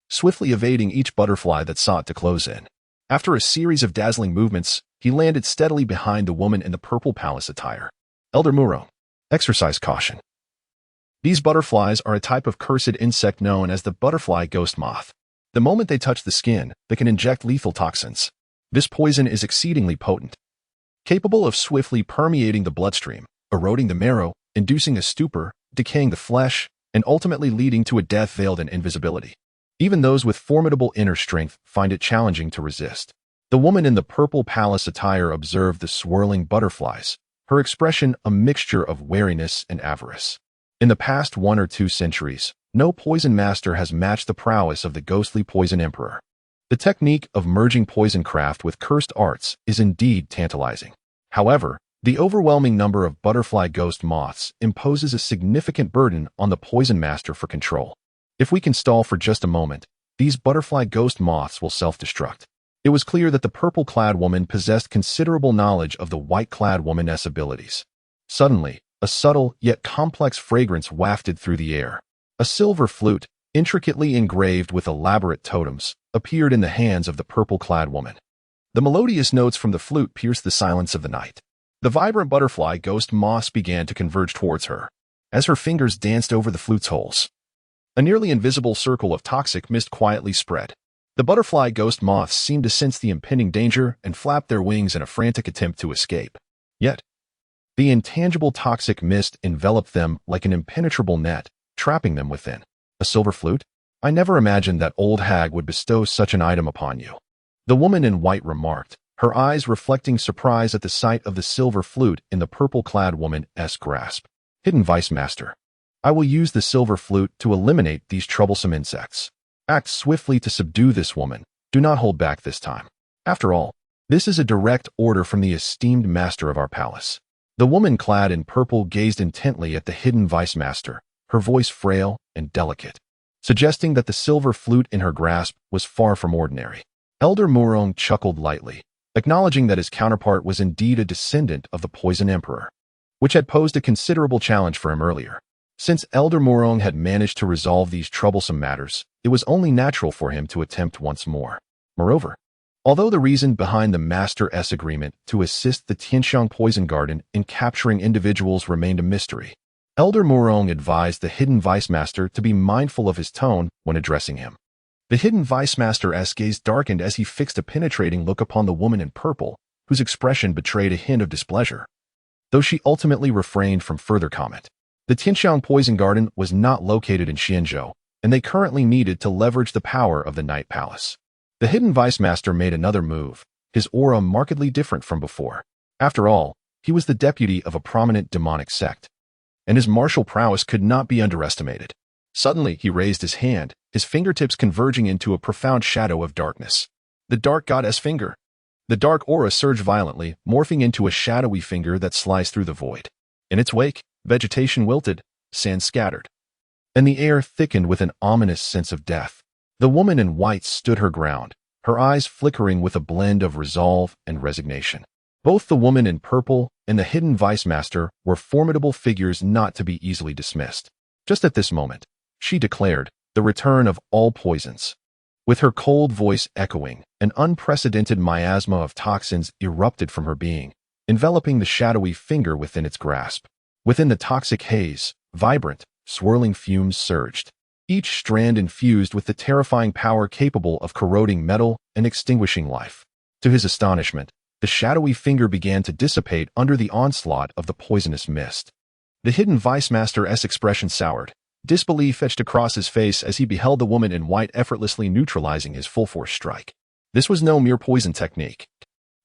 swiftly evading each butterfly that sought to close in. After a series of dazzling movements, he landed steadily behind the woman in the purple palace attire. Elder Muro, exercise caution. These butterflies are a type of cursed insect known as the butterfly ghost moth. The moment they touch the skin, they can inject lethal toxins. This poison is exceedingly potent, capable of swiftly permeating the bloodstream, eroding the marrow, inducing a stupor, decaying the flesh, and ultimately leading to a death veiled in invisibility. Even those with formidable inner strength find it challenging to resist. The woman in the purple palace attire observed the swirling butterflies, her expression a mixture of wariness and avarice. In the past 1 or 2 centuries, No poison master has matched the prowess of the ghostly poison emperor. The technique of merging poison craft with cursed arts is indeed tantalizing. However, the overwhelming number of butterfly ghost moths imposes a significant burden on the poison master for control. If we can stall for just a moment, these butterfly ghost moths will self-destruct. It was clear that the purple-clad woman possessed considerable knowledge of the white-clad woman's abilities. Suddenly, a subtle yet complex fragrance wafted through the air. A silver flute, intricately engraved with elaborate totems, appeared in the hands of the purple-clad woman. The melodious notes from the flute pierced the silence of the night. The vibrant butterfly ghost moths began to converge towards her. As her fingers danced over the flute's holes, a nearly invisible circle of toxic mist quietly spread. The butterfly ghost moths seemed to sense the impending danger and flapped their wings in a frantic attempt to escape. Yet, the intangible toxic mist enveloped them like an impenetrable net, trapping them within. A silver flute? I never imagined that old hag would bestow such an item upon you. The woman in white remarked, her eyes reflecting surprise at the sight of the silver flute in the purple-clad woman's grasp. Hidden Vice Master. I will use the silver flute to eliminate these troublesome insects. Act swiftly to subdue this woman. Do not hold back this time. After all, this is a direct order from the esteemed master of our palace. The woman clad in purple gazed intently at the hidden vice master, her voice frail and delicate, suggesting that the silver flute in her grasp was far from ordinary. Elder Murong chuckled lightly, acknowledging that his counterpart was indeed a descendant of the Poison Emperor, which had posed a considerable challenge for him earlier. Since Elder Murong had managed to resolve these troublesome matters, it was only natural for him to attempt once more. Moreover, although the reason behind the Master's agreement to assist the Tianxiang Poison Garden in capturing individuals remained a mystery, Elder Murong advised the Hidden Vice Master to be mindful of his tone when addressing him. The Hidden Vice Master's gaze darkened as he fixed a penetrating look upon the woman in purple, whose expression betrayed a hint of displeasure, though she ultimately refrained from further comment. The Tianxiang Poison Garden was not located in Xianzhou, and they currently needed to leverage the power of the Night Palace. The Hidden Vice Master made another move, his aura markedly different from before. After all, he was the deputy of a prominent demonic sect, and his martial prowess could not be underestimated. Suddenly, he raised his hand, his fingertips converging into a profound shadow of darkness. The Dark Goddess Finger. The dark aura surged violently, morphing into a shadowy finger that sliced through the void. In its wake, vegetation wilted, sand scattered, and the air thickened with an ominous sense of death. The woman in white stood her ground, her eyes flickering with a blend of resolve and resignation. Both the woman in purple and the Hidden Vice Master were formidable figures not to be easily dismissed. Just at this moment, she declared, the return of all poisons. With her cold voice echoing, an unprecedented miasma of toxins erupted from her being, enveloping the shadowy finger within its grasp. Within the toxic haze, vibrant, swirling fumes surged, each strand infused with the terrifying power capable of corroding metal and extinguishing life. To his astonishment, the shadowy finger began to dissipate under the onslaught of the poisonous mist. The Hidden Vice Master's expression soured. Disbelief etched across his face as he beheld the woman in white effortlessly neutralizing his full-force strike. This was no mere poison technique.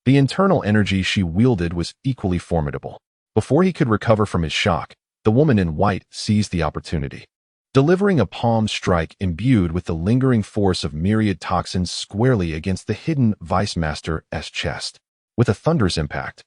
The internal energy she wielded was equally formidable. Before he could recover from his shock, the woman in white seized the opportunity, delivering a palm strike imbued with the lingering force of myriad toxins squarely against the Hidden Vice Master's chest. With a thunderous impact,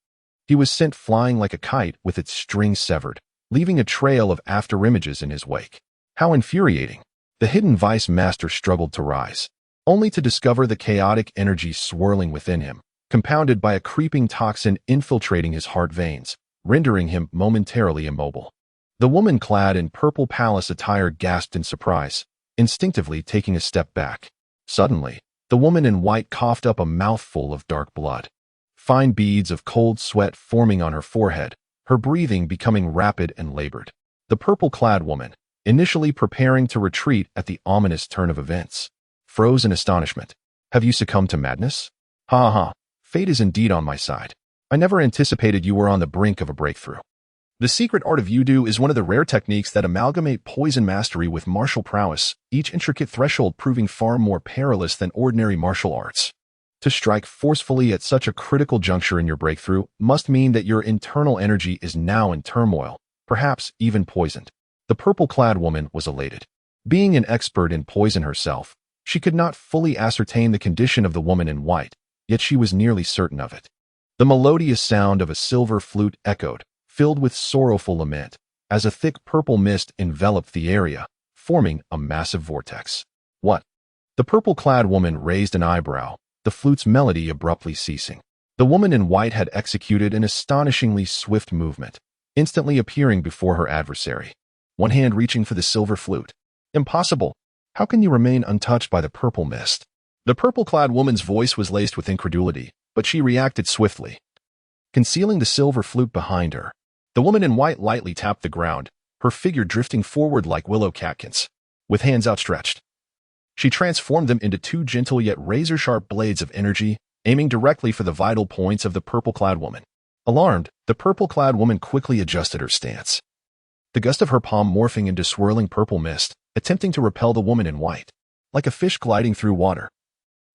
he was sent flying like a kite with its strings severed, leaving a trail of afterimages in his wake. How infuriating! The Hidden Vice Master struggled to rise, only to discover the chaotic energy swirling within him, compounded by a creeping toxin infiltrating his heart veins, rendering him momentarily immobile. The woman clad in purple palace attire gasped in surprise, instinctively taking a step back. Suddenly, the woman in white coughed up a mouthful of dark blood, fine beads of cold sweat forming on her forehead, her breathing becoming rapid and labored. The purple-clad woman, initially preparing to retreat at the ominous turn of events, froze in astonishment. Have you succumbed to madness? Ha ha, fate is indeed on my side. I never anticipated you were on the brink of a breakthrough. The secret art of Yudu is one of the rare techniques that amalgamate poison mastery with martial prowess, each intricate threshold proving far more perilous than ordinary martial arts. To strike forcefully at such a critical juncture in your breakthrough must mean that your internal energy is now in turmoil, perhaps even poisoned. The purple-clad woman was elated. Being an expert in poison herself, she could not fully ascertain the condition of the woman in white, yet she was nearly certain of it. The melodious sound of a silver flute echoed, filled with sorrowful lament, as a thick purple mist enveloped the area, forming a massive vortex. What? The purple-clad woman raised an eyebrow, the flute's melody abruptly ceasing. The woman in white had executed an astonishingly swift movement, instantly appearing before her adversary, one hand reaching for the silver flute. Impossible! How can you remain untouched by the purple mist? The purple-clad woman's voice was laced with incredulity, but she reacted swiftly. Concealing the silver flute behind her, the woman in white lightly tapped the ground, her figure drifting forward like willow catkins. With hands outstretched, she transformed them into two gentle yet razor-sharp blades of energy, aiming directly for the vital points of the purple-clad woman. Alarmed, the purple-clad woman quickly adjusted her stance, the gust of her palm morphing into swirling purple mist, attempting to repel the woman in white. Like a fish gliding through water,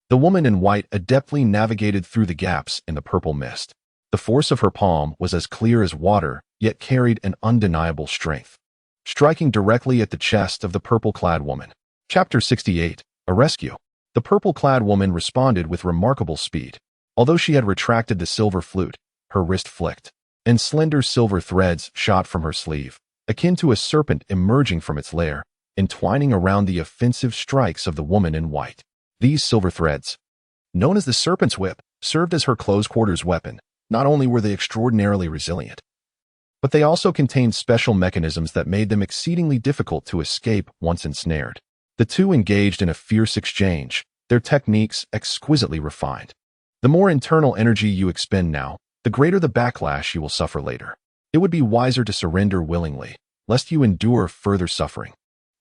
the woman in white adeptly navigated through the gaps in the purple mist. The force of her palm was as clear as water, yet carried an undeniable strength, striking directly at the chest of the purple-clad woman. Chapter 68. A Rescue. The purple-clad woman responded with remarkable speed. Although she had retracted the silver flute, her wrist flicked, and slender silver threads shot from her sleeve, akin to a serpent emerging from its lair, entwining around the offensive strikes of the woman in white. These silver threads, known as the serpent's whip, served as her close-quarters weapon. Not only were they extraordinarily resilient, but they also contained special mechanisms that made them exceedingly difficult to escape once ensnared. The two engaged in a fierce exchange, their techniques exquisitely refined. The more internal energy you expend now, the greater the backlash you will suffer later. It would be wiser to surrender willingly, lest you endure further suffering.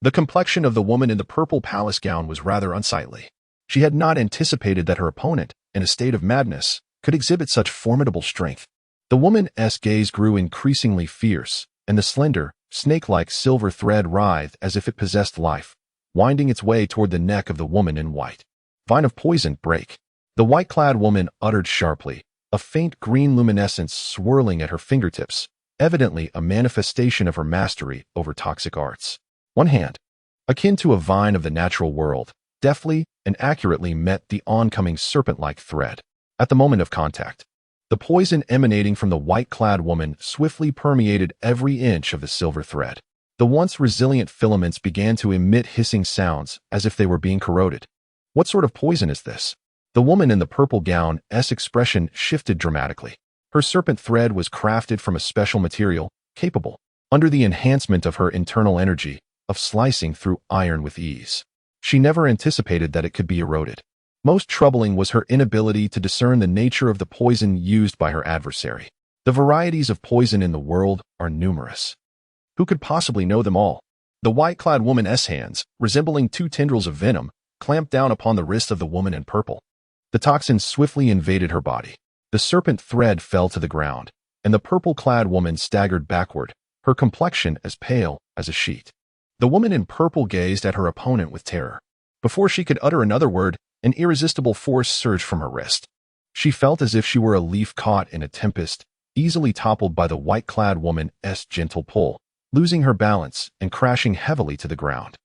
The complexion of the woman in the purple palace gown was rather unsightly. She had not anticipated that her opponent, in a state of madness, could exhibit such formidable strength. The woman's gaze grew increasingly fierce, and the slender, snake-like silver thread writhed as if it possessed life, winding its way toward the neck of the woman in white. Vine of poison, break. The white-clad woman uttered sharply, a faint green luminescence swirling at her fingertips, evidently a manifestation of her mastery over toxic arts. One hand, akin to a vine of the natural world, deftly and accurately met the oncoming serpent-like thread. At the moment of contact, the poison emanating from the white-clad woman swiftly permeated every inch of the silver thread. The once resilient filaments began to emit hissing sounds as if they were being corroded. What sort of poison is this? The woman in the purple gown's expression shifted dramatically. Her serpent thread was crafted from a special material, capable, under the enhancement of her internal energy, of slicing through iron with ease. She never anticipated that it could be eroded. Most troubling was her inability to discern the nature of the poison used by her adversary. The varieties of poison in the world are numerous. Who could possibly know them all? The white-clad woman's hands, resembling two tendrils of venom, clamped down upon the wrist of the woman in purple. The toxin swiftly invaded her body. The serpent thread fell to the ground, and the purple-clad woman staggered backward, her complexion as pale as a sheet. The woman in purple gazed at her opponent with terror. Before she could utter another word, an irresistible force surged from her wrist. She felt as if she were a leaf caught in a tempest, easily toppled by the white-clad woman's gentle pull, losing her balance and crashing heavily to the ground.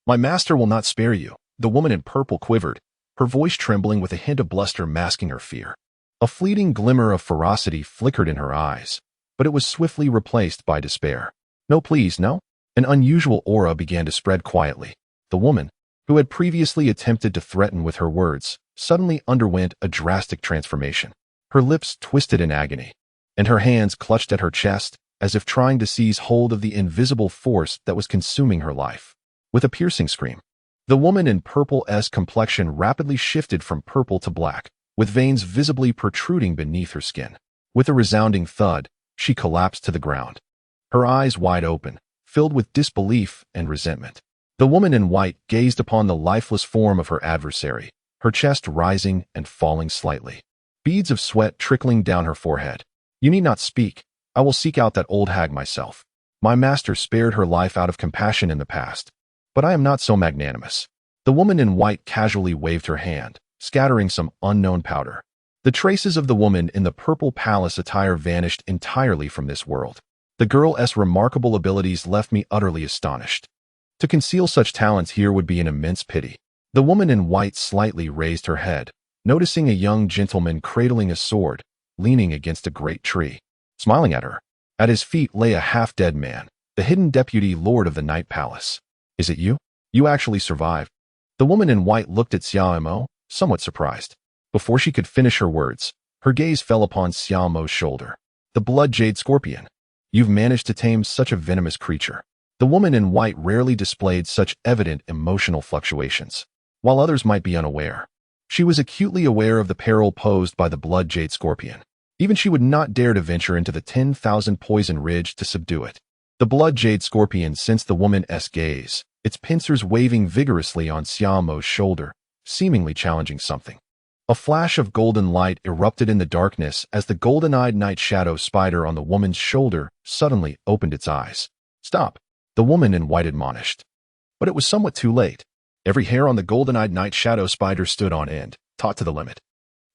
"My master will not spare you." The woman in purple quivered, her voice trembling with a hint of bluster masking her fear. A fleeting glimmer of ferocity flickered in her eyes, but it was swiftly replaced by despair. "No, please, no." An unusual aura began to spread quietly. The woman, who had previously attempted to threaten with her words, suddenly underwent a drastic transformation. Her lips twisted in agony, and her hands clutched at her chest as if trying to seize hold of the invisible force that was consuming her life. With a piercing scream, the woman in purple's complexion rapidly shifted from purple to black, with veins visibly protruding beneath her skin. With a resounding thud, she collapsed to the ground, her eyes wide open, filled with disbelief and resentment. The woman in white gazed upon the lifeless form of her adversary, her chest rising and falling slightly, beads of sweat trickling down her forehead. "You need not speak. I will seek out that old hag myself. My master spared her life out of compassion in the past, but I am not so magnanimous." The woman in white casually waved her hand, scattering some unknown powder. The traces of the woman in the purple palace attire vanished entirely from this world. The girl's remarkable abilities left me utterly astonished. To conceal such talents here would be an immense pity. The woman in white slightly raised her head, noticing a young gentleman cradling a sword, leaning against a great tree, smiling at her. At his feet lay a half-dead man, the hidden deputy lord of the Night Palace. Is it you? You actually survived. The woman in white looked at Xiaomo, somewhat surprised. Before she could finish her words, her gaze fell upon Xiaomo's shoulder. The blood jade scorpion. You've managed to tame such a venomous creature. The woman in white rarely displayed such evident emotional fluctuations, while others might be unaware. She was acutely aware of the peril posed by the blood jade scorpion. Even she would not dare to venture into the 10,000 poison ridge to subdue it. The blood jade scorpion sensed the woman's gaze, its pincers waving vigorously on Xiaomo's shoulder, seemingly challenging something. A flash of golden light erupted in the darkness as the golden-eyed night shadow spider on the woman's shoulder suddenly opened its eyes. Stop, the woman in white admonished. But it was somewhat too late. Every hair on the golden-eyed night shadow spider stood on end, taut to the limit.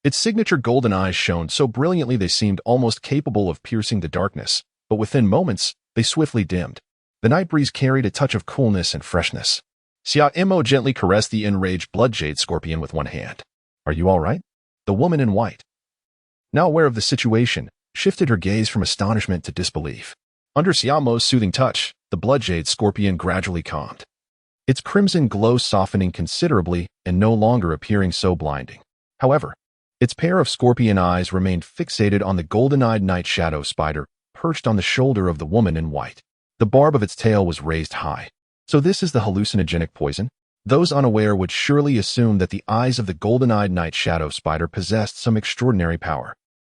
Its signature golden eyes shone so brilliantly they seemed almost capable of piercing the darkness, but within moments, they swiftly dimmed. The night breeze carried a touch of coolness and freshness. Xiaomo gently caressed the enraged blood jade scorpion with one hand. Are you all right? The woman in white, now aware of the situation, shifted her gaze from astonishment to disbelief. Under Xiaomo's soothing touch, the blood jade scorpion gradually calmed, its crimson glow softening considerably and no longer appearing so blinding. However, its pair of scorpion eyes remained fixated on the golden-eyed night shadow spider perched on the shoulder of the woman in white. The barb of its tail was raised high. So this is the hallucinogenic poison? Those unaware would surely assume that the eyes of the golden-eyed night shadow spider possessed some extraordinary power.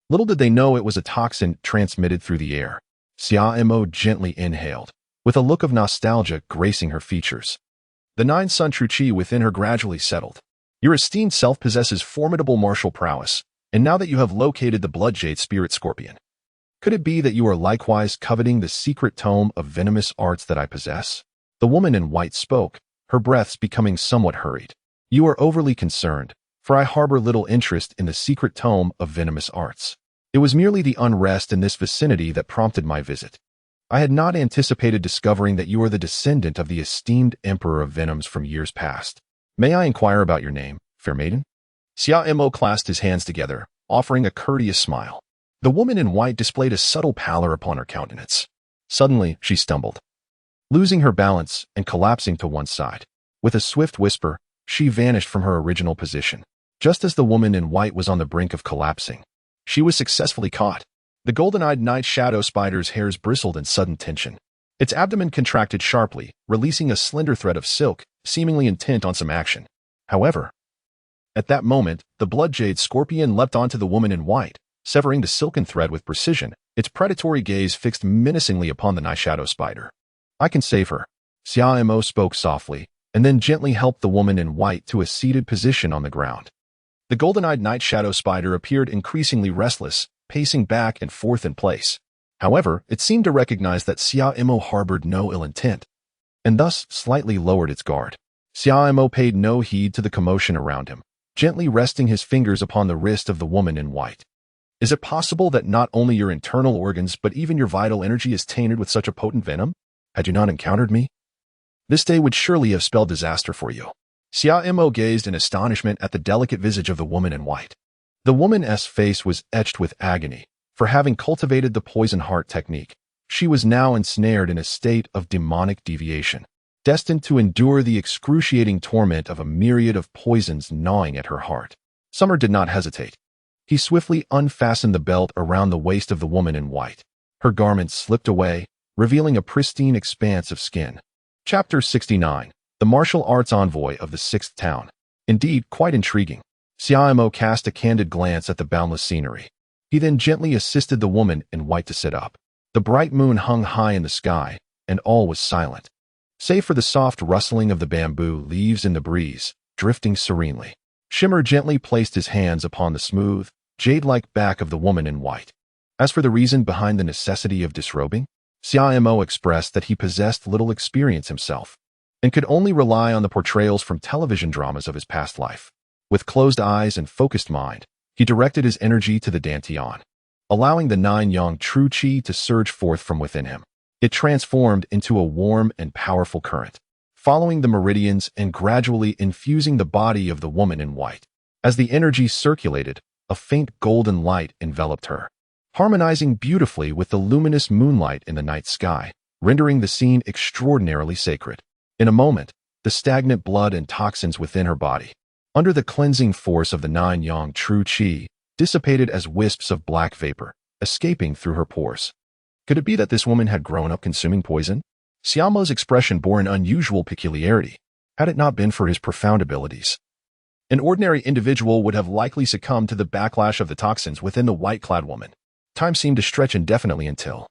Little did they know it was a toxin transmitted through the air. Xiaomo gently inhaled, with a look of nostalgia gracing her features. The 9-sun true chi within her gradually settled. Your esteemed self possesses formidable martial prowess, and now that you have located the blood jade spirit scorpion, could it be that you are likewise coveting the secret tome of venomous arts that I possess? The woman in white spoke, her breaths becoming somewhat hurried. You are overly concerned, for I harbor little interest in the secret tome of venomous arts. It was merely the unrest in this vicinity that prompted my visit. I had not anticipated discovering that you are the descendant of the esteemed Emperor of Venoms from years past. May I inquire about your name, fair maiden? Xiaomo clasped his hands together, offering a courteous smile. The woman in white displayed a subtle pallor upon her countenance. Suddenly, she stumbled, losing her balance and collapsing to one side. With a swift whisper, she vanished from her original position. Just as the woman in white was on the brink of collapsing, she was successfully caught. The golden-eyed night shadow spider's hairs bristled in sudden tension. Its abdomen contracted sharply, releasing a slender thread of silk, seemingly intent on some action. However, at that moment, the blood jade scorpion leapt onto the woman in white, severing the silken thread with precision, its predatory gaze fixed menacingly upon the night shadow spider. I can save her. Xiaomo spoke softly, and then gently helped the woman in white to a seated position on the ground. The golden-eyed night shadow spider appeared increasingly restless, pacing back and forth in place. However, it seemed to recognize that Xiaomo harbored no ill intent, and thus slightly lowered its guard. Xiaomo paid no heed to the commotion around him, gently resting his fingers upon the wrist of the woman in white. Is it possible that not only your internal organs but even your vital energy is tainted with such a potent venom? Had you not encountered me, this day would surely have spelled disaster for you. Xiaomo gazed in astonishment at the delicate visage of the woman in white. The woman's face was etched with agony, for having cultivated the poison heart technique, she was now ensnared in a state of demonic deviation, destined to endure the excruciating torment of a myriad of poisons gnawing at her heart. Summer did not hesitate. He swiftly unfastened the belt around the waist of the woman in white. Her garments slipped away, revealing a pristine expanse of skin. Chapter 69. The Martial Arts Envoy of the Sixth Town. Indeed, quite intriguing. Xiaomo cast a candid glance at the boundless scenery. He then gently assisted the woman in white to sit up. The bright moon hung high in the sky, and all was silent, save for the soft rustling of the bamboo leaves in the breeze, drifting serenely. Shimmer gently placed his hands upon the smooth, jade-like back of the woman in white. As for the reason behind the necessity of disrobing, Xiaomo expressed that he possessed little experience himself, and could only rely on the portrayals from television dramas of his past life. With closed eyes and focused mind, he directed his energy to the dantian, allowing the 9-yang true chi to surge forth from within him. It transformed into a warm and powerful current, following the meridians and gradually infusing the body of the woman in white. As the energy circulated, a faint golden light enveloped her, harmonizing beautifully with the luminous moonlight in the night sky, rendering the scene extraordinarily sacred. In a moment, the stagnant blood and toxins within her body, under the cleansing force of the 9-yang true qi, dissipated as wisps of black vapor, escaping through her pores. Could it be that this woman had grown up consuming poison? Xiaomo's expression bore an unusual peculiarity, had it not been for his profound abilities. An ordinary individual would have likely succumbed to the backlash of the toxins within the white-clad woman. Time seemed to stretch indefinitely until,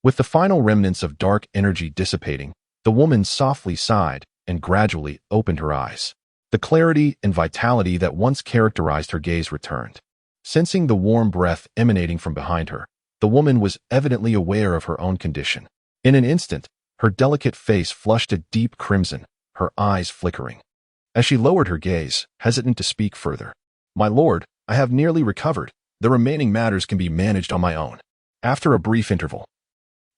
with the final remnants of dark energy dissipating, the woman softly sighed and gradually opened her eyes. The clarity and vitality that once characterized her gaze returned. Sensing the warm breath emanating from behind her, the woman was evidently aware of her own condition. In an instant, her delicate face flushed a deep crimson, her eyes flickering. As she lowered her gaze, hesitant to speak further, "My lord, I have nearly recovered. The remaining matters can be managed on my own." After a brief interval,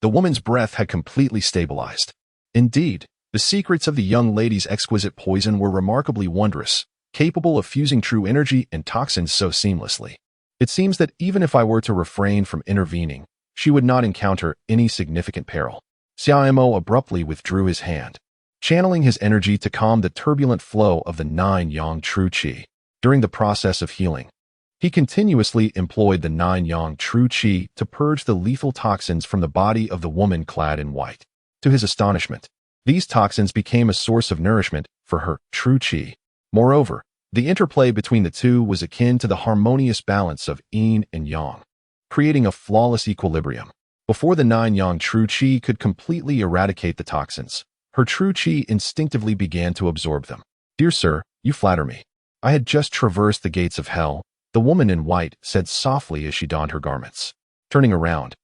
the woman's breath had completely stabilized. Indeed, the secrets of the young lady's exquisite poison were remarkably wondrous, capable of fusing true energy and toxins so seamlessly. It seems that even if I were to refrain from intervening, she would not encounter any significant peril. Xiaomo abruptly withdrew his hand, channeling his energy to calm the turbulent flow of the 9-yang true qi. During the process of healing, he continuously employed the 9-yang true qi to purge the lethal toxins from the body of the woman clad in white. To his astonishment, these toxins became a source of nourishment for her true qi. Moreover, the interplay between the two was akin to the harmonious balance of yin and yang, creating a flawless equilibrium. Before the 9-yang true qi could completely eradicate the toxins, her true qi instinctively began to absorb them. "Dear sir, you flatter me. I had just traversed the gates of hell," the woman in white said softly as she donned her garments. Turning around,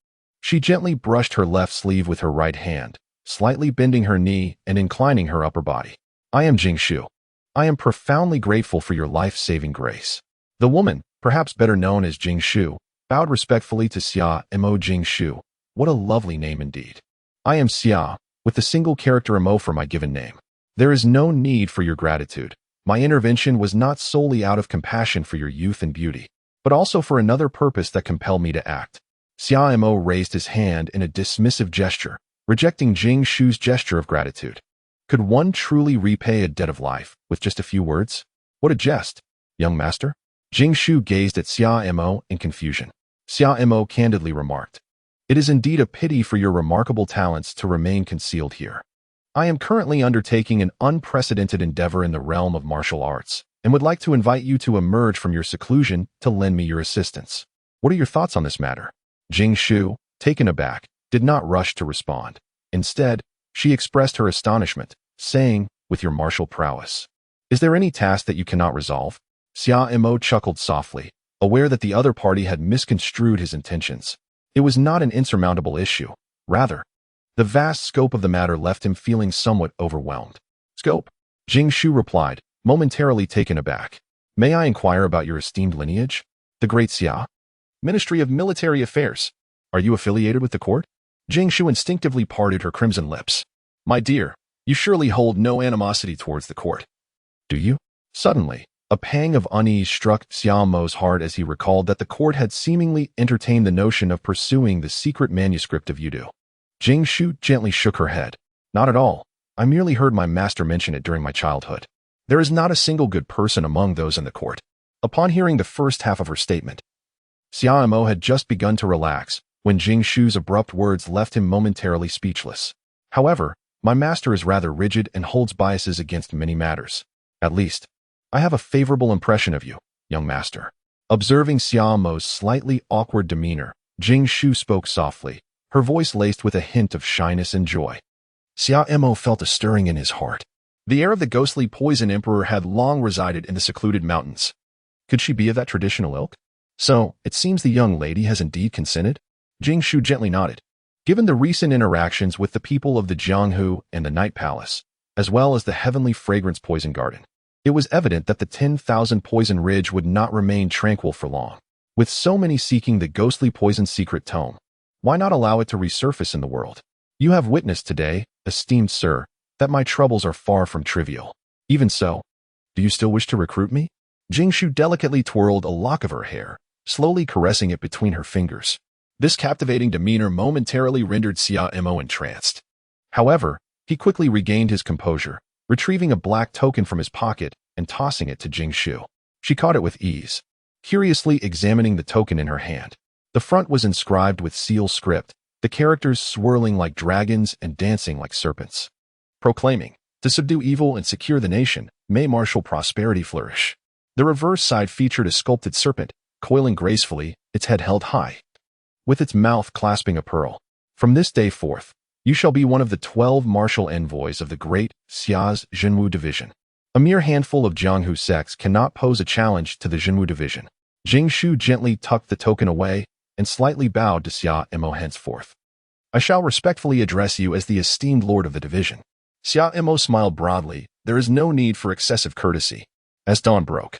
she gently brushed her left sleeve with her right hand, slightly bending her knee and inclining her upper body. "I am Jingshu. I am profoundly grateful for your life-saving grace." The woman, perhaps better known as Jingshu, bowed respectfully to Xiaomo. "Jingshu, what a lovely name indeed. I am Xia, with the single character mo for my given name. There is no need for your gratitude. My intervention was not solely out of compassion for your youth and beauty, but also for another purpose that compelled me to act." Xiaomo raised his hand in a dismissive gesture, rejecting Jingshu's gesture of gratitude. Could one truly repay a debt of life with just a few words? What a jest, young master. Jingshu gazed at Xiaomo in confusion. Xiaomo candidly remarked, "It is indeed a pity for your remarkable talents to remain concealed here. I am currently undertaking an unprecedented endeavor in the realm of martial arts, and would like to invite you to emerge from your seclusion to lend me your assistance. What are your thoughts on this matter?" Jingshu, taken aback, did not rush to respond. Instead, she expressed her astonishment, saying, "With your martial prowess, is there any task that you cannot resolve?" Xiaomo chuckled softly, aware that the other party had misconstrued his intentions. It was not an insurmountable issue. Rather, the vast scope of the matter left him feeling somewhat overwhelmed. "Scope?" Jingshu replied, momentarily taken aback. "May I inquire about your esteemed lineage?" "The Great Xia? Ministry of Military Affairs. Are you affiliated with the court?" Jingshu instinctively parted her crimson lips. "My dear, you surely hold no animosity towards the court, do you?" Suddenly, a pang of unease struck Xiaomo's heart as he recalled that the court had seemingly entertained the notion of pursuing the secret manuscript of Yudu. Jingshu gently shook her head. "Not at all. I merely heard my master mention it during my childhood. There is not a single good person among those in the court." Upon hearing the first half of her statement, Xiaomo had just begun to relax when Jingshu's abrupt words left him momentarily speechless. "However, my master is rather rigid and holds biases against many matters. At least, I have a favorable impression of you, young master." Observing Xiaomo's slightly awkward demeanor, Jingshu spoke softly, her voice laced with a hint of shyness and joy. Xiaomo felt a stirring in his heart. The heir of the ghostly poison emperor had long resided in the secluded mountains. Could she be of that traditional ilk? "So, it seems the young lady has indeed consented?" Jingshu gently nodded. Given the recent interactions with the people of the Jianghu and the Night Palace, as well as the heavenly fragrance poison garden, it was evident that the 10,000 Poison Ridge would not remain tranquil for long. With so many seeking the ghostly poison secret tome, why not allow it to resurface in the world? "You have witnessed today, esteemed sir, that my troubles are far from trivial. Even so, do you still wish to recruit me? Jingshu delicately twirled a lock of her hair, slowly caressing it between her fingers. This captivating demeanor momentarily rendered Xiao entranced. However, he quickly regained his composure, retrieving a black token from his pocket and tossing it to Jingshu. She caught it with ease, curiously examining the token in her hand. The front was inscribed with seal script, the characters swirling like dragons and dancing like serpents, proclaiming, "To subdue evil and secure the nation, may martial prosperity flourish." The reverse side featured a sculpted serpent, coiling gracefully, its head held high, with its mouth clasping a pearl. "From this day forth, you shall be one of the 12 martial envoys of the Great Xia's Zhenwu division. A mere handful of Jianghu sects cannot pose a challenge to the Zhenwu division." Jingshu gently tucked the token away and slightly bowed to Xiao henceforth. "I shall respectfully address you as the esteemed lord of the division." Xiao smiled broadly. There is no need for excessive courtesy. As dawn broke,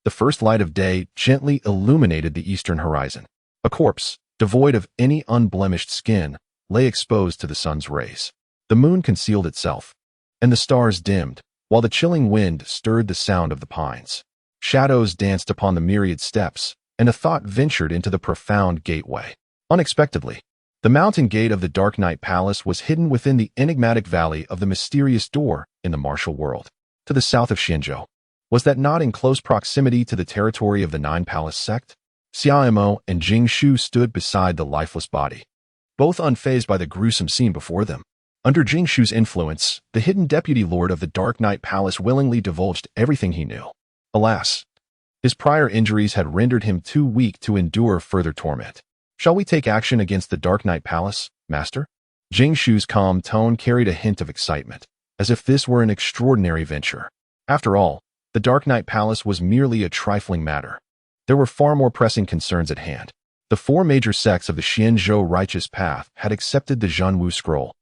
the first light of day gently illuminated the eastern horizon. A corpse, devoid of any unblemished skin, lay exposed to the sun's rays. The moon concealed itself, and the stars dimmed, while the chilling wind stirred the sound of the pines. Shadows danced upon the myriad steps, and a thought ventured into the profound gateway. Unexpectedly, the mountain gate of the Dark Knight Palace was hidden within the enigmatic valley of the mysterious door in the martial world. To the south of Xianzhou, was that not in close proximity to the territory of the Nine Palace sect? Xiao and Jingshu stood beside the lifeless body, both unfazed by the gruesome scene before them. Under Jingshu's influence, the hidden deputy lord of the Dark Knight Palace willingly divulged everything he knew. Alas, his prior injuries had rendered him too weak to endure further torment. "Shall we take action against the Dark Knight Palace, Master?" Jingshu's calm tone carried a hint of excitement, as if this were an extraordinary venture. After all, the Dark Knight Palace was merely a trifling matter. There were far more pressing concerns at hand. The 4 major sects of the Xianzhou righteous path had accepted the Zhenwu scroll,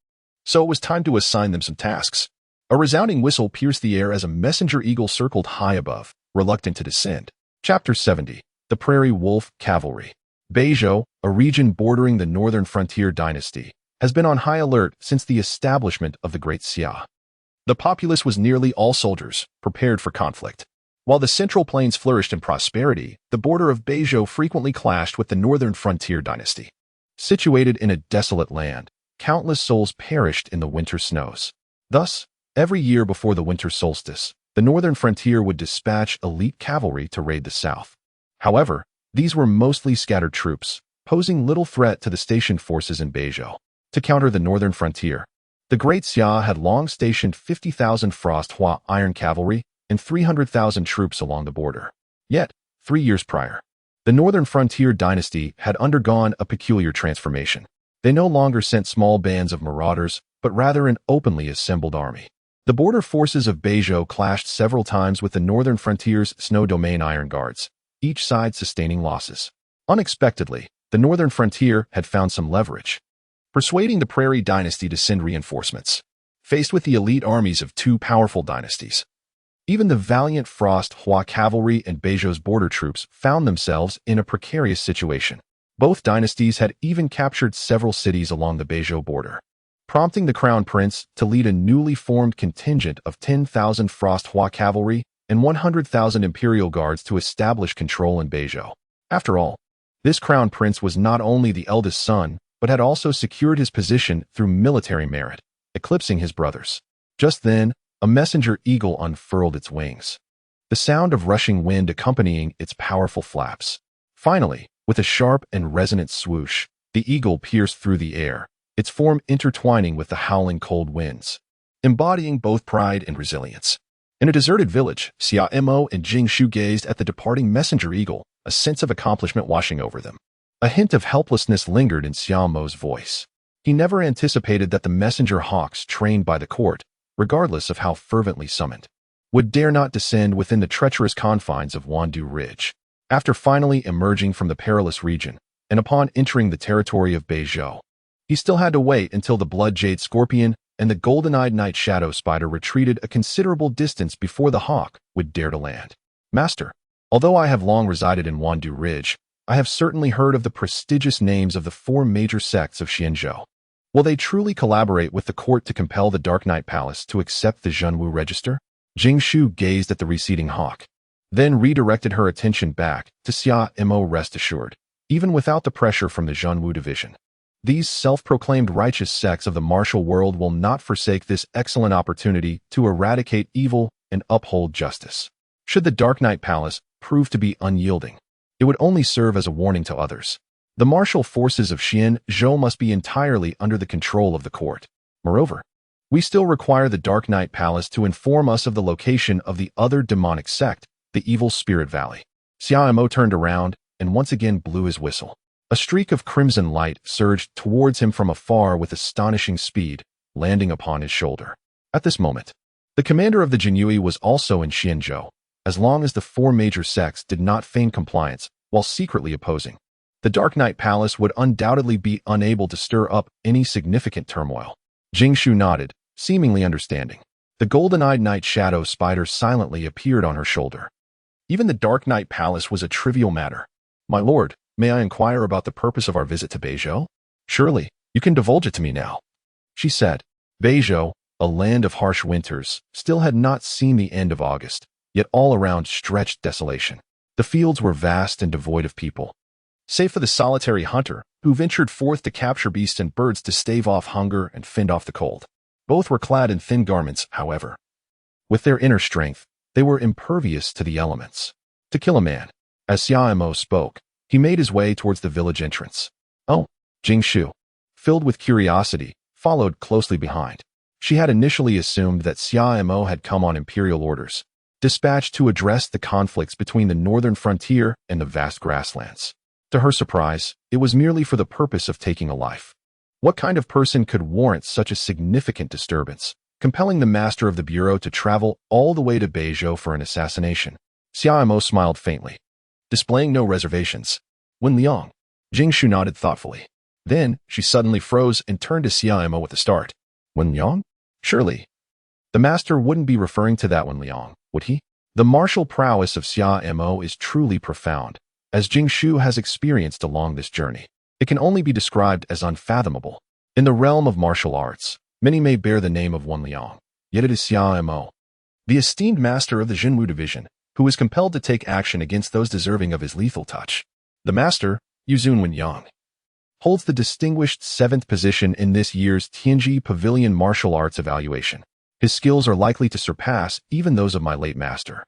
so it was time to assign them some tasks. A resounding whistle pierced the air as a messenger eagle circled high above, reluctant to descend. Chapter 70. The Prairie Wolf Cavalry. Beizhou, a region bordering the northern frontier dynasty, has been on high alert since the establishment of the Great Xia. The populace was nearly all soldiers, prepared for conflict. While the Central Plains flourished in prosperity, the border of Beizhou frequently clashed with the northern frontier dynasty. Situated in a desolate land, countless souls perished in the winter snows. Thus, every year before the winter solstice, the northern frontier would dispatch elite cavalry to raid the south. However, these were mostly scattered troops, posing little threat to the stationed forces in Beizhou. To counter the northern frontier, the Great Xia had long stationed 50,000 Frost Hua iron cavalry and 300,000 troops along the border. Yet, 3 years prior, the northern frontier dynasty had undergone a peculiar transformation. They no longer sent small bands of marauders, but rather an openly assembled army. The border forces of Beizhou clashed several times with the northern frontier's snow domain iron guards, each side sustaining losses. Unexpectedly, the northern frontier had found some leverage, persuading the Prairie Dynasty to send reinforcements. Faced with the elite armies of 2 powerful dynasties, even the valiant Frost Hua cavalry and Beizhou's border troops found themselves in a precarious situation. Both dynasties had even captured several cities along the Beizhou border, prompting the Crown Prince to lead a newly formed contingent of 10,000 Frost Hua cavalry and 100,000 Imperial Guards to establish control in Beizhou. After all, this Crown Prince was not only the eldest son, but had also secured his position through military merit, eclipsing his brothers. Just then, a messenger eagle unfurled its wings, the sound of rushing wind accompanying its powerful flaps. Finally, with a sharp and resonant swoosh, the eagle pierced through the air, its form intertwining with the howling cold winds, embodying both pride and resilience. In a deserted village, Xiao and Jingshu gazed at the departing messenger eagle, a sense of accomplishment washing over them. A hint of helplessness lingered in Xiaomo's voice. He never anticipated that the messenger hawks trained by the court, regardless of how fervently summoned, would dare not descend within the treacherous confines of Wandu Ridge. After finally emerging from the perilous region, and upon entering the territory of Beizhou, he still had to wait until the Blood Jade Scorpion and the golden-eyed Night Shadow Spider retreated a considerable distance before the hawk would dare to land. "Master, although I have long resided in Wandu Ridge, I have certainly heard of the prestigious names of the 4 major sects of Xianzhou. Will they truly collaborate with the court to compel the Dark Knight Palace to accept the Zhenwu register? Jing Shu gazed at the receding hawk, then redirected her attention back to Xia Mo. Rest assured, even without the pressure from the Zhenwu division, these self-proclaimed righteous sects of the martial world will not forsake this excellent opportunity to eradicate evil and uphold justice. Should the Dark Knight Palace prove to be unyielding, it would only serve as a warning to others. The martial forces of Xian Zhou must be entirely under the control of the court. Moreover, we still require the Dark Knight Palace to inform us of the location of the other demonic sect, the Evil Spirit Valley. Xia Mo turned around and once again blew his whistle. A streak of crimson light surged towards him from afar with astonishing speed, landing upon his shoulder. At this moment, the commander of the Jinyui was also in Xianzhou, as long as the four major sects did not feign compliance while secretly opposing. The Dark Knight Palace would undoubtedly be unable to stir up any significant turmoil. Jing Shu nodded, seemingly understanding. The golden-eyed night shadow spider silently appeared on her shoulder. Even the Dark Knight Palace was a trivial matter. My lord, may I inquire about the purpose of our visit to Beizhou? Surely, you can divulge it to me now, she said. Beizhou, a land of harsh winters, still had not seen the end of August, yet all around stretched desolation. The fields were vast and devoid of people, save for the solitary hunter who ventured forth to capture beasts and birds to stave off hunger and fend off the cold. Both were clad in thin garments, however. With their inner strength, they were impervious to the elements. To kill a man, as Xia Mo spoke, he made his way towards the village entrance. Oh, Jing Shu, filled with curiosity, followed closely behind. She had initially assumed that Xia Mo had come on imperial orders, dispatched to address the conflicts between the northern frontier and the vast grasslands. To her surprise, it was merely for the purpose of taking a life. What kind of person could warrant such a significant disturbance, compelling the master of the bureau to travel all the way to Beizhou for an assassination? Xia Mo smiled faintly, displaying no reservations. Wen Liang. Jing Shu nodded thoughtfully. Then, she suddenly froze and turned to Xia Mo with a start. Wen Liang? Surely. The master wouldn't be referring to that Wen Liang, would he? The martial prowess of Xia Mo is truly profound, as Jing Shu has experienced along this journey. It can only be described as unfathomable. In the realm of martial arts, many may bear the name of Wen Liang, yet it is Xia Mo, the esteemed master of the Zhenwu division, who is compelled to take action against those deserving of his lethal touch. The master, Yuzun Wenyang, holds the distinguished 7th position in this year's Tianji Pavilion Martial Arts Evaluation. His skills are likely to surpass even those of my late master.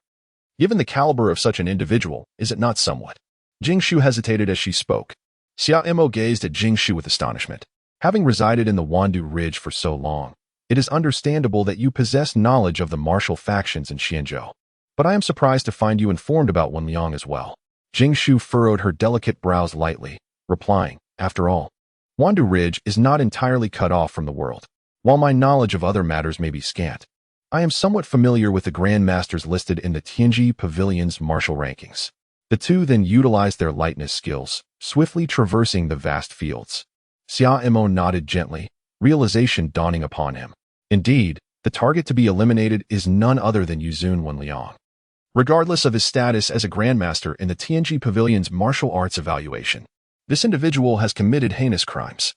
Given the caliber of such an individual, is it not somewhat? Jing Shu hesitated as she spoke. Xia Mo gazed at Jing Shu with astonishment. Having resided in the Wandu Ridge for so long, it is understandable that you possess knowledge of the martial factions in Xianzhou. But I am surprised to find you informed about Wen Liang as well. Jing Shu furrowed her delicate brows lightly, replying, after all, Wandu Ridge is not entirely cut off from the world. While my knowledge of other matters may be scant, I am somewhat familiar with the grandmasters listed in the Tianji Pavilion's martial rankings. The two then utilized their lightness skills, swiftly traversing the vast fields. Xia Mo nodded gently, realization dawning upon him. Indeed, the target to be eliminated is none other than Yuzun Wenliang. Regardless of his status as a grandmaster in the Tianji Pavilion's martial arts evaluation, this individual has committed heinous crimes,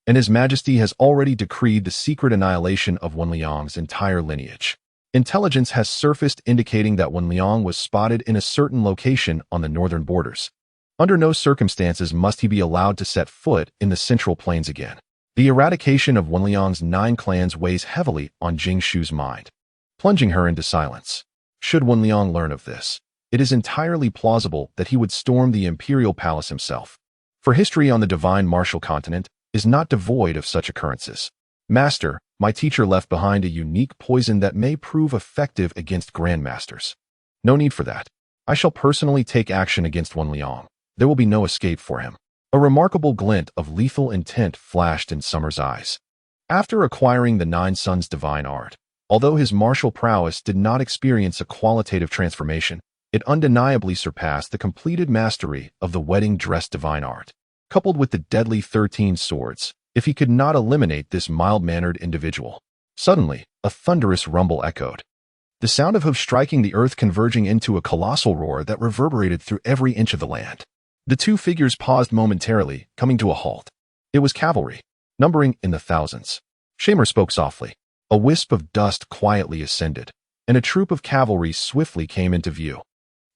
and His Majesty has already decreed the secret annihilation of Wenliang's entire lineage. Intelligence has surfaced indicating that Wenliang was spotted in a certain location on the northern borders. Under no circumstances must he be allowed to set foot in the Central Plains again. The eradication of Wenliang's 9 clans weighs heavily on Jing Shu's mind, plunging her into silence. Should Wenliang learn of this, it is entirely plausible that he would storm the imperial palace himself. For history on the divine martial continent is not devoid of such occurrences. Master, my teacher left behind a unique poison that may prove effective against grandmasters. No need for that. I shall personally take action against Wenliang. There will be no escape for him. A remarkable glint of lethal intent flashed in Summer's eyes. After acquiring the 9 Suns divine art, although his martial prowess did not experience a qualitative transformation, it undeniably surpassed the completed mastery of the wedding dress divine art. Coupled with the deadly 13 swords, if he could not eliminate this mild-mannered individual. Suddenly, a thunderous rumble echoed. The sound of hooves striking the earth converging into a colossal roar that reverberated through every inch of the land. The two figures paused momentarily, coming to a halt. It was cavalry. numbering in the thousands. Shamer spoke softly. A wisp of dust quietly ascended, and a troop of cavalry swiftly came into view.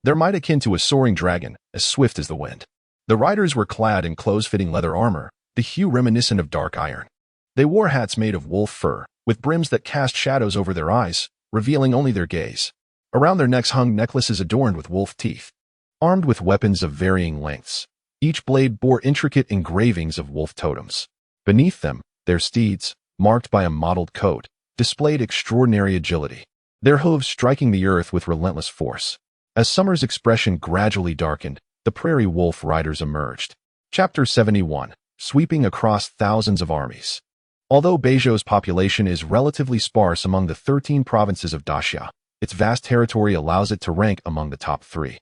Their might akin to a soaring dragon, as swift as the wind. The riders were clad in close-fitting leather armor, the hue reminiscent of dark iron. They wore hats made of wolf fur, with brims that cast shadows over their eyes, revealing only their gaze. Around their necks hung necklaces adorned with wolf teeth. Armed with weapons of varying lengths, each blade bore intricate engravings of wolf totems. Beneath them, their steeds, marked by a mottled coat, displayed extraordinary agility, their hooves striking the earth with relentless force. As summer's expression gradually darkened, the prairie wolf riders emerged. Chapter 71. Sweeping across thousands of armies. Although Beizhou's population is relatively sparse among the 13 provinces of Daxia, its vast territory allows it to rank among the top 3.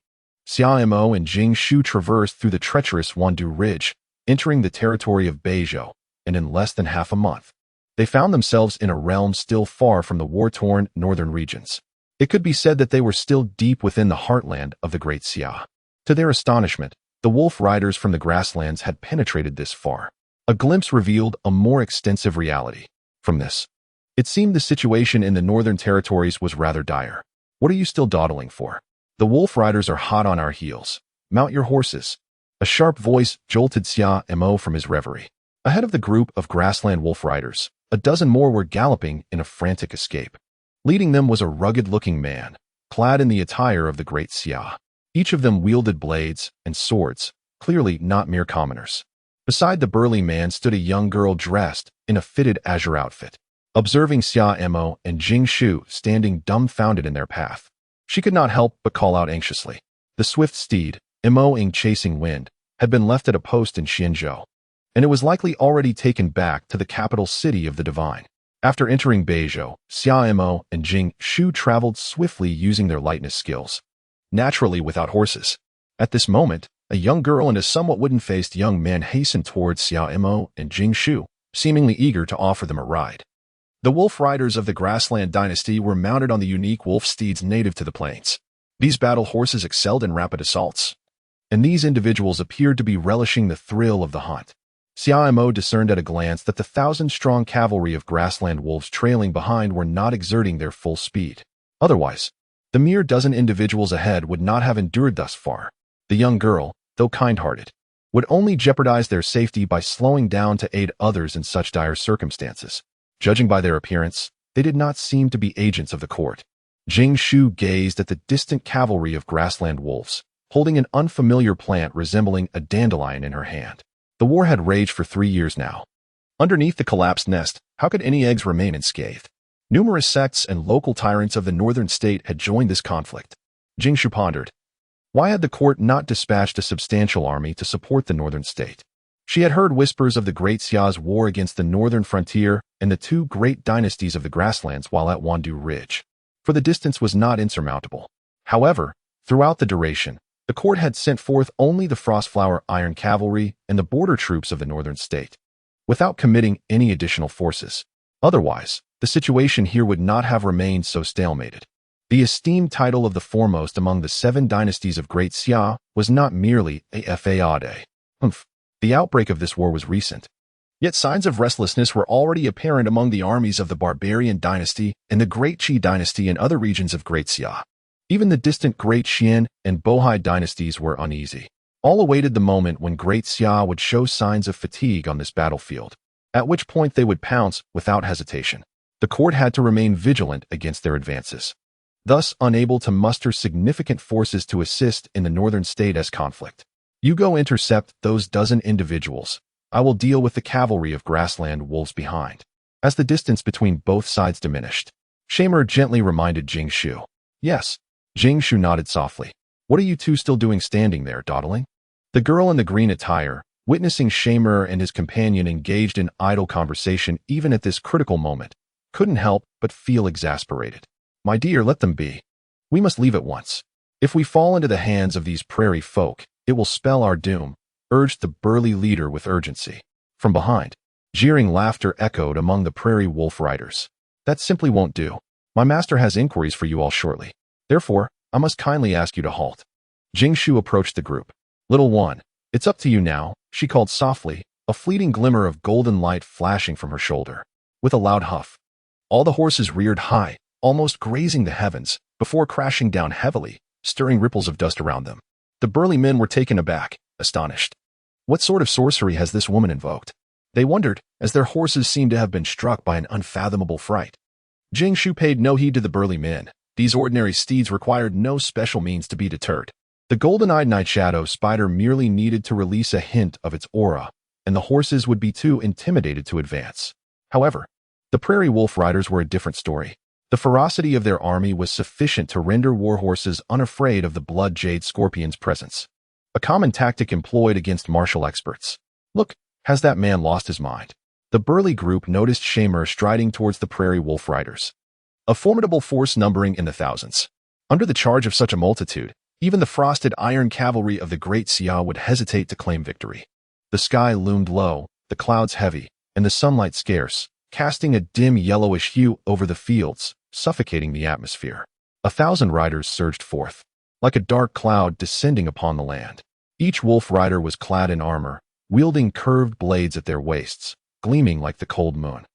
Xia Mo and Jing Shu traversed through the treacherous Wandu Ridge, entering the territory of Beizhou, and in less than half a month, they found themselves in a realm still far from the war-torn northern regions. It could be said that they were still deep within the heartland of the Great Xia. To their astonishment, the wolf riders from the grasslands had penetrated this far. A glimpse revealed a more extensive reality. From this, it seemed the situation in the northern territories was rather dire. What are you still dawdling for? The wolf riders are hot on our heels. Mount your horses. A sharp voice jolted Xia Mo from his reverie. Ahead of the group of grassland wolf riders, a dozen more were galloping in a frantic escape. Leading them was a rugged-looking man, clad in the attire of the Great Xia. Each of them wielded blades and swords, clearly not mere commoners. Beside the burly man stood a young girl dressed in a fitted azure outfit. Observing Xia Mo and Jing Shu standing dumbfounded in their path, she could not help but call out anxiously. The swift steed, Mo-ing chasing wind, had been left at a post in Xianzhou, and it was likely already taken back to the capital city of the divine. After entering Beizhou, Xia Mo and Jing Shu traveled swiftly using their lightness skills, naturally without horses. At this moment, a young girl and a somewhat wooden-faced young man hastened towards Xia Mo and Jing Shu, seemingly eager to offer them a ride. The wolf riders of the Grassland Dynasty were mounted on the unique wolf steeds native to the plains. These battle horses excelled in rapid assaults, and these individuals appeared to be relishing the thrill of the hunt. Xia Mo discerned at a glance that the 1,000-strong cavalry of grassland wolves trailing behind were not exerting their full speed. Otherwise, the mere dozen individuals ahead would not have endured thus far. The young girl, though kind-hearted, would only jeopardize their safety by slowing down to aid others in such dire circumstances. Judging by their appearance, they did not seem to be agents of the court. Jing Shu gazed at the distant cavalry of grassland wolves, holding an unfamiliar plant resembling a dandelion in her hand. The war had raged for 3 years now. Underneath the collapsed nest, how could any eggs remain unscathed? Numerous sects and local tyrants of the northern state had joined this conflict. Jing Shu pondered. Why had the court not dispatched a substantial army to support the northern state? She had heard whispers of the Great Xia's war against the northern frontier and the 2 great dynasties of the grasslands while at Wandu Ridge, for the distance was not insurmountable. However, throughout the duration, the court had sent forth only the Frostflower Iron Cavalry and the border troops of the northern state, without committing any additional forces. Otherwise, the situation here would not have remained so stalemated. The esteemed title of the foremost among the 7 dynasties of Great Xia was not merely a faade. The outbreak of this war was recent. Yet signs of restlessness were already apparent among the armies of the Barbarian Dynasty and the Great Xia Dynasty in other regions of Great Xia. Even the distant Great Xian and Bohai dynasties were uneasy. All awaited the moment when Great Xia would show signs of fatigue on this battlefield, at which point they would pounce without hesitation. The court had to remain vigilant against their advances, thus unable to muster significant forces to assist in the northern state as conflict. You go intercept those dozen individuals. I will deal with the cavalry of grassland wolves behind. As the distance between both sides diminished, Shamer gently reminded Jing Shu. Yes. Jing Shu nodded softly. What are you 2 still doing standing there, dawdling? The girl in the green attire, witnessing Shamer and his companion engaged in idle conversation even at this critical moment, couldn't help but feel exasperated. My dear, let them be. We must leave at once. If we fall into the hands of these prairie folk, it will spell our doom, urged the burly leader with urgency. From behind, jeering laughter echoed among the prairie wolf riders. That simply won't do. My master has inquiries for you all shortly. Therefore, I must kindly ask you to halt. Jing Shu approached the group. Little one, it's up to you now, she called softly, a fleeting glimmer of golden light flashing from her shoulder. With a loud huff, all the horses reared high, almost grazing the heavens, before crashing down heavily, stirring ripples of dust around them. The burly men were taken aback, astonished. What sort of sorcery has this woman invoked? They wondered, as their horses seemed to have been struck by an unfathomable fright. Jing Shu paid no heed to the burly men. These ordinary steeds required no special means to be deterred. The golden-eyed night shadow spider merely needed to release a hint of its aura, and the horses would be too intimidated to advance. However, the prairie wolf riders were a different story. The ferocity of their army was sufficient to render warhorses unafraid of the blood jade scorpion's presence, a common tactic employed against martial experts. Look, has that man lost his mind? The burly group noticed Shamer striding towards the prairie wolf riders, a formidable force numbering in the thousands. Under the charge of such a multitude, even the frosted iron cavalry of the Great Xia would hesitate to claim victory. The sky loomed low, the clouds heavy, and the sunlight scarce, casting a dim yellowish hue over the fields, suffocating the atmosphere. 1,000 riders surged forth, like a dark cloud descending upon the land. Each wolf rider was clad in armor, wielding curved blades at their waists, gleaming like the cold moon.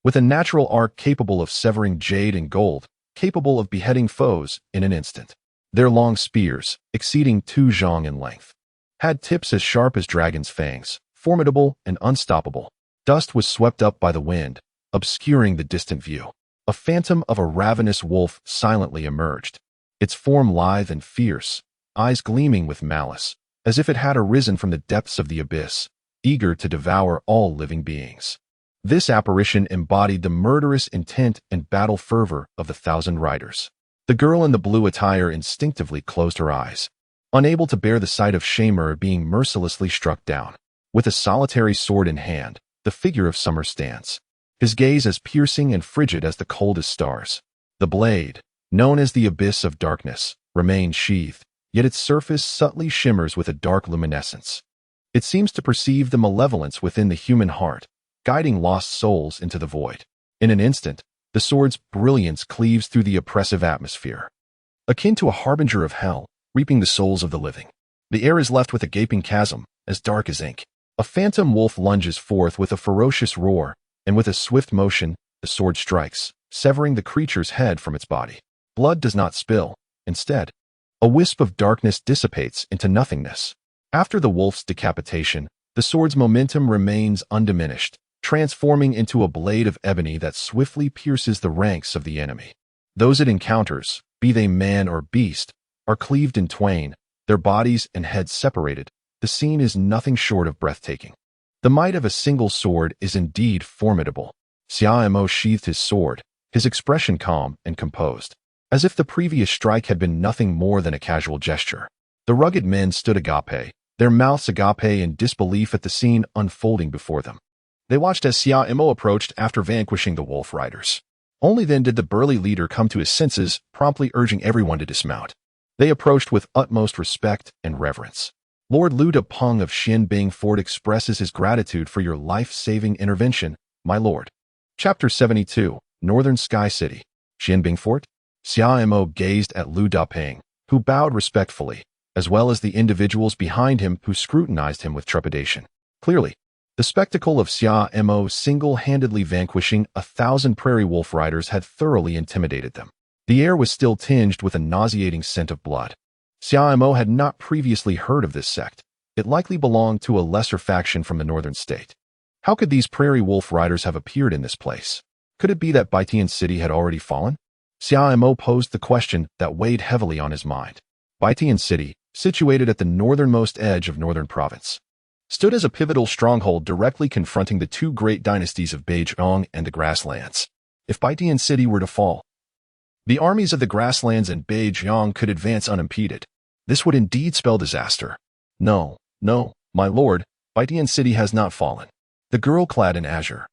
With a natural arc capable of severing jade and gold, capable of beheading foes in an instant. Their long spears, exceeding 2 zhang in length, had tips as sharp as dragon's fangs, formidable and unstoppable. Dust was swept up by the wind, obscuring the distant view. A phantom of a ravenous wolf silently emerged, its form lithe and fierce, eyes gleaming with malice, as if it had arisen from the depths of the abyss, eager to devour all living beings. This apparition embodied the murderous intent and battle fervor of the 1,000 riders. The girl in the blue attire instinctively closed her eyes, unable to bear the sight of Shamer being mercilessly struck down. With a solitary sword in hand, the figure of Summer stands, his gaze as piercing and frigid as the coldest stars. The blade, known as the Abyss of Darkness, remains sheathed, yet its surface subtly shimmers with a dark luminescence. It seems to perceive the malevolence within the human heart, guiding lost souls into the void. In an instant, the sword's brilliance cleaves through the oppressive atmosphere, akin to a harbinger of hell, reaping the souls of the living. The air is left with a gaping chasm, as dark as ink. A phantom wolf lunges forth with a ferocious roar, and with a swift motion, the sword strikes, severing the creature's head from its body. Blood does not spill. Instead, a wisp of darkness dissipates into nothingness. After the wolf's decapitation, the sword's momentum remains undiminished, transforming into a blade of ebony that swiftly pierces the ranks of the enemy. Those it encounters, be they man or beast, are cleaved in twain, their bodies and heads separated. The scene is nothing short of breathtaking. The might of a single sword is indeed formidable. Xia Mo sheathed his sword, his expression calm and composed, as if the previous strike had been nothing more than a casual gesture. The rugged men stood agape, their mouths agape in disbelief at the scene unfolding before them. They watched as Xia Mo approached after vanquishing the wolf riders. Only then did the burly leader come to his senses, promptly urging everyone to dismount. They approached with utmost respect and reverence. Lord Lu Depeng of Xianbing Fort expresses his gratitude for your life-saving intervention, my lord. Chapter 72, Northern Sky City. Xianbing Fort? Xia Mo gazed at Lu Depeng, who bowed respectfully, as well as the individuals behind him who scrutinized him with trepidation. Clearly, the spectacle of Xia Mo single-handedly vanquishing 1,000 prairie wolf riders had thoroughly intimidated them. The air was still tinged with a nauseating scent of blood. Xia Mo had not previously heard of this sect. It likely belonged to a lesser faction from the northern state. How could these prairie wolf riders have appeared in this place? Could it be that Baitian City had already fallen? Xia Mo posed the question that weighed heavily on his mind. Baitian City, situated at the northernmost edge of Northern Province, stood as a pivotal stronghold directly confronting the 2 great dynasties of Beizhong and the Grasslands. If Baitian City were to fall, the armies of the Grasslands and Beizhong could advance unimpeded. This would indeed spell disaster. No, my lord, Baitian City has not fallen. The girl clad in azure,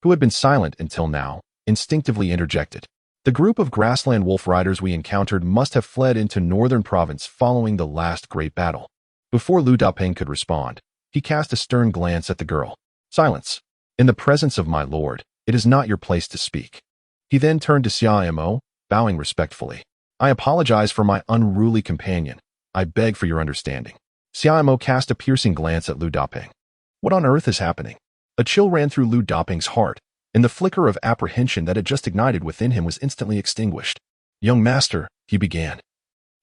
who had been silent until now, instinctively interjected. The group of grassland wolf riders we encountered must have fled into Northern Province following the last great battle. Before Lu Dapeng could respond, he cast a stern glance at the girl. Silence. In the presence of my lord, it is not your place to speak. He then turned to Xia Mo, bowing respectfully. I apologize for my unruly companion. I beg for your understanding. Xia Mo cast a piercing glance at Lu Dapeng. What on earth is happening? A chill ran through Lu Doping's heart, and the flicker of apprehension that had just ignited within him was instantly extinguished. "Young master," he began.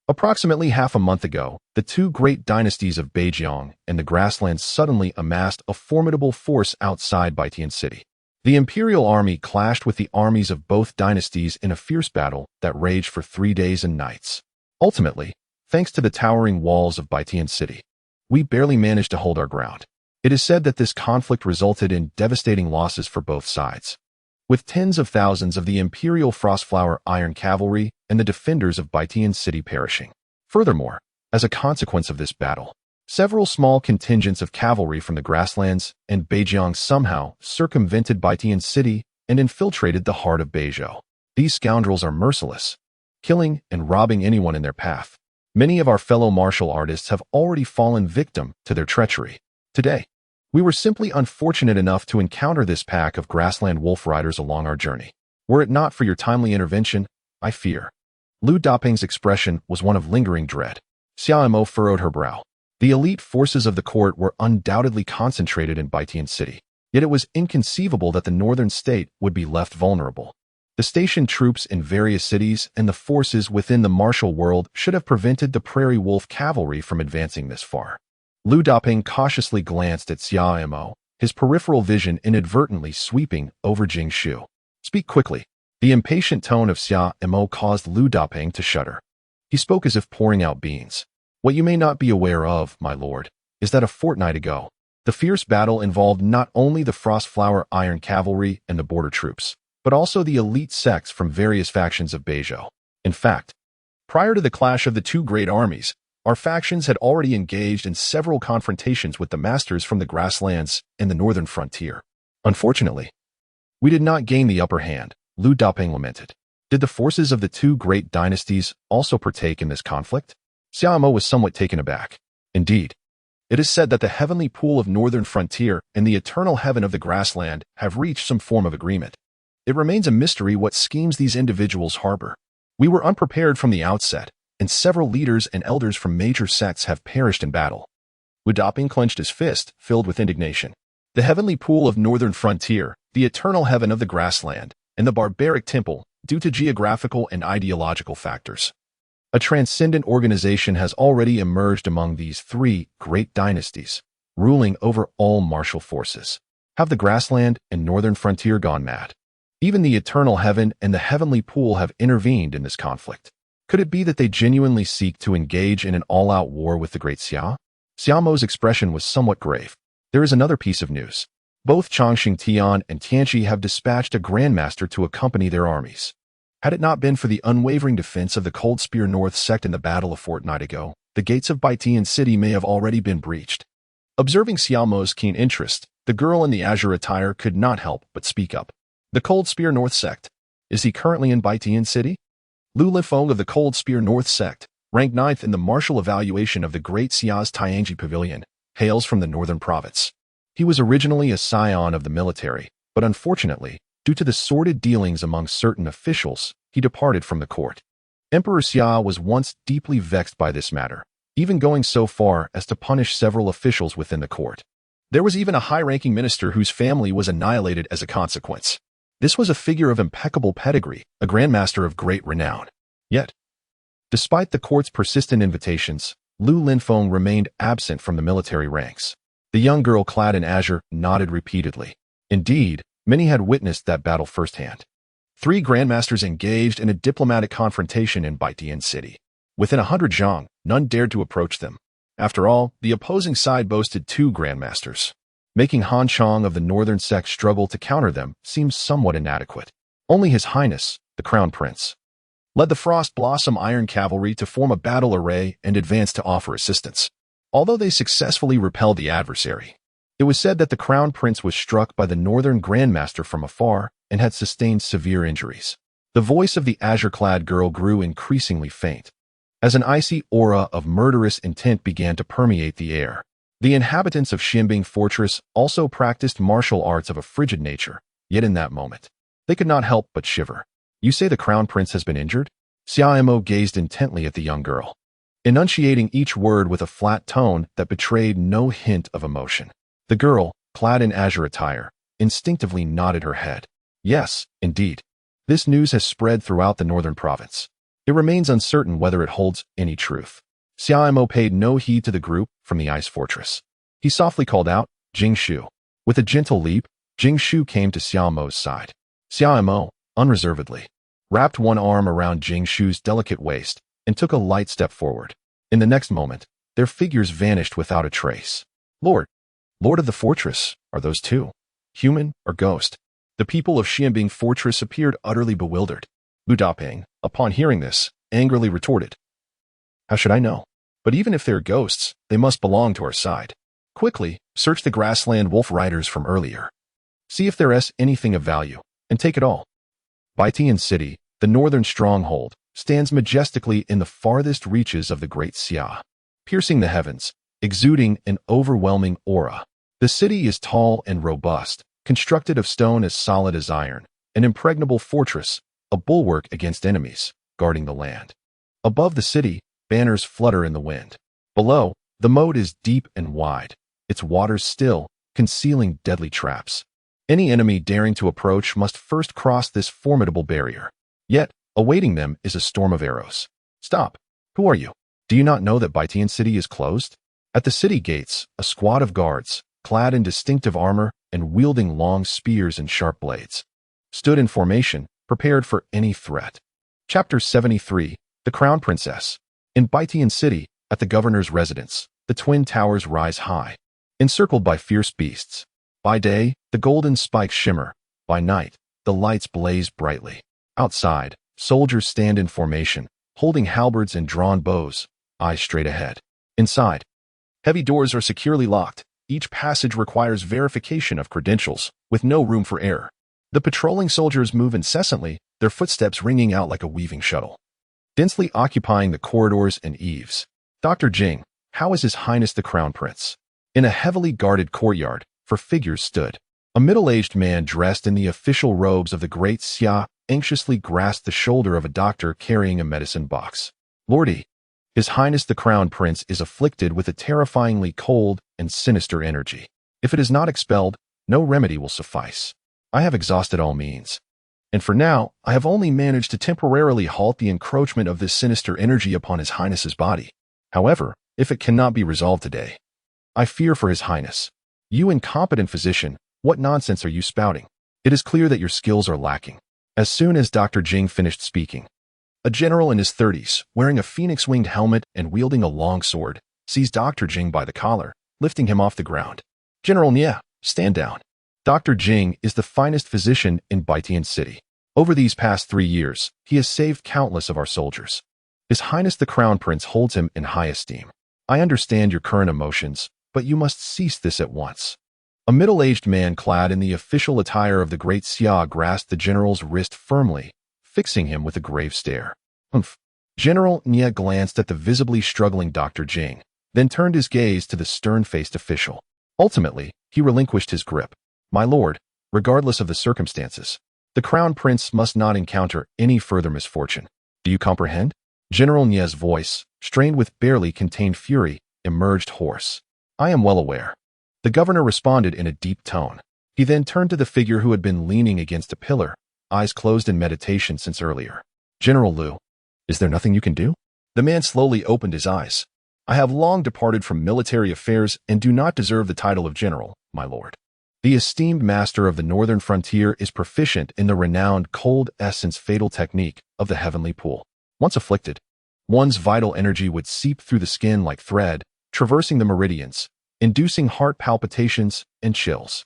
Approximately half a month ago, the two great dynasties of Beijiang and the Grasslands suddenly amassed a formidable force outside Baitian City. The imperial army clashed with the armies of both dynasties in a fierce battle that raged for 3 days and nights. Ultimately, thanks to the towering walls of Baitian City, we barely managed to hold our ground. It is said that this conflict resulted in devastating losses for both sides, with tens of thousands of the Imperial Frostflower Iron Cavalry and the defenders of Baitian City perishing. Furthermore, as a consequence of this battle, several small contingents of cavalry from the Grasslands and Beijiang somehow circumvented Baitian City and infiltrated the heart of Beizhou. These scoundrels are merciless, killing and robbing anyone in their path. Many of our fellow martial artists have already fallen victim to their treachery. Today, we were simply unfortunate enough to encounter this pack of grassland wolf riders along our journey. Were it not for your timely intervention, I fear. Lu Doping's expression was one of lingering dread. Xia Mo furrowed her brow. The elite forces of the court were undoubtedly concentrated in Baitian City, yet it was inconceivable that the northern state would be left vulnerable. The stationed troops in various cities and the forces within the martial world should have prevented the prairie wolf cavalry from advancing this far. Lu Doping cautiously glanced at Xia Mo, his peripheral vision inadvertently sweeping over Jing Shu. "Speak quickly." The impatient tone of Xia Mo caused Lu Doping to shudder. He spoke as if pouring out beans. "What you may not be aware of, my lord, is that a fortnight ago, the fierce battle involved not only the Frostflower Iron Cavalry and the border troops, but also the elite sects from various factions of Beizhou. In fact, prior to the clash of the two great armies, our factions had already engaged in several confrontations with the masters from the Grasslands and the northern frontier. Unfortunately, we did not gain the upper hand," Lu Doping lamented. "Did the forces of the two great dynasties also partake in this conflict?" Xia Mo was somewhat taken aback. "Indeed, it is said that the heavenly pool of northern frontier and the eternal heaven of the grassland have reached some form of agreement. It remains a mystery what schemes these individuals harbor. We were unprepared from the outset, and several leaders and elders from major sects have perished in battle." Lu Doping clenched his fist, filled with indignation. The heavenly pool of northern frontier, the eternal heaven of the grassland, and the barbaric temple, due to geographical and ideological factors. A transcendent organization has already emerged among these three great dynasties, ruling over all martial forces. Have the grassland and northern frontier gone mad? Even the eternal heaven and the heavenly pool have intervened in this conflict. Could it be that they genuinely seek to engage in an all-out war with the Great Xia? Xia Mo's expression was somewhat grave. "There is another piece of news. Both Changxing Tian and Tianqi have dispatched a grandmaster to accompany their armies. Had it not been for the unwavering defense of the Cold Spear North sect in the battle a fortnight ago, the gates of Baitian City may have already been breached." Observing Xia Mo's keen interest, the girl in the azure attire could not help but speak up. "The Cold Spear North sect. Is he currently in Baitian City?" Lu Lifeng of the Cold Spear North sect, ranked 9th in the martial evaluation of the Great Xia's Tianji Pavilion, hails from the northern province. He was originally a scion of the military, but unfortunately, due to the sordid dealings among certain officials, he departed from the court. Emperor Xia was once deeply vexed by this matter, even going so far as to punish several officials within the court. There was even a high-ranking minister whose family was annihilated as a consequence. This was a figure of impeccable pedigree, a grandmaster of great renown. Yet, despite the court's persistent invitations, Lu Linfeng remained absent from the military ranks. The young girl clad in azure nodded repeatedly. Indeed, many had witnessed that battle firsthand. 3 grandmasters engaged in a diplomatic confrontation in Baitian City. Within 100 zhang, none dared to approach them. After all, the opposing side boasted 2 grandmasters. Making Han Chong of the northern sect struggle to counter them seems somewhat inadequate. Only His Highness, the Crown Prince, led the Frost Blossom Iron Cavalry to form a battle array and advance to offer assistance. Although they successfully repelled the adversary, it was said that the Crown Prince was struck by the northern grandmaster from afar and had sustained severe injuries. The voice of the azure-clad girl grew increasingly faint, as an icy aura of murderous intent began to permeate the air. The inhabitants of Xianbing Fortress also practiced martial arts of a frigid nature, yet in that moment, they could not help but shiver. "You say the Crown Prince has been injured?" Xia Mo gazed intently at the young girl, enunciating each word with a flat tone that betrayed no hint of emotion. The girl, clad in azure attire, instinctively nodded her head. Yes, indeed. This news has spread throughout the northern province. It remains uncertain whether it holds any truth. Xiaomo paid no heed to the group from the ice fortress. He softly called out, Jingshu. With a gentle leap, Jingshu came to Xiaomo's side. Xiaomo, unreservedly, wrapped one arm around Jingshu's delicate waist and took a light step forward. In the next moment, their figures vanished without a trace. Lord of the fortress, are those two? Human or ghost? The people of Xianbing Fortress appeared utterly bewildered. Budaping, upon hearing this, angrily retorted, How should I know? But even if they're ghosts, they must belong to our side. Quickly, search the grassland wolf riders from earlier. See if there is anything of value, and take it all. Baitian City, the northern stronghold, stands majestically in the farthest reaches of the Great Xia, piercing the heavens, exuding an overwhelming aura. The city is tall and robust, constructed of stone as solid as iron, an impregnable fortress, a bulwark against enemies, guarding the land. Above the city, banners flutter in the wind. Below, the moat is deep and wide, its waters still, concealing deadly traps. Any enemy daring to approach must first cross this formidable barrier. Yet, awaiting them is a storm of arrows. Stop! Who are you? Do you not know that Baitian City is closed? At the city gates, a squad of guards, clad in distinctive armor and wielding long spears and sharp blades, stood in formation, prepared for any threat. Chapter 73, The Crown Princess. In Baitian City, at the governor's residence, the twin towers rise high, encircled by fierce beasts. By day, the golden spikes shimmer. By night, the lights blaze brightly. Outside, soldiers stand in formation, holding halberds and drawn bows, eyes straight ahead. Inside, heavy doors are securely locked. Each passage requires verification of credentials, with no room for error. The patrolling soldiers move incessantly, their footsteps ringing out like a weaving shuttle, densely occupying the corridors and eaves. Dr. Jing, how is His Highness the Crown Prince? In a heavily guarded courtyard, 4 figures stood. A middle-aged man dressed in the official robes of the Great Xia anxiously grasped the shoulder of a doctor carrying a medicine box. Lordy, His Highness the Crown Prince is afflicted with a terrifyingly cold and sinister energy. If it is not expelled, no remedy will suffice. I have exhausted all means. And for now, I have only managed to temporarily halt the encroachment of this sinister energy upon His Highness's body. However, if it cannot be resolved today, I fear for His Highness. You incompetent physician, what nonsense are you spouting? It is clear that your skills are lacking. As soon as Dr. Jing finished speaking, a general in his 30s, wearing a phoenix-winged helmet and wielding a long sword, seized Dr. Jing by the collar, lifting him off the ground. General Nia, stand down. Dr. Jing is the finest physician in Baitian City. Over these past 3 years, he has saved countless of our soldiers. His Highness the Crown Prince holds him in high esteem. I understand your current emotions, but you must cease this at once. A middle-aged man clad in the official attire of the Great Xia grasped the general's wrist firmly, fixing him with a grave stare. Humph. General Nia glanced at the visibly struggling Dr. Jing, then turned his gaze to the stern-faced official. Ultimately, he relinquished his grip. My lord, regardless of the circumstances, the Crown Prince must not encounter any further misfortune. Do you comprehend? General Nia's voice, strained with barely contained fury, emerged hoarse. I am well aware. The governor responded in a deep tone. He then turned to the figure who had been leaning against a pillar, eyes closed in meditation since earlier. General Liu, is there nothing you can do? The man slowly opened his eyes. I have long departed from military affairs and do not deserve the title of general, my lord. The esteemed master of the northern frontier is proficient in the renowned cold essence fatal technique of the heavenly pool. Once afflicted, one's vital energy would seep through the skin like thread, traversing the meridians, inducing heart palpitations and chills.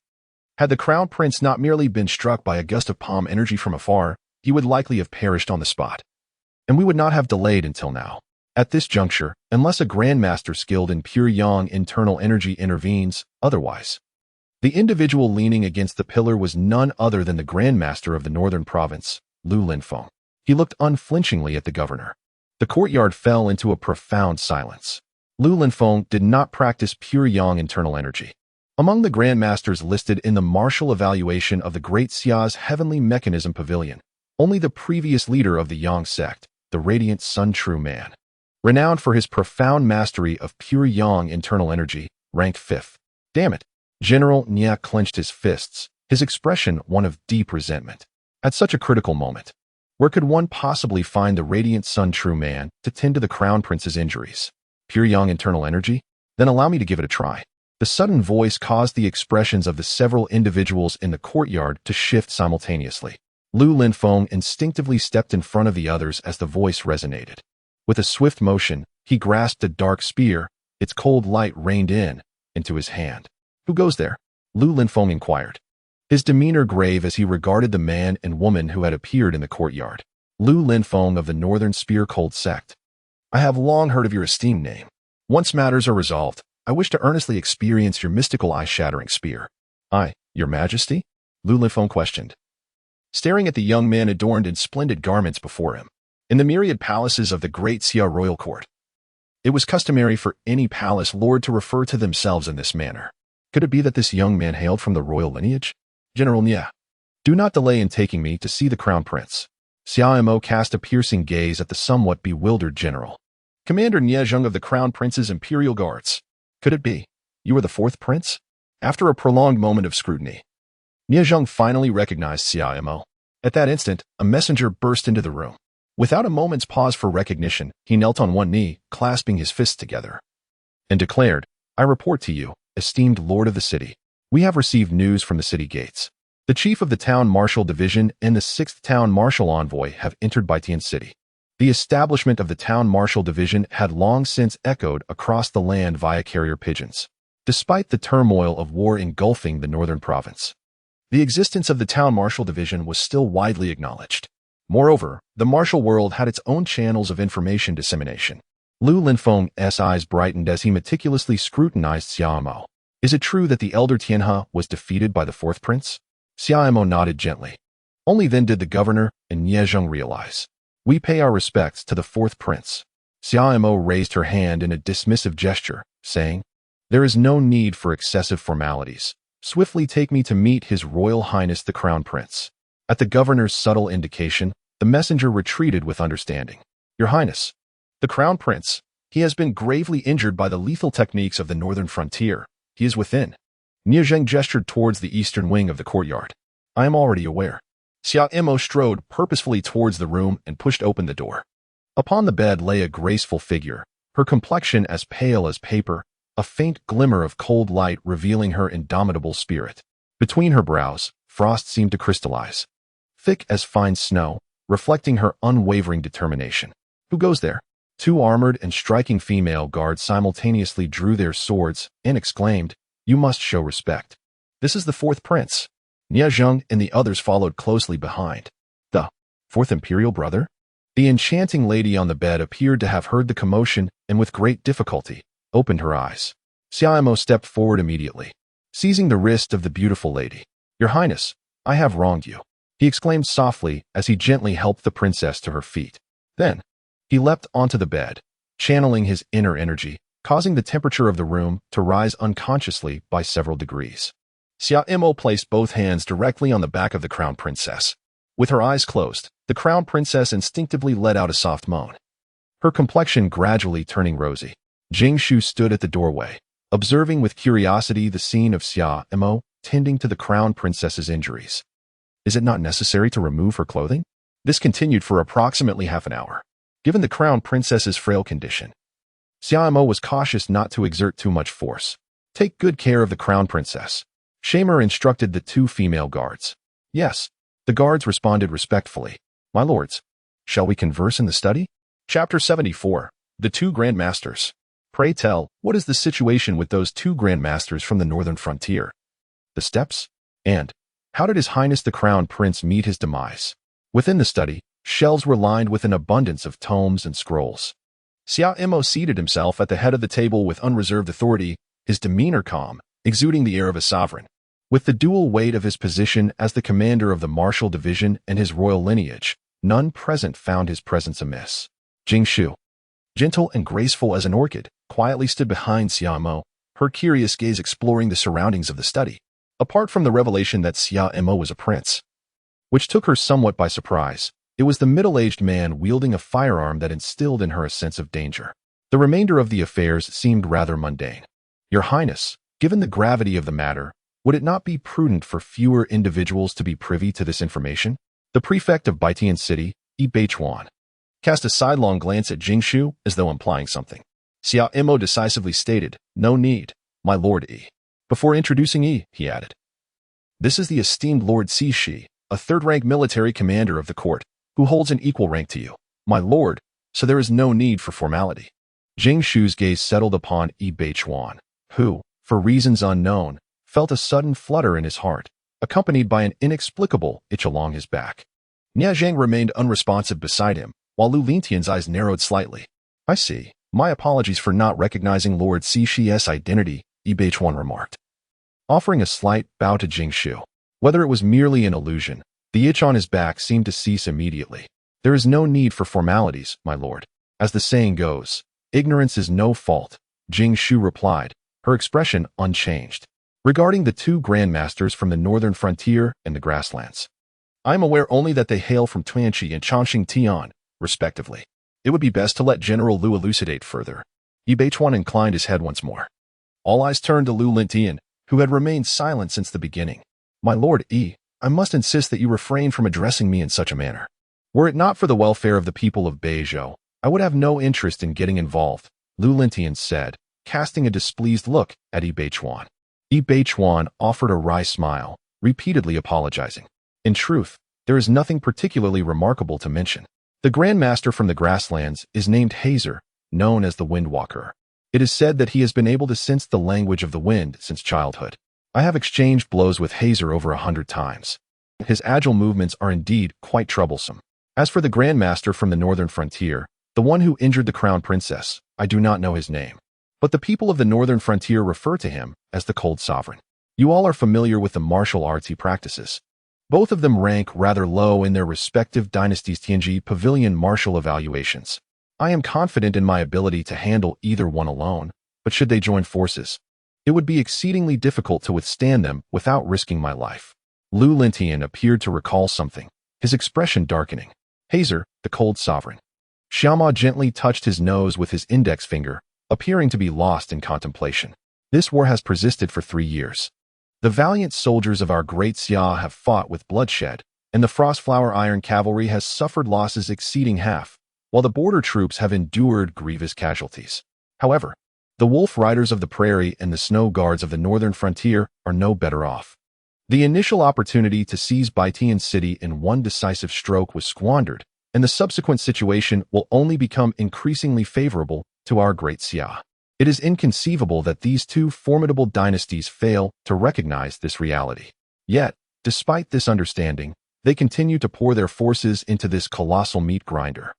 Had the Crown Prince not merely been struck by a gust of palm energy from afar, he would likely have perished on the spot. And we would not have delayed until now. At this juncture, unless a grandmaster skilled in pure yang internal energy intervenes, otherwise. The individual leaning against the pillar was none other than the grandmaster of the northern province, Lu Linfeng. He looked unflinchingly at the governor. The courtyard fell into a profound silence. Lu Linfeng did not practice pure yang internal energy. Among the grandmasters listed in the martial evaluation of the Great Xia's Heavenly Mechanism Pavilion, only the previous leader of the Yang sect, the radiant Sun True Man, renowned for his profound mastery of pure yang internal energy, ranked 5th. Damn it! General Nia clenched his fists, his expression one of deep resentment. At such a critical moment, where could one possibly find the radiant sun true man to tend to the crown prince's injuries? Pure young internal energy? Then allow me to give it a try. The sudden voice caused the expressions of the several individuals in the courtyard to shift simultaneously. Lu Linfeng instinctively stepped in front of the others as the voice resonated. With a swift motion, he grasped a dark spear, its cold light rained into his hand. Who goes there? Lu Linfeng inquired, his demeanor grave as he regarded the man and woman who had appeared in the courtyard. Lu Linfeng of the Northern Spear Cult sect. I have long heard of your esteemed name. Once matters are resolved, I wish to earnestly experience your mystical eye-shattering spear. Your Majesty? Lu Linfeng questioned, staring at the young man adorned in splendid garments before him. In the myriad palaces of the Great Xia royal court, it was customary for any palace lord to refer to themselves in this manner. Could it be that this young man hailed from the royal lineage? General Nia, do not delay in taking me to see the crown prince. Xia Mo cast a piercing gaze at the somewhat bewildered general. Commander Nia Zheng of the Crown Prince's Imperial Guards. Could it be you are the fourth prince? After a prolonged moment of scrutiny, Nia Zheng finally recognized Xia Mo. At that instant, a messenger burst into the room. Without a moment's pause for recognition, he knelt on one knee, clasping his fists together, and declared, I report to you, esteemed lord of the city. We have received news from the city gates. The chief of the Town Marshal Division and the 6th Town Marshal Envoy have entered Baitian City. The establishment of the Town Marshal Division had long since echoed across the land via carrier pigeons. Despite the turmoil of war engulfing the northern province, the existence of the Town Marshal Division was still widely acknowledged. Moreover, the martial world had its own channels of information dissemination. Lu Linfeng's eyes brightened as he meticulously scrutinized Xia Mo. Is it true that the elder Tianhe was defeated by the fourth prince? Xia Mo nodded gently. Only then did the governor and Nia Zheng realize. We pay our respects to the fourth prince. Xia Mo raised her hand in a dismissive gesture, saying, there is no need for excessive formalities. Swiftly take me to meet His Royal Highness the Crown Prince. At the governor's subtle indication, the messenger retreated with understanding. Your Highness, the Crown Prince, he has been gravely injured by the lethal techniques of the northern frontier. He is within. Nia Zheng gestured towards the eastern wing of the courtyard. I am already aware. Xia Mo strode purposefully towards the room and pushed open the door. Upon the bed lay a graceful figure, her complexion as pale as paper, a faint glimmer of cold light revealing her indomitable spirit. Between her brows, frost seemed to crystallize, thick as fine snow, reflecting her unwavering determination. Who goes there? Two armored and striking female guards simultaneously drew their swords and exclaimed, you must show respect. This is the fourth prince. Nia Zheng and the others followed closely behind. The fourth imperial brother? The enchanting lady on the bed appeared to have heard the commotion and with great difficulty opened her eyes. Xia Mo stepped forward immediately, seizing the wrist of the beautiful lady. Your Highness, I have wronged you, he exclaimed softly as he gently helped the princess to her feet. Then, he leapt onto the bed, channeling his inner energy, causing the temperature of the room to rise unconsciously by several degrees. Xia Mo placed both hands directly on the back of the crown princess. With her eyes closed, the crown princess instinctively let out a soft moan, her complexion gradually turning rosy. Jing Shu stood at the doorway, observing with curiosity the scene of Xia Mo tending to the crown princess's injuries. Is it not necessary to remove her clothing? This continued for approximately half an hour. Given the crown princess's frail condition, Xia Mo was cautious not to exert too much force. Take good care of the crown princess, Shamer instructed the two female guards. Yes, the guards responded respectfully. My lords, shall we converse in the study? Chapter 74. The Two Grandmasters. Pray tell, what is the situation with those two grandmasters from the northern frontier? The steppes? And how did His Highness the Crown Prince meet his demise? Within the study, shelves were lined with an abundance of tomes and scrolls. Xia Mo seated himself at the head of the table with unreserved authority, his demeanor calm, exuding the air of a sovereign. With the dual weight of his position as the commander of the martial division and his royal lineage, none present found his presence amiss. Jing Shu, gentle and graceful as an orchid, quietly stood behind Xia Mo, her curious gaze exploring the surroundings of the study. Apart from the revelation that Xia Mo was a prince, which took her somewhat by surprise, it was the middle-aged man wielding a firearm that instilled in her a sense of danger. The remainder of the affairs seemed rather mundane. Your Highness, Given the gravity of the matter, would it not be prudent for fewer individuals to be privy to this information? The prefect of Baitian City, Yi cast a sidelong glance at Jingshu as though implying something. Xia Imo decisively stated, "No need, my lord Yi." Before introducing Yi, he added, "This is the esteemed Lord Shi, a third-rank military commander of the court, who holds an equal rank to you, my lord, so there is no need for formality." Jingshu's gaze settled upon Yi Beichuan, who, for reasons unknown, felt a sudden flutter in his heart, accompanied by an inexplicable itch along his back. Nia Zhang remained unresponsive beside him, while Lu Lintian's eyes narrowed slightly. "I see. My apologies for not recognizing Lord Shi's identity," Yi Beichuan remarked, offering a slight bow to Jingshu. Whether it was merely an illusion, the itch on his back seemed to cease immediately. "There is no need for formalities, my lord. As the saying goes, ignorance is no fault," Jingshu replied, her expression unchanged. "Regarding the two grandmasters from the northern frontier and the grasslands, I am aware only that they hail from Tuanqi and Chongqing Tian, respectively. It would be best to let General Lu elucidate further." Yi Beichuan inclined his head once more. All eyes turned to Lu Lintian, who had remained silent since the beginning. "My lord Yi, I must insist that you refrain from addressing me in such a manner. Were it not for the welfare of the people of Beizhou, I would have no interest in getting involved," Lu Lintian said, casting a displeased look at Yi Beichuan. Yi Beichuan offered a wry smile, repeatedly apologizing. "In truth, there is nothing particularly remarkable to mention. The grandmaster from the grasslands is named Hazer, known as the Windwalker. It is said that he has been able to sense the language of the wind since childhood. I have exchanged blows with Hazer over 100 times. His agile movements are indeed quite troublesome. As for the grandmaster from the northern frontier, the one who injured the crown princess, I do not know his name. But the people of the northern frontier refer to him as the Cold Sovereign. You all are familiar with the martial arts he practices. Both of them rank rather low in their respective dynasties' Tianji Pavilion martial evaluations. I am confident in my ability to handle either one alone, but should they join forces, it would be exceedingly difficult to withstand them without risking my life." Lu Lintian appeared to recall something, his expression darkening. "Hazer, the Cold Sovereign." Xiaoma gently touched his nose with his index finger, appearing to be lost in contemplation. "This war has persisted for 3 years. The valiant soldiers of our Great Xia have fought with bloodshed, and the Frostflower Iron Cavalry has suffered losses exceeding half, while the border troops have endured grievous casualties. However, the Wolf Riders of the Prairie and the Snow Guards of the northern frontier are no better off. The initial opportunity to seize Baitian City in one decisive stroke was squandered, and the subsequent situation will only become increasingly favorable to our Great Xia. It is inconceivable that these two formidable dynasties fail to recognize this reality. Yet, despite this understanding, they continue to pour their forces into this colossal meat grinder,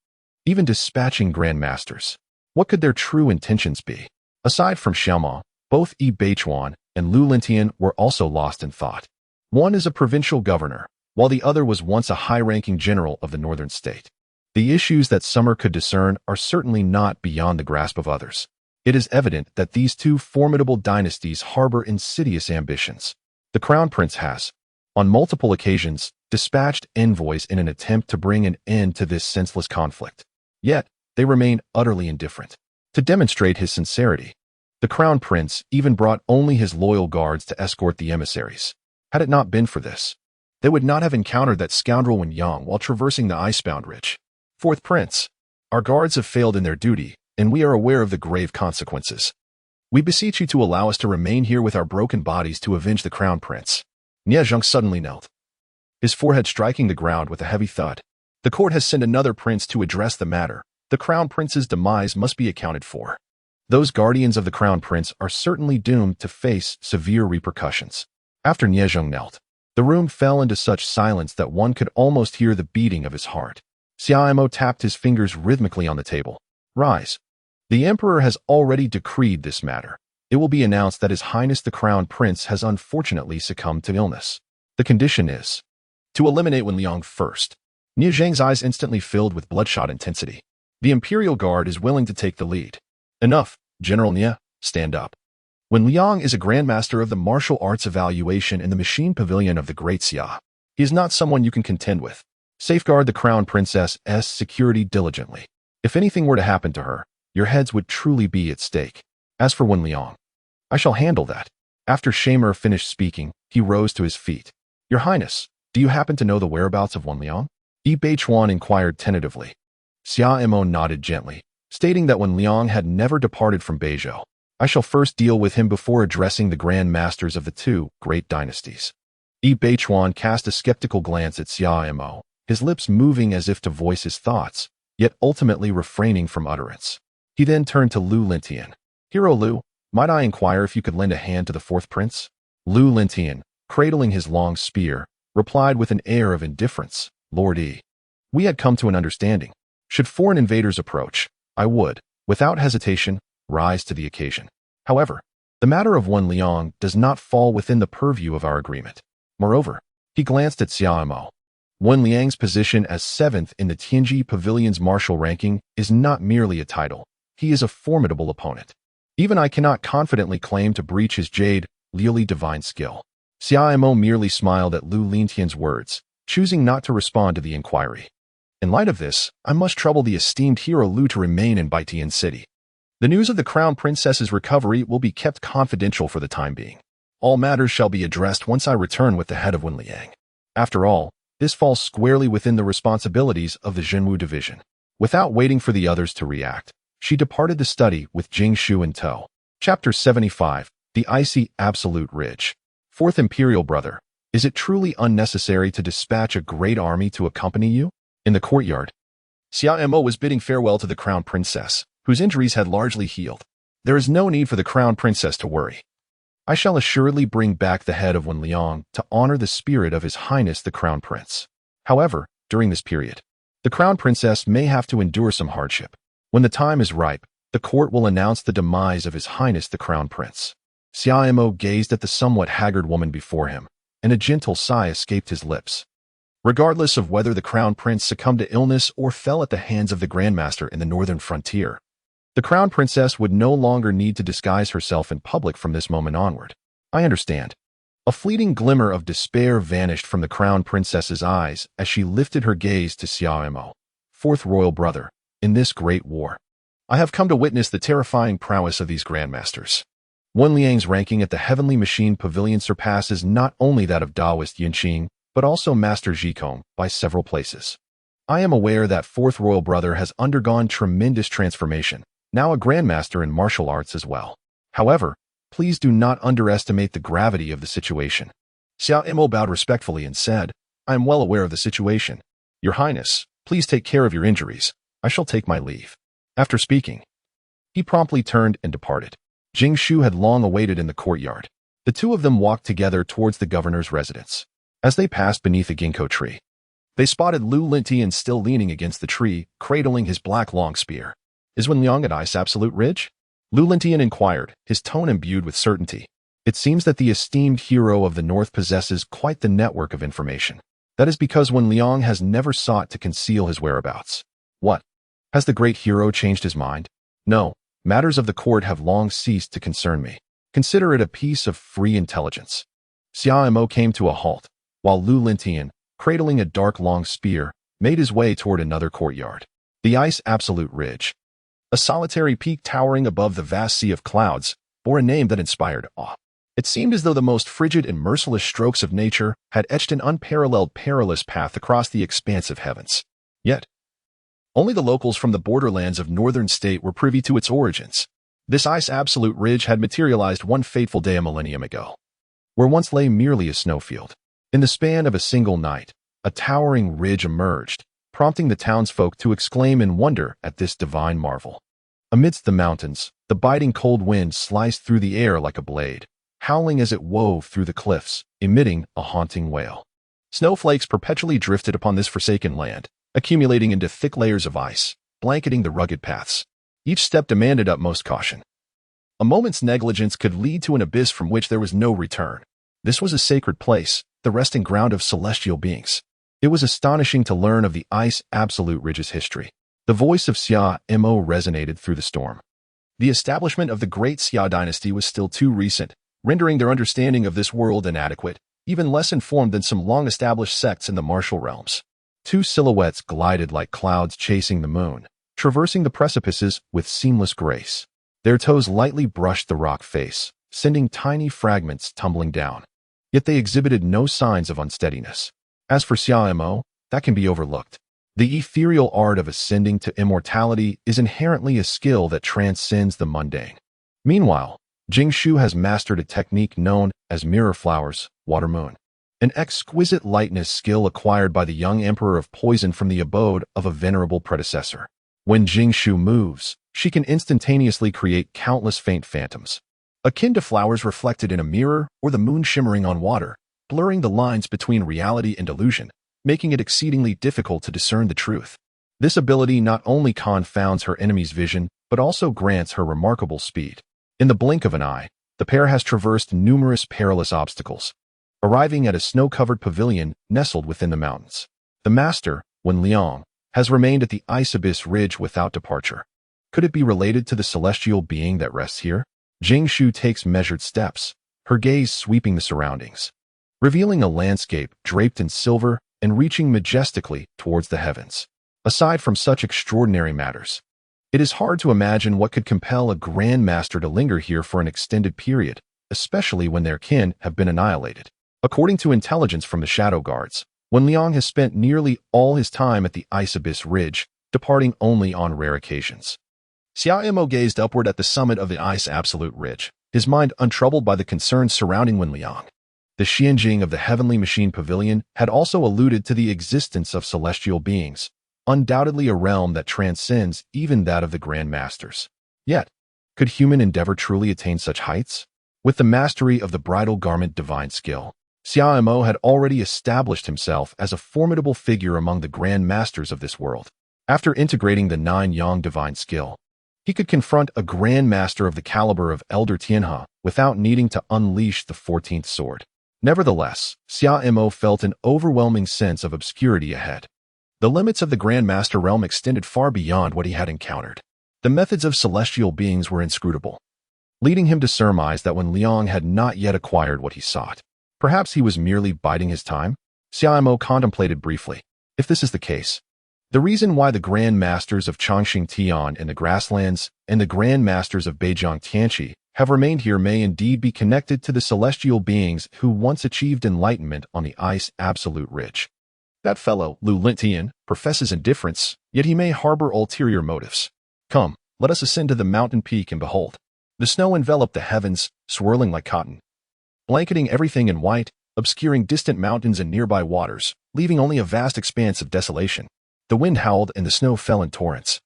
even dispatching grandmasters. What could their true intentions be? Aside from Xiaoma, both Yi Beichuan and Lu Lintian were also lost in thought. One is a provincial governor, while the other was once a high-ranking general of the northern state. The issues that Summer could discern are certainly not beyond the grasp of others. It is evident that these two formidable dynasties harbor insidious ambitions. The Crown Prince has, on multiple occasions, dispatched envoys in an attempt to bring an end to this senseless conflict. Yet, they remain utterly indifferent. To demonstrate his sincerity, the Crown Prince even brought only his loyal guards to escort the emissaries. Had it not been for this, they would not have encountered that scoundrel Wen Yang while traversing the icebound ridge. Fourth Prince, our guards have failed in their duty, and we are aware of the grave consequences. We beseech you to allow us to remain here with our broken bodies to avenge the Crown Prince." Nie Zheng suddenly knelt, his forehead striking the ground with a heavy thud. "The court has sent another prince to address the matter. The Crown Prince's demise must be accounted for. Those guardians of the Crown Prince are certainly doomed to face severe repercussions." After Nie Zheng knelt, the room fell into such silence that one could almost hear the beating of his heart. Xiaomo tapped his fingers rhythmically on the table. "Rise. The Emperor has already decreed this matter. It will be announced that His Highness the Crown Prince has unfortunately succumbed to illness. The condition is to eliminate Wen Liang first." Nie Zheng's eyes instantly filled with bloodshot intensity. "The Imperial Guard is willing to take the lead." "Enough, General Nie, stand up. Wen Liang is a grandmaster of the martial arts evaluation in the machine pavilion of the Great Xia. He is not someone you can contend with. Safeguard the Crown Princess's security diligently. If anything were to happen to her, your heads would truly be at stake. As for Wen Liang, I shall handle that." After Shamer finished speaking, he rose to his feet. Your Highness, do you happen to know the whereabouts of Wenliang? Yi Beichuan inquired tentatively. Xia Mo nodded gently, stating that Wenliang had never departed from Beizhou. I shall first deal with him before addressing the grandmasters of the two great dynasties. Yi Beichuan cast a skeptical glance at Xia Mo, his lips moving as if to voice his thoughts, yet ultimately refraining from utterance. He then turned to Lu Lintian. Hero Lu, might I inquire if you could lend a hand to the fourth prince? Lu Lintian, cradling his long spear, replied with an air of indifference, Lord Yi. We had come to an understanding. Should foreign invaders approach, I would, without hesitation, rise to the occasion. However, the matter of Wenliang does not fall within the purview of our agreement. Moreover, he glanced at Xia Mo. Wenliang's position as 7th in the Tianji Pavilion's martial ranking is not merely a title. He is a formidable opponent. Even I cannot confidently claim to breach his jade, Lili divine skill. Xia Mo merely smiled at Lu Lintian's words, choosing not to respond to the inquiry. In light of this, I must trouble the esteemed hero Lu to remain in Baitian City. The news of the Crown Princess's recovery will be kept confidential for the time being. All matters shall be addressed once I return with the head of Wenliang. After all, this falls squarely within the responsibilities of the Zhenwu division. Without waiting for the others to react, she departed the study with Jing Shu in tow. Chapter 75, The Icy Absolute Ridge. Fourth Imperial Brother, is it truly unnecessary to dispatch a great army to accompany you? In the courtyard, Xia Mo was bidding farewell to the Crown Princess, whose injuries had largely healed. There is no need for the Crown Princess to worry. I shall assuredly bring back the head of Wenliang to honor the spirit of His Highness the Crown Prince. However, during this period, the Crown Princess may have to endure some hardship. When the time is ripe, the court will announce the demise of His Highness the Crown Prince. Xia Mo gazed at the somewhat haggard woman before him, and a gentle sigh escaped his lips. Regardless of whether the Crown Prince succumbed to illness or fell at the hands of the Grandmaster in the northern frontier, the Crown Princess would no longer need to disguise herself in public from this moment onward. I understand. A fleeting glimmer of despair vanished from the Crown Princess's eyes as she lifted her gaze to Xia Mo, fourth royal brother, in this great war. I have come to witness the terrifying prowess of these grandmasters. Wenliang's ranking at the Heavenly Machine Pavilion surpasses not only that of Taoist Yinqing, but also Master Zhikong by several places. I am aware that fourth royal brother has undergone tremendous transformation, now a grandmaster in martial arts as well. However, please do not underestimate the gravity of the situation. Xia Mo bowed respectfully and said, I am well aware of the situation. Your Highness, please take care of your injuries. I shall take my leave. After speaking, he promptly turned and departed. Jing Shu had long awaited in the courtyard. The two of them walked together towards the governor's residence. As they passed beneath a ginkgo tree, they spotted Lu Lintian still leaning against the tree, cradling his black long spear. Is Wenliang at Ice Absolute Ridge? Lu Lintian inquired, his tone imbued with certainty. It seems that the esteemed hero of the North possesses quite the network of information. That is because Wenliang has never sought to conceal his whereabouts. What? Has the great hero changed his mind? No, matters of the court have long ceased to concern me. Consider it a piece of free intelligence. Xia Mo came to a halt, while Lu Lintian, cradling a dark long spear, made his way toward another courtyard. The Ice Absolute Ridge, a solitary peak towering above the vast sea of clouds, bore a name that inspired awe. It seemed as though the most frigid and merciless strokes of nature had etched an unparalleled perilous path across the expansive heavens. Yet, only the locals from the borderlands of northern state were privy to its origins. This Ice Absolute Ridge had materialized one fateful day a millennium ago. Where once lay merely a snowfield, in the span of a single night, a towering ridge emerged, prompting the townsfolk to exclaim in wonder at this divine marvel. Amidst the mountains, the biting cold wind sliced through the air like a blade, howling as it wove through the cliffs, emitting a haunting wail. Snowflakes perpetually drifted upon this forsaken land, accumulating into thick layers of ice, blanketing the rugged paths. Each step demanded utmost caution. A moment's negligence could lead to an abyss from which there was no return. This was a sacred place, the resting ground of celestial beings. It was astonishing to learn of the Ice Absolute Ridge's history. The voice of Xia Mo resonated through the storm. The establishment of the Great Xia Dynasty was still too recent, rendering their understanding of this world inadequate, even less informed than some long-established sects in the martial realms. Two silhouettes glided like clouds chasing the moon, traversing the precipices with seamless grace. Their toes lightly brushed the rock face, sending tiny fragments tumbling down. Yet they exhibited no signs of unsteadiness. As for Xiao, that can be overlooked. The ethereal art of ascending to immortality is inherently a skill that transcends the mundane. Meanwhile, Jingshu has mastered a technique known as mirror flowers, water moon, an exquisite lightness skill acquired by the young emperor of poison from the abode of a venerable predecessor. When Jingshu moves, she can instantaneously create countless faint phantoms, akin to flowers reflected in a mirror or the moon shimmering on water, blurring the lines between reality and illusion, making it exceedingly difficult to discern the truth. This ability not only confounds her enemy's vision, but also grants her remarkable speed. In the blink of an eye, the pair has traversed numerous perilous obstacles, arriving at a snow-covered pavilion nestled within the mountains. The master, Wen Liang, has remained at the ice abyss ridge without departure. Could it be related to the celestial being that rests here? Jingshu takes measured steps, her gaze sweeping the surroundings, revealing a landscape draped in silver and reaching majestically towards the heavens. Aside from such extraordinary matters, it is hard to imagine what could compel a grandmaster to linger here for an extended period, especially when their kin have been annihilated. According to intelligence from the Shadow Guards, Wen Liang has spent nearly all his time at the Ice Abyss Ridge, departing only on rare occasions. Xiao gazed upward at the summit of the Ice Absolute Ridge, his mind untroubled by the concerns surrounding Wen Liang. The Xianjing of the Heavenly Machine Pavilion had also alluded to the existence of celestial beings, undoubtedly a realm that transcends even that of the grandmasters. Yet, could human endeavor truly attain such heights? With the mastery of the Bridal Garment Divine Skill, Xiao had already established himself as a formidable figure among the grandmasters of this world. After integrating the 9-yang Divine Skill, he could confront a grandmaster of the caliber of Elder Tianhe without needing to unleash the 14th sword. Nevertheless, Xiao felt an overwhelming sense of obscurity ahead. The limits of the grandmaster realm extended far beyond what he had encountered. The methods of celestial beings were inscrutable, leading him to surmise that Wen Liang had not yet acquired what he sought. Perhaps he was merely biding his time? Xiao contemplated briefly. If this is the case, the reason why the Grand Masters of Chongqing Tian in the grasslands and the Grand Masters of Beijiang Tianqi have remained here may indeed be connected to the celestial beings who once achieved enlightenment on the Ice Absolute Ridge. That fellow, Lu Lintian, professes indifference, yet he may harbor ulterior motives. Come, let us ascend to the mountain peak and behold. The snow enveloped the heavens, swirling like cotton, blanketing everything in white, obscuring distant mountains and nearby waters, leaving only a vast expanse of desolation. The wind howled and the snow fell in torrents,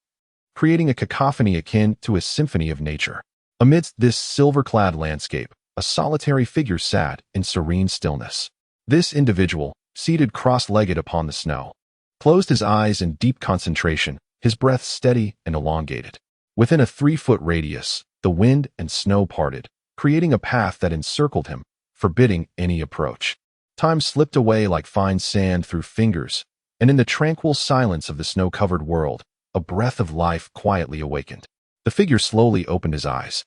creating a cacophony akin to a symphony of nature. Amidst this silver-clad landscape, a solitary figure sat in serene stillness. This individual, seated cross-legged upon the snow, closed his eyes in deep concentration, his breath steady and elongated. Within a 3-foot radius, the wind and snow parted, creating a path that encircled him, forbidding any approach. Time slipped away like fine sand through fingers, and in the tranquil silence of the snow-covered world, a breath of life quietly awakened. The figure slowly opened his eyes.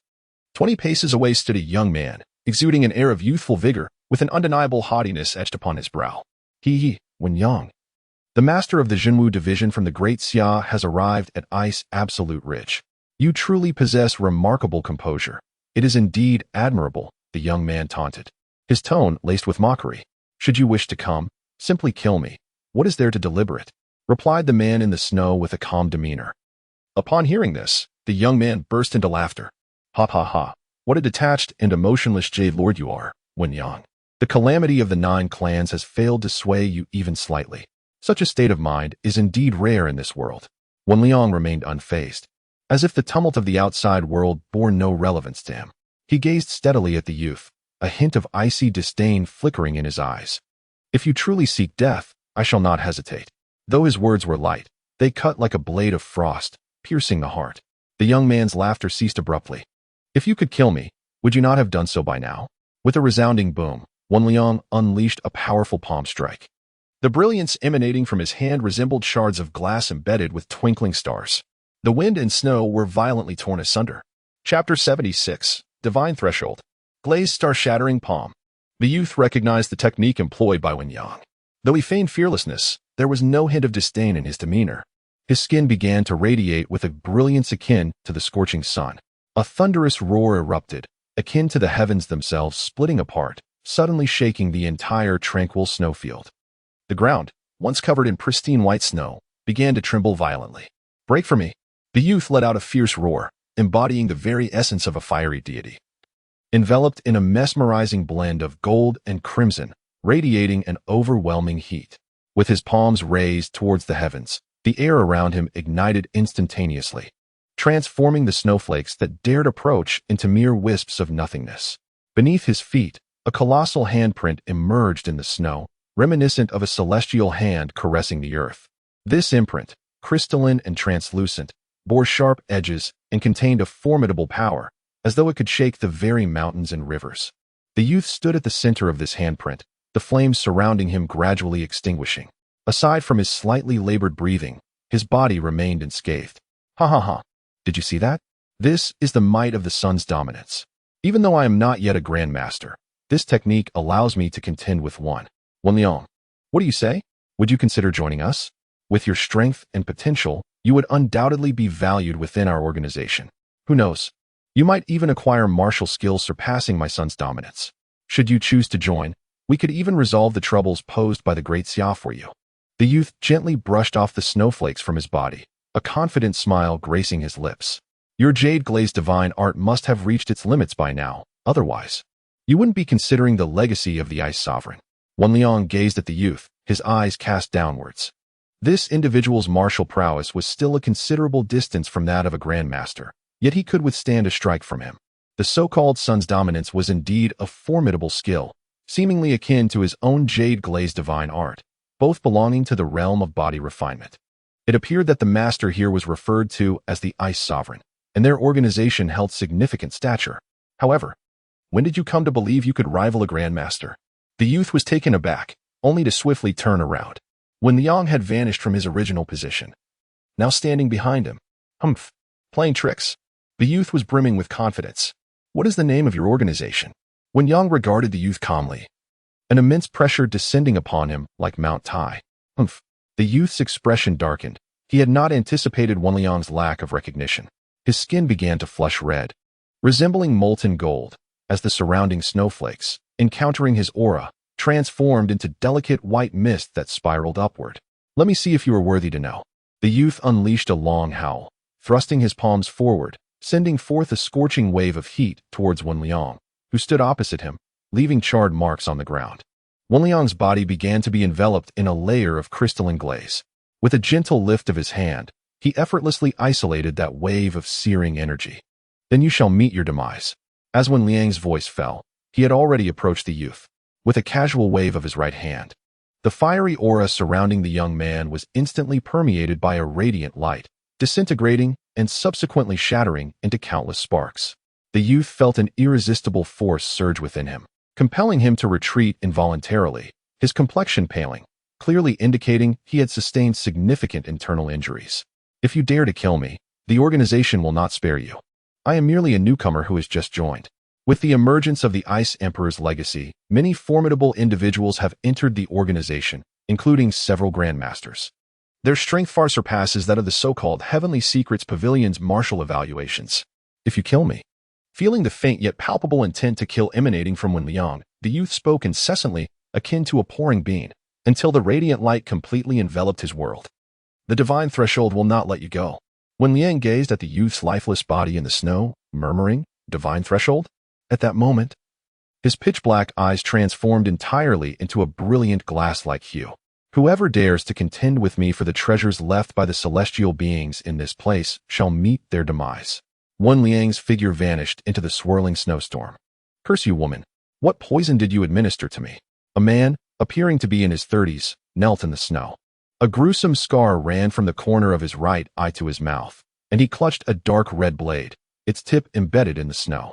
20 paces away stood a young man, exuding an air of youthful vigor, with an undeniable haughtiness etched upon his brow. Wen Liang, the master of the Jinwu division from the Great Xia, has arrived at Ice Absolute Ridge. You truly possess remarkable composure. It is indeed admirable, the young man taunted, his tone laced with mockery. Should you wish to come, simply kill me. What is there to deliberate? Replied the man in the snow with a calm demeanor. Upon hearing this, the young man burst into laughter. Ha ha ha, what a detached and emotionless jade lord you are, Wen Liang. The calamity of the 9 clans has failed to sway you even slightly. Such a state of mind is indeed rare in this world. Wen Liang remained unfazed, as if the tumult of the outside world bore no relevance to him. He gazed steadily at the youth, a hint of icy disdain flickering in his eyes. If you truly seek death, I shall not hesitate. Though his words were light, they cut like a blade of frost, piercing the heart. The young man's laughter ceased abruptly. If you could kill me, would you not have done so by now? With a resounding boom, Wen Liang unleashed a powerful palm strike. The brilliance emanating from his hand resembled shards of glass embedded with twinkling stars. The wind and snow were violently torn asunder. Chapter 76, Divine Threshold. Glazed star-shattering palm. The youth recognized the technique employed by Wen Liang. Though he feigned fearlessness, there was no hint of disdain in his demeanor. His skin began to radiate with a brilliance akin to the scorching sun. A thunderous roar erupted, akin to the heavens themselves splitting apart, suddenly shaking the entire tranquil snowfield. The ground, once covered in pristine white snow, began to tremble violently. "Break for me!" The youth let out a fierce roar, embodying the very essence of a fiery deity. Enveloped in a mesmerizing blend of gold and crimson, radiating an overwhelming heat. With his palms raised towards the heavens, the air around him ignited instantaneously, transforming the snowflakes that dared approach into mere wisps of nothingness. Beneath his feet, a colossal handprint emerged in the snow, reminiscent of a celestial hand caressing the earth. This imprint, crystalline and translucent, bore sharp edges and contained a formidable power, as though it could shake the very mountains and rivers. The youth stood at the center of this handprint, the flames surrounding him gradually extinguishing. Aside from his slightly labored breathing, his body remained unscathed. Ha ha ha. Did you see that? This is the might of the sun's dominance. Even though I am not yet a grandmaster, this technique allows me to contend with one. Wenliang, what do you say? Would you consider joining us? With your strength and potential, you would undoubtedly be valued within our organization. Who knows? You might even acquire martial skills surpassing my son's dominance. Should you choose to join, we could even resolve the troubles posed by the Great Xia for you. The youth gently brushed off the snowflakes from his body, a confident smile gracing his lips. Your jade-glazed divine art must have reached its limits by now, otherwise, you wouldn't be considering the legacy of the Ice Sovereign. Wenliang gazed at the youth, his eyes cast downwards. This individual's martial prowess was still a considerable distance from that of a grandmaster, yet he could withstand a strike from him. The so-called sun's dominance was indeed a formidable skill, seemingly akin to his own jade-glazed divine art, both belonging to the realm of body refinement. It appeared that the master here was referred to as the Ice Sovereign, and their organization held significant stature. However, when did you come to believe you could rival a grandmaster? The youth was taken aback, only to swiftly turn around. Wenliang had vanished from his original position, now standing behind him. Humph, playing tricks. The youth was brimming with confidence. What is the name of your organization? Wenliang regarded the youth calmly, an immense pressure descending upon him like Mount Tai. Humph. The youth's expression darkened. He had not anticipated Wenliang's lack of recognition. His skin began to flush red, resembling molten gold, as the surrounding snowflakes, encountering his aura, transformed into delicate white mist that spiraled upward. Let me see if you are worthy to know. The youth unleashed a long howl, thrusting his palms forward, sending forth a scorching wave of heat towards Wenliang, who stood opposite him, leaving charred marks on the ground. Wenliang's body began to be enveloped in a layer of crystalline glaze. With a gentle lift of his hand, he effortlessly isolated that wave of searing energy. Then you shall meet your demise. As Wenliang's voice fell, he had already approached the youth, with a casual wave of his right hand. The fiery aura surrounding the young man was instantly permeated by a radiant light, disintegrating and subsequently shattering into countless sparks. The youth felt an irresistible force surge within him, compelling him to retreat involuntarily, his complexion paling, clearly indicating he had sustained significant internal injuries. If you dare to kill me, the organization will not spare you. I am merely a newcomer who has just joined. With the emergence of the Ice Emperor's legacy, many formidable individuals have entered the organization, including several grandmasters. Their strength far surpasses that of the so-called Heavenly Secrets Pavilion's martial evaluations. If you kill me. Feeling the faint yet palpable intent to kill emanating from Wenliang, the youth spoke incessantly, akin to a pouring beam, until the radiant light completely enveloped his world. The divine threshold will not let you go. Wenliang gazed at the youth's lifeless body in the snow, murmuring, "Divine threshold?" At that moment, his pitch-black eyes transformed entirely into a brilliant glass-like hue. Whoever dares to contend with me for the treasures left by the celestial beings in this place shall meet their demise. Wenliang's figure vanished into the swirling snowstorm. Curse you, woman. What poison did you administer to me? A man, appearing to be in his 30s, knelt in the snow. A gruesome scar ran from the corner of his right eye to his mouth, and he clutched a dark red blade, its tip embedded in the snow.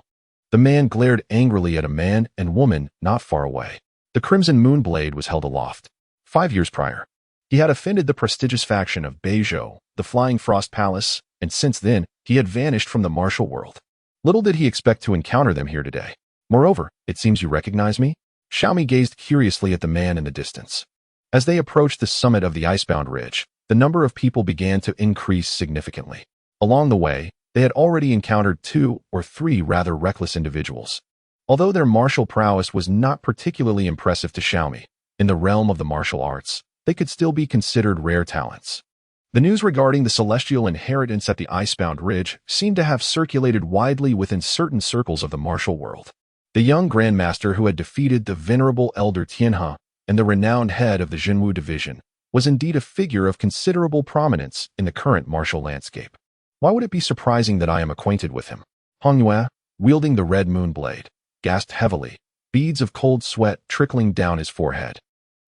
The man glared angrily at a man and woman not far away. The crimson moon blade was held aloft. 5 years prior, he had offended the prestigious faction of Beizhou, the Flying Frost Palace, and since then, he had vanished from the martial world. Little did he expect to encounter them here today. Moreover, it seems you recognize me? Xiaomi gazed curiously at the man in the distance. As they approached the summit of the icebound ridge, the number of people began to increase significantly. Along the way, They had already encountered 2 or 3 rather reckless individuals. Although their martial prowess was not particularly impressive to Xiaomi, in the realm of the martial arts, they could still be considered rare talents. The news regarding the celestial inheritance at the Icebound Ridge seemed to have circulated widely within certain circles of the martial world. The young grandmaster who had defeated the venerable elder Tianhe and the renowned head of the Jinwu division was indeed a figure of considerable prominence in the current martial landscape. Why would it be surprising that I am acquainted with him? Hong Yue, wielding the red moon blade, gasped heavily, beads of cold sweat trickling down his forehead.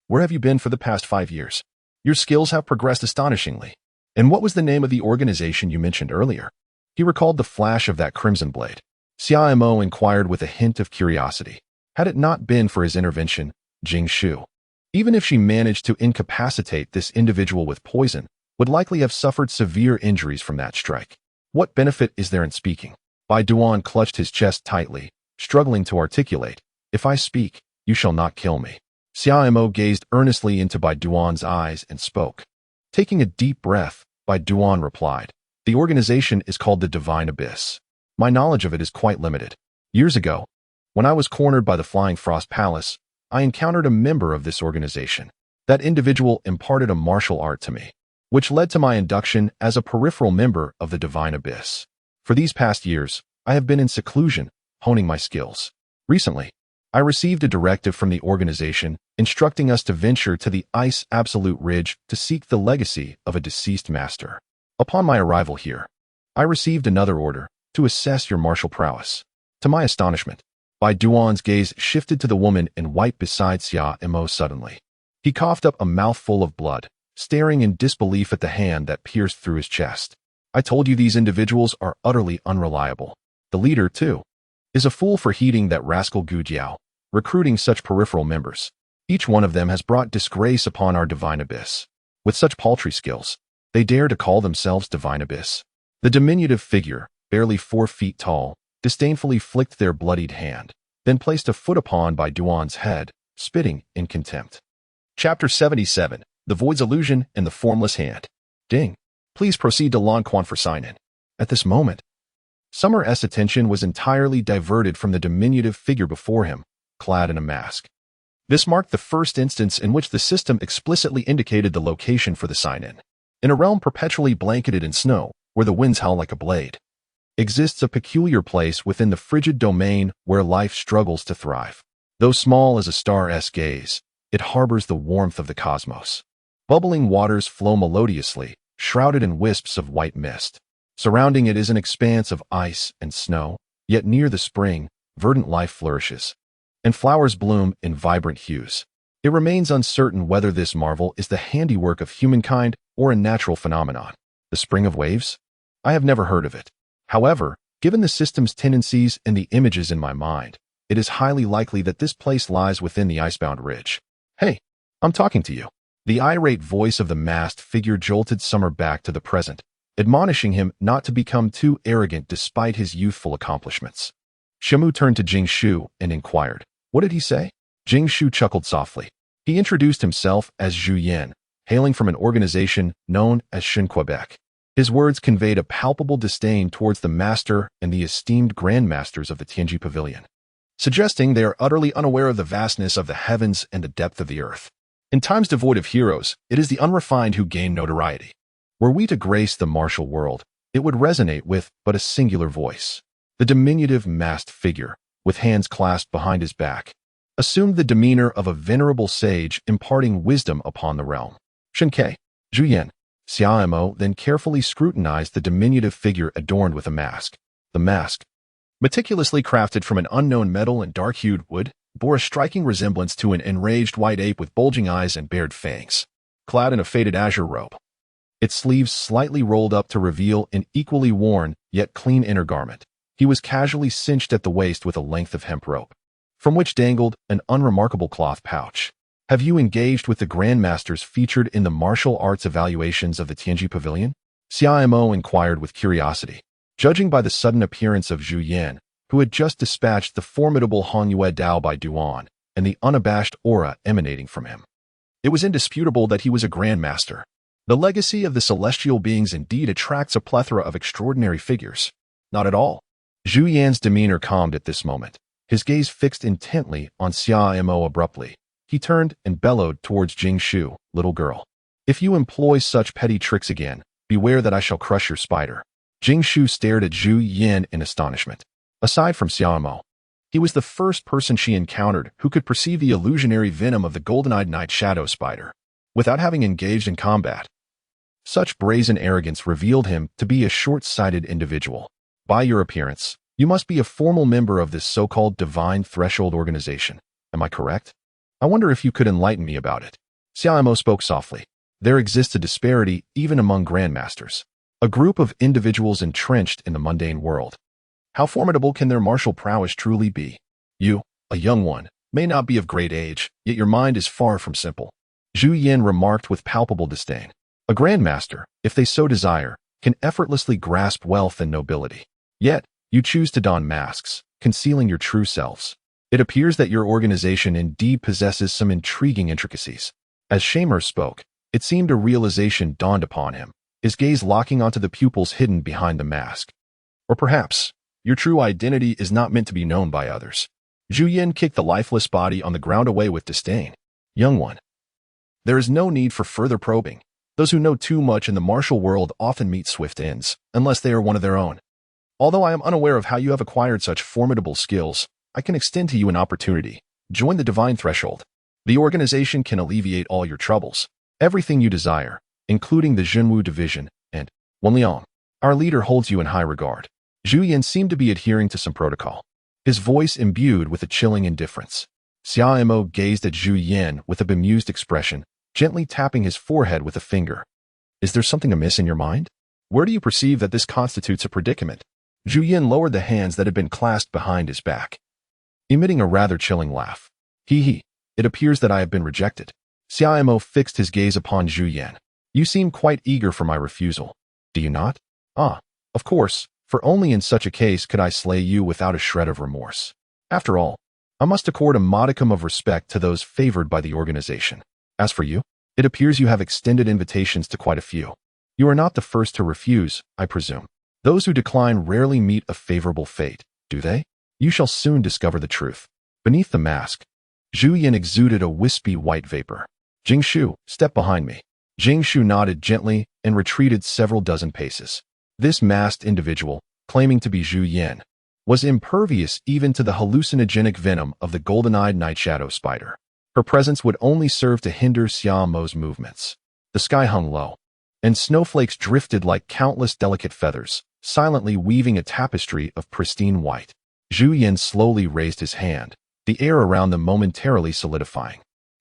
Where have you been for the past 5 years? Your skills have progressed astonishingly. And what was the name of the organization you mentioned earlier? He recalled the flash of that crimson blade. Xia Mo inquired with a hint of curiosity. Had it not been for his intervention, Jing Shu, even if she managed to incapacitate this individual with poison, would likely have suffered severe injuries from that strike. What benefit is there in speaking? Bai Duan clutched his chest tightly, struggling to articulate. If I speak, you shall not kill me. Xia Mo gazed earnestly into Bai Duan's eyes and spoke. Taking a deep breath, Bai Duan replied, the organization is called the Divine Abyss. My knowledge of it is quite limited. Years ago, when I was cornered by the Flying Frost Palace, I encountered a member of this organization. That individual imparted a martial art to me, which led to my induction as a peripheral member of the Divine Abyss. For these past years, I have been in seclusion, honing my skills. Recently, I received a directive from the organization instructing us to venture to the Ice Absolute Ridge to seek the legacy of a deceased master. Upon my arrival here, I received another order to assess your martial prowess. To my astonishment, Bai Duan's gaze shifted to the woman in white beside Xia Mo suddenly. He coughed up a mouthful of blood, staring in disbelief at the hand that pierced through his chest. I told you these individuals are utterly unreliable. The leader, too, is a fool for heeding that rascal Gu Jiao, recruiting such peripheral members. Each one of them has brought disgrace upon our Divine Abyss. With such paltry skills, they dare to call themselves Divine Abyss. The diminutive figure, barely 4 feet tall, disdainfully flicked their bloodied hand, then placed a foot upon Bai Duan's head, spitting in contempt. Chapter 77, The Void's Illusion and the Formless Hand. Ding. Please proceed to Lan Quan for sign-in. At this moment, Summer S' attention was entirely diverted from the diminutive figure before him, clad in a mask. This marked the first instance in which the system explicitly indicated the location for the sign-in. In a realm perpetually blanketed in snow, where the winds howl like a blade, exists a peculiar place within the frigid domain where life struggles to thrive. Though small as a star's gaze, it harbors the warmth of the cosmos. Bubbling waters flow melodiously, shrouded in wisps of white mist. Surrounding it is an expanse of ice and snow, yet near the spring, verdant life flourishes, and flowers bloom in vibrant hues. It remains uncertain whether this marvel is the handiwork of humankind or a natural phenomenon. The Spring of Waves? I have never heard of it. However, given the system's tendencies and the images in my mind, it is highly likely that this place lies within the Icebound Ridge. Hey, I'm talking to you. The irate voice of the masked figure jolted Summer back to the present, admonishing him not to become too arrogant despite his youthful accomplishments. Shamu turned to Jing Shu and inquired, what did he say? Jing Shu chuckled softly. He introduced himself as Zhu Yan, hailing from an organization known as Shen Quebec. His words conveyed a palpable disdain towards the master and the esteemed grandmasters of the Tianji Pavilion, suggesting they are utterly unaware of the vastness of the heavens and the depth of the earth. In times devoid of heroes, it is the unrefined who gain notoriety. Were we to grace the martial world, it would resonate with but a singular voice. The diminutive masked figure, with hands clasped behind his back, assumed the demeanor of a venerable sage imparting wisdom upon the realm. Shenke, Zhu Yan, Xia Mo then carefully scrutinized the diminutive figure adorned with a mask. The mask, meticulously crafted from an unknown metal and dark-hued wood, bore a striking resemblance to an enraged white ape with bulging eyes and bared fangs, clad in a faded azure robe. Its sleeves slightly rolled up to reveal an equally worn, yet clean inner garment. He was casually cinched at the waist with a length of hemp rope, from which dangled an unremarkable cloth pouch. Have you engaged with the grandmasters featured in the martial arts evaluations of the Tianji Pavilion? Xia Mo inquired with curiosity. Judging by the sudden appearance of Zhu Yan, who had just dispatched the formidable Hong Yue Dao Bai Duan, and the unabashed aura emanating from him, it was indisputable that he was a grandmaster. The legacy of the celestial beings indeed attracts a plethora of extraordinary figures. Not at all. Zhu Yan's demeanor calmed at this moment. His gaze fixed intently on Xia Mo abruptly. He turned and bellowed towards Jing Shu, little girl. If you employ such petty tricks again, beware that I shall crush your spider. Jing Shu stared at Zhu Yan in astonishment. Aside from Xia Mo, he was the first person she encountered who could perceive the illusionary venom of the golden-eyed night shadow spider, without having engaged in combat. Such brazen arrogance revealed him to be a short-sighted individual. By your appearance, you must be a formal member of this so-called divine threshold organization. Am I correct? I wonder if you could enlighten me about it. Xia Mo spoke softly. There exists a disparity even among grandmasters, a group of individuals entrenched in the mundane world. How formidable can their martial prowess truly be? You, a young one, may not be of great age, yet your mind is far from simple. Zhu Yan remarked with palpable disdain. A grandmaster, if they so desire, can effortlessly grasp wealth and nobility. Yet, you choose to don masks, concealing your true selves. It appears that your organization indeed possesses some intriguing intricacies. As Shamer spoke, it seemed a realization dawned upon him, his gaze locking onto the pupils hidden behind the mask. Or perhaps, your true identity is not meant to be known by others. Zhu Yan kicked the lifeless body on the ground away with disdain. Young one, there is no need for further probing. Those who know too much in the martial world often meet swift ends, unless they are one of their own. Although I am unaware of how you have acquired such formidable skills, I can extend to you an opportunity. Join the Divine Threshold. The organization can alleviate all your troubles. Everything you desire, including the Zhenwu Division, and Wenliang. Our leader holds you in high regard. Zhu Yan seemed to be adhering to some protocol, his voice imbued with a chilling indifference. Xia Mo gazed at Zhu Yan with a bemused expression, gently tapping his forehead with a finger. Is there something amiss in your mind? Where do you perceive that this constitutes a predicament? Zhu Yan lowered the hands that had been clasped behind his back, emitting a rather chilling laugh. Hee, it appears that I have been rejected. Xia Mo fixed his gaze upon Zhu Yan. You seem quite eager for my refusal. Do you not? Ah, of course, for only in such a case could I slay you without a shred of remorse. After all, I must accord a modicum of respect to those favored by the organization. As for you, it appears you have extended invitations to quite a few. You are not the first to refuse, I presume. Those who decline rarely meet a favorable fate, do they? You shall soon discover the truth. Beneath the mask, Zhu Yan exuded a wispy white vapor. Jing Shu, step behind me. Jing Shu nodded gently and retreated several dozen paces. This masked individual, claiming to be Zhu Yan, was impervious even to the hallucinogenic venom of the golden-eyed night shadow spider. Her presence would only serve to hinder Xia Mo's movements. The sky hung low, and snowflakes drifted like countless delicate feathers, silently weaving a tapestry of pristine white. Zhu Yan slowly raised his hand, the air around them momentarily solidifying.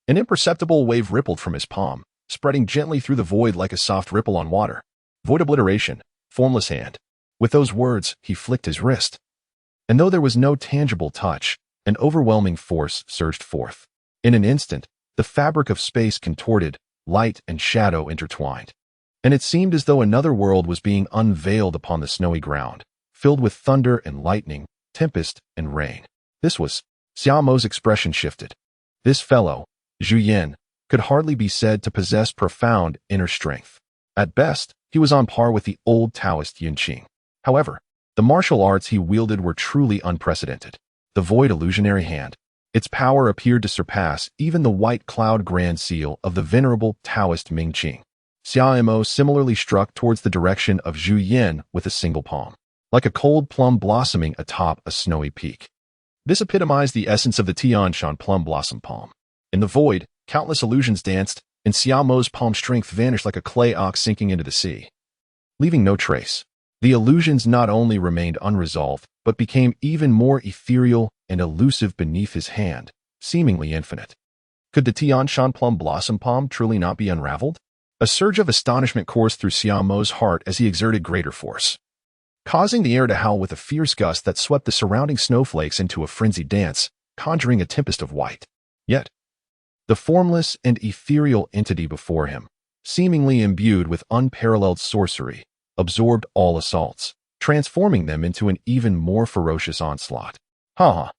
An imperceptible wave rippled from his palm, spreading gently through the void like a soft ripple on water. Void obliteration, formless hand. With those words, he flicked his wrist. And though there was no tangible touch, an overwhelming force surged forth. In an instant, the fabric of space contorted, light and shadow intertwined. And it seemed as though another world was being unveiled upon the snowy ground, filled with thunder and lightning, tempest and rain. This was... Xia Mo's expression shifted. This fellow, Zhu Yan, could hardly be said to possess profound inner strength. At best, he was on par with the old Taoist Yunqing. However, the martial arts he wielded were truly unprecedented. The void illusionary hand. Its power appeared to surpass even the white cloud grand seal of the venerable Taoist Ming Qing. Xia Mo similarly struck towards the direction of Zhu Yan with a single palm, like a cold plum blossoming atop a snowy peak. This epitomized the essence of the Tianshan plum blossom palm. In the void, countless illusions danced, and Xia Mo's palm strength vanished like a clay ox sinking into the sea, leaving no trace. The illusions not only remained unresolved, but became even more ethereal and elusive beneath his hand, seemingly infinite. Could the Tianshan plum blossom palm truly not be unraveled? A surge of astonishment coursed through Xia Mo's heart as he exerted greater force, causing the air to howl with a fierce gust that swept the surrounding snowflakes into a frenzied dance, conjuring a tempest of white. Yet, the formless and ethereal entity before him, seemingly imbued with unparalleled sorcery, absorbed all assaults, transforming them into an even more ferocious onslaught. Ha ha!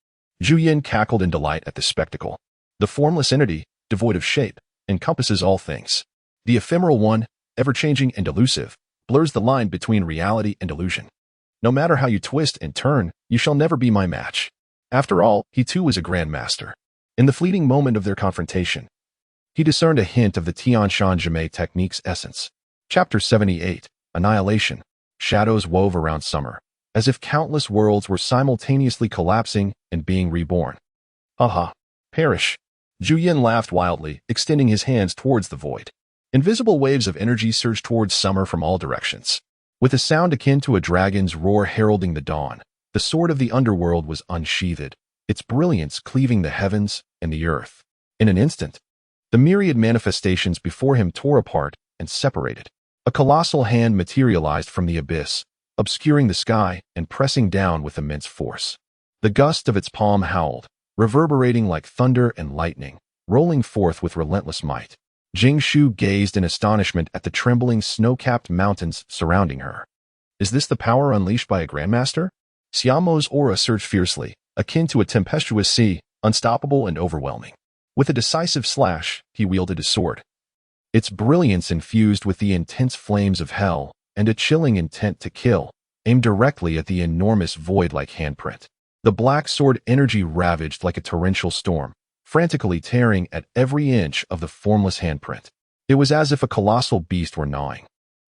Zhu Yan cackled in delight at the spectacle. The formless entity, devoid of shape, encompasses all things. The ephemeral one, ever-changing and elusive, blurs the line between reality and illusion. No matter how you twist and turn, you shall never be my match. After all, he too was a grandmaster. In the fleeting moment of their confrontation, he discerned a hint of the Tianshan technique's essence. Chapter 78, Annihilation. Shadows wove around Summer, as if countless worlds were simultaneously collapsing and being reborn. Haha. Perish. Zhu Yin laughed wildly, extending his hands towards the void. Invisible waves of energy surged towards Summer from all directions. With a sound akin to a dragon's roar heralding the dawn, the sword of the underworld was unsheathed, its brilliance cleaving the heavens and the earth. In an instant, the myriad manifestations before him tore apart and separated. A colossal hand materialized from the abyss, obscuring the sky and pressing down with immense force. The gust of its palm howled, reverberating like thunder and lightning, rolling forth with relentless might. Jing Shu gazed in astonishment at the trembling snow-capped mountains surrounding her. Is this the power unleashed by a grandmaster? Xiaomo's aura surged fiercely, akin to a tempestuous sea, unstoppable and overwhelming. With a decisive slash, he wielded his sword. Its brilliance infused with the intense flames of hell and a chilling intent to kill, aimed directly at the enormous void-like handprint. The black sword energy ravaged like a torrential storm, frantically tearing at every inch of the formless handprint. It was as if a colossal beast were gnawing,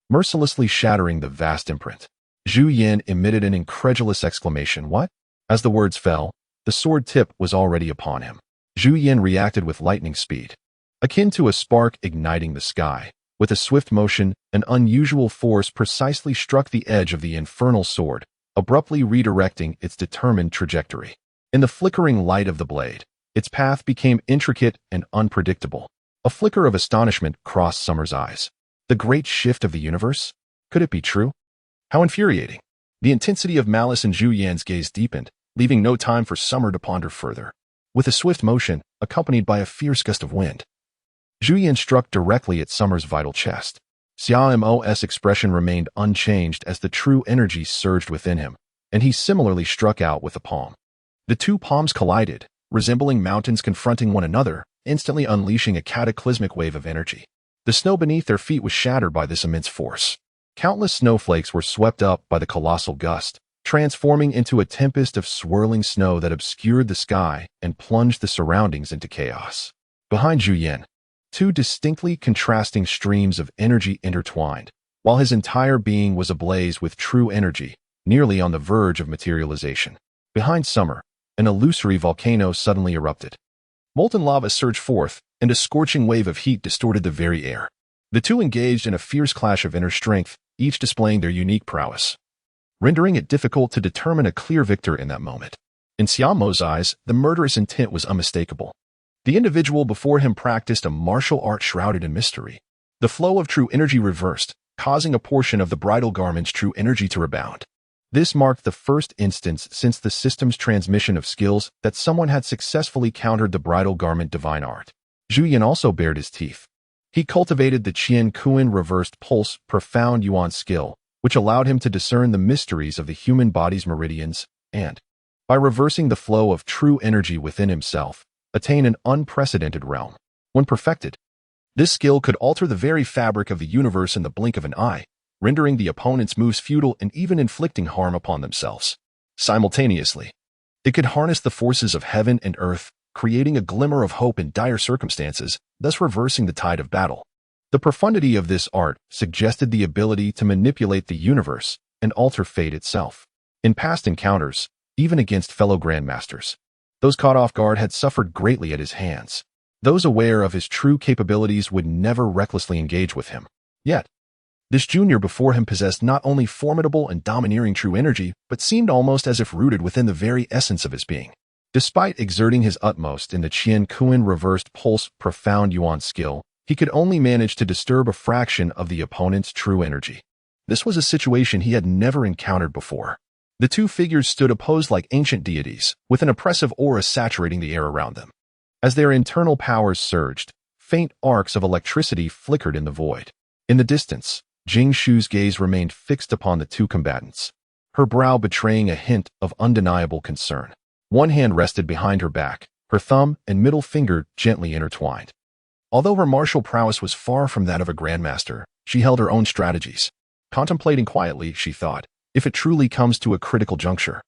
mercilessly shattering the vast imprint. Zhu Yin emitted an incredulous exclamation. What? As the words fell, the sword tip was already upon him. Zhu Yin reacted with lightning speed, akin to a spark igniting the sky. With a swift motion, an unusual force precisely struck the edge of the infernal sword, abruptly redirecting its determined trajectory. In the flickering light of the blade, its path became intricate and unpredictable. A flicker of astonishment crossed Summer's eyes. The great shift of the universe? Could it be true? How infuriating. The intensity of malice in Zhu Yan's gaze deepened, leaving no time for Summer to ponder further. With a swift motion, accompanied by a fierce gust of wind, Zhu Yan struck directly at Summer's vital chest. Xiaomo's expression remained unchanged as the true energy surged within him, and he similarly struck out with a palm. The two palms collided, resembling mountains confronting one another, instantly unleashing a cataclysmic wave of energy. The snow beneath their feet was shattered by this immense force. Countless snowflakes were swept up by the colossal gust, transforming into a tempest of swirling snow that obscured the sky and plunged the surroundings into chaos. Behind Zhu Yan, two distinctly contrasting streams of energy intertwined, while his entire being was ablaze with true energy, nearly on the verge of materialization. Behind Summer, an illusory volcano suddenly erupted. Molten lava surged forth, and a scorching wave of heat distorted the very air. The two engaged in a fierce clash of inner strength, each displaying their unique prowess, rendering it difficult to determine a clear victor in that moment. In Xiaomo's eyes, the murderous intent was unmistakable. The individual before him practiced a martial art shrouded in mystery. The flow of true energy reversed, causing a portion of the bridal garment's true energy to rebound. This marked the first instance since the system's transmission of skills that someone had successfully countered the bridal garment divine art. Zhu Yan also bared his teeth. He cultivated the Qian Kuan reversed pulse profound yuan skill, which allowed him to discern the mysteries of the human body's meridians and, by reversing the flow of true energy within himself, attain an unprecedented realm. When perfected, this skill could alter the very fabric of the universe in the blink of an eye, rendering the opponent's moves futile and even inflicting harm upon themselves. Simultaneously, it could harness the forces of heaven and earth, creating a glimmer of hope in dire circumstances, thus reversing the tide of battle. The profundity of this art suggested the ability to manipulate the universe and alter fate itself. In past encounters, even against fellow grandmasters, those caught off guard had suffered greatly at his hands. Those aware of his true capabilities would never recklessly engage with him. Yet, this junior before him possessed not only formidable and domineering true energy, but seemed almost as if rooted within the very essence of his being. Despite exerting his utmost in the Qian Kuan reversed pulse profound yuan skill, he could only manage to disturb a fraction of the opponent's true energy. This was a situation he had never encountered before. The two figures stood opposed like ancient deities, with an oppressive aura saturating the air around them. As their internal powers surged, faint arcs of electricity flickered in the void. In the distance, Jing Shu's gaze remained fixed upon the two combatants, her brow betraying a hint of undeniable concern. One hand rested behind her back, her thumb and middle finger gently intertwined. Although her martial prowess was far from that of a grandmaster, she held her own strategies. Contemplating quietly, she thought, if it truly comes to a critical juncture.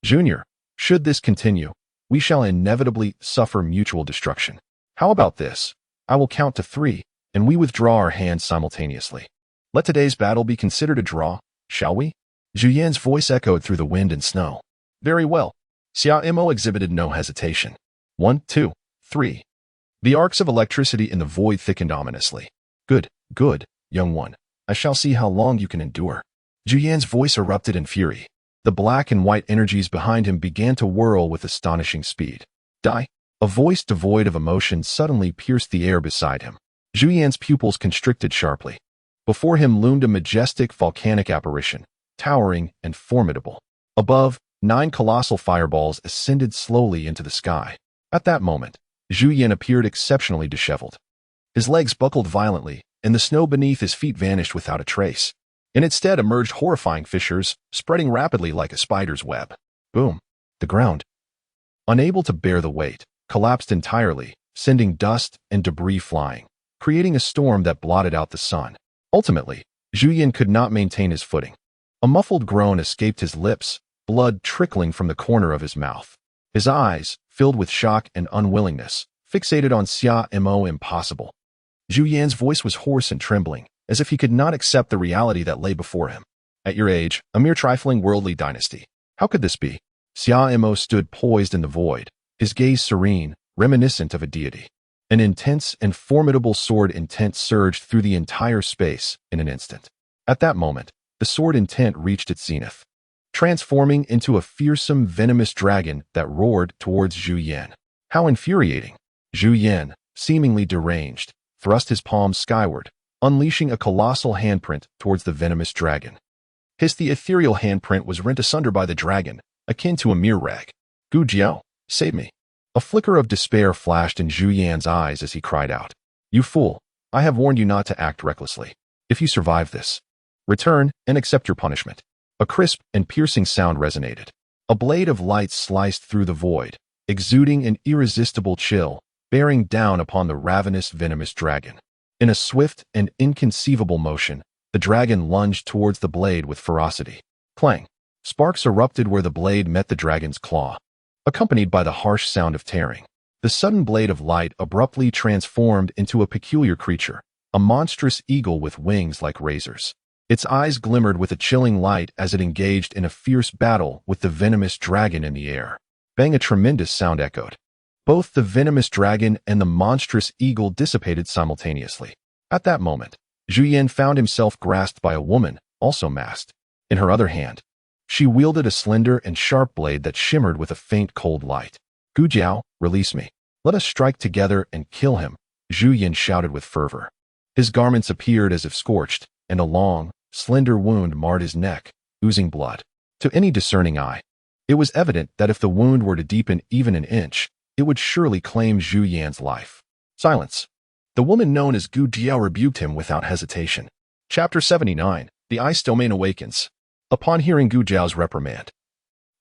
Junior, should this continue, we shall inevitably suffer mutual destruction. How about this? I will count to 3, and we withdraw our hands simultaneously. Let today's battle be considered a draw, shall we? Zhu Yan's voice echoed through the wind and snow. Very well. Xia Mo exhibited no hesitation. 1, 2, 3. The arcs of electricity in the void thickened ominously. Good, good, young one. I shall see how long you can endure. Zhu Yan's voice erupted in fury. The black and white energies behind him began to whirl with astonishing speed. Die! A voice devoid of emotion suddenly pierced the air beside him. Zhu Yan's pupils constricted sharply. Before him loomed a majestic volcanic apparition, towering and formidable. Above, 9 colossal fireballs ascended slowly into the sky. At that moment, Zhu Yan appeared exceptionally disheveled. His legs buckled violently, and the snow beneath his feet vanished without a trace. And instead emerged horrifying fissures, spreading rapidly like a spider's web. Boom! The ground, unable to bear the weight, collapsed entirely, sending dust and debris flying, creating a storm that blotted out the sun. Ultimately, Zhu Yan could not maintain his footing. A muffled groan escaped his lips, blood trickling from the corner of his mouth. His eyes, filled with shock and unwillingness, fixated on Xia Mo. Impossible. Zhu Yan's voice was hoarse and trembling, as if he could not accept the reality that lay before him. At your age, a mere trifling worldly dynasty. How could this be? Xia Mo stood poised in the void, his gaze serene, reminiscent of a deity. An intense and formidable sword intent surged through the entire space in an instant. At that moment, the sword intent reached its zenith, transforming into a fearsome, venomous dragon that roared towards Zhu Yan. How infuriating! Zhu Yan, seemingly deranged, thrust his palms skyward, unleashing a colossal handprint towards the venomous dragon. The ethereal handprint was rent asunder by the dragon, akin to a mere rag. Gu Jiao, save me. A flicker of despair flashed in Zhu Yan's eyes as he cried out. You fool, I have warned you not to act recklessly. If you survive this, return and accept your punishment. A crisp and piercing sound resonated. A blade of light sliced through the void, exuding an irresistible chill, bearing down upon the ravenous, venomous dragon. In a swift and inconceivable motion, the dragon lunged towards the blade with ferocity. Clang! Sparks erupted where the blade met the dragon's claw, accompanied by the harsh sound of tearing. The sudden blade of light abruptly transformed into a peculiar creature, a monstrous eagle with wings like razors. Its eyes glimmered with a chilling light as it engaged in a fierce battle with the venomous dragon in the air. Bang! A tremendous sound echoed. Both the venomous dragon and the monstrous eagle dissipated simultaneously. At that moment, Zhu Yan found himself grasped by a woman, also masked. In her other hand, she wielded a slender and sharp blade that shimmered with a faint cold light. Gu Jiao, release me. Let us strike together and kill him, Zhu Yan shouted with fervor. His garments appeared as if scorched, and a long, slender wound marred his neck, oozing blood. To any discerning eye, it was evident that if the wound were to deepen even an inch, it would surely claim Zhu Yan's life. Silence. The woman known as Gu Jiao rebuked him without hesitation. Chapter 79. The Ice Domain Awakens. Upon hearing Gu Jiao's reprimand,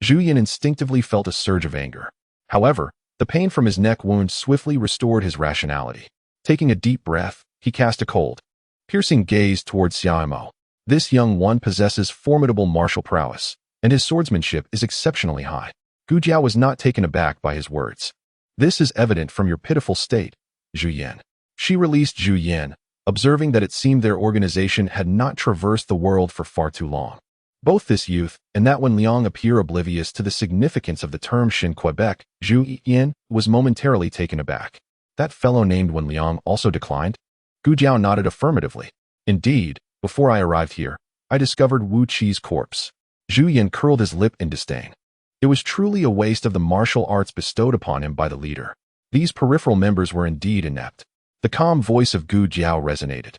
Zhu Yan instinctively felt a surge of anger. However, the pain from his neck wound swiftly restored his rationality. Taking a deep breath, he cast a cold, piercing gaze towards Xia Mo. This young one possesses formidable martial prowess, and his swordsmanship is exceptionally high. Gu Jiao was not taken aback by his words. This is evident from your pitiful state, Zhu Yan. She released Zhu Yan, observing that it seemed their organization had not traversed the world for far too long. Both this youth and that Wen Liang appear oblivious to the significance of the term Shin Quebec. Zhu Yan was momentarily taken aback. That fellow named Wen Liang also declined? Gu Jiao nodded affirmatively. Indeed, before I arrived here, I discovered Wu Qi's corpse. Zhu Yan curled his lip in disdain. It was truly a waste of the martial arts bestowed upon him by the leader. These peripheral members were indeed inept. The calm voice of Gu Jiao resonated.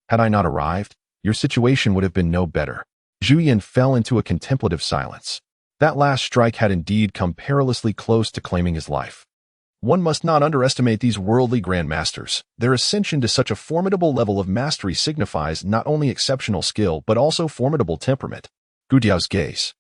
Had I not arrived, your situation would have been no better. Zhu Yan fell into a contemplative silence. That last strike had indeed come perilously close to claiming his life. One must not underestimate these worldly grandmasters. Their ascension to such a formidable level of mastery signifies not only exceptional skill but also formidable temperament. Gu Jiao's gaze,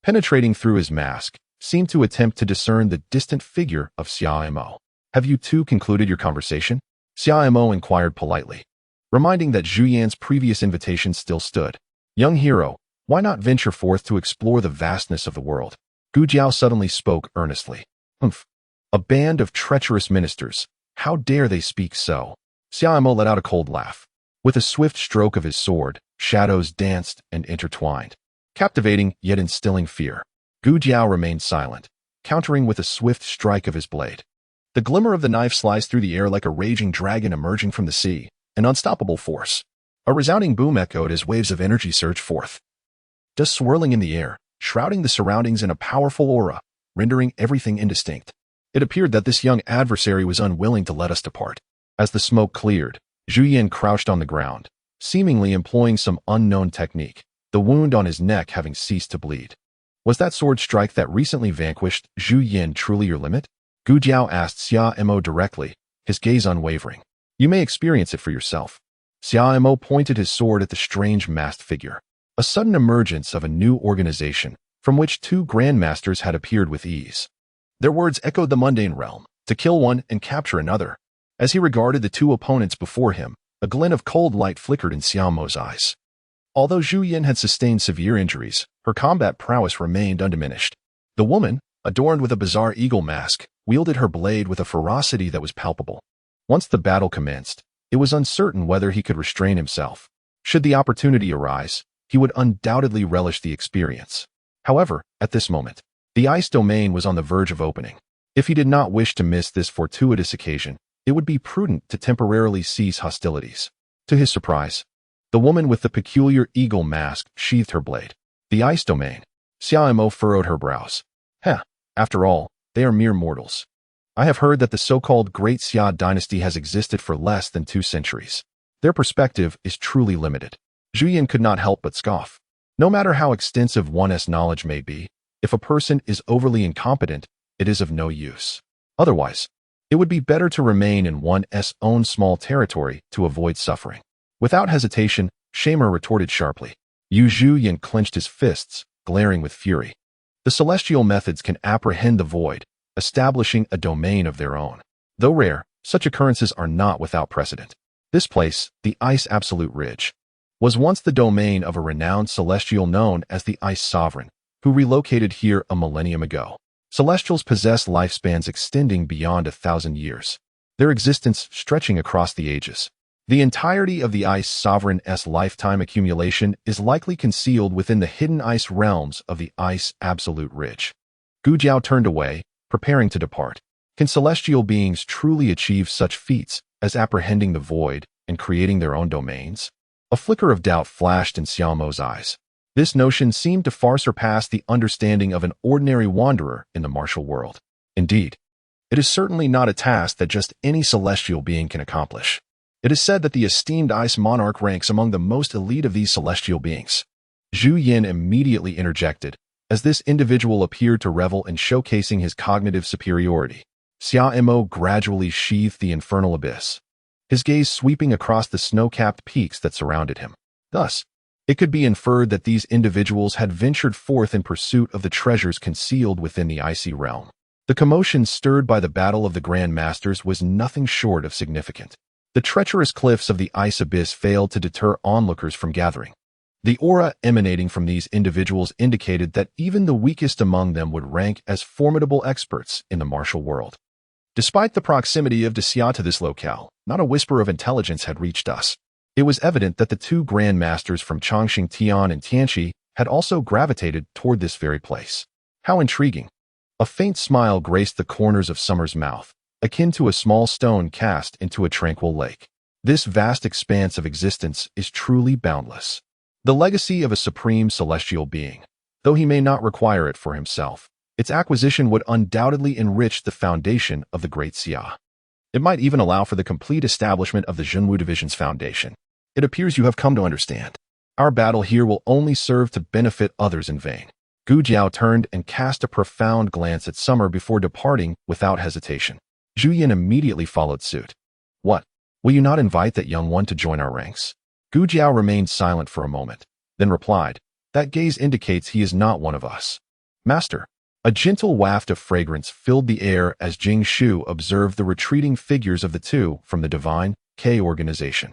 penetrating through his mask, seemed to attempt to discern the distant figure of Xia Mo. Have you two concluded your conversation? Xia Mo inquired politely, reminding that Zhu Yan's previous invitation still stood. Young hero, Why not venture forth to explore the vastness of the world? Gu Jiao suddenly spoke earnestly. Humph. A band of treacherous ministers. How dare they speak so? Xia Mo let out a cold laugh. With a swift stroke of his sword, shadows danced and intertwined, captivating yet instilling fear. Gu Jiao remained silent, countering with a swift strike of his blade. The glimmer of the knife sliced through the air like a raging dragon emerging from the sea, an unstoppable force. A resounding boom echoed as waves of energy surged forth, dust swirling in the air, shrouding the surroundings in a powerful aura, rendering everything indistinct. It appeared that this young adversary was unwilling to let us depart. As the smoke cleared, Zhu Yin crouched on the ground, seemingly employing some unknown technique, the wound on his neck having ceased to bleed. Was that sword strike that recently vanquished Zhu Yin truly your limit? Gu Jiao asked Xia Mo directly, his gaze unwavering. You may experience it for yourself. Xia Mo pointed his sword at the strange masked figure. A sudden emergence of a new organization, from which two grandmasters had appeared with ease. Their words echoed the mundane realm, to kill one and capture another. As he regarded the two opponents before him, a glint of cold light flickered in Xia Mo's eyes. Although Zhu Yin had sustained severe injuries, her combat prowess remained undiminished. The woman, adorned with a bizarre eagle mask, wielded her blade with a ferocity that was palpable. Once the battle commenced, it was uncertain whether he could restrain himself. Should the opportunity arise, he would undoubtedly relish the experience. However, at this moment, the ice domain was on the verge of opening. If he did not wish to miss this fortuitous occasion, it would be prudent to temporarily cease hostilities. To his surprise, the woman with the peculiar eagle mask sheathed her blade. The ice domain. Xia Mo furrowed her brows. After all, they are mere mortals. I have heard that the so-called Great Xia Dynasty has existed for less than 2 centuries. Their perspective is truly limited. Zhu Yin could not help but scoff. No matter how extensive one's knowledge may be, if a person is overly incompetent, it is of no use. Otherwise, it would be better to remain in one's own small territory to avoid suffering. Without hesitation, Shamer retorted sharply. Zhu Yin clenched his fists, glaring with fury. The celestial methods can apprehend the void, establishing a domain of their own. Though rare, such occurrences are not without precedent. This place, the Ice Absolute Ridge, was once the domain of a renowned celestial known as the Ice Sovereign, who relocated here a millennium ago. Celestials possess lifespans extending beyond 1,000 years, their existence stretching across the ages. The entirety of the Ice Sovereign's lifetime accumulation is likely concealed within the hidden ice realms of the Ice Absolute Ridge. Gu Jiao turned away, preparing to depart. Can celestial beings truly achieve such feats as apprehending the void and creating their own domains? A flicker of doubt flashed in Xia Mo's eyes. This notion seemed to far surpass the understanding of an ordinary wanderer in the martial world. Indeed, it is certainly not a task that just any celestial being can accomplish. It is said that the esteemed Ice Monarch ranks among the most elite of these celestial beings. Zhu Yin immediately interjected, as this individual appeared to revel in showcasing his cognitive superiority. Xia Mo gradually sheathed the infernal abyss, his gaze sweeping across the snow-capped peaks that surrounded him. Thus, it could be inferred that these individuals had ventured forth in pursuit of the treasures concealed within the icy realm. The commotion stirred by the battle of the grandmasters was nothing short of significant. The treacherous cliffs of the ice abyss failed to deter onlookers from gathering. The aura emanating from these individuals indicated that even the weakest among them would rank as formidable experts in the martial world. Despite the proximity of Xia to this locale, not a whisper of intelligence had reached us. It was evident that the two grandmasters from Chongqing Tian and Tianqi had also gravitated toward this very place. How intriguing. A faint smile graced the corners of Summer's mouth, akin to a small stone cast into a tranquil lake. This vast expanse of existence is truly boundless. The legacy of a supreme celestial being, though he may not require it for himself, its acquisition would undoubtedly enrich the foundation of the Great Xia. It might even allow for the complete establishment of the Zhenwu Division's foundation. It appears you have come to understand. Our battle here will only serve to benefit others in vain. Gu Jiao turned and cast a profound glance at Summer before departing without hesitation. Zhu Yin immediately followed suit. What? Will you not invite that young one to join our ranks? Gu Jiao remained silent for a moment, then replied, That gaze indicates he is not one of us. Master. A gentle waft of fragrance filled the air as Jing Shu observed the retreating figures of the two from the Divine K organization.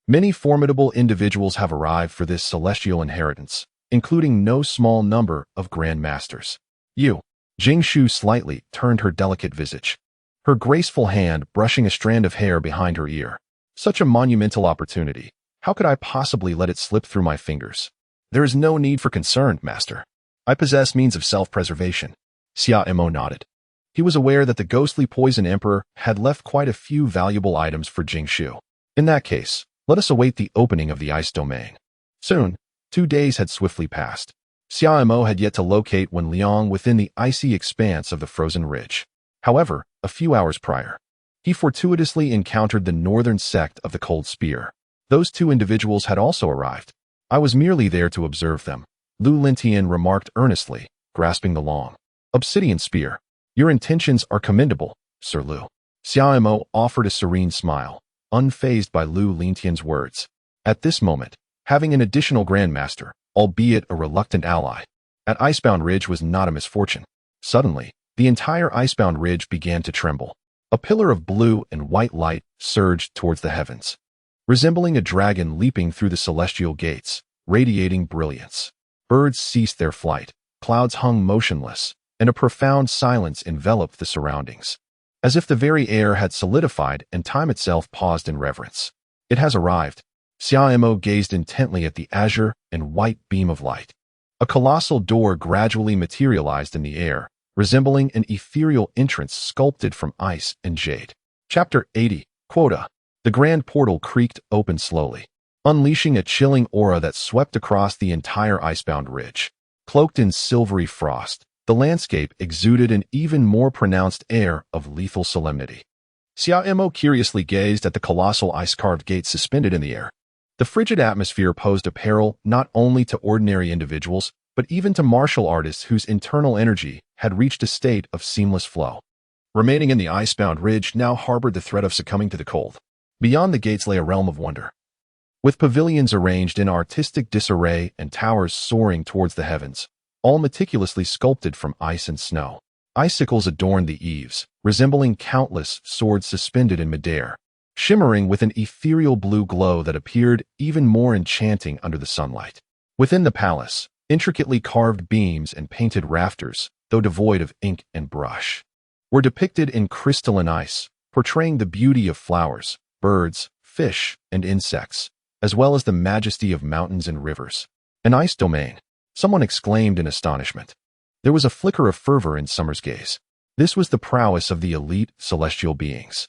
Many formidable individuals have arrived for this celestial inheritance, including no small number of grandmasters. You. Jing Shu slightly turned her delicate visage, her graceful hand brushing a strand of hair behind her ear. Such a monumental opportunity. How could I possibly let it slip through my fingers? There is no need for concern, master. I possess means of self-preservation. Xia Mo nodded. He was aware that the ghostly poison emperor had left quite a few valuable items for Jing Shu. In that case, let us await the opening of the ice domain. Soon, 2 days had swiftly passed. Xia Mo had yet to locate Wen Liang within the icy expanse of the frozen ridge. However, a few hours prior, he fortuitously encountered the northern sect of the Cold Spear. Those 2 individuals had also arrived. I was merely there to observe them, Lu Lintian remarked earnestly, grasping the long obsidian spear. Your intentions are commendable, Sir Lu. Xia Mo offered a serene smile, unfazed by Lu Lintian's words. At this moment, having an additional grandmaster, albeit a reluctant ally, at Icebound Ridge was not a misfortune. Suddenly, the entire Icebound Ridge began to tremble. A pillar of blue and white light surged towards the heavens, resembling a dragon leaping through the celestial gates, radiating brilliance. Birds ceased their flight, clouds hung motionless, and a profound silence enveloped the surroundings, as if the very air had solidified and time itself paused in reverence. It has arrived. Xia Mo gazed intently at the azure and white beam of light. A colossal door gradually materialized in the air, resembling an ethereal entrance sculpted from ice and jade. Chapter 80, Quota. The grand portal creaked open slowly, unleashing a chilling aura that swept across the entire Icebound Ridge. Cloaked in silvery frost, the landscape exuded an even more pronounced air of lethal solemnity. Xia Mo curiously gazed at the colossal ice-carved gates suspended in the air. The frigid atmosphere posed a peril not only to ordinary individuals, but even to martial artists whose internal energy had reached a state of seamless flow. Remaining in the Icebound Ridge now harbored the threat of succumbing to the cold. Beyond the gates lay a realm of wonder, with pavilions arranged in artistic disarray and towers soaring towards the heavens, all meticulously sculpted from ice and snow. Icicles adorned the eaves, resembling countless swords suspended in midair, shimmering with an ethereal blue glow that appeared even more enchanting under the sunlight. Within the palace, intricately carved beams and painted rafters, though devoid of ink and brush, were depicted in crystalline ice, portraying the beauty of flowers, birds, fish, and insects, as well as the majesty of mountains and rivers. An ice domain, someone exclaimed in astonishment. There was a flicker of fervor in Summer's gaze. This was the prowess of the elite celestial beings.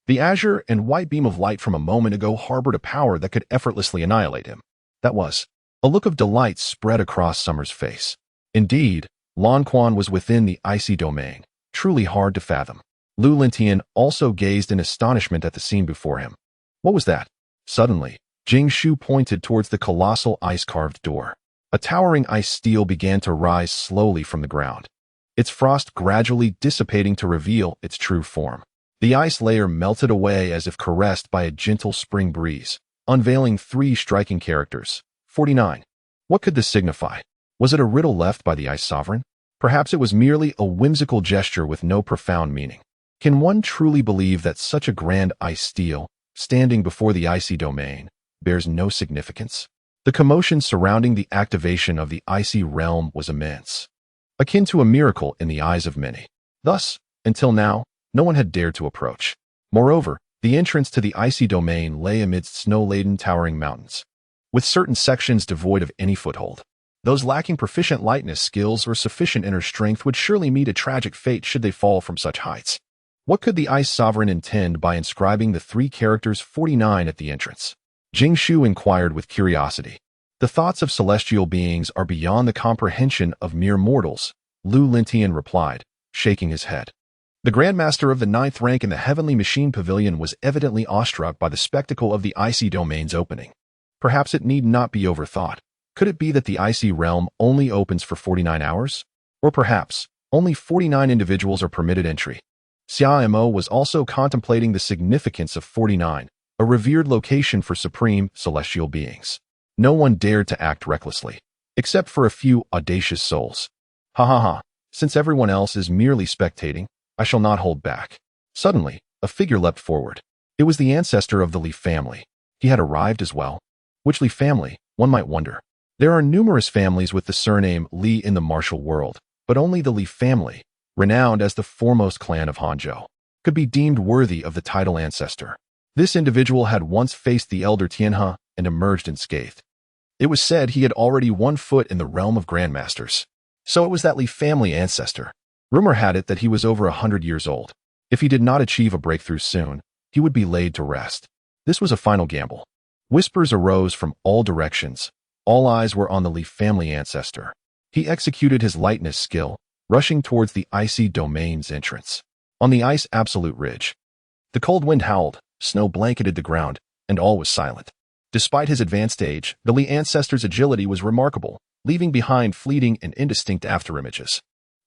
The azure and white beam of light from a moment ago harbored a power that could effortlessly annihilate him. That was. A look of delight spread across Summer's face. Indeed, Lan Quan was within the icy domain, truly hard to fathom. Lu Lintian also gazed in astonishment at the scene before him. What was that? Suddenly, Jing Shu pointed towards the colossal ice-carved door. A towering ice stele began to rise slowly from the ground, its frost gradually dissipating to reveal its true form. The ice layer melted away as if caressed by a gentle spring breeze, unveiling 3 striking characters. 49. What could this signify? Was it a riddle left by the Ice Sovereign? Perhaps it was merely a whimsical gesture with no profound meaning. Can one truly believe that such a grand ice stele, standing before the icy domain, bears no significance? The commotion surrounding the activation of the icy realm was immense, akin to a miracle in the eyes of many. Thus, until now, no one had dared to approach. Moreover, the entrance to the icy domain lay amidst snow-laden towering mountains, with certain sections devoid of any foothold. Those lacking proficient lightness skills or sufficient inner strength would surely meet a tragic fate should they fall from such heights. What could the Ice Sovereign intend by inscribing the 3 characters 49 at the entrance? Jing Shu inquired with curiosity. The thoughts of celestial beings are beyond the comprehension of mere mortals, Lu Lintian replied, shaking his head. The Grandmaster of the 9th rank in the Heavenly Machine Pavilion was evidently awestruck by the spectacle of the icy domain's opening. Perhaps it need not be overthought. Could it be that the icy realm only opens for 49 hours? Or perhaps, only 49 individuals are permitted entry. Xia Mo was also contemplating the significance of 49, a revered location for supreme celestial beings. No one dared to act recklessly, except for a few audacious souls. Ha ha ha, since everyone else is merely spectating, I shall not hold back. Suddenly, a figure leapt forward. It was the ancestor of the Li family. He had arrived as well. Which Li family, one might wonder. There are numerous families with the surname Li in the martial world, but only the Li family, renowned as the foremost clan of Hangzhou, could be deemed worthy of the title ancestor. This individual had once faced the elder Tianhe and emerged unscathed. It was said he had already 1 foot in the realm of grandmasters. So it was that Li family ancestor. Rumor had it that he was over 100 years old. If he did not achieve a breakthrough soon, he would be laid to rest. This was a final gamble. Whispers arose from all directions. All eyes were on the Li family ancestor. He executed his lightness skill, rushing towards the icy domain's entrance. On the ice absolute ridge, the cold wind howled, snow blanketed the ground, and all was silent. Despite his advanced age, the Li ancestor's agility was remarkable, leaving behind fleeting and indistinct afterimages.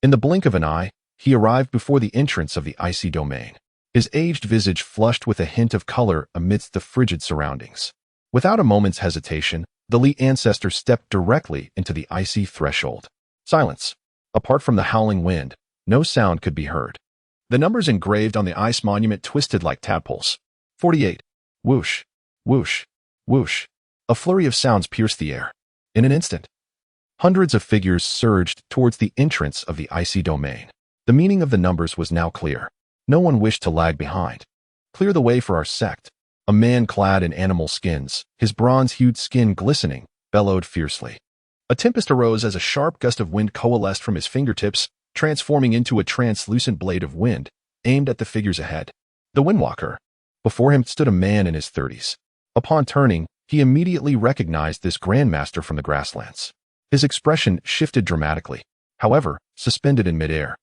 In the blink of an eye, he arrived before the entrance of the icy domain. His aged visage flushed with a hint of color amidst the frigid surroundings. Without a moment's hesitation, the Li ancestor stepped directly into the icy threshold. Silence. Apart from the howling wind, no sound could be heard. The numbers engraved on the ice monument twisted like tadpoles. 48. Whoosh, whoosh, whoosh. A flurry of sounds pierced the air. In an instant, hundreds of figures surged towards the entrance of the icy domain. The meaning of the numbers was now clear. No one wished to lag behind. Clear the way for our sect. A man clad in animal skins, his bronze-hued skin glistening, bellowed fiercely. A tempest arose as a sharp gust of wind coalesced from his fingertips, transforming into a translucent blade of wind, aimed at the figures ahead. The Windwalker. Before him stood a man in his 30s. Upon turning, he immediately recognized this grandmaster from the grasslands. His expression shifted dramatically, however, suspended in midair.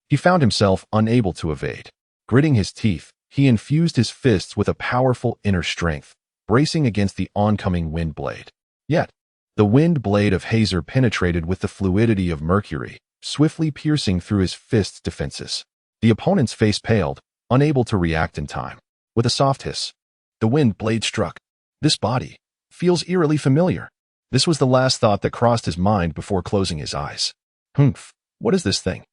He found himself unable to evade. Gritting his teeth, he infused his fists with a powerful inner strength, bracing against the oncoming wind blade. Yet, the wind blade of Hazer penetrated with the fluidity of mercury, swiftly piercing through his fist's defenses. The opponent's face paled, unable to react in time. With a soft hiss, the wind blade struck. This body feels eerily familiar. This was the last thought that crossed his mind before closing his eyes. Humph, what is this thing?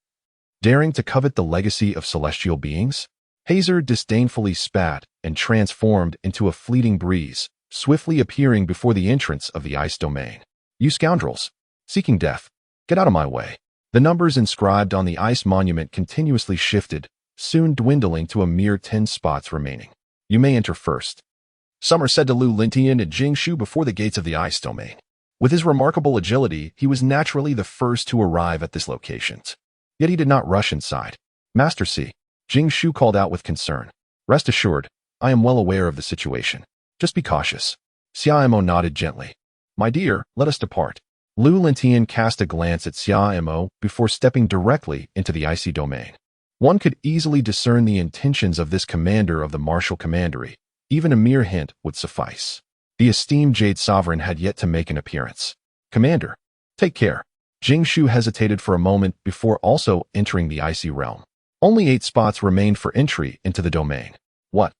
Daring to covet the legacy of celestial beings? Hazer disdainfully spat and transformed into a fleeting breeze, swiftly appearing before the entrance of the ice domain. You scoundrels, seeking death, get out of my way. The numbers inscribed on the ice monument continuously shifted, soon dwindling to a mere 10 spots remaining. You may enter first. Some are said to Lu Lintian and Jingshu before the gates of the ice domain. With his remarkable agility, he was naturally the first to arrive at this location. Yet he did not rush inside. Master C. Jingshu called out with concern. Rest assured, I am well aware of the situation. Just be cautious. Xiaomo nodded gently. My dear, let us depart. Lu Lintian cast a glance at Xiaomo before stepping directly into the icy domain. One could easily discern the intentions of this commander of the martial commandery. Even a mere hint would suffice. The esteemed Jade Sovereign had yet to make an appearance. Commander, take care. Jingshu hesitated for a moment before also entering the icy realm. Only 8 spots remained for entry into the domain. What?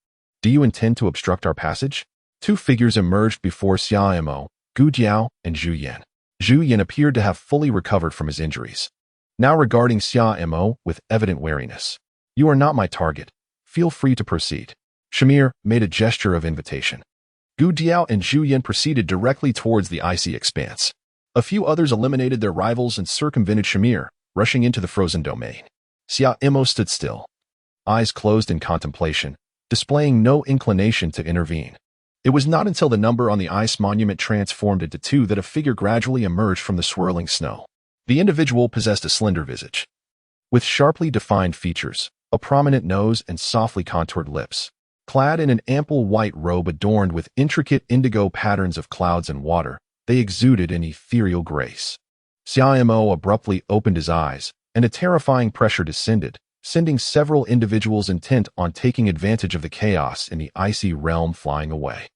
Do you intend to obstruct our passage? 2 figures emerged before Xiaomo, Gu Jiao and Zhu Yan. Zhu Yan appeared to have fully recovered from his injuries. Now regarding Xiaomo with evident wariness. You are not my target. Feel free to proceed. Shamir made a gesture of invitation. Gu Jiao and Zhu Yan proceeded directly towards the icy expanse. A few others eliminated their rivals and circumvented Shamir, rushing into the frozen domain. Xiaomo stood still, eyes closed in contemplation, displaying no inclination to intervene. It was not until the number on the ice monument transformed into 2 that a figure gradually emerged from the swirling snow. The individual possessed a slender visage, with sharply defined features, a prominent nose and softly contoured lips. Clad in an ample white robe adorned with intricate indigo patterns of clouds and water, they exuded an ethereal grace. Xiaomo abruptly opened his eyes, and a terrifying pressure descended, sending several individuals intent on taking advantage of the chaos in the icy realm flying away.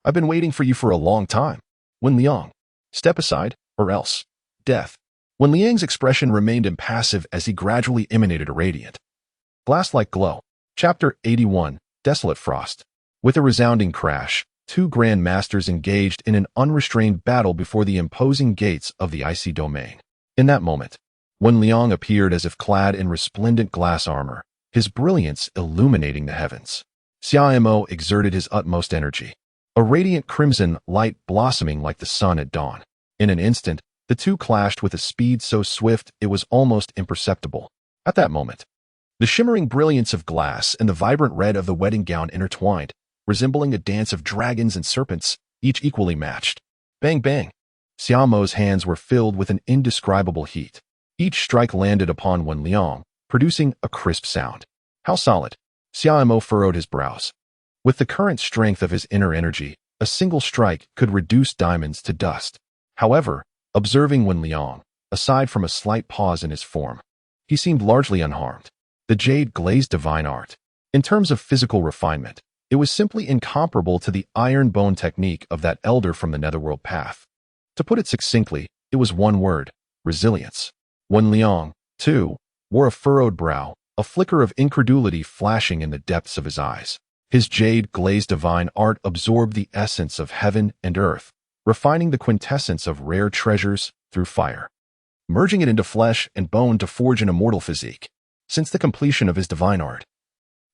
I've been waiting for you for a long time. Wen Liang, step aside, or else. Death. Wen Liang's expression remained impassive as he gradually emanated a radiant, glass-like glow. Chapter 81. Desolate Frost. With a resounding crash, 2 grandmasters engaged in an unrestrained battle before the imposing gates of the icy domain. In that moment, Wen Liang appeared as if clad in resplendent glass armor, his brilliance illuminating the heavens. Xiaomo exerted his utmost energy, a radiant crimson light blossoming like the sun at dawn. In an instant, the two clashed with a speed so swift it was almost imperceptible. At that moment, the shimmering brilliance of glass and the vibrant red of the wedding gown intertwined, resembling a dance of dragons and serpents, each equally matched. Bang bang! Xia Mo's hands were filled with an indescribable heat. Each strike landed upon Wen Liang, producing a crisp sound. How solid! Xia Mo furrowed his brows. With the current strength of his inner energy, a single strike could reduce diamonds to dust. However, observing Wen Liang, aside from a slight pause in his form, he seemed largely unharmed. The jade glazed divine art. In terms of physical refinement, it was simply incomparable to the iron bone technique of that elder from the netherworld path. To put it succinctly, it was one word: resilience. Wen Liang, too, wore a furrowed brow, a flicker of incredulity flashing in the depths of his eyes. His jade glazed divine art absorbed the essence of heaven and earth, refining the quintessence of rare treasures through fire, merging it into flesh and bone to forge an immortal physique. Since the completion of his divine art,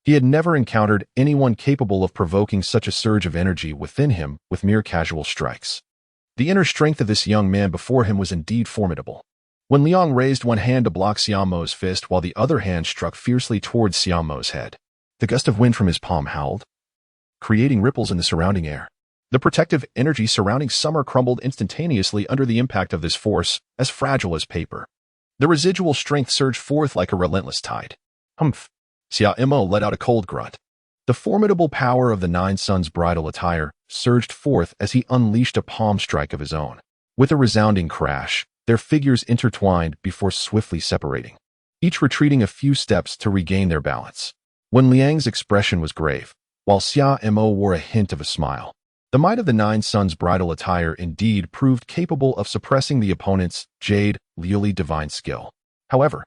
he had never encountered anyone capable of provoking such a surge of energy within him with mere casual strikes. The inner strength of this young man before him was indeed formidable. Wen Liang raised one hand to block Xia Mo's fist while the other hand struck fiercely towards Xia Mo's head. The gust of wind from his palm howled, creating ripples in the surrounding air. The protective energy surrounding Summer crumbled instantaneously under the impact of this force, as fragile as paper. The residual strength surged forth like a relentless tide. Humph! Xia Mo let out a cold grunt. The formidable power of the Nine Suns bridal attire surged forth as he unleashed a palm strike of his own. With a resounding crash, their figures intertwined before swiftly separating, each retreating a few steps to regain their balance. Wen Liang's expression was grave, while Xia Mo wore a hint of a smile. The might of the Nine Suns bridal attire indeed proved capable of suppressing the opponent's jade iayi divine skill. However,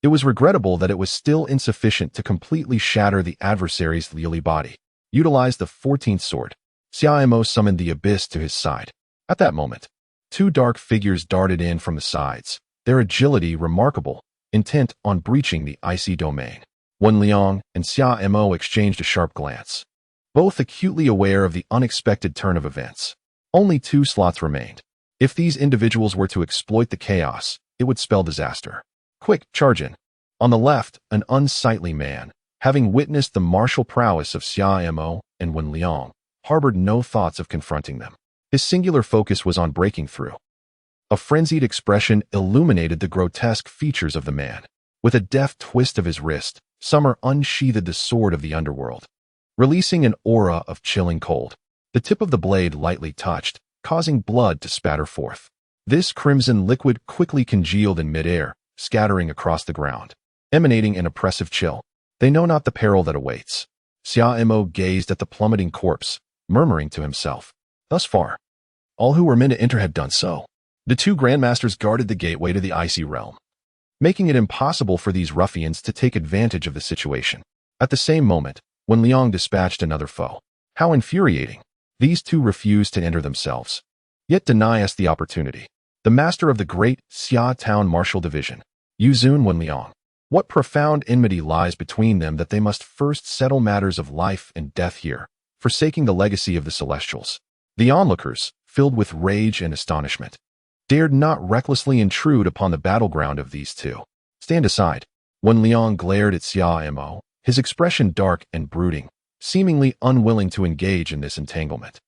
it was regrettable that it was still insufficient to completely shatter the adversary's iayi body. Utilize the 14th sword. Xia Mo summoned the abyss to his side. At that moment, two dark figures darted in from the sides, their agility remarkable, intent on breaching the icy domain. Wen Liang and Xia Mo exchanged a sharp glance, both acutely aware of the unexpected turn of events. Only 2 slots remained. If these individuals were to exploit the chaos, it would spell disaster. Quick, charge in. On the left, an unsightly man, having witnessed the martial prowess of Xia Mo and Wen Liang, harbored no thoughts of confronting them. His singular focus was on breaking through. A frenzied expression illuminated the grotesque features of the man. With a deft twist of his wrist, Summer unsheathed the sword of the underworld, releasing an aura of chilling cold. The tip of the blade lightly touched, causing blood to spatter forth. This crimson liquid quickly congealed in midair, scattering across the ground, emanating an oppressive chill. They know not the peril that awaits. Xia Mo gazed at the plummeting corpse, murmuring to himself, "Thus far, all who were meant to enter had done so." The 2 grandmasters guarded the gateway to the icy realm, making it impossible for these ruffians to take advantage of the situation. At the same moment, Wen Liang dispatched another foe. How infuriating! These 2 refused to enter themselves, yet deny us the opportunity. The master of the Great Xia Town Martial Division, Yuzun Wen Liang. What profound enmity lies between them that they must first settle matters of life and death here, forsaking the legacy of the Celestials. The onlookers, filled with rage and astonishment, dared not recklessly intrude upon the battleground of these 2. Stand aside. Wen Liang glared at Xia Mo, his expression dark and brooding, seemingly unwilling to engage in this entanglement.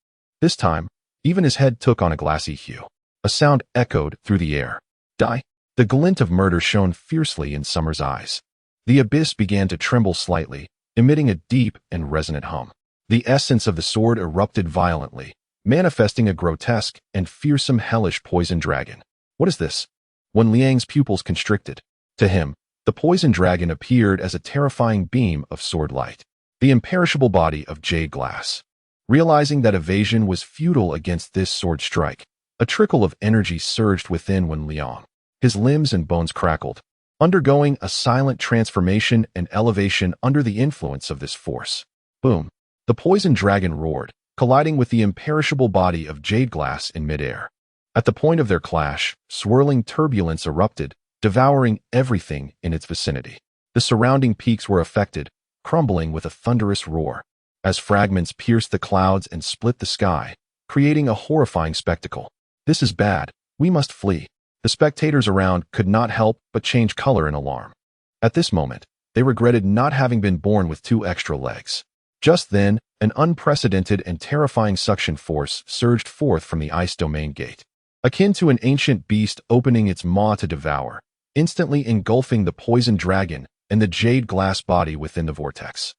This time, even his head took on a glassy hue. A sound echoed through the air. Die! The glint of murder shone fiercely in Summer's eyes. The abyss began to tremble slightly, emitting a deep and resonant hum. The essence of the sword erupted violently, manifesting a grotesque and fearsome hellish poison dragon. What is this? Wen Liang's pupils constricted. To him, the poison dragon appeared as a terrifying beam of sword light, the imperishable body of jade glass. Realizing that evasion was futile against this sword strike, a trickle of energy surged within Wen Liang. His limbs and bones crackled, undergoing a silent transformation and elevation under the influence of this force. Boom! The poison dragon roared, colliding with the imperishable body of jade glass in midair. At the point of their clash, swirling turbulence erupted, devouring everything in its vicinity. The surrounding peaks were affected, crumbling with a thunderous roar, as fragments pierced the clouds and split the sky, creating a horrifying spectacle. "This is bad," We must flee. The spectators around could not help but change color in alarm. At this moment, they regretted not having been born with 2 extra legs. Just then, an unprecedented and terrifying suction force surged forth from the ice domain gate, akin to an ancient beast opening its maw to devour, instantly engulfing the poisoned dragon and the jade glass body within the vortex.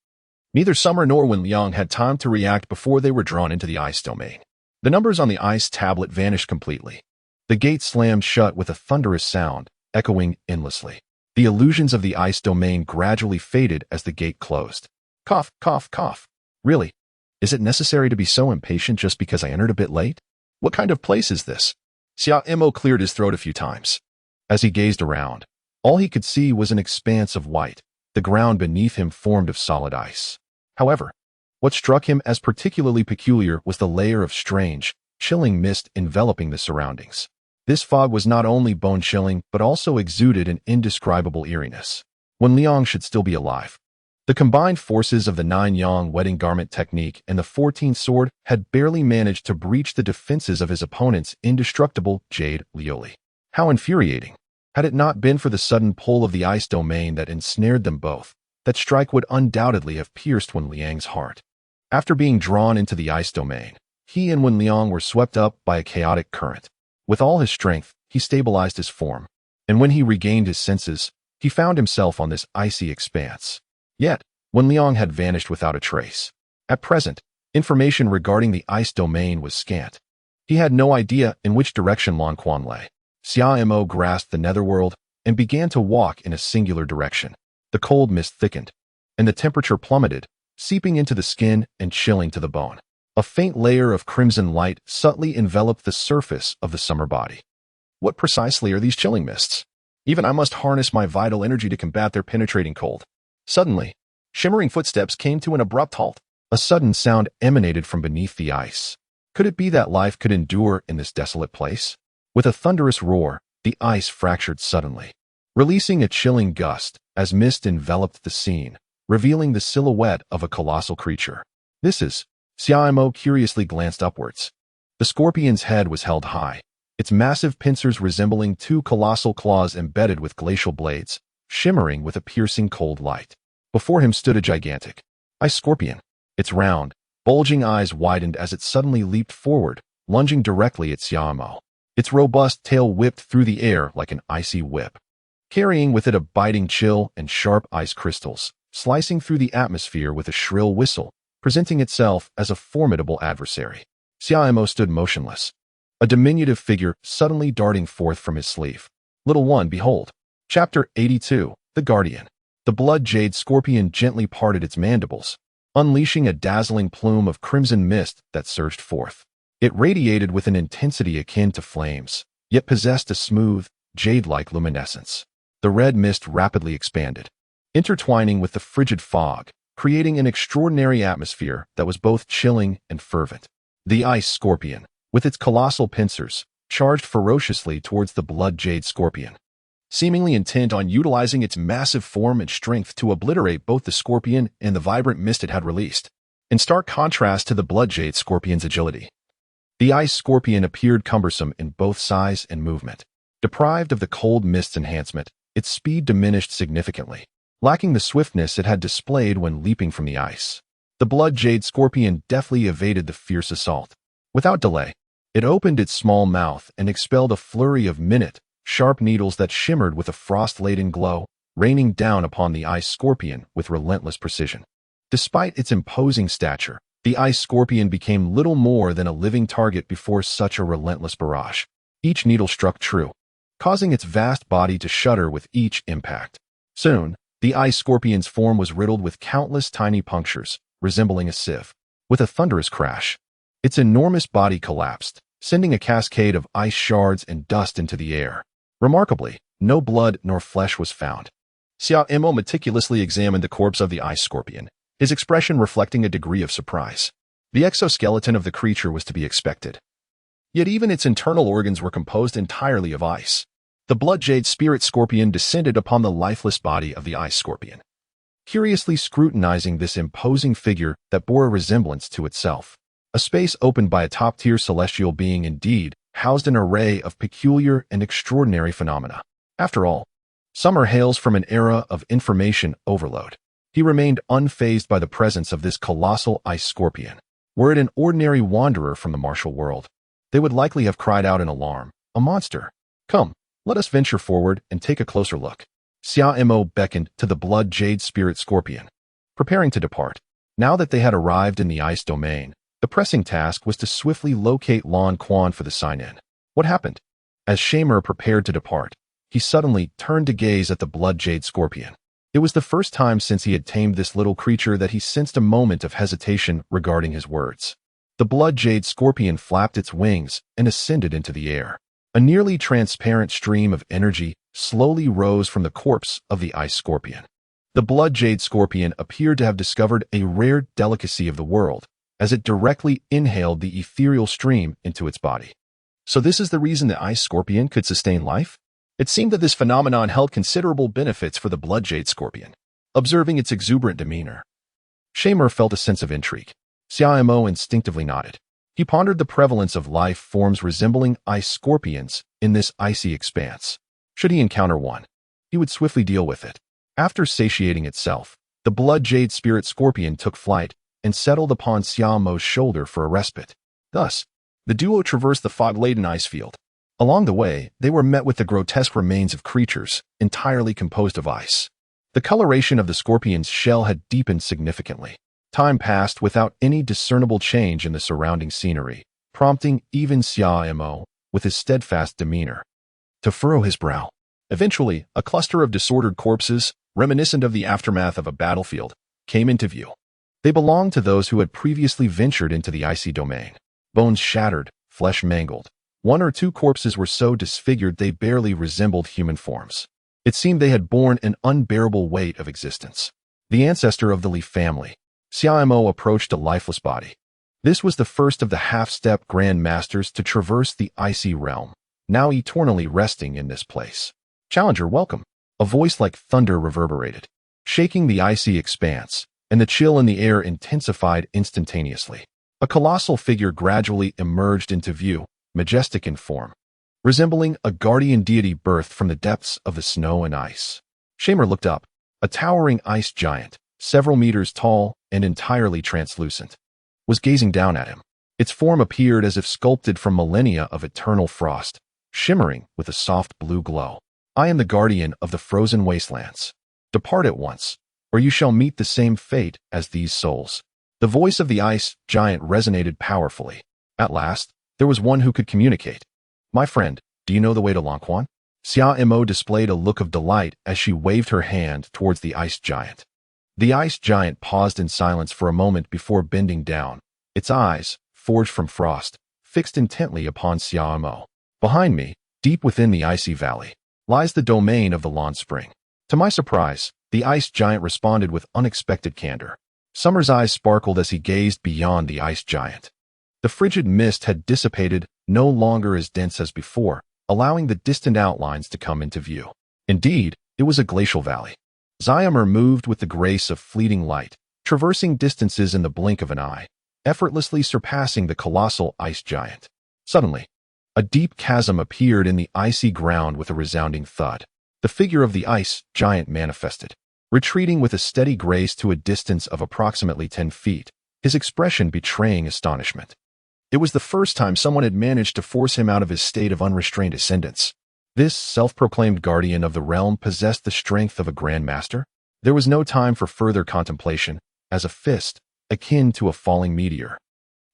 Neither Summer nor Wenliang had time to react before they were drawn into the ice domain. The numbers on the ice tablet vanished completely. The gate slammed shut with a thunderous sound, echoing endlessly. The illusions of the ice domain gradually faded as the gate closed. Cough, cough, cough. Really? Is it necessary to be so impatient just because I entered a bit late? What kind of place is this? Xia Mo cleared his throat a few times. As he gazed around, all he could see was an expanse of white. The ground beneath him formed of solid ice. However, what struck him as particularly peculiar was the layer of strange, chilling mist enveloping the surroundings. This fog was not only bone-chilling, but also exuded an indescribable eeriness. Wenliang should still be alive. The combined forces of the 9-yang wedding garment technique and the 14th sword had barely managed to breach the defenses of his opponent's indestructible jade lioli. How infuriating! Had it not been for the sudden pull of the ice domain that ensnared them both, that strike would undoubtedly have pierced Wenliang's heart. After being drawn into the ice domain, he and Wenliang were swept up by a chaotic current. With all his strength, he stabilized his form, and when he regained his senses, he found himself on this icy expanse. Yet, Wenliang had vanished without a trace. At present, information regarding the ice domain was scant. He had no idea in which direction Lan Quan lay. Xia Mo grasped the netherworld and began to walk in a singular direction. The cold mist thickened, and the temperature plummeted, seeping into the skin and chilling to the bone. A faint layer of crimson light subtly enveloped the surface of the summer body. What precisely are these chilling mists? Even I must harness my vital energy to combat their penetrating cold. Suddenly, shimmering footsteps came to an abrupt halt. A sudden sound emanated from beneath the ice. Could it be that life could endure in this desolate place? With a thunderous roar, the ice fractured suddenly, releasing a chilling gust as mist enveloped the scene, revealing the silhouette of a colossal creature. This is... Xia Mo curiously glanced upwards. The scorpion's head was held high, its massive pincers resembling 2 colossal claws embedded with glacial blades, shimmering with a piercing cold light. Before him stood a gigantic ice scorpion. Its round, bulging eyes widened as it suddenly leaped forward, lunging directly at Xia Mo. Its robust tail whipped through the air like an icy whip, carrying with it a biting chill and sharp ice crystals, slicing through the atmosphere with a shrill whistle, presenting itself as a formidable adversary. Xia Mo stood motionless, a diminutive figure suddenly darting forth from his sleeve. Little one, behold. Chapter 82, The Guardian. The blood jade scorpion gently parted its mandibles, unleashing a dazzling plume of crimson mist that surged forth. It radiated with an intensity akin to flames, yet possessed a smooth, jade-like luminescence. The red mist rapidly expanded, intertwining with the frigid fog, creating an extraordinary atmosphere that was both chilling and fervent. The ice scorpion, with its colossal pincers, charged ferociously towards the blood jade scorpion, seemingly intent on utilizing its massive form and strength to obliterate both the scorpion and the vibrant mist it had released. In stark contrast to the blood jade scorpion's agility, the ice scorpion appeared cumbersome in both size and movement. Deprived of the cold mist's enhancement, its speed diminished significantly, lacking the swiftness it had displayed when leaping from the ice. The blood jade scorpion deftly evaded the fierce assault. Without delay, it opened its small mouth and expelled a flurry of sharp needles that shimmered with a frost-laden glow, raining down upon the ice scorpion with relentless precision. Despite its imposing stature, the ice scorpion became little more than a living target before such a relentless barrage. Each needle struck true, causing its vast body to shudder with each impact. Soon, the ice scorpion's form was riddled with countless tiny punctures, resembling a sieve. With a thunderous crash, its enormous body collapsed, sending a cascade of ice shards and dust into the air. Remarkably, no blood nor flesh was found. Xia Mo meticulously examined the corpse of the ice scorpion, his expression reflecting a degree of surprise. The exoskeleton of the creature was to be expected. Yet even its internal organs were composed entirely of ice. The blood jade spirit scorpion descended upon the lifeless body of the ice scorpion, curiously scrutinizing this imposing figure that bore a resemblance to itself. A space opened by a top-tier celestial being indeed, housed an array of peculiar and extraordinary phenomena. After all, Summer hails from an era of information overload. He remained unfazed by the presence of this colossal ice scorpion. Were it an ordinary wanderer from the martial world, they would likely have cried out in alarm, "A monster! Come, let us venture forward and take a closer look." Xia Mo beckoned to the blood jade spirit scorpion, preparing to depart. Now that they had arrived in the ice domain, the pressing task was to swiftly locate Lan Quan for the sign-in. What happened? As Shamer prepared to depart, he suddenly turned to gaze at the blood jade scorpion. It was the first time since he had tamed this little creature that he sensed a moment of hesitation regarding his words. The blood jade scorpion flapped its wings and ascended into the air. A nearly transparent stream of energy slowly rose from the corpse of the ice scorpion. The blood jade scorpion appeared to have discovered a rare delicacy of the world, as it directly inhaled the ethereal stream into its body. So this is the reason the ice scorpion could sustain life? It seemed that this phenomenon held considerable benefits for the blood jade scorpion. Observing its exuberant demeanor, Shamer felt a sense of intrigue. Xia Mo instinctively nodded. He pondered the prevalence of life forms resembling ice scorpions in this icy expanse. Should he encounter one, he would swiftly deal with it. After satiating itself, the blood jade spirit scorpion took flight and settled upon Xia Mo's shoulder for a respite. Thus, the duo traversed the fog-laden ice field. Along the way, they were met with the grotesque remains of creatures entirely composed of ice. The coloration of the scorpion's shell had deepened significantly. Time passed without any discernible change in the surrounding scenery, prompting even Xia Mo, with his steadfast demeanor, to furrow his brow. Eventually, a cluster of disordered corpses, reminiscent of the aftermath of a battlefield, came into view. They belonged to those who had previously ventured into the icy domain. Bones shattered, flesh mangled. One or two corpses were so disfigured they barely resembled human forms. It seemed they had borne an unbearable weight of existence. The ancestor of the Li family, Xia Mo, approached a lifeless body. This was the first of the half-step grandmasters to traverse the icy realm, now eternally resting in this place. "Challenger, welcome." A voice like thunder reverberated, shaking the icy expanse, and the chill in the air intensified instantaneously. A colossal figure gradually emerged into view, majestic in form, resembling a guardian deity birthed from the depths of the snow and ice. Shamer looked up. A towering ice giant, several meters tall and entirely translucent, was gazing down at him. Its form appeared as if sculpted from millennia of eternal frost, shimmering with a soft blue glow. "I am the guardian of the frozen wastelands. Depart at once, or you shall meet the same fate as these souls." The voice of the ice giant resonated powerfully. At last, there was one who could communicate. "My friend, do you know the way to Lan Quan?" Xia Mo displayed a look of delight as she waved her hand towards the ice giant. The ice giant paused in silence for a moment before bending down, its eyes, forged from frost, fixed intently upon Xia Mo. "Behind me, deep within the icy valley, lies the domain of the Lan Spring." To my surprise, the ice giant responded with unexpected candor. Summer's eyes sparkled as he gazed beyond the ice giant. The frigid mist had dissipated, no longer as dense as before, allowing the distant outlines to come into view. Indeed, it was a glacial valley. Xia moved with the grace of fleeting light, traversing distances in the blink of an eye, effortlessly surpassing the colossal ice giant. Suddenly, a deep chasm appeared in the icy ground with a resounding thud. The figure of the ice giant manifested, retreating with a steady grace to a distance of approximately 10 feet, his expression betraying astonishment. It was the first time someone had managed to force him out of his state of unrestrained ascendance. This self-proclaimed guardian of the realm possessed the strength of a grandmaster. There was no time for further contemplation, as a fist, akin to a falling meteor,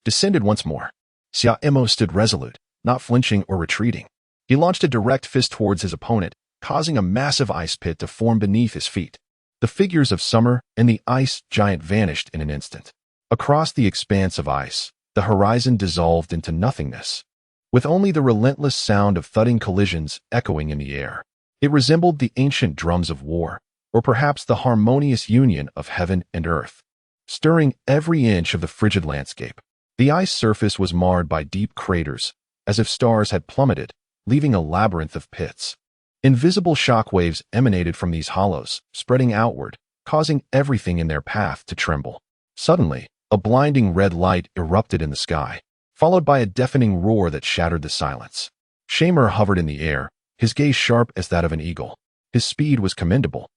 descended once more. Xia Mo stood resolute, not flinching or retreating. He launched a direct fist towards his opponent, causing a massive ice pit to form beneath his feet. The figures of Summer and the ice giant vanished in an instant. Across the expanse of ice, the horizon dissolved into nothingness, with only the relentless sound of thudding collisions echoing in the air. It resembled the ancient drums of war, or perhaps the harmonious union of heaven and earth, stirring every inch of the frigid landscape. The ice surface was marred by deep craters, as if stars had plummeted, leaving a labyrinth of pits. Invisible shockwaves emanated from these hollows, spreading outward, causing everything in their path to tremble. Suddenly, a blinding red light erupted in the sky. followed by a deafening roar that shattered the silence. Shamer hovered in the air, his gaze sharp as that of an eagle. His speed was commendable,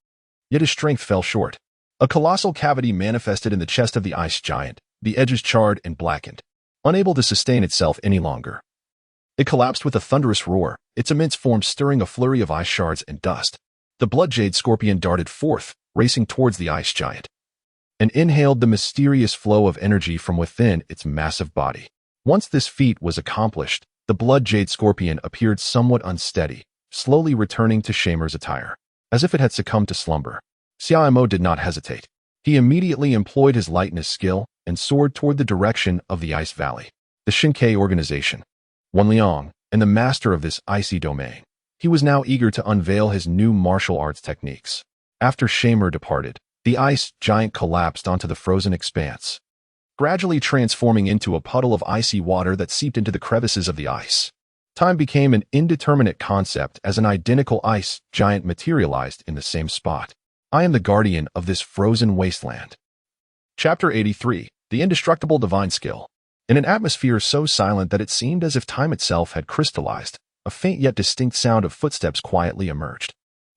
yet his strength fell short. A colossal cavity manifested in the chest of the ice giant, the edges charred and blackened, unable to sustain itself any longer. It collapsed with a thunderous roar, its immense form stirring a flurry of ice shards and dust. The blood jade scorpion darted forth, racing towards the ice giant, and inhaled the mysterious flow of energy from within its massive body. Once this feat was accomplished, the blood jade scorpion appeared somewhat unsteady, slowly returning to Shamer's attire, as if it had succumbed to slumber. Xiaomo did not hesitate. He immediately employed his lightness skill and soared toward the direction of the Ice Valley. The Shinkei organization, Wanliang, and the master of this icy domain. He was now eager to unveil his new martial arts techniques. After Shamer departed, the ice giant collapsed onto the frozen expanse, gradually transforming into a puddle of icy water that seeped into the crevices of the ice. Time became an indeterminate concept as an identical ice giant materialized in the same spot. I am the guardian of this frozen wasteland. Chapter 83. The Indestructible Divine Skill. In an atmosphere so silent that it seemed as if time itself had crystallized, a faint yet distinct sound of footsteps quietly emerged.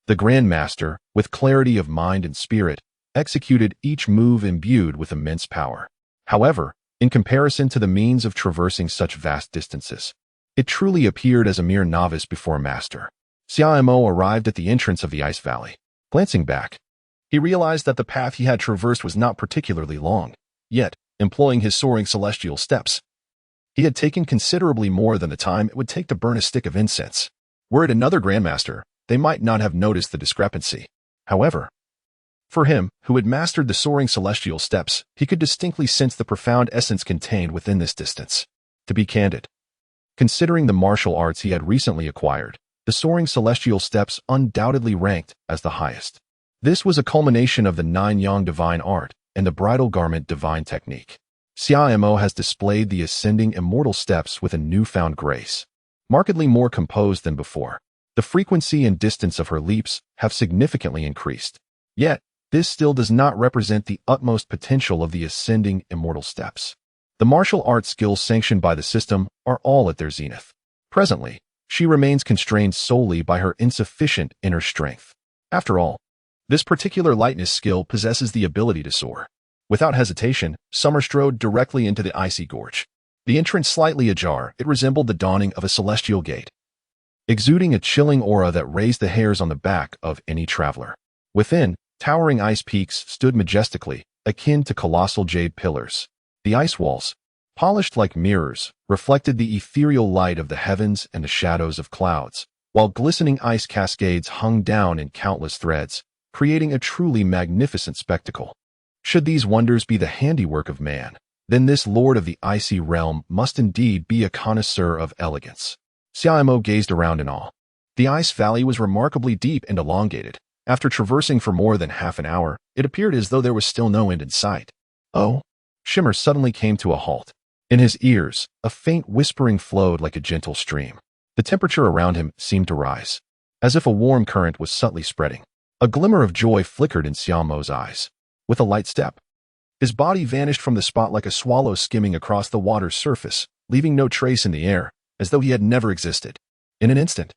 The grandmaster, with clarity of mind and spirit, executed each move imbued with immense power. However, in comparison to the means of traversing such vast distances, it truly appeared as a mere novice before a master. Xiaomo arrived at the entrance of the Ice Valley. Glancing back, he realized that the path he had traversed was not particularly long, yet, employing his soaring celestial steps, he had taken considerably more than the time it would take to burn a stick of incense. Were it another grandmaster, they might not have noticed the discrepancy. However, for him, who had mastered the soaring celestial steps, he could distinctly sense the profound essence contained within this distance. To be candid, considering the martial arts he had recently acquired, the soaring celestial steps undoubtedly ranked as the highest. This was a culmination of the Nine-Yang divine art and the Bridal Garment Divine Technique. Xiaomo has displayed the ascending immortal steps with a newfound grace, markedly more composed than before. The frequency and distance of her leaps have significantly increased. Yet, this still does not represent the utmost potential of the ascending immortal steps. The martial arts skills sanctioned by the system are all at their zenith. Presently, she remains constrained solely by her insufficient inner strength. After all, this particular lightness skill possesses the ability to soar. Without hesitation, Summer strode directly into the icy gorge. The entrance slightly ajar, it resembled the dawning of a celestial gate, exuding a chilling aura that raised the hairs on the back of any traveler. Within, towering ice peaks stood majestically, akin to colossal jade pillars. The ice walls, polished like mirrors, reflected the ethereal light of the heavens and the shadows of clouds, while glistening ice cascades hung down in countless threads, creating a truly magnificent spectacle. Should these wonders be the handiwork of man, then this lord of the icy realm must indeed be a connoisseur of elegance. Xiaomo gazed around in awe. The ice valley was remarkably deep and elongated. After traversing for more than half an hour, it appeared as though there was still no end in sight. Oh! Shimmer suddenly came to a halt. In his ears, a faint whispering flowed like a gentle stream. The temperature around him seemed to rise, as if a warm current was subtly spreading. A glimmer of joy flickered in Xiaomo's eyes. With a light step, his body vanished from the spot like a swallow skimming across the water's surface, leaving no trace in the air, as though he had never existed. In an instant,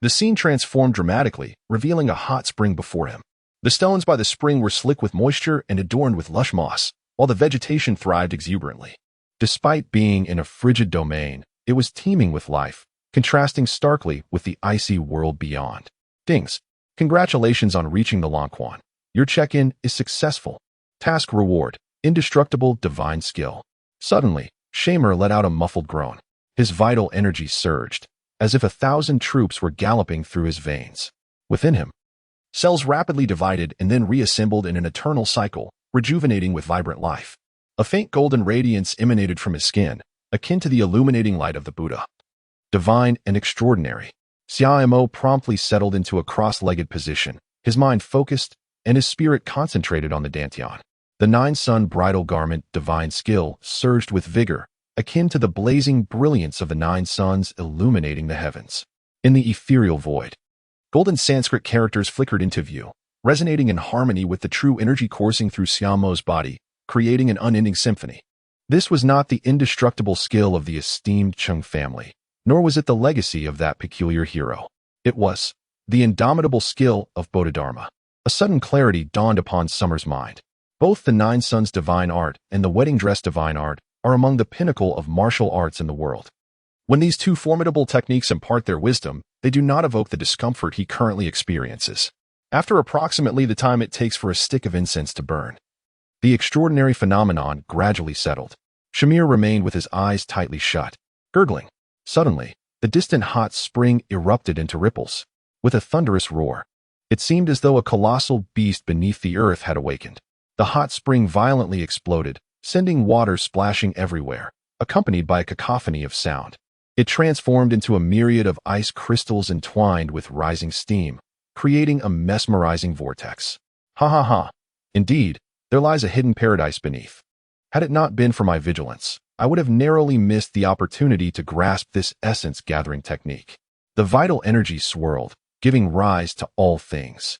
the scene transformed dramatically, revealing a hot spring before him. The stones by the spring were slick with moisture and adorned with lush moss, while the vegetation thrived exuberantly. Despite being in a frigid domain, it was teeming with life, contrasting starkly with the icy world beyond. Dings. Congratulations on reaching the Lanquan. Your check-in is successful. Task reward, Indestructible Divine Skill. Suddenly, Shamer let out a muffled groan. His vital energy surged, as if 1,000 troops were galloping through his veins. Within him, cells rapidly divided and then reassembled in an eternal cycle, rejuvenating with vibrant life. A faint golden radiance emanated from his skin, akin to the illuminating light of the Buddha. Divine and extraordinary. Xiaomo promptly settled into a cross-legged position, his mind focused and his spirit concentrated on the Dantian. The Nine-Sun Bridal Garment Divine Skill surged with vigor, akin to the blazing brilliance of the 9 suns illuminating the heavens. In the ethereal void, golden Sanskrit characters flickered into view, resonating in harmony with the true energy coursing through Xiaomo's body, creating an unending symphony. This was not the indestructible skill of the esteemed Chung family, nor was it the legacy of that peculiar hero. It was the indomitable skill of Bodhidharma. A sudden clarity dawned upon Summer's mind. Both the Nine Sons Divine Art and the Wedding Dress Divine Art are among the pinnacle of martial arts in the world. When these two formidable techniques impart their wisdom, they do not evoke the discomfort he currently experiences. After approximately the time it takes for a stick of incense to burn, the extraordinary phenomenon gradually settled. Shamir remained with his eyes tightly shut, gurgling. Suddenly, the distant hot spring erupted into ripples. With a thunderous roar, it seemed as though a colossal beast beneath the earth had awakened. The hot spring violently exploded, sending water splashing everywhere, accompanied by a cacophony of sound. It transformed into a myriad of ice crystals entwined with rising steam, creating a mesmerizing vortex. Ha ha ha. Indeed, there lies a hidden paradise beneath. Had it not been for my vigilance, I would have narrowly missed the opportunity to grasp this essence-gathering technique. The vital energy swirled, giving rise to all things.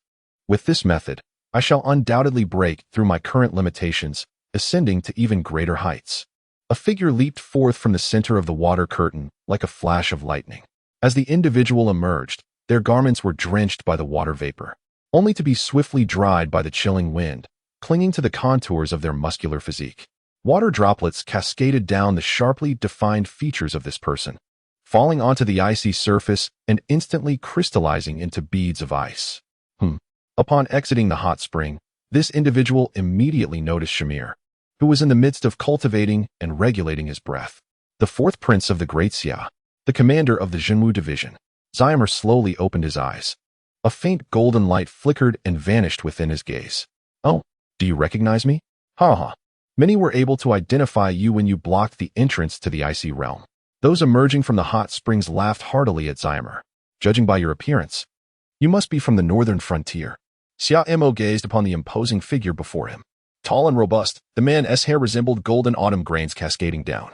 With this method, I shall undoubtedly break through my current limitations, ascending to even greater heights. A figure leaped forth from the center of the water curtain like a flash of lightning. As the individual emerged, their garments were drenched by the water vapor, only to be swiftly dried by the chilling wind, clinging to the contours of their muscular physique. Water droplets cascaded down the sharply defined features of this person, falling onto the icy surface and instantly crystallizing into beads of ice. Upon exiting the hot spring, this individual immediately noticed Shamir, who was in the midst of cultivating and regulating his breath. The fourth prince of the Great Xia, the commander of the Zhenwu division. Xiamer slowly opened his eyes. A faint golden light flickered and vanished within his gaze. Oh, do you recognize me? Ha ha. Many were able to identify you when you blocked the entrance to the icy realm. Those emerging from the hot springs laughed heartily at Xiamer. Judging by your appearance, you must be from the northern frontier. Xia Mo gazed upon the imposing figure before him. Tall and robust, the man's hair resembled golden autumn grains cascading down.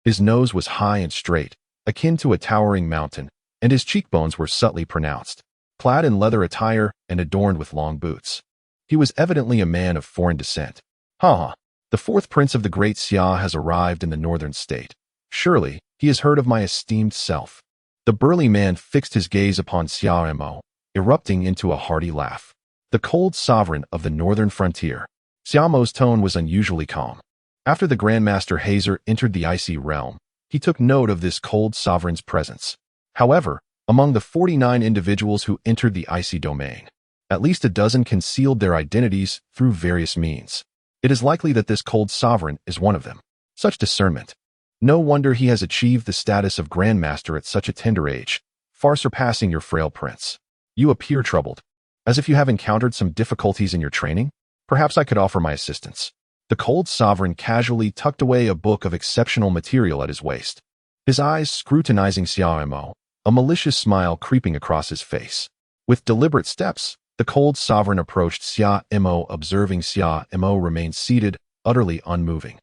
His nose was high and straight, akin to a towering mountain, and his cheekbones were subtly pronounced. Clad in leather attire and adorned with long boots, he was evidently a man of foreign descent. Ha ha. The fourth prince of the Great Xia has arrived in the northern state. Surely, he has heard of my esteemed self. The burly man fixed his gaze upon Xia Mo, erupting into a hearty laugh. The cold sovereign of the northern frontier. Xia Mo's tone was unusually calm. After the grandmaster Hazer entered the icy realm, he took note of this cold sovereign's presence. However, among the 49 individuals who entered the icy domain, at least a dozen concealed their identities through various means. It is likely that this cold sovereign is one of them. Such discernment. No wonder he has achieved the status of grandmaster at such a tender age, far surpassing your frail prince. You appear troubled, as if you have encountered some difficulties in your training. Perhaps I could offer my assistance. The cold sovereign casually tucked away a book of exceptional material at his waist, his eyes scrutinizing Xia Mo, a malicious smile creeping across his face. With deliberate steps, the cold sovereign approached Xia Mo, observing Xia Mo remained seated, utterly unmoving.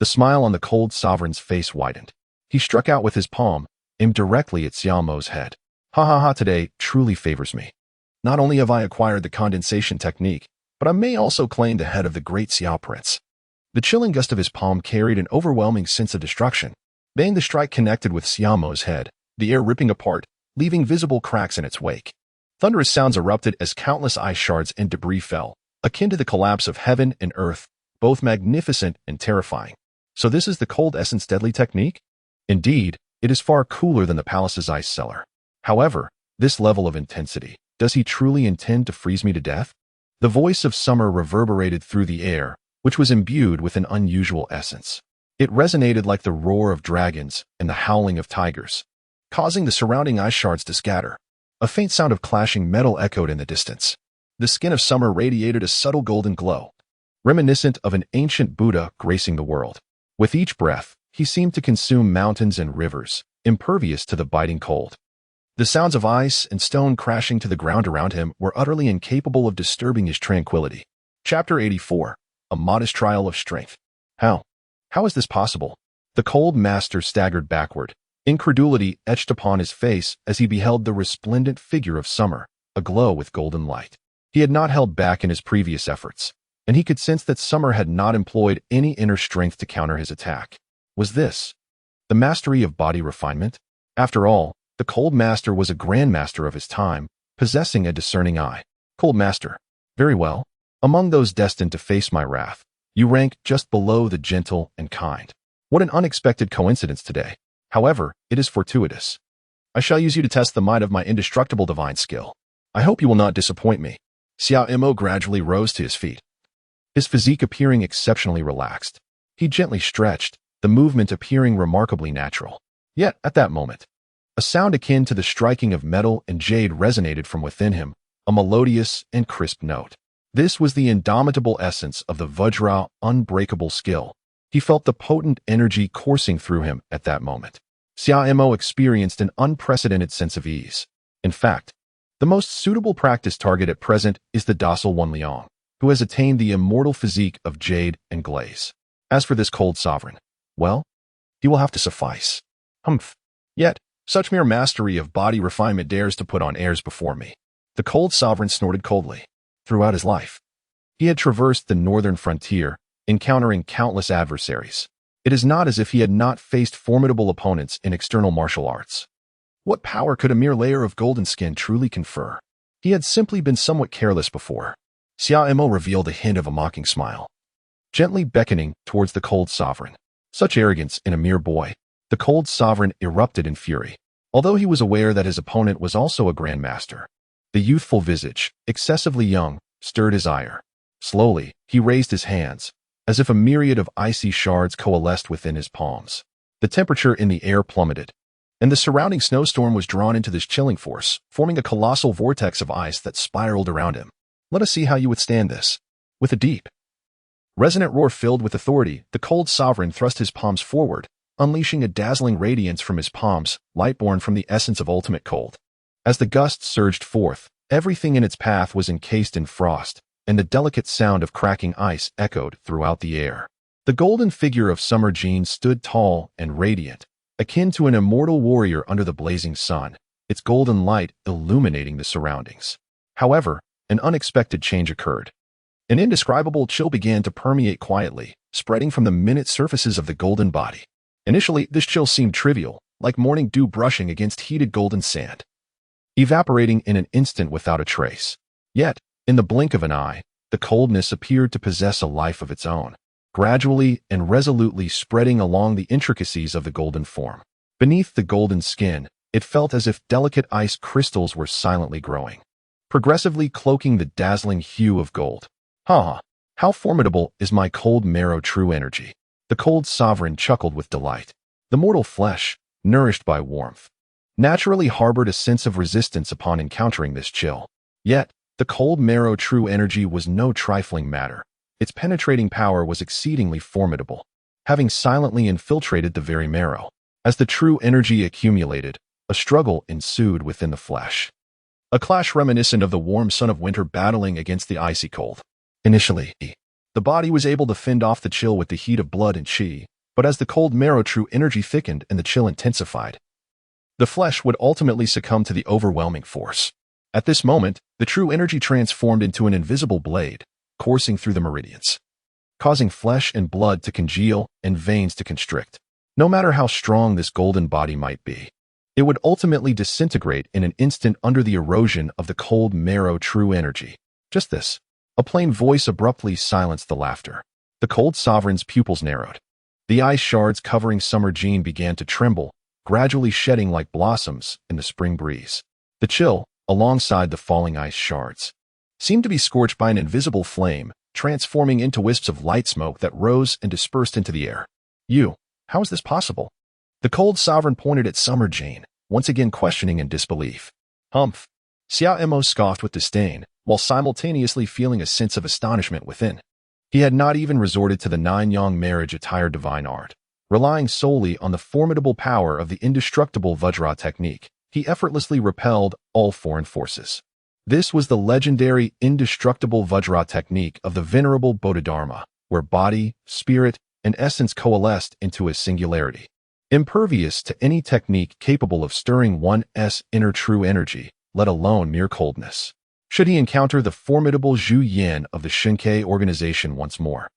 The smile on the cold sovereign's face widened. He struck out with his palm, aimed directly at Xia Mo's head. Ha ha ha, today truly favors me. Not only have I acquired the condensation technique, but I may also claim the head of the Great Xia Prince. The chilling gust of his palm carried an overwhelming sense of destruction. Bang, the strike connected with Xia Mo's head, the air ripping apart, leaving visible cracks in its wake. Thunderous sounds erupted as countless ice shards and debris fell, akin to the collapse of heaven and earth, both magnificent and terrifying. So this is the cold essence deadly technique? Indeed, it is far cooler than the palace's ice cellar. However, this level of intensity, does he truly intend to freeze me to death? The voice of Summer reverberated through the air, which was imbued with an unusual essence. It resonated like the roar of dragons and the howling of tigers, causing the surrounding ice shards to scatter. A faint sound of clashing metal echoed in the distance. The skin of Summer radiated a subtle golden glow, reminiscent of an ancient Buddha gracing the world. With each breath, he seemed to consume mountains and rivers, impervious to the biting cold. The sounds of ice and stone crashing to the ground around him were utterly incapable of disturbing his tranquility. Chapter 84. A modest trial of strength. How is this possible? The cold master staggered backward, incredulity etched upon his face as he beheld the resplendent figure of Summer, aglow with golden light. He had not held back in his previous efforts. and he could sense that Summer had not employed any inner strength to counter his attack. Was this the mastery of body refinement? After all, the Cold Master was a grandmaster of his time, possessing a discerning eye. Cold Master. Very well. Among those destined to face my wrath, you rank just below the gentle and kind. What an unexpected coincidence today. However, it is fortuitous. I shall use you to test the might of my indestructible divine skill. I hope you will not disappoint me. Xiao Mo gradually rose to his feet, his physique appearing exceptionally relaxed. He gently stretched, the movement appearing remarkably natural. Yet, at that moment, a sound akin to the striking of metal and jade resonated from within him, a melodious and crisp note. This was the indomitable essence of the Vajra unbreakable skill. He felt the potent energy coursing through him at that moment. Xiao Mo experienced an unprecedented sense of ease. In fact, the most suitable practice target at present is the docile Wan Liang, who has attained the immortal physique of jade and glaze. As for this cold sovereign, well, he will have to suffice. Humph. Yet, such mere mastery of body refinement dares to put on airs before me. The cold sovereign snorted coldly. Throughout his life, he had traversed the northern frontier, encountering countless adversaries. It is not as if he had not faced formidable opponents in external martial arts. What power could a mere layer of golden skin truly confer? He had simply been somewhat careless before. Xiao Mo revealed a hint of a mocking smile, gently beckoning towards the cold sovereign. Such arrogance in a mere boy. The cold sovereign erupted in fury. Although he was aware that his opponent was also a grandmaster, the youthful visage, excessively young, stirred his ire. Slowly, he raised his hands, as if a myriad of icy shards coalesced within his palms. The temperature in the air plummeted, and the surrounding snowstorm was drawn into this chilling force, forming a colossal vortex of ice that spiraled around him. Let us see how you withstand this. With a deep, resonant roar filled with authority, the cold sovereign thrust his palms forward, unleashing a dazzling radiance from his palms, light born from the essence of ultimate cold. As the gusts surged forth, everything in its path was encased in frost, and the delicate sound of cracking ice echoed throughout the air. The golden figure of Summer Jean stood tall and radiant, akin to an immortal warrior under the blazing sun, its golden light illuminating the surroundings. However, an unexpected change occurred. An indescribable chill began to permeate quietly, spreading from the minute surfaces of the golden body. Initially, this chill seemed trivial, like morning dew brushing against heated golden sand, evaporating in an instant without a trace. Yet, in the blink of an eye, the coldness appeared to possess a life of its own, gradually and resolutely spreading along the intricacies of the golden form. Beneath the golden skin, it felt as if delicate ice crystals were silently growing, progressively cloaking the dazzling hue of gold. Ha! How formidable is my cold marrow true energy! The cold sovereign chuckled with delight. The mortal flesh, nourished by warmth, naturally harbored a sense of resistance upon encountering this chill. Yet, the cold marrow true energy was no trifling matter. Its penetrating power was exceedingly formidable, having silently infiltrated the very marrow. As the true energy accumulated, a struggle ensued within the flesh. A clash reminiscent of the warm sun of winter battling against the icy cold. Initially, the body was able to fend off the chill with the heat of blood and chi, but as the cold marrow true energy thickened and the chill intensified, the flesh would ultimately succumb to the overwhelming force. At this moment, the true energy transformed into an invisible blade, coursing through the meridians, causing flesh and blood to congeal and veins to constrict. No matter how strong this golden body might be, it would ultimately disintegrate in an instant under the erosion of the cold marrow true energy. Just this. A plain voice abruptly silenced the laughter. The cold sovereign's pupils narrowed. The ice shards covering Summer Jean began to tremble, gradually shedding like blossoms in the spring breeze. The chill, alongside the falling ice shards, seemed to be scorched by an invisible flame, transforming into wisps of light smoke that rose and dispersed into the air. How is this possible? The cold sovereign pointed at Summer Jean, once again questioning in disbelief. Humph! Xiao Mo scoffed with disdain, while simultaneously feeling a sense of astonishment within. He had not even resorted to the nine-yang marriage attire divine art. Relying solely on the formidable power of the indestructible Vajra technique, he effortlessly repelled all foreign forces. This was the legendary indestructible Vajra technique of the venerable Bodhidharma, where body, spirit, and essence coalesced into a singularity. Impervious to any technique capable of stirring one's inner true energy, let alone mere coldness. should he encounter the formidable Zhu Yin of the Shinkei organization once more.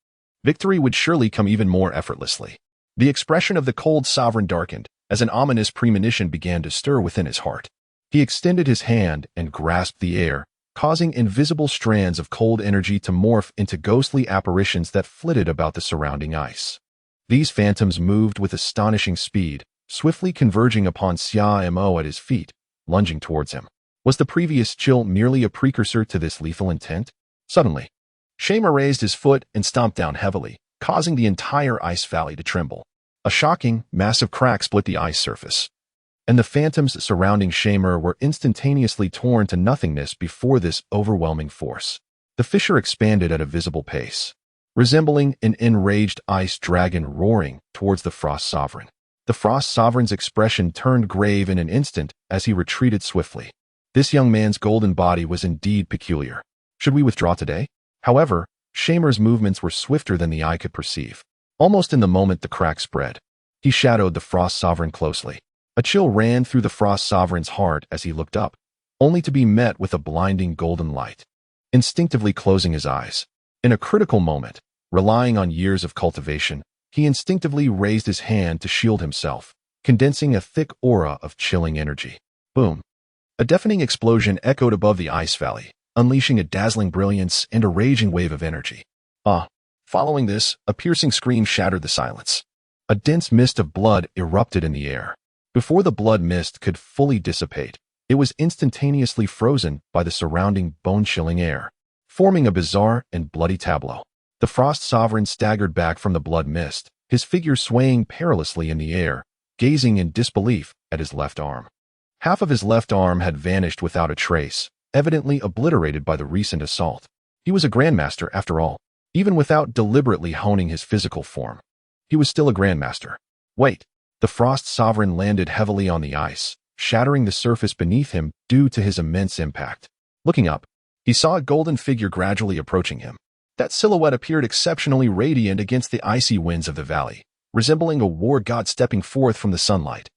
Victory would surely come even more effortlessly. The expression of the cold sovereign darkened as an ominous premonition began to stir within his heart. He extended his hand and grasped the air, causing invisible strands of cold energy to morph into ghostly apparitions that flitted about the surrounding ice. These phantoms moved with astonishing speed, swiftly converging upon Xia Mo at his feet, lunging towards him. Was the previous chill merely a precursor to this lethal intent? Suddenly, Shamer raised his foot and stomped down heavily, causing the entire ice valley to tremble. A shocking, massive crack split the ice surface, and the phantoms surrounding Shamer were instantaneously torn to nothingness before this overwhelming force. The fissure expanded at a visible pace, resembling an enraged ice dragon roaring towards the Frost Sovereign. The Frost Sovereign's expression turned grave in an instant as he retreated swiftly. This young man's golden body was indeed peculiar. Should we withdraw today? However, Shamer's movements were swifter than the eye could perceive. Almost in the moment the crack spread, he shadowed the Frost Sovereign closely. A chill ran through the Frost Sovereign's heart as he looked up, only to be met with a blinding golden light. Instinctively closing his eyes, in a critical moment, relying on years of cultivation, he instinctively raised his hand to shield himself, condensing a thick aura of chilling energy. Boom! A deafening explosion echoed above the ice valley, unleashing a dazzling brilliance and a raging wave of energy. Following this, a piercing scream shattered the silence. A dense mist of blood erupted in the air. Before the blood mist could fully dissipate, it was instantaneously frozen by the surrounding bone-chilling air, forming a bizarre and bloody tableau. The Frost Sovereign staggered back from the blood mist, his figure swaying perilously in the air, gazing in disbelief at his left arm. Half of his left arm had vanished without a trace, evidently obliterated by the recent assault. He was a grandmaster after all. Even without deliberately honing his physical form, he was still a grandmaster. Wait! The Frost Sovereign landed heavily on the ice, shattering the surface beneath him due to his immense impact. Looking up, he saw a golden figure gradually approaching him. That silhouette appeared exceptionally radiant against the icy winds of the valley, resembling a war god stepping forth from the sunlight,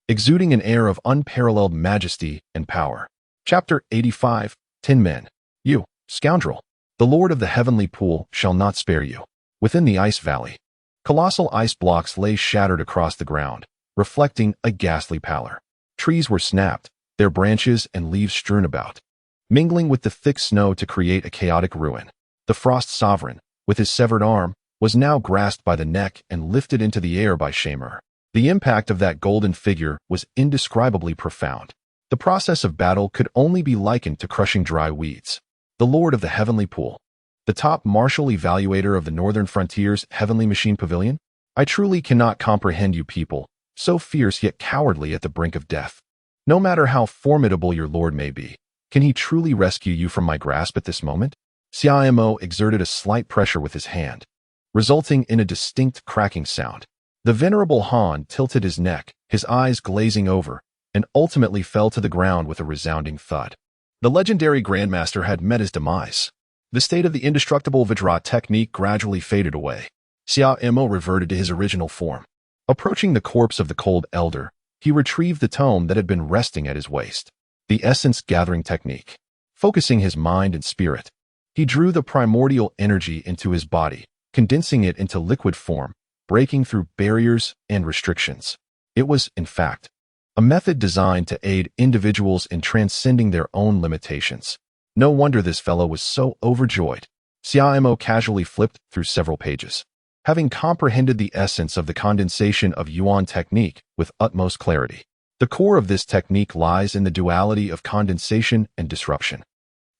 exuding an air of unparalleled majesty and power. Chapter 85, 10 Men. You, scoundrel! The Lord of the Heavenly Pool shall not spare you. Within the ice valley, colossal ice blocks lay shattered across the ground, reflecting a ghastly pallor. Trees were snapped, their branches and leaves strewn about, mingling with the thick snow to create a chaotic ruin. The Frost Sovereign, with his severed arm, was now grasped by the neck and lifted into the air by Shamer. The impact of that golden figure was indescribably profound. The process of battle could only be likened to crushing dry weeds. The Lord of the Heavenly Pool, the top martial evaluator of the Northern Frontier's Heavenly Machine Pavilion? I truly cannot comprehend you people, so fierce yet cowardly at the brink of death. No matter how formidable your lord may be, can he truly rescue you from my grasp at this moment? Xia Mo exerted a slight pressure with his hand, resulting in a distinct cracking sound. The venerable Han tilted his neck, his eyes glazing over, and ultimately fell to the ground with a resounding thud. The legendary Grandmaster had met his demise. The state of the indestructible Vajra technique gradually faded away. Xia Mo reverted to his original form. Approaching the corpse of the cold elder, he retrieved the tome that had been resting at his waist. The essence gathering technique. Focusing his mind and spirit, he drew the primordial energy into his body, condensing it into liquid form, breaking through barriers and restrictions. It was, in fact, a method designed to aid individuals in transcending their own limitations. No wonder this fellow was so overjoyed. Xia Mo casually flipped through several pages, having comprehended the essence of the condensation of Yuan technique with utmost clarity. The core of this technique lies in the duality of condensation and disruption.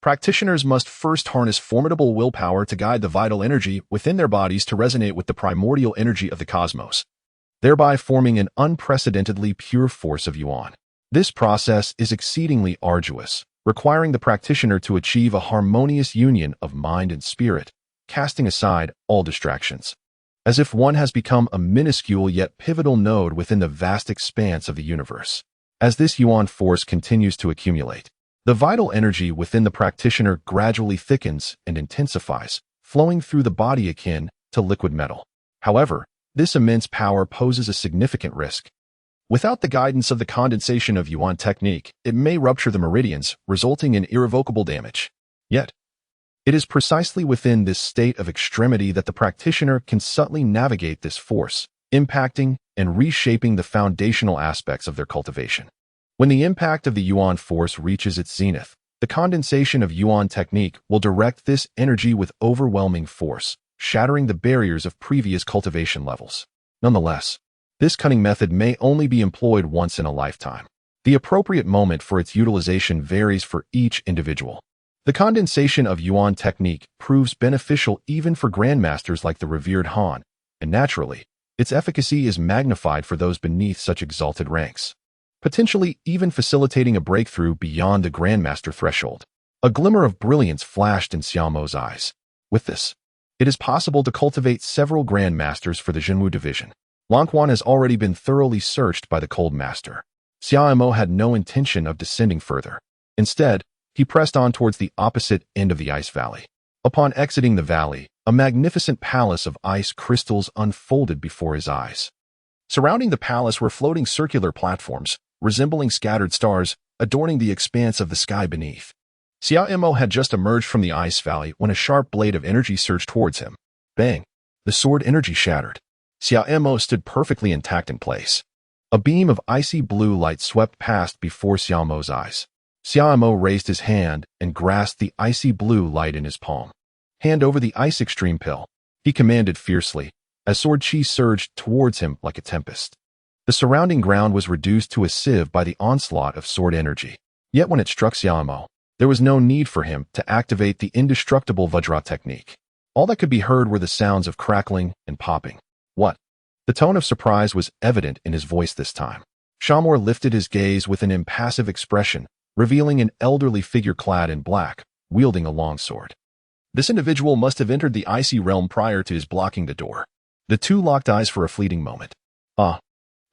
Practitioners must first harness formidable willpower to guide the vital energy within their bodies to resonate with the primordial energy of the cosmos, thereby forming an unprecedentedly pure force of Yuan. This process is exceedingly arduous, requiring the practitioner to achieve a harmonious union of mind and spirit, casting aside all distractions, as if one has become a minuscule yet pivotal node within the vast expanse of the universe. As this Yuan force continues to accumulate, the vital energy within the practitioner gradually thickens and intensifies, flowing through the body akin to liquid metal. However, this immense power poses a significant risk. Without the guidance of the condensation of yuan technique, it may rupture the meridians, resulting in irrevocable damage. Yet, it is precisely within this state of extremity that the practitioner can subtly navigate this force, impacting and reshaping the foundational aspects of their cultivation. When the impact of the yuan force reaches its zenith, the condensation of yuan technique will direct this energy with overwhelming force, shattering the barriers of previous cultivation levels. Nonetheless, this cunning method may only be employed once in a lifetime. The appropriate moment for its utilization varies for each individual. The condensation of yuan technique proves beneficial even for grandmasters like the revered Han, and naturally, its efficacy is magnified for those beneath such exalted ranks, potentially even facilitating a breakthrough beyond the grandmaster threshold. A glimmer of brilliance flashed in Xiaomo's eyes. With this, it is possible to cultivate several grandmasters for the Zhenwu division. Langquan has already been thoroughly searched by the cold master. Xiaomo had no intention of descending further. Instead, he pressed on towards the opposite end of the ice valley. Upon exiting the valley, a magnificent palace of ice crystals unfolded before his eyes. Surrounding the palace were floating circular platforms, resembling scattered stars, adorning the expanse of the sky beneath. Xiaomo had just emerged from the ice valley when a sharp blade of energy surged towards him. Bang! The sword energy shattered. Xiaomo stood perfectly intact in place. A beam of icy blue light swept past before Xiaomo's eyes. Xiaomo raised his hand and grasped the icy blue light in his palm. Hand over the ice extreme pill, he commanded fiercely, as sword chi surged towards him like a tempest. The surrounding ground was reduced to a sieve by the onslaught of sword energy. Yet when it struck Xiaomo, there was no need for him to activate the indestructible Vajra technique. All that could be heard were the sounds of crackling and popping. What? The tone of surprise was evident in his voice this time. Shamor lifted his gaze with an impassive expression, revealing an elderly figure clad in black, wielding a long sword. This individual must have entered the icy realm prior to his blocking the door. The two locked eyes for a fleeting moment. Ah!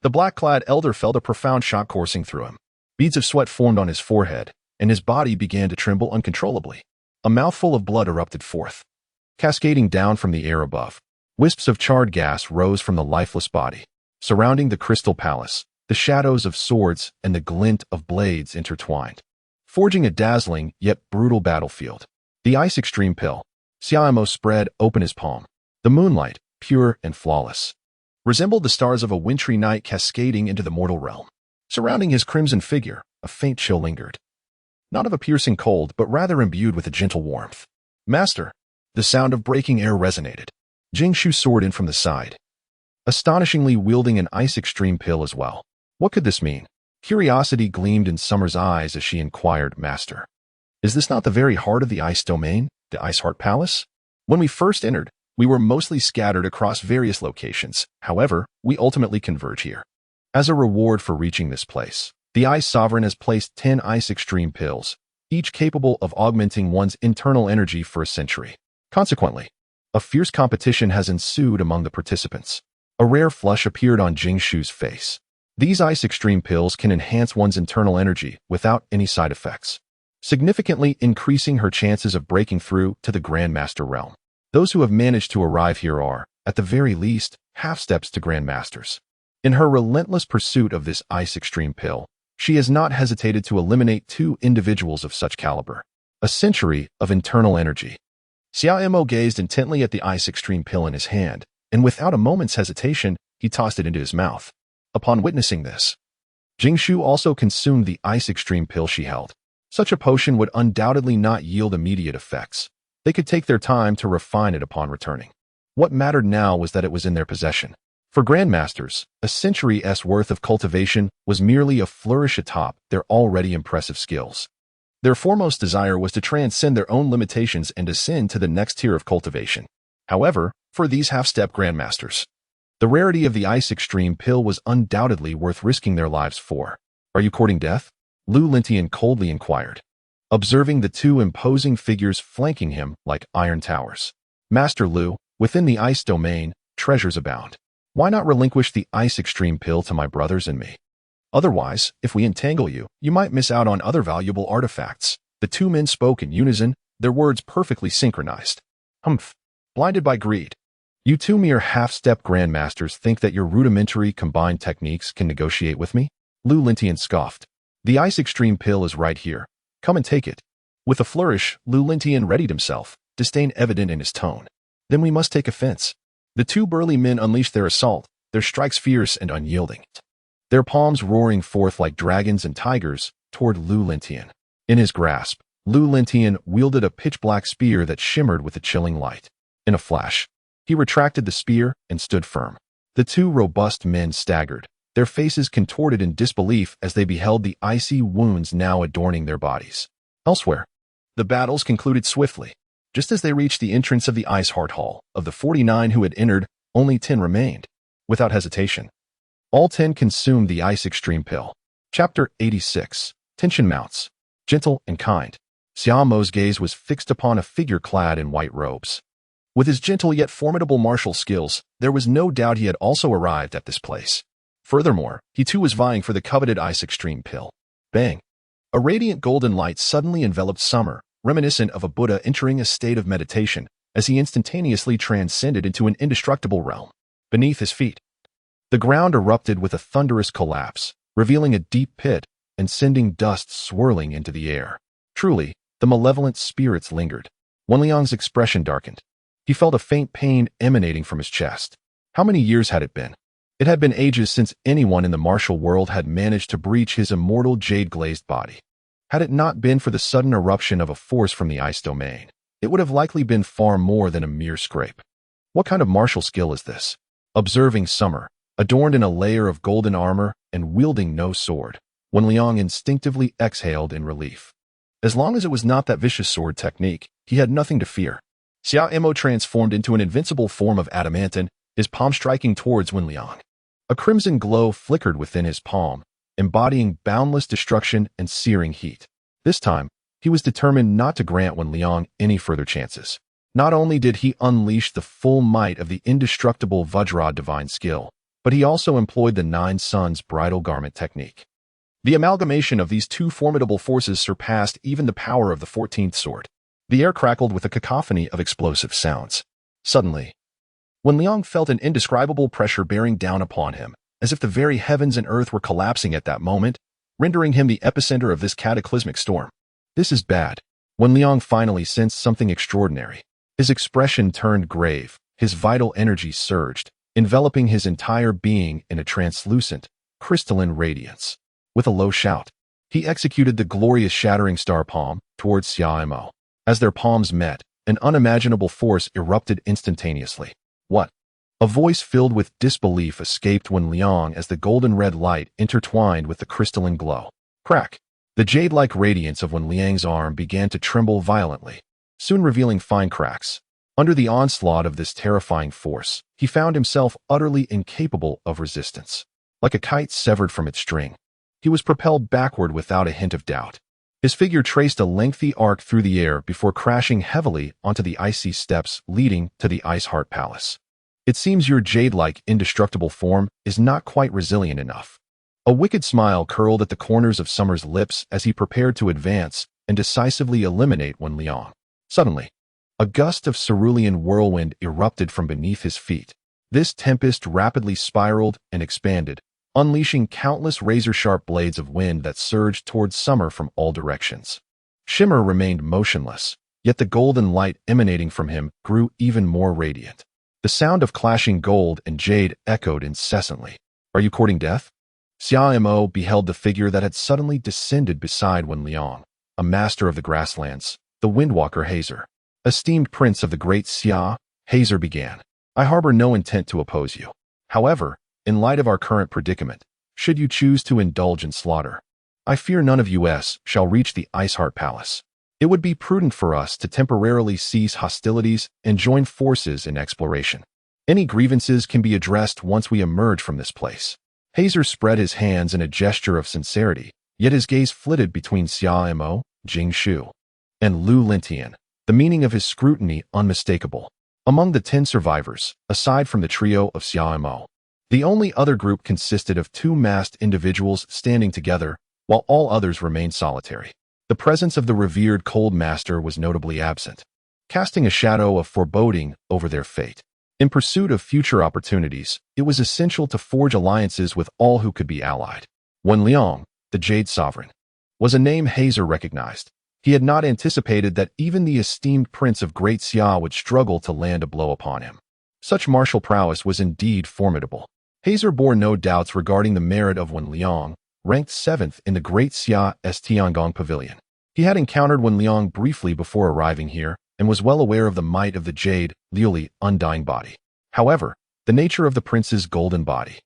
The black-clad elder felt a profound shock coursing through him. Beads of sweat formed on his forehead, and his body began to tremble uncontrollably. A mouthful of blood erupted forth, cascading down from the air above. Wisps of charred gas rose from the lifeless body. Surrounding the crystal palace, the shadows of swords and the glint of blades intertwined, forging a dazzling yet brutal battlefield. The ice extreme pill. Xiaomo spread open his palm. The moonlight, pure and flawless, resembled the stars of a wintry night cascading into the mortal realm. Surrounding his crimson figure, a faint chill lingered. Not of a piercing cold, but rather imbued with a gentle warmth. Master! The sound of breaking air resonated. Jingshu soared in from the side, astonishingly wielding an ice extreme pill as well. What could this mean? Curiosity gleamed in Summer's eyes as she inquired, Master, is this not the very heart of the ice domain, the Ice Heart Palace? When we first entered, we were mostly scattered across various locations. However, we ultimately converge here. As a reward for reaching this place, the Ice Sovereign has placed 10 ice extreme pills, each capable of augmenting one's internal energy for a century. Consequently, a fierce competition has ensued among the participants. A rare flush appeared on Jingshu's face. These ice extreme pills can enhance one's internal energy without any side effects, significantly increasing her chances of breaking through to the grandmaster realm. Those who have managed to arrive here are, at the very least, half steps to grandmasters. In her relentless pursuit of this ice extreme pill, she has not hesitated to eliminate 2 individuals of such caliber. A century of internal energy. Xiaomo gazed intently at the ice extreme pill in his hand, and without a moment's hesitation, he tossed it into his mouth. Upon witnessing this, Jingshu also consumed the ice extreme pill she held. Such a potion would undoubtedly not yield immediate effects. They could take their time to refine it upon returning. What mattered now was that it was in their possession. For grandmasters, a century's worth of cultivation was merely a flourish atop their already impressive skills. Their foremost desire was to transcend their own limitations and ascend to the next tier of cultivation. However, for these half-step grandmasters, the rarity of the ice extreme pill was undoubtedly worth risking their lives for. Are you courting death? Lu Lintian coldly inquired, observing the 2 imposing figures flanking him like iron towers. Master Lu, within the ice domain, treasures abound. Why not relinquish the ice extreme pill to my brothers and me? Otherwise, if we entangle you, you might miss out on other valuable artifacts. The 2 men spoke in unison, their words perfectly synchronized. Humph. Blinded by greed, You two mere half-step grandmasters think that your rudimentary combined techniques can negotiate with me? Lu Lintian scoffed. The ice extreme pill is right here. Come and take it. With a flourish, Lu Lintian readied himself, disdain evident in his tone. Then we must take offense. The two burly men unleashed their assault, their strikes fierce and unyielding, their palms roaring forth like dragons and tigers toward Lu Lintian. In his grasp, Lu Lintian wielded a pitch-black spear that shimmered with a chilling light. In a flash, he retracted the spear and stood firm. The two robust men staggered, their faces contorted in disbelief as they beheld the icy wounds now adorning their bodies. Elsewhere, the battles concluded swiftly. Just as they reached the entrance of the Ice Heart Hall, of the 49 who had entered, only 10 remained. Without hesitation, all 10 consumed the ice extreme pill. Chapter 86. Tension mounts. Gentle and kind, Xia Mo's gaze was fixed upon a figure clad in white robes. With his gentle yet formidable martial skills, there was no doubt he had also arrived at this place. Furthermore, he too was vying for the coveted ice extreme pill. Bang! A radiant golden light suddenly enveloped Summer, reminiscent of a Buddha entering a state of meditation, as he instantaneously transcended into an indestructible realm. Beneath his feet, the ground erupted with a thunderous collapse, revealing a deep pit and sending dust swirling into the air. Truly, the malevolent spirits lingered. Wenliang's expression darkened. He felt a faint pain emanating from his chest. How many years had it been? It had been ages since anyone in the martial world had managed to breach his immortal jade-glazed body. Had it not been for the sudden eruption of a force from the ice domain, it would have likely been far more than a mere scrape. What kind of martial skill is this? Observing Summer, adorned in a layer of golden armor and wielding no sword, Wenliang instinctively exhaled in relief. As long as it was not that vicious sword technique, he had nothing to fear. Xia Mo transformed into an invincible form of adamantine, his palm striking towards Wenliang. A crimson glow flickered within his palm, embodying boundless destruction and searing heat. This time, he was determined not to grant Wenliang any further chances. Not only did he unleash the full might of the indestructible Vajra divine skill, but he also employed the Nine Suns bridal garment technique. The amalgamation of these two formidable forces surpassed even the power of the 14th sword. The air crackled with a cacophony of explosive sounds. Suddenly, Wenliang felt an indescribable pressure bearing down upon him, as if the very heavens and earth were collapsing at that moment, rendering him the epicenter of this cataclysmic storm. This is bad. Wenliang finally sensed something extraordinary. His expression turned grave, his vital energy surged, enveloping his entire being in a translucent, crystalline radiance. With a low shout, he executed the glorious shattering star palm towards Xia Mo. As their palms met, an unimaginable force erupted instantaneously. What? A voice filled with disbelief escaped Wenliang as the golden red light intertwined with the crystalline glow. Crack! The jade-like radiance of Wenliang's arm began to tremble violently, soon revealing fine cracks. Under the onslaught of this terrifying force, he found himself utterly incapable of resistance. Like a kite severed from its string, he was propelled backward without a hint of doubt. His figure traced a lengthy arc through the air before crashing heavily onto the icy steps leading to the Ice Heart Palace. It seems your jade-like indestructible form is not quite resilient enough. A wicked smile curled at the corners of Summer's lips as he prepared to advance and decisively eliminate Wenliang. Suddenly, a gust of cerulean whirlwind erupted from beneath his feet. This tempest rapidly spiraled and expanded, unleashing countless razor-sharp blades of wind that surged towards Summer from all directions. Shimmer remained motionless, yet the golden light emanating from him grew even more radiant. The sound of clashing gold and jade echoed incessantly. Are you courting death? Xia Mo beheld the figure that had suddenly descended beside Wenliang, a master of the grasslands, the Windwalker Hazer. Esteemed prince of the Great Xia, Hazer began. I harbor no intent to oppose you. However, in light of our current predicament, should you choose to indulge in slaughter, I fear none of us shall reach the Ice Heart Palace. It would be prudent for us to temporarily cease hostilities and join forces in exploration. Any grievances can be addressed once we emerge from this place. Hazer spread his hands in a gesture of sincerity, yet his gaze flitted between Xia Mo, Jing Shu, and Lu Lintian, the meaning of his scrutiny unmistakable. Among the 10 survivors, aside from the trio of Xia Mo, the only other group consisted of 2 masked individuals standing together, while all others remained solitary. The presence of the revered Cold Master was notably absent, casting a shadow of foreboding over their fate. In pursuit of future opportunities, it was essential to forge alliances with all who could be allied. Wen Liang, the Jade Sovereign, was a name Hazer recognized. He had not anticipated that even the esteemed prince of Great Xia would struggle to land a blow upon him. Such martial prowess was indeed formidable. Hazer bore no doubts regarding the merit of Wen Liang, ranked 7th in the Great Xia's Tiangong Pavilion. He had encountered Wen Liang briefly before arriving here and was well aware of the might of the Jade Liuli undying body. However, the nature of the prince's golden body,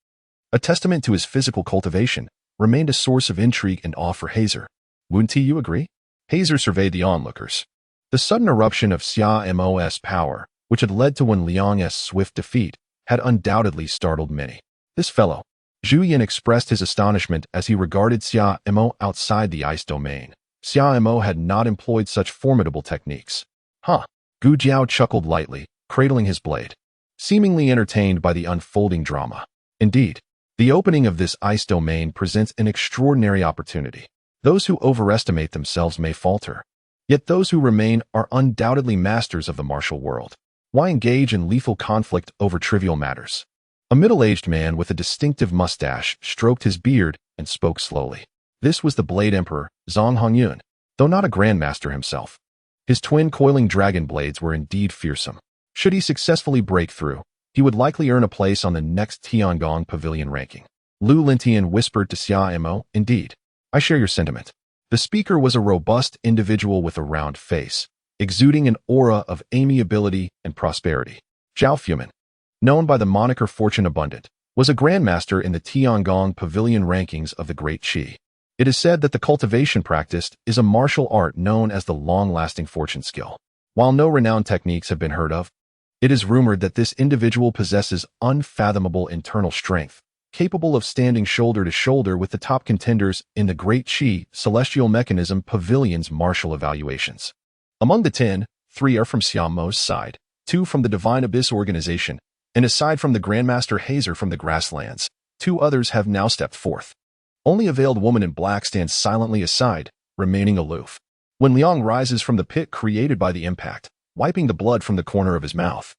a testament to his physical cultivation, remained a source of intrigue and awe for Hazer. Wouldn't you agree? Hazer surveyed the onlookers. The sudden eruption of Xia Mo's power, which had led to Wen Liang's swift defeat, had undoubtedly startled many. This fellow, Zhu Yin expressed his astonishment as he regarded Xia Mo outside the ice domain. Xia Mo had not employed such formidable techniques. Huh. Gu Jiao chuckled lightly, cradling his blade, seemingly entertained by the unfolding drama. Indeed, the opening of this ice domain presents an extraordinary opportunity. Those who overestimate themselves may falter, yet those who remain are undoubtedly masters of the martial world. Why engage in lethal conflict over trivial matters? A middle-aged man with a distinctive mustache stroked his beard and spoke slowly. This was the Blade Emperor, Zhang Hongyun, though not a grandmaster himself. His twin coiling dragon blades were indeed fearsome. Should he successfully break through, he would likely earn a place on the next Tiangong Pavilion ranking. Lu Lintian whispered to Xia Mo, "Indeed, I share your sentiment." The speaker was a robust individual with a round face, exuding an aura of amiability and prosperity. Zhao Fumin, known by the moniker Fortune Abundant, was a grandmaster in the Tiangong Pavilion rankings of the Great Xia. It is said that the cultivation practiced is a martial art known as the long-lasting fortune skill. While no renowned techniques have been heard of, it is rumored that this individual possesses unfathomable internal strength, capable of standing shoulder to shoulder with the top contenders in the Great Xia Celestial Mechanism Pavilion's martial evaluations. Among the 10, 3 are from Xia Mo's side, 2 from the Divine Abyss organization, and aside from the Grandmaster Hazer from the Grasslands, 2 others have now stepped forth. Only a veiled woman in black stands silently aside, remaining aloof. Wen Liang rises from the pit created by the impact, wiping the blood from the corner of his mouth.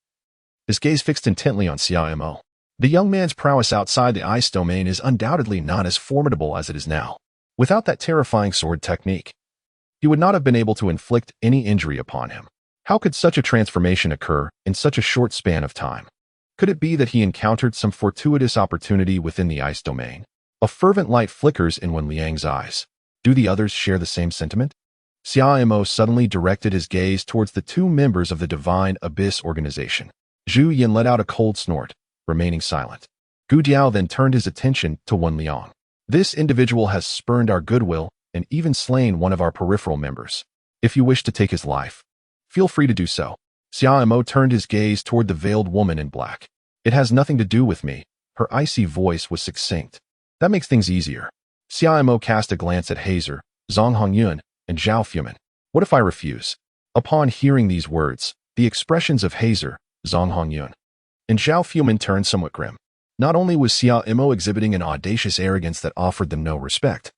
His gaze fixed intently on Xia Mo. The young man's prowess outside the ice domain is undoubtedly not as formidable as it is now. Without that terrifying sword technique, he would not have been able to inflict any injury upon him. How could such a transformation occur in such a short span of time? Could it be that he encountered some fortuitous opportunity within the ice domain? A fervent light flickers in Wen Liang's eyes. Do the others share the same sentiment? Xia Mo suddenly directed his gaze towards the 2 members of the Divine Abyss organization. Zhu Yin let out a cold snort, remaining silent. Gu Jiao then turned his attention to Wen Liang. This individual has spurned our goodwill and even slain one of our peripheral members. If you wish to take his life, feel free to do so. Xia Mo turned his gaze toward the veiled woman in black. It has nothing to do with me. Her icy voice was succinct. That makes things easier. Xia Mo cast a glance at Hazer, Zhang Hongyun, and Zhao Fumin. What if I refuse? Upon hearing these words, the expressions of Hazer, Zhang Hongyun, and Zhao Fumin turned somewhat grim. Not only was Xia Mo exhibiting an audacious arrogance that offered them no respect,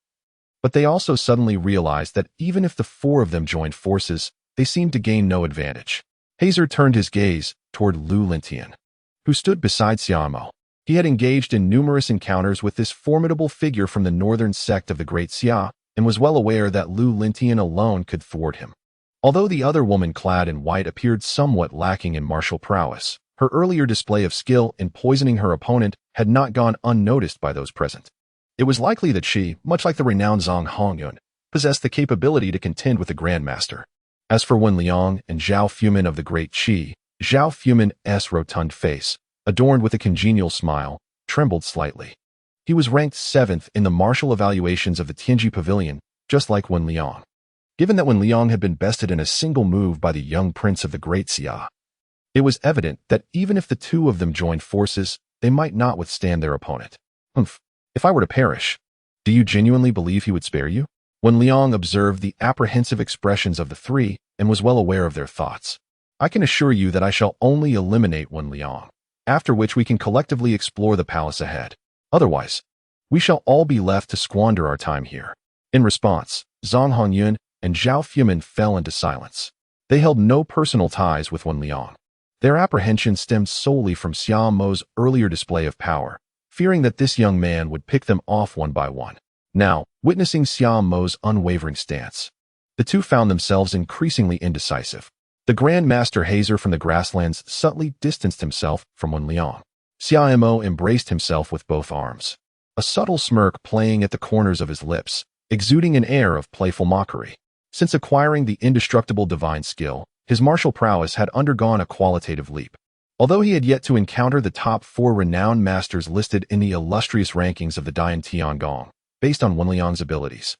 but they also suddenly realized that even if the 4 of them joined forces, they seemed to gain no advantage. Hazer turned his gaze toward Lu Lintian, who stood beside Xia Mo. He had engaged in numerous encounters with this formidable figure from the northern sect of the Great Xia and was well aware that Lu Lintian alone could thwart him. Although the other woman clad in white appeared somewhat lacking in martial prowess, her earlier display of skill in poisoning her opponent had not gone unnoticed by those present. It was likely that she, much like the renowned Zhang Hongyun, possessed the capability to contend with the Grandmaster. As for Wen Liang and Zhao Fumin of the Great Xia, Zhao Fumin's rotund face, adorned with a congenial smile, trembled slightly. He was ranked 7th in the martial evaluations of the Tianji Pavilion, just like Wen Liang. Given that Wen Liang had been bested in a single move by the young prince of the Great Xia, it was evident that even if the 2 of them joined forces, they might not withstand their opponent. If I were to perish, do you genuinely believe he would spare you? Wen Liang observed the apprehensive expressions of the 3 and was well aware of their thoughts. I can assure you that I shall only eliminate Wen Liang, after which we can collectively explore the palace ahead. Otherwise, we shall all be left to squander our time here. In response, Zhang Hongyun and Zhao Fumin fell into silence. They held no personal ties with Wen Liang. Their apprehension stemmed solely from Xia Mo's earlier display of power, fearing that this young man would pick them off one by one. Now, witnessing Xia Mo's unwavering stance, the two found themselves increasingly indecisive. The grandmaster Hazer from the grasslands subtly distanced himself from Wen Liang. Xia Mo embraced himself with both arms, a subtle smirk playing at the corners of his lips, exuding an air of playful mockery. Since acquiring the indestructible divine skill, his martial prowess had undergone a qualitative leap. Although he had yet to encounter the top 4 renowned masters listed in the illustrious rankings of the Dian Tiangong, based on Wen Liang's abilities,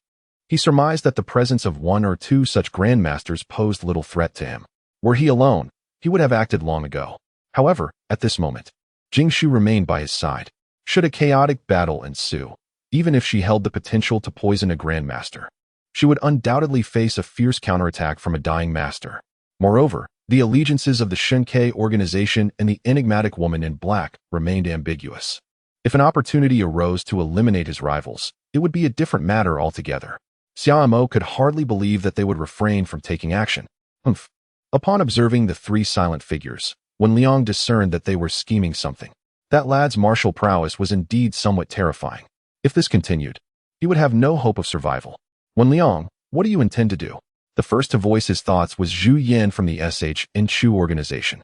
he surmised that the presence of 1 or 2 such grandmasters posed little threat to him. Were he alone, he would have acted long ago. However, at this moment, Jingshu remained by his side. Should a chaotic battle ensue, even if she held the potential to poison a grandmaster, she would undoubtedly face a fierce counterattack from a dying master. Moreover, the allegiances of the Shenkai organization and the enigmatic woman in black remained ambiguous. If an opportunity arose to eliminate his rivals, it would be a different matter altogether. Xia Mo could hardly believe that they would refrain from taking action. Upon observing the 3 silent figures, Wen Liang discerned that they were scheming something. That lad's martial prowess was indeed somewhat terrifying. If this continued, he would have no hope of survival. Wen Liang, what do you intend to do? The first to voice his thoughts was Zhu Yan from the SH&Chu organization.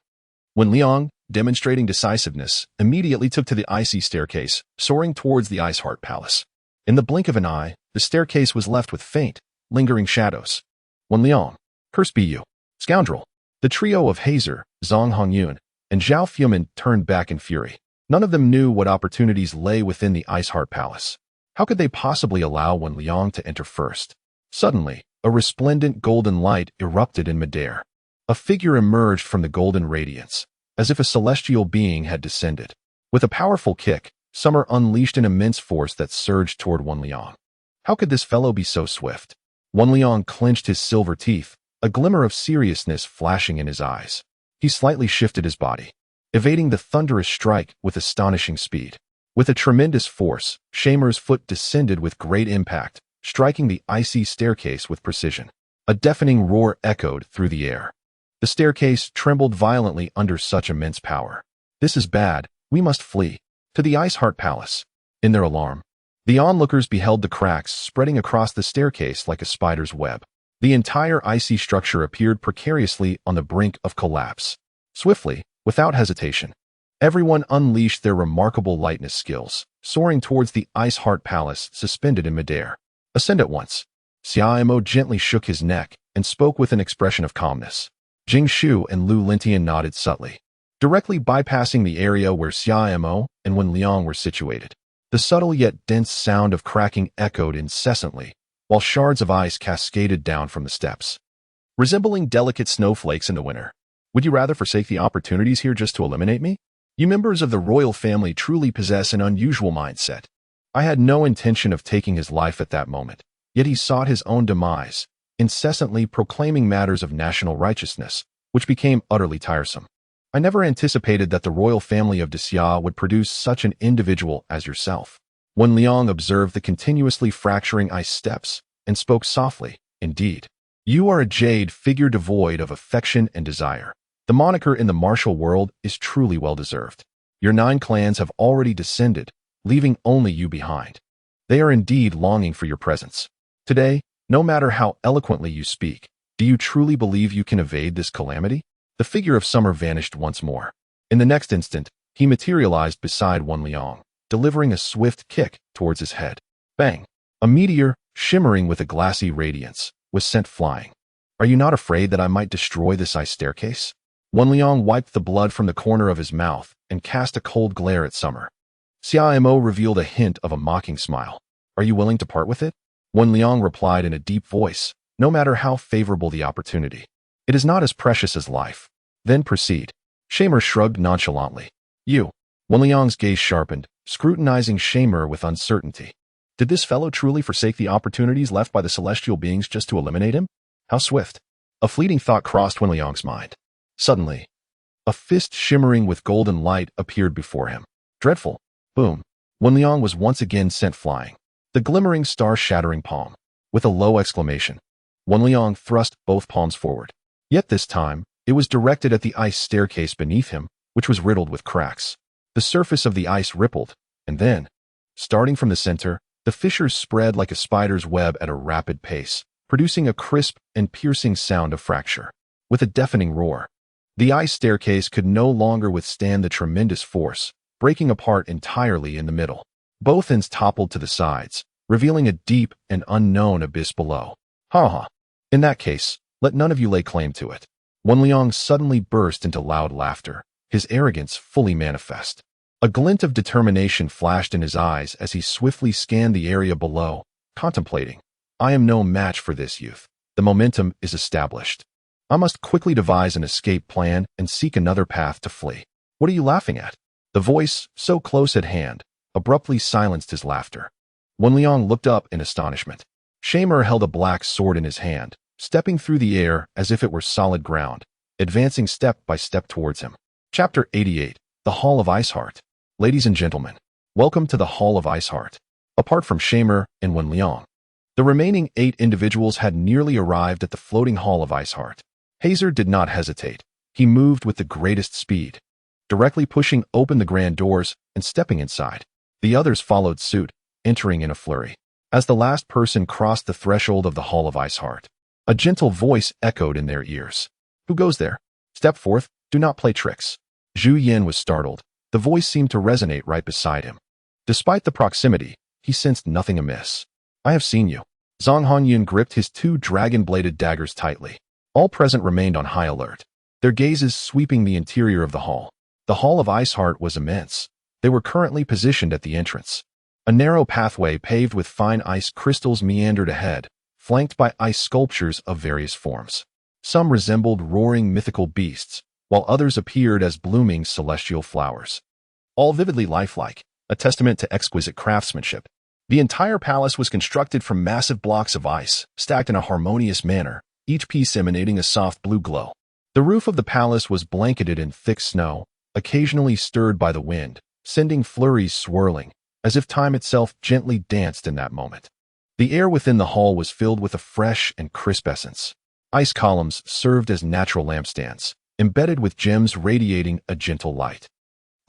Wen Liang, demonstrating decisiveness, immediately took to the icy staircase, soaring towards the Ice Heart Palace. In the blink of an eye, the staircase was left with faint, lingering shadows. Wen Liang, curse be you, scoundrel! The trio of Hazer, Zhang Hongyun, and Zhao Fumin turned back in fury. None of them knew what opportunities lay within the Ice Heart Palace. How could they possibly allow Wen Liang to enter first? Suddenly, a resplendent golden light erupted in midair. A figure emerged from the golden radiance, as if a celestial being had descended. With a powerful kick, Summer unleashed an immense force that surged toward Wen Liang. How could this fellow be so swift? Wen Liang clenched his silver teeth, a glimmer of seriousness flashing in his eyes. He slightly shifted his body, evading the thunderous strike with astonishing speed. With a tremendous force, Shamer's foot descended with great impact, striking the icy staircase with precision. A deafening roar echoed through the air. The staircase trembled violently under such immense power. This is bad, we must flee. To the Ice Heart Palace. In their alarm, the onlookers beheld the cracks spreading across the staircase like a spider's web. The entire icy structure appeared precariously on the brink of collapse. Swiftly, without hesitation, everyone unleashed their remarkable lightness skills, soaring towards the Ice Heart Palace suspended in midair. Ascend at once. Xia Mo gently shook his neck and spoke with an expression of calmness. Jingshu and Lu Lintian nodded subtly, directly bypassing the area where Xia Mo and Wen Liang were situated. The subtle yet dense sound of cracking echoed incessantly, while shards of ice cascaded down from the steps, resembling delicate snowflakes in the winter. Would you rather forsake the opportunities here just to eliminate me? You members of the royal family truly possess an unusual mindset. I had no intention of taking his life at that moment, yet he sought his own demise, incessantly proclaiming matters of national righteousness, which became utterly tiresome. I never anticipated that the royal family of Xia would produce such an individual as yourself. Wen Liang observed the continuously fracturing ice steps and spoke softly. Indeed, you are a jade figure devoid of affection and desire. The moniker in the martial world is truly well-deserved. Your 9 clans have already descended, leaving only you behind. They are indeed longing for your presence. Today, no matter how eloquently you speak, do you truly believe you can evade this calamity? The figure of Summer vanished once more. In the next instant, he materialized beside Wen Liang, delivering a swift kick towards his head. Bang! A meteor, shimmering with a glassy radiance, was sent flying. Are you not afraid that I might destroy this ice staircase? Wen Liang wiped the blood from the corner of his mouth and cast a cold glare at Summer. Xia Mo revealed a hint of a mocking smile. Are you willing to part with it? Wen Liang replied in a deep voice, no matter how favorable the opportunity. It is not as precious as life. Then proceed. Shamer shrugged nonchalantly. You. Wen Liang's gaze sharpened, scrutinizing Shamer with uncertainty. Did this fellow truly forsake the opportunities left by the celestial beings just to eliminate him? How swift. A fleeting thought crossed Wen Liang's mind. Suddenly, a fist shimmering with golden light appeared before him. Dreadful. Boom. Wen Liang was once again sent flying, the glimmering star-shattering palm. With a low exclamation, Wen Liang thrust both palms forward. Yet this time, It was directed at the ice staircase beneath him, which was riddled with cracks. The surface of the ice rippled, and then, starting from the center, the fissures spread like a spider's web at a rapid pace, producing a crisp and piercing sound of fracture. With a deafening roar, the ice staircase could no longer withstand the tremendous force, breaking apart entirely in the middle. Both ends toppled to the sides, revealing a deep and unknown abyss below. Ha ha. In that case, let none of you lay claim to it. Wenliang suddenly burst into loud laughter, his arrogance fully manifest. A glint of determination flashed in his eyes as he swiftly scanned the area below, contemplating. I am no match for this youth. The momentum is established. I must quickly devise an escape plan and seek another path to flee. What are you laughing at? The voice, so close at hand, abruptly silenced his laughter. Wenliang looked up in astonishment. Shamer held a black sword in his hand, stepping through the air as if it were solid ground, advancing step by step towards him. Chapter 88. The Hall of Iceheart. Ladies and gentlemen, welcome to the Hall of Iceheart. Apart from Shamer and Wenliang, the remaining 8 individuals had nearly arrived at the floating Hall of Iceheart. Hazer did not hesitate. He moved with the greatest speed, directly pushing open the grand doors and stepping inside. The others followed suit, entering in a flurry. As the last person crossed the threshold of the Hall of Iceheart, a gentle voice echoed in their ears. Who goes there? Step forth, do not play tricks. Zhu Yan was startled. The voice seemed to resonate right beside him. Despite the proximity, he sensed nothing amiss. I have seen you. Zhang Hanyun gripped his 2 dragon-bladed daggers tightly. All present remained on high alert, their gazes sweeping the interior of the hall. The Hall of Iceheart was immense. They were currently positioned at the entrance. A narrow pathway paved with fine ice crystals meandered ahead, flanked by ice sculptures of various forms. Some resembled roaring mythical beasts, while others appeared as blooming celestial flowers. All vividly lifelike, a testament to exquisite craftsmanship. The entire palace was constructed from massive blocks of ice, stacked in a harmonious manner, each piece emanating a soft blue glow. The roof of the palace was blanketed in thick snow, occasionally stirred by the wind, sending flurries swirling, as if time itself gently danced in that moment. The air within the hall was filled with a fresh and crisp essence. Ice columns served as natural lampstands, embedded with gems radiating a gentle light,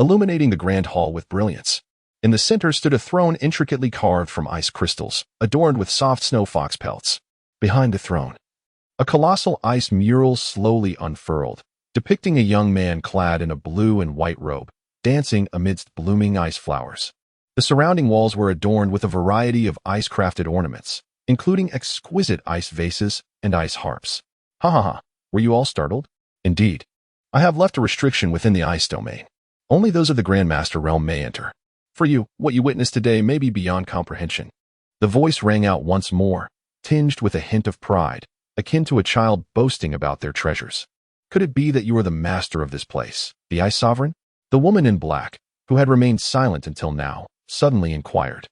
illuminating the grand hall with brilliance. In the center stood a throne intricately carved from ice crystals, adorned with soft snow fox pelts. Behind the throne, a colossal ice mural slowly unfurled, depicting a young man clad in a blue and white robe, dancing amidst blooming ice flowers. The surrounding walls were adorned with a variety of ice-crafted ornaments, including exquisite ice vases and ice harps. Ha ha ha, were you all startled? Indeed. I have left a restriction within the ice domain. Only those of the grandmaster realm may enter. For you, what you witnessed today may be beyond comprehension. The voice rang out once more, tinged with a hint of pride, akin to a child boasting about their treasures. Could it be that you are the master of this place, the Ice Sovereign? The woman in black, who had remained silent until now, suddenly inquired,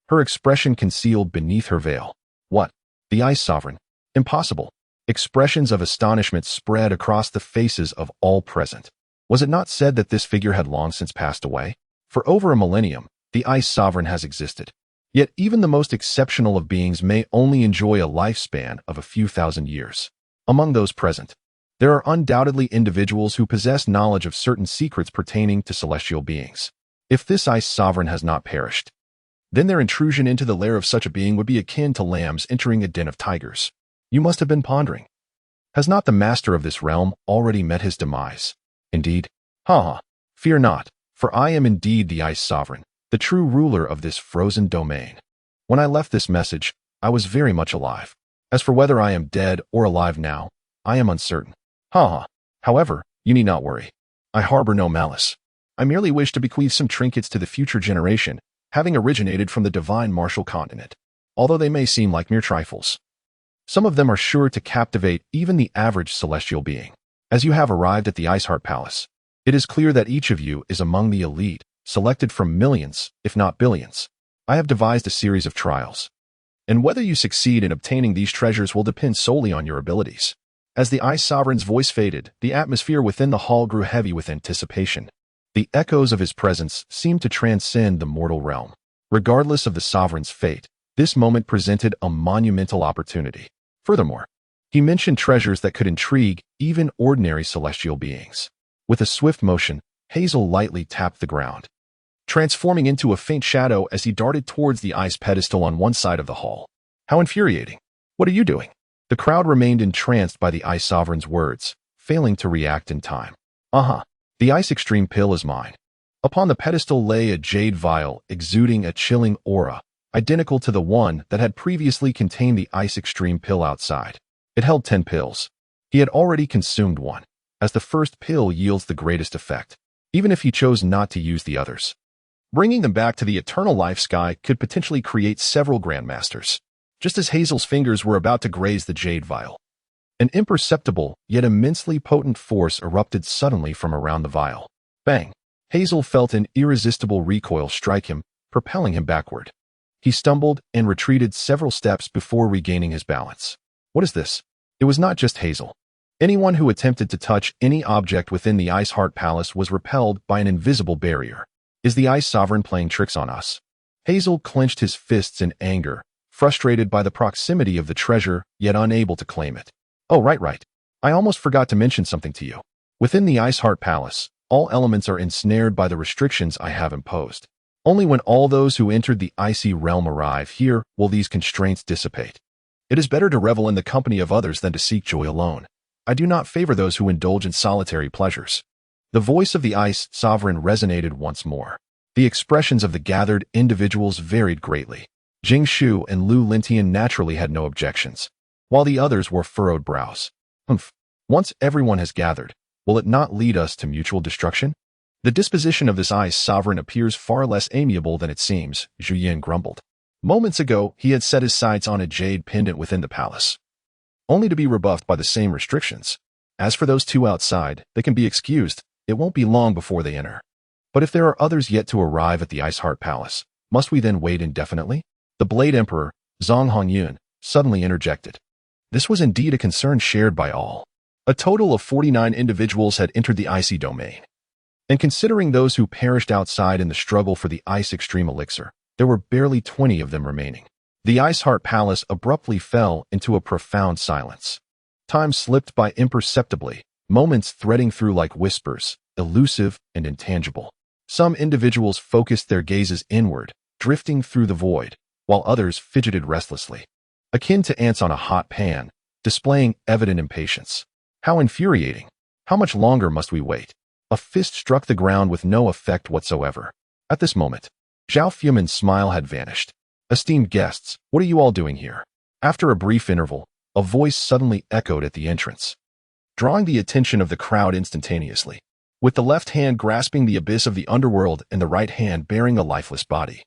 her expression concealed beneath her veil. What? The Ice Sovereign? Impossible. Expressions of astonishment spread across the faces of all present. Was it not said that this figure had long since passed away? For over a millennium, the Ice Sovereign has existed. Yet even the most exceptional of beings may only enjoy a lifespan of a few thousand years. Among those present, there are undoubtedly individuals who possess knowledge of certain secrets pertaining to celestial beings. If this Ice Sovereign has not perished, then their intrusion into the lair of such a being would be akin to lambs entering a den of tigers. You must have been pondering. Has not the master of this realm already met his demise? Indeed. Ha ha. Fear not, for I am indeed the Ice Sovereign, the true ruler of this frozen domain. When I left this message, I was very much alive. As for whether I am dead or alive now, I am uncertain. Ha ha. However, you need not worry. I harbor no malice. I merely wish to bequeath some trinkets to the future generation, having originated from the divine martial continent, although they may seem like mere trifles. Some of them are sure to captivate even the average celestial being. As you have arrived at the Iceheart Palace, it is clear that each of you is among the elite, selected from millions, if not billions. I have devised a series of trials, and whether you succeed in obtaining these treasures will depend solely on your abilities. As the Ice Sovereign's voice faded, the atmosphere within the hall grew heavy with anticipation. The echoes of his presence seemed to transcend the mortal realm. Regardless of the Sovereign's fate, this moment presented a monumental opportunity. Furthermore, He mentioned treasures that could intrigue even ordinary celestial beings. With a swift motion, Hazel lightly tapped the ground, transforming into a faint shadow as he darted towards the ice pedestal on one side of the hall. How infuriating. What are you doing? The crowd remained entranced by the Ice Sovereign's words, failing to react in time. The Ice Extreme Pill is mine. Upon the pedestal lay a jade vial exuding a chilling aura, identical to the one that had previously contained the Ice Extreme Pill outside. It held 10 pills. He had already consumed one, as the first pill yields the greatest effect, even if he chose not to use the others. Bringing them back to the eternal life sky could potentially create several grandmasters. Just as Hazel's fingers were about to graze the jade vial, an imperceptible yet immensely potent force erupted suddenly from around the vial. Bang! Hazel felt an irresistible recoil strike him, propelling him backward. He stumbled and retreated several steps before regaining his balance. What is this? It was not just Hazel. Anyone who attempted to touch any object within the Ice Heart Palace was repelled by an invisible barrier. Is the Ice Sovereign playing tricks on us? Hazel clenched his fists in anger, frustrated by the proximity of the treasure, yet unable to claim it. Oh, right. I almost forgot to mention something to you. Within the Ice Heart Palace, all elements are ensnared by the restrictions I have imposed. Only when all those who entered the icy realm arrive here will these constraints dissipate. It is better to revel in the company of others than to seek joy alone. I do not favor those who indulge in solitary pleasures. The voice of the Ice Sovereign resonated once more. The expressions of the gathered individuals varied greatly. Jing Shu and Lu Lintian naturally had no objections, while the others wore furrowed brows. Once everyone has gathered, will it not lead us to mutual destruction? The disposition of this Ice Sovereign appears far less amiable than it seems, Zhu Yin grumbled. Moments ago, he had set his sights on a jade pendant within the palace, only to be rebuffed by the same restrictions. As for those two outside, they can be excused. It won't be long before they enter. But if there are others yet to arrive at the Ice Heart Palace, must we then wait indefinitely? The Blade Emperor, Zhang Hongyun, suddenly interjected. This was indeed a concern shared by all. A total of 49 individuals had entered the icy domain. And considering those who perished outside in the struggle for the Ice Extreme Elixir, there were barely 20 of them remaining. The Ice Heart Palace abruptly fell into a profound silence. Time slipped by imperceptibly, moments threading through like whispers, elusive and intangible. Some individuals focused their gazes inward, drifting through the void, while others fidgeted restlessly, akin to ants on a hot pan, displaying evident impatience. How infuriating! How much longer must we wait? A fist struck the ground with no effect whatsoever. At this moment, Zhao Fuman's smile had vanished. Esteemed guests, what are you all doing here? After a brief interval, a voice suddenly echoed at the entrance, drawing the attention of the crowd instantaneously. With the left hand grasping the abyss of the underworld and the right hand bearing a lifeless body,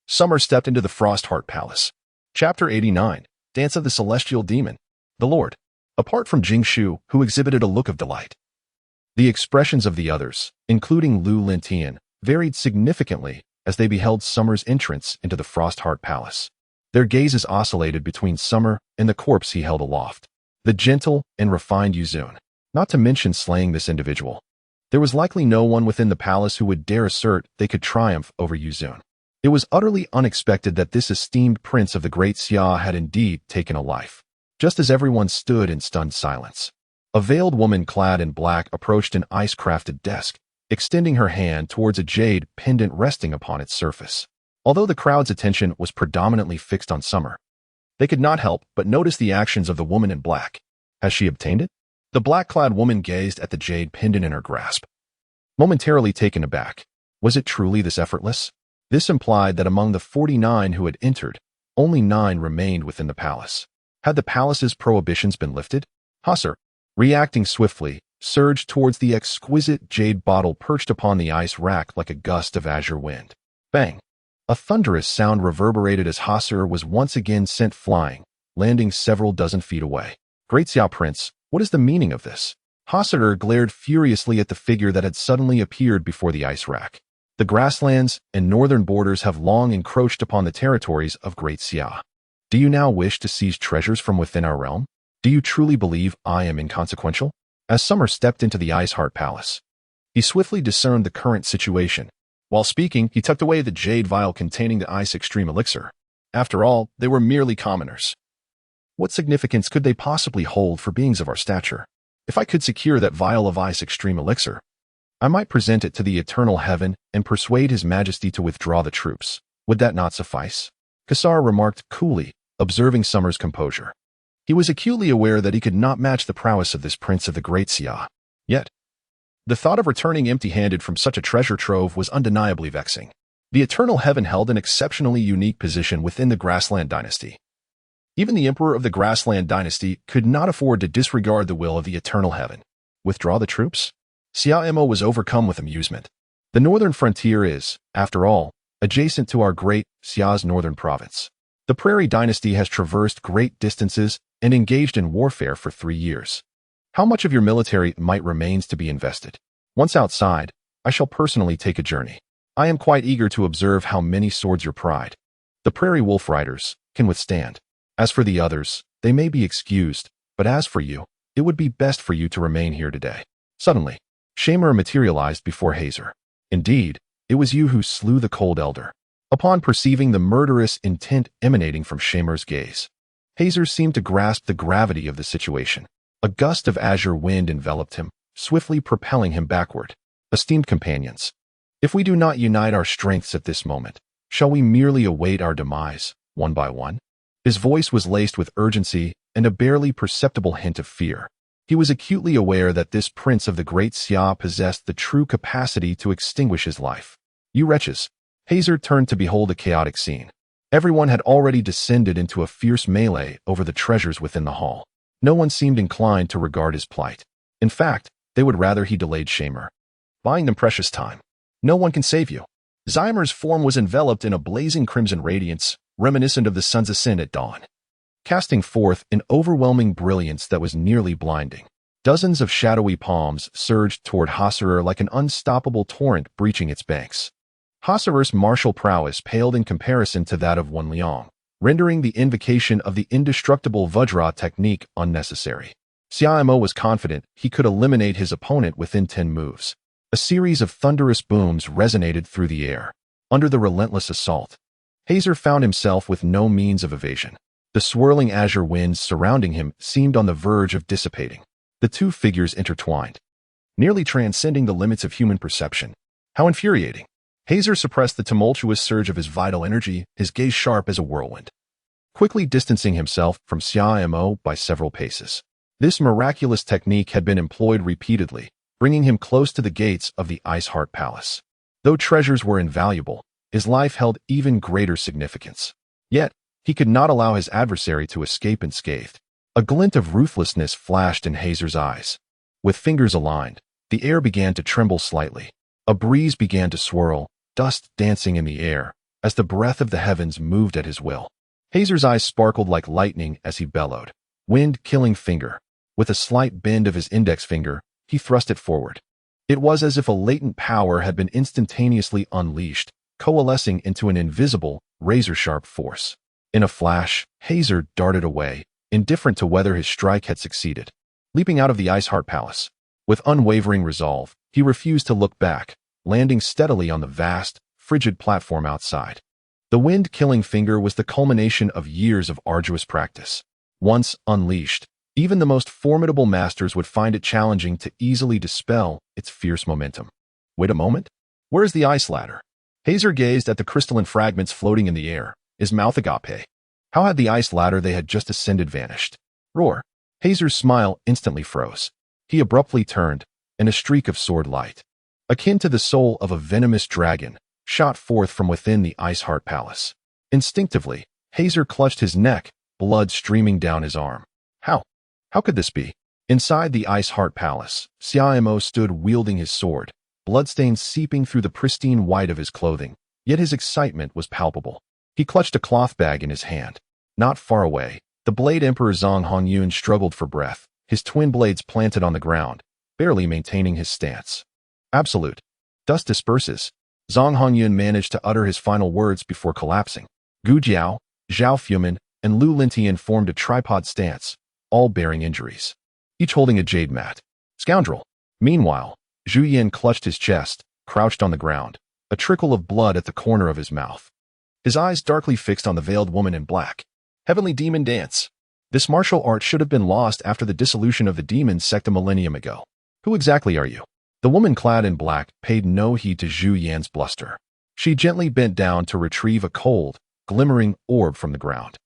Summer stepped into the Frost Heart Palace. Chapter 89, Dance of the Celestial Demon. The Lord. Apart from Jing Shu, who exhibited a look of delight, the expressions of the others, including Lu Lintian, varied significantly as they beheld Summer's entrance into the Frost Heart Palace. Their gazes oscillated between Summer and the corpse he held aloft, the gentle and refined Yuzun. Not to mention slaying this individual, there was likely no one within the palace who would dare assert they could triumph over Yuzun. It was utterly unexpected that this esteemed prince of the Great Xia had indeed taken a life. Just as everyone stood in stunned silence, a veiled woman clad in black approached an ice-crafted desk, extending her hand towards a jade pendant resting upon its surface. Although the crowd's attention was predominantly fixed on Summer, they could not help but notice the actions of the woman in black. Has she obtained it? The black-clad woman gazed at the jade pendant in her grasp, momentarily taken aback. Was it truly this effortless? This implied that among the 49 who had entered, only 9 remained within the palace. Had the palace's prohibitions been lifted? Hasser, reacting swiftly, surged towards the exquisite jade bottle perched upon the ice rack like a gust of azure wind. Bang! A thunderous sound reverberated as Hasser was once again sent flying, landing several dozen feet away. Great Xia Prince, what is the meaning of this? Hasser glared furiously at the figure that had suddenly appeared before the ice rack. The grasslands and northern borders have long encroached upon the territories of Great Xia. Do you now wish to seize treasures from within our realm? Do you truly believe I am inconsequential? As Summer stepped into the Ice Heart Palace, he swiftly discerned the current situation. While speaking, he tucked away the jade vial containing the Ice Extreme Elixir. After all, they were merely commoners. What significance could they possibly hold for beings of our stature? If I could secure that vial of ice extreme elixir, I might present it to the eternal heaven and persuade his majesty to withdraw the troops. Would that not suffice? Kassar remarked coolly, observing Summer's composure. He was acutely aware that he could not match the prowess of this prince of the Great Xia. Yet, the thought of returning empty-handed from such a treasure trove was undeniably vexing. The eternal heaven held an exceptionally unique position within the Grassland dynasty. Even the emperor of the Grassland dynasty could not afford to disregard the will of the eternal heaven. Withdraw the troops? Xiaomo was overcome with amusement. The northern frontier is, after all, adjacent to our Great Xia's northern province. The Prairie dynasty has traversed great distances and engaged in warfare for 3 years. How much of your military might remains to be invested? Once outside, I shall personally take a journey. I am quite eager to observe how many swords your pride, the Prairie Wolf Riders, can withstand. As for the others, they may be excused, but as for you, it would be best for you to remain here today. Suddenly, Shamer materialized before Hazer. Indeed, it was you who slew the Cold Elder. Upon perceiving the murderous intent emanating from Shamer's gaze, Hazer seemed to grasp the gravity of the situation. A gust of azure wind enveloped him, swiftly propelling him backward. Esteemed companions, if we do not unite our strengths at this moment, shall we merely await our demise, one by one? His voice was laced with urgency and a barely perceptible hint of fear. He was acutely aware that this prince of the Great Xia possessed the true capacity to extinguish his life. You wretches! Hazer turned to behold a chaotic scene. Everyone had already descended into a fierce melee over the treasures within the hall. No one seemed inclined to regard his plight. In fact, they would rather he delayed Shamer, buying them precious time. No one can save you. Zymer's form was enveloped in a blazing crimson radiance, reminiscent of the sun's ascent at dawn, casting forth an overwhelming brilliance that was nearly blinding. Dozens of shadowy palms surged toward Hasserer like an unstoppable torrent breaching its banks. Hasserer's martial prowess paled in comparison to that of Wan Liang, rendering the invocation of the indestructible Vajra technique unnecessary. Xiaomo was confident he could eliminate his opponent within 10 moves. A series of thunderous booms resonated through the air. Under the relentless assault, Hazer found himself with no means of evasion. The swirling azure winds surrounding him seemed on the verge of dissipating. The two figures intertwined, nearly transcending the limits of human perception. How infuriating! Hazer suppressed the tumultuous surge of his vital energy, his gaze sharp as a whirlwind, quickly distancing himself from Xiaomo by several paces. This miraculous technique had been employed repeatedly, bringing him close to the gates of the Ice Heart Palace. Though treasures were invaluable, his life held even greater significance. Yet, he could not allow his adversary to escape unscathed. A glint of ruthlessness flashed in Hazer's eyes. With fingers aligned, the air began to tremble slightly. A breeze began to swirl, dust dancing in the air, as the breath of the heavens moved at his will. Hazer's eyes sparkled like lightning as he bellowed. Wind-killing finger. With a slight bend of his index finger, he thrust it forward. It was as if a latent power had been instantaneously unleashed, coalescing into an invisible, razor-sharp force. In a flash, Hazer darted away, indifferent to whether his strike had succeeded. Leaping out of the Ice Heart Palace, with unwavering resolve, he refused to look back, landing steadily on the vast, frigid platform outside. The wind-killing finger was the culmination of years of arduous practice. Once unleashed, even the most formidable masters would find it challenging to easily dispel its fierce momentum. Wait a moment? Where is the ice ladder? Hazer gazed at the crystalline fragments floating in the air, his mouth agape. How had the ice ladder they had just ascended vanished? Roar! Hazer's smile instantly froze. He abruptly turned, and a streak of sword light, akin to the soul of a venomous dragon, shot forth from within the Ice Heart Palace. Instinctively, Hazer clutched his neck, blood streaming down his arm. How could this be? Inside the Ice Heart Palace, Xiaomo stood wielding his sword, bloodstains seeping through the pristine white of his clothing, yet his excitement was palpable. He clutched a cloth bag in his hand. Not far away, the Blade Emperor Zhang Hongyun struggled for breath, his twin blades planted on the ground, barely maintaining his stance. Absolute. Dust disperses. Zhang Hongyun managed to utter his final words before collapsing. Gu Jiao, Zhao Fumin, and Lu Lintian formed a tripod stance, all bearing injuries, each holding a jade mat. Scoundrel! Meanwhile, Zhu Yin clutched his chest, crouched on the ground, a trickle of blood at the corner of his mouth. His eyes darkly fixed on the veiled woman in black. Heavenly demon dance. This martial art should have been lost after the dissolution of the demon sect a millennium ago. Who exactly are you? The woman clad in black paid no heed to Zhu Yan's bluster. She gently bent down to retrieve a cold, glimmering orb from the ground.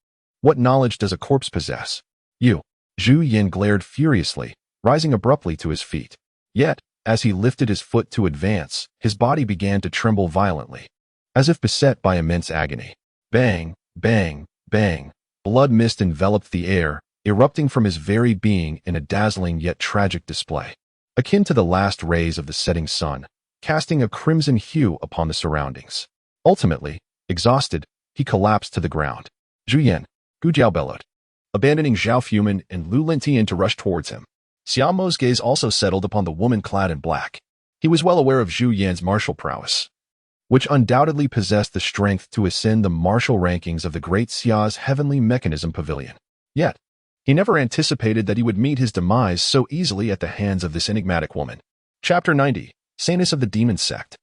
What knowledge does a corpse possess? You. Zhu Yan glared furiously, rising abruptly to his feet. Yet, as he lifted his foot to advance, his body began to tremble violently, as if beset by immense agony. Bang, bang, bang. Blood mist enveloped the air, erupting from his very being in a dazzling yet tragic display, akin to the last rays of the setting sun, casting a crimson hue upon the surroundings. Ultimately, exhausted, he collapsed to the ground. Zhu Yan, Gu Jiao bellowed, abandoning Zhao Fuman and Lu Lentian to rush towards him. Xiaomo's gaze also settled upon the woman clad in black. He was well aware of Zhu Yan's martial prowess, which undoubtedly possessed the strength to ascend the martial rankings of the Great Xia's Heavenly Mechanism Pavilion. Yet, he never anticipated that he would meet his demise so easily at the hands of this enigmatic woman. Chapter 90. Sanus of the Demon Sect.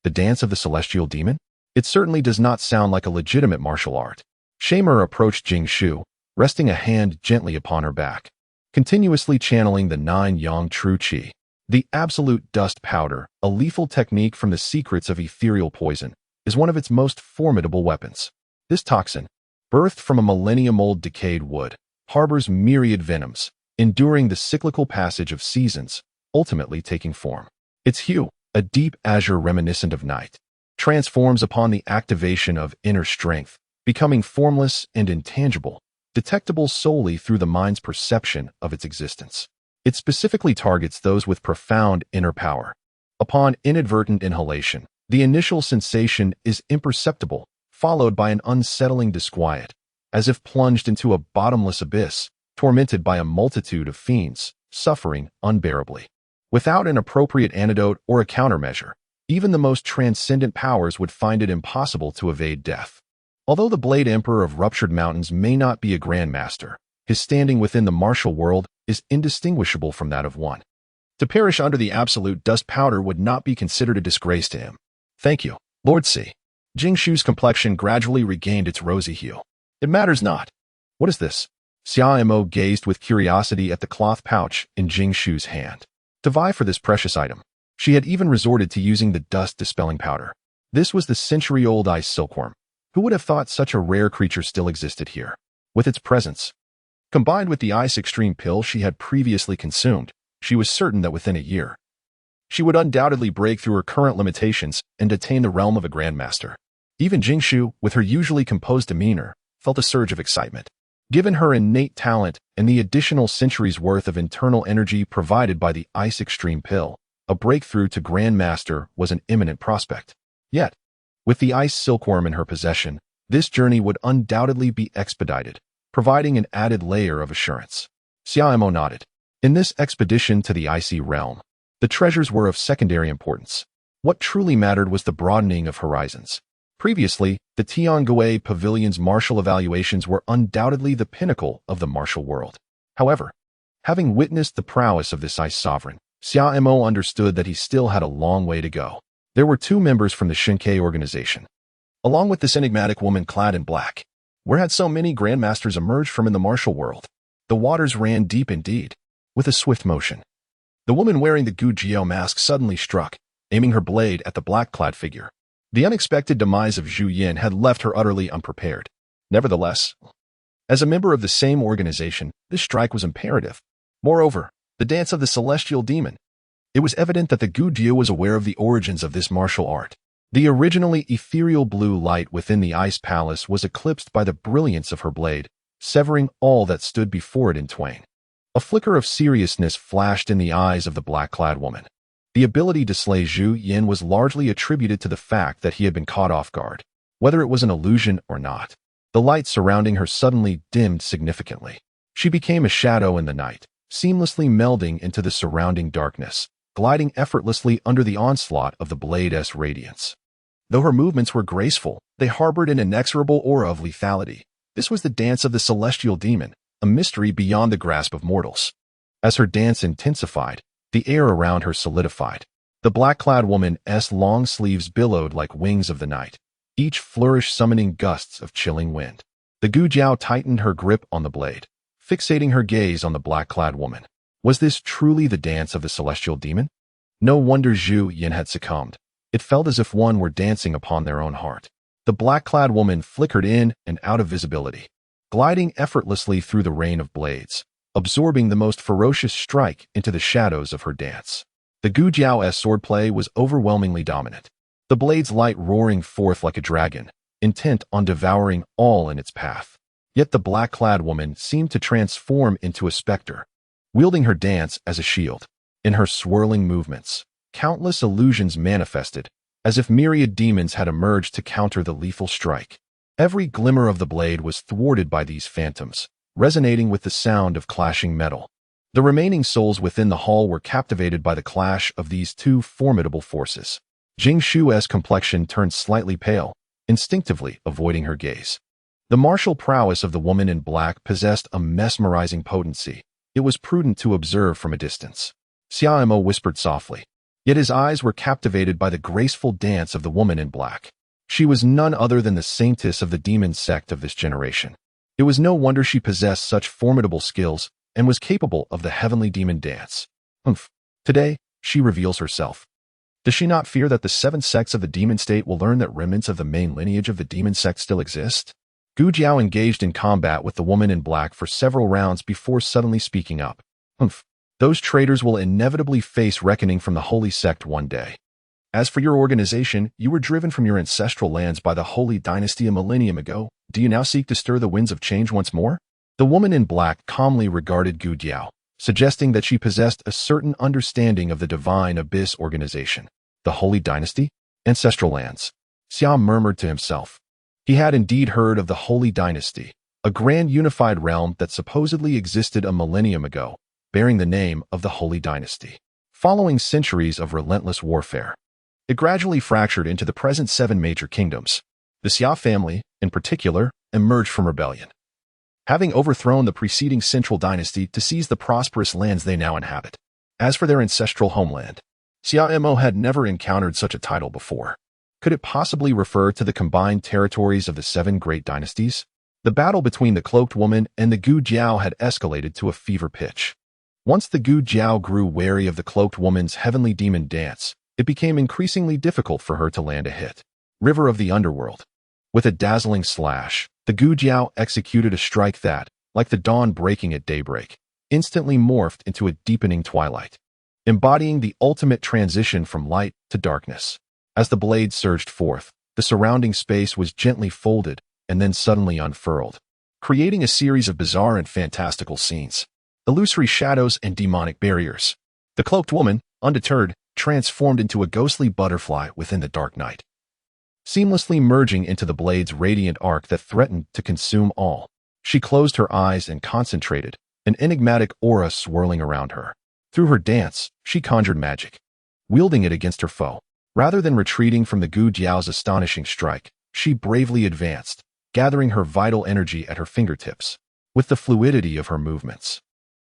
The Dance of the Celestial Demon? It certainly does not sound like a legitimate martial art. Shamer approached Jing Shu, resting a hand gently upon her back, continuously channeling the 9 Yang True Qi. The absolute dust powder, a lethal technique from the secrets of ethereal poison, is one of its most formidable weapons. This toxin, birthed from a millennium-old decayed wood, harbors myriad venoms, enduring the cyclical passage of seasons, ultimately taking form. Its hue, a deep azure reminiscent of night, transforms upon the activation of inner strength, becoming formless and intangible, detectable solely through the mind's perception of its existence. It specifically targets those with profound inner power. Upon inadvertent inhalation, the initial sensation is imperceptible, followed by an unsettling disquiet, as if plunged into a bottomless abyss, tormented by a multitude of fiends, suffering unbearably. Without an appropriate antidote or a countermeasure, even the most transcendent powers would find it impossible to evade death. Although the Blade Emperor of Ruptured Mountains may not be a grandmaster, his standing within the martial world is indistinguishable from that of one. To perish under the absolute dust powder would not be considered a disgrace to him. Thank you, Lord C. Jing Shu's complexion gradually regained its rosy hue. It matters not. What is this? Xia Mo gazed with curiosity at the cloth pouch in Jing Shu's hand. To vie for this precious item, she had even resorted to using the dust-dispelling powder. This was the century-old ice silkworm. Who would have thought such a rare creature still existed here? With its presence, combined with the ice extreme pill she had previously consumed, she was certain that within a year, she would undoubtedly break through her current limitations and attain the realm of a grandmaster. Even Jing Shu, with her usually composed demeanor, felt a surge of excitement. Given her innate talent and the additional centuries' worth of internal energy provided by the ice extreme pill, a breakthrough to grandmaster was an imminent prospect. Yet, with the ice silkworm in her possession, this journey would undoubtedly be expedited, providing an added layer of assurance. Xia Mo nodded. In this expedition to the icy realm, the treasures were of secondary importance. What truly mattered was the broadening of horizons. Previously, the Tiangui Pavilion's martial evaluations were undoubtedly the pinnacle of the martial world. However, having witnessed the prowess of this ice sovereign, Xia Mo understood that he still had a long way to go. There were 2 members from the Shinkei organization, along with this enigmatic woman clad in black. Where had so many grandmasters emerged from in the martial world? The waters ran deep indeed. With a swift motion, the woman wearing the Gu Jiao mask suddenly struck, aiming her blade at the black-clad figure. The unexpected demise of Zhu Yan had left her utterly unprepared. Nevertheless, as a member of the same organization, this strike was imperative. Moreover, the dance of the celestial demon. It was evident that the Gu Jiao was aware of the origins of this martial art. The originally ethereal blue light within the ice palace was eclipsed by the brilliance of her blade, severing all that stood before it in twain. A flicker of seriousness flashed in the eyes of the black-clad woman. The ability to slay Zhu Yan was largely attributed to the fact that he had been caught off guard. Whether it was an illusion or not, the light surrounding her suddenly dimmed significantly. She became a shadow in the night, seamlessly melding into the surrounding darkness, gliding effortlessly under the onslaught of the blade's radiance. Though her movements were graceful, they harbored an inexorable aura of lethality. This was the dance of the celestial demon, a mystery beyond the grasp of mortals. As her dance intensified, the air around her solidified. The black-clad woman's long sleeves billowed like wings of the night, each flourish summoning gusts of chilling wind. The Gu Jiao tightened her grip on the blade, fixating her gaze on the black-clad woman. Was this truly the dance of the celestial demon? No wonder Zhu Yin had succumbed. It felt as if one were dancing upon their own heart. The black-clad woman flickered in and out of visibility, gliding effortlessly through the rain of blades, absorbing the most ferocious strike into the shadows of her dance. The Gu Jiao's swordplay was overwhelmingly dominant, the blade's light roaring forth like a dragon, intent on devouring all in its path. Yet the black-clad woman seemed to transform into a specter, wielding her dance as a shield. In her swirling movements, countless illusions manifested, as if myriad demons had emerged to counter the lethal strike. Every glimmer of the blade was thwarted by these phantoms, resonating with the sound of clashing metal. The remaining souls within the hall were captivated by the clash of these two formidable forces. Jing Shu's complexion turned slightly pale, instinctively avoiding her gaze. The martial prowess of the woman in black possessed a mesmerizing potency. It was prudent to observe from a distance. Xiaomo whispered softly, yet his eyes were captivated by the graceful dance of the woman in black. She was none other than the saintess of the demon sect of this generation. It was no wonder she possessed such formidable skills and was capable of the heavenly demon dance. Today, she reveals herself. Does she not fear that the 7 sects of the demon state will learn that remnants of the main lineage of the demon sect still exist? Gu Jiao engaged in combat with the woman in black for several rounds before suddenly speaking up. Those traitors will inevitably face reckoning from the holy sect one day. As for your organization, you were driven from your ancestral lands by the holy dynasty a millennium ago. Do you now seek to stir the winds of change once more? The woman in black calmly regarded Gu Jiao, suggesting that she possessed a certain understanding of the divine abyss organization. The holy dynasty? Ancestral lands. Xia murmured to himself. He had indeed heard of the holy dynasty, a grand unified realm that supposedly existed a millennium ago, bearing the name of the holy dynasty. Following centuries of relentless warfare, it gradually fractured into the present 7 major kingdoms. The Xia family, in particular, emerged from rebellion, having overthrown the preceding central dynasty to seize the prosperous lands they now inhabit. As for their ancestral homeland, Xiaomo had never encountered such a title before. Could it possibly refer to the combined territories of the 7 great dynasties? The battle between the cloaked woman and the Gu Jiao had escalated to a fever pitch. Once the Gu Jiao grew wary of the cloaked woman's heavenly demon dance, it became increasingly difficult for her to land a hit. River of the Underworld. With a dazzling slash, the Gu Jiao executed a strike that, like the dawn breaking at daybreak, instantly morphed into a deepening twilight, embodying the ultimate transition from light to darkness. As the blade surged forth, the surrounding space was gently folded and then suddenly unfurled, creating a series of bizarre and fantastical scenes. Illusory shadows and demonic barriers. The cloaked woman, undeterred, transformed into a ghostly butterfly within the dark night, seamlessly merging into the blade's radiant arc that threatened to consume all. She closed her eyes and concentrated, an enigmatic aura swirling around her. Through her dance, she conjured magic, wielding it against her foe. Rather than retreating from the Gu Jiao's astonishing strike, she bravely advanced, gathering her vital energy at her fingertips. With the fluidity of her movements,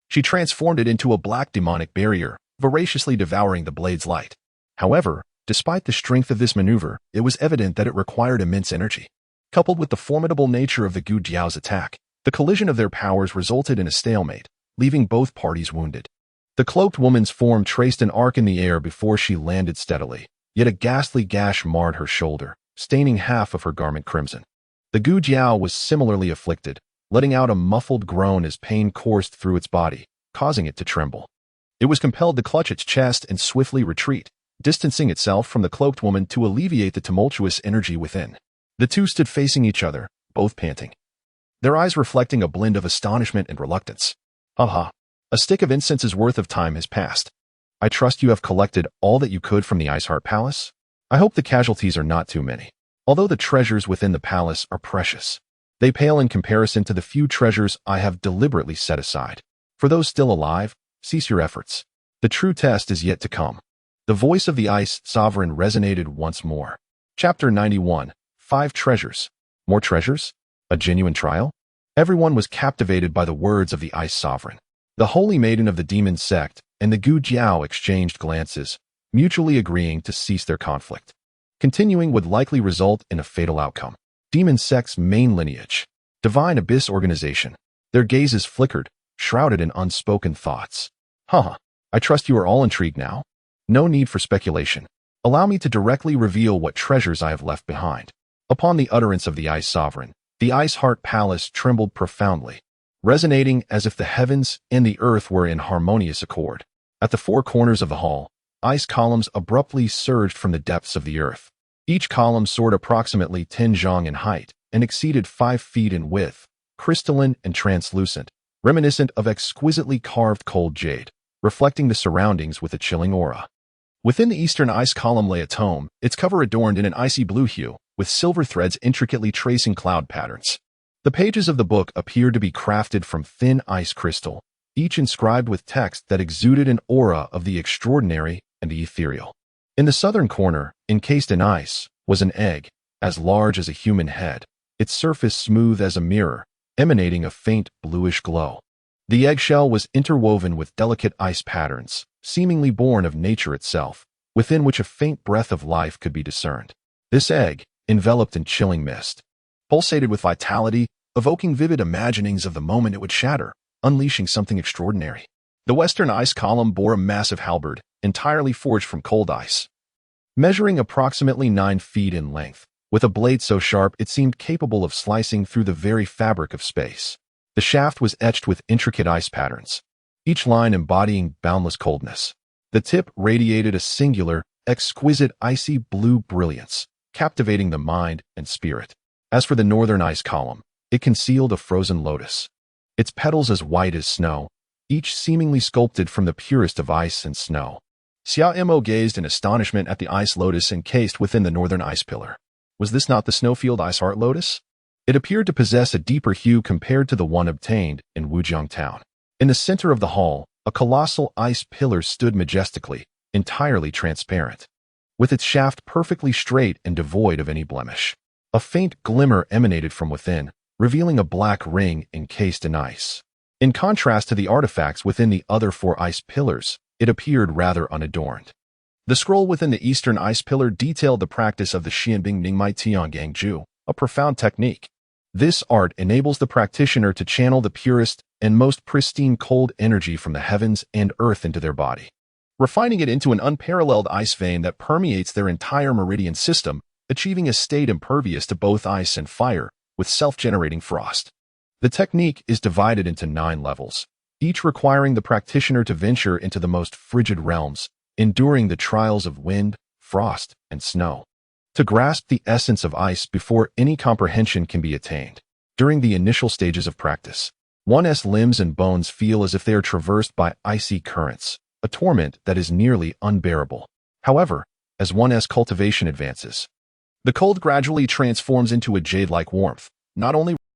she transformed it into a black demonic barrier, voraciously devouring the blade's light. However, despite the strength of this maneuver, it was evident that it required immense energy. Coupled with the formidable nature of the Gu Jiao's attack, the collision of their powers resulted in a stalemate, leaving both parties wounded. The cloaked woman's form traced an arc in the air before she landed steadily, yet a ghastly gash marred her shoulder, staining half of her garment crimson. The Gu Jiao was similarly afflicted, letting out a muffled groan as pain coursed through its body, causing it to tremble. It was compelled to clutch its chest and swiftly retreat, distancing itself from the cloaked woman to alleviate the tumultuous energy within. The two stood facing each other, both panting, their eyes reflecting a blend of astonishment and reluctance. Ha! A stick of incense's worth of time has passed. I trust you have collected all that you could from the Ice Heart Palace? I hope the casualties are not too many. Although the treasures within the palace are precious, they pale in comparison to the few treasures I have deliberately set aside. For those still alive, cease your efforts. The true test is yet to come. The voice of the Ice Sovereign resonated once more. Chapter 91. 5 Treasures. More treasures? A genuine trial? Everyone was captivated by the words of the Ice Sovereign. The holy maiden of the demon sect and the Gu Jiao exchanged glances, mutually agreeing to cease their conflict. Continuing would likely result in a fatal outcome. Demon sect's main lineage. Divine Abyss Organization. Their gazes flickered, shrouded in unspoken thoughts. I trust you are all intrigued now. No need for speculation. Allow me to directly reveal what treasures I have left behind. Upon the utterance of the Ice Sovereign, the Ice Heart Palace trembled profoundly, resonating as if the heavens and the earth were in harmonious accord. At the four corners of the hall, ice columns abruptly surged from the depths of the earth. Each column soared approximately 10 zhang in height and exceeded 5 feet in width, crystalline and translucent, reminiscent of exquisitely carved cold jade, reflecting the surroundings with a chilling aura. Within the eastern ice column lay a tome, its cover adorned in an icy blue hue, with silver threads intricately tracing cloud patterns. The pages of the book appeared to be crafted from thin ice crystal, each inscribed with text that exuded an aura of the extraordinary and the ethereal. In the southern corner, encased in ice, was an egg, as large as a human head, its surface smooth as a mirror, emanating a faint bluish glow. The eggshell was interwoven with delicate ice patterns, seemingly born of nature itself, within which a faint breath of life could be discerned. This egg, enveloped in chilling mist, pulsated with vitality, evoking vivid imaginings of the moment it would shatter, unleashing something extraordinary. The western ice column bore a massive halberd, entirely forged from cold ice. Measuring approximately 9 feet in length, with a blade so sharp it seemed capable of slicing through the very fabric of space. The shaft was etched with intricate ice patterns, each line embodying boundless coldness. The tip radiated a singular, exquisite icy blue brilliance, captivating the mind and spirit. As for the northern ice column, it concealed a frozen lotus, its petals as white as snow, each seemingly sculpted from the purest of ice and snow. Xia Mo gazed in astonishment at the ice lotus encased within the northern ice pillar. Was this not the Snowfield Ice Heart Lotus? It appeared to possess a deeper hue compared to the one obtained in Wujiang Town. In the center of the hall, a colossal ice pillar stood majestically, entirely transparent, with its shaft perfectly straight and devoid of any blemish. A faint glimmer emanated from within, revealing a black ring encased in ice. In contrast to the artifacts within the other 4 ice pillars, it appeared rather unadorned. The scroll within the eastern ice pillar detailed the practice of the Xianbing Ningmai Tiangang Ju, a profound technique. This art enables the practitioner to channel the purest and most pristine cold energy from the heavens and earth into their body, refining it into an unparalleled ice vein that permeates their entire meridian system, achieving a state impervious to both ice and fire, with self-generating frost. The technique is divided into 9 levels, each requiring the practitioner to venture into the most frigid realms, enduring the trials of wind, frost, and snow, to grasp the essence of ice before any comprehension can be attained. During the initial stages of practice, one's limbs and bones feel as if they are traversed by icy currents, a torment that is nearly unbearable. However, as one's cultivation advances, the cold gradually transforms into a jade-like warmth, not only